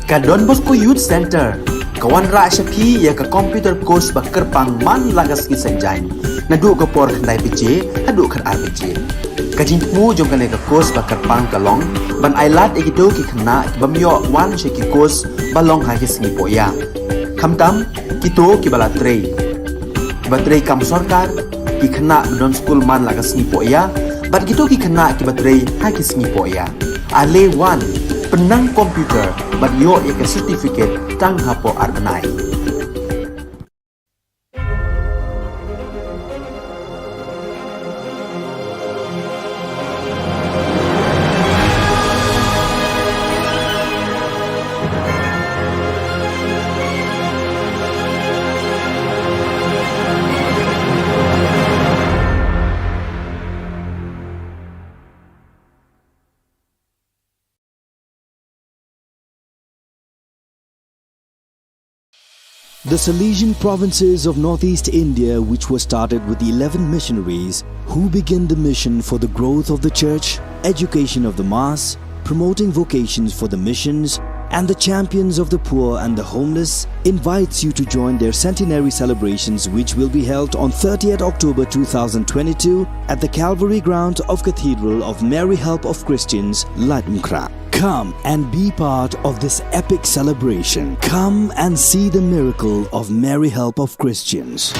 Ka Don Bosco Youth Center, kawan ra syapi ya ka computer course bakar pang man lagas ki sanjai. Nadu ka por khandai PJ, hadu khar RPG. Ka jingmu jong ka course bakar pang kalong, ban ailat egito ki khna bamyo wan she ki course balong ha ki singi poya. Khamtam kito ki bala trei. Batrei kam sarkar ki khna don school man lagas singi poya, bat kito ki khna ki batrei ha ki singi poya. Ale wan penang komputer bat yo ya certificate tang hapo arnai. The Salesian provinces of Northeast India, which was started with the 11 missionaries who began the mission for the growth of the church, education of the mass, promoting vocations for the missions, and the champions of the poor and the homeless, invites you to join their centenary celebrations, which will be held on 30th October 2022 at the Calvary ground of Cathedral of Mary Help of Christians, Latmkra. Come and be part of this epic celebration. Come and see the miracle of Mary Help of Christians.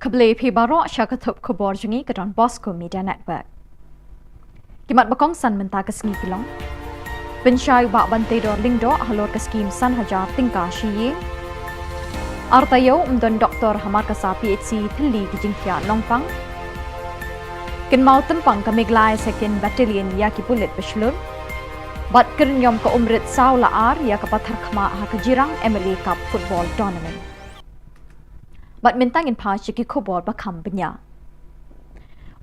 Khubor Phi Baro Shakathup Khubor Jungi Don Bosco Media Network. Kimat bakong san menta ka sngi kilong. Pensyai ba bante dor lingdo halor ka skim san hajar tingka shiye. Artayo umdon Dr. Hamar Kasa PhD thili kijingthia longpang. Kin mau tempang ka miglai second battalion ya ki bullet beshlur. Bat kernyom ka umrit saw laar ya ka pathar khma ha ka jirang MLA Cup football tournament. Bat mentang in pa chiki Khubor bakam benya.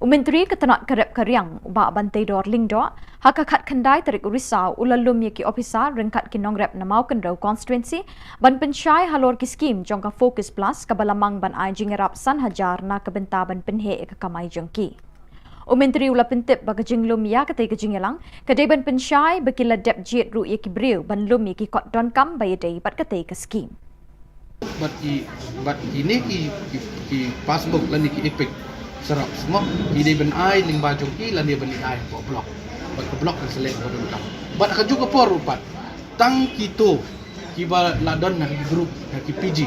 Umentri ketanak karep karyang ba bante dor lingdo haka khat khandai tarik urisau ulalum yaki officer rengkat kinong rep namau kendrau constituency ban pensyai halor ki scheme jongka focus plus kabalamang ban ai jingerap san hajar na kabenta ban penhe ka kamai jongki. Umentri ula pentip baga jinglum ya kate ka jingelang kadai ban pensyai bakila dep jet ru yaki briu ban lum yaki kot don kam bayadei bat kate ka scheme. But ini ki passbook lan ki epic serap semua ide ben ai ling baju ki lan dia beli ai ko blok. But ko blok kan selek ko dun kam. But ka juga por rupat. Tang kito ki ba ladon na ki group na ki PG.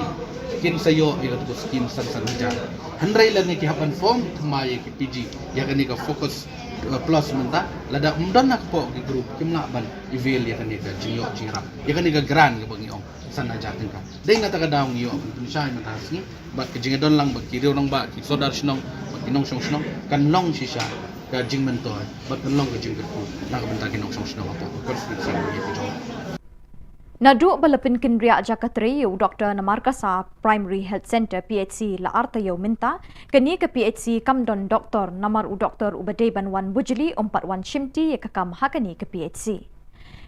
Kin sayo ila tu skin san jar. Handrai lan ki hapan form thmai ki PG. Ya kan ni ka focus plus menta lada umdon nak po ki group kim la ban eval ya kan ni ka jiyo jirap. Ya kan ni ka grand ka bangi ong sana jatin ka. Dai na taka daong iyo pun siya matas ni bat ka jingadon lang bat kiriw lang ba ki sodar sinong bat inong sinong kan long siya ka jing mentor bat kan long ka jing ko na ka benta kinong sinong apo ko sing ni ko. Nadu balapin kinria Jakatriyu Dr. Namarkasa Primary Health Center PHC la artayo minta kini ke PHC kamdon doktor namar u doktor ubadeban wan bujli 41 shimti ye kakam hakani ke PHC.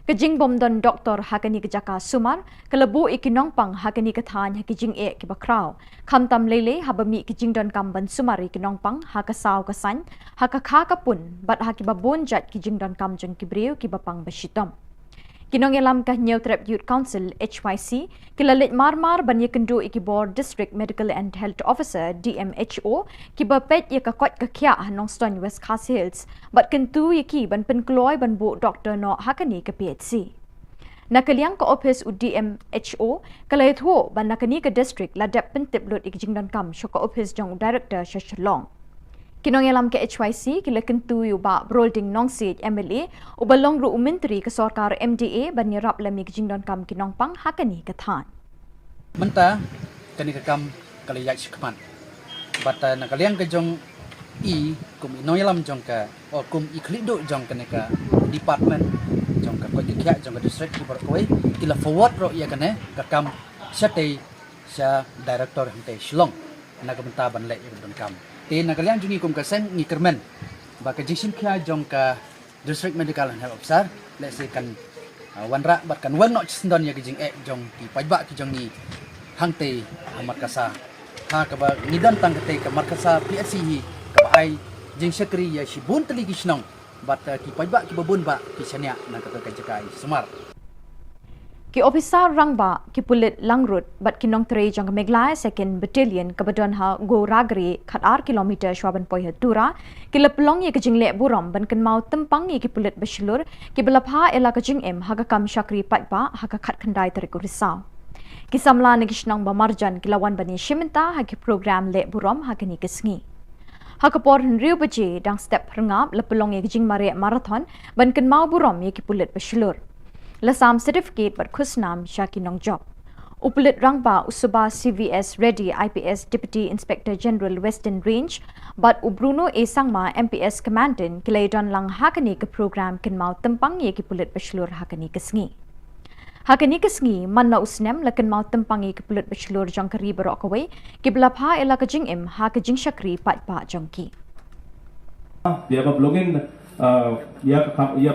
Kejing bomdon doktor hakani ke Jaka Sumar kelebu ikinong pang hakani ke than hakijing ke bakraw kamtam lele habami kejing don kamban sumari kinong pang hakasaw kasan hakakha kapun bat hakibabon jat kejing don kam jeng kibriu kibapang bashitom. Kinong elam kah New Trap Youth Council HYC kilalit marmar banya kendu ikibor District Medical and Health Officer DMHO kibapet ye kakot kakya nong Stone West Khas Hills bat kentu yeki ban penkloy ban bu doktor no hakani ke PHC. Nakaliang ke office u DMHO kalait ho ban nakani ke district ladap pentip lut ikjing dan kam syok office jong director Shillong. Kinong elam ke HYC kila kentu yu ba brolding nong seat MLA u balong ru menteri ke sorkar MDA ban nyerap lami kejingdon kam kinong pang hakani ke than. Menta kani ke kam kali yak sikman. Bata nakaliang ke jong kum inoy lam jong ka o kum iklido jong kani ka department jong ka koi kya jong ka district ki koi kila forward ro ya kane ka kam syate sya director hante Shillong na kamenta ban le don kam. Te nakalian jungi kum kasen ngi kermen ba ka jisim kya jong ka district medical and health officer let's say kan wanra bat kan wan no chisndon ya gijing jong ki pajba ki jong ni hangte markasa ha ka ba nidan tang te ka markasa PSC hi ka ba ai jing sekri ya shibun teli gisnong bat ki pajba ki babun ba ki sanya na ka jakai semar. Ki officer rangba ki pulit langrut bat kinong tre jang Meglai 2nd Battalion kabadon ha go ragri khatar kilometer shwaban poi tura kila pelong ye kejing le buram ban kan mau tempang ye ki pulit basilur ki belapha ela kejing haga kam shakri patba haga khat khandai teriku risau ki samla negishnang ba marjan kilawan bani shimenta ha ki program le buram ha kini kesngi ha ka por riu baje dang step rengap le pelong ye kejing mare marathon ban kan mau buram ye ki pulit basilur Lasam certificate but khusnam Shakinong job. Upulit rangba usuba CVS Ready IPS Deputy Inspector General Western Range but Ubruno A Sangma MPS Commandant kilaydon lang hakani ke program kinmau tempang ye ki pulit baslur hakani kesngi. Hakani kesngi manna usnem lakin mau tempang ye ki pulit baslur jong kari berok away ki belapha ela kajing ha kajing shakri patpa jongki. Dia apa blogin या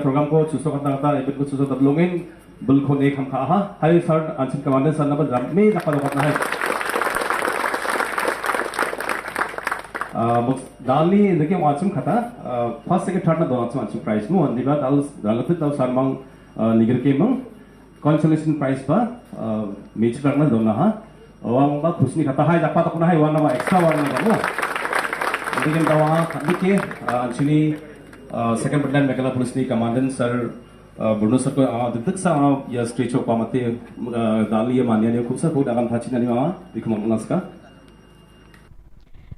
प्रोग्राम को चुसो करता एपिक को चुसो तबलोंगे बिल्कुल एक हम कहा हाई सर अंशिम कमांडर सर नंबर रम में नफा करना है दाली देखिए वाचुम खाता फर्स्ट सेकंड थर्ड ना दोनों वाचुम प्राइस मु अंदिबा दाल दालते दाल सरमंग निगर के मंग कंसोलेशन प्राइस पर मेच करना दोनों हा वांग बा खुशनी खाता है जापा तक ना है वाना बा एक्स्ट्रा वाना बा देखिए दावा देखिए अंशुनी second battalion Megala Police ni Commandant Sir Bruno Sir ko detik sa ya stretch ko pamate dali ya manya ni khubsa ko dagan thachina ni ma bikhum naska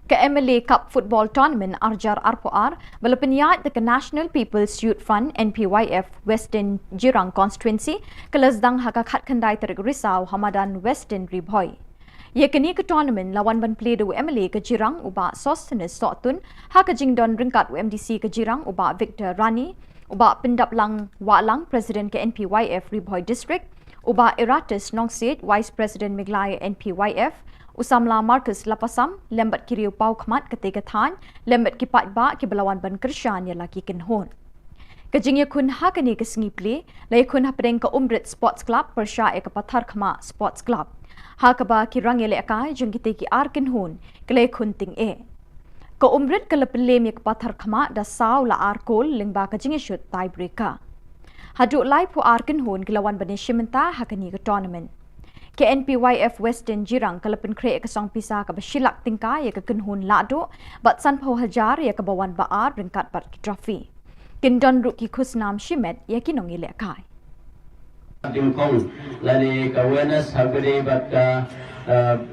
Ke MLA Cup Football Tournament Arjar Arpoar balapanyat the National People's Youth Fund NPYF Western Jirang Constituency kelasdang haka khat khandai terik risau Hamadan Western Ribhoy Ye kini ke tournament lawan ban play do MLA ke Jirang uba Sostenes Sotun ha ke jingdon ringkat UMDC ke Jirang uba Victor Rani uba pendap lang walang President ke NPYF Ribhoy District uba Eratus Nongsit Vice President Meglai NPYF usamla Marcus Lapasam lembat kiriu pau khmat ke tegathan lembat ki patba ki belawan ban Krishan ya laki kenhon Kajing ye kun ha kini ke sengi play la ye kun ha pedeng ke Umrit Sports Club persya e ke Pathar Khama Sports Club ha kaba ki rangele akai jeng kite ki arkin hun kle khunting ko umrit kala pelem yak pathar khama da saw la arkol lingba ka jinge shot tie breaker hadu lai pu arkin hun kilawan bani shimenta hakani ka tournament ke NPYF Western Jirang kala pen kre ka song pisa ka bashilak tingka ya ka kunhun la do bat san pho hajar ya ka bawan ba ar ringkat bat ki trophy kindon ru ki khusnam shimet ya ki nongile akai Dingkong lani awareness habari bat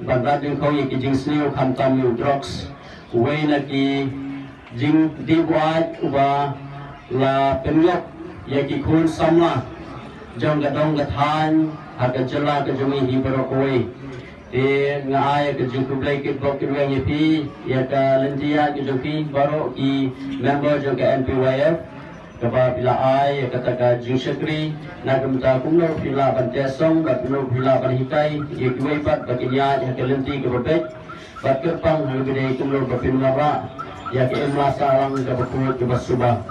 bandar dingkong ye jing sliu kham tam yu drugs way na ki jing diwat uba la penlok ye ki khun samla jong gadong gathan ha ka jala ka jumi hi barokoi te ngai ka jing kublai ki blok ki ye pi ya ka lendia ki joki baro ki member jong ka NPYF kaba pila ai kata ka jusakri na kamta kumno pila bantesong bat no pila banhikai ye kuai pat bakinya ya kelenti ke bebek bat kepang halbide kumno bapinmara ya ke emlasalang ke baput ke basubah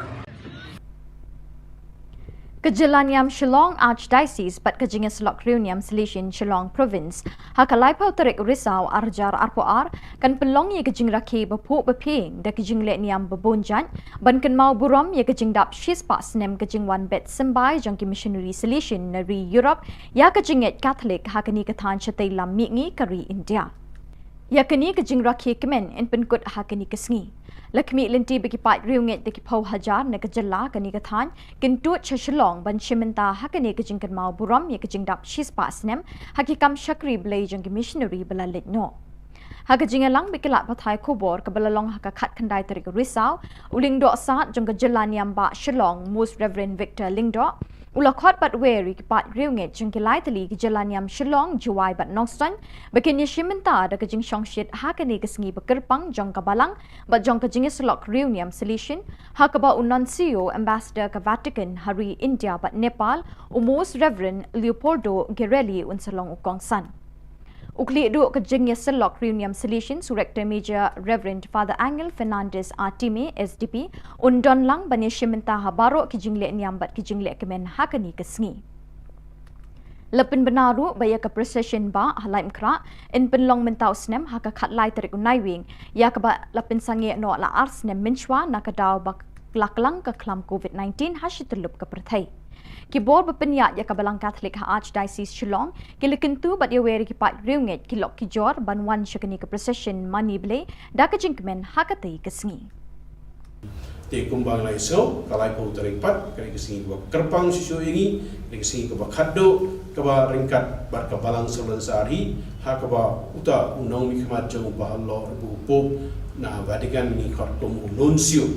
Kejilaniam Shillong Archdiocese bat kejinga selok Reuniam Selesion Shillong Province hakalai pau terik risau arjar arpoar kan pelong ye kejing rakhi bapuk baping da kejing le niam babonjan ban kan mau buram ye kejing dap shis pa snem kejing wan bet sembai jangki missionary selesion nari Europe ya kejing et Catholic hakani kathan chatai lam mingi kari India ya kini kejing rakhi kemen en penkut hakani kesngi Lakmi lenti bagi pat riunget deki pau hajar na kejela kani kathan kentut Shillong ban shimenta hakane kejing kan mau buram ye kejing dap shis pa snem hakikam shakri blay jang missionary belalit no hakajing lang bikilat pathai Khubor ke belalong hakakat kandai terik risau uling do sat jang kejela niam ba Shillong Most Reverend Victor Lingdo Ulakot bat weri ki pat riunget jang kilai tali kejela niam Shillong juai bat nongstan bakinya shimenta da kejing shongshit hakane kesengi bekerpang jang kabalang bat jang kejing selok Reuniam Selesion hakaba Nuncio Ambassador ke Vatican hari India bat Nepal Most Reverend Leopoldo Guerrelli unsalong ukongsan Ukli duk kejing selok Reuniam Selesion Director Major Reverend Father Angel Fernandez Artime SDP undon lang bani shimenta habarok kejing le niam bat kejing le kemen hakani kesengi Lepin benaru baya ke procession ba halai mkra in penlong mentau snem haka khat lai terik unai wing ya ke ba lepin sange no la ars snem minchwa nakadau bak laklang ke klam COVID-19 hashitulup ke perthai Kibor berpenyak ya kabalang Catholic ha Archdiocese Shillong kilikentu bat ya weri kipat riunget kilok kijor banwan syakani ke procession mani ble da kejingkemen hakatai kesengi Te kumbang lai so kalai pau terik pat kali kesengi ke kerpang susu ini kali kesengi ke khaddo ke ringkat bar kabalang sebulan sehari ha ke uta unang mikmat jeng ba Allah bu pop na Vatican ni khartum Nuncio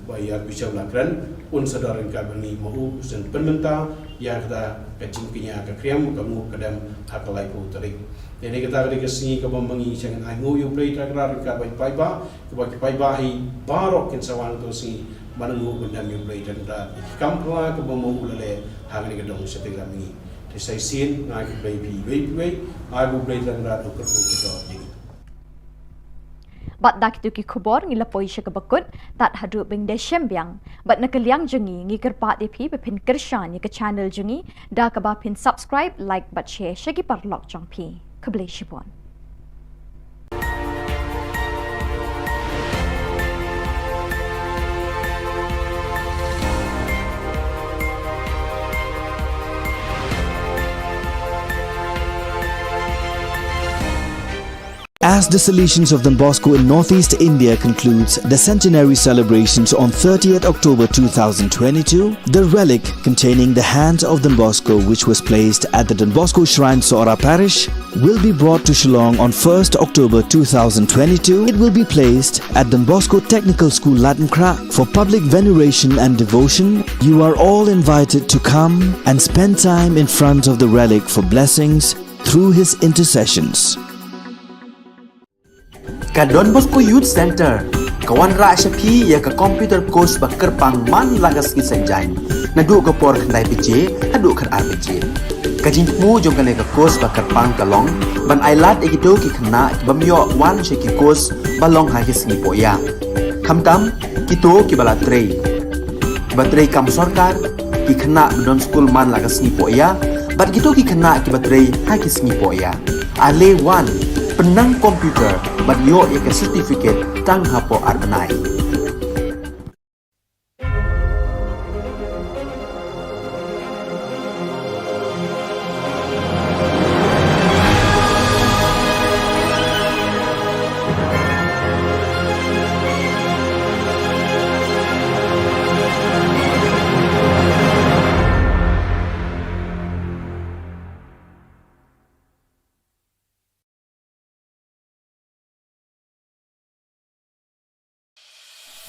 bayar bisa belakran un sadar ringkat bani mahu sen penmenta ya kita kecingkinya ke kriam kamu kedam hakalai pau terik jadi kita kali kesengi ke bambangi jangan aingu yu play takrar ringkat bai ba ke bagi bai bahi barok kin sawan tu si manengu bendam yu play dan da kampla ke bambangu lele hangni ke dong seting kami desai sin ngai ke play bai ai bu play dan da ke kita Bat dak tu ki Khubor ngila poi sya bakut tat hadu bing de shembyang bat nakaliang jungi ngi kerpat de phi pin kershan ye ke channel jungi da ka ba pin subscribe like bat share shagi par lok jong phi kable shibon As the Salesians of Don Bosco in Northeast India concludes the centenary celebrations on 30th October 2022, the relic containing the hand of Don Bosco, which was placed at the Don Bosco Shrine Sora Parish, will be brought to Shillong on 1st October 2022. It will be placed at Don Bosco Technical School Latnkra for public veneration and devotion. You are all invited to come and spend time in front of the relic for blessings through his intercessions. Ka Don Bosco Youth Center kawan ra syapi ya ka computer course ba kerpang man lagas ki sanjang nadu ka por khandai pije adu khar ar pije ka jingmu jong ka ka course ba kerpang kalong ban ailat egido ki khna bamyo wan she ki course balong ha ki sni poya khamtam kito ki bala trei batrei kam sarkar ki khna don school man lagas ni poya bat kito ki khna ki batrei ha ki sni poya ale wan penang komputer bat yo ya ke certificate tang hapo arbenai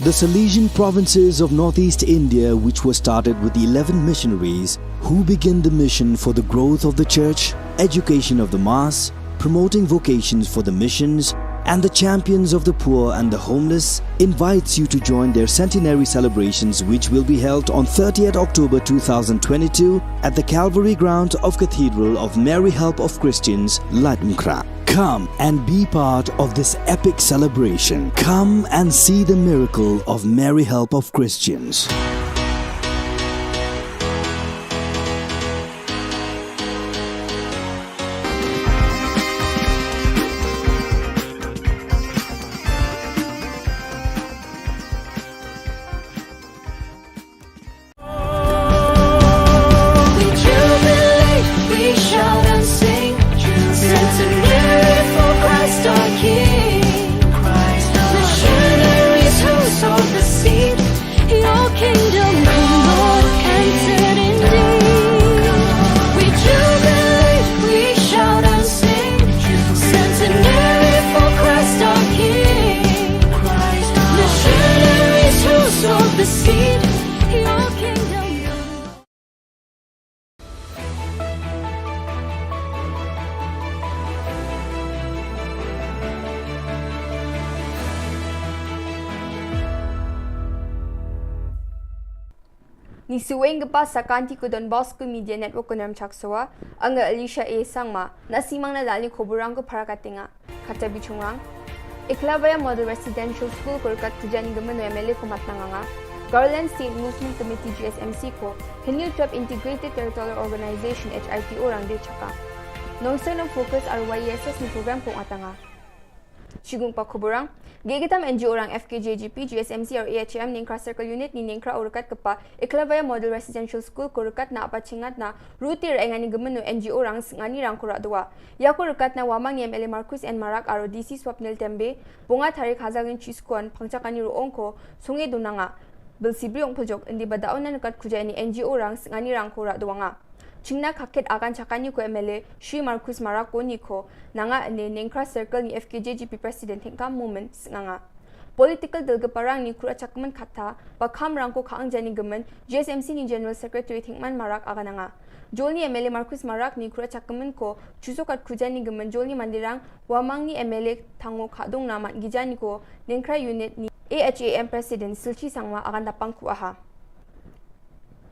The Salesian provinces of Northeast India, which were started with the 11 missionaries who began the mission for the growth of the church, education of the mass, promoting vocations for the missions, and the champions of the poor and the homeless invites you to join their centenary celebrations, which will be held on 30th October 2022 at the Calvary Ground of Cathedral of Mary Help of Christians, Ladmkra. Come and be part of this epic celebration. Come and see the miracle of Mary Help of Christians. Ni suweng gepa sakanti ku Don Bosco Media Network ku nam chaksoa anga Alicia A sangma nasimang na dali khoburang ko parakatinga kata bichungrang Iklavaya Model Residential School Kolkat Tujani Gaman MLA ko matnanganga Garland State Muslim Committee GSMC ko Hinil Top Integrated Territorial Organization HITO rang de chaka Nongsa ng focus RYSS ni program kong atanga Sigung pa khoburang Gigitam NGO orang FKJGP, GSMC or AHM Ningkra Circle Unit ni Ningkra urukat kepa Iklavaya Model Residential School kurukat na apa cingat na ruti raingani gemenu NGO orang sengani rang kurak dua. Ya kurukat na wamang ni MLA Marcus N Marak aro DC Swapnil Tembe bunga tarik hazagin chiskuan pangcakani ruongko sungai dunanga. Belsibri ong pojok indi badaon na nukat kuja ni NGO orang sengani rang kurak dua nga. Chingna kakit akan cakani ko MLA Shri Marcus Marako niko nanga ane Ningkra Circle ni FKJGP President hingkam moment nga. Political delgeparang ni kura cakman kata bakam rangko kaang jani gemen GSMC ni General Secretary Hingman Marak akan nga. Jol ni MLA Marcus Marak ni kura cakman ko chusokat kujani gemen jol ni mandirang wamang ni MLA tango kadong namat gijani ko Ningkra Unit ni AHAM President Silchi Sangma akan dapang kuaha.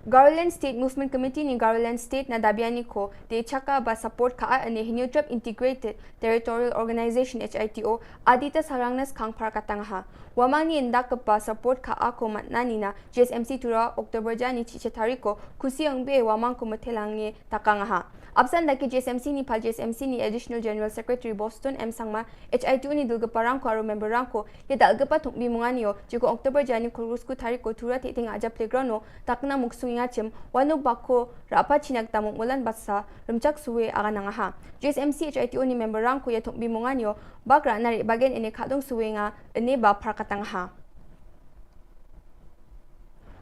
Garland State Movement Committee ni Garland State na dabiani ko de chaka ba support ka ane Hiniltrap Integrated Territorial Organization HITO adita sarangnas kang parakatangha wamang ni indak pa support ka ako matnani na GSMC tura October jani chichetari ko kusi ang be wamang ko matelangi takangha absan daki GSMC ni pal GSMC ni Additional General Secretary Boston M Sangma HITO ni dulgaparang ko aro memberang ko ya dalgapa thukbi munganyo jiko October jani kulrusku tari ko tura titing aja playground no takna muksung ngacem wanu bako rapa chinak tamuk mulan basa remcak suwe akan nangaha GSMC HITO ni memberang ko ya thukbi munganyo bagra nari bagen ene khadong suwe nga ene ba parkatangha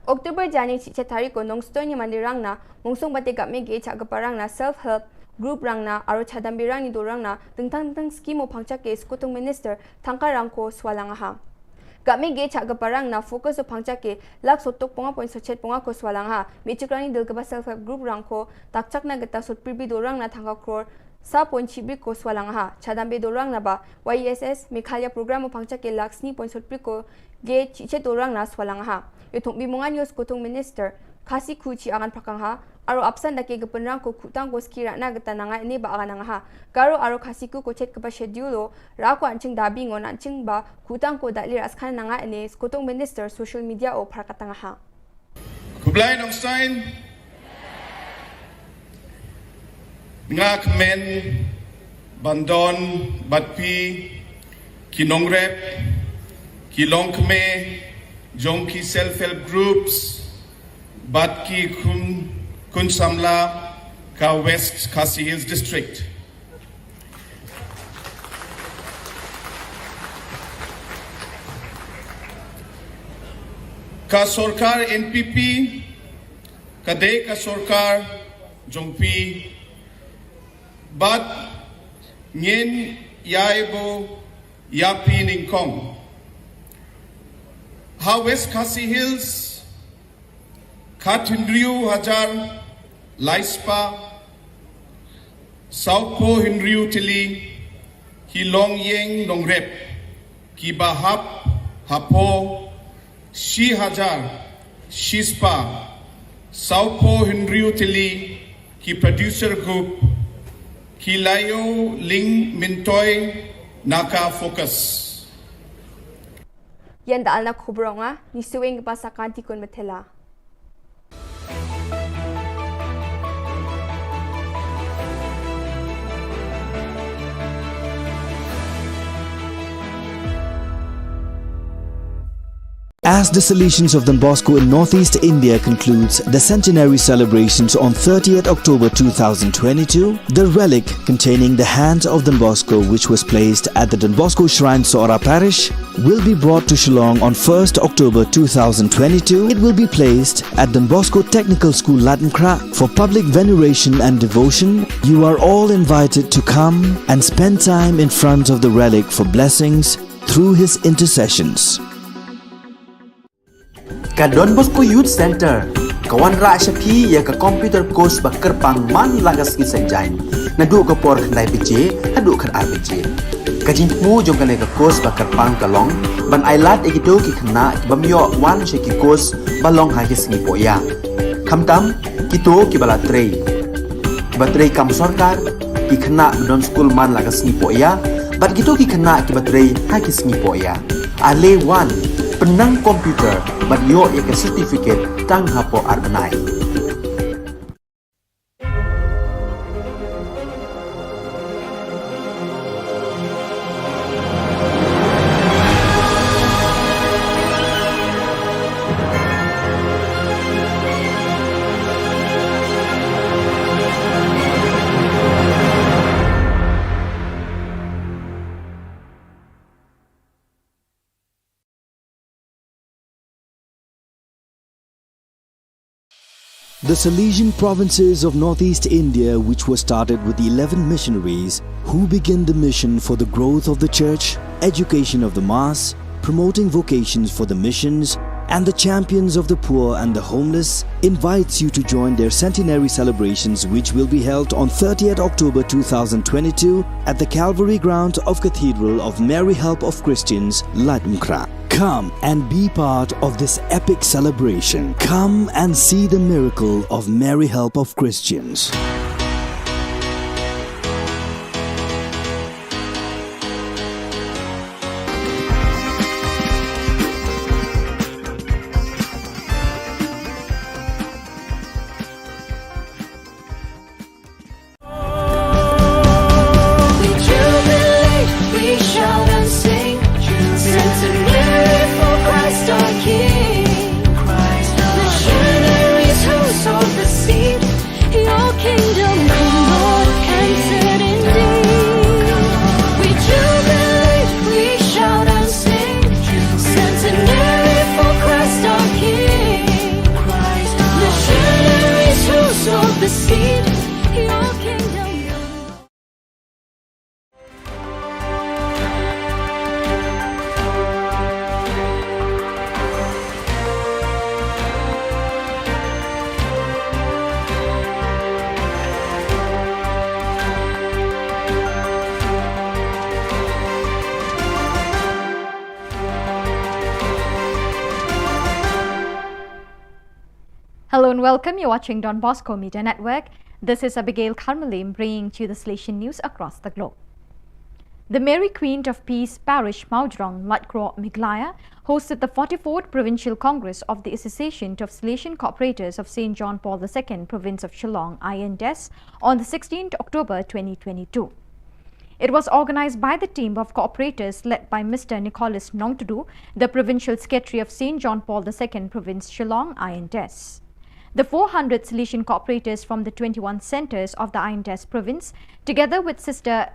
October jani chichetari ko nongstoy ni mandirang na mungsong bate game ge chagaparang na self-help group rang na aro chadambirang ni dorang na tengtang skimo pangchak ke skutung minister tangkarang ko swalangaha Kami ge chagaparang na focus o pangchak ke lak sotok ponga point sochet ponga ko swalangha michukrani delgaba self-help group rang ko takchak na geta sotpirbi dorang na thangka crore sa point chibri ko swalangha chadambe dorang na ba YSS Mikhalya program o pangchak ke laksni point sotpri ko ge chiche dorang na swalangha Yutong bimungan yos kutong minister kasi kuchi akan prakangha aro absan dake gepenrang ko kutang ko skira na geta nanga ini ba akan nanga garo aro kasi ku ko chet kepa schedule ra ko anching dabi ngon anching ba kutang ko dalir askan nanga ini kutong minister social media o prakatanga ha Kublai nong sign ngak men bandon batpi kinongrep kilongkme Jongki self-help groups, Batki Kun Samla, Ka West Khasi Hills District. Ka Sorkar NPP, Kade Ka Sorkar Jongpi, Bat Nyen Yaibo Yapi Ningkong. Ha West Khasi Hills, Khatindriu Hajar, Laispa, South Po Hinriu Tili, ki long yeng nong rep, ki bahap, hapo, shi hajar, shispa, saupo hinriu tili, ki producer group, ki layo ling mintoy, naka focus. Yan daal na khubronga, ni suwing pasakan ti kun matela. As the Salesians of Don Bosco in Northeast India concludes the centenary celebrations on 30th October 2022, the relic containing the hand of Don Bosco, which was placed at the Don Bosco Shrine Sora Parish, will be brought to Shillong on 1st October 2022. It will be placed at Don Bosco Technical School Latmkra for public veneration and devotion. You are all invited to come and spend time in front of the relic for blessings through his intercessions. Ka Don Bosco Youth Center, kawan ra siya pi ya ka computer course bakar pang man lagas ki sanjain. Nadu ka por khnai bije, hadu khan ar bije. Ka jing mu jong ka course bakar pang kalong, ban ailat ekito ki khna bamyo wan she ki course balong ha ki sngi poya. Khamtam kito ki bala trei. Batrei kam sarkar ki khna don school man lagas sngi poya, bat kito ki khna ki batrei ha ki sngi poya. Ale wan penang komputer bat yo ya ke certificate tang hapo arbenai. The Salesian provinces of Northeast India, which was started with the 11 missionaries who began the mission for the growth of the church, education of the mass, promoting vocations for the missions, and the champions of the poor and the homeless, invites you to join their centenary celebrations, which will be held on 30th October 2022 at the Calvary ground of Cathedral of Mary Help of Christians, Latmkra. Come and be part of this epic celebration. Come and see the miracle of Mary Help of Christians. Hello and welcome. You're watching Don Bosco Media Network. This is Abigail Karmalim bringing to you the Salesian news across the globe. The Mary Queen of Peace Parish Maujrong Latkro Miglaya hosted the 44th Provincial Congress of the Association of Salesian Cooperators of St. John Paul II, Province of Shillong, INDES, on the 16th October 2022. It was organized by the team of cooperators led by Mr. Nicholas Nongtudu, the Provincial Secretary of St. John Paul II, Province Shillong, INDES. The 400 Salesian cooperators from the 21 centres of the INDES province, together with Sister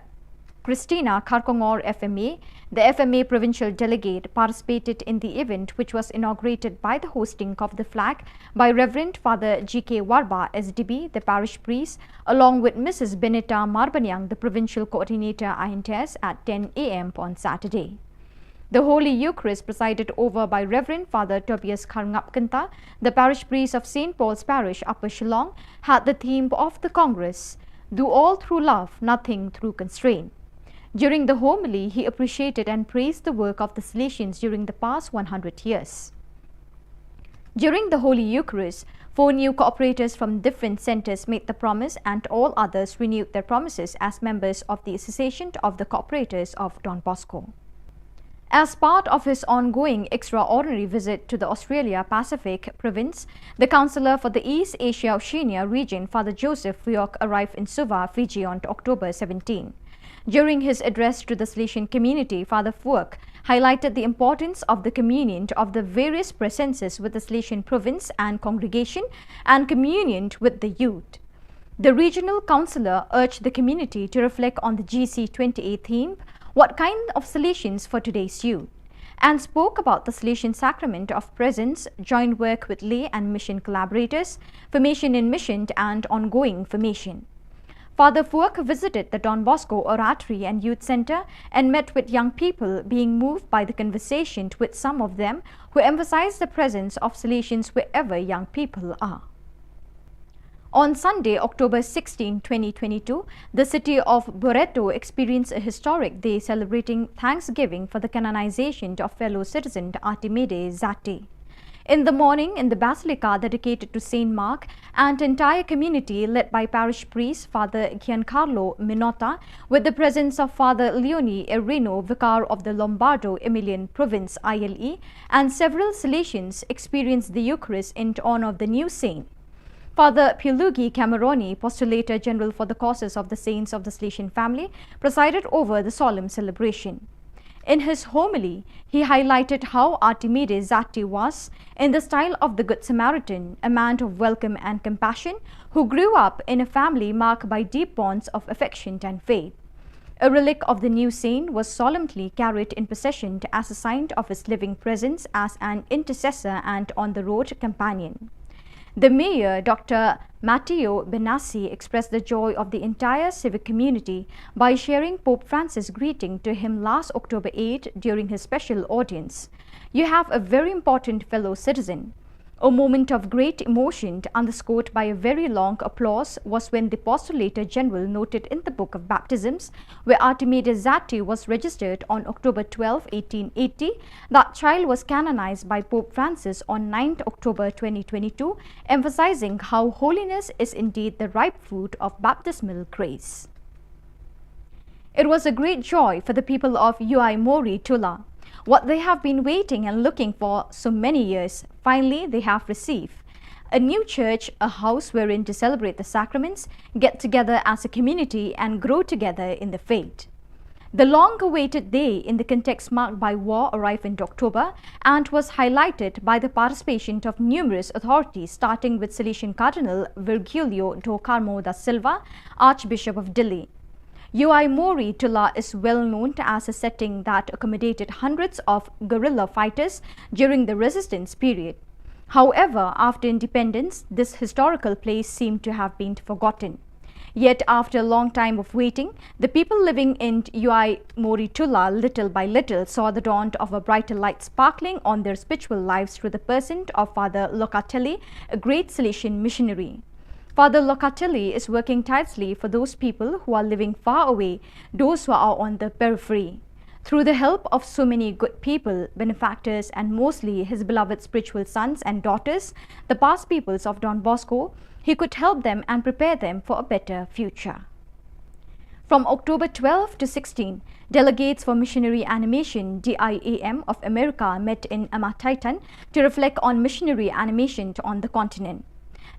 Christina Karkongor FMA, the FMA provincial delegate, participated in the event, which was inaugurated by the hosting of the flag by Reverend Father G.K. Warba, SDB, the parish priest, along with Mrs. Benita Marbanyang, the provincial coordinator INDES, at 10 a.m. on Saturday. The Holy Eucharist, presided over by Reverend Father Tobias Karngapkanta, the parish priest of St. Paul's Parish, Upper Shillong, had the theme of the Congress, "Do all through love, nothing through constraint." During the homily, he appreciated and praised the work of the Salesians during the past 100 years. During the Holy Eucharist, 4 new cooperators from different centers made the promise, and all others renewed their promises as members of the Association of the Cooperators of Don Bosco. As part of his ongoing extraordinary visit to the Australia Pacific province, the Councillor for the East Asia Oceania region, Father Joseph Fuok, arrived in Suva, Fiji on October 17. During his address to the Salesian community, Father Fuok highlighted the importance of the communion of the various presences with the Salesian province and congregation and communion with the youth. The regional councillor urged the community to reflect on the GC28 theme, "What kind of Salesians for today's youth?" and spoke about the Salesian sacrament of presence, joint work with lay and mission collaborators, formation in mission and ongoing formation. Father Fuok visited the Don Bosco Oratory and Youth Center and met with young people, being moved by the conversation with some of them who emphasized the presence of Salesians wherever young people are. On Sunday, October 16, 2022, the city of Loreto experienced a historic day celebrating Thanksgiving for the canonization of fellow citizen Archimedes Zatti. In the morning, in the basilica dedicated to Saint Mark, and entire community led by parish priest Father Giancarlo Minota, with the presence of Father Leone Erino, vicar of the Lombardo Emilian province ILE, and several Salesians experienced the Eucharist in honor of the new saint. Father Pilugi Cameroni, Postulator General for the causes of the saints of the Salesian family, presided over the solemn celebration. In his homily, he highlighted how Archimedes Zatti was, in the style of the Good Samaritan, a man of welcome and compassion who grew up in a family marked by deep bonds of affection and faith. A relic of the new saint was solemnly carried in procession as a sign of his living presence as an intercessor and on-the-road companion. The mayor, Dr. Matteo Benassi, expressed the joy of the entire civic community by sharing Pope Francis' greeting to him last October 8 during his special audience. "You have a very important fellow citizen." A moment of great emotion, underscored by a very long applause, was when the Postulator General noted in the Book of Baptisms, where Archimedes Zatti was registered on October 12, 1880, that child was canonized by Pope Francis on 9 October 2022, emphasizing how holiness is indeed the ripe fruit of baptismal grace. It was a great joy for the people of Uaimori Tula. What they have been waiting and looking for so many years, finally they have received. A new church, a house wherein to celebrate the sacraments, get together as a community and grow together in the faith. The long-awaited day in the context marked by war arrived in October and was highlighted by the participation of numerous authorities, starting with Salesian Cardinal Virgilio do Carmo da Silva, Archbishop of Delhi. Uaimori Tula is well known as a setting that accommodated hundreds of guerrilla fighters during the resistance period. However, after independence, this historical place seemed to have been forgotten. Yet, after a long time of waiting, the people living in Uaimori Tula, little by little, saw the dawn of a brighter light sparkling on their spiritual lives through the person of Father Locatelli, a great Salesian missionary. Father Locatelli is working tirelessly for those people who are living far away, those who are on the periphery. Through the help of so many good people, benefactors, and mostly his beloved spiritual sons and daughters, the past peoples of Don Bosco, he could help them and prepare them for a better future. From October 12 to 16, delegates for Missionary Animation DIAM of America met in Amataitan to reflect on missionary animation on the continent.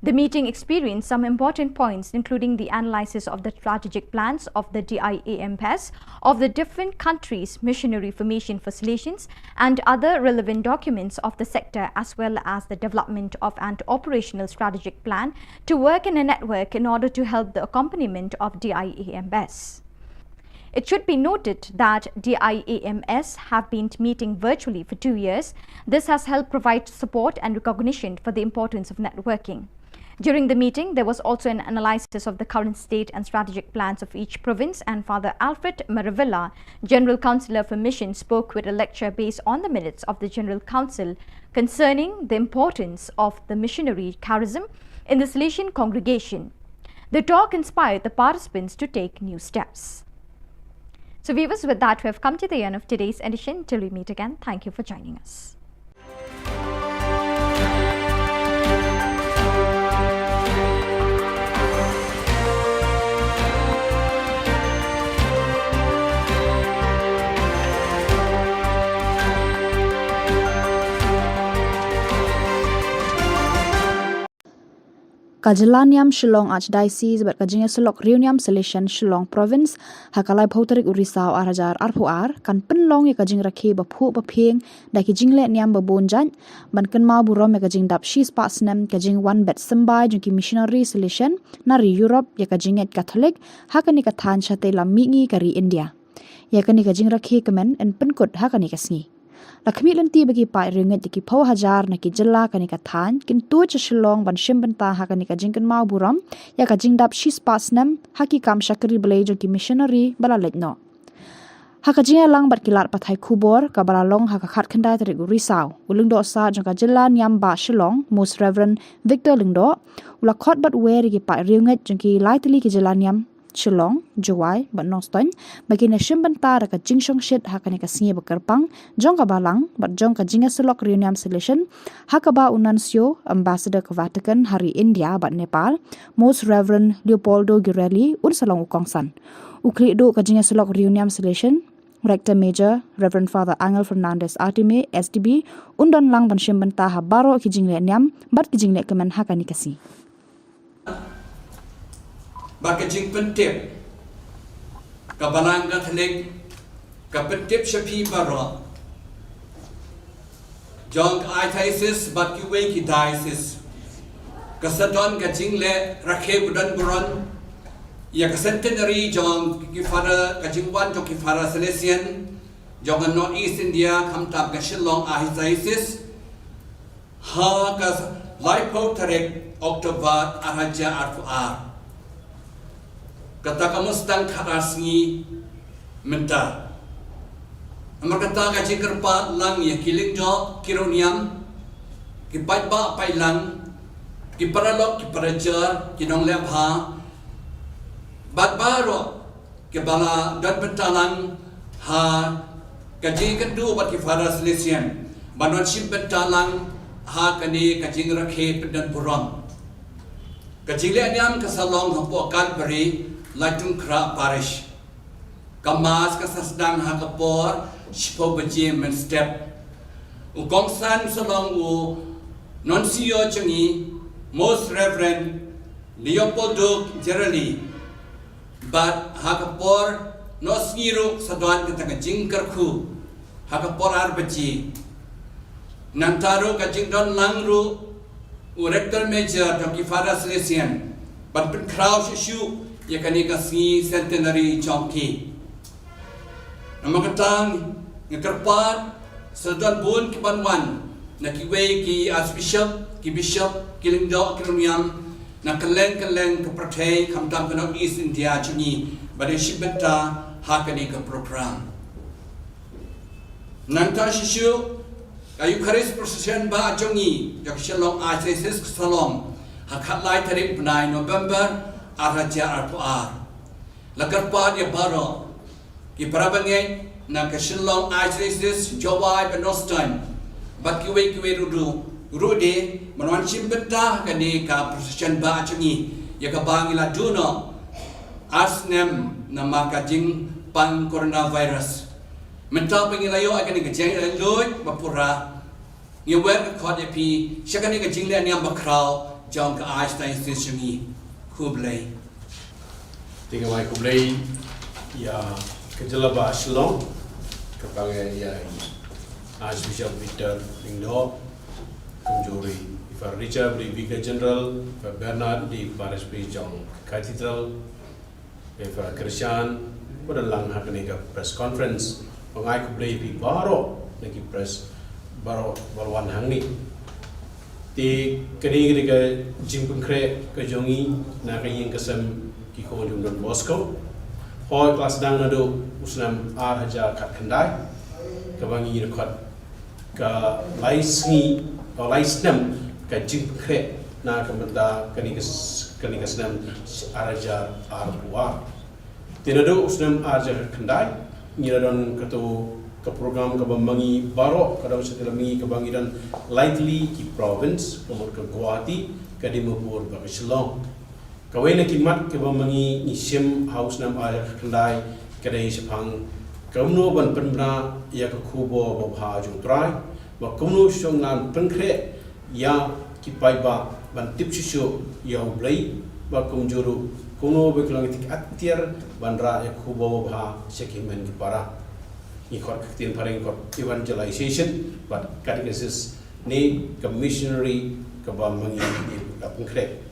The meeting experienced some important points, including the analysis of the strategic plans of the DIAMPS of the different countries' missionary formation for Salesians and other relevant documents of the sector, as well as the development of an operational strategic plan to work in a network in order to help the accompaniment of DIAMS. It should be noted that DIAMS have been meeting virtually for 2 years. This has helped provide support and recognition for the importance of networking. During the meeting, there was also an analysis of the current state and strategic plans of each province, and Father Alfred Maravilla, General Councillor for Mission, spoke with a lecture based on the minutes of the General Council concerning the importance of the missionary charism in the Salesian congregation. The talk inspired the participants to take new steps. So viewers, with that, we have come to the end of today's edition. Till we meet again, thank you for joining us. Ka Jylla niam Shillong Archdiocese bat kajingya selok riuniam selection Shillong Province hakalai bhauterik urisau arajar arpuar kan penlong ya kajing rakhe baphu bapeng da kijing le niam babonjan ban kan ma burom ya kajing dap shis pasnam kajing one bet sembai jungki missionary selection nari Europe ya kajing et Catholic hakani kathan chate lamingi kari India ya kani kajing rakhe kemen en penkut hakani kasngi Lakmi lenti bagi pai ringet di ki pau hajar na ki Jylla kani kathan kin tu cha Shillong ban shim benta ha kani kajing kan mau buram ya kajing dap shis pasnam haki kam shakri belai jo ki missionary bala letno ha kajing lang bat kilat pathai Khubor ka balalong ha ka khat khandai tarik risau ulung do sa jong ka Jylla niam ba Shillong Most Reverend Victor Lingdo ula khot bat we ri ki pai ringet jong ki laitli ki Jylla niam Shillong, Juwai, bat Noston, bagi na shim benta ka jingshong shit hakani ka singe bakarpang, jong ka balang, bat jong ka jinga selok reunion selection, hakaba unansio, ambassador ka Vatican hari India bat Nepal, Most Reverend Leopoldo Girelli, un salong ukongsan. Ukli do ka jinga selok reunion selection, Rector Major, Reverend Father Angel Fernandez Artime, SDB, undon lang ban shim benta ha baro ki jingle niam, bat ki jingle kemen hakani kasi. Bakajing pentip kabalang Catholic kapentip shapi baro jong diocese bat kiwe ki diocese kasadon kajing le rakhe budan buron ya kasentenary jong ki fara kajing wan jong ki fara Salesian jong North East India kam tab ka Shillong diocese ha ka laipo tarek Oktober araja arfuar kata kamu sedang karasngi menta. Amar kata kaji kerpa lang ya kiling jo kironiam kipat ba pai lang kiparalok kiparajar kinong lepha bat baro kibala dat bentalang ha kaji kedu bat kifara Salesian banon sim bentalang ha kani kaji rakhe pedan burong kaji le niam kasalong hampo Calvary Latung Kra Parish Kamas kasasdang hakapor Shipo Bajim and Step Ukongsan Salong U Nuncio Changi Most Reverend Leopoldo Girelli But hakapor Nosngiru Sadwan Katanga Jingkarku Hakapor Arbaji Nantaru Kajingdon Langru Rector Major Doki Fada Salesian But Pin Kraw Shishu ya kani kasi centenary chongki namakatang ngekerpat sedan bun ki banwan na kiwe ki archbishop ki bishop kilingdo kiluniam na kaleng ke prathai kamtam kana East India chungi bade shibeta hakani ka program nanta shishu ayu kharis procession ba chungi jak Shillong Archdiocese Salom hakhat lai tarik 9 November Araja arpuar lagarpat ya baro ki parabangai na ka Shillong Archdiocese Juwai Noston bat kiwe rude manwan chimbeta kani ka procession ba chungi ya ka bangila duno asnem na makajing pang coronavirus menta pengilayo akani ka jeng loy mapura ngewer ka khot pi shakani ka jingle niam bakraw jong ka Archdiocese chungi Kublai. Tinggal mai Kublai ya ke Jylla ba Shillong kepangai ya Archbishop Victor Lingdo Kumjuri Ifar Richard di Vicar General Ifar Bernard di Parish Priest Jong Cathedral Ifar Christian pada lang hakani ka press conference pengai Kublai pi baro nagi press baro balwan hangni ti kini ke jimpun kre ke jongi na ke yang kesem ki ko jung Don Bosco hoi kelas dang nado usnam ar haja kat kendai ke bangi rekat ke laisngi atau laisnam ke jimpun kre na ke menta kini kesenam ar haja ar buar ti nado usnam ar haja kendai ngiradon kato ke program ke bambangi barok kadang setelah mengi ke bangidan lightly ki province umur ke Guwahati ke Dimapur ke Shillong kawai nak kimat ke bambangi isim house nam air kendai kedai sepang kamno ban penbra ya ke Khubor babha jung trai ba kamno syong nan pengkre ya ki pai ba ban tip sisyo ya blai ba kumjuru kuno beklang tik aktiar bandra ya Khubor babha sekimen ki para ni khot tin pareng khot evangelization but catechesis ni commissionary ke bambangi ka pengkre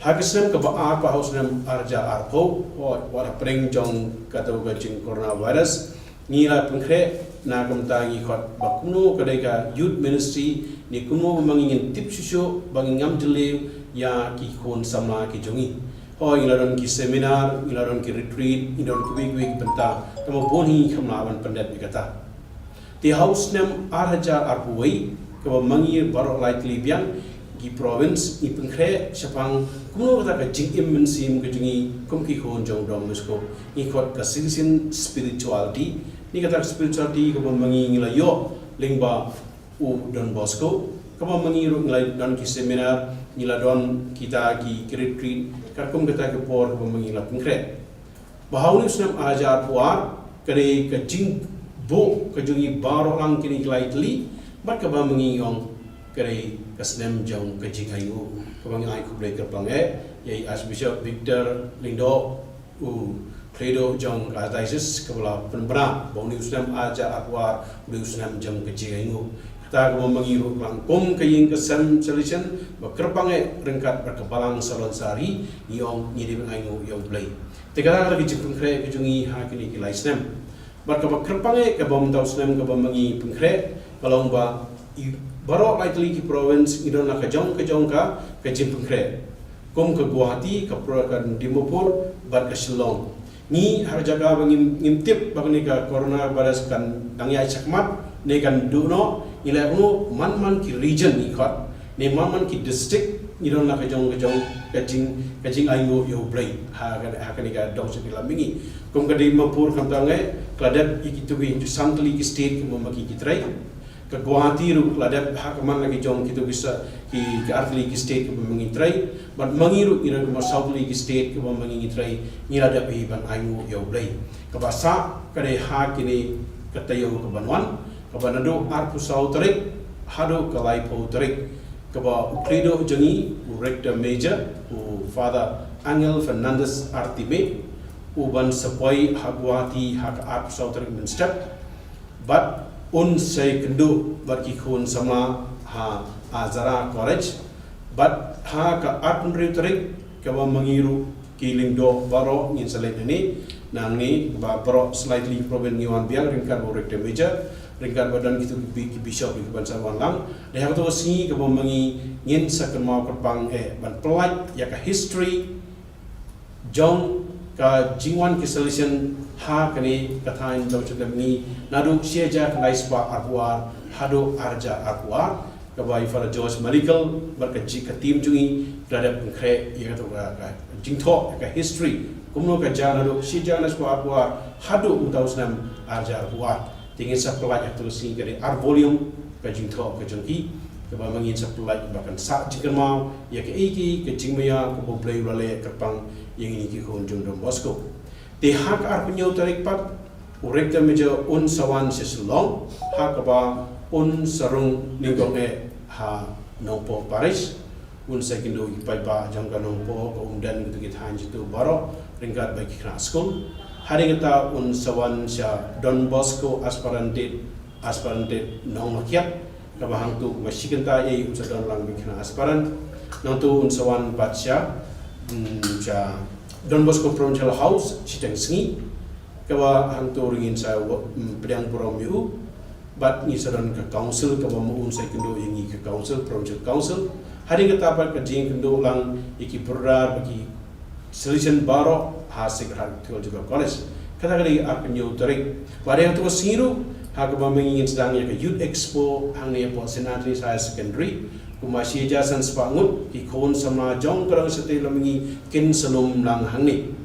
hagisem ke ba apa house nam arja arpo wa preng jong kato gajing coronavirus ni la pengkre na kamta ngi khot ba kuno kadai ka youth ministry ni kuno mangingin tip susu bangingam jele ya ki khon sama ki jongi ho ilaron ki seminar ilaron ki retreat ilaron ki week benta tamo boni khamlawan pandat bikata ti house nam arja arpoi ke mangi baro likely biang di province ni pengkre sepang kuno kata ka jing mensim ke jungi kum ki khon jong dom mesko ni khot ka sin spirituality ni kata spirituality ke mangi ngila yo lingba u Don Bosco ke mangi ru ngila don ki seminar ngila don kita ki retreat ka kum kata ke por ke mangi la pengkre bahau ni sunam ajar puar kare ka jing bo ke jungi baro lang kini lightly bat ka mangi yong kare kasnem jong kajing ayu kabang ai ku break kapang yai Archbishop Victor Lindo u credo jong diocese kabla penbra boni usnam aja akwar uli usnam jong kajing ayu ta ko mangiru lang kom kaying kasam solution bakrpang rengkat berkebalang salon sari yong nyidi ayu yong play tegala lagi jipun kre kejungi ha kini kilai snem bakrpang ke bom tau snem ke bom mangi pengkre kalong ba Barok likely ki province idon na ka jong ka jimpeng kre kom ke Guwahati ke prokan Dimapur bat ke Shillong ni har jaga bangim ngimtip bagni ka coronavirus kan dangyai sakmat ne kan duno ila uno man ki region ni khot ne man ki district idon na ka jong ka jing ayu yo blai ha ka ni ka dong sekila mingi kom ke Dimapur kam tangai kladat ikitugi santli ki state ki mamaki ki trai ke Guwahati ru ladap hakaman lagi jong kita bisa ki artli ki state ke mengitrai but mangiru ira ke southly ki state ke mengitrai ni ladap hi ban ayu yo blai ke basa kare ha kini katayo ke banwan ke banado arpu sautrik hado ke laipo trik ke ba credo jengi rector major u father Angel Fernandez Artime u ban sapoi Guwahati hak arpu sautrik men step but saya kendu bagi khun sama ha azara college but ha ka atun riturik ke mangiru kiling do baro ngin selain ini nang ni ba baro slightly proven ngiwan biang ringkat rector major ringkat badan gitu ki bishop ki ban sarwan lang de ha to si ke mangi ngin sakma kapang ban pelaj ya ka history jong ka jingwan ki solution ha kani kathain do chudam ni nadu sieja kanai spa arwar hado arja arwar ka bai fara George Medical berkaji ka tim jungi terhadap pengkre ia to ka jingtho ka history kumno ka jana do sieja na spa arwar hado utausnam arja arwar tingin sa pelaj tu si kare ar volume ka jingtho ka jungki ka ba mangin sa pelaj bahkan sa jikan mau ya ka iki ka jingmaya ka boblai rale kapang yang ini ki khon jung Don Bosco di hak ar penyo tarik pat urekta meja un sawan Shillong hak ba un sarung ninggong ha nopo Paris un sekindo ipai ba jangka nopo ko umdan gitu kita hanji tu baro ringkat bagi kena school hari kita un sawan sya Don Bosco aspirante nong makiat ka ba hang tu masikenta ye un sadon lang bagi kena aspirant nang tu un sawan batsya sya Don Bosco Provincial House sitang sengi kawa hang tu ringin sa pedang puram yu bat ni sadan ke council kawa muun sa kendo ingi ke council provincial council hari kita dapat ke jing kendo lang iki perdar bagi solution baro hasik hal juga college kata kali akan yu tarik pada yang tu siru hak ba mengingin sedang ya ke youth expo hang ni po senatri high secondary kumasi jasan sepangut ikon sama jong kerang setelah mengi kin selum lang hang ni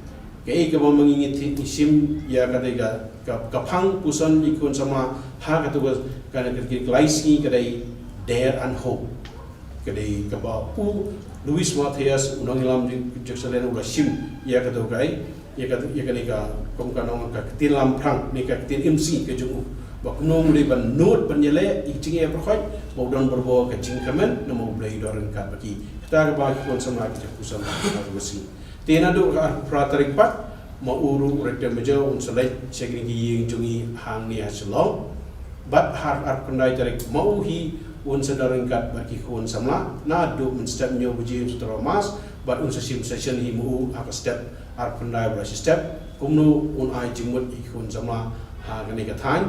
Kei ke mengingit isim ya kadai kapang puson ikun sama ha katu kana klaisi kadai dare and hope kadai kaba Louis Matthias unang ilam Jerusalem uga sim ya katu kai ya kadai ka kom kanong ka tin lam prang ni ka tin MC ke jungu baknong le ban note penyele icing ya prokhoi bodon berbo ke jing kamen namo blai doran ka baki kita ka ba ikun sama kita pusan agasi tena do pratarik pat mauru rektor meja unsalai segini ying jungi hang ni Shillong bat har kandai tarik mau hi unsadarang kat baki kun samla na do menstep nyo buji stromas bat unsasim session hi mu aka step har kandai bra step kumnu un ai jingmut ikun samla ha gani ka than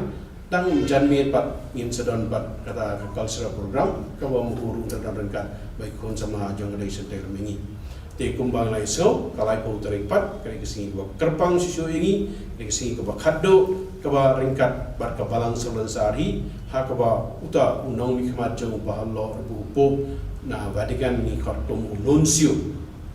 tang janmi pat ngin sadon pat kata cultural program ka wa mu uru unsadarang kat bai kun samla jong dai sente mengi te kumbang lai so kalai po tarik pat kali kesingi ko kerpang susu ingi kali kesingi ko khaddo ka ba ringkat bar ka balang solan sari ha ka ba uta unong mi khmat jong ba lo bu po na Vatican ni khartum nuncio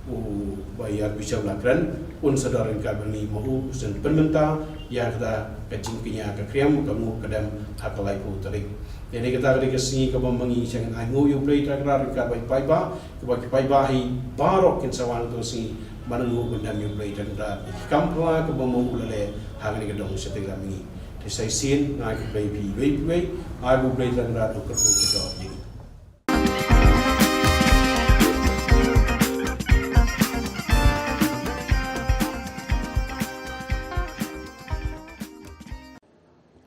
u bayar bishop lakran un sadar ringkat bani mau sen permenta ya kata kacing kinya ka kriam kamu kadam ha kalai po tarik jadi kita kali kesingi ka bambangi sang angu yu play takrar ringkat bai ba pai bahi barok kin sawan tu si manungu benda mi play dan da kampla ke bomo ulale hangni ke dong seting kami di sai sin ngai ke baby ai bu play dan da ko ko ke do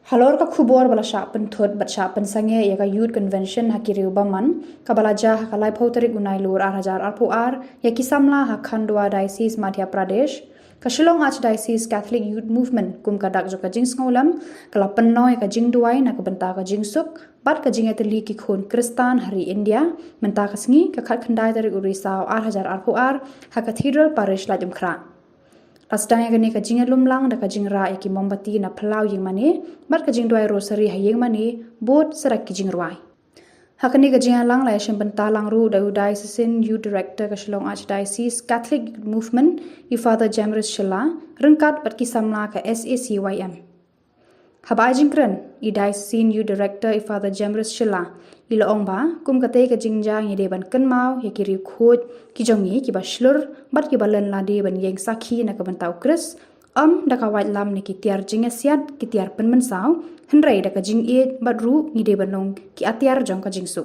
Halor ka khubor bala sha pen thot bat sha pen sange ya ka youth convention hakiriu baman kabalaja hakalai phauterik unai lur 8000 RPR ya kisamla hakhandwa diocese Madhya Pradesh ka Shillong Archdiocese Catholic Youth Movement kum ka dak joka jing ngolam kala pennoi ka jing duai na ka benta ka jing suk bat ka jing etli ki khon Kristan hari India menta ka sngi ka khat khandai tarik urisa 8000 RPR ha cathedral parish la jumkhra Lastanya kani ka jing lumlang da ka jing ra ki mombati na phalau ying mani bat ka jing duai rosary ha ying mani bot sarak ki jing ruai hakani ka jing lang la shem benta lang ru da diocesan youth director ka Shillong Archdiocese Catholic Youth Movement i Father Jamrus Shilla rengkat bat ki samla ka SACYM habai jing kren i diocesan youth director i Father Jamrus Shilla i lo ong ba kum ka te ka jing jang i de ban kan mau ya ki ri khot ki jongi ki ba shlur bat ki balan la de ban yeng sakhi na ka ban tau kris da ka wait lam ni ki tiar jing asiat ki tiar pen man saw henrai da ka jing e bat ru ni de banong ki atiar jong ka jing su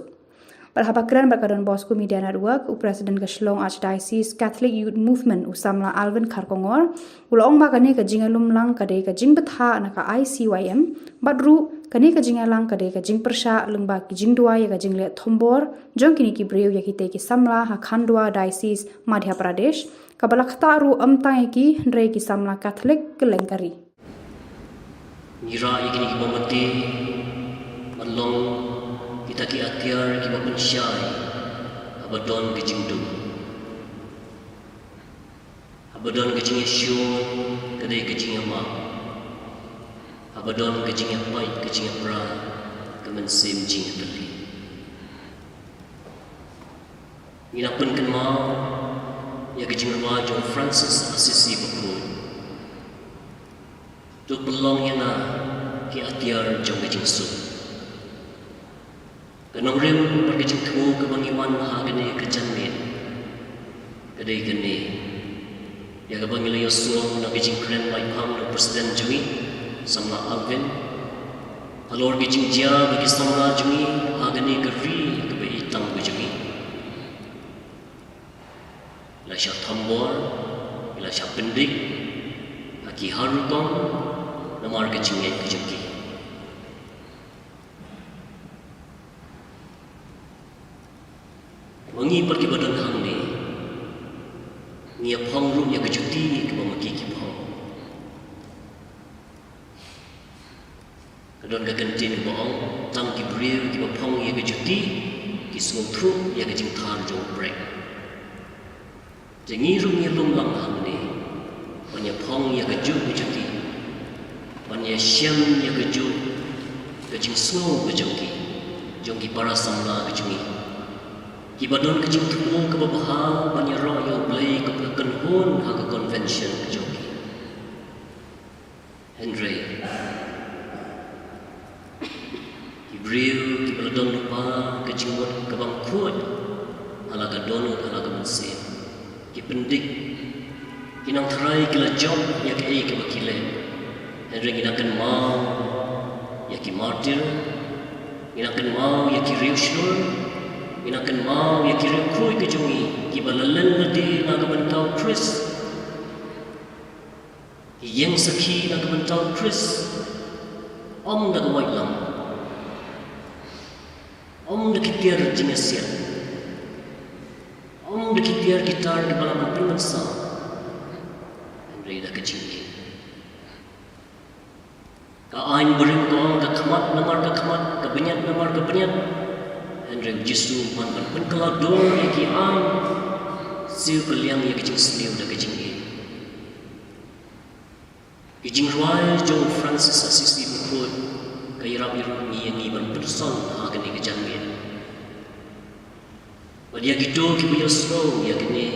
Berhabakran berkadon Bosco Media Network u President ka Shillong Archdiocese Catholic Youth Movement usamla Alvin Kharkongor ulong ba kani ka jingalum lang ka de ka jing betha na ka ICYM badru kani ka jingalang ka de ka jing persha lungba ki jing dua ya ka jing le thombor jong kini ki breu ya ki te ki samla ha Khandwa Diocese Madhya Pradesh ka balakta ru amta ki ndre ki samla Catholic kelengkari Nira ikini ki bomati malong kita ki atiar ki babun syai abadon ke jingdu abadon ke jing syu kadai ke jing ma abadon ke jing pai ke jing pra kemen sim jing tali ina pun kan ma ya ke jing ma John Francis Assisi bakul tu pelong yana ki atiar jong ke jing su Kanong rim pergejing tu kebangiwan hagane kejanmin kadai kene ya kabangila Yosua na gejing kren mai pang na presiden jumi samla Alvin alor gejing dia bagi samla jumi hagane keri kebai itang jumi la sya tambor la sya pendik haki harutong namar gejing kejengki Wangi pergi badan hang ni Nia pang rum ya kejuti ke mamaki ki pang Kadon ka kantin ke baong Tam ki beriu ki pang ya kejuti Ki sungong truk ya kejing thar jong break Jangi rum ya lum lang hang ni Wanya pang ya keju kejuti Wanya syam ya keju Kejing sungong kejongki Jongki para samla kejungi Ibadon kejing tuong ke babaha banyak roh yang belai ke kenhun hak convention kejoki. Henry Ibril kibaladon lupa kejimut kabang kuat halaga donut halaga mensin kipendik kinang terai kila job ya ke kebakile Henry ginakan mau ya ki martir ginakan mau ya ki riushur ginakan mau ya ki riukui kejungi kibalalan nadi naga bentau Chris yang sakhi naga bentau Chris om naga white lam om nakitiar jinasian om nakitiar gitar di balaman pengensa Henry dah kecil ka ain beringkong ka khamat namar ka khamat ka benyat namar ka benyat Henry jisu man ban kelador ki ain siu kaliang ya kecil seniu dah kecil kijing ruai John Francis Assisi berkut kaya rabi rungi yang iban person akan ikejangan. Pada gitu kibuya slow ya kini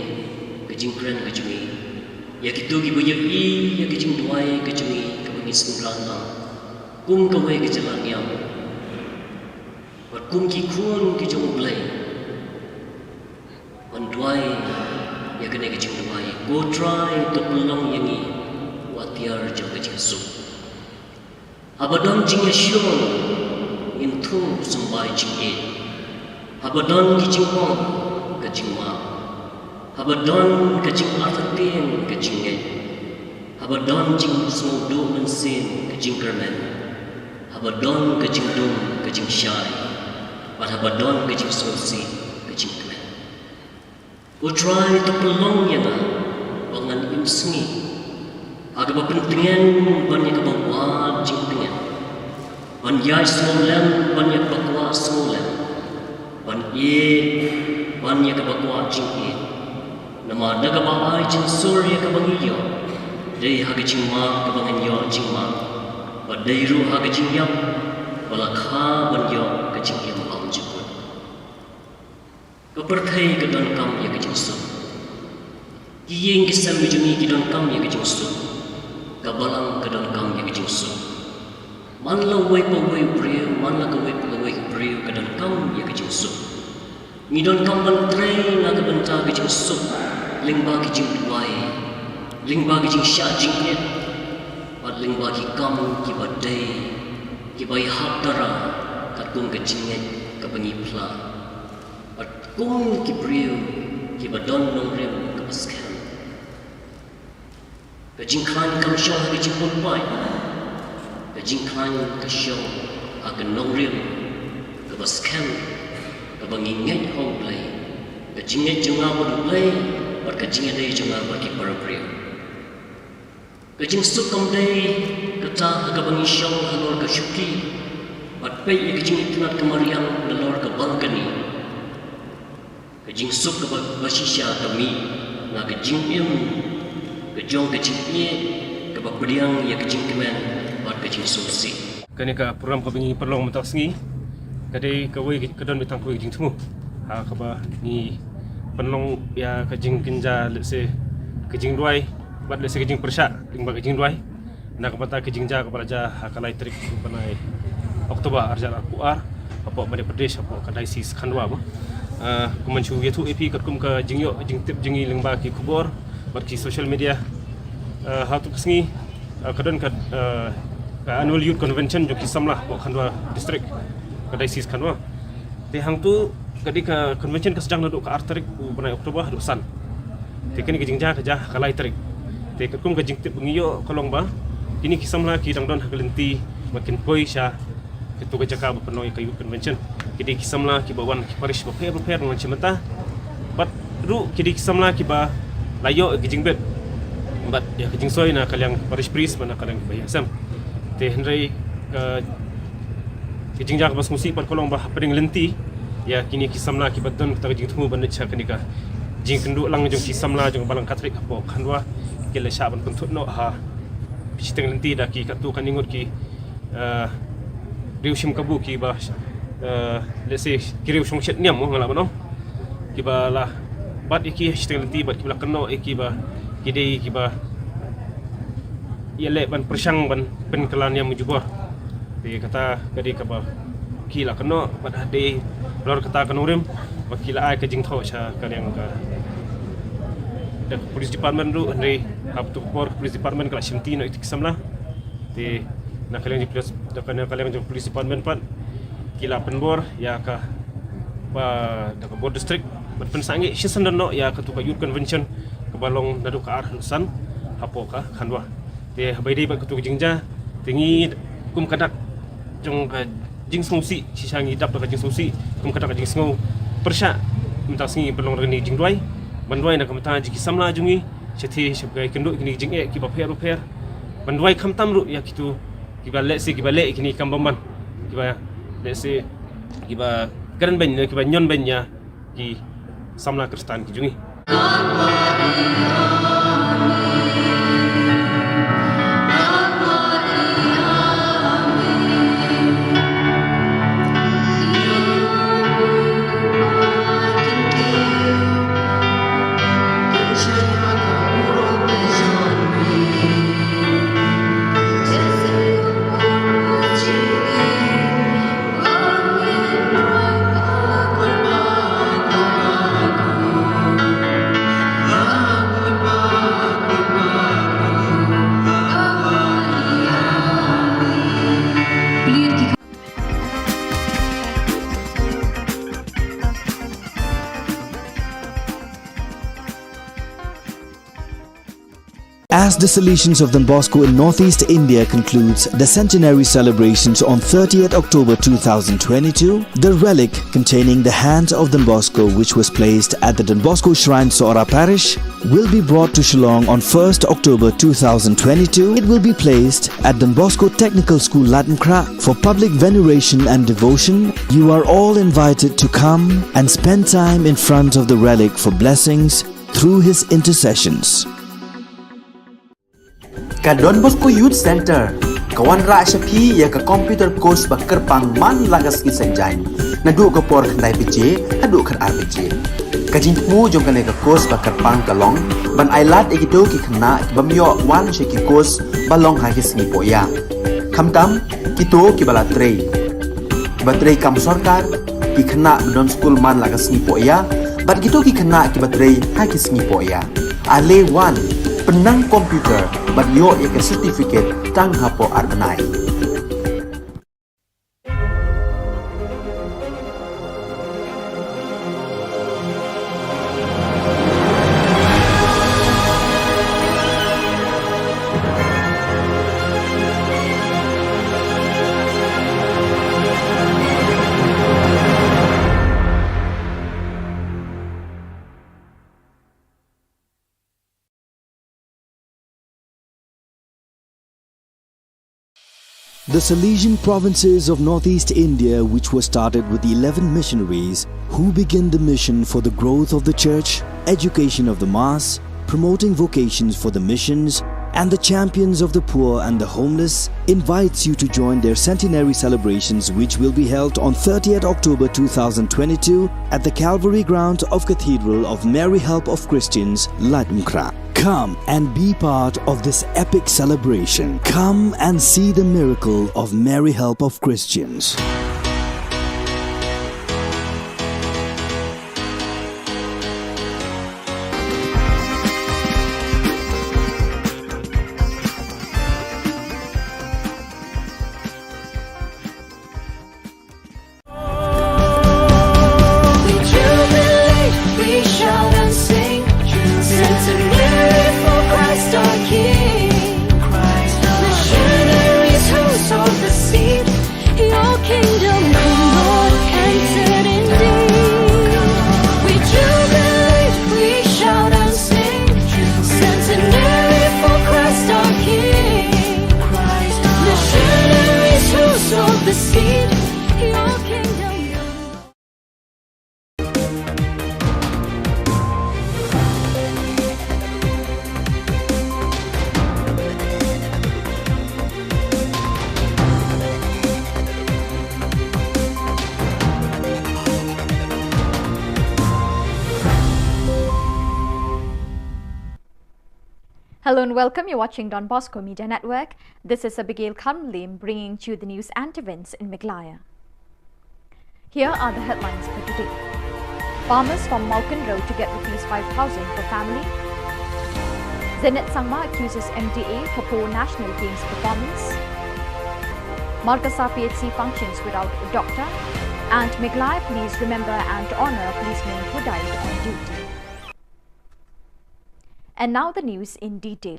kejing keren kejungi. Ya gitu kibuya ya kejing duai kejungi kebangi sembilan kum kawai kejalan yang. Pada kum kikun kejung belai. Pada duai ya kini kejing duai. Go try to pelong yang ini watiar jauh kejing sup. Abadan jing Shillong in thung sambai jing e. Abadan ki jing hong ka jing ma. Abadan ka jing arfatin ka jing e. Abadan jing small do mensin ka jing kermen. Abadan ka jing dum ka jing shai. But abadan ka jing sosi ka jing kermen. Go try to pelong yana bangan imsengi. Agak berpentingan banyak kebawa jingtingan, banyak semulan banyak bakwa semulan, banyak kebawa jingtin. Nama ada kebawa jing surya kebangiyo, dari haga jingma kebangiyo jingma, badai ru haga jingyam, balakha banyo kejingyam am jikut. Kepertai kedan kam ya kejingsu, kiyeng kisam bijuni kedan kam ya kejingsu. Kabalang kedan kam yang jingsu. Manla wei pawei priu, manla kawei pawei priu kedan kam yang jingsu. Ngidon kam bantrei naga benta jingsu. Lingba kijing duai, lingba kijing sya jingnet. Pad lingba ki kam ki badai, ki bai hak dara kat kum kijinget kabangi pla. Pad kum ki priu, ki badon nongrem kapaskan. Kajing klan kam syong hagi jingpun pai. Kajing klan ka syong akan nongril kabaskan kabanginget hong play. Kajinget jonga bodu play par kajinget day jonga bagi para priyo. Kajing sukam day kata hagabangi syong halor ka syuki. Pat pay ya kajing itunat kamariang nalor ka balkani. Kajing suk ka basisya kami na kajing im kejong kecing ie kebapediang ya kecing kemen buat kecing solusi. Kani ka program ko bingi perlong mentak sengi. Kadai kawai kedon bitang ko kejing temu. Ha kaba ni penlong ya kejing kinja lese kejing ruai buat lese kejing persyak lingba kejing ruai. Na kapata kejing ja kepada ja hakalai trik panai Oktober arjal akuar apa Madhya Pradesh apa kadai sis khandwa ba. Kumanchu yetu EP katkum ka jingyo jing tip jingi lingba ki Khubor bagi social media hatu kesengi kadang annual youth convention jo kisamlah ko khandwa district kadai sis khandwa te hang tu kadi ka convention ka sedang naduk ka artarik u banai Oktober dosan te kini ke jingja ka ja kalai tarik te kakum ka jingtip ngiyo kolong ba kini kisamlah ki dangdon hakalenti makin poi sha ketu ka jaka penoi ka youth convention kidi kisamlah ki bawan ki parish ba prepare dengan cemeta bat ru kidi kisamlah ki ba layo kijing bet bat ya kijing soy na kaliang parish priest mana kaliang bayasam te Henry kijing jak bas musi par kolong bah pering lenti ya kini kisamla ki badon ta kijing thumu ban cha kanika jing kendu lang jong kisamla jong balang katrik apo khandwa kele sha ban puntut no ha pisiteng lenti da ki katu kaningut ki riushim kabu ki ba let's say kiriu shong chet niam mo ngala bano ki ba la bat iki hashtag lenti bat kibla keno iki ba kidei ki ba ia le ban persang ban pen kelan yang mujubor di kata kadi kaba kila keno pada de lor kata kanurim wakila ai ke jing tho cha kaliang ka the police department ru andre hab tu por police department kala shimti no itik samla di na kaliang di police da kana kaliang di police department pan kila penbor ya ka ba da ka bor district ban pensangi shisan no ya ka tu ka youth convention ka balong nadu ka ar san hapo ka khanwa de bai dei ba ka tu jingja tingi kum kadak jong ka jing sungsi sisangi dap ka jing sungsi kum kadak ka jing sngo persha minta singi belong reni jing duai banduai na kamta ji kisamla jungi chethi shabgai kendo kini jing e ki ba pher banduai khamtam ru ya kitu ki ba le kini kambaman ki ba le se ki ba garan ben ki ba nyon ben ya ki samla kristan ki jungi As the Salesians of Don Bosco in Northeast India concludes the centenary celebrations on 30th October 2022, the relic containing the hands of Don Bosco, which was placed at the Don Bosco Shrine Sora Parish, will be brought to Shillong on 1st October 2022. It will be placed at Don Bosco Technical School Latmkra for public veneration and devotion. You are all invited to come and spend time in front of the relic for blessings through his intercessions. Ka Don Bosco Youth Center, kawan ra shapi ya ka computer course ba kerpang man lagas ki senjain. Nadu ka por khandai pije, adu khar RPG. Ka jingmu jong kane ka course ba kerpang kalong, ban ailat ekito ki khna ki bamyo wan she ki course balong ha ki sni poya. Khamtam kito ki bala trei. Ba trei kam sarkar ki khna don school man lagas ni poya, ban kito ki khna ki ba trei ha ki sni poya. Ale wan penang komputer ban yo ya ke certificate tang hapo arnai. The Salesian provinces of Northeast India, which was started with 11 missionaries who began the mission for the growth of the church, education of the mass, promoting vocations for the missions, and the champions of the poor and the homeless, invites you to join their centenary celebrations, which will be held on 30th October 2022 at the Calvary ground of Cathedral of Mary Help of Christians, Latmkra. Come and be part of this epic celebration. Come and see the miracle of Mary Help of Christians. Your kingdom Hello and welcome. You're watching Don Bosco Media Network. This is Abigail Kamlim bringing to you the news and events in Meghalaya. Here are the headlines for today. Farmers from Malkan Road to get ₹5,000 per family. Zenit Sangma accuses MDA for poor national games performance. Markasa PHC functions without a doctor. And Meghalaya police remember and honour policemen who died on duty. And now the news in detail.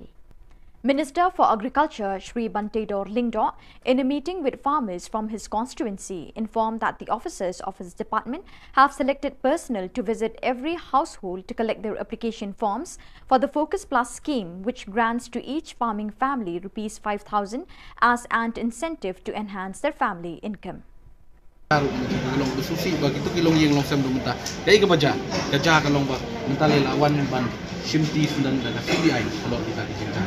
Minister for Agriculture Shri Bantedor Lingdo, in a meeting with farmers from his constituency, informed that the officers of his department have selected personnel to visit every household to collect their application forms for the Focus Plus scheme, which grants to each farming family ₹5,000 as an incentive to enhance their family income. Kilong besusi begitu kilong yang long sem mentah. Dari ke baja, kerja kalong ba mentah lawan ban simti sundan dan CBI kalau kita dijinjak.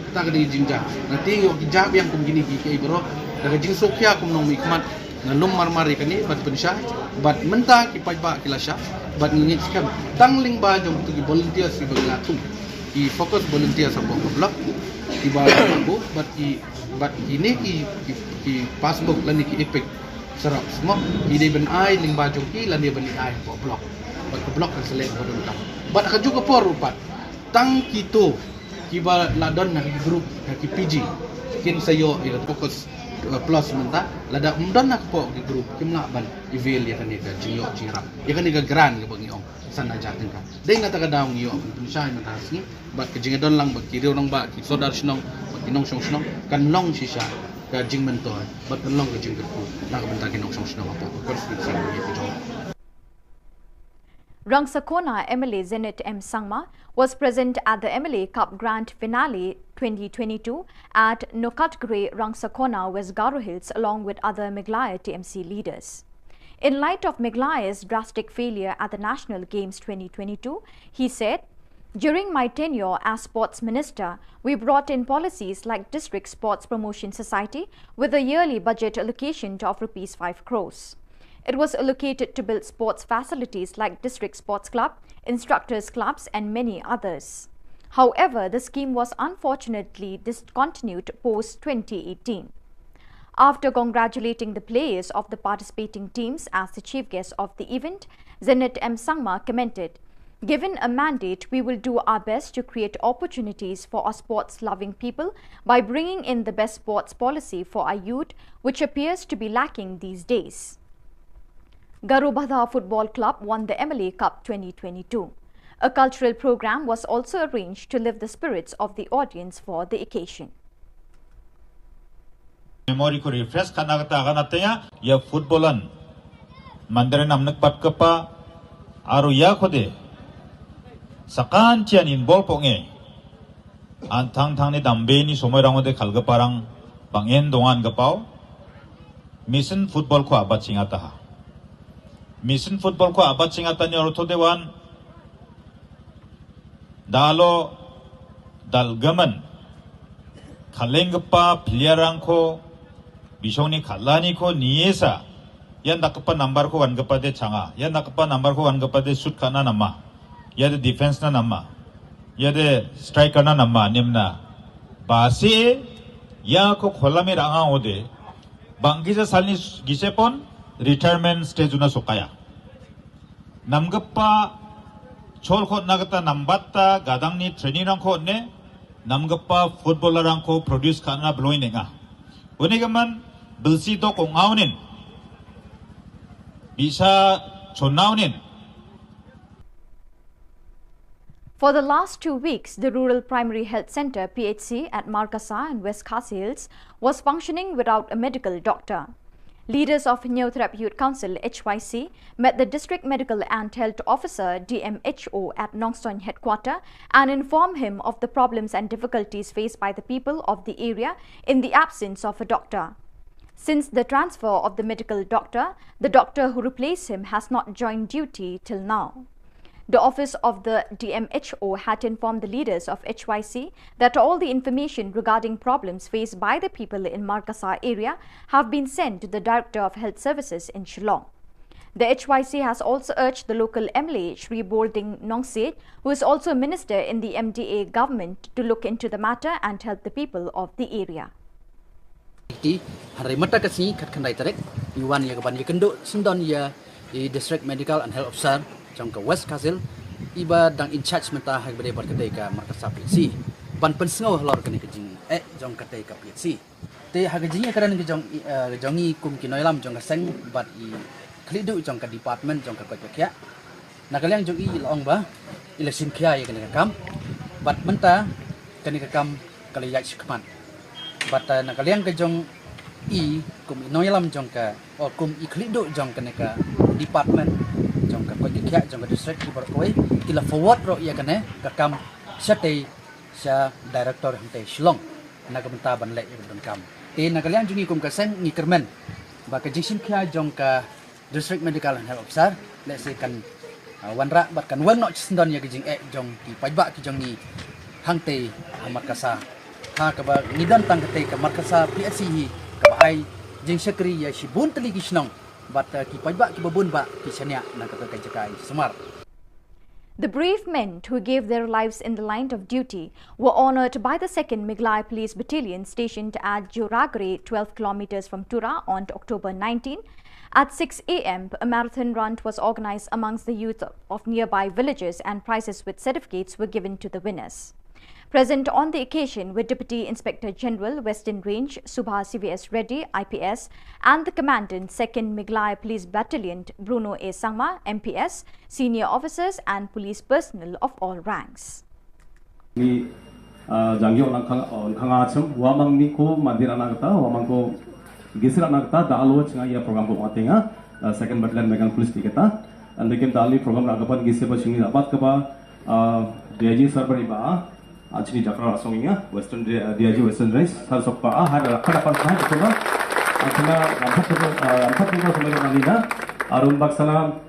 Kita kena dijinjak. Nanti yo kijab yang kum gini ki bro. Daga jing sokya kum nong mikmat ngalum marmari kani bat pensha bat mentah ki pajba kilasha bat ngit skam tangling ba jom tu volunteer si bagatu. Ki fokus volunteer sa blok ki ba ko bat ini ki passbook lan ki epek serap semua ide ben ai ling baju ki lan dia beli ai ko blok bat ko blok kan selek ko dun tam bat ka juga por rupat tang kito ki ba ladon na group ki PG kin sayo ila fokus plus menta lada umdon nak po ki group ki mla ban evil ya kan ka jiyo jirap ya kan ka gran ka bangi ong sana jatin ka dei ngata ka daung yo pun sai mata si bat ka jingadon lang bat ki rong ba ki sodar shnong ki nong shnong kan long shisha ka jing mentor bat kan long ka jing ku na ka benta ki nong shnong apa ko konflik sing ni ki Rangsakona MLA Zenit M. Sangma was present at the MLA Cup Grand Finale 2022 at Nokatgre, Rangsakona, West Garo Hills, along with other Meghalaya TMC leaders. In light of Meghalaya's drastic failure at the National Games 2022, he said, "During my tenure as Sports Minister, we brought in policies like District Sports Promotion Society with a yearly budget allocation of ₹5 crores. It was allocated to build sports facilities like District Sports Club, Instructors Clubs and many others. However, the scheme was unfortunately discontinued post-2018. After congratulating the players of the participating teams as the chief guest of the event, Zenit M. Sangma commented, "Given a mandate, we will do our best to create opportunities for our sports-loving people by bringing in the best sports policy for our youth, which appears to be lacking these days." Garobhada Football Club won the MLA Cup 2022. A cultural program was also arranged to lift the spirits of the audience for the occasion. Memory ko refresh kana kata ganatnya ya footballan mandare namnak pat kapa aru ya khode sakan chian involve ponge antang thang ni dambe ni somoi rangode khalga parang bangen dongan gapau mission football ko abat singata ha mission football ko abat singata ni ortho dewan dalo dalgaman khalengpa piliarang ko bisoni khalani ko niesa yan nakapa number ko wangapa de changa yan nakapa number ko wangapa de shoot kana nama yade defense na nama yade striker na nama nimna base ya ko kholami ranga ode bangisa salni gisepon retirement stage una sokaya namgapa cholkhot nagata nambatta gadangni training rangko ne namgapa footballer rangko produce kana bloinenga unigaman bilsi to kongaunin bisa chonaunin. For the last 2 weeks, the Rural Primary Health Centre PHC at Markasa and West Khasi Hills was functioning without a medical doctor. Leaders of Neothrap Youth Council HYC met the District Medical and Health Officer DMHO at Nongstoin headquarter and informed him of the problems and difficulties faced by the people of the area in the absence of a doctor. Since the transfer of the medical doctor, the doctor who replaced him has not joined duty till now. The office of the DMHO had informed the leaders of HYC that all the information regarding problems faced by the people in Markasa area have been sent to the Director of Health Services in Shillong. The HYC has also urged the local MLA Shri Bolding Nongsit, who is also a minister in the MDA government, to look into the matter and help the people of the area. Hari mata kasi kat kandai tarik Iwan ya kaban yakendo sindon ya di District Medical and Health Officer trong ka West Kazil iba dang in charge menta hag bade bar kadai ka markasa PHC ban pensngo lor kani kajing jong kadai ka PHC te hag jing karan ke jongi kum kinoilam jong ka seng bat I klidu jong ka department jong ka kya nakalyang jong I long ba election kya ya kani ka kam bat menta kani ka kam kali yak shikman bat nakalyang ke jong I kum inoilam jong ka or kum I klidu jong ka department jong ka kya jong ka district ki bar koi kila forward ro ya kane ka kam sate sa director hante Shillong nagamenta ban le ibon kam te nakalyang jong I kum ka sen ni kermen ba ka jisim kya jong ka District Medical and Health Officer let's say kan wanra bat kan wan no sindon ya kijing jong ki pajba ki jong ni hangte hamakasa ha ka ba nidan tang kate ka markasa PSC hi ka ba ai jing sekri ya shibun tali kisnong bat ki pajba ki babun ba ki sanya na ka ka jakai semar. The brave men who gave their lives in the line of duty were honoured by the 2nd Miglai Police Battalion stationed at Joragre, 12 kilometers from Tura on October 19. At 6 a.m., a marathon run was organised amongst the youth of nearby villages and prizes with certificates were given to the winners. Present on the occasion were Deputy Inspector General, Western Range, Subha CVS Reddy, IPS, and the Commandant, 2nd Miglai Police Battalion, Bruno A. Sangma, MPS, senior officers and police personnel of all ranks. Second Battalion Megan Police Tiketa, and they can tally program Nagapan Giseba Shini Abat Kaba, DIG Server Iba, Achini Jakra Songinga, Western DIG Western Race, Sarsopa, had a Kadapan Kaba, Anthana, Manina, Arun Baksalam,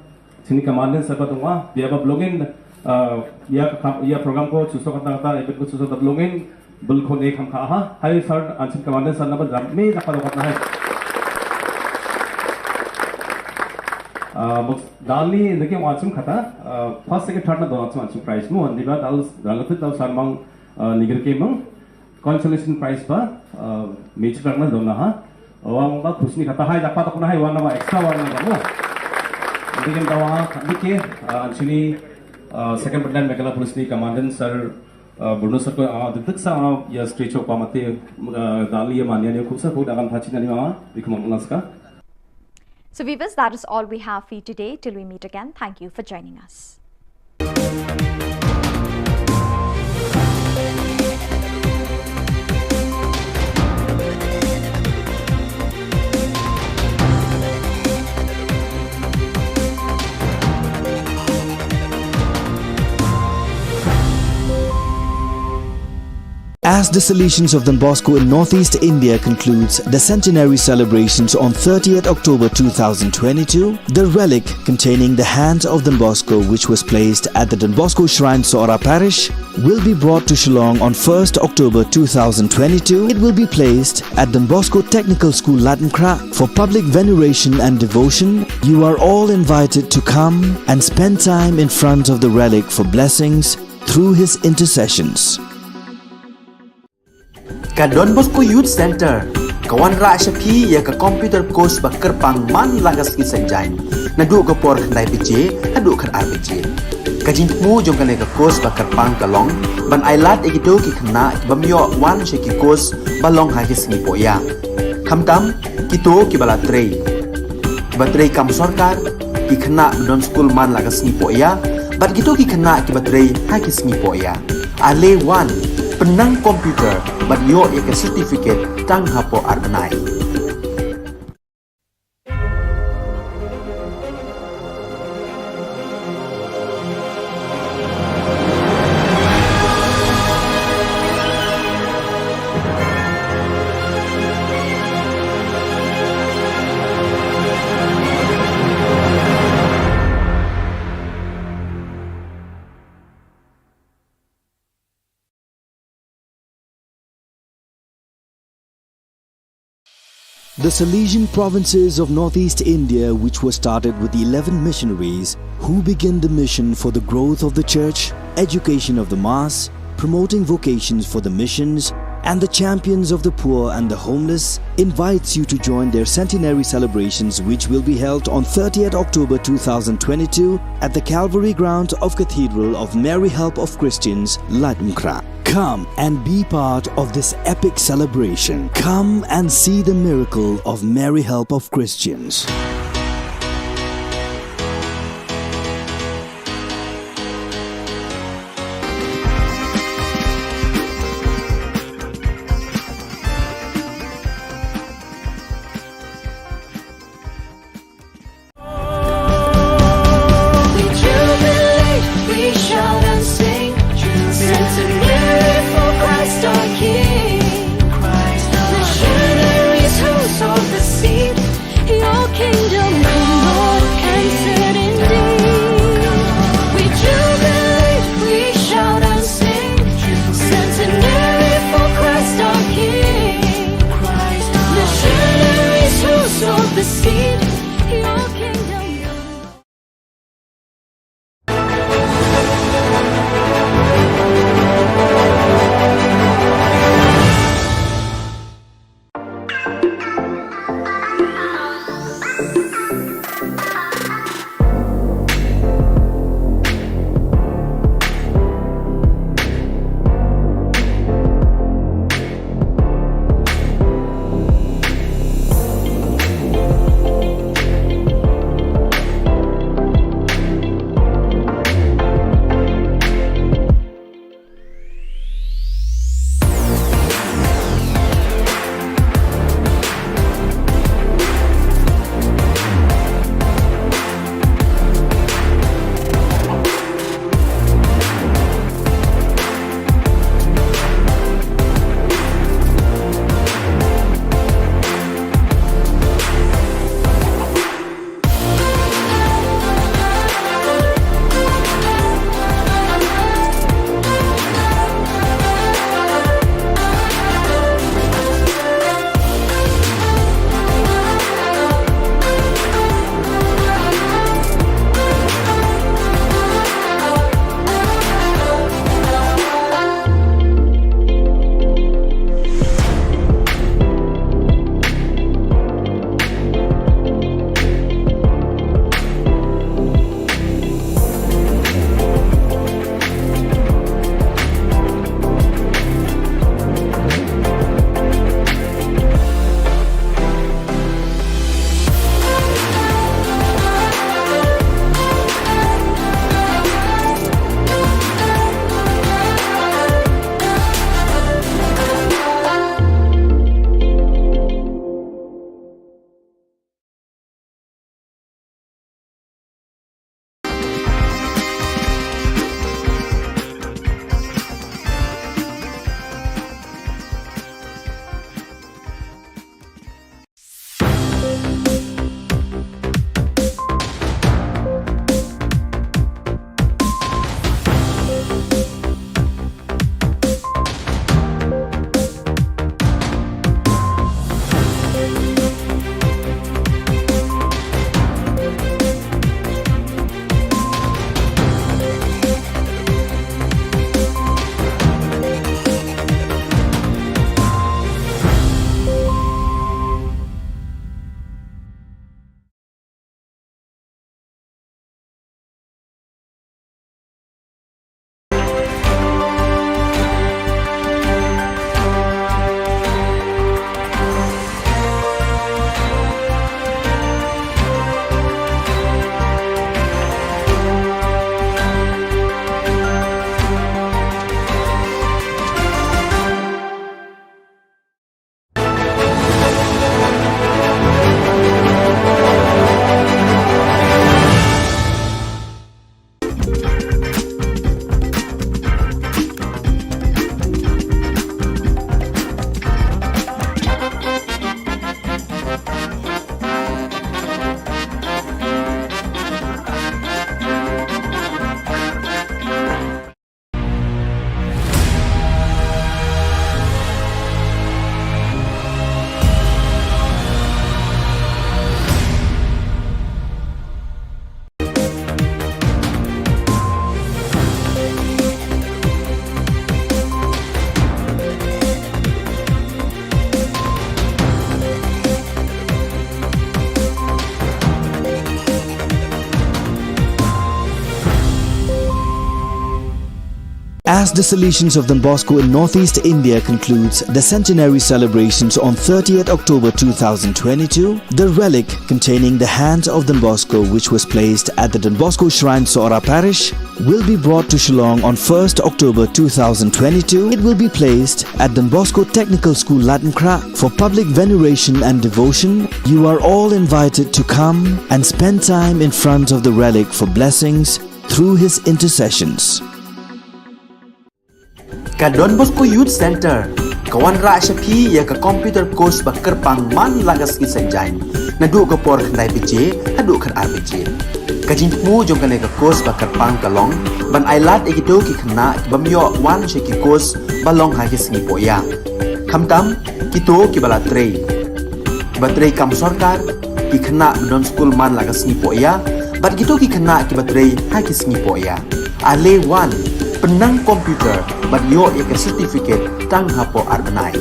Sini Commandant Sabatunga, the above blogging, Ya program coach, Susokata, Epic Susot of Blogging, Bulkon Ekam Kaha, High Third, and Commandant Sanaba, Ramay, Nakapana. Dali in the game watching Kata, first, second, third, the prize. No, and the Dalafit of Sarmang Niger Kamang, consolation prize per Major Karma Donaha, Wanga Kusni Kata High, the Patakuna, one of extra one. The game Dawa, actually, 2nd Battalion Megala Police Commandant Sir Bruno Circle, the Tixa, your street of Pamate, Dali, Mania, Kusa, who Dagan Hachinanima, Vikumalaska. So viewers, that is all we have for you today. Till we meet again, thank you for joining us. As the Salesians of Don Bosco in Northeast India concludes the centenary celebrations on 30th October 2022, the relic containing the hand of Don Bosco, which was placed at the Don Bosco Shrine Sora Parish, will be brought to Shillong on 1st October 2022. It will be placed at Don Bosco Technical School Latankra for public veneration and devotion. You are all invited to come and spend time in front of the relic for blessings through his intercessions. Ka Don Bosco Youth Center, kawan ra shapi ya ka computer course ba kerpang man lagas ki sanjain. Nadu ka por khandai pije, adu khar RPG. Ka jintmu jong kane ka course ba kerpang kalong, ban ailat egido ki khna bamyo wan she ki course balong ha ki singi poya. Khamtam kito ki bala trei. Ba trei kam sarkar ki khna don school man lagas ni poya, bat kito ki khna ki ba trei ha ki singi poya. Ale wan penang komputer bat yo ya certificate tang hapo arbenai. The Salesian provinces of northeast India, which were started with the 11 missionaries who began the mission for the growth of the church, education of the mass, promoting vocations for the missions, and the champions of the poor and the homeless, invites you to join their centenary celebrations, which will be held on 30th October 2022 at the Calvary ground of Cathedral of Mary Help of Christians, Ladmkra. Come and be part of this epic celebration. Come and see the miracle of Mary Help of Christians. Kingdom As the Salesians of Don Bosco in Northeast India concludes the centenary celebrations on 30th October 2022, the relic containing the hand of Don Bosco, which was placed at the Don Bosco Shrine Sora Parish, will be brought to Shillong on 1st October 2022. It will be placed at Don Bosco Technical School Latmkra for public veneration and devotion. You are all invited to come and spend time in front of the relic for blessings through his intercessions. Ka Don Bosco Youth Center, kawan ra shapi ya ka computer course ba kerpang man lagas ki sanjain. Nadu ka por khnai pije, hadu khan ar pije. Ka jingmu jong ka ne ka course ba kerpang kalong, ban ailat egido ki khna bamyo wan she ki course balong ha ki sngi poya. Khamtam kito ki bala trei. Ba trei kam sarkar ki khna don school man lagas sngi poya, bat gitu ki khna ki ba trei ha ki sngi poya. Ale wan penang komputer bat yo ya ke certificate tang hapo arbenai.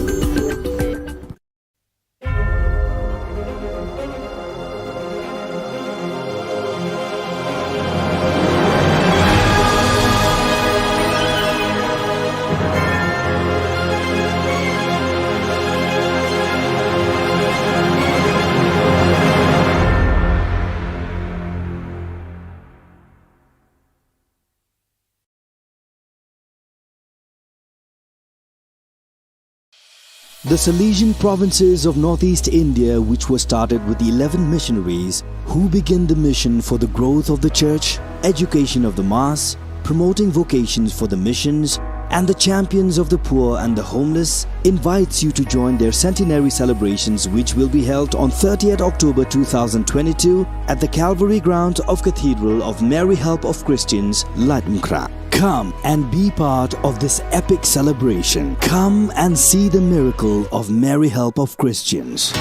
The Salesian provinces of Northeast India, which were started with the 11 missionaries who began the mission for the growth of the church, education of the mass, promoting vocations for the missions, and the champions of the poor and the homeless, invites you to join their centenary celebrations, which will be held on 30th October 2022 at the Calvary Ground of Cathedral of Mary Help of Christians, Latmkra. Come and be part of this epic celebration. Come and see the miracle of Mary Help of Christians.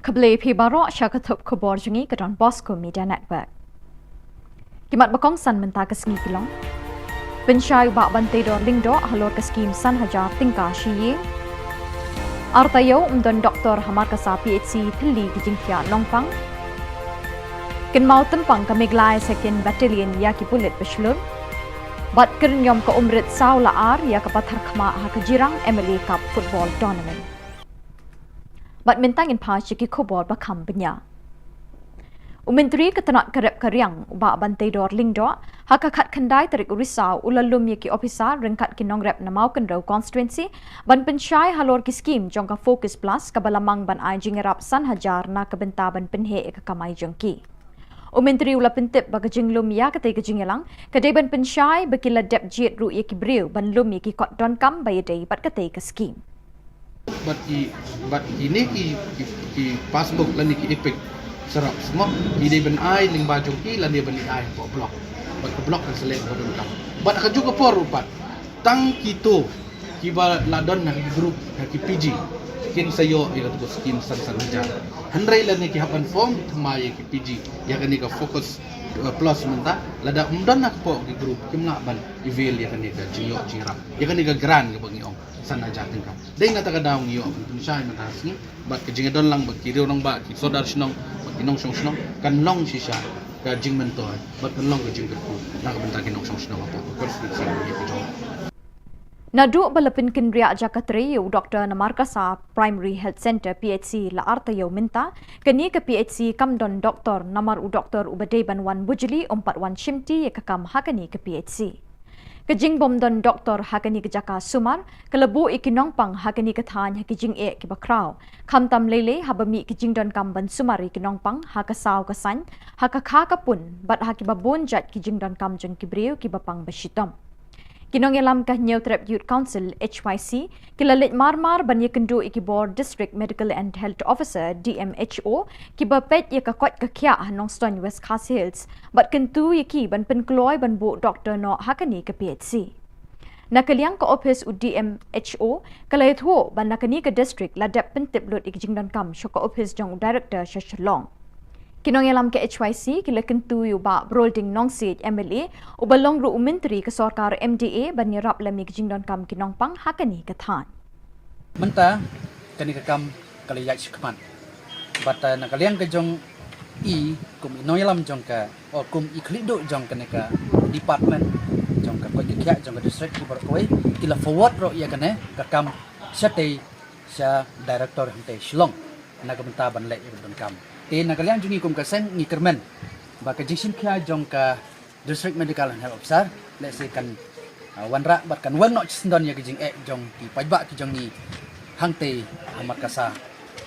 Khubor Phibaro Shakathop Khubor Jungi ka Don Bosco Media Network. Kimat bakong san menta ka sngi kilong. Pensyai ba bante dor lingdo halor ka skim san hajar tingka shiye. Artayo umdon Dr. Hamar Kasa PhD Thili Gijingthia Longpang. Kin mau tempang ka Miglai 2nd Battalion ya ki pulit Beshlur. Bat kernyom ka umrit saula ar ya ka pathar khma ha ka jirang MLA Cup Football Tournament. Bat mentang in pasya ki Khubor bakam benya. Umentri katanak karep karyang uba bante dor lingdo haka khat khandai tarik urisau ulalum ye ki officer rengkat ki nongrep namau kenro constituency ban pensyai halor ki scheme jongka focus plus kabalamang ban ai jingerap san hajar na kabenta ban penhe ka kamai jongki. Umentri ula pentip baga jinglum ya kate ka jingelang kadai ban pensyai bakila dep jet ru ye ki breu ban lum ye ki kot don kam bayadai bat kate ka scheme. But ini ki passbook lani ki ipik serap semua ide ben ai ling bajong ki lani ben ai po blok but ke blok kan selek bodon kam but ka juga por rupat tang kito ki ba ladon na ki group na ki PG kin sayo ila to skin san jar handrai lani ki hapan form thmaye ki PG ya kan ka focus plus menta lada umdan nak po ki group kim nak ban eval ya kan ka jinyo jingrap ya kan ka grand ka bangiong sana jatin ka dai na taga daong iyo tun siya na tasni bat ka jingadon lang bat kiriw nang ba ki sodar sinong bat kinong song kan long si siya ka jingmento bat kan long ka jingkat ko na ka benta kinong song apa ko ko si Nadu balapin kinria Jakatriyu Dr. Namarkasa Primary Health Center PHC la artayo minta kani ke PHC kamdon Dr. Namar u Dr. Ubadeban wan bujli 41 shimti yakakam hakani ke PHC. Kejing bomdon Dr. hakani ke Jaka Sumar kelebu ikinong pang hakani ke than hakijing e ke bakraw kamtam lele habami kejing don kam ban sumari kinong pang hakasaw kasan hakakha kapun bat hakibabun jat kijing don kam jeng kibriu kibapang basitom. Kinong elam kah New Trap Youth Council HYC kilalit marmar banya kendu ikibor District Medical and Health Officer DMHO kiba pet ya kakot kakya nong Stone West Khas Hills bat kentu yaki ban penkloy ban bu Dr. No hakani ke PHC. Nakaliang ke office u DMHO kalayat ho ban nakani ke district ladap pentip lut ikjing dan kam syok office jong director Shillong. Kinong elam ke HYC kila kentu yu ba brolding nong seat MLA ubalong ru menteri ke sorkar MDA banirap lemik jingdon kam kinong pang hakani kathan. Menta kani kam kaliyaj khman. Bata nakaliang ke jong I kum inoyalam jong ka o kum iklido jong kani ka department jong ka koi kya jong ka district ki barkoi kila forward ro ya kane ka kam sate sa director hante Shillong nagamenta ban le ibon kam. Nakaliang jungi kum kasen ni kermen ba ka jingsin kya jong ka District Medical and Health Officer let's say kan wanra bat kan wan no chisndon ya jing e jong ki pajba ki jong ni hangte markasa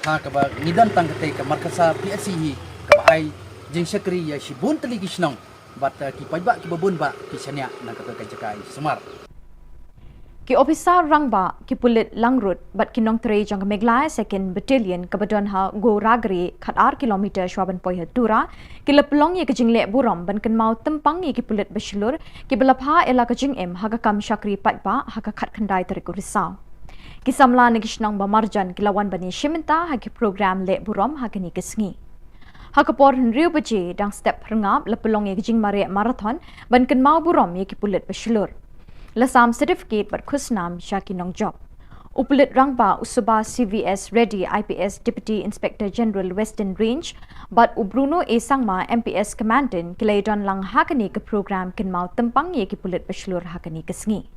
ha ka ba nidan tang kate ka markasa PSC hi ka ba ai jing sekri ya shibun tali ki snong bat ki pajba ki babun ba ki sanya na ka jakai sumar Ki officer rangba ki pulit langrut bat kinong tre jang Meglai 2nd Battalion kabadon ha go ragri khat 8 kilometer shwaban poi hatura ki leplong ye kajing le buram ban kan mau tempang ye ki pulit basilur ki belapha ela kajing em haga kam shakri patba haga khat khandai tariku risau ki samla ne kishnang ba marjan ki lawan bani shiminta ha ki program le buram ha kani kisngi Hakapor Henry Baje dang step rengap lepelong ye kajing mare marathon ban kan mau buram ye ki pulit basilur Lasam certificate but khusnam Shakinong job. Upulit rangba usuba CVS Ready IPS Deputy Inspector General Western Range but Ubruno A Sangma MPS Commandant kilaydon lang hakani ke program kinmau tempang ye ki pulit basilur hakani kesngi.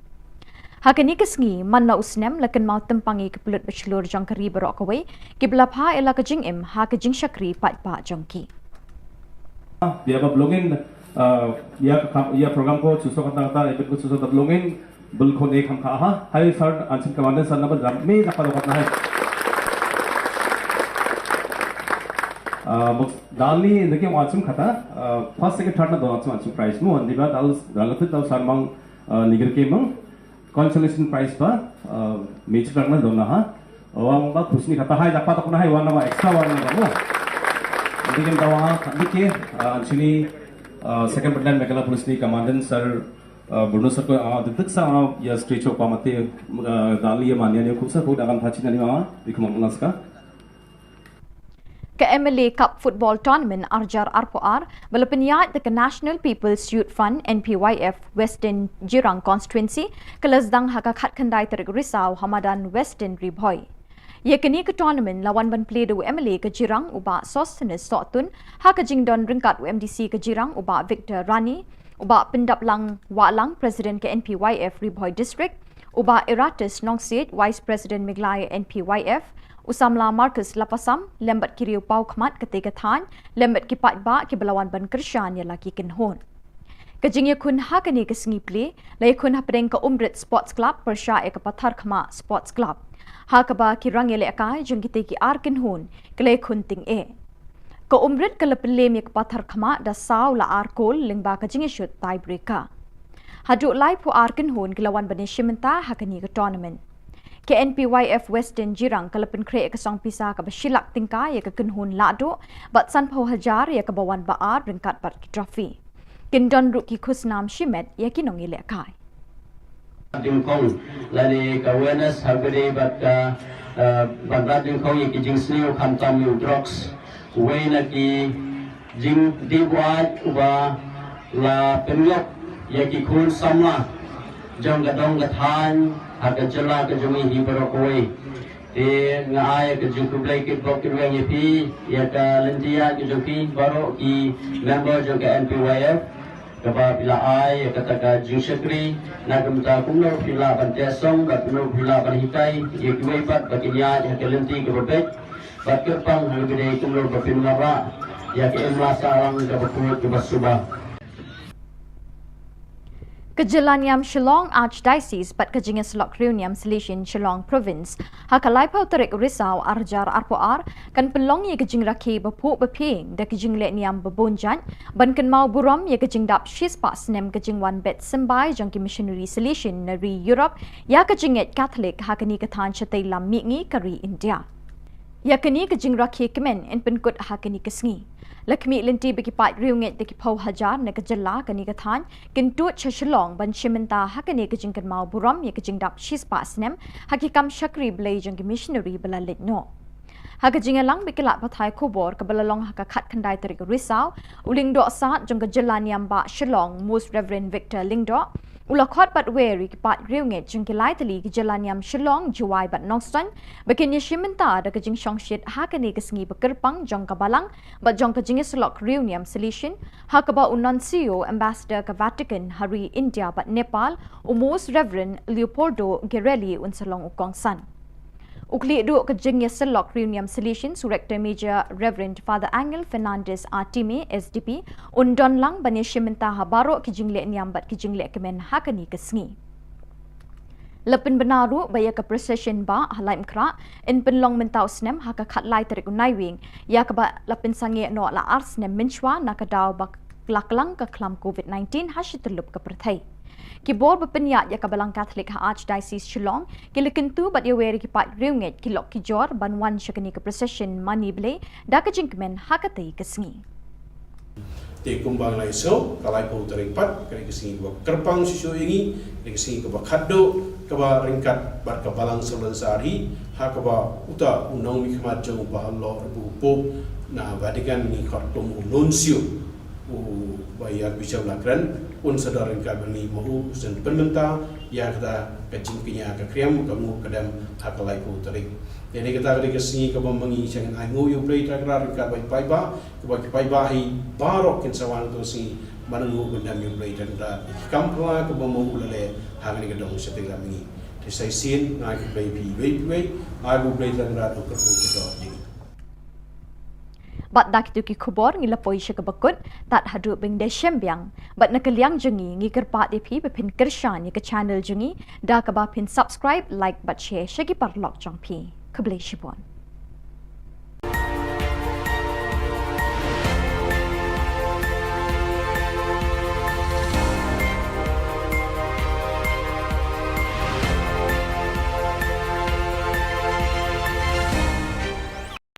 Hakani kesngi manna usnem lakan mau tempang ye ki pulit basilur jangkari barokawai ki belapha ela kajing em ha kajing shakri patpa jangki. Dia blogging या प्रोग्राम को चुसो कता इबेट को चुसो तबलोंगिन बुलखोन एक हम कहा हाय सर अंशिम कमांडर सर नंबर जब में नपा लोकना है दाली देखिए वाचुम खाता फर्स्ट सेकंड थर्ड ना दोनों वाचुम प्राइस मु अंदिबा दाल दालफित दाल सरमंग निगर के मंग कंसोलेशन प्राइस पर मेजर करना दोनों हा वांग बा खुशनी खाता हाय जापा तो कुना हाय वाना मा एक्स्ट्रा वाना बा देखिए दावा देखिए Anshni Second Battalion Megala Police ni Commandant Sir Bruno Sir ko didik sa ya stage ko pamate dali ya manya ni khubsa ko dagan thachi nani ma dikhum naska Ke MLA Cup Football Tournament Arjar Arpoar balapanyat the National People's Youth Fund NPYF Western Jirang Constituency kelasdang haka khat khandai terik risau Hamadan Western Ribhoi Yakini ke tournament lawan ban play do MLA ke Jirang uba Sostenes Sotun ha ke jingdon ringkat UMDC ke Jirang uba Victor Rani uba pendap lang Walang President ke NPYF Ribhoi District uba Eratus Nongsit Vice President Meglai NPYF Usamla Marcus Lapasam lembat kiriu pau khmat ketika than lembat kipat ba ki belawan ban Krishan ya laki kenhon Kajingya kun ha kani ke singi play lai kun ha pedeng ke Umrit Sports Club persya e ke Pathar Khama Sports Club Hakaba kirang ele akai jung kite ki arkin hun klei khunting e ko umrit kala pelem yak pathar khama da saw la arkol lingba ka jingi shut tie breaker hadu lai pu arkin hun kilawan bani shimenta hakani ka tournament ke NPYF Western Jirang kala pen kre ka song pisa ka bashilak tingka yak ka hun la do bat san pho hajar yak bawan ba ar ringkat bat ki trophy kindon ru ki khusnam shimet yakinong ele akai Dingkong lani awareness habari bat bandrat dingkong yaki jing sliu khantam yu drugs way lagi jing diwat uba la penlok yaki khun samla jong gadong gathan haga jala ka jumi hi barokoi te ngai ka jing kublai ki blok ki weng yapi ya ka lentia ki joki baro ki member jong ka NPYF kaba pila ai kata jing sekri na kamta kumno pila bantia song bat kumno pila ban hikai ye kuai pat bakinya ya kelenti ke bebek bat kerpang halgede kumno bapin mara ya ke emlasa lang ke baput ke basubah Kejelaniam Shillong Archdiocese bat kejinga selok Reuniam Selesian Shillong Province hakalai pau terik risau arjar arpoar kan pelong ye kejing raki bepuk beping da kejing le niam bebonjan ban kan mau buram ye kejing dap shis pas nem kejing wan bet sembai jangki missionary Selesian nari Europe ya kejing et Catholic hakani katan chatai lam mingi kari India ya kini kejing raki kemen en penkut hakani kesngi Lakmi linti bagi pat riunget deki pau hajar na kejela kani kathan kentut Shillong ban shimenta hakane kejingkan mau buram ye kejing dap shis pas nem hakikam shakri blai jang missionary balalit no hakajing lang bikilat pathai Khubor kabalalong hakakat kandai terik risau uling do sat jang kejela niam ba Shillong Most Reverend Victor Lingdo ulakot bat weri pat riunget jang kilai tali kejela niam Shillong juai bat nongstan bakin ye shimenta da kejing shongshit hakane kesengi bekerpang jang kabalang bat jang kejing selok Reuniam Selesian hakaba ununcio ambassador ke Vatican hari India bat Nepal Most Reverend Leopoldo Guerrelli unsalong ukongsan Ukli du kejing selok Reuniam Selesian Surector Major Reverend Father Angel Fernandez Artime SDP undon lang bani shimenta habaro kejing le niam bat kejing le kemen hakani kesengi Lepin benaru baya ke procession ba halaim kra in penlong mentau snem haka khat lai terik unai wing ya ke ba lepin sange no la ars nem minchwa nakadau bak laklang ke klam COVID-19 hashitelup ke perthai Khubor berpenyak ya kabalang Catholic ha Archdiocese Shillong kilikentu bat ya weri ki pat riunget kilok kijor banwan syakani ke procession mani ble da ke jingkemen hakatei kesengi Te kumbang lai so kalai pau terik pat kali kesingi ke kerpang susu ini kali kesingi ke khaddo ke ringkat bar ke balang sebulan sehari ha ke uta unang mikmat jong ba Allah rebu pop na Vatican ni kartum nuncio bayar bisa belakran saudara kami mahu usan penmenta ya kita kecingkinya ke kriam kamu kedam hakalai pau terik jadi kita kali kesini ke bambangi jangan angu you play takrar ka bai paiba ke bai bahi barok kin sawan tu si manangu bendam you play dan kampla ke bambangu lele hangni ke dong setelah ini desai sin ngai ke play bai aku play takrar tu kerhu ke Bat dak tu ki Khubor ngilapoi sya kebekut tat hadu bing de syembiang bat nakaliang jengi ngi kerpat depi bepin kershan ni ke channel jengi da ka ba pin subscribe like bat share syagi parlok jongpi keblei shibon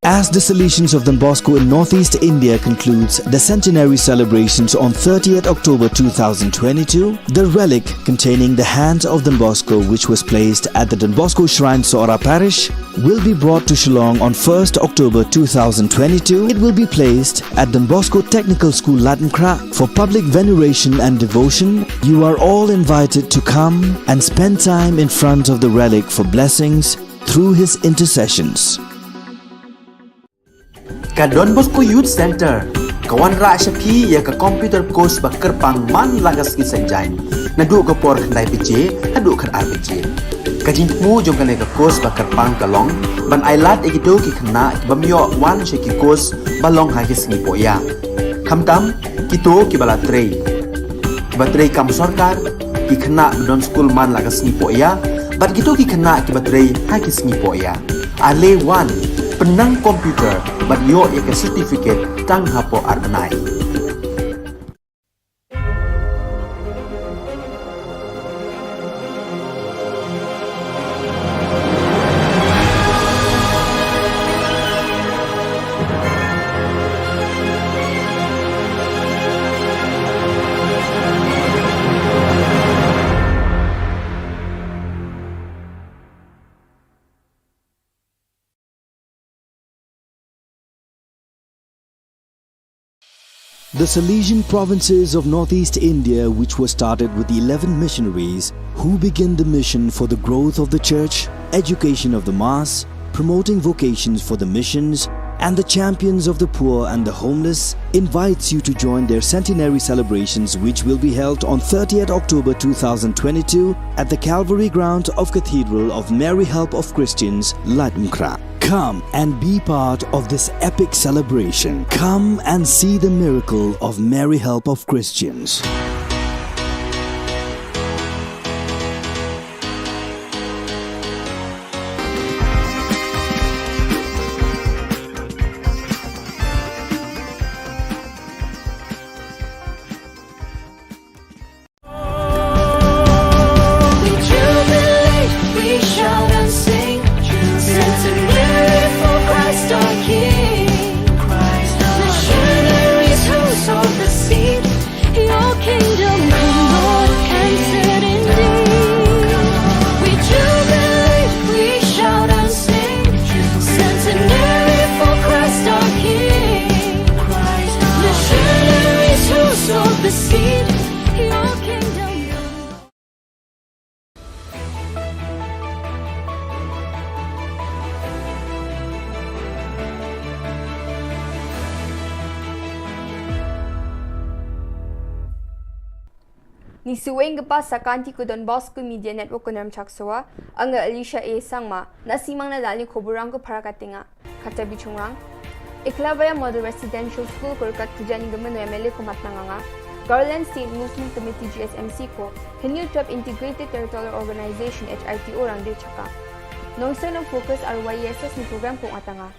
As the Salesians of Don Bosco in Northeast India concludes the centenary celebrations on 30th October 2022, the relic containing the hands of Don Bosco, which was placed at the Don Bosco Shrine Sora Parish, will be brought to Shillong on 1st October 2022. It will be placed at Don Bosco Technical School Latankra for public veneration and devotion. You are all invited to come and spend time in front of the relic for blessings through his intercessions. Ka Don Bosco Youth Center kawan ra shapi ya ka computer course ba kerpang man lagas ki sanjai na du ka por khandai pije adu khar RPG ka jingmu jong ka ne ka course ba kerpang ka long ban ailat ekito ki khna bamyo wan she ki course balong ha ki singi po ya khamtam kito ki bala trei batrei kam sarkar ki khna don school man lagas ni po ya bat kito ki khna ki batrei ha ki singi po ya ale wan penang komputer bat yo ya certificate tang hapo arnai The Salesian provinces of Northeast India, which was started with 11 missionaries who began the mission for the growth of the church, education of the mass, promoting vocations for the missions, and the champions of the poor and the homeless invites you to join their centenary celebrations, which will be held on 30th October 2022 at the Calvary ground of Cathedral of Mary Help of Christians, Latmkra. Come and be part of this epic celebration. Come and see the miracle of Mary Help of Christians. Ni suweng gepa sakanti ku Don Bosco Media Network ku nam chaksoa anga Alicia A sangma nasimang na dali khoburang ko parakatinga kata bichungrang Iklabaya Model Residential School ko kat kujani gaman MLA ko matnanganga Garland State Muslim Committee GSMC ko Hinyu Top Integrated Territorial Organization HITO rang de chaka nongso ng focus RYSS ni program kong atanga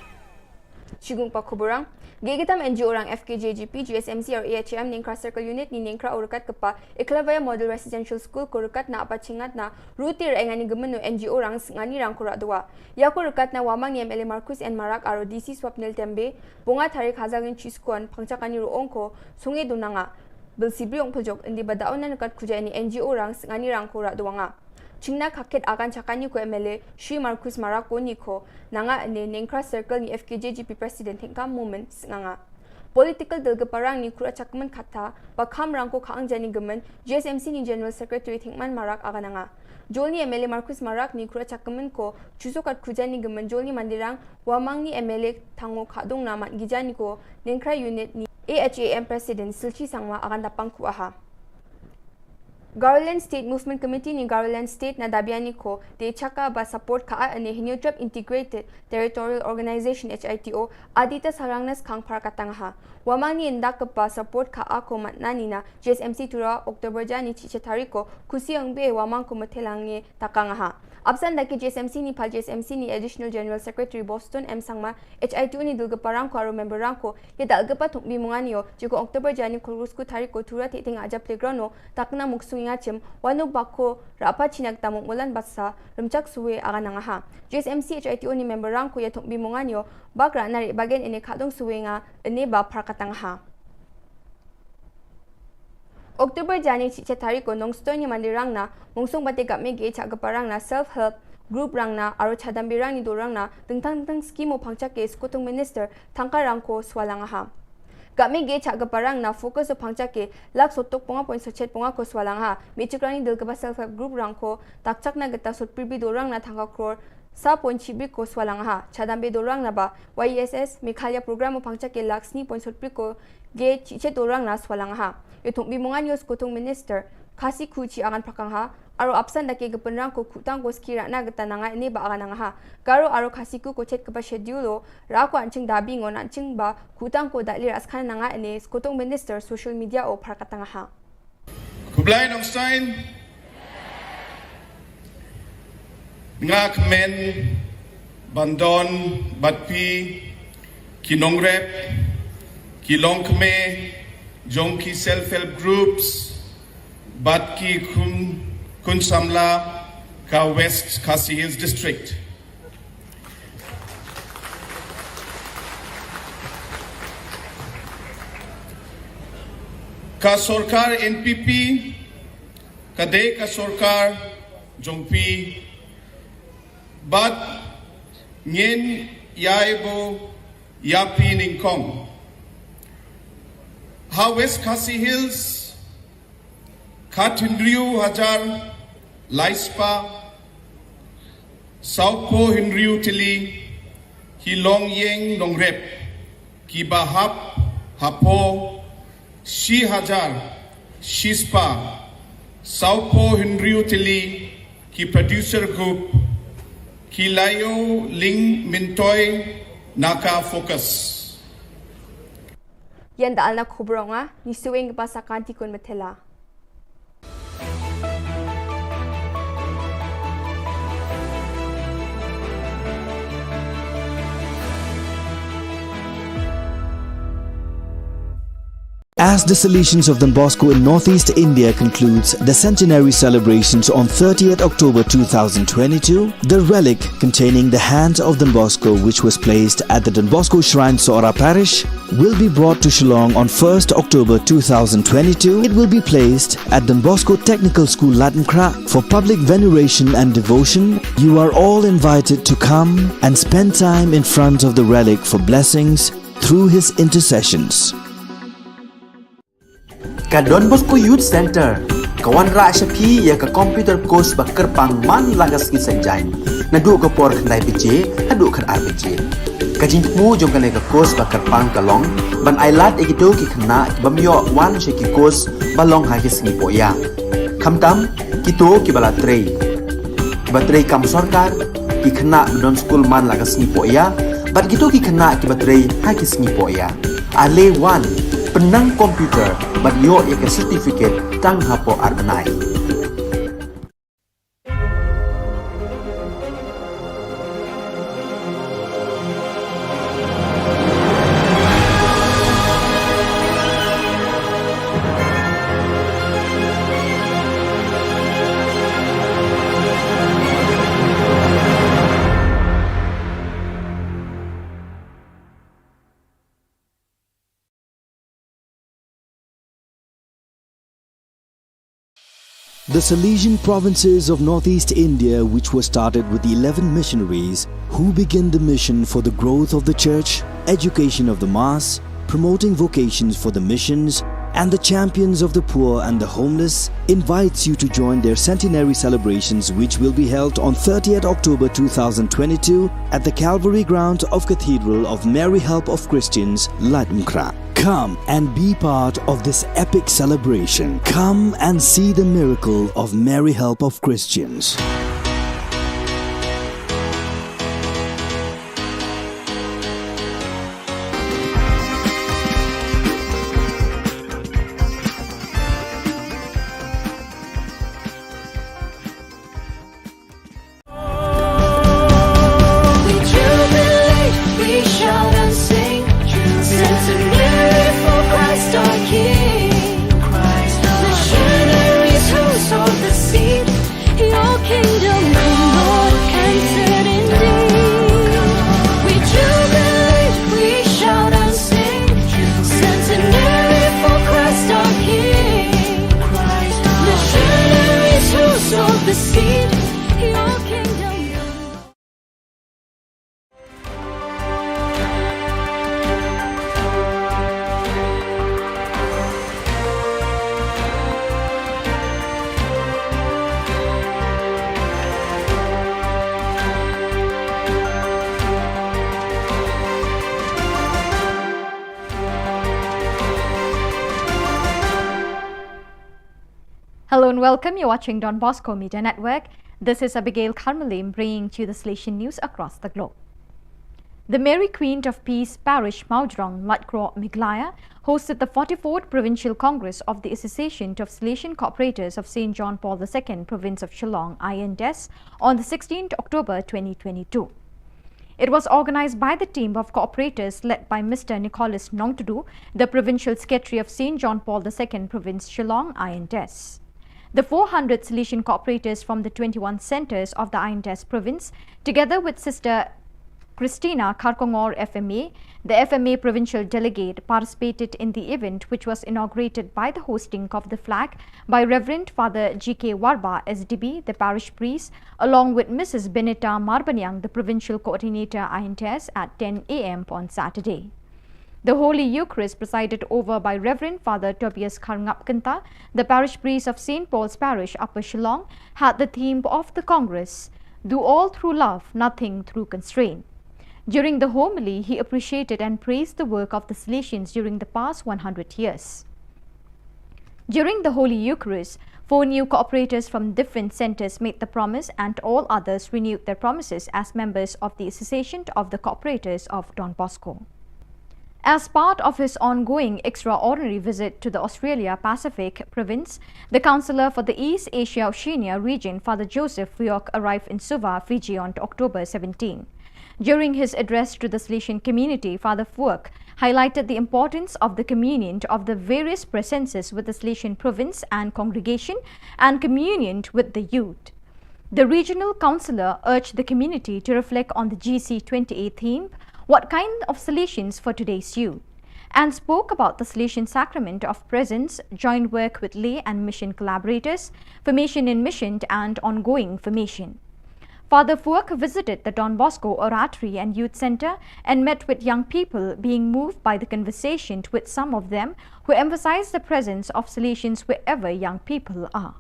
Shigung pa kuburang, gigitam NGO orang FKJGP, GSMC or AHM Ningkra Circle Unit ni Ningkra urukat kepa Iklabaya Model Residential School kurukat na apachingat na ruti raengani gemenu NGO orang ngani rang kurat dua. Ya kurukat na wamang ni MLA Marcus N Marak aro DC Swapnil Tembe, bunga tarik hazagin chiskuan pangcakani ruong ko sungai dunanga. Belsibriong pojok indi badaon na nakat kuja ni NGO orang ngani rang kurat dua nga. Chingna kakit akan cakani ko MLA Shri Marcus Marako niko nanga ane Ningkra Circle ni FKJGP President hingkam moment nga. Political delgeparang ni kura cakman kata bakam rangko kaang jani gemen GSMC ni General Secretary Hingman Marak akan nga. Jol ni MLA Marcus Marak ni kura cakman ko chusokat kujani gemen jol ni mandirang wamang ni MLA tango kadong namat gijani ko Ningkra Unit ni AHAM President Silchi Sangwa akan dapang kuaha. Garland State Movement Committee ni Garland State na dabiani ko de chaka ba support ka ane Hinyu Top Integrated Territorial Organization HITO adita sarangnas kang parakatangha wamang ni indak pa support ka ako matnani na GSMC tura October jani chichetari ko kusi ang be wamang ko matelangi takangha absan daki GSMC ni pal GSMC ni Additional General Secretary Boston M Sangma HITO ni dulgaparang ko aro member rang ko ya dalgapa thukbi munganyo jiko October jani kulrusku tari ko tura titing aja playground no takna muksung ngacem wanu bako rapa chinak tamuk mulan basa remcak suwe akan nangaha GSMC HITO ni member rang ko ya thukbi munganyo bakra nari bagen ini kadong suwe nga ini ba parkatangha October jani chichetari ko nongsto ni mandirang na mungsung batigap mege chagaparang na self-help group rang na aro chadambirang ni dorang na tengtang skimo pangchake skutung minister tangkarang ko swalangaha Kami ge chagaparang na focus o pangchake lak sotok ponga point sachet ponga ko swalangha michukrani dilgaba self-help group rang ko takchak na gata sutpribi dorang na thangka crore sa point chibi ko swalangha chadambe dorang na ba YSS Mikhalya program o pangchake laksni point sutpri ko ge chiche dorang na swalangha Itong bimungan yos kutong minister kasi kuchi akan prakangha aro absan dake gepenrang ko kutang ko skira na gata nanga ini ba akan nanga garo aro kasi ku ko chet kepa schedule ra ko anching dabi ngon anching ba kutang ko dali raskan nanga ini kutong minister social media o prakatanga Kublai nong stein ngak men bandon batpi kinongrep kilongkme Jongki self-help groups, Batki Kun Samla, Ka West Khasi Hills District. Ka Sorkar NPP, Kade Ka Sorkar Jongpi, Bat Nyen Yaibo Yapi Ningkong. Ha West Khasi Hills, Khat-Hinriu Hajar, Laispa, Saupo Hinriu Tili, ki long yeng nong rep, ki bahap, hapo, si hajar, shispa, saupo hinriu tili, ki producer group, ki layo ling mintoy, naka focus. Yan daal na khubronga, ni suwing pa sa kanti kun matela. As the Salesians of Don Bosco in Northeast India concludes the centenary celebrations on 30th October 2022, the relic containing the hand of Don Bosco, which was placed at the Don Bosco Shrine Sora Parish, will be brought to Shillong on 1st October 2022. It will be placed at Don Bosco Technical School Latmkra for public veneration and devotion. You are all invited to come and spend time in front of the relic for blessings through his intercessions. Ka Don Bosco Youth Center, kawan ra shapi ya ka computer course ba kerpang man lagas ki senjain. Nadu ka por khandai pije, hadu khan RPG. Ka jingmu jong ka course ba kerpang kalong, ban ailat ekito ki khna bamyo wan she ki course balong ha ki sngi poya. Khamtam kito ki bala trei. Ba trei kam sarkar ki khna don school man lagas sngi poya, ban kito ki khna ki ba trei ha ki sngi poya. Ale wan penang komputer bat yo ya certificate tang hapo arbenai. The Salesian provinces of Northeast India, which were started with the 11 missionaries who began the mission for the growth of the church, education of the mass, promoting vocations for the missions, and the champions of the poor and the homeless, invites you to join their centenary celebrations, which will be held on 30th October 2022 at the Calvary Ground of Cathedral of Mary Help of Christians, Latmkra. Come and be part of this epic celebration. Come and see the miracle of Mary Help of Christians. Hello and welcome. You're watching Don Bosco Media Network. This is Abigail Carmelim bringing to you the Salesian news across the globe. The Mary Queen of Peace Parish Maudrong Latcraw Miglaya hosted the 44th Provincial Congress of the Association of Salesian Cooperators of St. John Paul II, Province of Shillong, INDES, on the 16th October 2022. It was organized by the team of cooperators led by Mr. Nicholas Nongtudu, the Provincial Secretary of St. John Paul II, Province Shillong, INDES. The 400 Salesian cooperators from the 21 centres of the INDES province, together with Sister Christina Karkongor FMA, the FMA provincial delegate, participated in the event, which was inaugurated by the hosting of the flag by Reverend Father G.K. Warba, SDB, the parish priest, along with Mrs. Benita Marbanyang, the provincial coordinator INDES, at 10 a.m. on Saturday. The Holy Eucharist, presided over by Reverend Father Tobias Karngapkanta, the parish priest of St. Paul's Parish, Upper Shillong, had the theme of the Congress, "Do all through love, nothing through constraint." During the homily, he appreciated and praised the work of the Salesians during the past 100 years. During the Holy Eucharist, 4 new cooperators from different centers made the promise, and all others renewed their promises as members of the Association of the Cooperators of Don Bosco. As part of his ongoing extraordinary visit to the Australia Pacific province, the Councillor for the East Asia Oceania region, Father Joseph Fuok, arrived in Suva, Fiji on October 17. During his address to the Salesian community, Father Fuok highlighted the importance of the communion of the various presences with the Salesian province and congregation and communion with the youth. The regional councillor urged the community to reflect on the GC28 theme, "What kind of Salesians for today's youth?" and spoke about the Salesian sacrament of presence, joint work with lay and mission collaborators, formation in mission and ongoing formation. Father Fuok visited the Don Bosco Oratory and Youth Center and met with young people, being moved by the conversation with some of them who emphasized the presence of Salesians wherever young people are.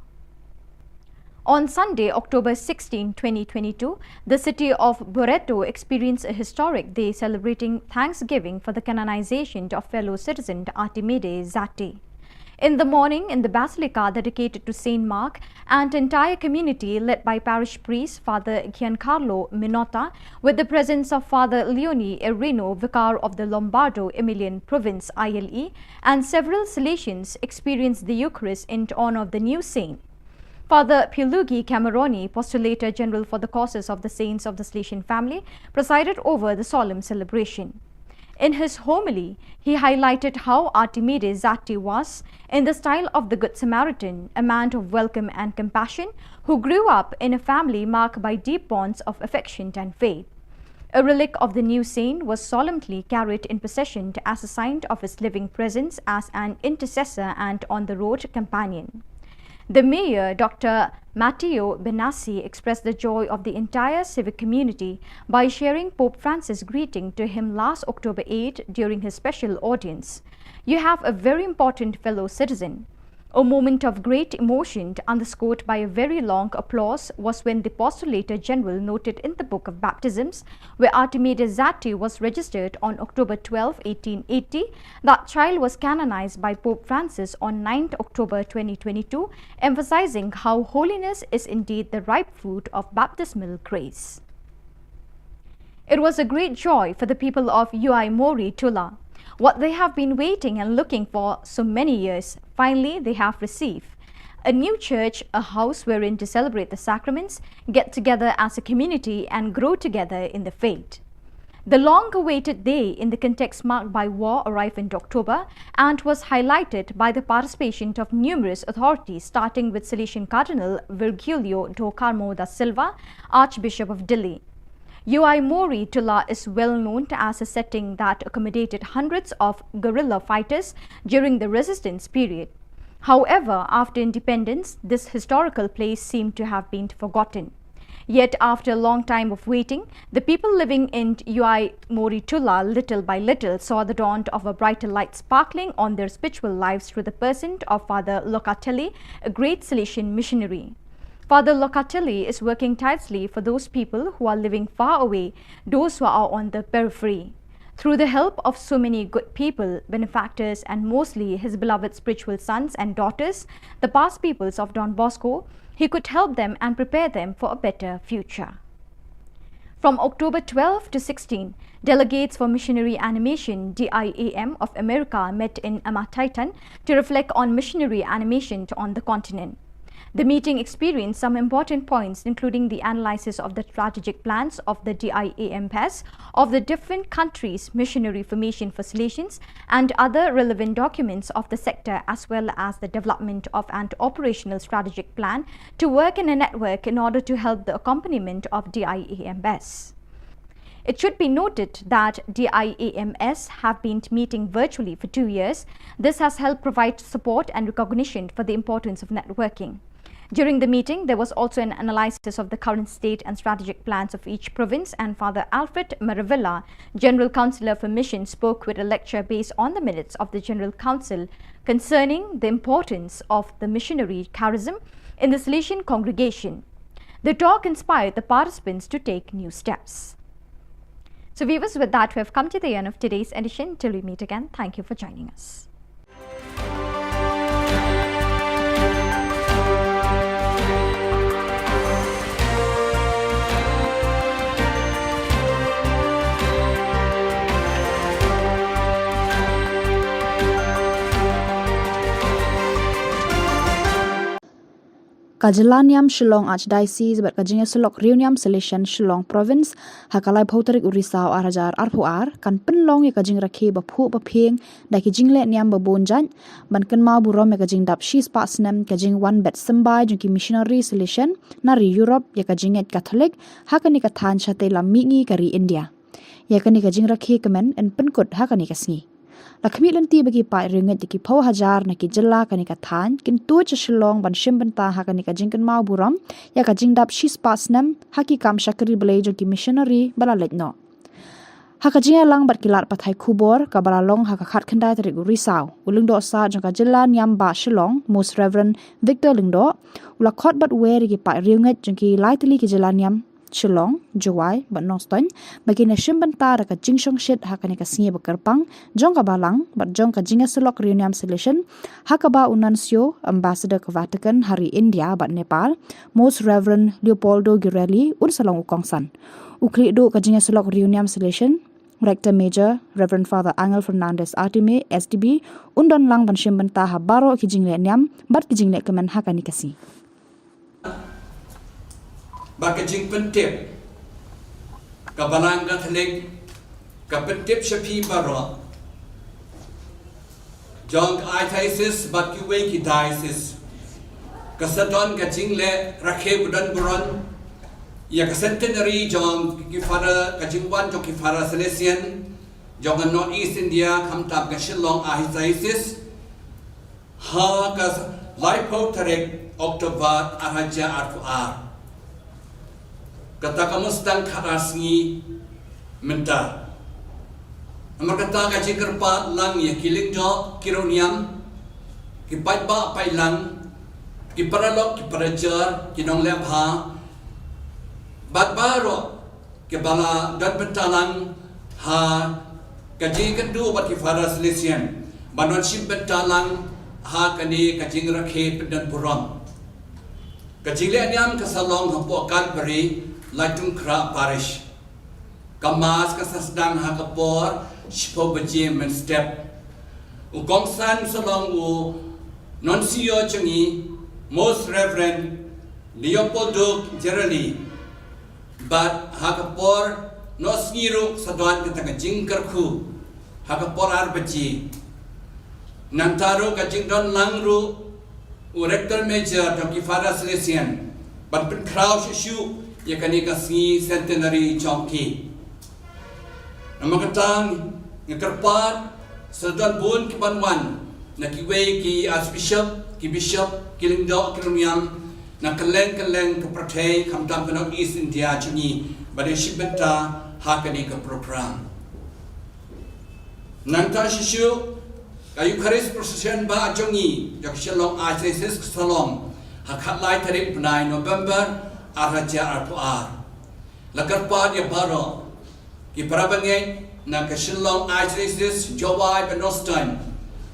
On Sunday, October 16, 2022, the city of Boreto experienced a historic day celebrating Thanksgiving for the canonization of fellow citizen Artimide Zati. In the morning, in the basilica dedicated to Saint Mark, and entire community led by parish priest Father Giancarlo Minota, with the presence of Father Leone Erino, vicar of the Lombardo Emilian Province ILE, and several Salesians experienced the Eucharist in honor of the new saint. Father Pilugi Cameroni, Postulator General for the causes of the saints of the Salesian family, presided over the solemn celebration. In his homily, he highlighted how Artimide Zati was, in the style of the Good Samaritan, a man of welcome and compassion, who grew up in a family marked by deep bonds of affection and faith. A relic of the new saint was solemnly carried in procession as a sign of his living presence as an intercessor and on-the-road companion. The mayor, Dr. Matteo Benassi, expressed the joy of the entire civic community by sharing Pope Francis' greeting to him last October 8 during his special audience. "You have a very important fellow citizen." A moment of great emotion, underscored by a very long applause, was when the Postulator General noted in the Book of Baptisms, where Artimide Zati was registered on October 12, 1880, that child was canonized by Pope Francis on 9 October 2022, emphasizing how holiness is indeed the ripe fruit of baptismal grace. It was a great joy for the people of Ui Mori Tula. What they have been waiting and looking for so many years, finally they have received. A new church, a house wherein to celebrate the sacraments, get together as a community and grow together in the faith. The long-awaited day in the context marked by war arrived in October and was highlighted by the participation of numerous authorities, starting with Salesian Cardinal Virgilio do Carmo da Silva, Archbishop of Delhi. Ui Mori Tula is well known as a setting that accommodated hundreds of guerrilla fighters during the resistance period. However, after independence, this historical place seemed to have been forgotten. Yet, after a long time of waiting, the people living in Ui Mori Tula little by little saw the dawn of a brighter light sparkling on their spiritual lives through the person of Father Locatelli, a great Salesian missionary. Father Locatelli is working tirelessly for those people who are living far away, those who are on the periphery. Through the help of so many good people, benefactors, and mostly his beloved spiritual sons and daughters, the past peoples of Don Bosco, he could help them and prepare them for a better future. From October 12 to 16, delegates for Missionary Animation DIAM of America met in Amataitan to reflect on missionary animation on the continent. The meeting experienced some important points, including the analysis of the strategic plans of the DIAMPS of the different countries' missionary formation for Salesians and other relevant documents of the sector, as well as the development of an operational strategic plan to work in a network in order to help the accompaniment of DIAMS. It should be noted that DIAMS have been meeting virtually for 2 years. This has helped provide support and recognition for the importance of networking. During the meeting, there was also an analysis of the current state and strategic plans of each province, and Father Alfred Maravilla, General Councillor for Mission, spoke with a lecture based on the minutes of the General Council concerning the importance of the missionary charism in the Salesian congregation. The talk inspired the participants to take new steps. So viewers, with that, we have come to the end of today's edition. Till we meet again, thank you for joining us. Ka Jylla niam Shillong Archdiocese bat kajing selok riuniam selection Shillong Province hakalai bauterik urisau arajar arpuar kan penlong ya kajing rakhe baphu bapeng da kijing le niam babonjan ban kan mau burom ya kajing dap shis pasnem kajing one bet sembai jungki missionary selection nari Europe ya kajing et Catholic hakani kathan chate lamingi kari India ya kani kajing rakhe kemen en penkut hakani kasngi Lakmi lenti bagi pai ringet di ki pau hajar na ki Jylla kani ka than kin tu cha Shillong ban shim benta ha kani ka jingkan mau buram ya ka jingdap shis pasnam haki kam shakri belai jo ki missionary bala letno ha ka jinga lang bat kilat pathai Khubor ka bala long ha ka khat khandai tarik risau ulung do sa jong ka Jylla niam ba Shillong Most Reverend Victor Lingdo ula khot bat we ki pai ringet jong ki laitli ki Jylla niam Shillong, Jawai, but Noston, bagi na shimbanta da ka jingshong shit ha kani ka singe bakarpang, jong ka balang, but jong ka jinga selok reuniam selection, ha ka ba unansio, ambassador ka Vatican, hari India, but Nepal, Most Reverend Leopoldo Girelli, un salong ukongsan. Ukli do ka jinga selok reuniam selection, Rector Major, Reverend Father Angel Fernandez Artime, SDB, undon lang ban shimbanta ha baro ki jingle niam, but ki jingle kemen ha kani kasi. Bakajing pentip kabalang Catholic kapentip shapi baro jong diocese bakiwe ki diocese kasadon kajing le rakhe budan buron ya kasentenary jong ki fara kajing wan jong ki fara Salesian jong North East India kam tab ka Shillong diocese ha ka laipo tarek Oktober araja arfuar kata kamu sedang kharasngi menta amar kata kaji kerpa lang ya kiling jo kironiam ki pai ba pai lang ki paralok ki parajar ki nong lem ha bat baro ki bala dan bentalang ha kaji kedu bat ki fara Salesian banon sim bentalang ha kani kaji rakhe pedan buram kaji le niam kasalong hapo Calvary Laitung Kra Parish Kamas kasasdang hakapor Shipo Bajim and Step Ugongsan Salong U Nuncio Changi Most Reverend Leopoldo Girelli But hakapor Nosniru Sadwan Katanga Jingkarku Hakapor Arbaji Nantaru Kajingdon Langru Rector Major Doki Fara Salesian But Pen Kraus Shu ya kani kasngi centenary chongki namakatang ngekerpat sedan bun ki banwan na kiwe ki archbishop ki bishop ki lingdo ki rumiam na keleng ke pertai kamtam ke North East India chungi bade shibenta hakani ke program nanta shishu kayu karis procession ba chungi jak Shillong Archdiocese Salong hakat lai tarik penai November araja arpuar lakarpa dia baro ki parabangai na ka Shillong Archdiocese Jawai Benostan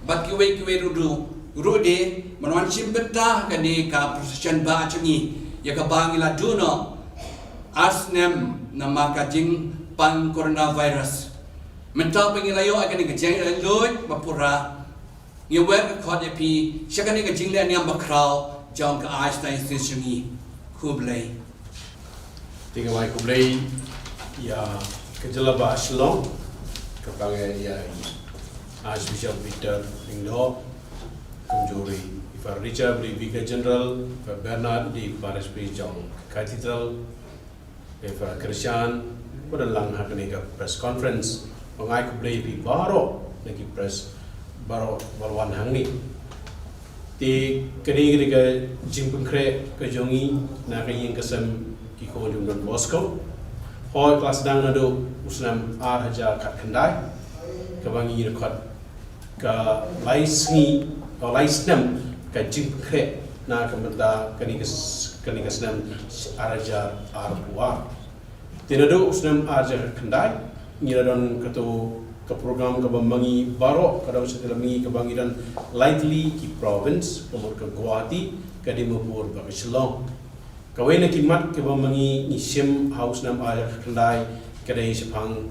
bat kiwe rude manwan chimbeta kani ka procession ba chungi ya ka bangila duno asnem na makajing pang coronavirus menta pengilayo akan ni kajeng loy mapura ni wer ka khot pi shakani ka jingle niam bakrau jong ka Archdiocese chungi Kublai. Tiga mai Kublai ya ke Jylla ba Shillong kepangai ya Archbishop Victor Lingdo Kumjuri Ifar Richard di Vicar General Ifar Bernard di Parish Priest Jong Cathedral Ifar Christian pada lang hakani ka press conference mengai Kublai pi baro lagi press baro balwan hangni ti kini ke jimpun kre ke jongi na ke yang kesem ki ko jung Don Bosco hoi kelas dang nado usnam ar haja kat kendai ke bangi rekod ke laisngi atau laisnam ke jimpun kre na ke benda kini kesem ar haja ar buar ti nado usnam ar haja kendai ngiradon kato ke program ke bambangi barok kadang setelah mengi ke bangiran lightly ki province kemur ke Guwahati ke Dimapur ke Shillong kawai nak kimat ke bambangi ni sim house nam ayah kendai kedai sepang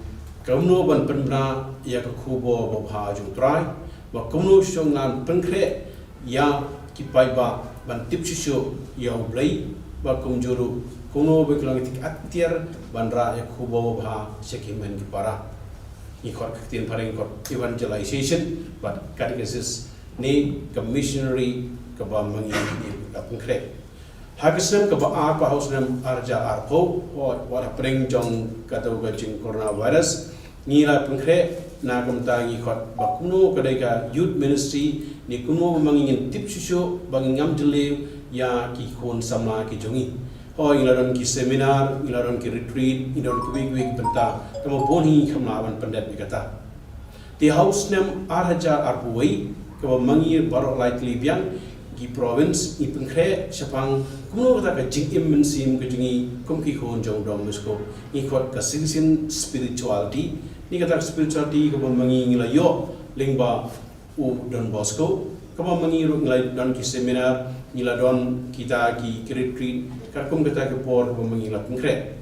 kamno ban penbra ya ke Khubor bobha jung trai ba kamno songan penkre ya ki paiba ban tip sisyo ya blai ba kumjuru kuno beklang tik atir bandra ya Khubor bobha sekimen ki para ni khot ktin paring kot evangelization but catechesis ni commissionary ke bambangi ni penkre hagisem ke ba pa house nam arja arpo wa pring jong katau gajing coronavirus ngira pengkre na kamta ngi khot bakuno kadai ka youth ministry ni kuno mangingin tip susu bangingam jele ya ki khon sama ki jongi ho ilaron ki seminar ilaron ki retreat ilaron ki week benta kamo boni khamlawan pandat bikata the house nam arhaja arpuai ko mangi barok likely biang ki province ni pengkre sapang kuno kata ka jingim mensim ke jongi kum ki khon jong dom musko ni khot ka sin spirituality ni kata spirituality ko mangi ngila yo lingba u Don Bosco ko mangi ru ngila don ki seminar ngila don kita ki retreat karkum kata ke por ko mangi ngila pengkre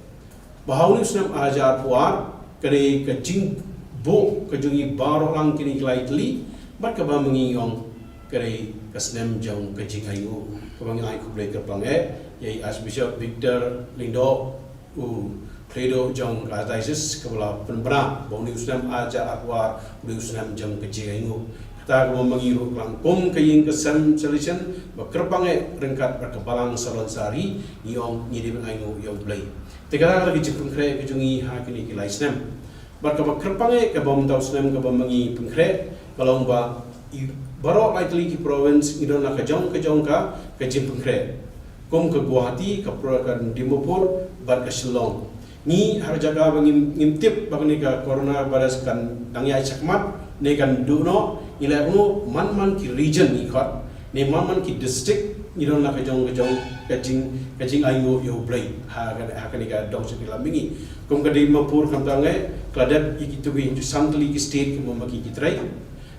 bahau ni sunam ajar puar kare ka jing bo ka jungi baro lang kini lightly bat ka mangi yong kare kasnem jong ka jing ayu ko mangi ai kuble ka pange yai Archbishop Victor Lindo u Credo jong kataisis kepala penbera boni usnam aja akwar boni usnam jong kejengu kata ko mangiru langkum kaying kesem solution bakerpange rengkat berkebalang salon sari niong nyidi bengaingu yong blai tegara lagi jepun kre kejungi ha kini kilai snem berkebakerpange ke bom tau snem ke mangi pengkre kalau ba barok likely ki province idon la kejong ka kejim pengkre kom ke Guwahati ke province Dimapur bar ke Shillong ni har jaga ngintip bagni ka coronavirus kan tangyai sakmat ne kan duno ila uno man ki region ni khot ne man ki district ni don la ka jong kajing ayu yo blai ha kan ka dong sepila mingi kum ka Dimapur kam tangai kladat ikitu bi santli ki state ki mamaki ki trai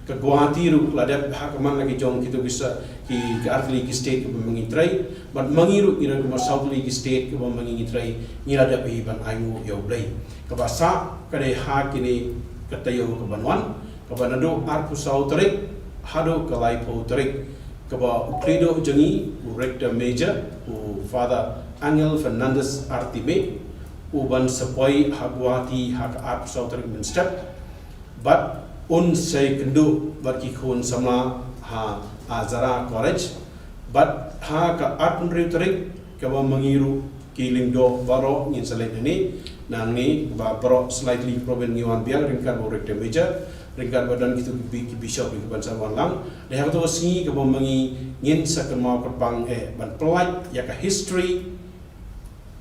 ke Guwahati ru kladat ha kaman lagi jong kitu bisa ki artli ki state ki mangi trai but mangiru ira ke South League state ke mangi trai ngira da bi ban ayu yo blai ke basa kade ha kini katayo ke banwan ke banado arpu sau tarik hado ke laipo tarik ke ba credo jengi rector major u father Angel Fernandez Artime u ban sepoi ha Guwahati ha arpu sau tarik men step but un say kendo baki khon sama ha Azara College but ha ka arpun tarik ke ba mangiru kiling do baro ngin selain ini nang ni ba baro slightly proven ngiwan biang ringkan bo rector major ringkan badan gitu ki bishop ki ban sawan lang de ha to singi ke ba mangi ngin sakama kerpang ban pelaj ya ka history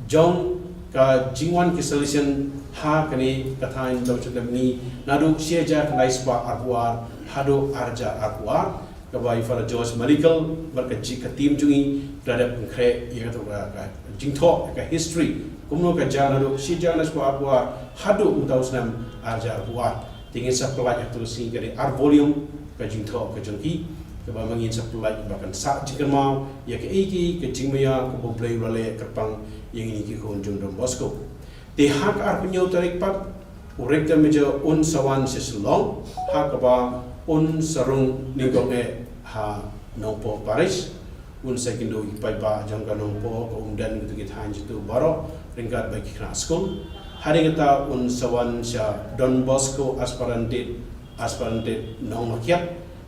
jong ka jingwan ki solution ha kani kathain do chadam ni nadu sieja kanai spa arwar hado arja arwar ka bai fara George Medical barka ji ka team jungi dadap kre ya to ka jingtho ka history kumno ka jana do sieja na spa arwar hado utausnam arja arwar tingin sa pelaj tu si kare ar volume ka jingtho ka jongki ka ba mangin sa pelaj bahkan sa jikan mau ya ka iki ka jingmaya ka bo play rale kerpang yang ini ki kon Don Bosco te hak ar penyo tarik pat urekta meja un sawan se Shillong hak ba un sarung ningong ha nopo Paris un sekindo ipai ba jangka nopo ko umdan gitu kita hanji tu baro ringkat bagi kena school hari kita un sawan sya Don Bosco aspirante nong makiat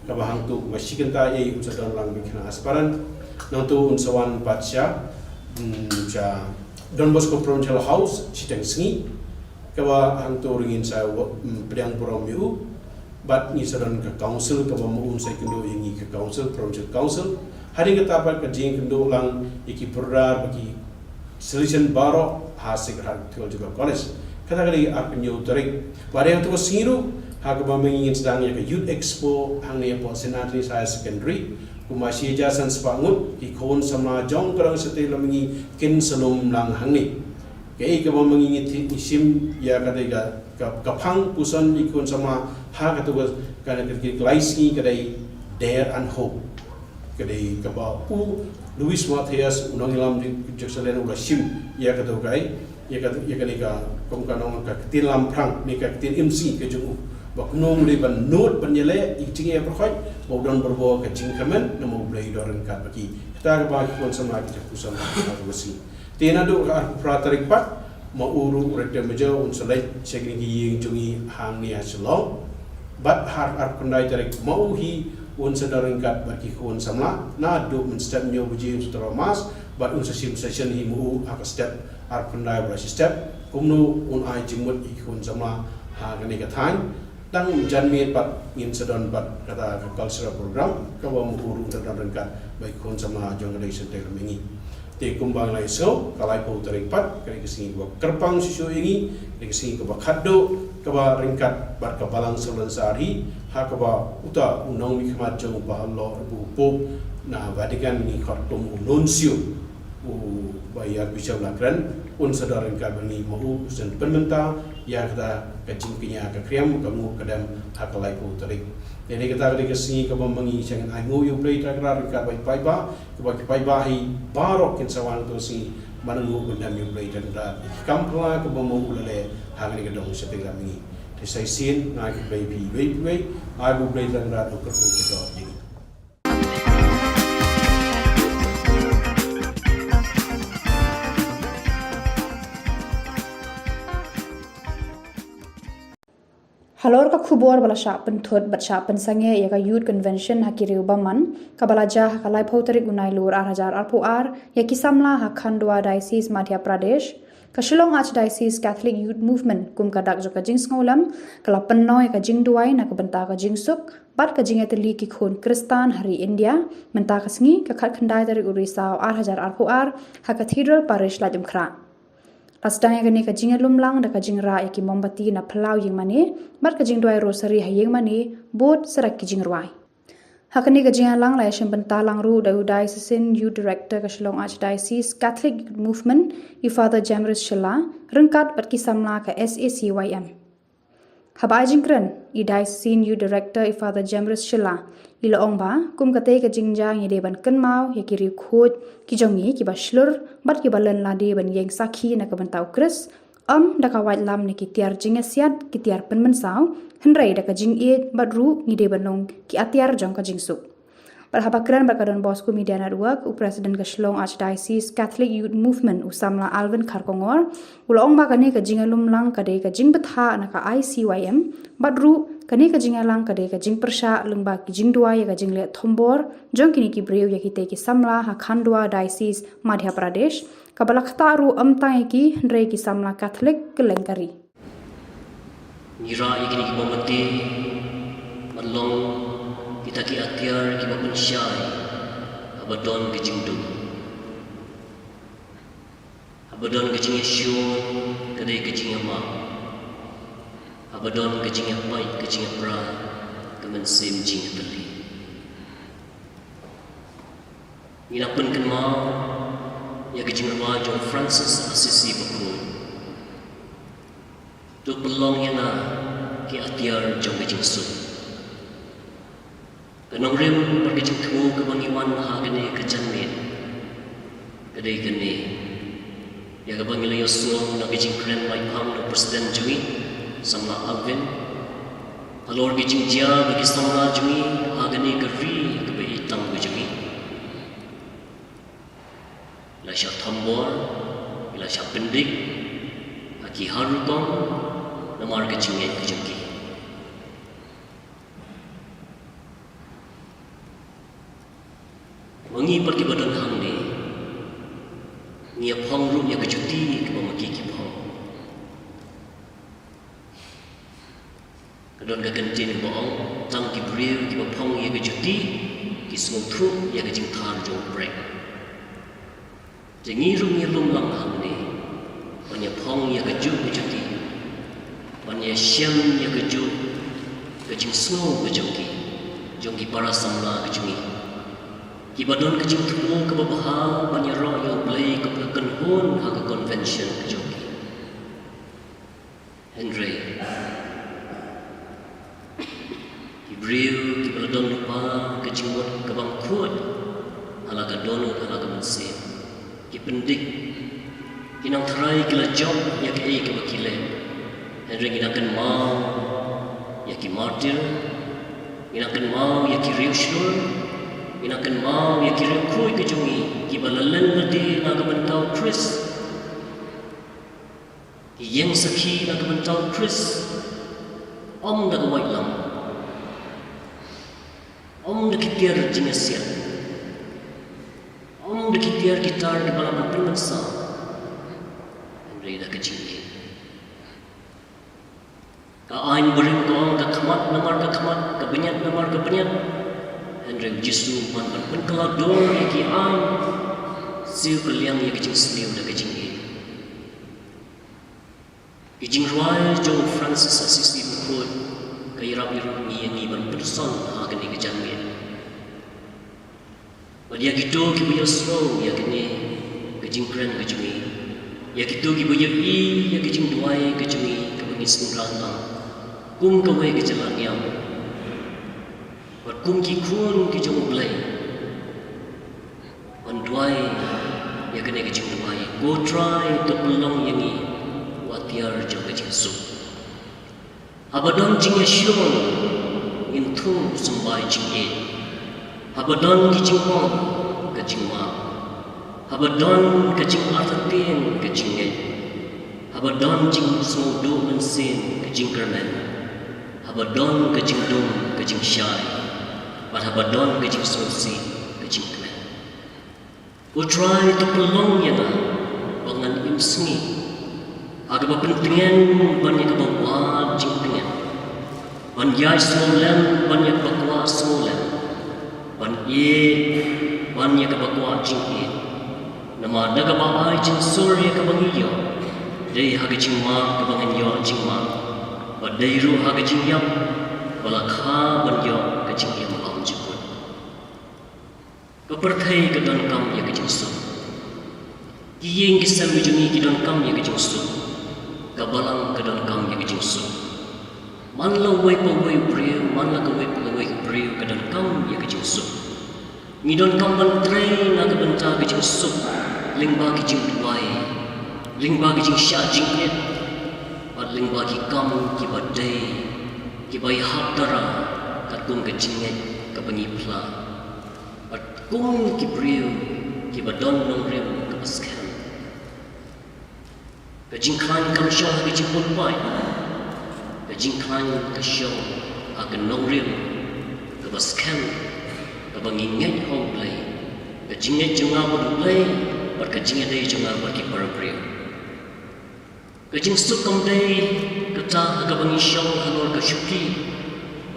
ka ba hang tu masih kita ye un sadon lang bagi kena aspirant nong tu un sawan patsya sya Don Bosco Provincial House sitang sengi kawa hang tu ringin sa pedang promiu bat ni sadan ke council kawa muun sa kendo ingi ke council provincial council hari kita apa ke jing kendo lang iki perdar bagi solution baro hasik hak tual juga college kata kali aku nyu tarik pada yang tu singiru hak ba mengingin sedang ya ke youth expo hang ni po senatri saya secondary kumasi jasan sepangut ikon sama jong kerang setelah mengi kin selum lang hang ni kei ke ba mengingin isim ya kata kapang pusan ikun sama ha katugas kana laisi kadai dare and hope kadai kaba u Luis Matias unang ilam di Jerusalem ulah sim ya katugai ya kadai ka komkanong ka tin lam prang ni ka tin MC ke jungu bak nong le ban note penyele icing ya perkhoi bodon berbo ke jing kamen namo blai doran ka baki kita ka ba kon sama ki pusan ka wasi tena do ka pratarik pat mauru rekte meja un selai segni ying jungi hang ni Shillong bat har kondai tarik mau hi un sedaring kat baki kon samla na do men step nyo buji sutara mas bat un sesim session hi mu aka step ar kondai berasi step kumnu un ai jimut ikun samla ha gani ka thain tang janmi pat ngin sedon pat kata cultural program ka wa mu sedaring kat bai kon samla jong dai sente mengi te kumbang lai so kalai po tarik pat kani kesingi ba kerpang sisu ingi kani kesingi ba khaddo ka ba ringkat bar ka balang solan sari ha ka ba uta unong mi khmat jong ba lo bu pop na Vatican ni khatum nuncio u ba ya bishop lakran un sadaran ka bani mau sen penmenta ya kata kacing pinya ka kriam ka mu kadam ha kalai po tarik jadi kita kali kesini kau membangi jangan ayu you play terakhir kita baik baik bah kita baik baik barok kita sawan tu si mana mu benda you play dan kampla kau mau ulale hari ini kedong setelah ini. Saya sin nak baby baby aku play dan ratu kerja kita ini. Halor ka khubor bala sha pen thot bat sha pen sange ya ka youth convention ha kiriu baman ka bala ja ha kalai photari unai lur 8000 RPR ya ki samla ha Khandwa diocese Madhya Pradesh ka Shillong Archdiocese Catholic Youth Movement kum ka dak jo ka jing ngolam kala pennoi ka jing duai na ka benta ka jing suk bat ka jing etli ki khon Kristan hari India menta ka sngi ka khat khandai dari Urisa 8000 RPR ha Cathedral Parish la jumkhra Pastang yang ka jing lumlang da ka jing ra ki mombati na phalau yeng mane bar ka jing doi rosary ha yeng mane bot sarak ki jing rwai hakani ka jing lang la shem banta lang ru da diocesan youth director ka Shillong Archdiocese Catholic Youth Movement i Father Jamris Shilla rengkat bat ki samla ka SACYM habai jing kren i diocesan youth director i Father Jamris Shilla ila ong ba kum kate ka jingjang ye ban kan mau ye kiri khot ki jongi ki ba shlur bat ki balan la de ban yeng sakhi na ka ban tau kris da ka wait lam ni ki tiar jing asiat ki tiar pen men saw henrai da ka jing e bat ru ni de banong ki atiar jong ka jing su Perhabakran berkadon Bosco Media Network, Presiden ke Shillong Archdiocese Catholic Youth Movement usamla Alvin Kharkongor, ulong ba kane ka jingalum lang kade ka jing betha na ka ICYM, badru kane ka jingalang kade ka jing persha lengba ki jing dua ya ka jing le thombor, jong kini ki breu ya ki te ki samla ha Khandwa Diocese Madhya Pradesh, ka balaktaru amtang ki ndre ki samla Catholic ke lengkari. Ngira ikini ki bomati malong kita ki atiar ki babun syai abadon ke jingdu abadon ke jing syu kadai ke jing ma abadon ke jing pai ke jing pra ke men sim jing tali ina pun kan ma ya ke jing ma John Francis Assisi baku tu pelong yana ki atiar jong ke jing su Kanong rim perkecing tu kebangiwan hagane kejanmin kadai kene ya kabangila Yosua na kecing kren mai pang na presiden jumi sama Alvin alor kecing dia bagi sama jumi hagane keri kebai hitam jumi la sya tambor la sya pendik aki harukong namar kecing kejengki Wangi pergi badan hang ni, ngiap hang rum ya kecuti ke pemaki kipang. Kadon kekentin bohong, tang kibriu ki bapang ya kecuti, ki sungguh truk ya kejing thar jong break. Jangi rum ya lum lang hang ni, banyak hang ya kecuti, banyak syam ya kejing sungguh kejongki, jongki para samla kejungi. Ibadon kecing tumu ke babaha banyak roh yang belai ke penhun hak convention kejoki. Henry Ibril ki baladon lupa ke jimot ke bangkut halaga donut halaga mensin ki pendik kinang terai kila job ya ke ke bakile Henry ginakan mau ya ki martir ginakan mau ya ki riushnur ginakan mau ya ki rukui ke jungi ki balalen ladi naga mentau Chris ki yang sakhi naga mentau Chris om naga white lam om de kitiar jinasian om de kitiar gitar di balaman permensa Henry dah kecil ka ain bering kong ka khamat namar ka khamat ka benyat namar ka benyat Henry jisu man pen kelador ki ain siu keliang ya kecil sniu dah kecil kijing ruai John Francis Assisi Mukut kay rabi-rabi yang iban person akan dikejangan. Pada gitu kibuya slow ya kini kejing keren kejungi. Ya gitu kibuya ya kejing duai kejungi kebengis nurana. Kum kawai kejalan yang. Wat kum kikun kejung belai. Wan duai ya kini kejing duai. Go try to belong yang ini. Watiar jauh kejing sup. Abadan jing Shillong in thum sambai jing e Abadan ki jing on ka jing ma Abadan ka jing artatin ka jing e Abadan jing smodo mensin ka jing kermen Abadan ka jing dum ka jing syai But abadan ka jing sosi ka jing kermen Go try to pelong yana bangan imsngi Agak pentingan banyak kebawa jingtingan, banyak semulan banyak bakwa semulan, banyak kebawa jingtin. Nama naga baai jing surya kebangiyo, dari haga jingma kebangiyo jingma, badai ru haga jingyam, balakha banyo ke jingyam am jikut. Kepertai ke don kam ya ke jingsu, kiyeng kisam bijungi ke don kam ya ke jingsu. Kabalang kadang kam yang jingsu. Manla wei pa wei brio, manla ka wei pa wei brio kadang kam yang jingsu. Ngidon kam bantrei na ka banta ka jingsu. Lingba ki jing tuai, lingba ki jing sha jing net. Pat lingba ki kam ki badai, ki bai hak dara kat kum ka jinget ka bangi pla. Pat kum ki brio, ki badon nong rem ka paskan. Kajing klan kam syong hagi jingpun pai Kajing klan ka syong akan nongrim Kabaskan Kabangingat hong play Kajingat junga bodu play Bat kajingat day junga bagi para priyo Kajing sukam day Kata hagabangi syong halor ka syuki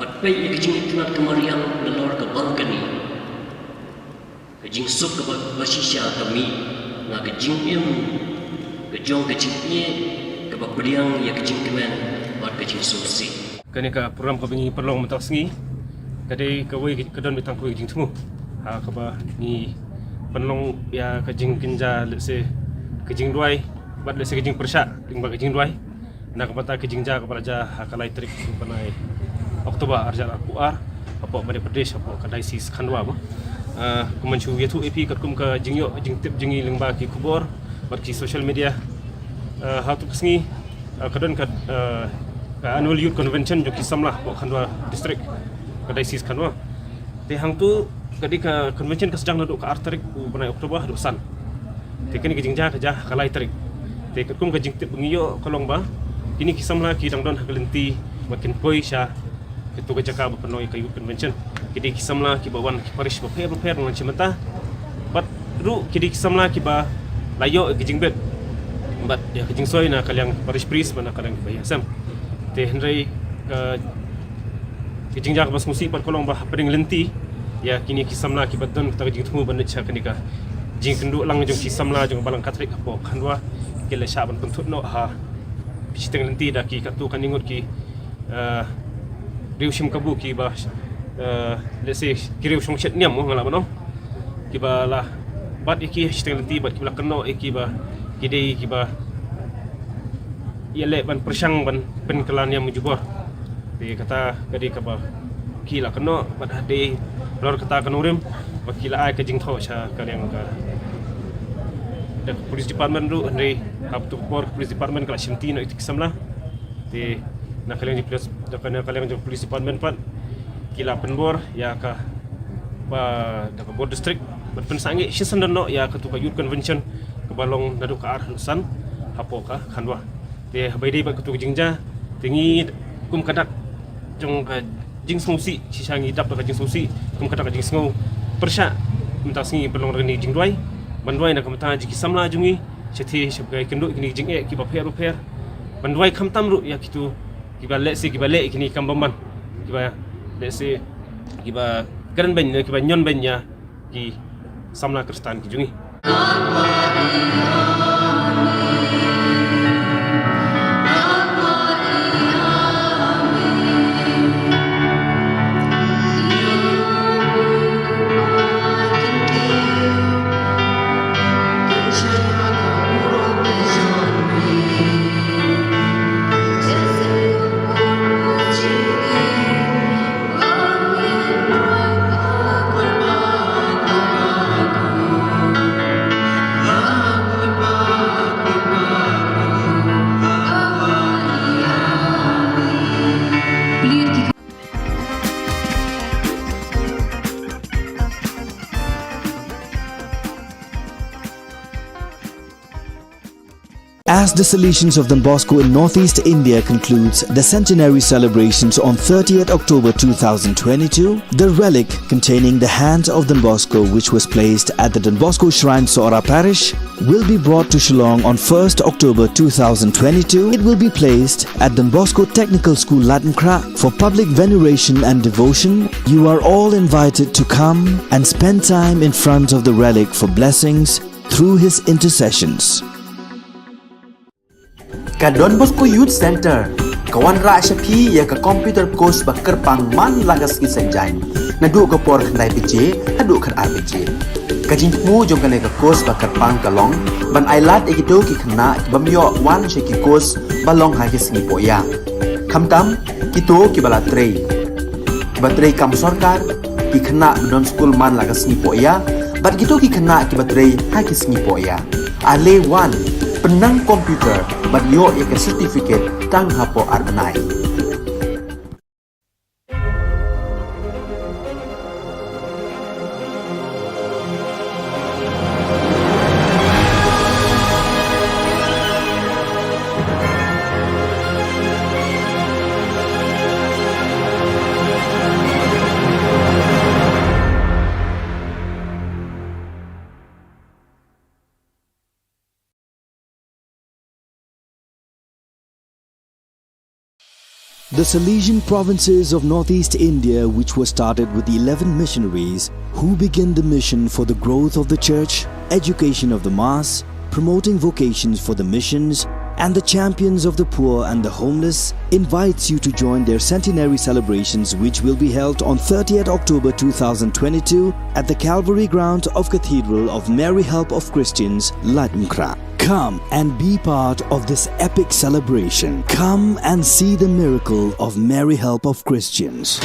Bat pay ya kajing itunat kamariang Nalor ka balkani Kajing suk kabasisya kami Na kajing im Kejong kecingnya, kebabdiang ya kecing kemen, buat kecing susi. Kani ka program ka bingi perlong mentak sengi. Kadai ka wei kedon bitang ku kejing temu. Ha ka ba ni penlong ya kejing kinja lese kejing duai, buat lese kejing persya, tinggal kejing duai. Nak bata kejing ja ka raja ha kalai trik panai Oktober arja akuar, apa Madhya Pradesh apa kadai sis khandwa ba. Kemencu yetu EP kum ka jingyo jing tip jingi lingba ki Khubor buat ki social media hatu kesengi kadon ka annual youth convention jo ki samlah ko khandwa district kadai sis khandwa te hang tu kadi ka convention ka sedang duduk ka artarik ku banai Oktober dosan te kini ke jingja ka ja kalai tarik te kum ka jingtip ngiyo kolong ba kini ki samlah ki dangdon hagelenti makin poi sha itu ka jaka penoi ka youth convention kidi ki samlah ki bawan ki parish ba per dengan cimata bat ru kidi ki samlah ki ba layo kijing bet bat ya kijing soy na kalyang parish priest mana kalyang bayang sam te henry kijing jak bas musi par kolong bah peding lenti ya kini kisamla ki badan ta kijing tumu ban cha kanika jing kendu lang jong kisamla jong balang katrik apo khandwa kele shaban puntut no ha bisiteng lenti da ki katu kaningot ki riu shim kabu ki ba let's say kiriu shong chet niam mo ngala bano ki ba la bat iki hashtag nanti bat kibla keno iki ba kidei ki ba ia le ban persang ban pen kelan yang mujubor di kata kadi kapa kila keno bat hade lor kata kenurim wakila ai ke jing tho cha kalian ka the police department ru andre hab tu por police department kala shimti no itik samla di na kalian di kalian police department pat kila penbor ya ka ba da bor district bat pensangi shisan no ya ka tu ka youth convention ke balong nadu ka ar san hapo ka khanwa te bai dei ba ka tu jingja tingi kum kadak jong ka jing smusi sisangi dap ka jing smusi kum kadak ka jing sngo persha minta singi belong reni jing duai bandwai na kamta jiki samla jungi chethi shabgai kendo kini jing e ki ba pher bandwai khamtam ru ya kitu ki ba le si ki ba le kini kambamban ki ba le si ki ba karan ben ki ba nyon ben ya ki samla kristan ki jungi As the Salesians of Don Bosco in Northeast India concludes the centenary celebrations on 30th October 2022, the relic containing the hand of Don Bosco, which was placed at the Don Bosco Shrine Sora Parish, will be brought to Shillong on 1st October 2022. It will be placed at Don Bosco Technical School Latmkra for public veneration and devotion. You are all invited to come and spend time in front of the relic for blessings through his intercessions. Ka Don Bosco Youth Center, kawan ra shapi ya ka computer course ba kerpang man lagas ki sanjain. Nadu ka por khandai pije, hadu khar RPG. Ka jingmu jong kane ka course ba kerpang kalong, ban ailat ekito ki khna bamyo wan she ki course balong ha ki singi poya. Khamtam kito ki bala trei. Ba trei kam sarkar ki khna don school man lagas singi poya, bat kito ki khna ki ba trei ha ki singi poya. Ale wan penang komputer bat yo ya ke certificate tang hapo arbenai. The Salesian provinces of Northeast India, which was started with the 11 missionaries who began the mission for the growth of the church, education of the mass, promoting vocations for the missions, and the champions of the poor and the homeless, invites you to join their centenary celebrations, which will be held on 30th October 2022 at the Calvary ground of Cathedral of Mary Help of Christians, Latmkra. Come and be part of this epic celebration. Come and see the miracle of Mary Help of Christians.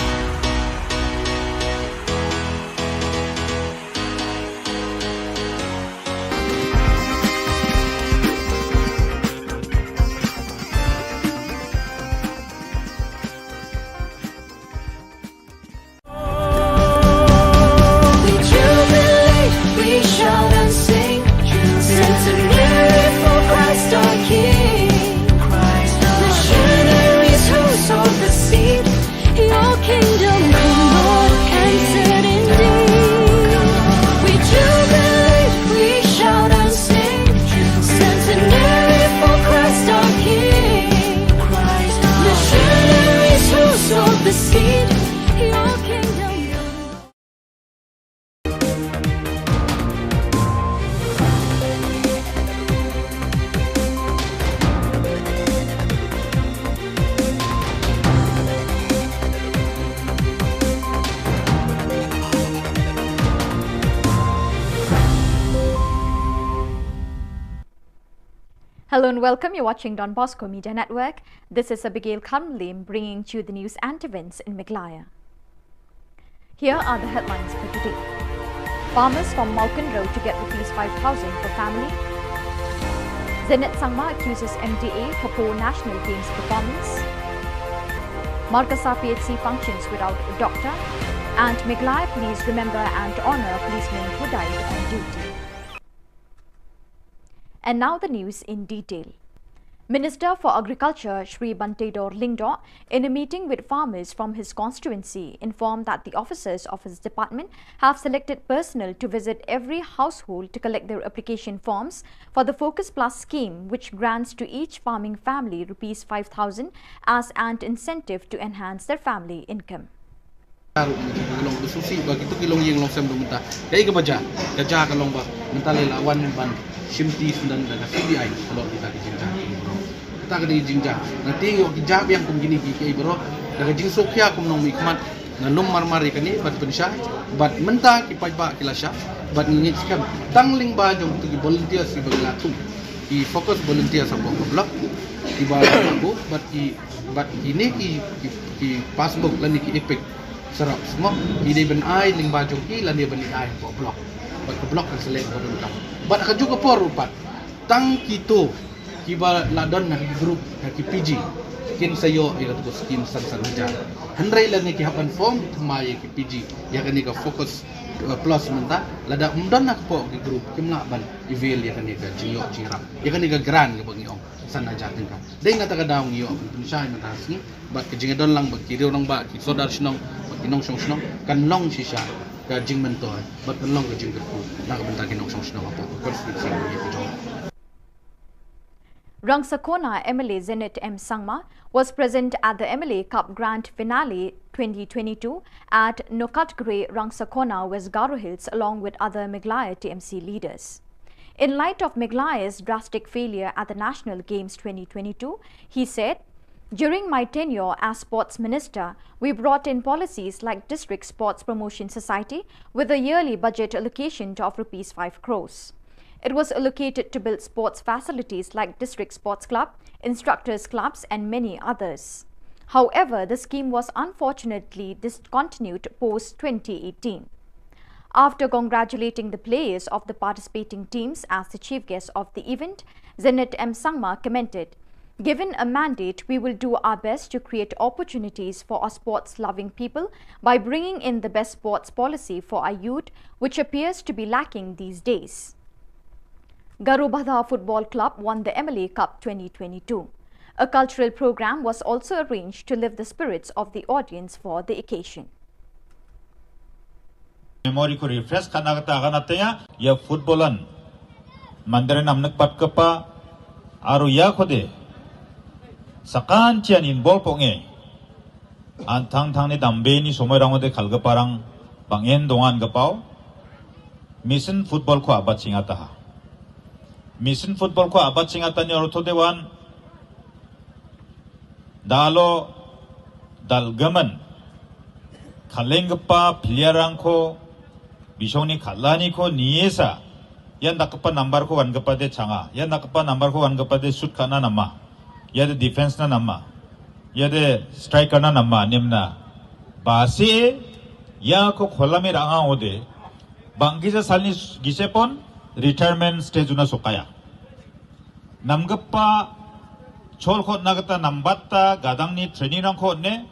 Kingdom Hello and welcome. You're watching Don Bosco Media Network. This is Abigail Kamlim bringing you the news and events in Meghalaya. Here are the headlines for today. Farmers from Malkan Road to get Rs 5,000 per family. Zenit Sangma accuses MDA for poor national games performance. Markasa PHC functions without a doctor. And Meghalaya Police remember and honour policemen who died on duty. And now the news in detail. Minister for Agriculture Shri Bantedor Lingdo, in a meeting with farmers from his constituency, informed that the officers of his department have selected personnel to visit every household to collect their application forms for the Focus Plus scheme, which grants to each farming family Rs 5,000 as an incentive to enhance their family income. Long susi bagi tu kilong yang long sem dong ta dai ke baja kerja ke long ba mentale lawan ban shimti sundan da CBI kalau kita ke jinja bro kita ke jinja nanti yo hijab yang kum gini ki bro da jing sokya kum nong mikmat ngalum marmari kani bat pensha bat menta ki pajba kilasha bat ngit skam tangling ba jong tu ki volunteer si bagla tu ki focus volunteer sa blok ki ba aku bat ini ki passbook lan ki epic serap semua ide ben ai ling baju ki lan dia beli ai ko blok bat ko blok kan selek ko dun kam bat ka juga por rupat tang kito ki ba ladon na ki group na ki PG kin sayo ila to skin san ja handrai lan ki hapan form thmai ki PG ya kan ka focus plus menta lada umdon nak po ki group kim la ban evil ya kan ka jinyo jirap ya kan ka grand ka bangi ong san aja tingka dei ngata ka daung yo pensai na tasni bat ki jingadon lang ba ki ro nang ba ki sodar shnong kinong song kan long shisha ka jing mento bat kan long ka jing ku na ka benta kinong song apa konflik sing ni ko Rangsakona MLA Zenit M. Sangma was present at the MLA Cup Grand Finale 2022 at Nokatgre, Rangsakona, West Garo Hills, along with other Meghalaya TMC leaders. In light of Meghalaya's drastic failure at the National Games 2022, he said, "During my tenure as Sports Minister, we brought in policies like District Sports Promotion Society with a yearly budget allocation of Rs 5 crores. It was allocated to build sports facilities like District Sports Club, Instructors Clubs and many others. However, the scheme was unfortunately discontinued post-2018. After congratulating the players of the participating teams as the chief guest of the event, Zenit M. Sangma commented, "Given a mandate, we will do our best to create opportunities for our sports-loving people by bringing in the best sports policy for our youth, which appears to be lacking these days." Garubadha Football Club won the MLA Cup 2022. A cultural program was also arranged to lift the spirits of the audience for the occasion. Memory ko refresh kana kata ganatnya ya footballan mandare namnak pat kapa aru ya khode sakan chian involve ponge antang tang ni dambe ni somoi rangode khalga parang bangen dongan gapau mission football ko abat singata ha mission football ko abat singata ni ortho dewan dalo dalgaman khalengpa piliarang ko bisoni khalani ko niesa yan nakapa number ko wangapa de changa yan nakapa number ko wangapa de shoot kana nama yade defense na nama yade striker na nama nimna base ya ko kholame ranga ode bangisa salni gisepon retirement stage una sokaya namgappa chol khot nagata nambatta gadangni training rang khot ne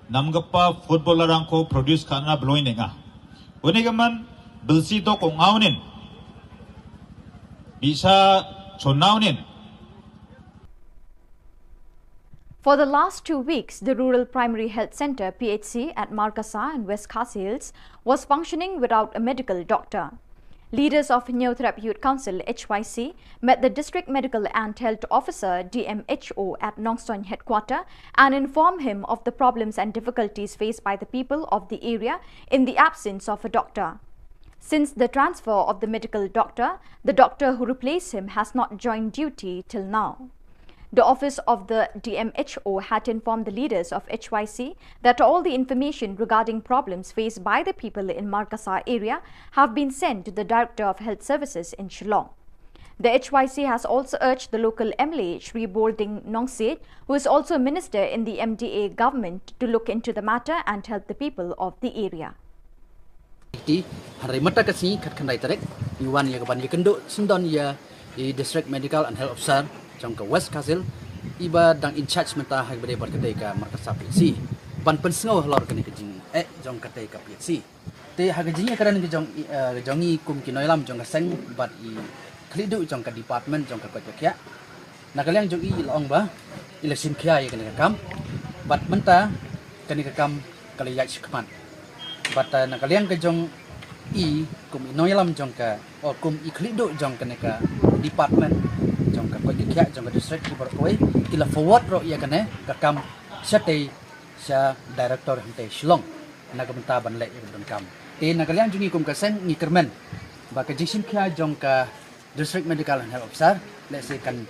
namgappa footballer rang ko produce kana bloinenga unegaman bilsi to kong aunin bisa chonaunin. For the last 2 weeks, the Rural Primary Health Centre PHC at Markasa and West Khasi Hills was functioning without a medical doctor. Leaders of Neothrap Youth Council HYC met the District Medical and Health Officer DMHO at Nongson headquarter and informed him of the problems and difficulties faced by the people of the area in the absence of a doctor. Since the transfer of the medical doctor, the doctor who replaced him has not joined duty till now. The office of the DMHO had informed the leaders of HYC that all the information regarding problems faced by the people in Markasa area have been sent to the Director of Health Services in Shillong. The HYC has also urged the local MLA Shri Bolding Nongsit, who is also a minister in the MDA government, to look into the matter and help the people of the area. Hari mata kasi kat kandai tarik iwan ya kapan ya kenduk sendon ya di district medical and health officer jong ke West Kazil iba dang in charge menta hai bade bar kedai ka markas PHC ban pensengau lor kene kejing jong kedai ka PHC te ha kejing karan ke jongi kum kinoilam jong ka seng bat i klidu jong ka department jong ka kya nak kalian jong i long ba election kya ya kene ka kam bat menta kene ka kam kali ya shikman bat nak kalian ke jong i kum inoilam jong ka or kum i klidu jong kene ka department jong ka kya jong ka district ki berkoi kila forward ro ya kene ka kam sate sa director hante Shillong na ka benta ban le ya kam te nak kalian jong i kum ka sen ni kermen ba ka jingsin kya jong ka district medical and health officer let's say kan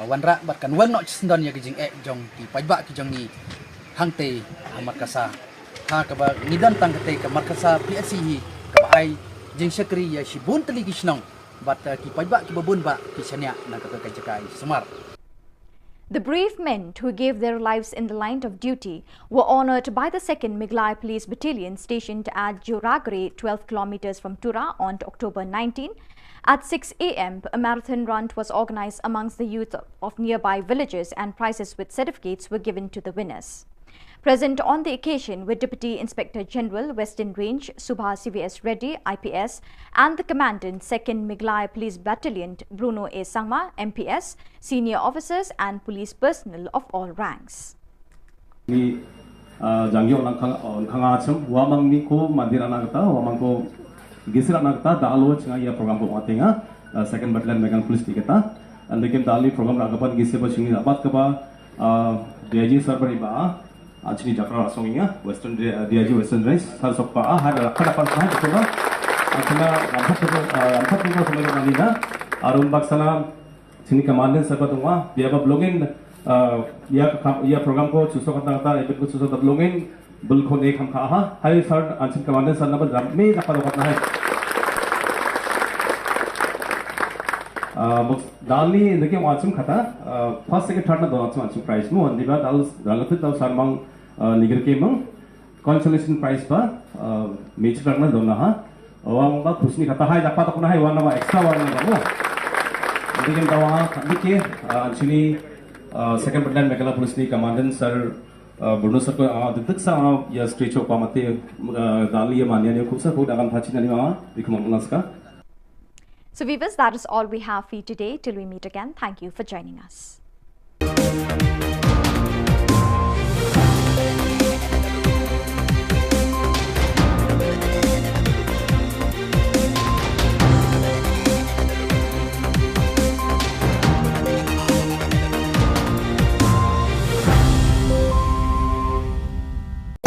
wanra bat kan wan no sendon ya jing jong ki pajba ki jong ni hangte amakasa ha ka ba nidan tang kate ka markasa PSC hi ka ba ai jing sekri ya shibun tali ki snong bat ki pajba ki babun ba ki sanya na ka ka jakai smar. The brave men who gave their lives in the line of duty were honoured by the 2nd Miglai Police Battalion stationed at Joragre, 12 kilometers from Tura on October 19. At 6 a.m., a marathon run was organised amongst the youth of nearby villages and prizes with certificates were given to the winners. Present on the occasion were Deputy Inspector General, Western Range, Subha CVS Reddy, IPS, and the Commandant, 2nd Miglai Police Battalion, Bruno A. Sangma, MPS, senior officers and police personnel of all ranks. Jangyo kangachum wamang ni ko mandir anagta wamang ko gisir anagta dalo chinga ya program ko atenga 2nd Battalion Megan Police tiketa and lekin dali program ragapan gisir ba chingi dapat ka ba DIG server ba Actually, Jakra Rasongia, Western DIG Western Race, Salsopa, had a Kadapan Hana, Ampatuka from Manila, Arun Baksana, Sini Commandant Sabatuma, they have a blogging ya program ko Susokata, Epic Susota blogging, Bulkone Kamkaha, High Third and Commandant Sanaba, made a Padokata. Dali in the game watching Kata, first second third of the watching prize mo, and the bad relative of Sarmang Niger came consolation prize per major runner Donaha, or Pusni Kata High, the Patakuna, one of extra one of the game Dawa, actually, 2nd Battalion Megala Pusni Commandant Sir Bruno Sako, the Tixa, your stretch of Pamate, Dali, Mania Kusa, who Dagan Pachinanima, become Alaska. So viewers, that is all we have for you today. Till we meet again, thank you for joining us.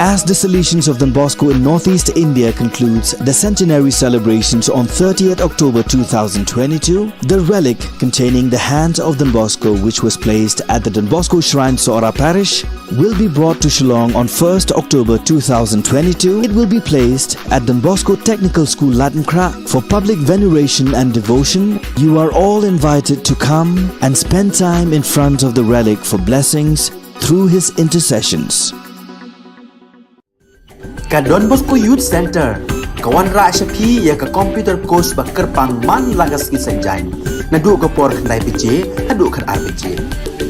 As the Salesians of Don Bosco in Northeast India concludes the centenary celebrations on 30th October 2022, the relic containing the hands of Don Bosco, which was placed at the Don Bosco Shrine Sora Parish, will be brought to Shillong on 1st October 2022. It will be placed at Don Bosco Technical School Latankra for public veneration and devotion. You are all invited to come and spend time in front of the relic for blessings through his intercessions. Ka Don Bosco Youth Center, kawan ra shapi ya ka computer course ba kerpang man lagas ki sanjai. Nadu ka por khandai PJ, nadu khan RPG.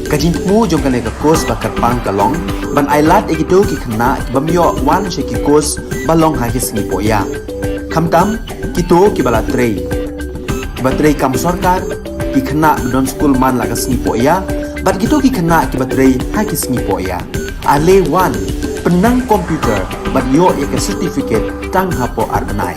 Ka jinmu jong ka course ba kerpang kalong, ban ailat ekito ki khna bamyo wan she ki course balong ha ki singi poya. Khamtam kito ki bala trei. Ba trei kam sarkar ki khna don school man lagas singi poya, ban kito ki khna ki ba trei ha ki singi poya. Ale wan penang komputer ban yo ya certificate tang hapo arnai.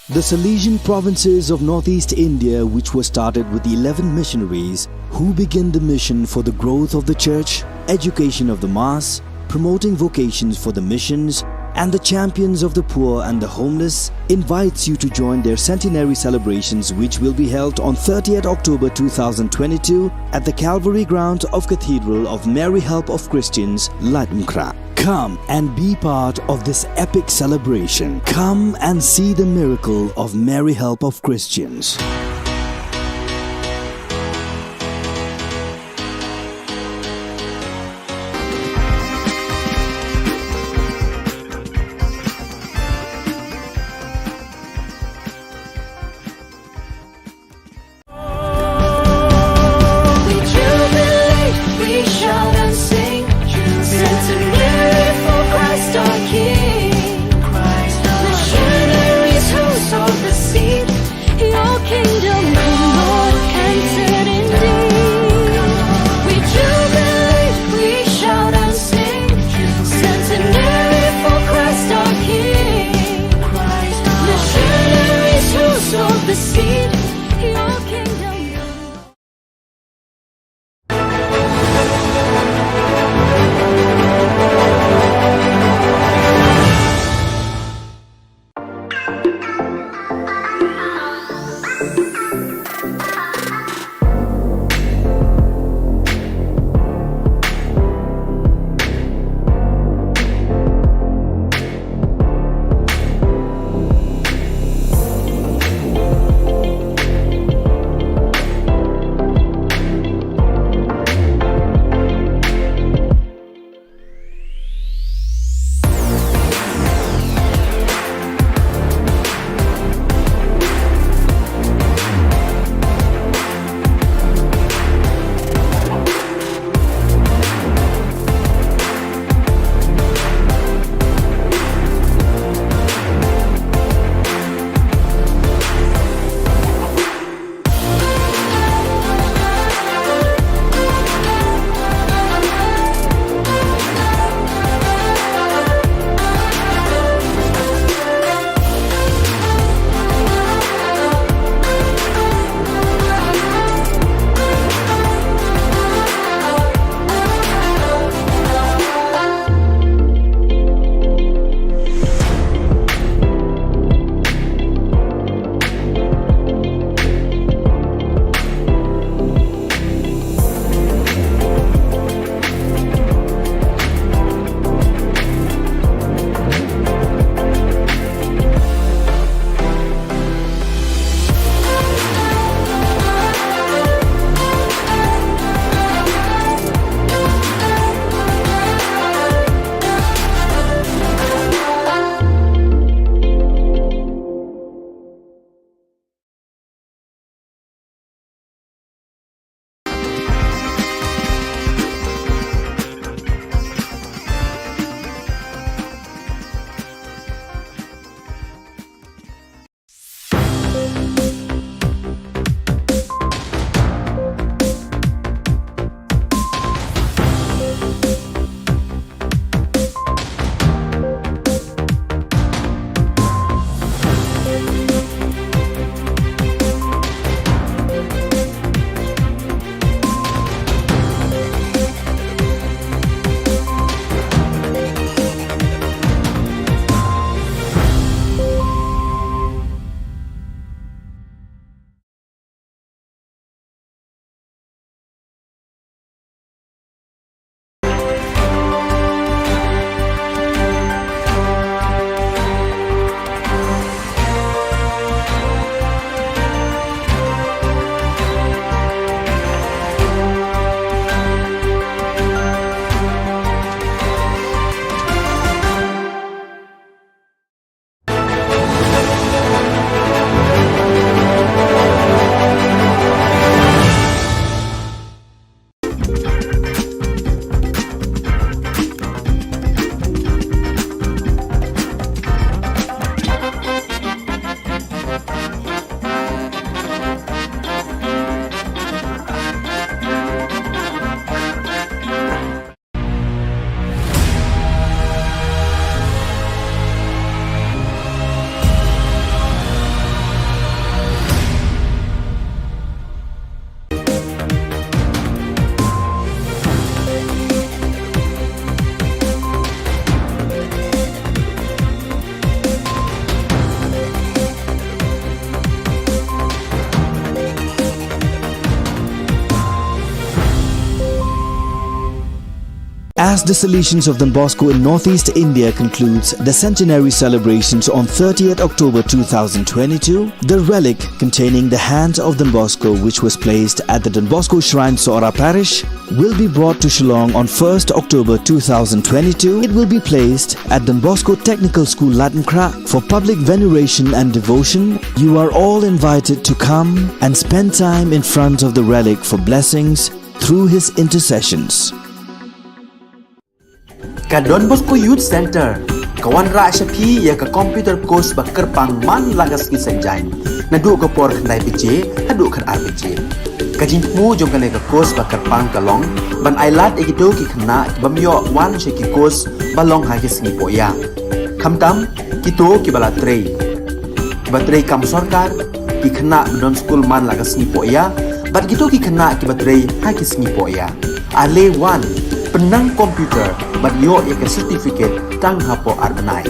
The Salesian provinces of northeast India, which were started with the 11 missionaries who began the mission for the growth of the church, education of the mass, promoting vocations for the missions, and the champions of the poor and the homeless, invites you to join their centenary celebrations, which will be held on 30th October 2022 at the Calvary ground of Cathedral of Mary Help of Christians, Latmkra. Come and be part of this epic celebration. Come and see the miracle of Mary Help of Christians. Your kingdom As the Salesians of Don Bosco in Northeast India concludes the centenary celebrations on 30th October 2022, the relic containing the hand of Don Bosco, which was placed at the Don Bosco Shrine Sora Parish, will be brought to Shillong on 1st October 2022. It will be placed at Don Bosco Technical School Latmkra for public veneration and devotion. You are all invited to come and spend time in front of the relic for blessings through his intercessions. Ka Don Bosco Youth Center, kawan ra shapi ya ka computer course bakar pang man lagas ki sanjai. Nadu ka por khnai bije, hadu khan ar bije. Ka jingmu jong ka course bakar pang kalong, ban ailat ekito ki khna bamyo wan she ki course balong ha ki singi poya. Khamtam kito ki bala trei. Batrei kam sarkar ki khna don school man lagas ni poya, bat kito ki khna ki batrei ha ki singi poya. Ale wan penang komputer bat yo ek certificate tang hapo arbenai.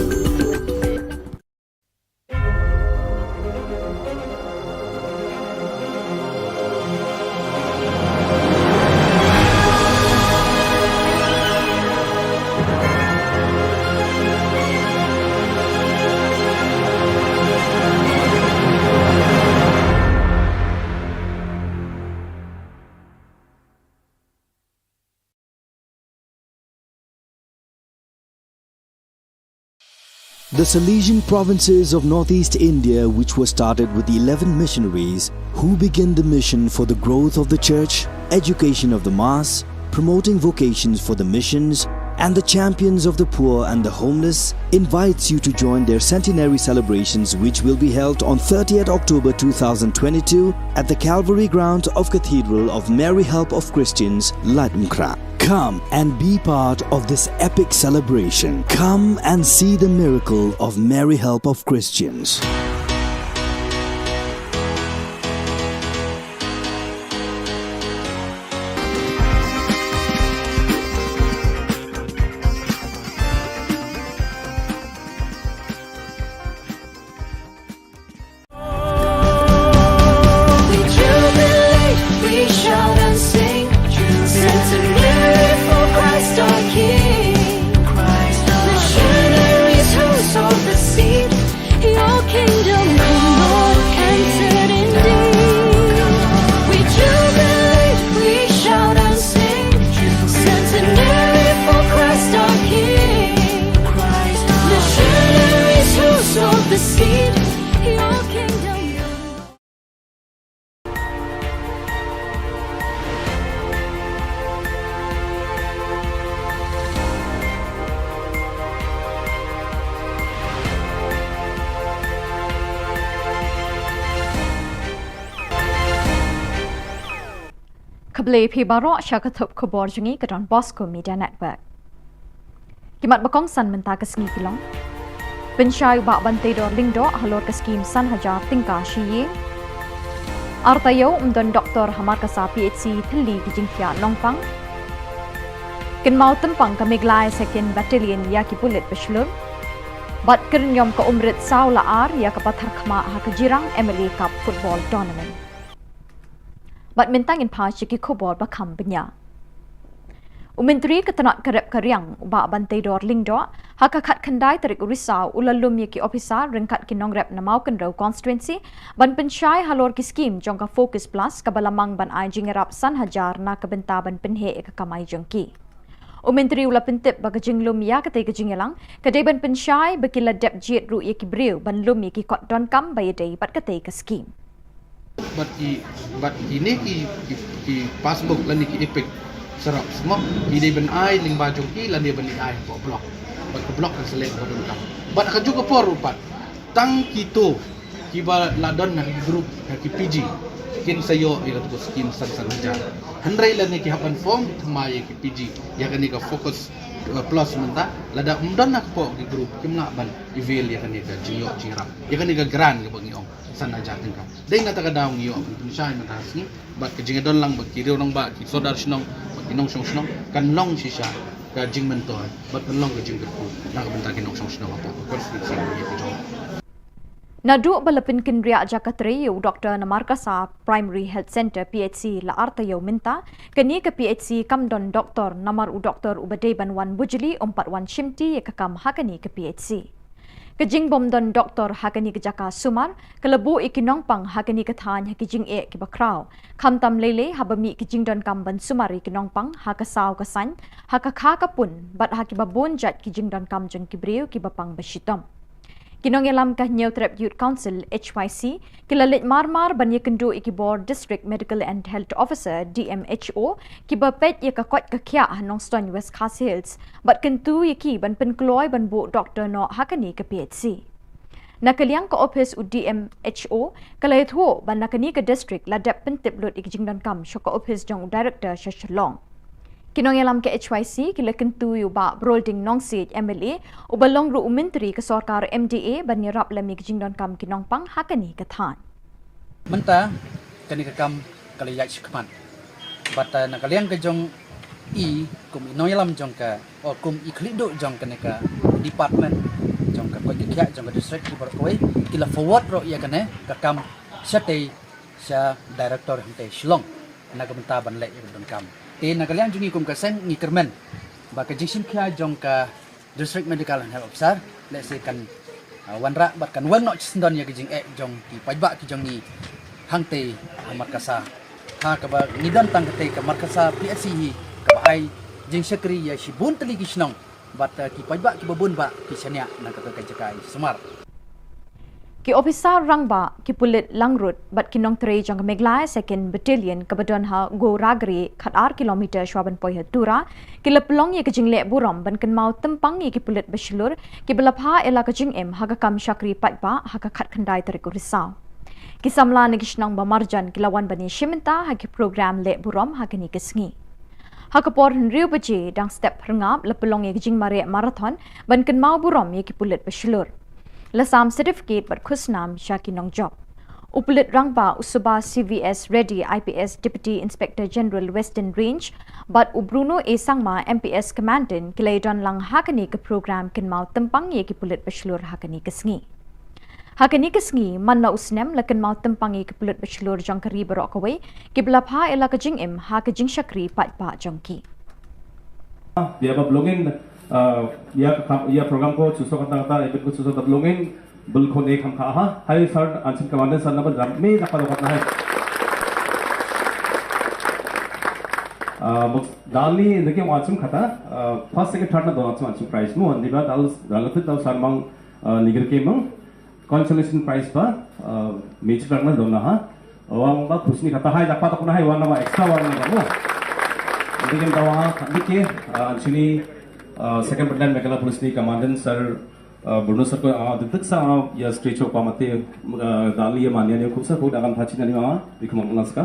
The Salesian provinces of Northeast India, which were started with the 11 missionaries who began the mission for the growth of the church, education of the mass, promoting vocations for the missions, and the champions of the poor and the homeless, invites you to join their centenary celebrations, which will be held on 30th October 2022 at the Calvary Ground of Cathedral of Mary Help of Christians, Latmkra. Come and be part of this epic celebration. Come and see the miracle of Mary Help of Christians. Khubor Phibaro Shakathop Khubor Jungi ke Don Bosco Media Network. Kimat bakong san menta ke sengi kilong. Pensyai bak bantai dor lingdo halor ke skim san hajar tingka shiye. Artayo umdon Dr. Hamar Kasa PhD thili ki jingthia longpang. Kin mau tempang ke Miglai 2nd Battalion ya ki pulit beslur. Bat kernyom ke umrit saw laar ya ke pathar khma ha ke jirang MLA Cup Football Tournament. Badminton in Pashi ki Khubor bakam benya. Umentri ketenat kerep keriang ubak bantai dor lingdo haka khat khandai tarik Risau ulalum ye ki officer rengkat ki nongrep namau kenro constituency ban pensyai halor ki skim jongka focus plus kabalamang ban ai jingerap san hajar na kebenta ban penhe ke kamai jongki. Umentri ula pentip bag jinglum ya kate ke jingelang kadai ban pensyai bekila dep jet ru ye ki breu ban lum ye ki kot don kam bayadai bat kate ke skim. But ini ki passbook lani ki ipik serap semua ki ben ai ling bajong ki lani ben ai po blok. But ke blok kan selek bodon kam. But ka juga por rupat. Tang kito ki ba ladon na ki group ki PG. Kin sayo ira tu skin san jar. Handrai lani ki hapan form thmai ki PG. Ya kan ni ka focus plus menta lada umdon nak po ki group ki mna ban eval ya kan ni ka jinyo jingrap. Ya kan ni ka grand ki bang yong. Sana jatin ka. Dahil nata daong iyo ang pinsay na tasni, bat kajingadon lang bat kiriw nang ba ki sodar sinong bat kinong sinong kan long siya ka jing mentor bat kan long kajing ko na kabanta kinong sinong apa ko sing Nadu balapin kinria Jakatreyu Dr. Namarkasa Primary Health Center PHC la artayo minta kani ke PHC kamdon Dr. Namar u Dr. Ubadeban wan bujli 41 shimti yakam hakani ke PHC. Kejing bomdon Dr. hakani ke jaka sumar kelebu ikinong pang hakani ke than hakijing e ke bakraw kamtam lele habami kejing don kamban sumari kinong pang hakasaw kasan hakakha kapun bat hakibabon jat kijing don kam jeng kibriu kibapang basitom. Kinong elam kah New Trap Youth Council HYC kilalit marmar banya kendu ikibor District Medical and Health Officer DMHO kiba pet ya kakot kakya nong Stone West Khas Hills bat kentu yaki ban penkloy ban bu Dr. No hakani ke PHC. Nakaliang ke office u DMHO kalayt ho ban nakani ke district ladap pentip lut ikjing dan kam syok office jong director Shillong. Kinong elam ke HYC kila kentu yu ba brolding nong seat MLA ubalong ru menteri ke sorkar MDA bani rap lemik jingdon kam kinong pang hakani kathan. Menta kani kam kaliyaj khman. Bata nakaliang ke jong I kum inoyalam jong ka o kum iklido jong kani ka department jong ka koi kya jong ka district ki berkoi kila forward ro ya kane ka kam sate sya director hinte Shillong nagamenta ban le don kam. Nakaliang jungi kum kaseng ni kermen ba ka jingsim kya jong ka District Medical and Health Officer let's say kan wanra bat kan wan no chisndon ya jing jong ki pajba ki jong ni hangte markasa ha ka ba nidan tang te ka markasa PSC hi ka ai jing sekri ya shibun teli ki snong bat ki pajba ki babun ba ki sanya na ka jakai sumar Ki officer rangba ki pulit langrut bat kinong tre jong Meglai 2nd Battalion kabadon ha go ragri khatar kilometer shwaban poi hatura ki leplong ye kejingle burom ban kenmau tempang ye ki pulit bashilur ki belapha ela kejing em haga kam shakri patba haga khat khandai tariku risau ki samla ne kishnong ba marjan ki lawan bani shiminta ha ki program le burom ha kini kesngi ha kapor riu baje dang step rngap lepelong ye kejing mare marathon ban kenmau burom ye ki pulit bashilur Lasam certificate but khusnam Shakinong job. Upulit rangba usuba CVS Ready IPS Deputy Inspector General Western Range but Ubruno A Sangma MPS Commandant kilaydon lang hakani ke program kenmau tempang ye ki pulit bachelor hakani kesngi. Hakani kesngi manna usnem lakan mau tempang ye ki pulit bachelor jangkari barokaway ki blapha ela kajing em ha kajing shakri pat pa jangki. Dia blogging या प्रोग्राम को चुसो कता इवेंट को चुसो तबलोंगे बिल्कुल एक हम कहा हाय सर अंशिम कमांडर सर नंबर जब में नपा करना है दाली देखिए वाचुम खाता फर्स्ट सेकंड थर्ड ना दोनों वाचुम प्राइस मु अंदी बात दाल दालफित दाल सर मंग निगर के मंग कंसोलेशन प्राइस पर मेजर करना दोनों हा वांग बा खुशनी खाता हाय नपा तो कुना हाय वांग नवा एक्स्ट्रा वांग नवा मु देखिए दवा देखिए अंशुनी second battalion Meghalaya police ni commandant sir Bruno sir ko ditak sa ya stage ko pamate dali ya manya ne khub sa ko dagan thachi nani ma dikhum naska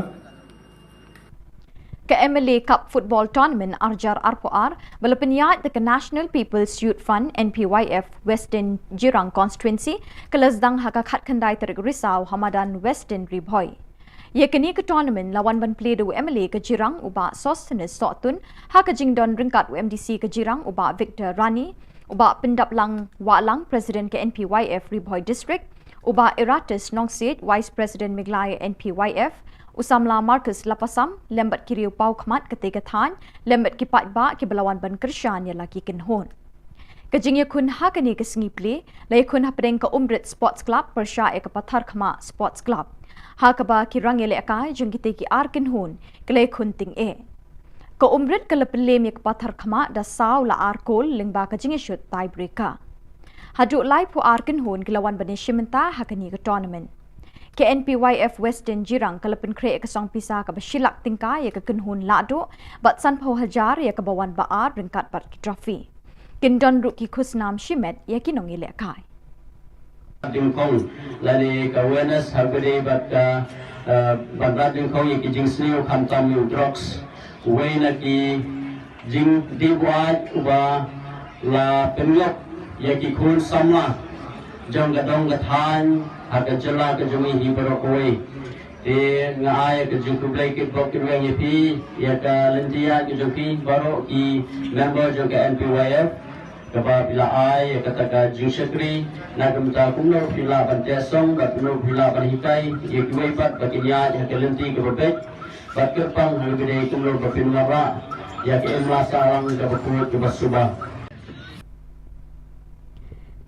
Ke MLA Cup Football Tournament Arjar Arpoar balapanyat the National People's Youth Fund NPYF Western Jirang Constituency kelasdang haka khat khandai tarik risau Hamadan Western Ribhoi Yakani ke tournament lawan ban play do MLA ke Jirang uba Sostenes Sotun ha ke jingdon ringkat UMDC ke Jirang uba Victor Rani uba pendap lang Walang President ke NPYF Ribhoi District uba Eratus Nongsit Vice President Meglaya NPYF usamla Marcus Lapasam lembat kiriu pau khmat ketika than lembat ki patba ki belawan ban Krishan ya laki kenhon Kejingya kun ha kani ke singi play lai kun ha pedeng ke Umrit Sports Club persya ek pathar khma Sports Club Hakaba ki rangele akai jengkite ki arkin hun kelai kunting e. Ko umrit kala pelem yak pathar khama da saw la arkol lingba ka jingi shot tie breaker. Hadu lai pu arkin hun kilawan bani shimenta hakani ka tournament. Ke NPYF Western Jirang kala pen kre ka song pisa ka bashilak tingka yak ka hun lado bat san pau hajar yak ka bawan ba ar ringkat bat ki trophy. Kindon ru ki khusnam shimet yakinong ile akai. Dingkong lani awareness habari bat bandrat dingkong yaki jing sliu khantam yu drugs way na ki jing diwat uba la penlok yaki khun samla jong gadong gathan haga jala ka jumi hi barokoi te ngai ka jing kublai ki blok ki wang yapi ya ka lendia ki joki baro ki member jo ka NPYF kaba pila ai kataga jusakri nagamta kumno pila bantesong bat kumno pila banhikai ye kuipat bakinya ya kelenti kebet bat kerpang halgede kumno bapinmara ya ke emlasalang kabaput kabasuba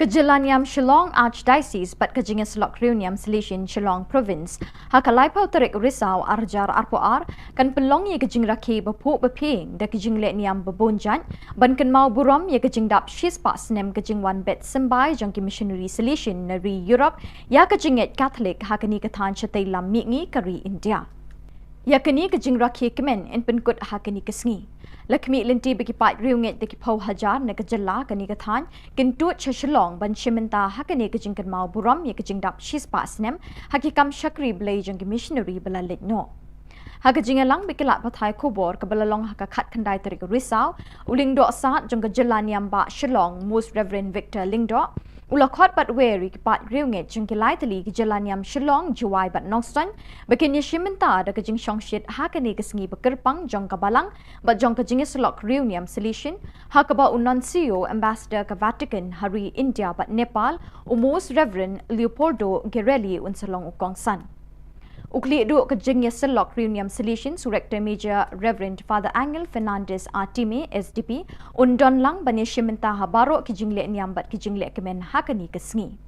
Kejilaniam Shillong Archdiocese bat kejinga selok Reuniam Selesion Shillong Province hakalai pau terik risau arjar arpoar kan pelong ye kejing raki bepuk beping da kejing le niam bebonjan ban kan mau buram ye kejing dap shis pas nem kejing wan bet sembai jangki missionary selesion nari Europe ya kejing et Catholic hakani katan chatai lam mingi kari India ya kini kejing raki kemen en penkut hakani kesngi Lakmi linti bagi pat riunget deki pau hajar na Jylla kani kathan kintut Shillong ban shimenta hakane kejingkan mau buram ye kejing dap shis pasnem hakikam shakri blai jang missionary balalit no hakajing lang bikilat pathai Khubor kabalalong hakakat kandai terik risau uling do sat jang Jylla niam ba Shillong Most Reverend Victor Lingdo ulakot bat weri pat riunget jang kilai tali Jylla niam Shillong juai bat nongstan bakin ye shimenta da kejing shongshit hakane kesengi bekerpang jang kabalang bat jang kejing selok Reuniam Selesion hakaba Nuncio Ambassador ke Vatican hari India bat Nepal Most Reverend Leopoldo Guerrelli unsalong ukongsan Ukli du kejing selok Reuniam Selesion Surektor Major Reverend Father Angel Fernandez Artime SDP undon lang bani shimenta habaro kejing le niam bat kejing le kemen hakani kesengi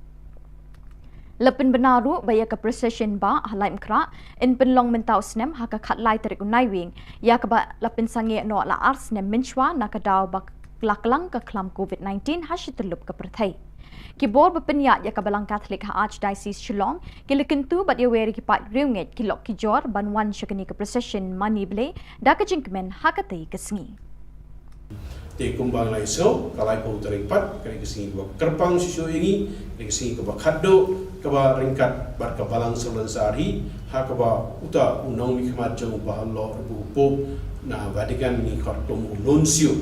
Lepin benaru baya ke procession ba halaim kra in penlong mentau snem haka khat lai terik unai wing ya ke ba lepin sange no la ars nem minchwa nakadau bak laklang ke klam COVID-19 hashitelup ke perthai Khubor bepenya ya ke balang Catholic ha Archdiocese Shillong kilikentu bat ya weri ki pat riunget kilok kijor banwan syakani ke procession mani ble da ke jingkemen hakatei kesengi Te kumbang lai so kalai pau terik pat kali kesingi ke kerpang sisu ingi kali kesingi ke khaddo kaba ringkat bar ka balang solan sari ha kaba uta unong mi khmat jong ba Allah bu pop na Vatican ni khotong Nuncio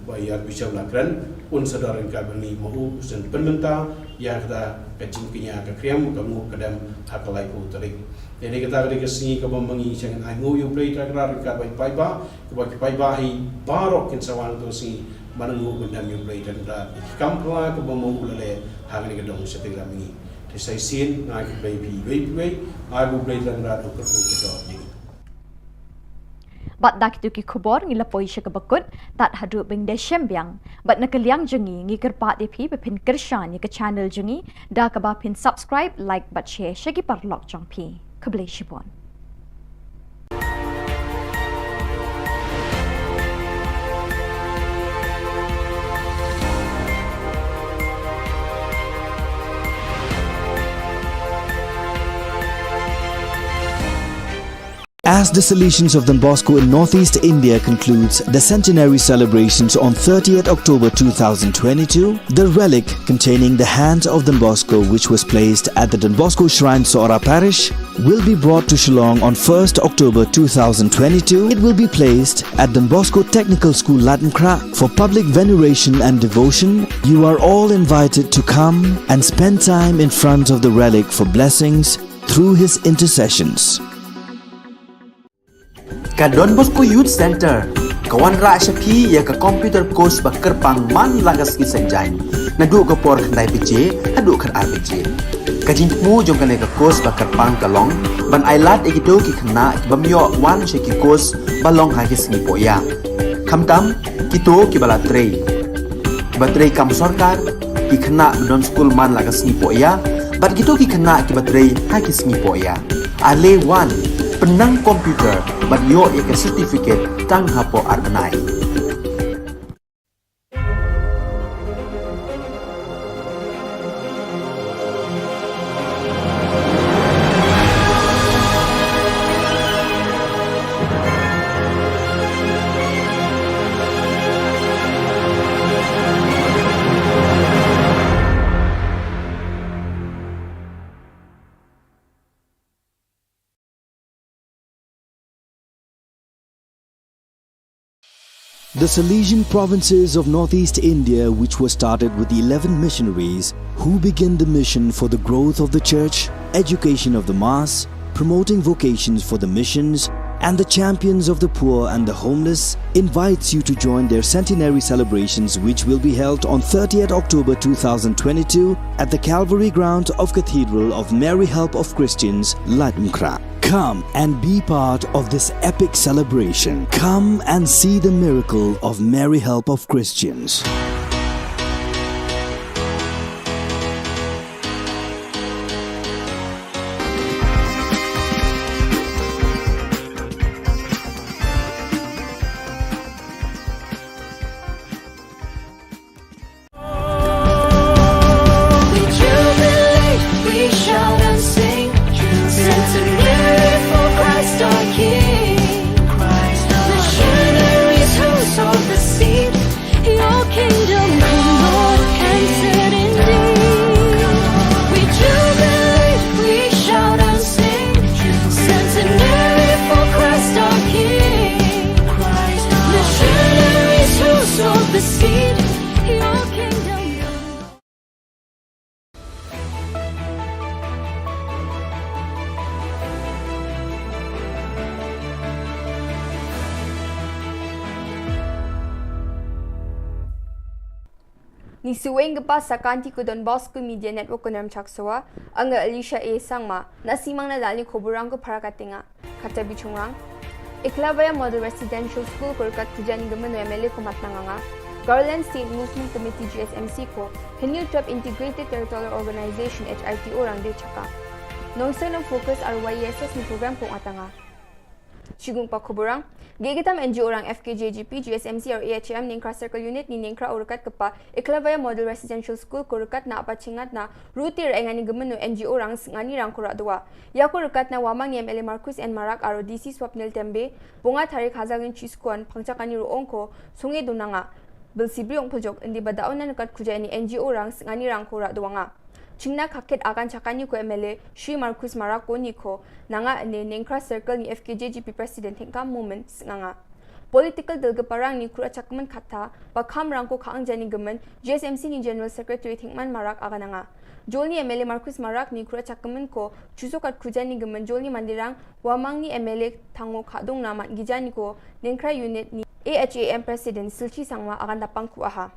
bayar bishop lakran un sadar ringkat bani mahu sen penmenta ya kata kajing kinya ka kriam kamu kadam ha kalai pau terik jadi kita kali kesingi ke bambangi jangan angu yu play takrar ringkat bai ba bai ba hi barok kin sawan to si manangu bendam yu play takrar kampla ke bambangu lele hagni ke dong setelah mingi desai sin ngai play bai agu play takrar to kerku ke do Bat dak tu ki Khubor ngila poi sya kebekut tat hadu beng de syembiang bat nakaliang jengi ngi kerpat depi bepin kershan ye ke channel jengi da ka ba pin subscribe like bat share syagi parlok jongpi keblai shibon As the Salesians of Don Bosco in Northeast India concludes the centenary celebrations on 30th October 2022, the relic containing the hand of Don Bosco, which was placed at the Don Bosco Shrine Sora Parish, will be brought to Shillong on 1st October 2022. It will be placed at Don Bosco Technical School Latinkra for public veneration and devotion. You are all invited to come and spend time in front of the relic for blessings through his intercessions. Ka Don Bosco Youth Center kawan ra syapi ya ka computer course ba kerpang man lagas ki sanjai nadu ka por khandai pije adu khar RPG kajin mu jong kane ka course ba kerpang kalong ban ailat egido ki khna bamyo wan she ki course balong ha ki sni poya khamtam kito ki bala trei batrei kam sarkar ki khna don school man lagas ni poya bat kito ki khna ki batrei ha ki sni poya ale wan penang komputer bat yo ya ke certificate tang hapo arbenai The Salesian provinces of Northeast India, which were started with the 11 missionaries who began the mission for the growth of the church, education of the mass, promoting vocations for the missions, and the champions of the poor and the homeless invites you to join their centenary celebrations, which will be held on 30th October 2022 at the Calvary Ground of Cathedral of Mary Help of Christians, Latumkra. Come and be part of this epic celebration. Come and see the miracle of Mary Help of Christians. Ni suweng gepa sakanti ku Don Bosco Media Network ku nam chaksoa anga Alicia A sangma nasimang na dali khoburang ko parakatinga kata bichungrang Iklavaya Model Residential School korkat kujani gemen MLA ko matnanganga Garland State Movement Committee GSMC ko Hinil Trap Integrated Territorial Organization HITO rang de chaka nongsa ng focus RYSS ni program kong atanga Sigung pa kuburang, gigitam NGO orang FKJGP, GSMC or AHM Ningkra Circle Unit ni Ningkra urukat kepa Iklavaya Model Residential School kurukat na apacingat na rutir engani gemenu NGO orang ngani rang kurak dua. Ya kurukat na wamang ni MLA Marcus N. Marak aro DC Swapnil Tembe, bunga tarik hazagin chiskuan pangcakani ruong ko sungai dunanga. Belsibriong pojok indi badaon na nakat kuja ni NGO orang ngani rang kurak dua nga. Chingna kakit akan cakani ko MLA Shri Marcus Marako niko nanga ne Ningkra Circle ni FKJGP President hingkam moment nganga political delgeparang ni kura cakman kata bakam rangko kaang jani gemen GSMC ni General Secretary Thingman Marak akan nanga Jol ni MLA Marcus Marak ni kura cakman ko chusokat kujani gemen Jol ni mandirang wamang ni MLA tango kadong namat gijani ko Ningkra unit ni AHAM President Silchi Sangma akan dapang kuaha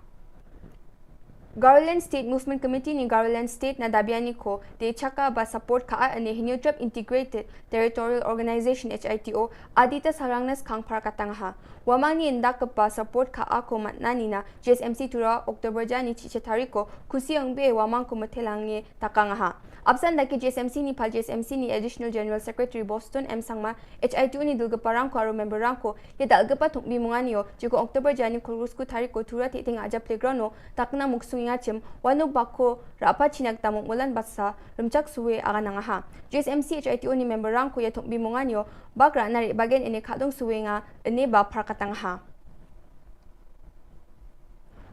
Garland State Movement Committee ni Garland State na dabiani ko de chaka ba support ka ane Hiniltrap Integrated Territorial Organization HITO adita sarangnas kang parakatangha wamang ni indak pa support ka ako matnani na GSMC tura October jani chichetari ko kusiang be wamang ko matelangi takangha absan daki GSMC ni pal GSMC ni Additional General Secretary Boston M Sangma HITO ni dulgaparang ko aro member rangko ya dalgapa thukbi munganio jiko October jani kulrusku tariko tura titing aja playground no takna muksu ngacem wano bako rapa chinak tamong mulan basa rumchak suwe aga nangaha GSMC HITO ni member rangko ya thukbi munganio bakra nari bagen ene khadong suwe nga ene ba parkatangha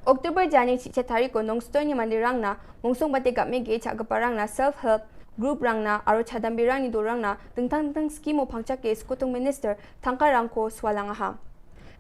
October jani chichetari ko nongsto ni mandirang na mungsong bate game ge chagaparang na self help group rang na aro chadambirang ni dorang na tengtang scheme o pangchak ke skutong minister tangkarang ko swalangaha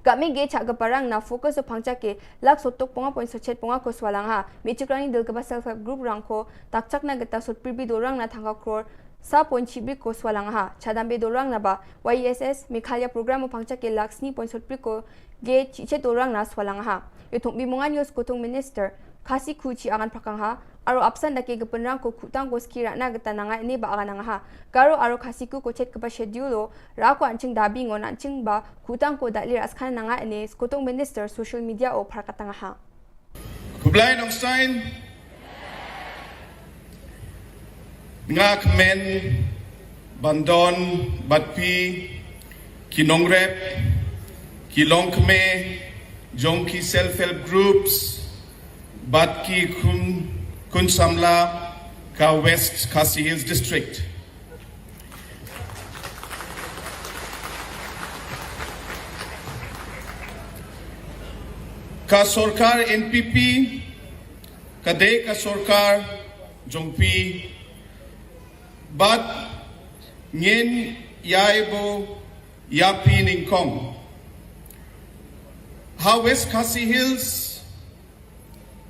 Kami ge chagaparang na focus o pangchak ke lak sotok ponga point sochet ponga ko swalangha michukrani dilgaba self help group rang ko takchak na gata sotpirbi dorang na thangka crore sa point chibri ko swalangha chadambe dorang na ba YSS Mikhalya program o pangchak ke laksni point sotpri ko ge chiche dorang na swalangha Yutung bimungan yos kutong minister kasi kuchi akan prakangha aro absan dake gepenrang ko kutang ko skira na gata nanga ini ba akan nanga garo aro kasi ku chet kepa schedule ra ko anching dabi ngon anching ba kutang ko dalir askan nanga ini kutong minister social media o prakatangha Kublai Nongstein ngak men bandon batpi kinongrep kilongkme Jongki self-help groups, Batki Kun Samla, Ka West Khasi Hills District. Ka Sorkar NPP, Kade Ka Sorkar Jongpi, Bat Nyen Yaibo Yapi Ningkong. Ha West Khasi Hills,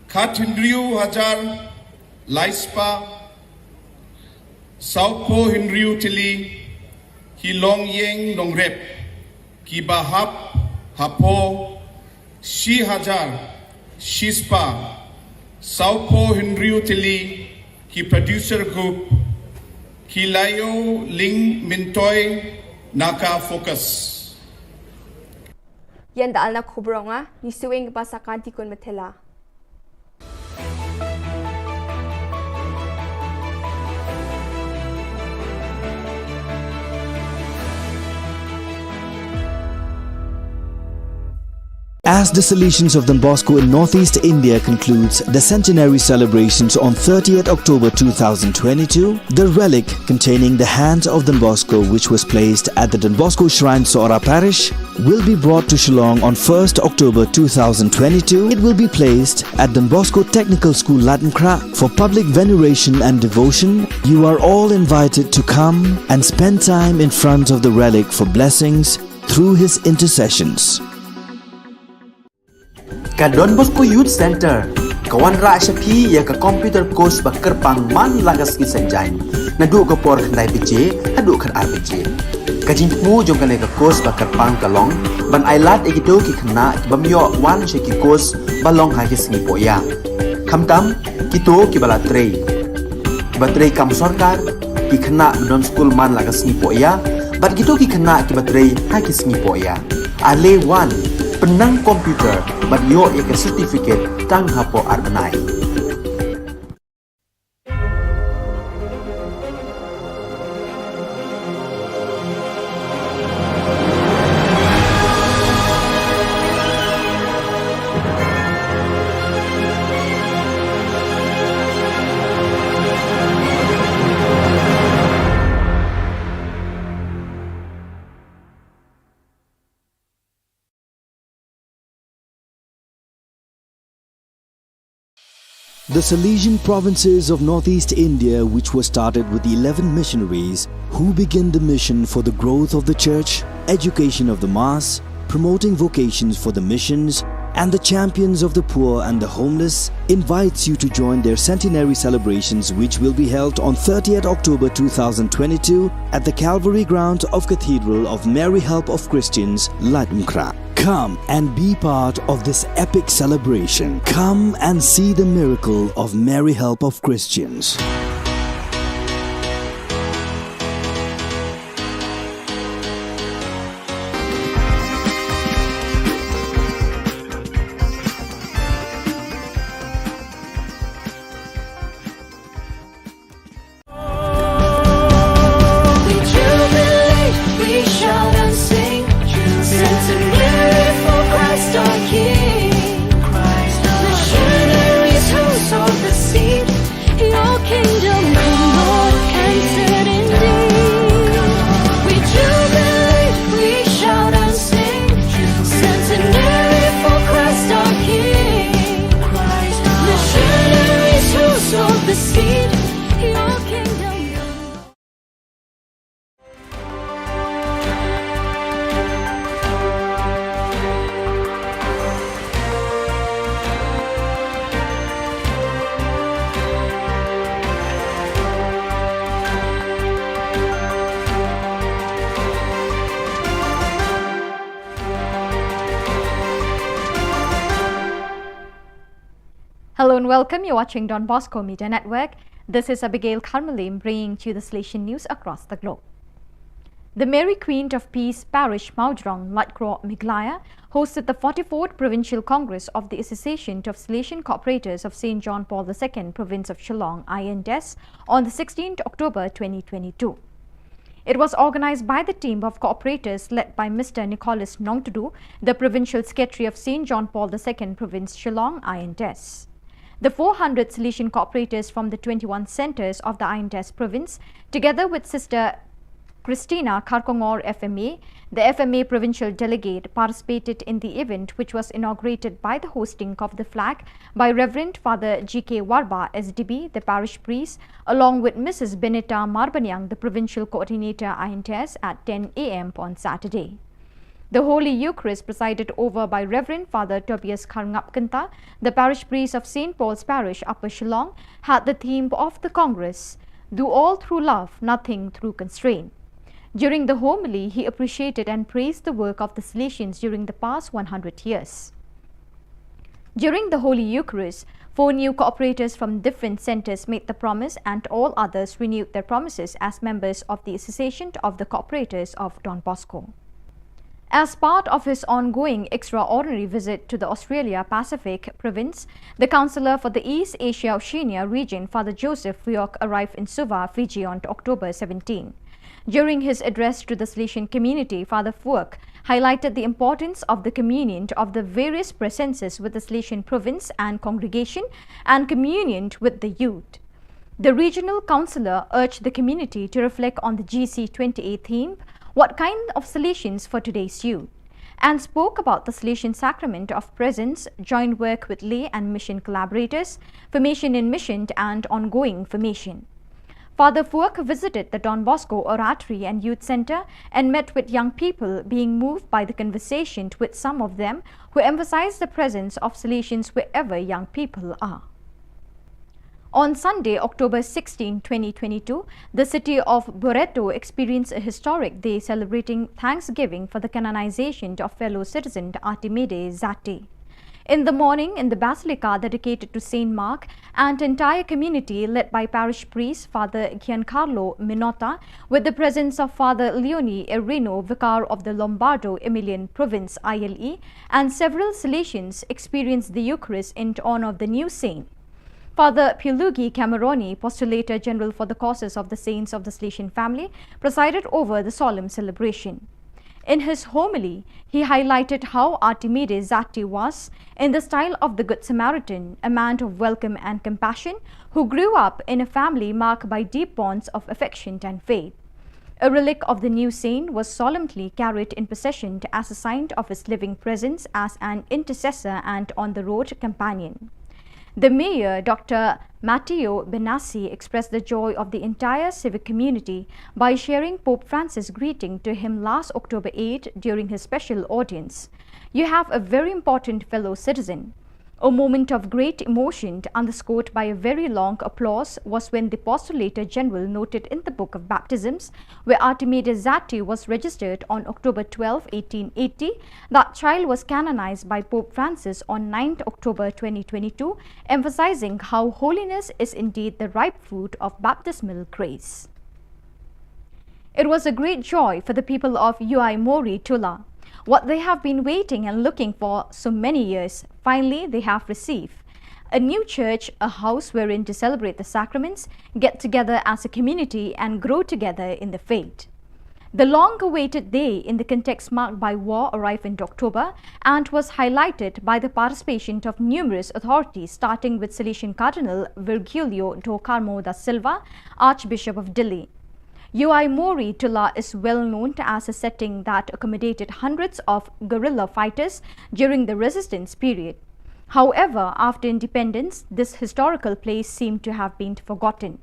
Khatindriu Hajar, Laispa, Saupo Hinriu Tili, ki long yeng long rep, ki bahap, hapo, shi hajar, shispa, saupo hinriu tili, ki producer group, ki layo ling mintoy, naka focus. Yan daal na Khubor nga, ni suwing pa sa kanti kun matela. As the Salesians of Don Bosco in Northeast India concludes the centenary celebrations on 30th October 2022, the relic containing the hand of Don Bosco, which was placed at the Don Bosco Shrine Sora Parish, will be brought to Shillong on 1st October 2022. It will be placed at Don Bosco Technical School Latmkra for public veneration and devotion. You are all invited to come and spend time in front of the relic for blessings through his intercessions. Ka Don Bosco Youth Center, kawan ra siya pi ya ka computer course ba kerpang man lagas ki sanjain. Nadu ka por khnai piche, hadu khan ar piche. Ka jingmu jong ka ka course ba kerpang kalong, ban ailat ekito ki khna ki bamyo wan she ki course balong ha ki sngi poya. Khamtam kito ki bala trei. Ba trei kam sarkar ki khna don school man lagas sngi poya, bat kito ki khna ki batrei ha ki sngi poya. Ale wan penang komputer bat yo ek certificate tang hapo arbenai. The Salesian provinces of Northeast India, which was started with the 11 missionaries who began the mission for the growth of the church, education of the mass, promoting vocations for the missions, and the champions of the poor and the homeless, invites you to join their centenary celebrations, which will be held on 30th October 2022 at the Calvary ground of Cathedral of Mary Help of Christians, Latmkra. Come and be part of this epic celebration. Come and see the miracle of Mary Help of Christians. Hello and welcome. You're watching Don Bosco Media Network. This is Abigail Karmalim bringing to you the Salesian news across the globe. The Mary Queen of Peace Parish Maudrong Latcraw Miglaya hosted the 44th Provincial Congress of the Association of Salesian Cooperators of St. John Paul II, Province of Shillong, INDES, on the 16th October 2022. It was organized by the team of cooperators led by Mr. Nicholas Nongtudu, the Provincial Secretary of St. John Paul II, Province Shillong, INDES. The 400 Salesian cooperators from the 21 centres of the INDES province, together with Sister Christina Karkongor FMA, the FMA provincial delegate, participated in the event, which was inaugurated by the hosting of the flag by Reverend Father G.K. Warba, SDB, the parish priest, along with Mrs. Benita Marbanyang, the provincial coordinator INDES, at 10 a.m. on Saturday. The Holy Eucharist, presided over by Reverend Father Tobias Karngapkanta, the parish priest of St. Paul's Parish, Upper Shillong, had the theme of the Congress, "Do all through love, nothing through constraint." During the homily, he appreciated and praised the work of the Salesians during the past 100 years. During the Holy Eucharist, 4 new cooperators from different centers made the promise, and all others renewed their promises as members of the Association of the Cooperators of Don Bosco. As part of his ongoing extraordinary visit to the Australia Pacific province, the Councillor for the East Asia Oceania region, Father Joseph Fuok, arrived in Suva, Fiji on October 17. During his address to the Salesian community, Father Fuok highlighted the importance of the communion of the various presences with the Salesian province and congregation and communion with the youth. The regional councillor urged the community to reflect on the GC28 theme, "What kind of Salesians for today's youth?" and spoke about the Salesian sacrament of presence, joint work with lay and mission collaborators, formation in mission and ongoing formation. Father Fuok visited the Don Bosco Oratory and Youth Center and met with young people, being moved by the conversation with some of them who emphasized the presence of Salesians wherever young people are. On Sunday, October 16, 2022, the city of Loreto experienced a historic day celebrating Thanksgiving for the canonization of fellow citizen Archimedes Zatti. In the morning, in the basilica dedicated to Saint Mark, and entire community led by parish priest Father Giancarlo Minota, with the presence of Father Leone Erino, vicar of the Lombardo Emilian province ILE, and several Salesians experienced the Eucharist in honor of the new saint. Father Pilugi Cameroni, Postulator General for the causes of the saints of the Salesian family, presided over the solemn celebration. In his homily, he highlighted how Archimedes Zatti was, in the style of the Good Samaritan, a man of welcome and compassion who grew up in a family marked by deep bonds of affection and faith. A relic of the new saint was solemnly carried in procession as a sign of his living presence as an intercessor and on-the-road companion. The mayor, Dr. Matteo Benassi, expressed the joy of the entire civic community by sharing Pope Francis' greeting to him last October 8 during his special audience. "You have a very important fellow citizen." A moment of great emotion, underscored by a very long applause, was when the Postulator General noted in the Book of Baptisms, where Archimedes Zatti was registered on October 12, 1880, that child was canonized by Pope Francis on 9 October 2022, emphasizing how holiness is indeed the ripe fruit of baptismal grace. It was a great joy for the people of Uaimori Tula. What they have been waiting and looking for so many years, finally they have received. A new church, a house wherein to celebrate the sacraments, get together as a community and grow together in the faith. The long-awaited day in the context marked by war arrived in October and was highlighted by the participation of numerous authorities, starting with Salesian Cardinal Virgilio do Carmo da Silva, Archbishop of Delhi. Uaimori Tula is well known as a setting that accommodated hundreds of guerrilla fighters during the resistance period. However, after independence, this historical place seemed to have been forgotten.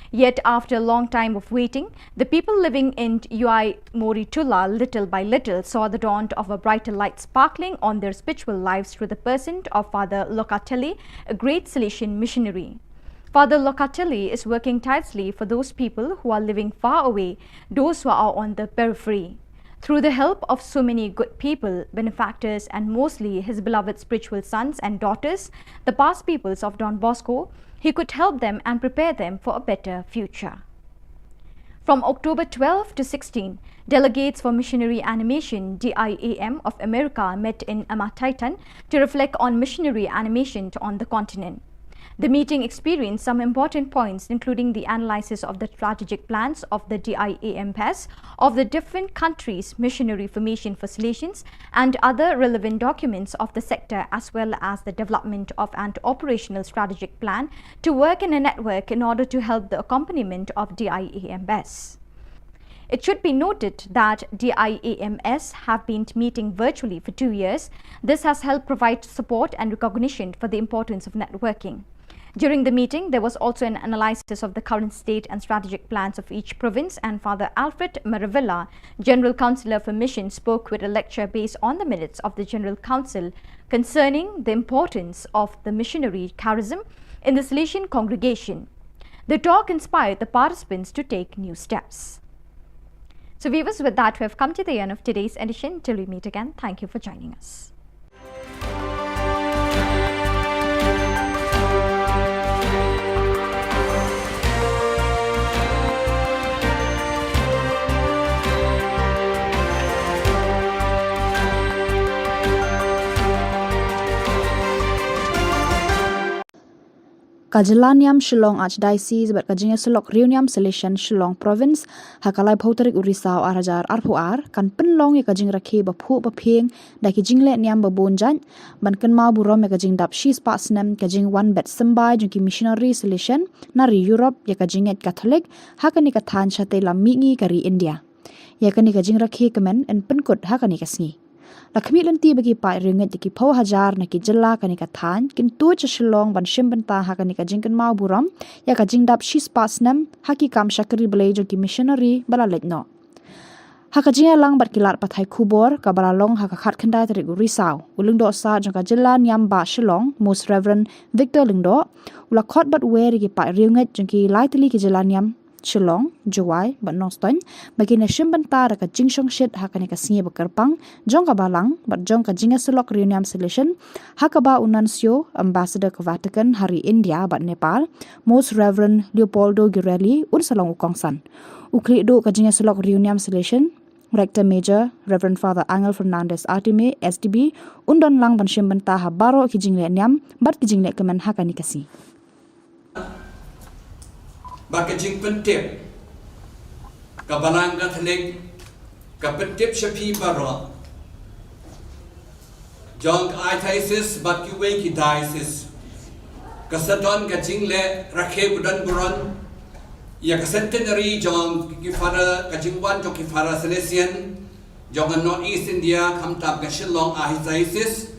Yet, after a long time of waiting, the people living in Uaimori Tula, little by little, saw the dawn of a brighter light sparkling on their spiritual lives through the person of Father Locatelli, a great Salesian missionary. Father Locatelli is working tirelessly for those people who are living far away, those who are on the periphery. Through the help of so many good people, benefactors, and mostly his beloved spiritual sons and daughters, the past peoples of Don Bosco, he could help them and prepare them for a better future. From October 12 to 16, delegates for Missionary Animation DIAM of America met in Amataitan to reflect on missionary animation on the continent. The meeting experienced some important points, including the analysis of the strategic plans of the DIAM PES of the different countries' missionary formation for Salesians and other relevant documents of the sector, as well as the development of an operational strategic plan to work in a network in order to help the accompaniment of DIAM PES. It should be noted that DIAMS have been meeting virtually for 2 years. This has helped provide support and recognition for the importance of networking. During the meeting, there was also an analysis of the current state and strategic plans of each province, and Father Alfred Maravilla, General Councillor for Mission, spoke with a lecture based on the minutes of the General Council concerning the importance of the missionary charism in the Salesian congregation. The talk inspired the participants to take new steps. So viewers, with that, we have come to the end of today's edition. Till we meet again, thank you for joining us. Ka Jylla niam Shillong Archdiocese bat ka jinga selok riuniam selection Shillong Province hakalai bhauterik urisau arajar arpuar kan penlong ya ka jing rakhe ba phu ba pheng da ki jingle niam ba bonjan ban kan ma burom ya ka jing dap shis pasnam ka jing one bet sambai jung ki missionary selection nari Europe ya ka jinget Catholic hakani ka than chate lammi kari India ya kani ka jing rakhe kamen en penkut hakani ka sngi Lakmi lenti bagi pai ringet di ki pau hajar na ki Jylla kani ka than kin tu cha Shillong ban shim banta ha kani ka jingkan mau buram ya ka jingdap shis pasnam haki kam shakri belai jo ki missionary bala letno ha ka jinga lang bat kilat pathai Khubor ka bala long ha ka khat khandai tarik risau ulung do sa jong ka Jylla niam ba Shillong Most Reverend Victor Lingdo ula khot bat we ri ki pai ringet jong ki laitli ki Jylla niam Shillong, Juwai, but Noston, bagi na shimbanta ka jingshong shit hakani ka singe bakarpang, jong ka balang, but jong ka jinga selok reuniam selection, hakaba unansio, ambassador ka Vatican, hari India, but Nepal, Most Reverend Leopoldo Girelli, unsalong ukongsan. Ukli do ka jinga selok reuniam selection, Rector Major, Reverend Father Angel Fernandez Artime, SDB, undon lang ban shimbanta ha baro ki jingle niam, but ki jingle kemen hakani kasi. Bakajing pentip kabalang Catholic kapentip shapi baro jong diocese bakiwe ki diocese kasadon kajing le rakhe budan buron ya kasentenary jong ki fara kajing wan jong ki fara Salesian jong North East India kamtab ka Shillong diocese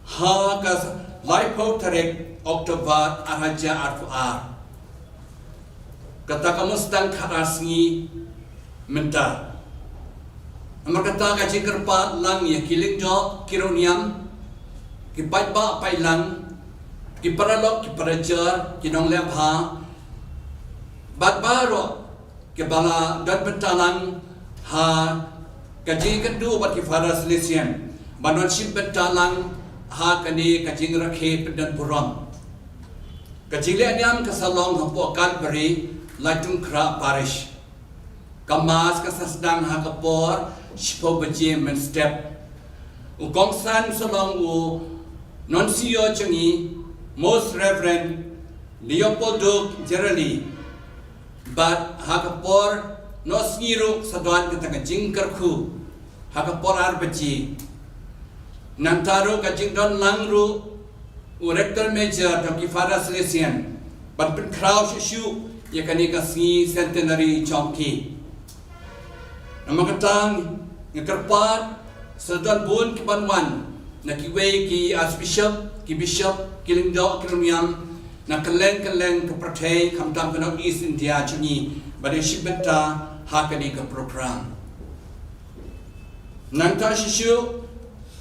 ha ka laipo tarek Oktober araja arfuar kata kamu sedang kharasngi menta amar kata kaji kerpa lang ya kiling jo kironiam ki ba pai lang ki paralok ki parajar ki nong lem ha bat baro ki bala dat bentalang ha kaji kedu bat ki fara Salesian banon ship bentalang ha kani kaji rakhe pedan buram kaji le niam kasalong hapo Calvary Laitung Kra Parish Kamas kasasdang hakapor Shipo Bajim and Step Ukongsan Salong U Nuncio Changi Most Reverend Leopoldo Girelli But hakapor Nosngiru Sadwan Katanga Jingkarku Hakapor Arbaji Nantaru Kajing Don Langru Rector Major Doki Fara Salesian But Ben Kraus Shu ya kani kasi centenary chomki namakatang ngekerpat sedon bun ki banwan na kiwe ki archbishop ki bishop ki lingdo ki rumiam na keleng ke prathe kamtam ke North East India chungi bade shibeta hakani ke program nanta shishu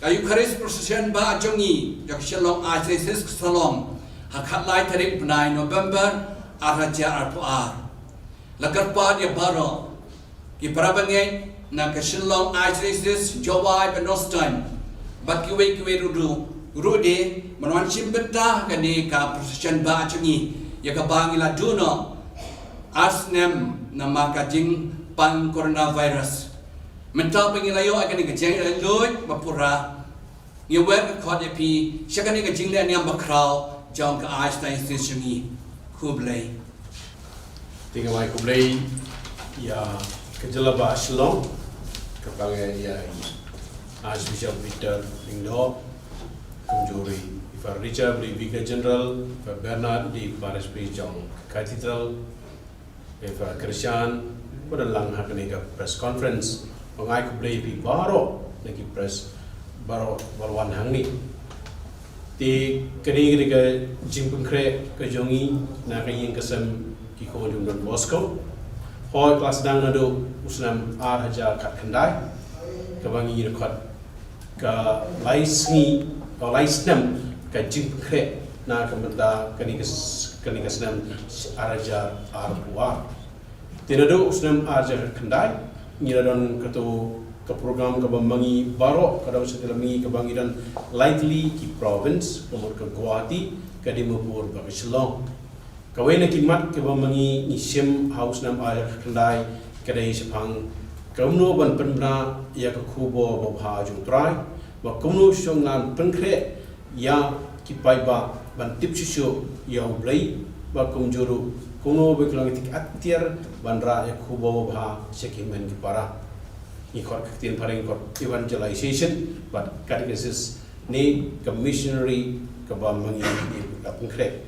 kayu Eucharist procession ba chungi jak Shillong Archdiocese Salom hakhat lai tarik 9 November araja arpuar lakarpa ya baro ki parabangai na ka Shillong Archdiocese Juwai Noston bat kiwe rude manwan shimbenta kani ka procession ba chungi ya ka bangila duno asnem na makajing pan coronavirus menta pengilayo akani ka jeng loy mapura ni wer ka khode pi shakani ka jingle niam bakrau jong ka Archdiocese chungi Kublai. Tiga mai Kublai ya ka Jylla ba Shillong kapangai ya Archbishop Victor Lingdo kumjuri Ifar Richard di Vicar General Ifar Bernard di Parish Priest Jong Cathedral Ifar Christian pada lang hakani ka press conference pangai Kublai pi baro lagi press baro balwan hangni ti kini ke jimpun kre ke jongi na kayeng kesem ki ko jung Don Bosco hoi kelas dang nado usnam ar haja kat khandai ke bangi rekat ke laisni atau laisnam ke jimpun kre na kementa kini kesnam ar haja ar buar ti nado usnam ar haja khandai ngiradon kato ke program ke bambangi barok kadang setelah mengi ke bangiran likely ki province kemur ke Guwahati ke Dimapur ke Shillong kawai nak kimat ke bambangi ni sim house nam ayah kendai kedai sepang kamno ban penbra ya ke Khubor bobha jung trai ba kamno songan pengkre ya ki paiba ban tip sisyo ya blai ba kumjuru kuno beklang tik atir bandra ya Khubor bobha sekimen ki para ni khot ktin paring kot evangelization but catechesis ni commissionary ke bambangi ka pengkre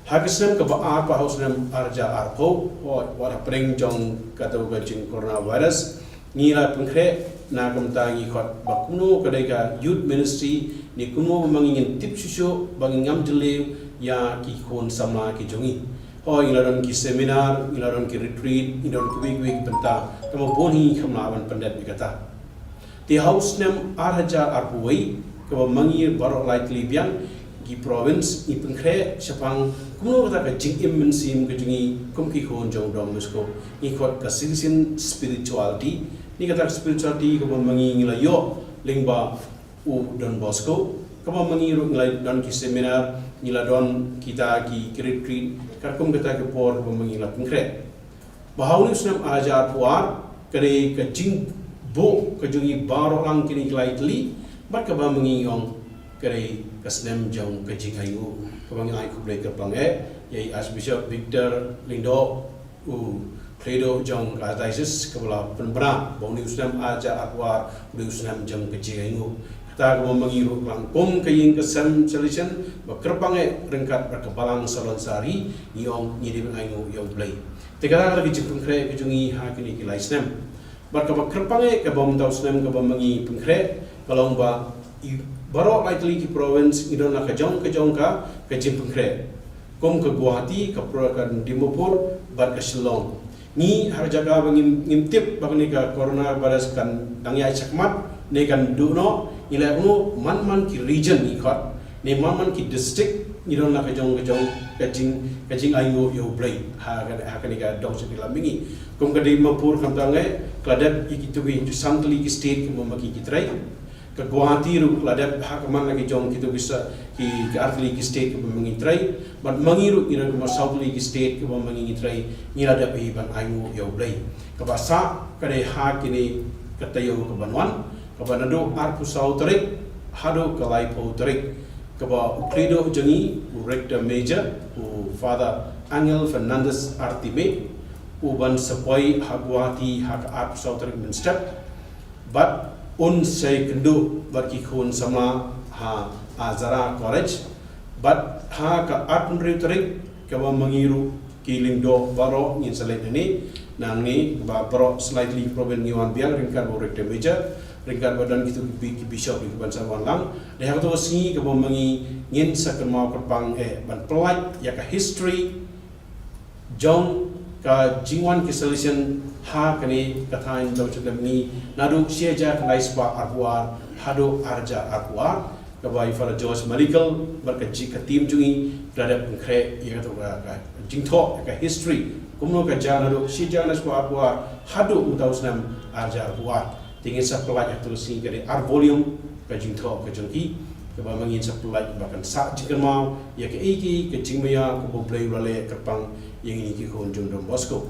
Hagisam ke ba apa haus nam arja arpo wala pring jong kata gajing coronavirus ngira pengkre na kamtangi khot bakuno kadai ka youth ministry ni kuno mangingin tip susu bangingam jele ya ki kon sama ki jongi ilaron ki seminar ilaron ki retreat ilaron ki week benta kamo boni khamlawan pandat bikata ti haus nam arja arpo wei ke mangir barok likely biang di province ni pengkre sepang kuno kata ka jingim mensim ke jungi kumki khon jong dom musko ni khot ka sin spirituality ni kata spirituality ko mangi ngila yo lingba u Don Bosco ko mangi ru ngila don ki seminar ngila don kita ki retreat karkum kata ke por ko mangi la pengkre bahawni sunam ajar puar kare ka jing bo ke jungi baro lang kini lightly bat ka mangi yong kare kasnem jong kecing ayu kabang ai kublai kerpange yai Archbishop Victor Lindo Credo jong Diocese kabala penbra boni usnam aja akwar uli usnam jong kecing ayu kata kabang mengiru langkum kaying kesem solution bakerpange rengkat berkebalang salon sari yong nyidi ayu yong blai tekara lagi jepun kre kejungi hakini kilai snem berkebakerpange kabang tau snem kabang mengi pengkre kalau ba Barok likely ki province idon nak kejong ka kejim pengkre kom ke Guwahati ke prokan Dimapur bat ke Shillong ni har jaga bangim ngimtip bagni ka coronavirus kan dangyai sakmat ne kan duno ila uno man ki region ni khot ne man ki district idon nak kejong kejing ayu yo blai ha kan ka dong sepila mingi kom ke Dimapur kam tangai kladat ikitubi santli ki state ke mamaki kitrai ke Guwahati ru ladat hakaman lagi jong kita bisa ki artli ki state ke mengitrai but mangiru ira ke sautli ki state ke mengitrai ngilada be ban ayu yo blai ke basa kade ha kini katayo ke banwan ke banado arpu sautrik hado ke laipo trik ke ba credo jengi rector major father Angel Fernandez Artime uban sepoi ha Guwahati ha arpu sautrik men step but saya kendu bagi khun sama ha Azara College but ha ka art rhetoric ka mangiru kiling do baro ngin selain ini nang ni ba baro slightly proven ngiwan biang ringkan bo rector major ringkan badan gitu bishop di ban sawan lang de ha to si ka mangi ngin sakma kerpang ban pelaj ya ka history jong ka jingwan ki solution ha kani kathain do chudamni nadu sieja kanai spa arwar hado arja arwar ka bai fara George Medical barka ji ka team jungi dadap pengkre ya to ka jingtho ka history kumno ka jana do sieja na spa arwar hado utausnam arja arwar tingin sa pelaj tu si kare ar volume ka jingtho ka jungki ka ba mangin sa pelaj bahkan sa jikan mau ya ka iki ka jingmaya ka bo play rale kerpang yang ini ki khon Don Bosco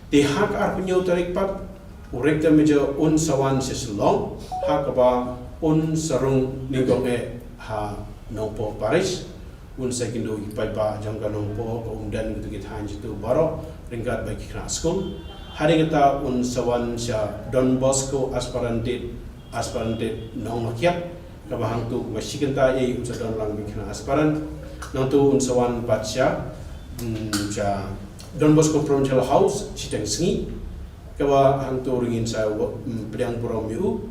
di hak arpenyo tarik pat urekta meja un sawan Shillong hak ba un sarung ninggonge ha nopo Paris un sekindo ipai ba jangka nopo ko umdan gitu kita hanji tu baro ringkat bagi kena school hari kita un sawan sya Don Bosco aspirante nong makiat ka bahang tu masikenta ye un sadon lang bagi kena aspirant nong tu un sawan batsya sya Don Bosco Provincial House sitang sengi kawa hantu ringin sa pedang puram yu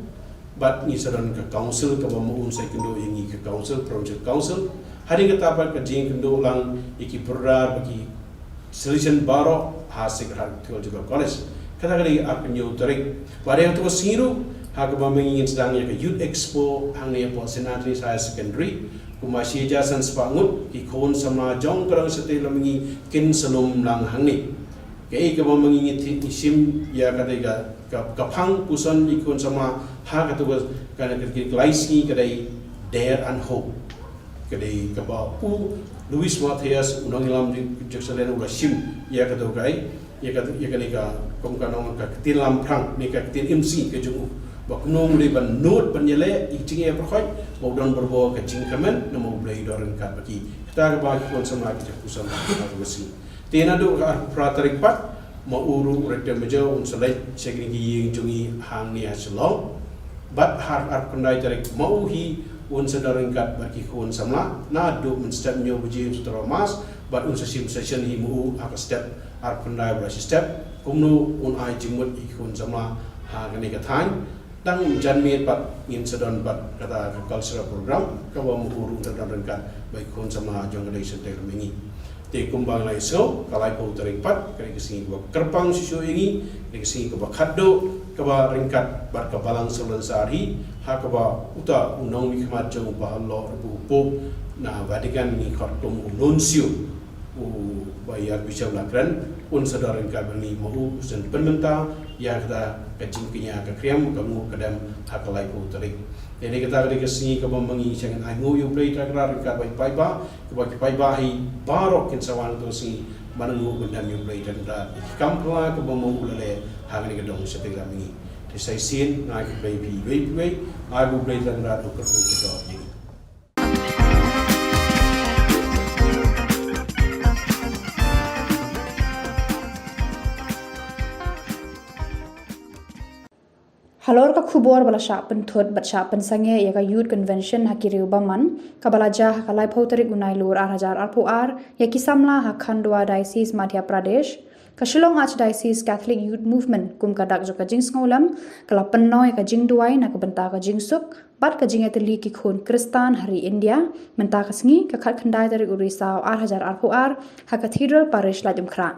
bat ni sadan ke council kawa muun sa kendo ingi ke council provincial council hari kita apa ke jing kendo lang iki purra bagi solution baro hasik hal juga college kata kali apenyo tarik pada yang tu siru hak mengingin sedang ya ke youth expo hang ni po senatri saya secondary kumasi jasan sepangut ikon sama jong kerang setelah mengi kin selum lang hang ni Kei ka mangingit isim ya kadai ka phang puson ikon sama ha ka tu kana ka glaisi kadai dare and hope kadai ka ba u Louis Matthias unang ilam di Jerusalem uga sim ya ka tu kai ya ka kom ka nong ka tin lam phang ni ka tin MC ka jungu ba kuno muli ban note ban yele ikting ya prokhoi mo don berbo ka jing kamen na mo blai doran ka baki kita ka ba kon sama ki puson na wasi tena do ka pratarik pat mauru rekte mejo un selai segni ying jungi hang ni Shillong bat har kondai tarik mau hi un sedaring kat baki kun samla na do men step nyo buji mas bat un sesim session hi mu aka step har kondai bra step kumnu un ai jimut ikun samla ha gani ka than tang janmi pat ngin sedon pat kata cultural program ka wa mu uru sedaring kat bai kun samla jong dai sente mengi te kumbang lai so kalai po taring pat kali kesingi ko kerpang sisu ingi kali kesingi ko khaddo ka ba ringkat bar ka balang solan sari ha ka ba uta unong mi khmat jong ba lo bu po na Vatican ni khot tum nuncio u bayar bishop lakran un sadaring ka bani mau sen penmenta ya kata kajing kinya ka kriam ka mu kadam ha kalai po taring jadi kita kali kesini kau membangi jangan angu you play trakrar kat baik pai ba pai ba hi barok kin sawan tu si manangu benda you play trakrar kampla kau mau ulale hang ni kedong seperti kami di sai sin ngai baby baby ai bu play trakrar tu kerja kita ini Halor ka khubor bala sha pen thot bat sha pen sange ya ka youth convention hakiriu baman kabala ja hakalai photarik unai lur 8000 RPR ya kisamla ha Khandwa diocese Madhya Pradesh ka Shillong Archdiocese Catholic Youth Movement kum ka dak jo ka jing ngolam kala pennoi ka jing duai na ka benta ka jing suk bat ka jing atli ki khun Kristan hari India menta ka sngi ka khat khandai dari urisa 8000 RPR ha Cathedral Parish la jumkhra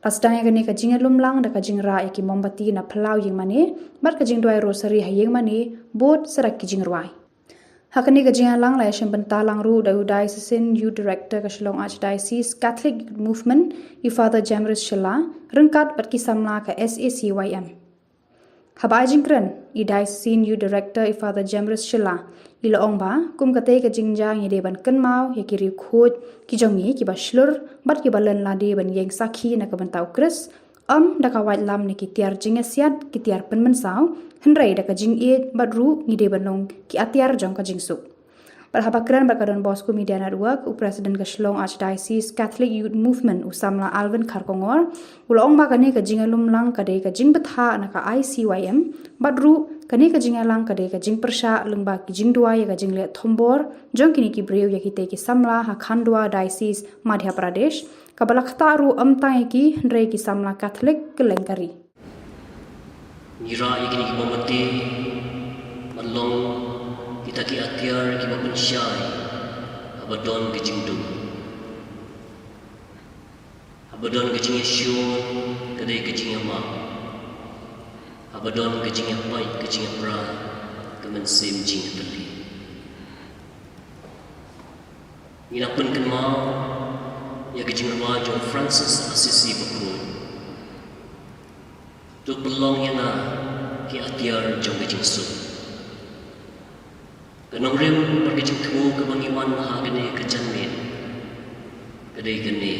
Pastang yang ka jing lumlang da ka jing ra ki mombati na phalau yeng mane bat ka jing duai rosary ha yeng mane bot sarak ki jing ruai hakani ka jing lang la shem benta lang ru da diocesan youth director ka Shillong Archdiocese Catholic Movement i Father Jamris Shilla rengkat bat ki samla ka SACYM habai jingkran i diocesan youth director i Father Jamris Shilla ila ong ba kum kate ka jingjang ye ban kan mau ye ki ri khot ki jongi ki ba shlur bat ki balan la de ban yeng sakhi na ka ban tau kris da ka wait lam ni ki tiar jing asiat ki tiar pen men saw henrai da ka jing e bat ru ni de banong ki atiar jong ka jing suk Perhabakran berkadon Bosco Media Network, Presiden ke Shillong Archdiocese Catholic Youth Movement usamla Alvin Kharkongor, ulong ba kani ka jingalum lang kade ka jing betha na ka ICYM, badru kani ka jingalang kade ka jing persha lengba ki jing dua ya ka jing le thombor, jong kini ki breu ya ki te ki samla ha Khandwa Diocese Madhya Pradesh, kabala khtaru amtang ki ndre ki samla Catholic kelengkari. Nira ikini ki bomati malong kita ki atiar ki mapensyai abadon ke jingdum abadon ke jing Yesu kadai ke jing ma abadon ke jing pai ke jing pra ke mensim jing tali ina pun kenma ya ke jing ma John Francis Assisi baku tu pelong yana ki atiar jong ke jing su Kanong rim berkecing tu kebangiwan mahagane kejanmin kadai kene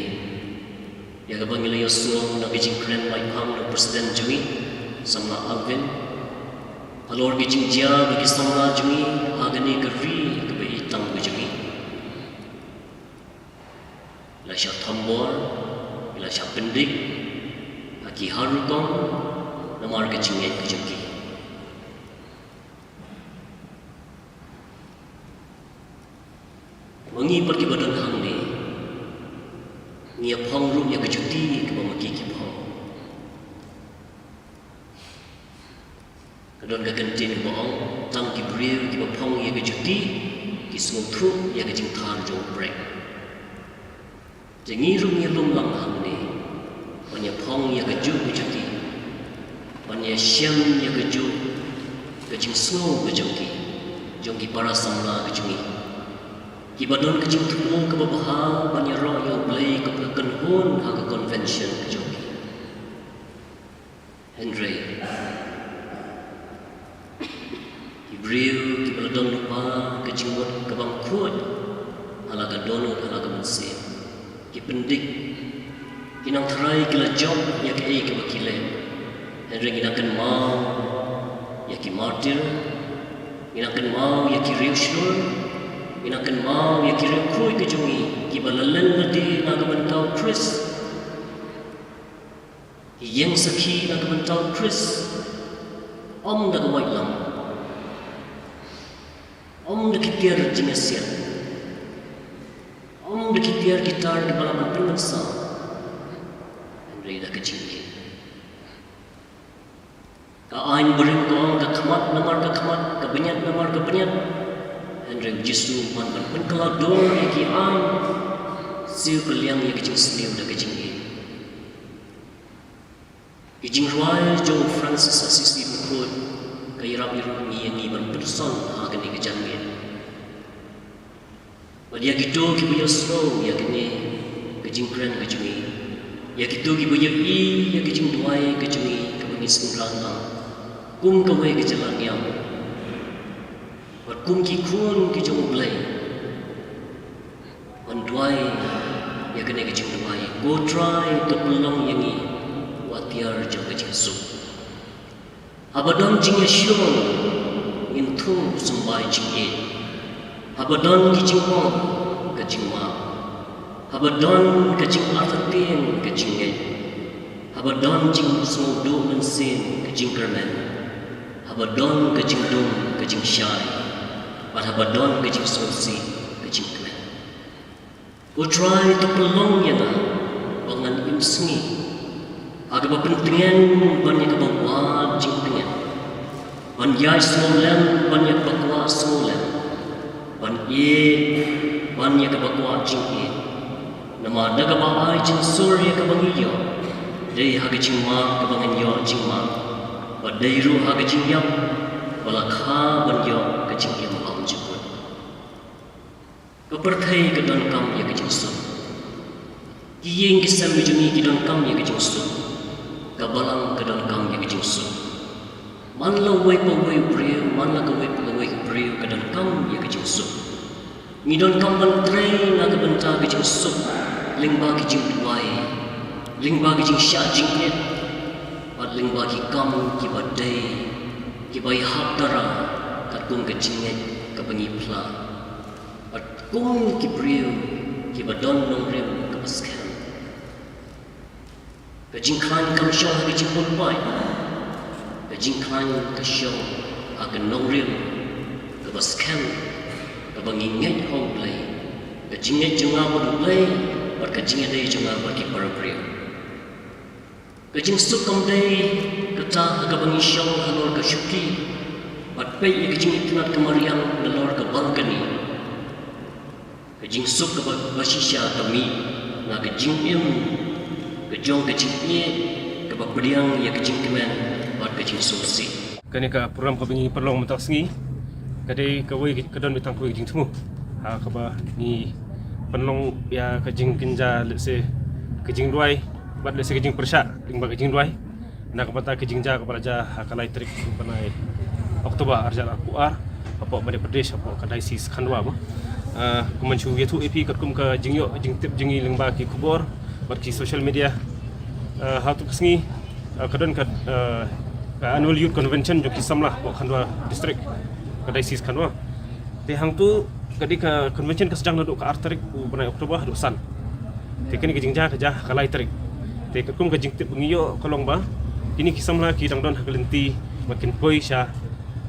ya kebangi layo suang na kecing kren mai pang na presiden jumi samla Alvin alor kecing dia bagi samla jumi hagane keri kebai tang jumi la sya tambor la sya pendik aki harutong namar kecing kejengki Wangi pergi badan hang ni, ngia pang rum ya kejuti ke mamaki ki pang. Kadon ka kentin baong tang ki breu ki pang ya kejuti ki sung tru ya kejing thar jong break. Jengi rum ya lum lang hang ni, panya pang ya keju kejuti, panya syam ya keju kejing sung kejongki, jongki para samla kejungi. Ibadon kecing tumu ke babaha banyak roh yang belai ke penhun hak convention kejoki. Henry Ibril kibaladon lupa kejimut kabang kuat halaga donut halaga mensim kipendik kinang terai kila job ya ke kebakile Henry ginakan mau ya ki martir ginakan mau ya ki riushnur ginakan mau ya ki rukui kejungi kibalalan ladi nagamantau Chris yang sakhi nagamantau Chris om nagawai lam om nakitiar jinasian om nakitiar gitar di balaman pengensa Henry dah kecil ka ain berin ko ka khamat namar ka khamat ka benyat namar ka benyat Henry jisu man ban kelador ki ain siu kaliang ya kecil sniu dah kecil Kijing ruai Jo Francis Assisi Mukut Kairap iru ni ban person hagan ni kejangan. Badia gitu kibuya slow ya kini kejing keren kejungi. Ya gitu kibuya ya kejing duai kejungi kebangis nuranga. Kum kawai kejalan yang. Wat kum ki kun ki jong blai. Wan duai ya kini kejing duai. Go try to pelong yang ni. Watiar jong kejing sup. Abadan jing Shillong in thu sambai jing e. Abadan ki jing mo ka jing ma. Abadan ka jing artatin ka jing e. Abadan jing smo do men sin ka jing kermen. Abadan ka jing dum ka jing shai. But abadan ka jing so si ka jing kermen. Go try to pelong ya na bangan imsngi. Agak berpentingan banyak kebawa jing dengan banyak semulan banyak bakwa semulan banyak kebawa jing e nama ada kebawa jing surya kebangiyo dari haga jing ma kebangiyo jing ma badai ru haga jing yam balakha banyo ke jing yam au jibut keperthai ke dan kam ya ke jing su kiyeng kisam juni ki dan kam ya ke jing su kabalang kadang kam yang jusu. Manla wei pa wei priu, manla ka wei pa wei priu kadang kam yang jusu. Ngidon kam ban train na ka banta ka jusu. Lingba ki jing duai, lingba ki jing sha jing net. Pat lingba ki kam ki badai, ki bai hak dara kat kum ka jing net ka bangi pla. Pat kum ki priu, ki badon nong rem ka paskan. Kajing klan kam show hagi jipun pai. Kajing klan ka show hagi nongrim. Kabaskan kabangi ngai hong play. Kajing ngai junga bodu play. But kajing ngai junga bagi para priya. Kajing sukam day kata hagabangi show halor ka syuki. But pay kajing itunat kamariang nalor ka balkani. Kajing suk kabasisya kami na kajing im kejong kecing ni kebapediang ya kecing kemen buat kecing solusi. Kani ka program ka bingi perlong mentak sengi. Kadai kawai kedon bitang kuai kecing temu. Ha kaba ni penlong ya kecing kinja let's say kecing duai buat let's say kecing persyak lingba kecing duai. Nak kata kecing ja kepada ja hakalai trik panai Oktober arjal akuar apa Madhya Pradesh apa kadai sis khandwa ba. Kemencu yetu EP katkum ka jingyo jing tip jingi lingba ki Khubor bagi social media hatu kesengi kadon kad annual youth convention jo kisamlah ko khandwa district kadai sis khandwa te hang tu kadi ka convention ka sedang duduk ka artarik u banai Oktober du san te kini kijingja ka ja kalai tarik te kakum ka jingtip ngiyo kolong ba kini kisamlah ki dangdon hakalenti makin poi sha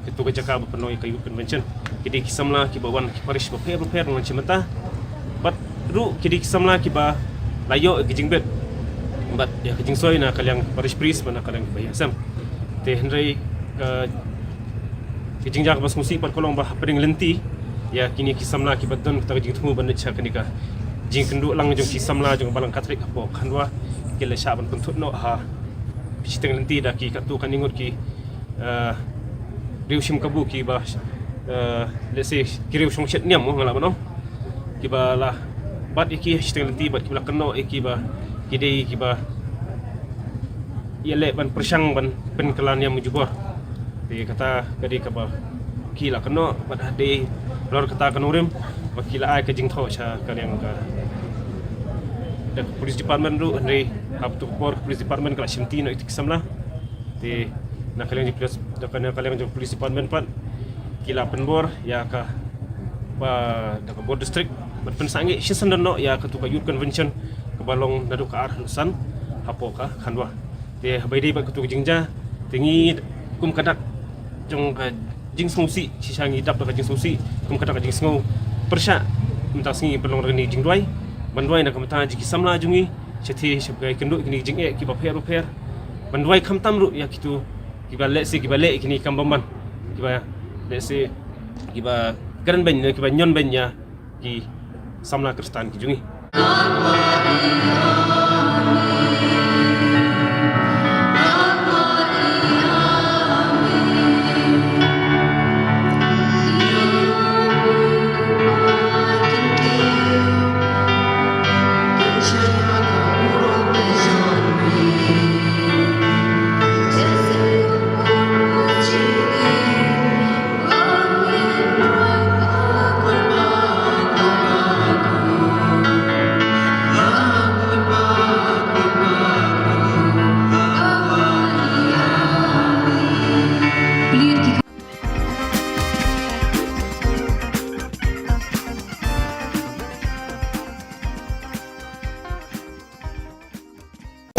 ketu ka jaka penoi ka youth convention kidi kisamlah ki bawan ki parish ba per dengan cimata bat ru kidi kisamlah ki ba layo kijing bet bat ya kijing soy na kalyang parish priest mana kalyang bayasam te henry kijing jak bas musi par kolong bah pering lenti ya kini kisamla ki baton ta kijing tumu ban cha kanika jing kendu lang jong kisamla jong balang katrik apo khandwa kele sha ban puntut no ha pisiteng lenti da ki katu kaningot ki riu shim kabu ki ba let's say kiriu shong chet niam mo ngala bano ki ba la bat iki hashtag nanti bat kibla keno iki ba kidei ki ba ia le ban persang ban pen kelan yang mujubor di kata kadi ka ba kila keno bat hade lor kata kanurim wakila ai ka jing tho cha kalian ka the police department ru andre hab tu por police department kala shimti no itik samla di na kalian di police kalian di police department pat kila penbor ya ka ba da ka board district bat pensangi shisan no ya ka tu ka youth convention ka balong nadu ka ar nusan hapo ka khanwa de bai di ba ka tu jingja tingi kum kadak jong ka jing smusi sisangi dap ka jing smusi kum kadak ka jing sngo persya minta singi pelong reni jing duai banduai nak kamta jiki samla jungi chethi shabgai kendu kini jing e ki ba pher banduai khamtam ru ya kitu ki ba le si ki ba le kini kambamban ki ba le si ki ba garan ben ki ba nyon ben ya ki samla kristan ki jungi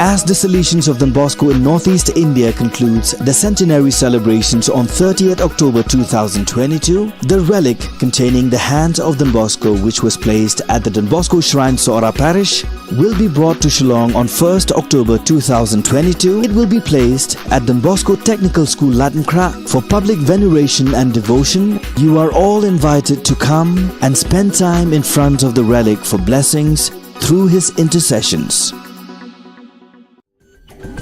As the Salesians of Don Bosco in Northeast India concludes the centenary celebrations on 30th October 2022, the relic containing the hand of Don Bosco, which was placed at the Don Bosco Shrine Sora Parish, will be brought to Shillong on 1st October 2022. It will be placed at Don Bosco Technical School Latmkra for public veneration and devotion. You are all invited to come and spend time in front of the relic for blessings through his intercessions.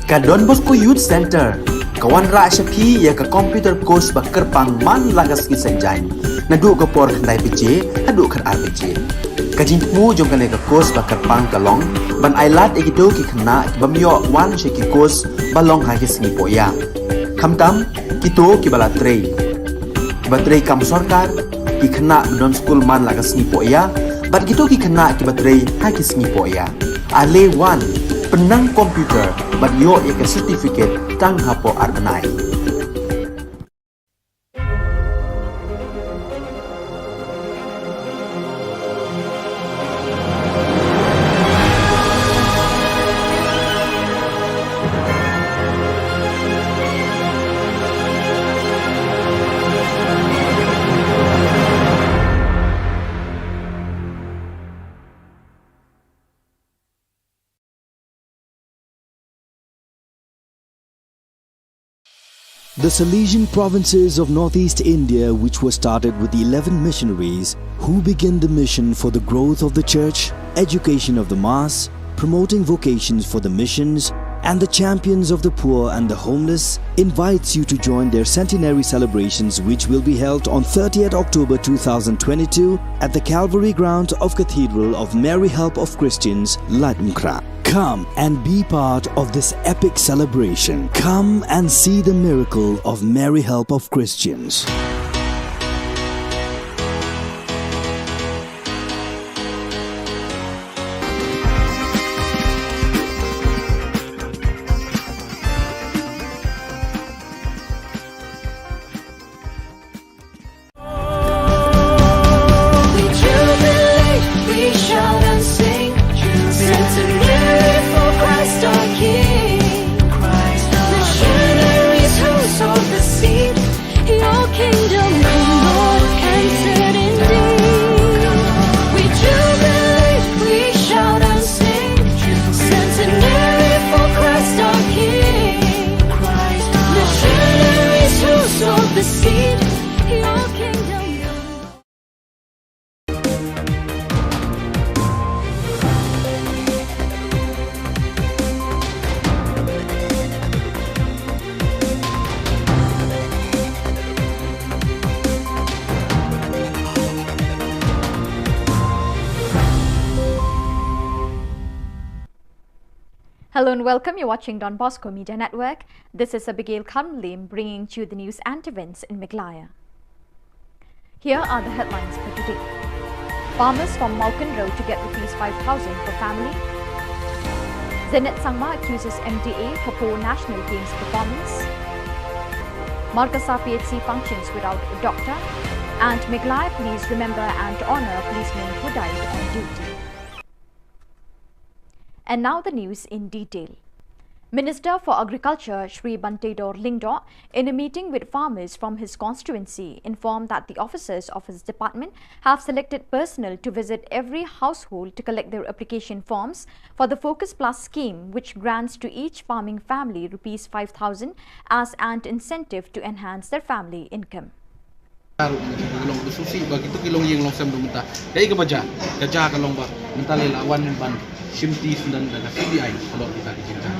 Ka Don Bosco Youth Center, kawan ra shapi ya ka computer course ba kerpang man lagas ki sanjai. Nadu ka por khandai pije, adu khar RPG. Ka jingmu jong ka ka course ba kerpang kalong, ban ailat egido ki khna ki bamyo wan she ki course balong ha ki sngi poya. Khamtam kito ki bala trei. Ki ba trei kam sarkar ki khna don school man lagas sngi poya, bat kito ki khna ki ba trei ha ki sngi poya. Ale wan penang komputer bat yo ek certificate tang hapo arbenai. The Salesian provinces of Northeast India, which were started with the 11 missionaries who began the mission for the growth of the church, education of the mass, promoting vocations for the missions, and the champions of the poor and the homeless, invites you to join their centenary celebrations, which will be held on 30th October 2022 at the Calvary ground of Cathedral of Mary Help of Christians, Latmkra. Come and be part of this epic celebration. Come and see the miracle of Mary Help of Christians. Kingdom Hello and welcome. You're watching Don Bosco Media Network. This is Abigail Kamlim bringing you the news and events in Meghalaya. Here are the headlines for today. Farmers from Malkan Road to get Rs 5,000 per family. Zenit Sangma accuses MDA for poor national games performance. Markasa PHC functions without a doctor. And Meghalaya Police remember and honour policemen who died on duty. And now the news in detail. Minister for Agriculture Shri Bantedor Lingdo, in a meeting with farmers from his constituency, informed that the officers of his department have selected personnel to visit every household to collect their application forms for the Focus Plus scheme, which grants to each farming family Rs 5,000 as an incentive to enhance their family income. Long susi bagi tu kilong yang long sam dum ta dai ka baja ka long ba mentale lawan ban shimti sundan da CBI kalau kita di jinja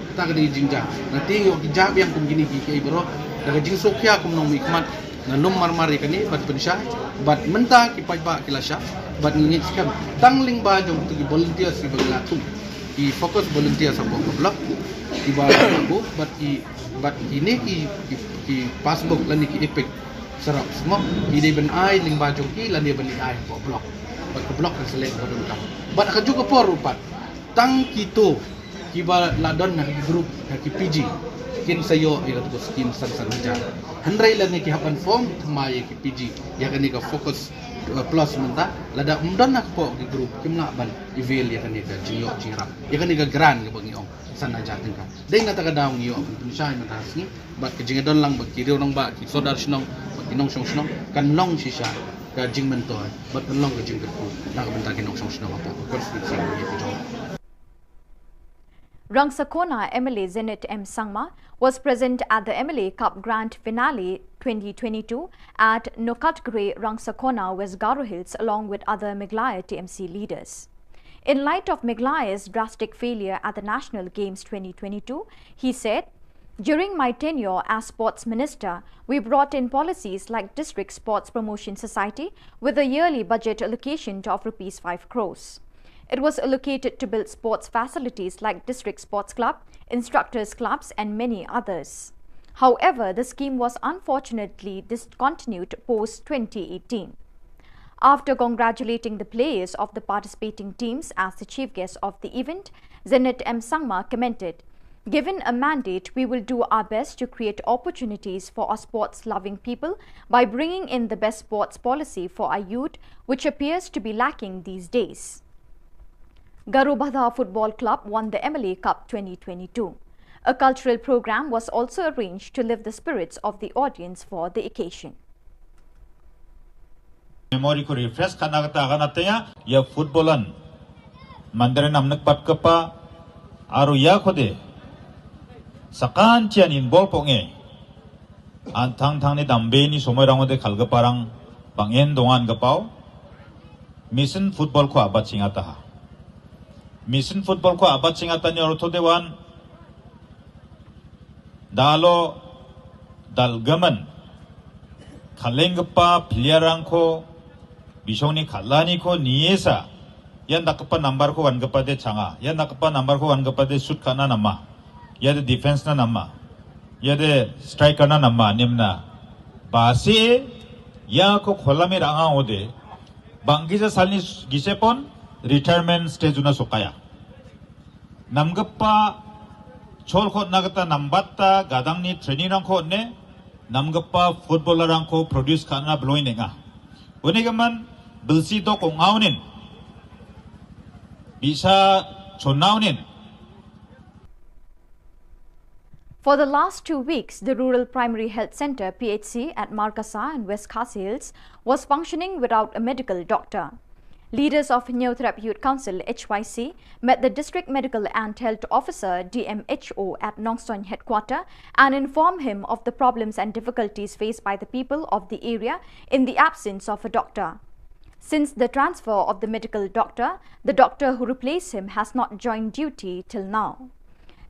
kita ka di jinja nanti yo hijab yang kum gini ki bro da jing sokya kum nong mikmat na nom marmari kani bat pensha bat menta ki pajba kilasha bat ngit skam tangling ba jong tu ki volunteer si bagla tu ki focus volunteer sa blok ki ba ko bat ini ki passbook lan ki epek serap semua ide ben ai ling bajong ki lan dia beli ai ko blok bat ko blok kan selek ko dum bat ka juga por rupat tang kito ki ba ladon na ki group na ki PG kin sayo ira to skin san ja handrai lan ki hapan form thmai ki PG ya kan ka focus plus menta lada umdon nak po ki group kim na ban evil ya kan ka jinyo jingrap ya kan ka gran ka bangi ong san aja tingka dei ngata ka daung yo pun sai mata sini bat ki jingadon lang ba ki rio nang ba ki sodar sinong kinong song kan long sisa ka jing mento bat kan long ka jing ku na ka benta kinong song apa konflik sing ye ko Rangsakona MLA Zenit M. Sangma was present at the MLA Cup Grand Finale 2022 at Nokatgre, Rangsakona, West Garo Hills, along with other Meghalaya TMC leaders. In light of Meghalaya's drastic failure at the National Games 2022, he said, "During my tenure as Sports Minister, we brought in policies like District Sports Promotion Society with a yearly budget allocation of Rs 5 crores. It was allocated to build sports facilities like District Sports Club, Instructors Clubs and many others. However, the scheme was unfortunately discontinued post-2018. After congratulating the players of the participating teams as the chief guest of the event, Zenit M. Sangma commented, "Given a mandate, we will do our best to create opportunities for our sports-loving people by bringing in the best sports policy for our youth, which appears to be lacking these days." Garubhadha Football Club won the MLA Cup 2022. A cultural program was also arranged to lift the spirits of the audience for the occasion. Memory ko refresh kana kata ganatnya ya footballan mandare namnak pat kapa aru ya khode sakan chian involve ponge antang tang ni dambe ni somoirang ode khalga parang bangen dongan gapau mission football ko abat singata mission football ko abat singata ni ortho dewan dalo dalgaman khalengpa piliarang ko bisoni khalani ko niesa yan nakapa number ko wangapa de changa yan nakapa number ko wangapa de shoot kana nama yade defense na nama yade striker na nama nimna base ya ko kholame ranga ode bangisa salni gisepon retirement stage una sokaya namgapa chol ko nagata nambatta gadangni training rang ko ne namgapa footballer rang ko produce kana bloinenga unegaman bilsi to kong aunin bisa chonaunin. For the last 2 weeks, the Rural Primary Health Centre PHC at Markasa and West Khasi Hills was functioning without a medical doctor. Leaders of Neothrap Youth Council HYC met the District Medical and Health Officer DMHO at Nongson headquarter and informed him of the problems and difficulties faced by the people of the area in the absence of a doctor. Since the transfer of the medical doctor, the doctor who replaced him has not joined duty till now.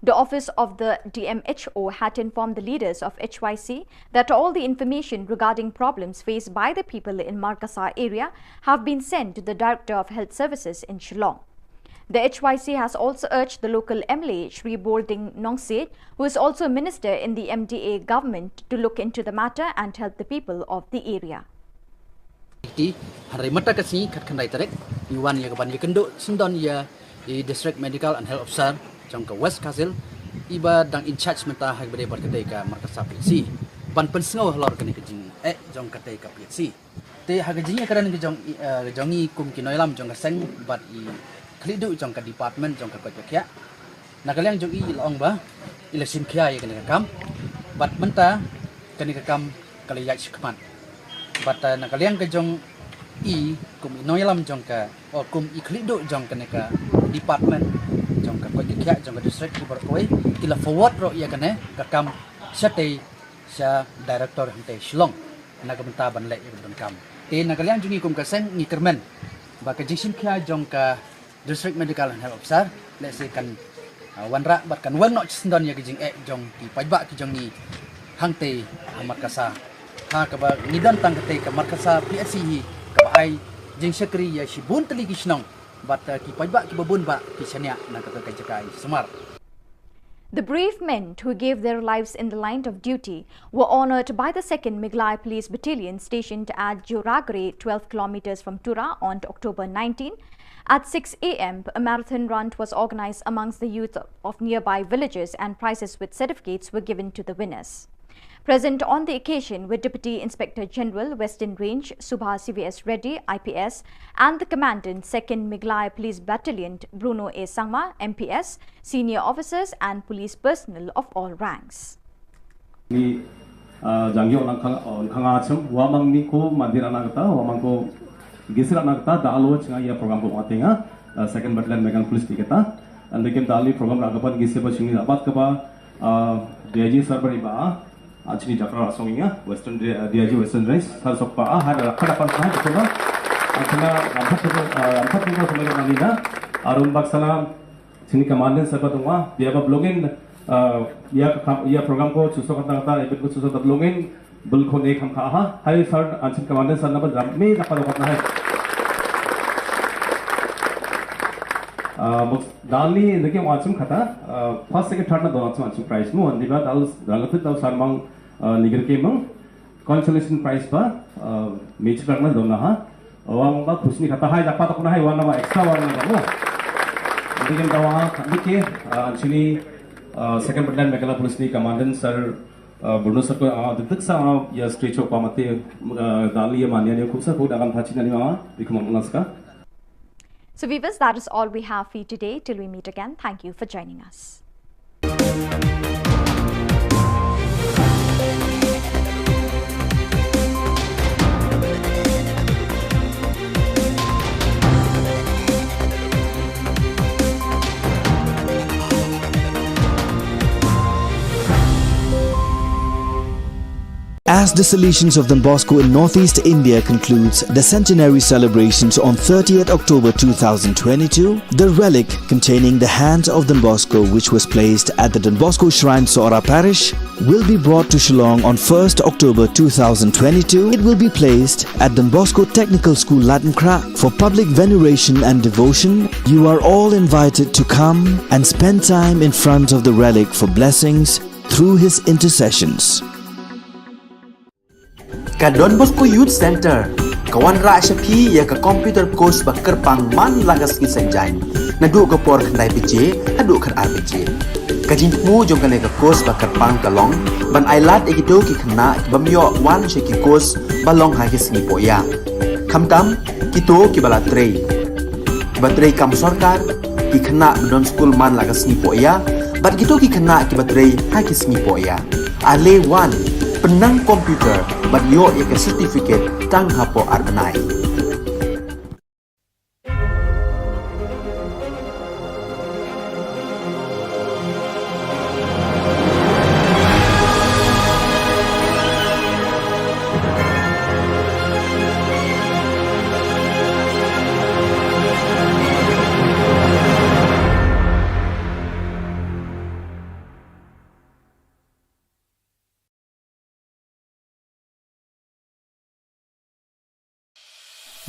The office of the DMHO had informed the leaders of HYC that all the information regarding problems faced by the people in Markasa area have been sent to the Director of Health Services in Shillong. The HYC has also urged the local MLA Shri Bolding Nongsit, who is also a minister in the MDA government, to look into the matter and help the people of the area. Hari mata kasi kat kandai tarik iwan ya kaban ya kendo sindon ya di district medical and health officer jong ke West Kazil iba dang in charge menta hak bade bar kedai ka markas PHC ban pensengau lor kene kejing jong kedai ka PHC te hak kejing karan ke jongi kum kinoilam jong ka seng bat i klidu jong ka department jong ka kya nakaliang jong i long ba election kya ya kene ka kam bat menta kene ka kam kali yak shikman bat nakaliang ke jong i kum inoilam jong ka kum i klidu jong kene ka department jong ka kya jong ka district ki berkoi kila forward ro ya kene ka kam sate sa director hante Shillong na ka benta ban le ibon kam te nakaliang jong i kum ka seng ni kermen ba ka jingsin kya jong ka district medical and health officer let's say kan wanra bat kan wan no sindon ya jing jong ki pajba ki jong ni hangte markasa ha ka ba nidan tang kate ka markasa PSC hi ka ba ai jing sekri ya shibun tali ki snong bat ki pajba ki babun ba ki sanya na ka ka jakai smar. The brave men who gave their lives in the line of duty were honoured by the 2nd Miglai Police Battalion stationed at Juragre, 12 kilometers from Tura on October 19. At 6 a.m., a marathon run was organised amongst the youth of nearby villages and prizes with certificates were given to the winners. Present on the occasion were Deputy Inspector General, Western Range, Subha CVS Reddy, IPS, and the Commandant, 2nd Miglai Police Battalion, Bruno A. Sangma, MPS, senior officers and police personnel of all ranks. Jangyo kangachum wamang ni ko mandir anagta wamang ko gisra anagta dalo chinga ya program ko atenga 2nd Battalion Megan Police tiketa and lekin dali program ragapan giseba chingi abat ka ba DIG Sarbari ba Actually, Jakra Songinga, Western DIG Western Race, Salsopa, had a Kadapan Sahara, Ampatuka Manina, Arun Baksana, Sini Commandant Sabatuma, they have a blogging ya program ko Susokata, Ebit Susota blogging, Bulkone Kamkaha, High Third Ansin Commandant Sanaba, Rame, Napalokata. Dali in the game watching Kata, first second third of the watching prize, no, and the Dalafit of Sarmang Niger Kamang, consolation prize per Major Colonel Donaha, Wanga Pusni Kata High, the Patakuna, one of extra one of the game Dawa, Chini, 2nd Battalion Megala Police Commandant Sir Bruno Sako, the Tixa, your stretch of Pamate, Dali, Mania Kusa, who Dagan Pachinanima, become Alaska. So viewers, that is all we have for you today. Till we meet again, thank you for joining us. As the Salesians of Don Bosco in Northeast India concludes the centenary celebrations on 30th October 2022, the relic containing the hands of Don Bosco, which was placed at the Don Bosco Shrine Sora Parish, will be brought to Shillong on 1st October 2022. It will be placed at Don Bosco Technical School Latinkra for public veneration and devotion. You are all invited to come and spend time in front of the relic for blessings through his intercessions. Ka Don Bosco Youth Center, kawan ra shapi ya ka computer course bakar pang man lagas ki sanjain. Nadu ka por khandai pije, adu khar ar pije. Ka jingmu jong ka course bakar pang kalong, ban ailat ekito ki khna bamyo wan she ki course balong ha ki singi poya. Khamtam kito ki bala trei. Batrei kam sarkar ki khna don school man lagas ni poya, bat kito ki khna ki batrei ha ki singi poya. Ale wan penang komputer bat yo ya certificate tang hapo arnai.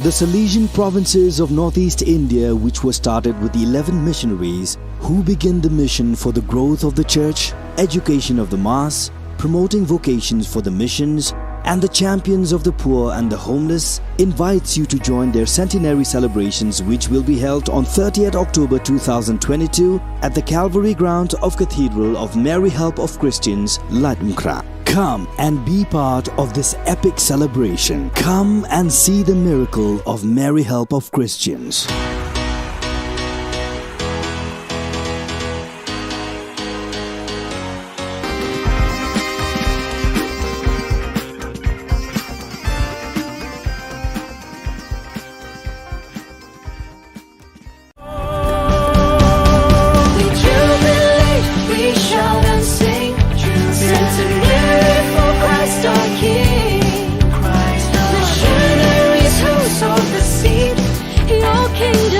The Salesian provinces of northeast India, which were started with the 11 missionaries who began the mission for the growth of the church, education of the mass, promoting vocations for the missions, and the champions of the poor and the homeless, invites you to join their centenary celebrations, which will be held on 30th October 2022 at the Calvary Ground of Cathedral of Mary Help of Christians, Latmkra. Come and be part of this epic celebration. Come and see the miracle of Mary Help of Christians. Your kingdom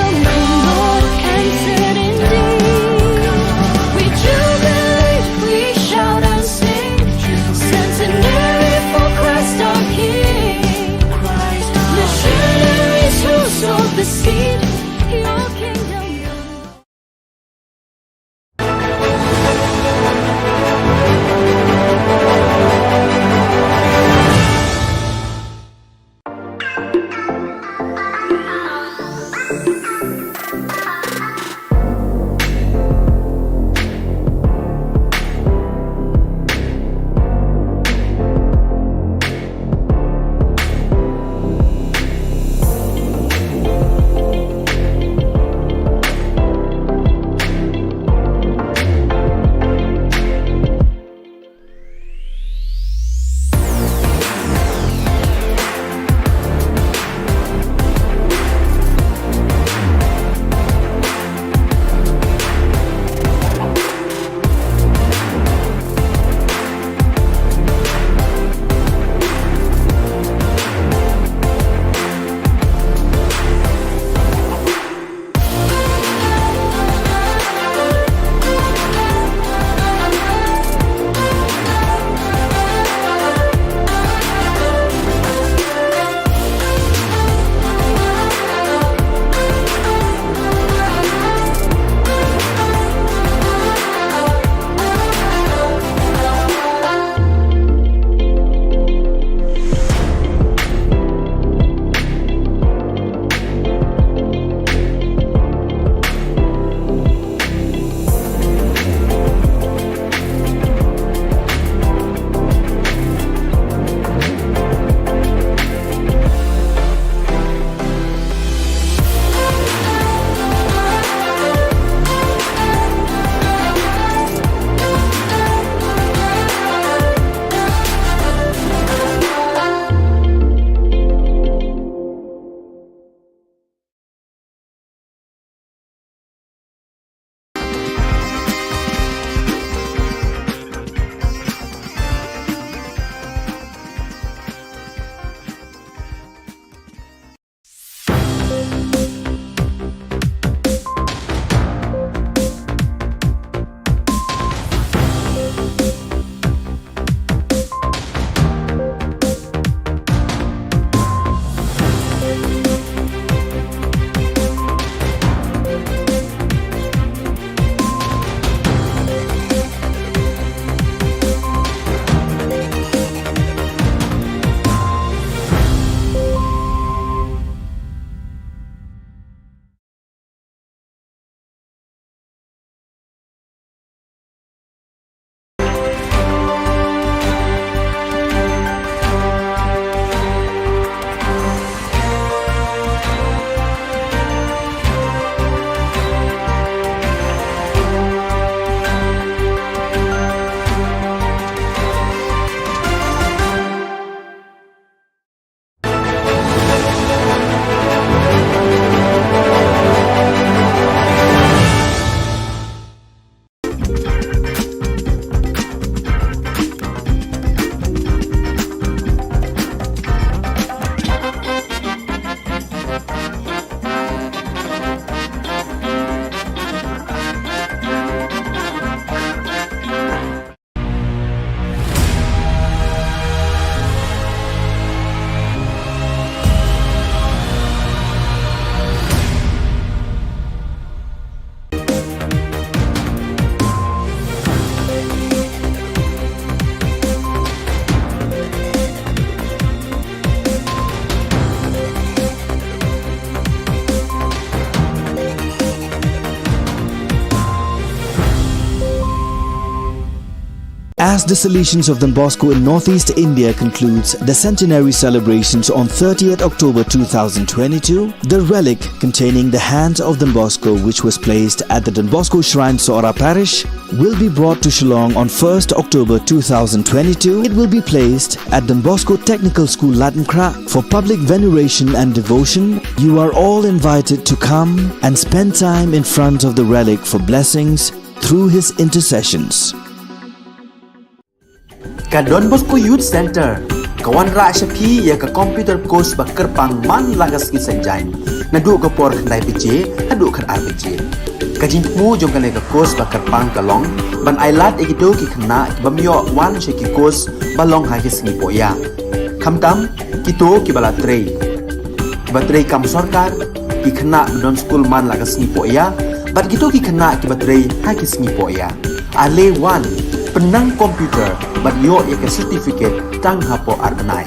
As the Salesians of Don Bosco in Northeast India concludes the centenary celebrations on 30th October 2022, the relic containing the hand of Don Bosco, which was placed at the Don Bosco Shrine Sora Parish, will be brought to Shillong on 1st October 2022. It will be placed at Don Bosco Technical School Latmkra for public veneration and devotion. You are all invited to come and spend time in front of the relic for blessings through his intercessions. Ka Don Bosco Youth Center, kawan ra shapi ya ka computer course ba kerpang man lagas ki sanjain. Nadu ka por khandai pije, hadu khar ar pije. Ka jingmu jong kane ka course ba kerpang kalong, ban ailat ekido ki khna ki bamyo wan she ki course balong ha ki singi poya. Khamtam kito ki bala trei. Ba trei kam sarkar ki khna don school man lagas singi poya, ban kito ki khna ki ba trei ha ki singi poya. Ale wan penang komputer ban yo ya ke certificate tang hapo arnai.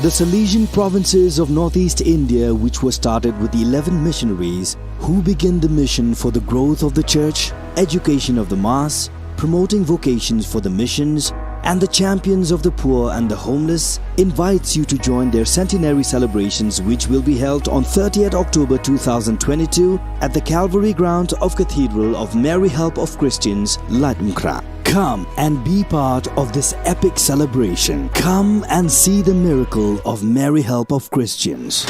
The Salesian provinces of Northeast India, which were started with the 11 missionaries who began the mission for the growth of the church, education of the mass, promoting vocations for the missions, and the champions of the poor and the homeless, invites you to join their centenary celebrations, which will be held on 30th October 2022 at the Calvary Ground of Cathedral of Mary Help of Christians, Latmkra. Come and be part of this epic celebration. Come and see the miracle of Mary Help of Christians.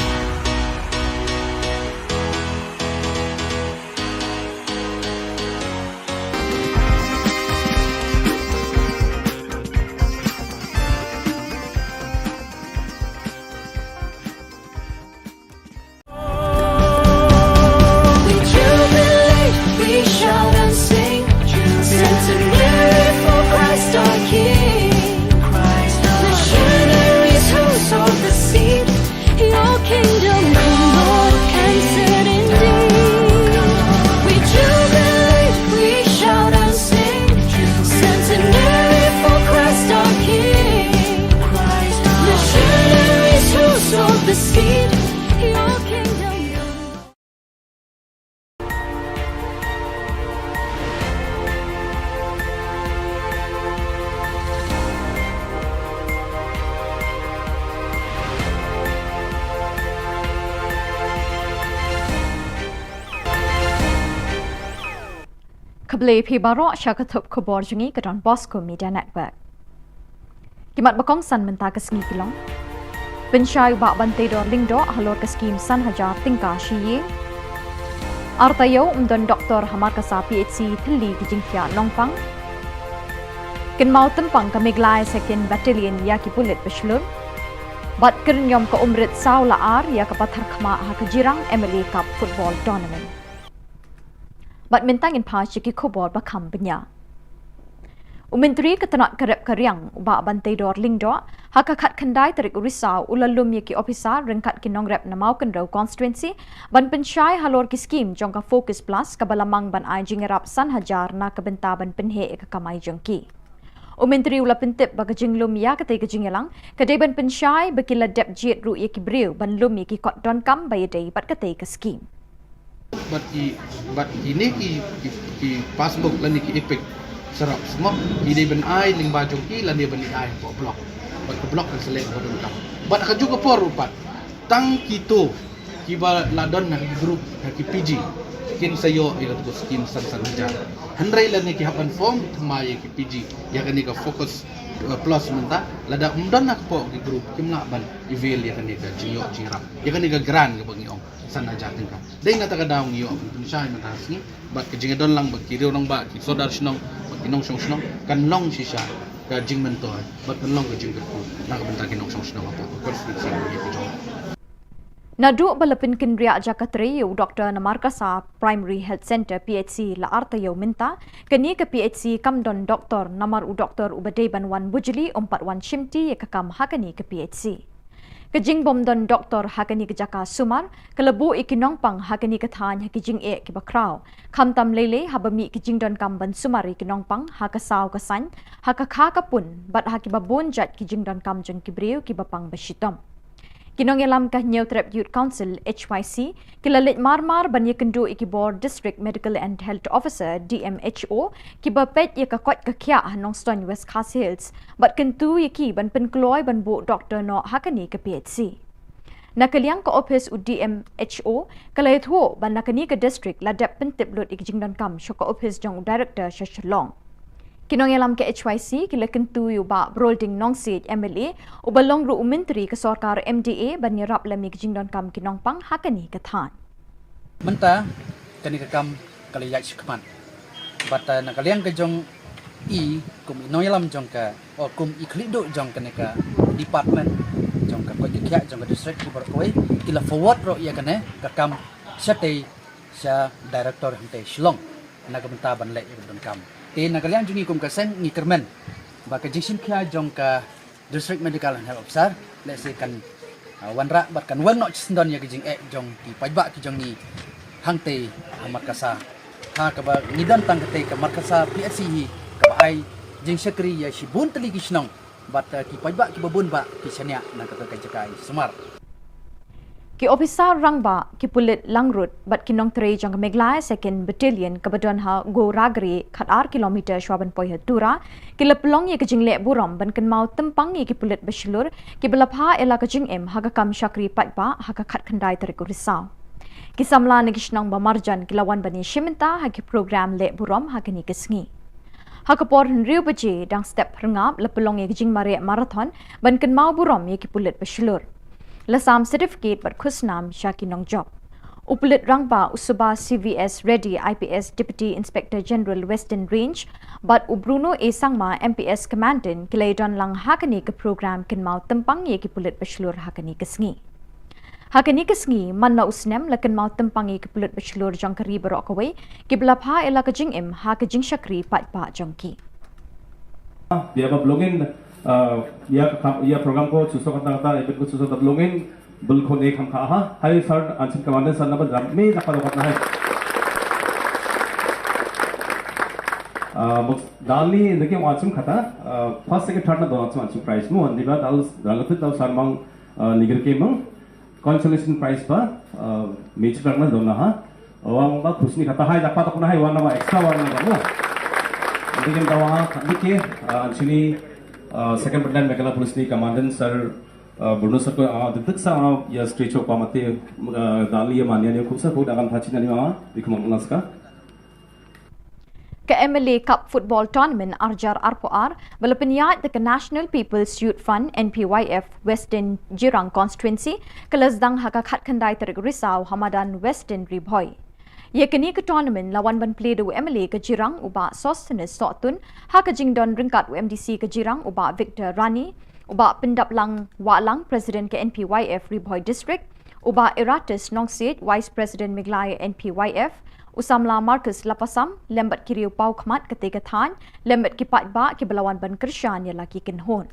Khubor Phibaro Shakathup Khubor Jungi Don Bosco Media Network. Kimat bakong san menta kasngi kilong. Pensyai bak bante dor lingdo halor kaskim san hajar tingka shiye. Artayo umdon Dr. Hamar Kasa PhD Thili Kijingthia Nongpang. Kin mau tempang kamiglai second battalion yaki bullet beslun. Bat kernyom ke umrit saw laar ya kapathar khma hakajirang MLA Cup football tournament. Bat mintang in pa chiki Khubor bakam benya. Umentri ketanak kerep keriang ubak bantai dor lingdo hakakat kandai terik urisau ulalum yaki ofisa rengkat kinong rep namau kendrau constituency ban pensyai halor ki skim jongka focus plus kabalamang ban ai jingerap san hajar na kebentaban penhe ke kamai jengki. Umentri ula pentip baga jinglum ya katai ke jingelang kadai ban pensyai bekila dep jet ru yaki briu ban lum yaki kot don kam bayadai bat katai ke skim. But ini ki passbook lan ki epic serap semua ini ben ai ling baju ki lan dia beli ai po blok. But ke blok kan selek pada utang. But akan juga por rupat. Tang kito ki ba ladon na ki group na ki PG. Kin sayo ila tu skin san jar. Handrai lan ki hapan form thmai ki PG. Ya kan ni ka fokus plus menta lada umdon nak po ki group kim la ban eval ya kan ni ka jinyo jingrap. Ya kan ni ka grand ka bangi ong sana jatin ka. Dai na taka daw ngiyo ang siya matas ni bat ka jingadon lang bagkiriw nang ba ki sodar sinong inong song kan long siya ka jingmento bat kan long ka jingkat ko nakabenta kinong song apo konflict sa ni ko. Nadu balapin kinria Jakatreyu Dr. Namarkasa Primary Health Center PHC la artayo minta kini ke PHC kamdon Dr. Namar u Dr. Ubadeban wan bujili 41 shimti ye kakam hakani ke PHC. Kejing bomdon Dr. hakani ke Jaka Sumar kelebu ikinong pang hakani ke than hakijing ke bakrau kamtam lele habami kejing don kamban sumari kinong pang hakasau kasan hakakha kapun bat hakibabun jat kejing don kam jeng kibriu kibapang basitom. Kinong yalam kah New Trap Youth Council HYC kilalit marmar banyak kendu ikibor District Medical and Health Officer DMHO kibapet ye kakot kakya hanong Stone West Khas Hills bat kentu yaki ban penkloy ban bu Dr. No hakani ke PHC. Nakaliang ke office u DMHO kalait ho ban nakani ke district ladap pentip lut ikjing dan kam syok office jong director Shillong. Kinong yalam ke HYC kila kentu yu ba brolding nong seat MLA u balong ru menteri ke sorkar MDA ban nyerap lami kejing don kam kinong pang hakani ke than. Menta kani ke kam kali yak sikman. Bata nakaliang ke jong kum inoy yalam jong ka o kum iklido jong kani ka department jong ka koi kya jong ka district Khubor koi kila forward ro ya kane ka kam sate sa director hante Shillong nagamenta ban le don kam. Nakalian jungi kum kasen ni kermen ba ka jisim kya jong ka district medical and health officer let's say kan wanra bat kan wan no chisndon ya jing jong ki pajba ki jong ni hangte markasa ha ka ba nidan tang kate ka markasa PSC hi ka ba ai jing sekri ya shibun tali kisnong bat ki pajba ki babun ba ki sanya na ka ka jakai sumar. Ki officer rangba ki pulit langrut bat kinong tre jang Meglaya 2nd Battalion kabadon ha go ragri khatar kilometer shwaban poi tura ki leplong ye kajing le buram ban kan mau tempang ye ki pulit basilur ki belapha ela kajing em ha kam shakri patba ha ka khat khandai tar ko risau ki samla negishnang ba marjan ki lawan bani shimenta ha ki program le buram ha kani kisngi ha ka por riu baje dang step rngap lepelong ye kajing mare marathon ban kan mau buram ye ki pulit basilur Lasam certificate but khusnam Shaki Nong job. Upulit rangba usuba CVS Ready IPS Deputy Inspector General Western Range but Ubruno A Sangma MPS Commandant kilaydon lang hakani ke program kin mau tempang ye ki pulit baslur hakani kesngi. Hakani kesngi man na usnem lakan mau tempang ye ki pulit baslur jong kari berok away ki belapha ela kajing em ha kajing shakri pat pa jongki. Dia apa blogging या प्रोग्राम को चुसो करता एपिक को चुसो तबलोंगिन बिल्कुल एक हम कहा हाय सर अंशिम कमांडर सर नंबर जब में नफा करना है दाली देखिए वाचुम खाता फर्स्ट सेकंड थर्ड ना दोनों वाचुम प्राइस मु अंदी बात दाल रंगत दाल सरमंग निगर के मंग कंसोलेशन प्राइस पर मेच करना दोनों हा वांग बा खुशनी खाता हाय जापा तो ना हाय वाना बा एक्स्ट्रा वाना बा देखिए दावा देखिए अंशिनी second battalion Megala Police ni Commandant Sir Bruno Sir ko detik sa ya stretch ko amate dali ya manya ni khubsa ko dagan thachina ni ma bikhum naska Ke MLA Cup Football Tournament Arjar Arpoar balapanyat the National People's Youth Fund NPYF Western Jirang Constituency kelasdang haka khat khandai terik risau Hamadan Western Ribhoy Ye kini ke tournament lawan ban play do MLA ke Jirang uba Sostenes Sotun ha ke jingdon ringkat UMDC ke Jirang uba Victor Rani uba pendap lang walang President ke NPYF Ribhoy District uba Eratus Nongsit Vice President Meglaya NPYF usamla Marcus Lapasam lembat kiriu pau khmat ketika than lembat ki patba ki belawan ban Krishan ya laki kenhon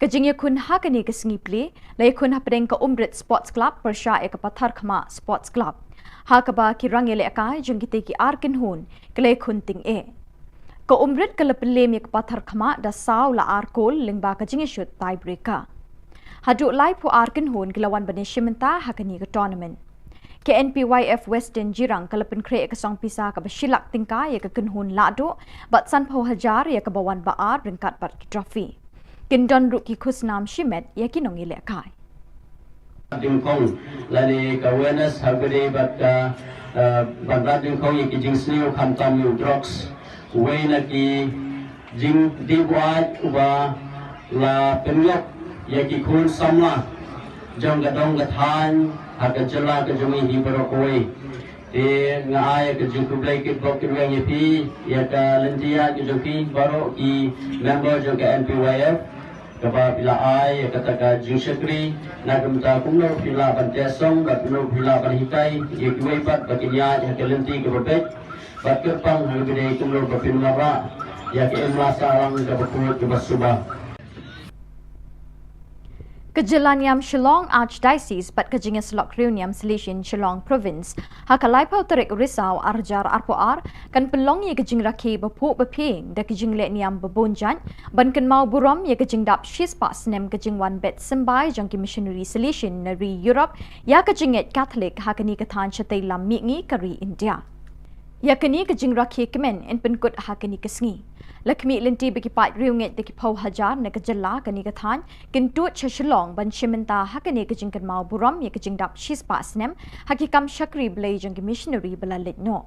Kajing ye kun ha kini ke sengi play la ye kun ha pedeng ke Umrit Sports Club persya e ke Pathar Khama Sports Club ha kaba ki rangele akai jong kite ki arkin hun kle khunting e ko umrit kala pelem yak pathar khama da saw la arkol lingba ka jinge shot tie breaker hadu lai pu arkin hun kilawan bane shimenta hakani ka tournament ke NPYF Western Jirang kala pen kre ka song pisa ka bashilak tingka ya ka kun hun la do bat san pho hajar ya ka bawan ba ar ringkat bat ki trophy kin don ru ki khusnam shimet ya ki nongile akai Dingkong lani awareness habari batka bandrat dingkong ye jing sliu khamtam yu drugs way na ki jing diwat uba la penyok ye ki khun samla jong gadong gathan haga jala ka jumi hi barokoi te ngai ka jing kublai ki blok ki ye pi ya ka lendia ki joki baro ki member jong ka NPYF kaba pila ai kata ka jusakri nagamta kumno pila bantesong bat kumno pila banhikai yekwei pat bakinya hakelenti kebet bat kepang halbide kumno bapinmara yak emlasa lang kabukut kebasuba Kejilaniam Shillong Archdiocese bat kejinga selok Reuniam Selesion Shillong Province hakalai pau terik risau arjar arpoar kan pelong ye kejing rakhi bapuk baping da kejing le niam babonjan ban kan mau buram ye kejing dap shis pa snem kejing wan bet sembai jangki missionary selesion nari Europe ya kejing et Catholic hakani kathan chatai lam mingi kari India ya kani kejing rakhi kemen en penkut hakani kesngi Lakmi lenti bagi pat riunget deki pau hajar na kejela kani kathan kentut Shillong ban shimenta hakani kejing kan mau buram ye kejing dap shis pa snem hakikam shakri blai jangki missionary belalit no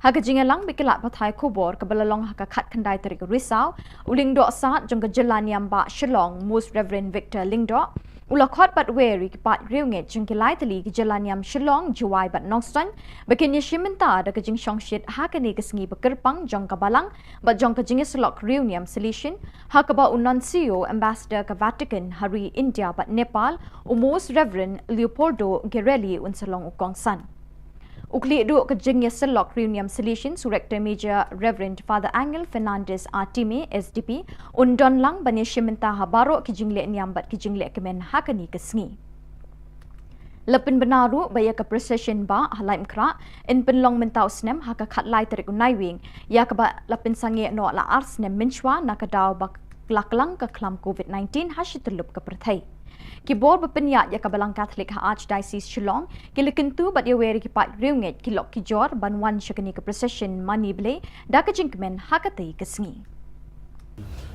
hakajing lang bikilat pathai Khubor kebelalong hakakat kandai terik risau uling do saat jang kejela niam ba Shillong Most Reverend Victor Lingdo ulakot bat weri kipat riunget jang kilai tali kejela niam Shillong juai bat nongstan bakin ye shimenta da kejing shongshit hakani kesngi bekerpang jang kabalang bat jang kejing selok reuniam solution hakaba unancio ambassador ke Vatican hari India bat Nepal Most Reverend Leopoldo Guerrelli unsalong ukongsan Ukli duk kejing selok reuniam solution Director Major Reverend Father Angel Fernandez Artime SDP undon lang bani shimenta habarok kejing le niam bat kejing le kemen hakani kesngi Lepin benaru baya ke procession ba halai mkra in penlong mentau snem haka khat lai terik unai wing ya ke ba lepin sange no la ars snem minchwa nakadau bak laklang ke klam COVID-19 hashitulup ke perthai Kibor berpenyak ya kabalang Catholic ha Archdiocese Shillong kilikentu bat ya weri kipat riunget kilok kijor banwan syakani ke procession mani ble da kejingkemen hakatai kesngi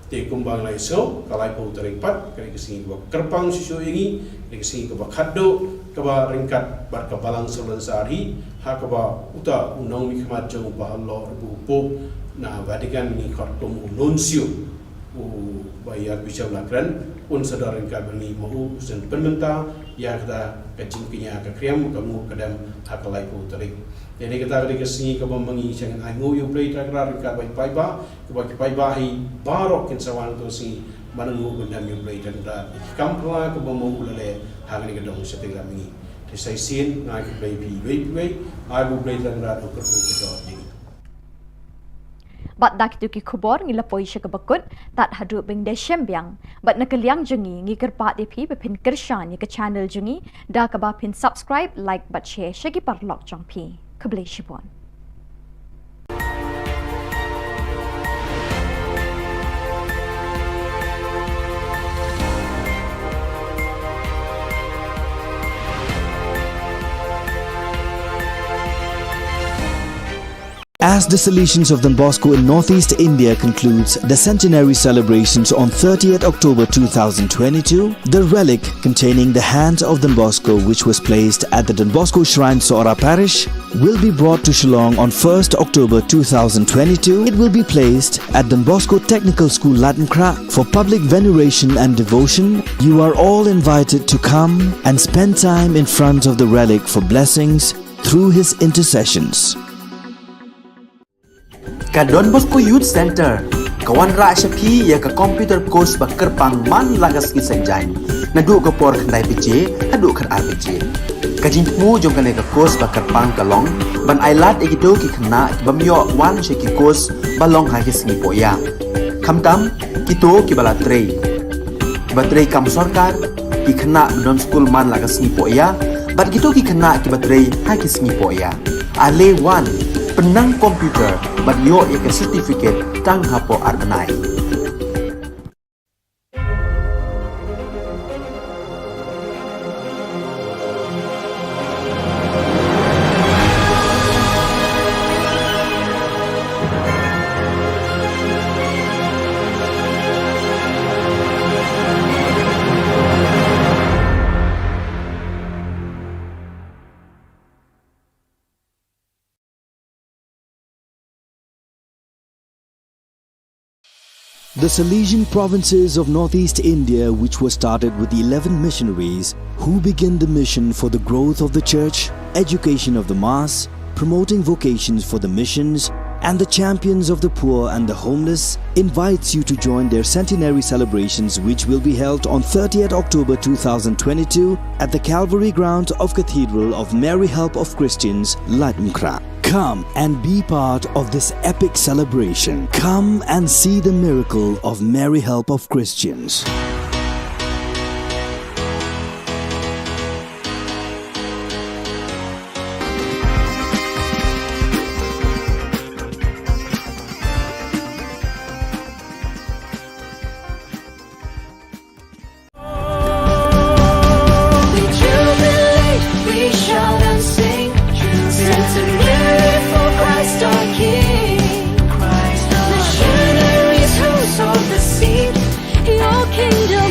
Te kumbang lai so kalai pau terik pat kani kesingi buat kerpang susu ingi kani kesingi keba khaddo keba ringkat bar kabalang sebulan sehari ha keba uta unang mikmat jeng bahalo rebu pop na Vatican ni kartum nuncio bayar bisa belakran un sadar ringkat bani mahu sen penmenta ya kita kecing kinya ke kriam kamu kedam hakalai pau terik jadi kita kali kesingi keba mengi jangan angu yu play takrar ringkat bai ba keba bai ba hi barok kin sawan tu si manengu bendam yu play dan da kampla keba mahu lele hangani kedong setelah mengi desai sin ngai ke play pi ai bu play takrar ko ko kedong Bat dak tu ki Khubor ngila poi sya kebakut tat hadu bing de syembyang bat nakaliang jungi ngi kerpat depi bepin kershan ni ke channel jungi da ka ba pin subscribe like bat share syagi parlok jong pi keblai shibon As the Salesians of Don Bosco in Northeast India concludes the centenary celebrations on 30th October 2022, the relic containing the hands of Don Bosco, which was placed at the Don Bosco Shrine Sora Parish, will be brought to Shillong on 1st October 2022. It will be placed at Don Bosco Technical School Latankra for public veneration and devotion. You are all invited to come and spend time in front of the relic for blessings through his intercessions. Ka Don Bosco Youth Center kawan ra shapi ya ka computer course ba kerpang man lagas ki sanjai na du ka por khandai pije adu khar RPG ka jin mu jong ka ne ka course ba kerpang ka long ban ailat e do ki khna bamyo wan she ki course ba long ha ki singi po ya khamtam ki to ki bala trei ba trei kam sarkar ki khna don school man lagas singi po ya bat ki to ki khna ki ba trei ha ki singi po ya ale wan penang komputer bat yo ya ke certificate tang hapo arnai The Salesian provinces of Northeast India, which were started with the 11 missionaries who began the mission for the growth of the church, education of the mass, promoting vocations for the missions, and the Champions of the Poor and the Homeless invites you to join their centenary celebrations, which will be held on 30th October 2022 at the Calvary Ground of Cathedral of Mary Help of Christians, Latumkra. Come and be part of this epic celebration. Come and see the miracle of Mary Help of Christians. Kingdom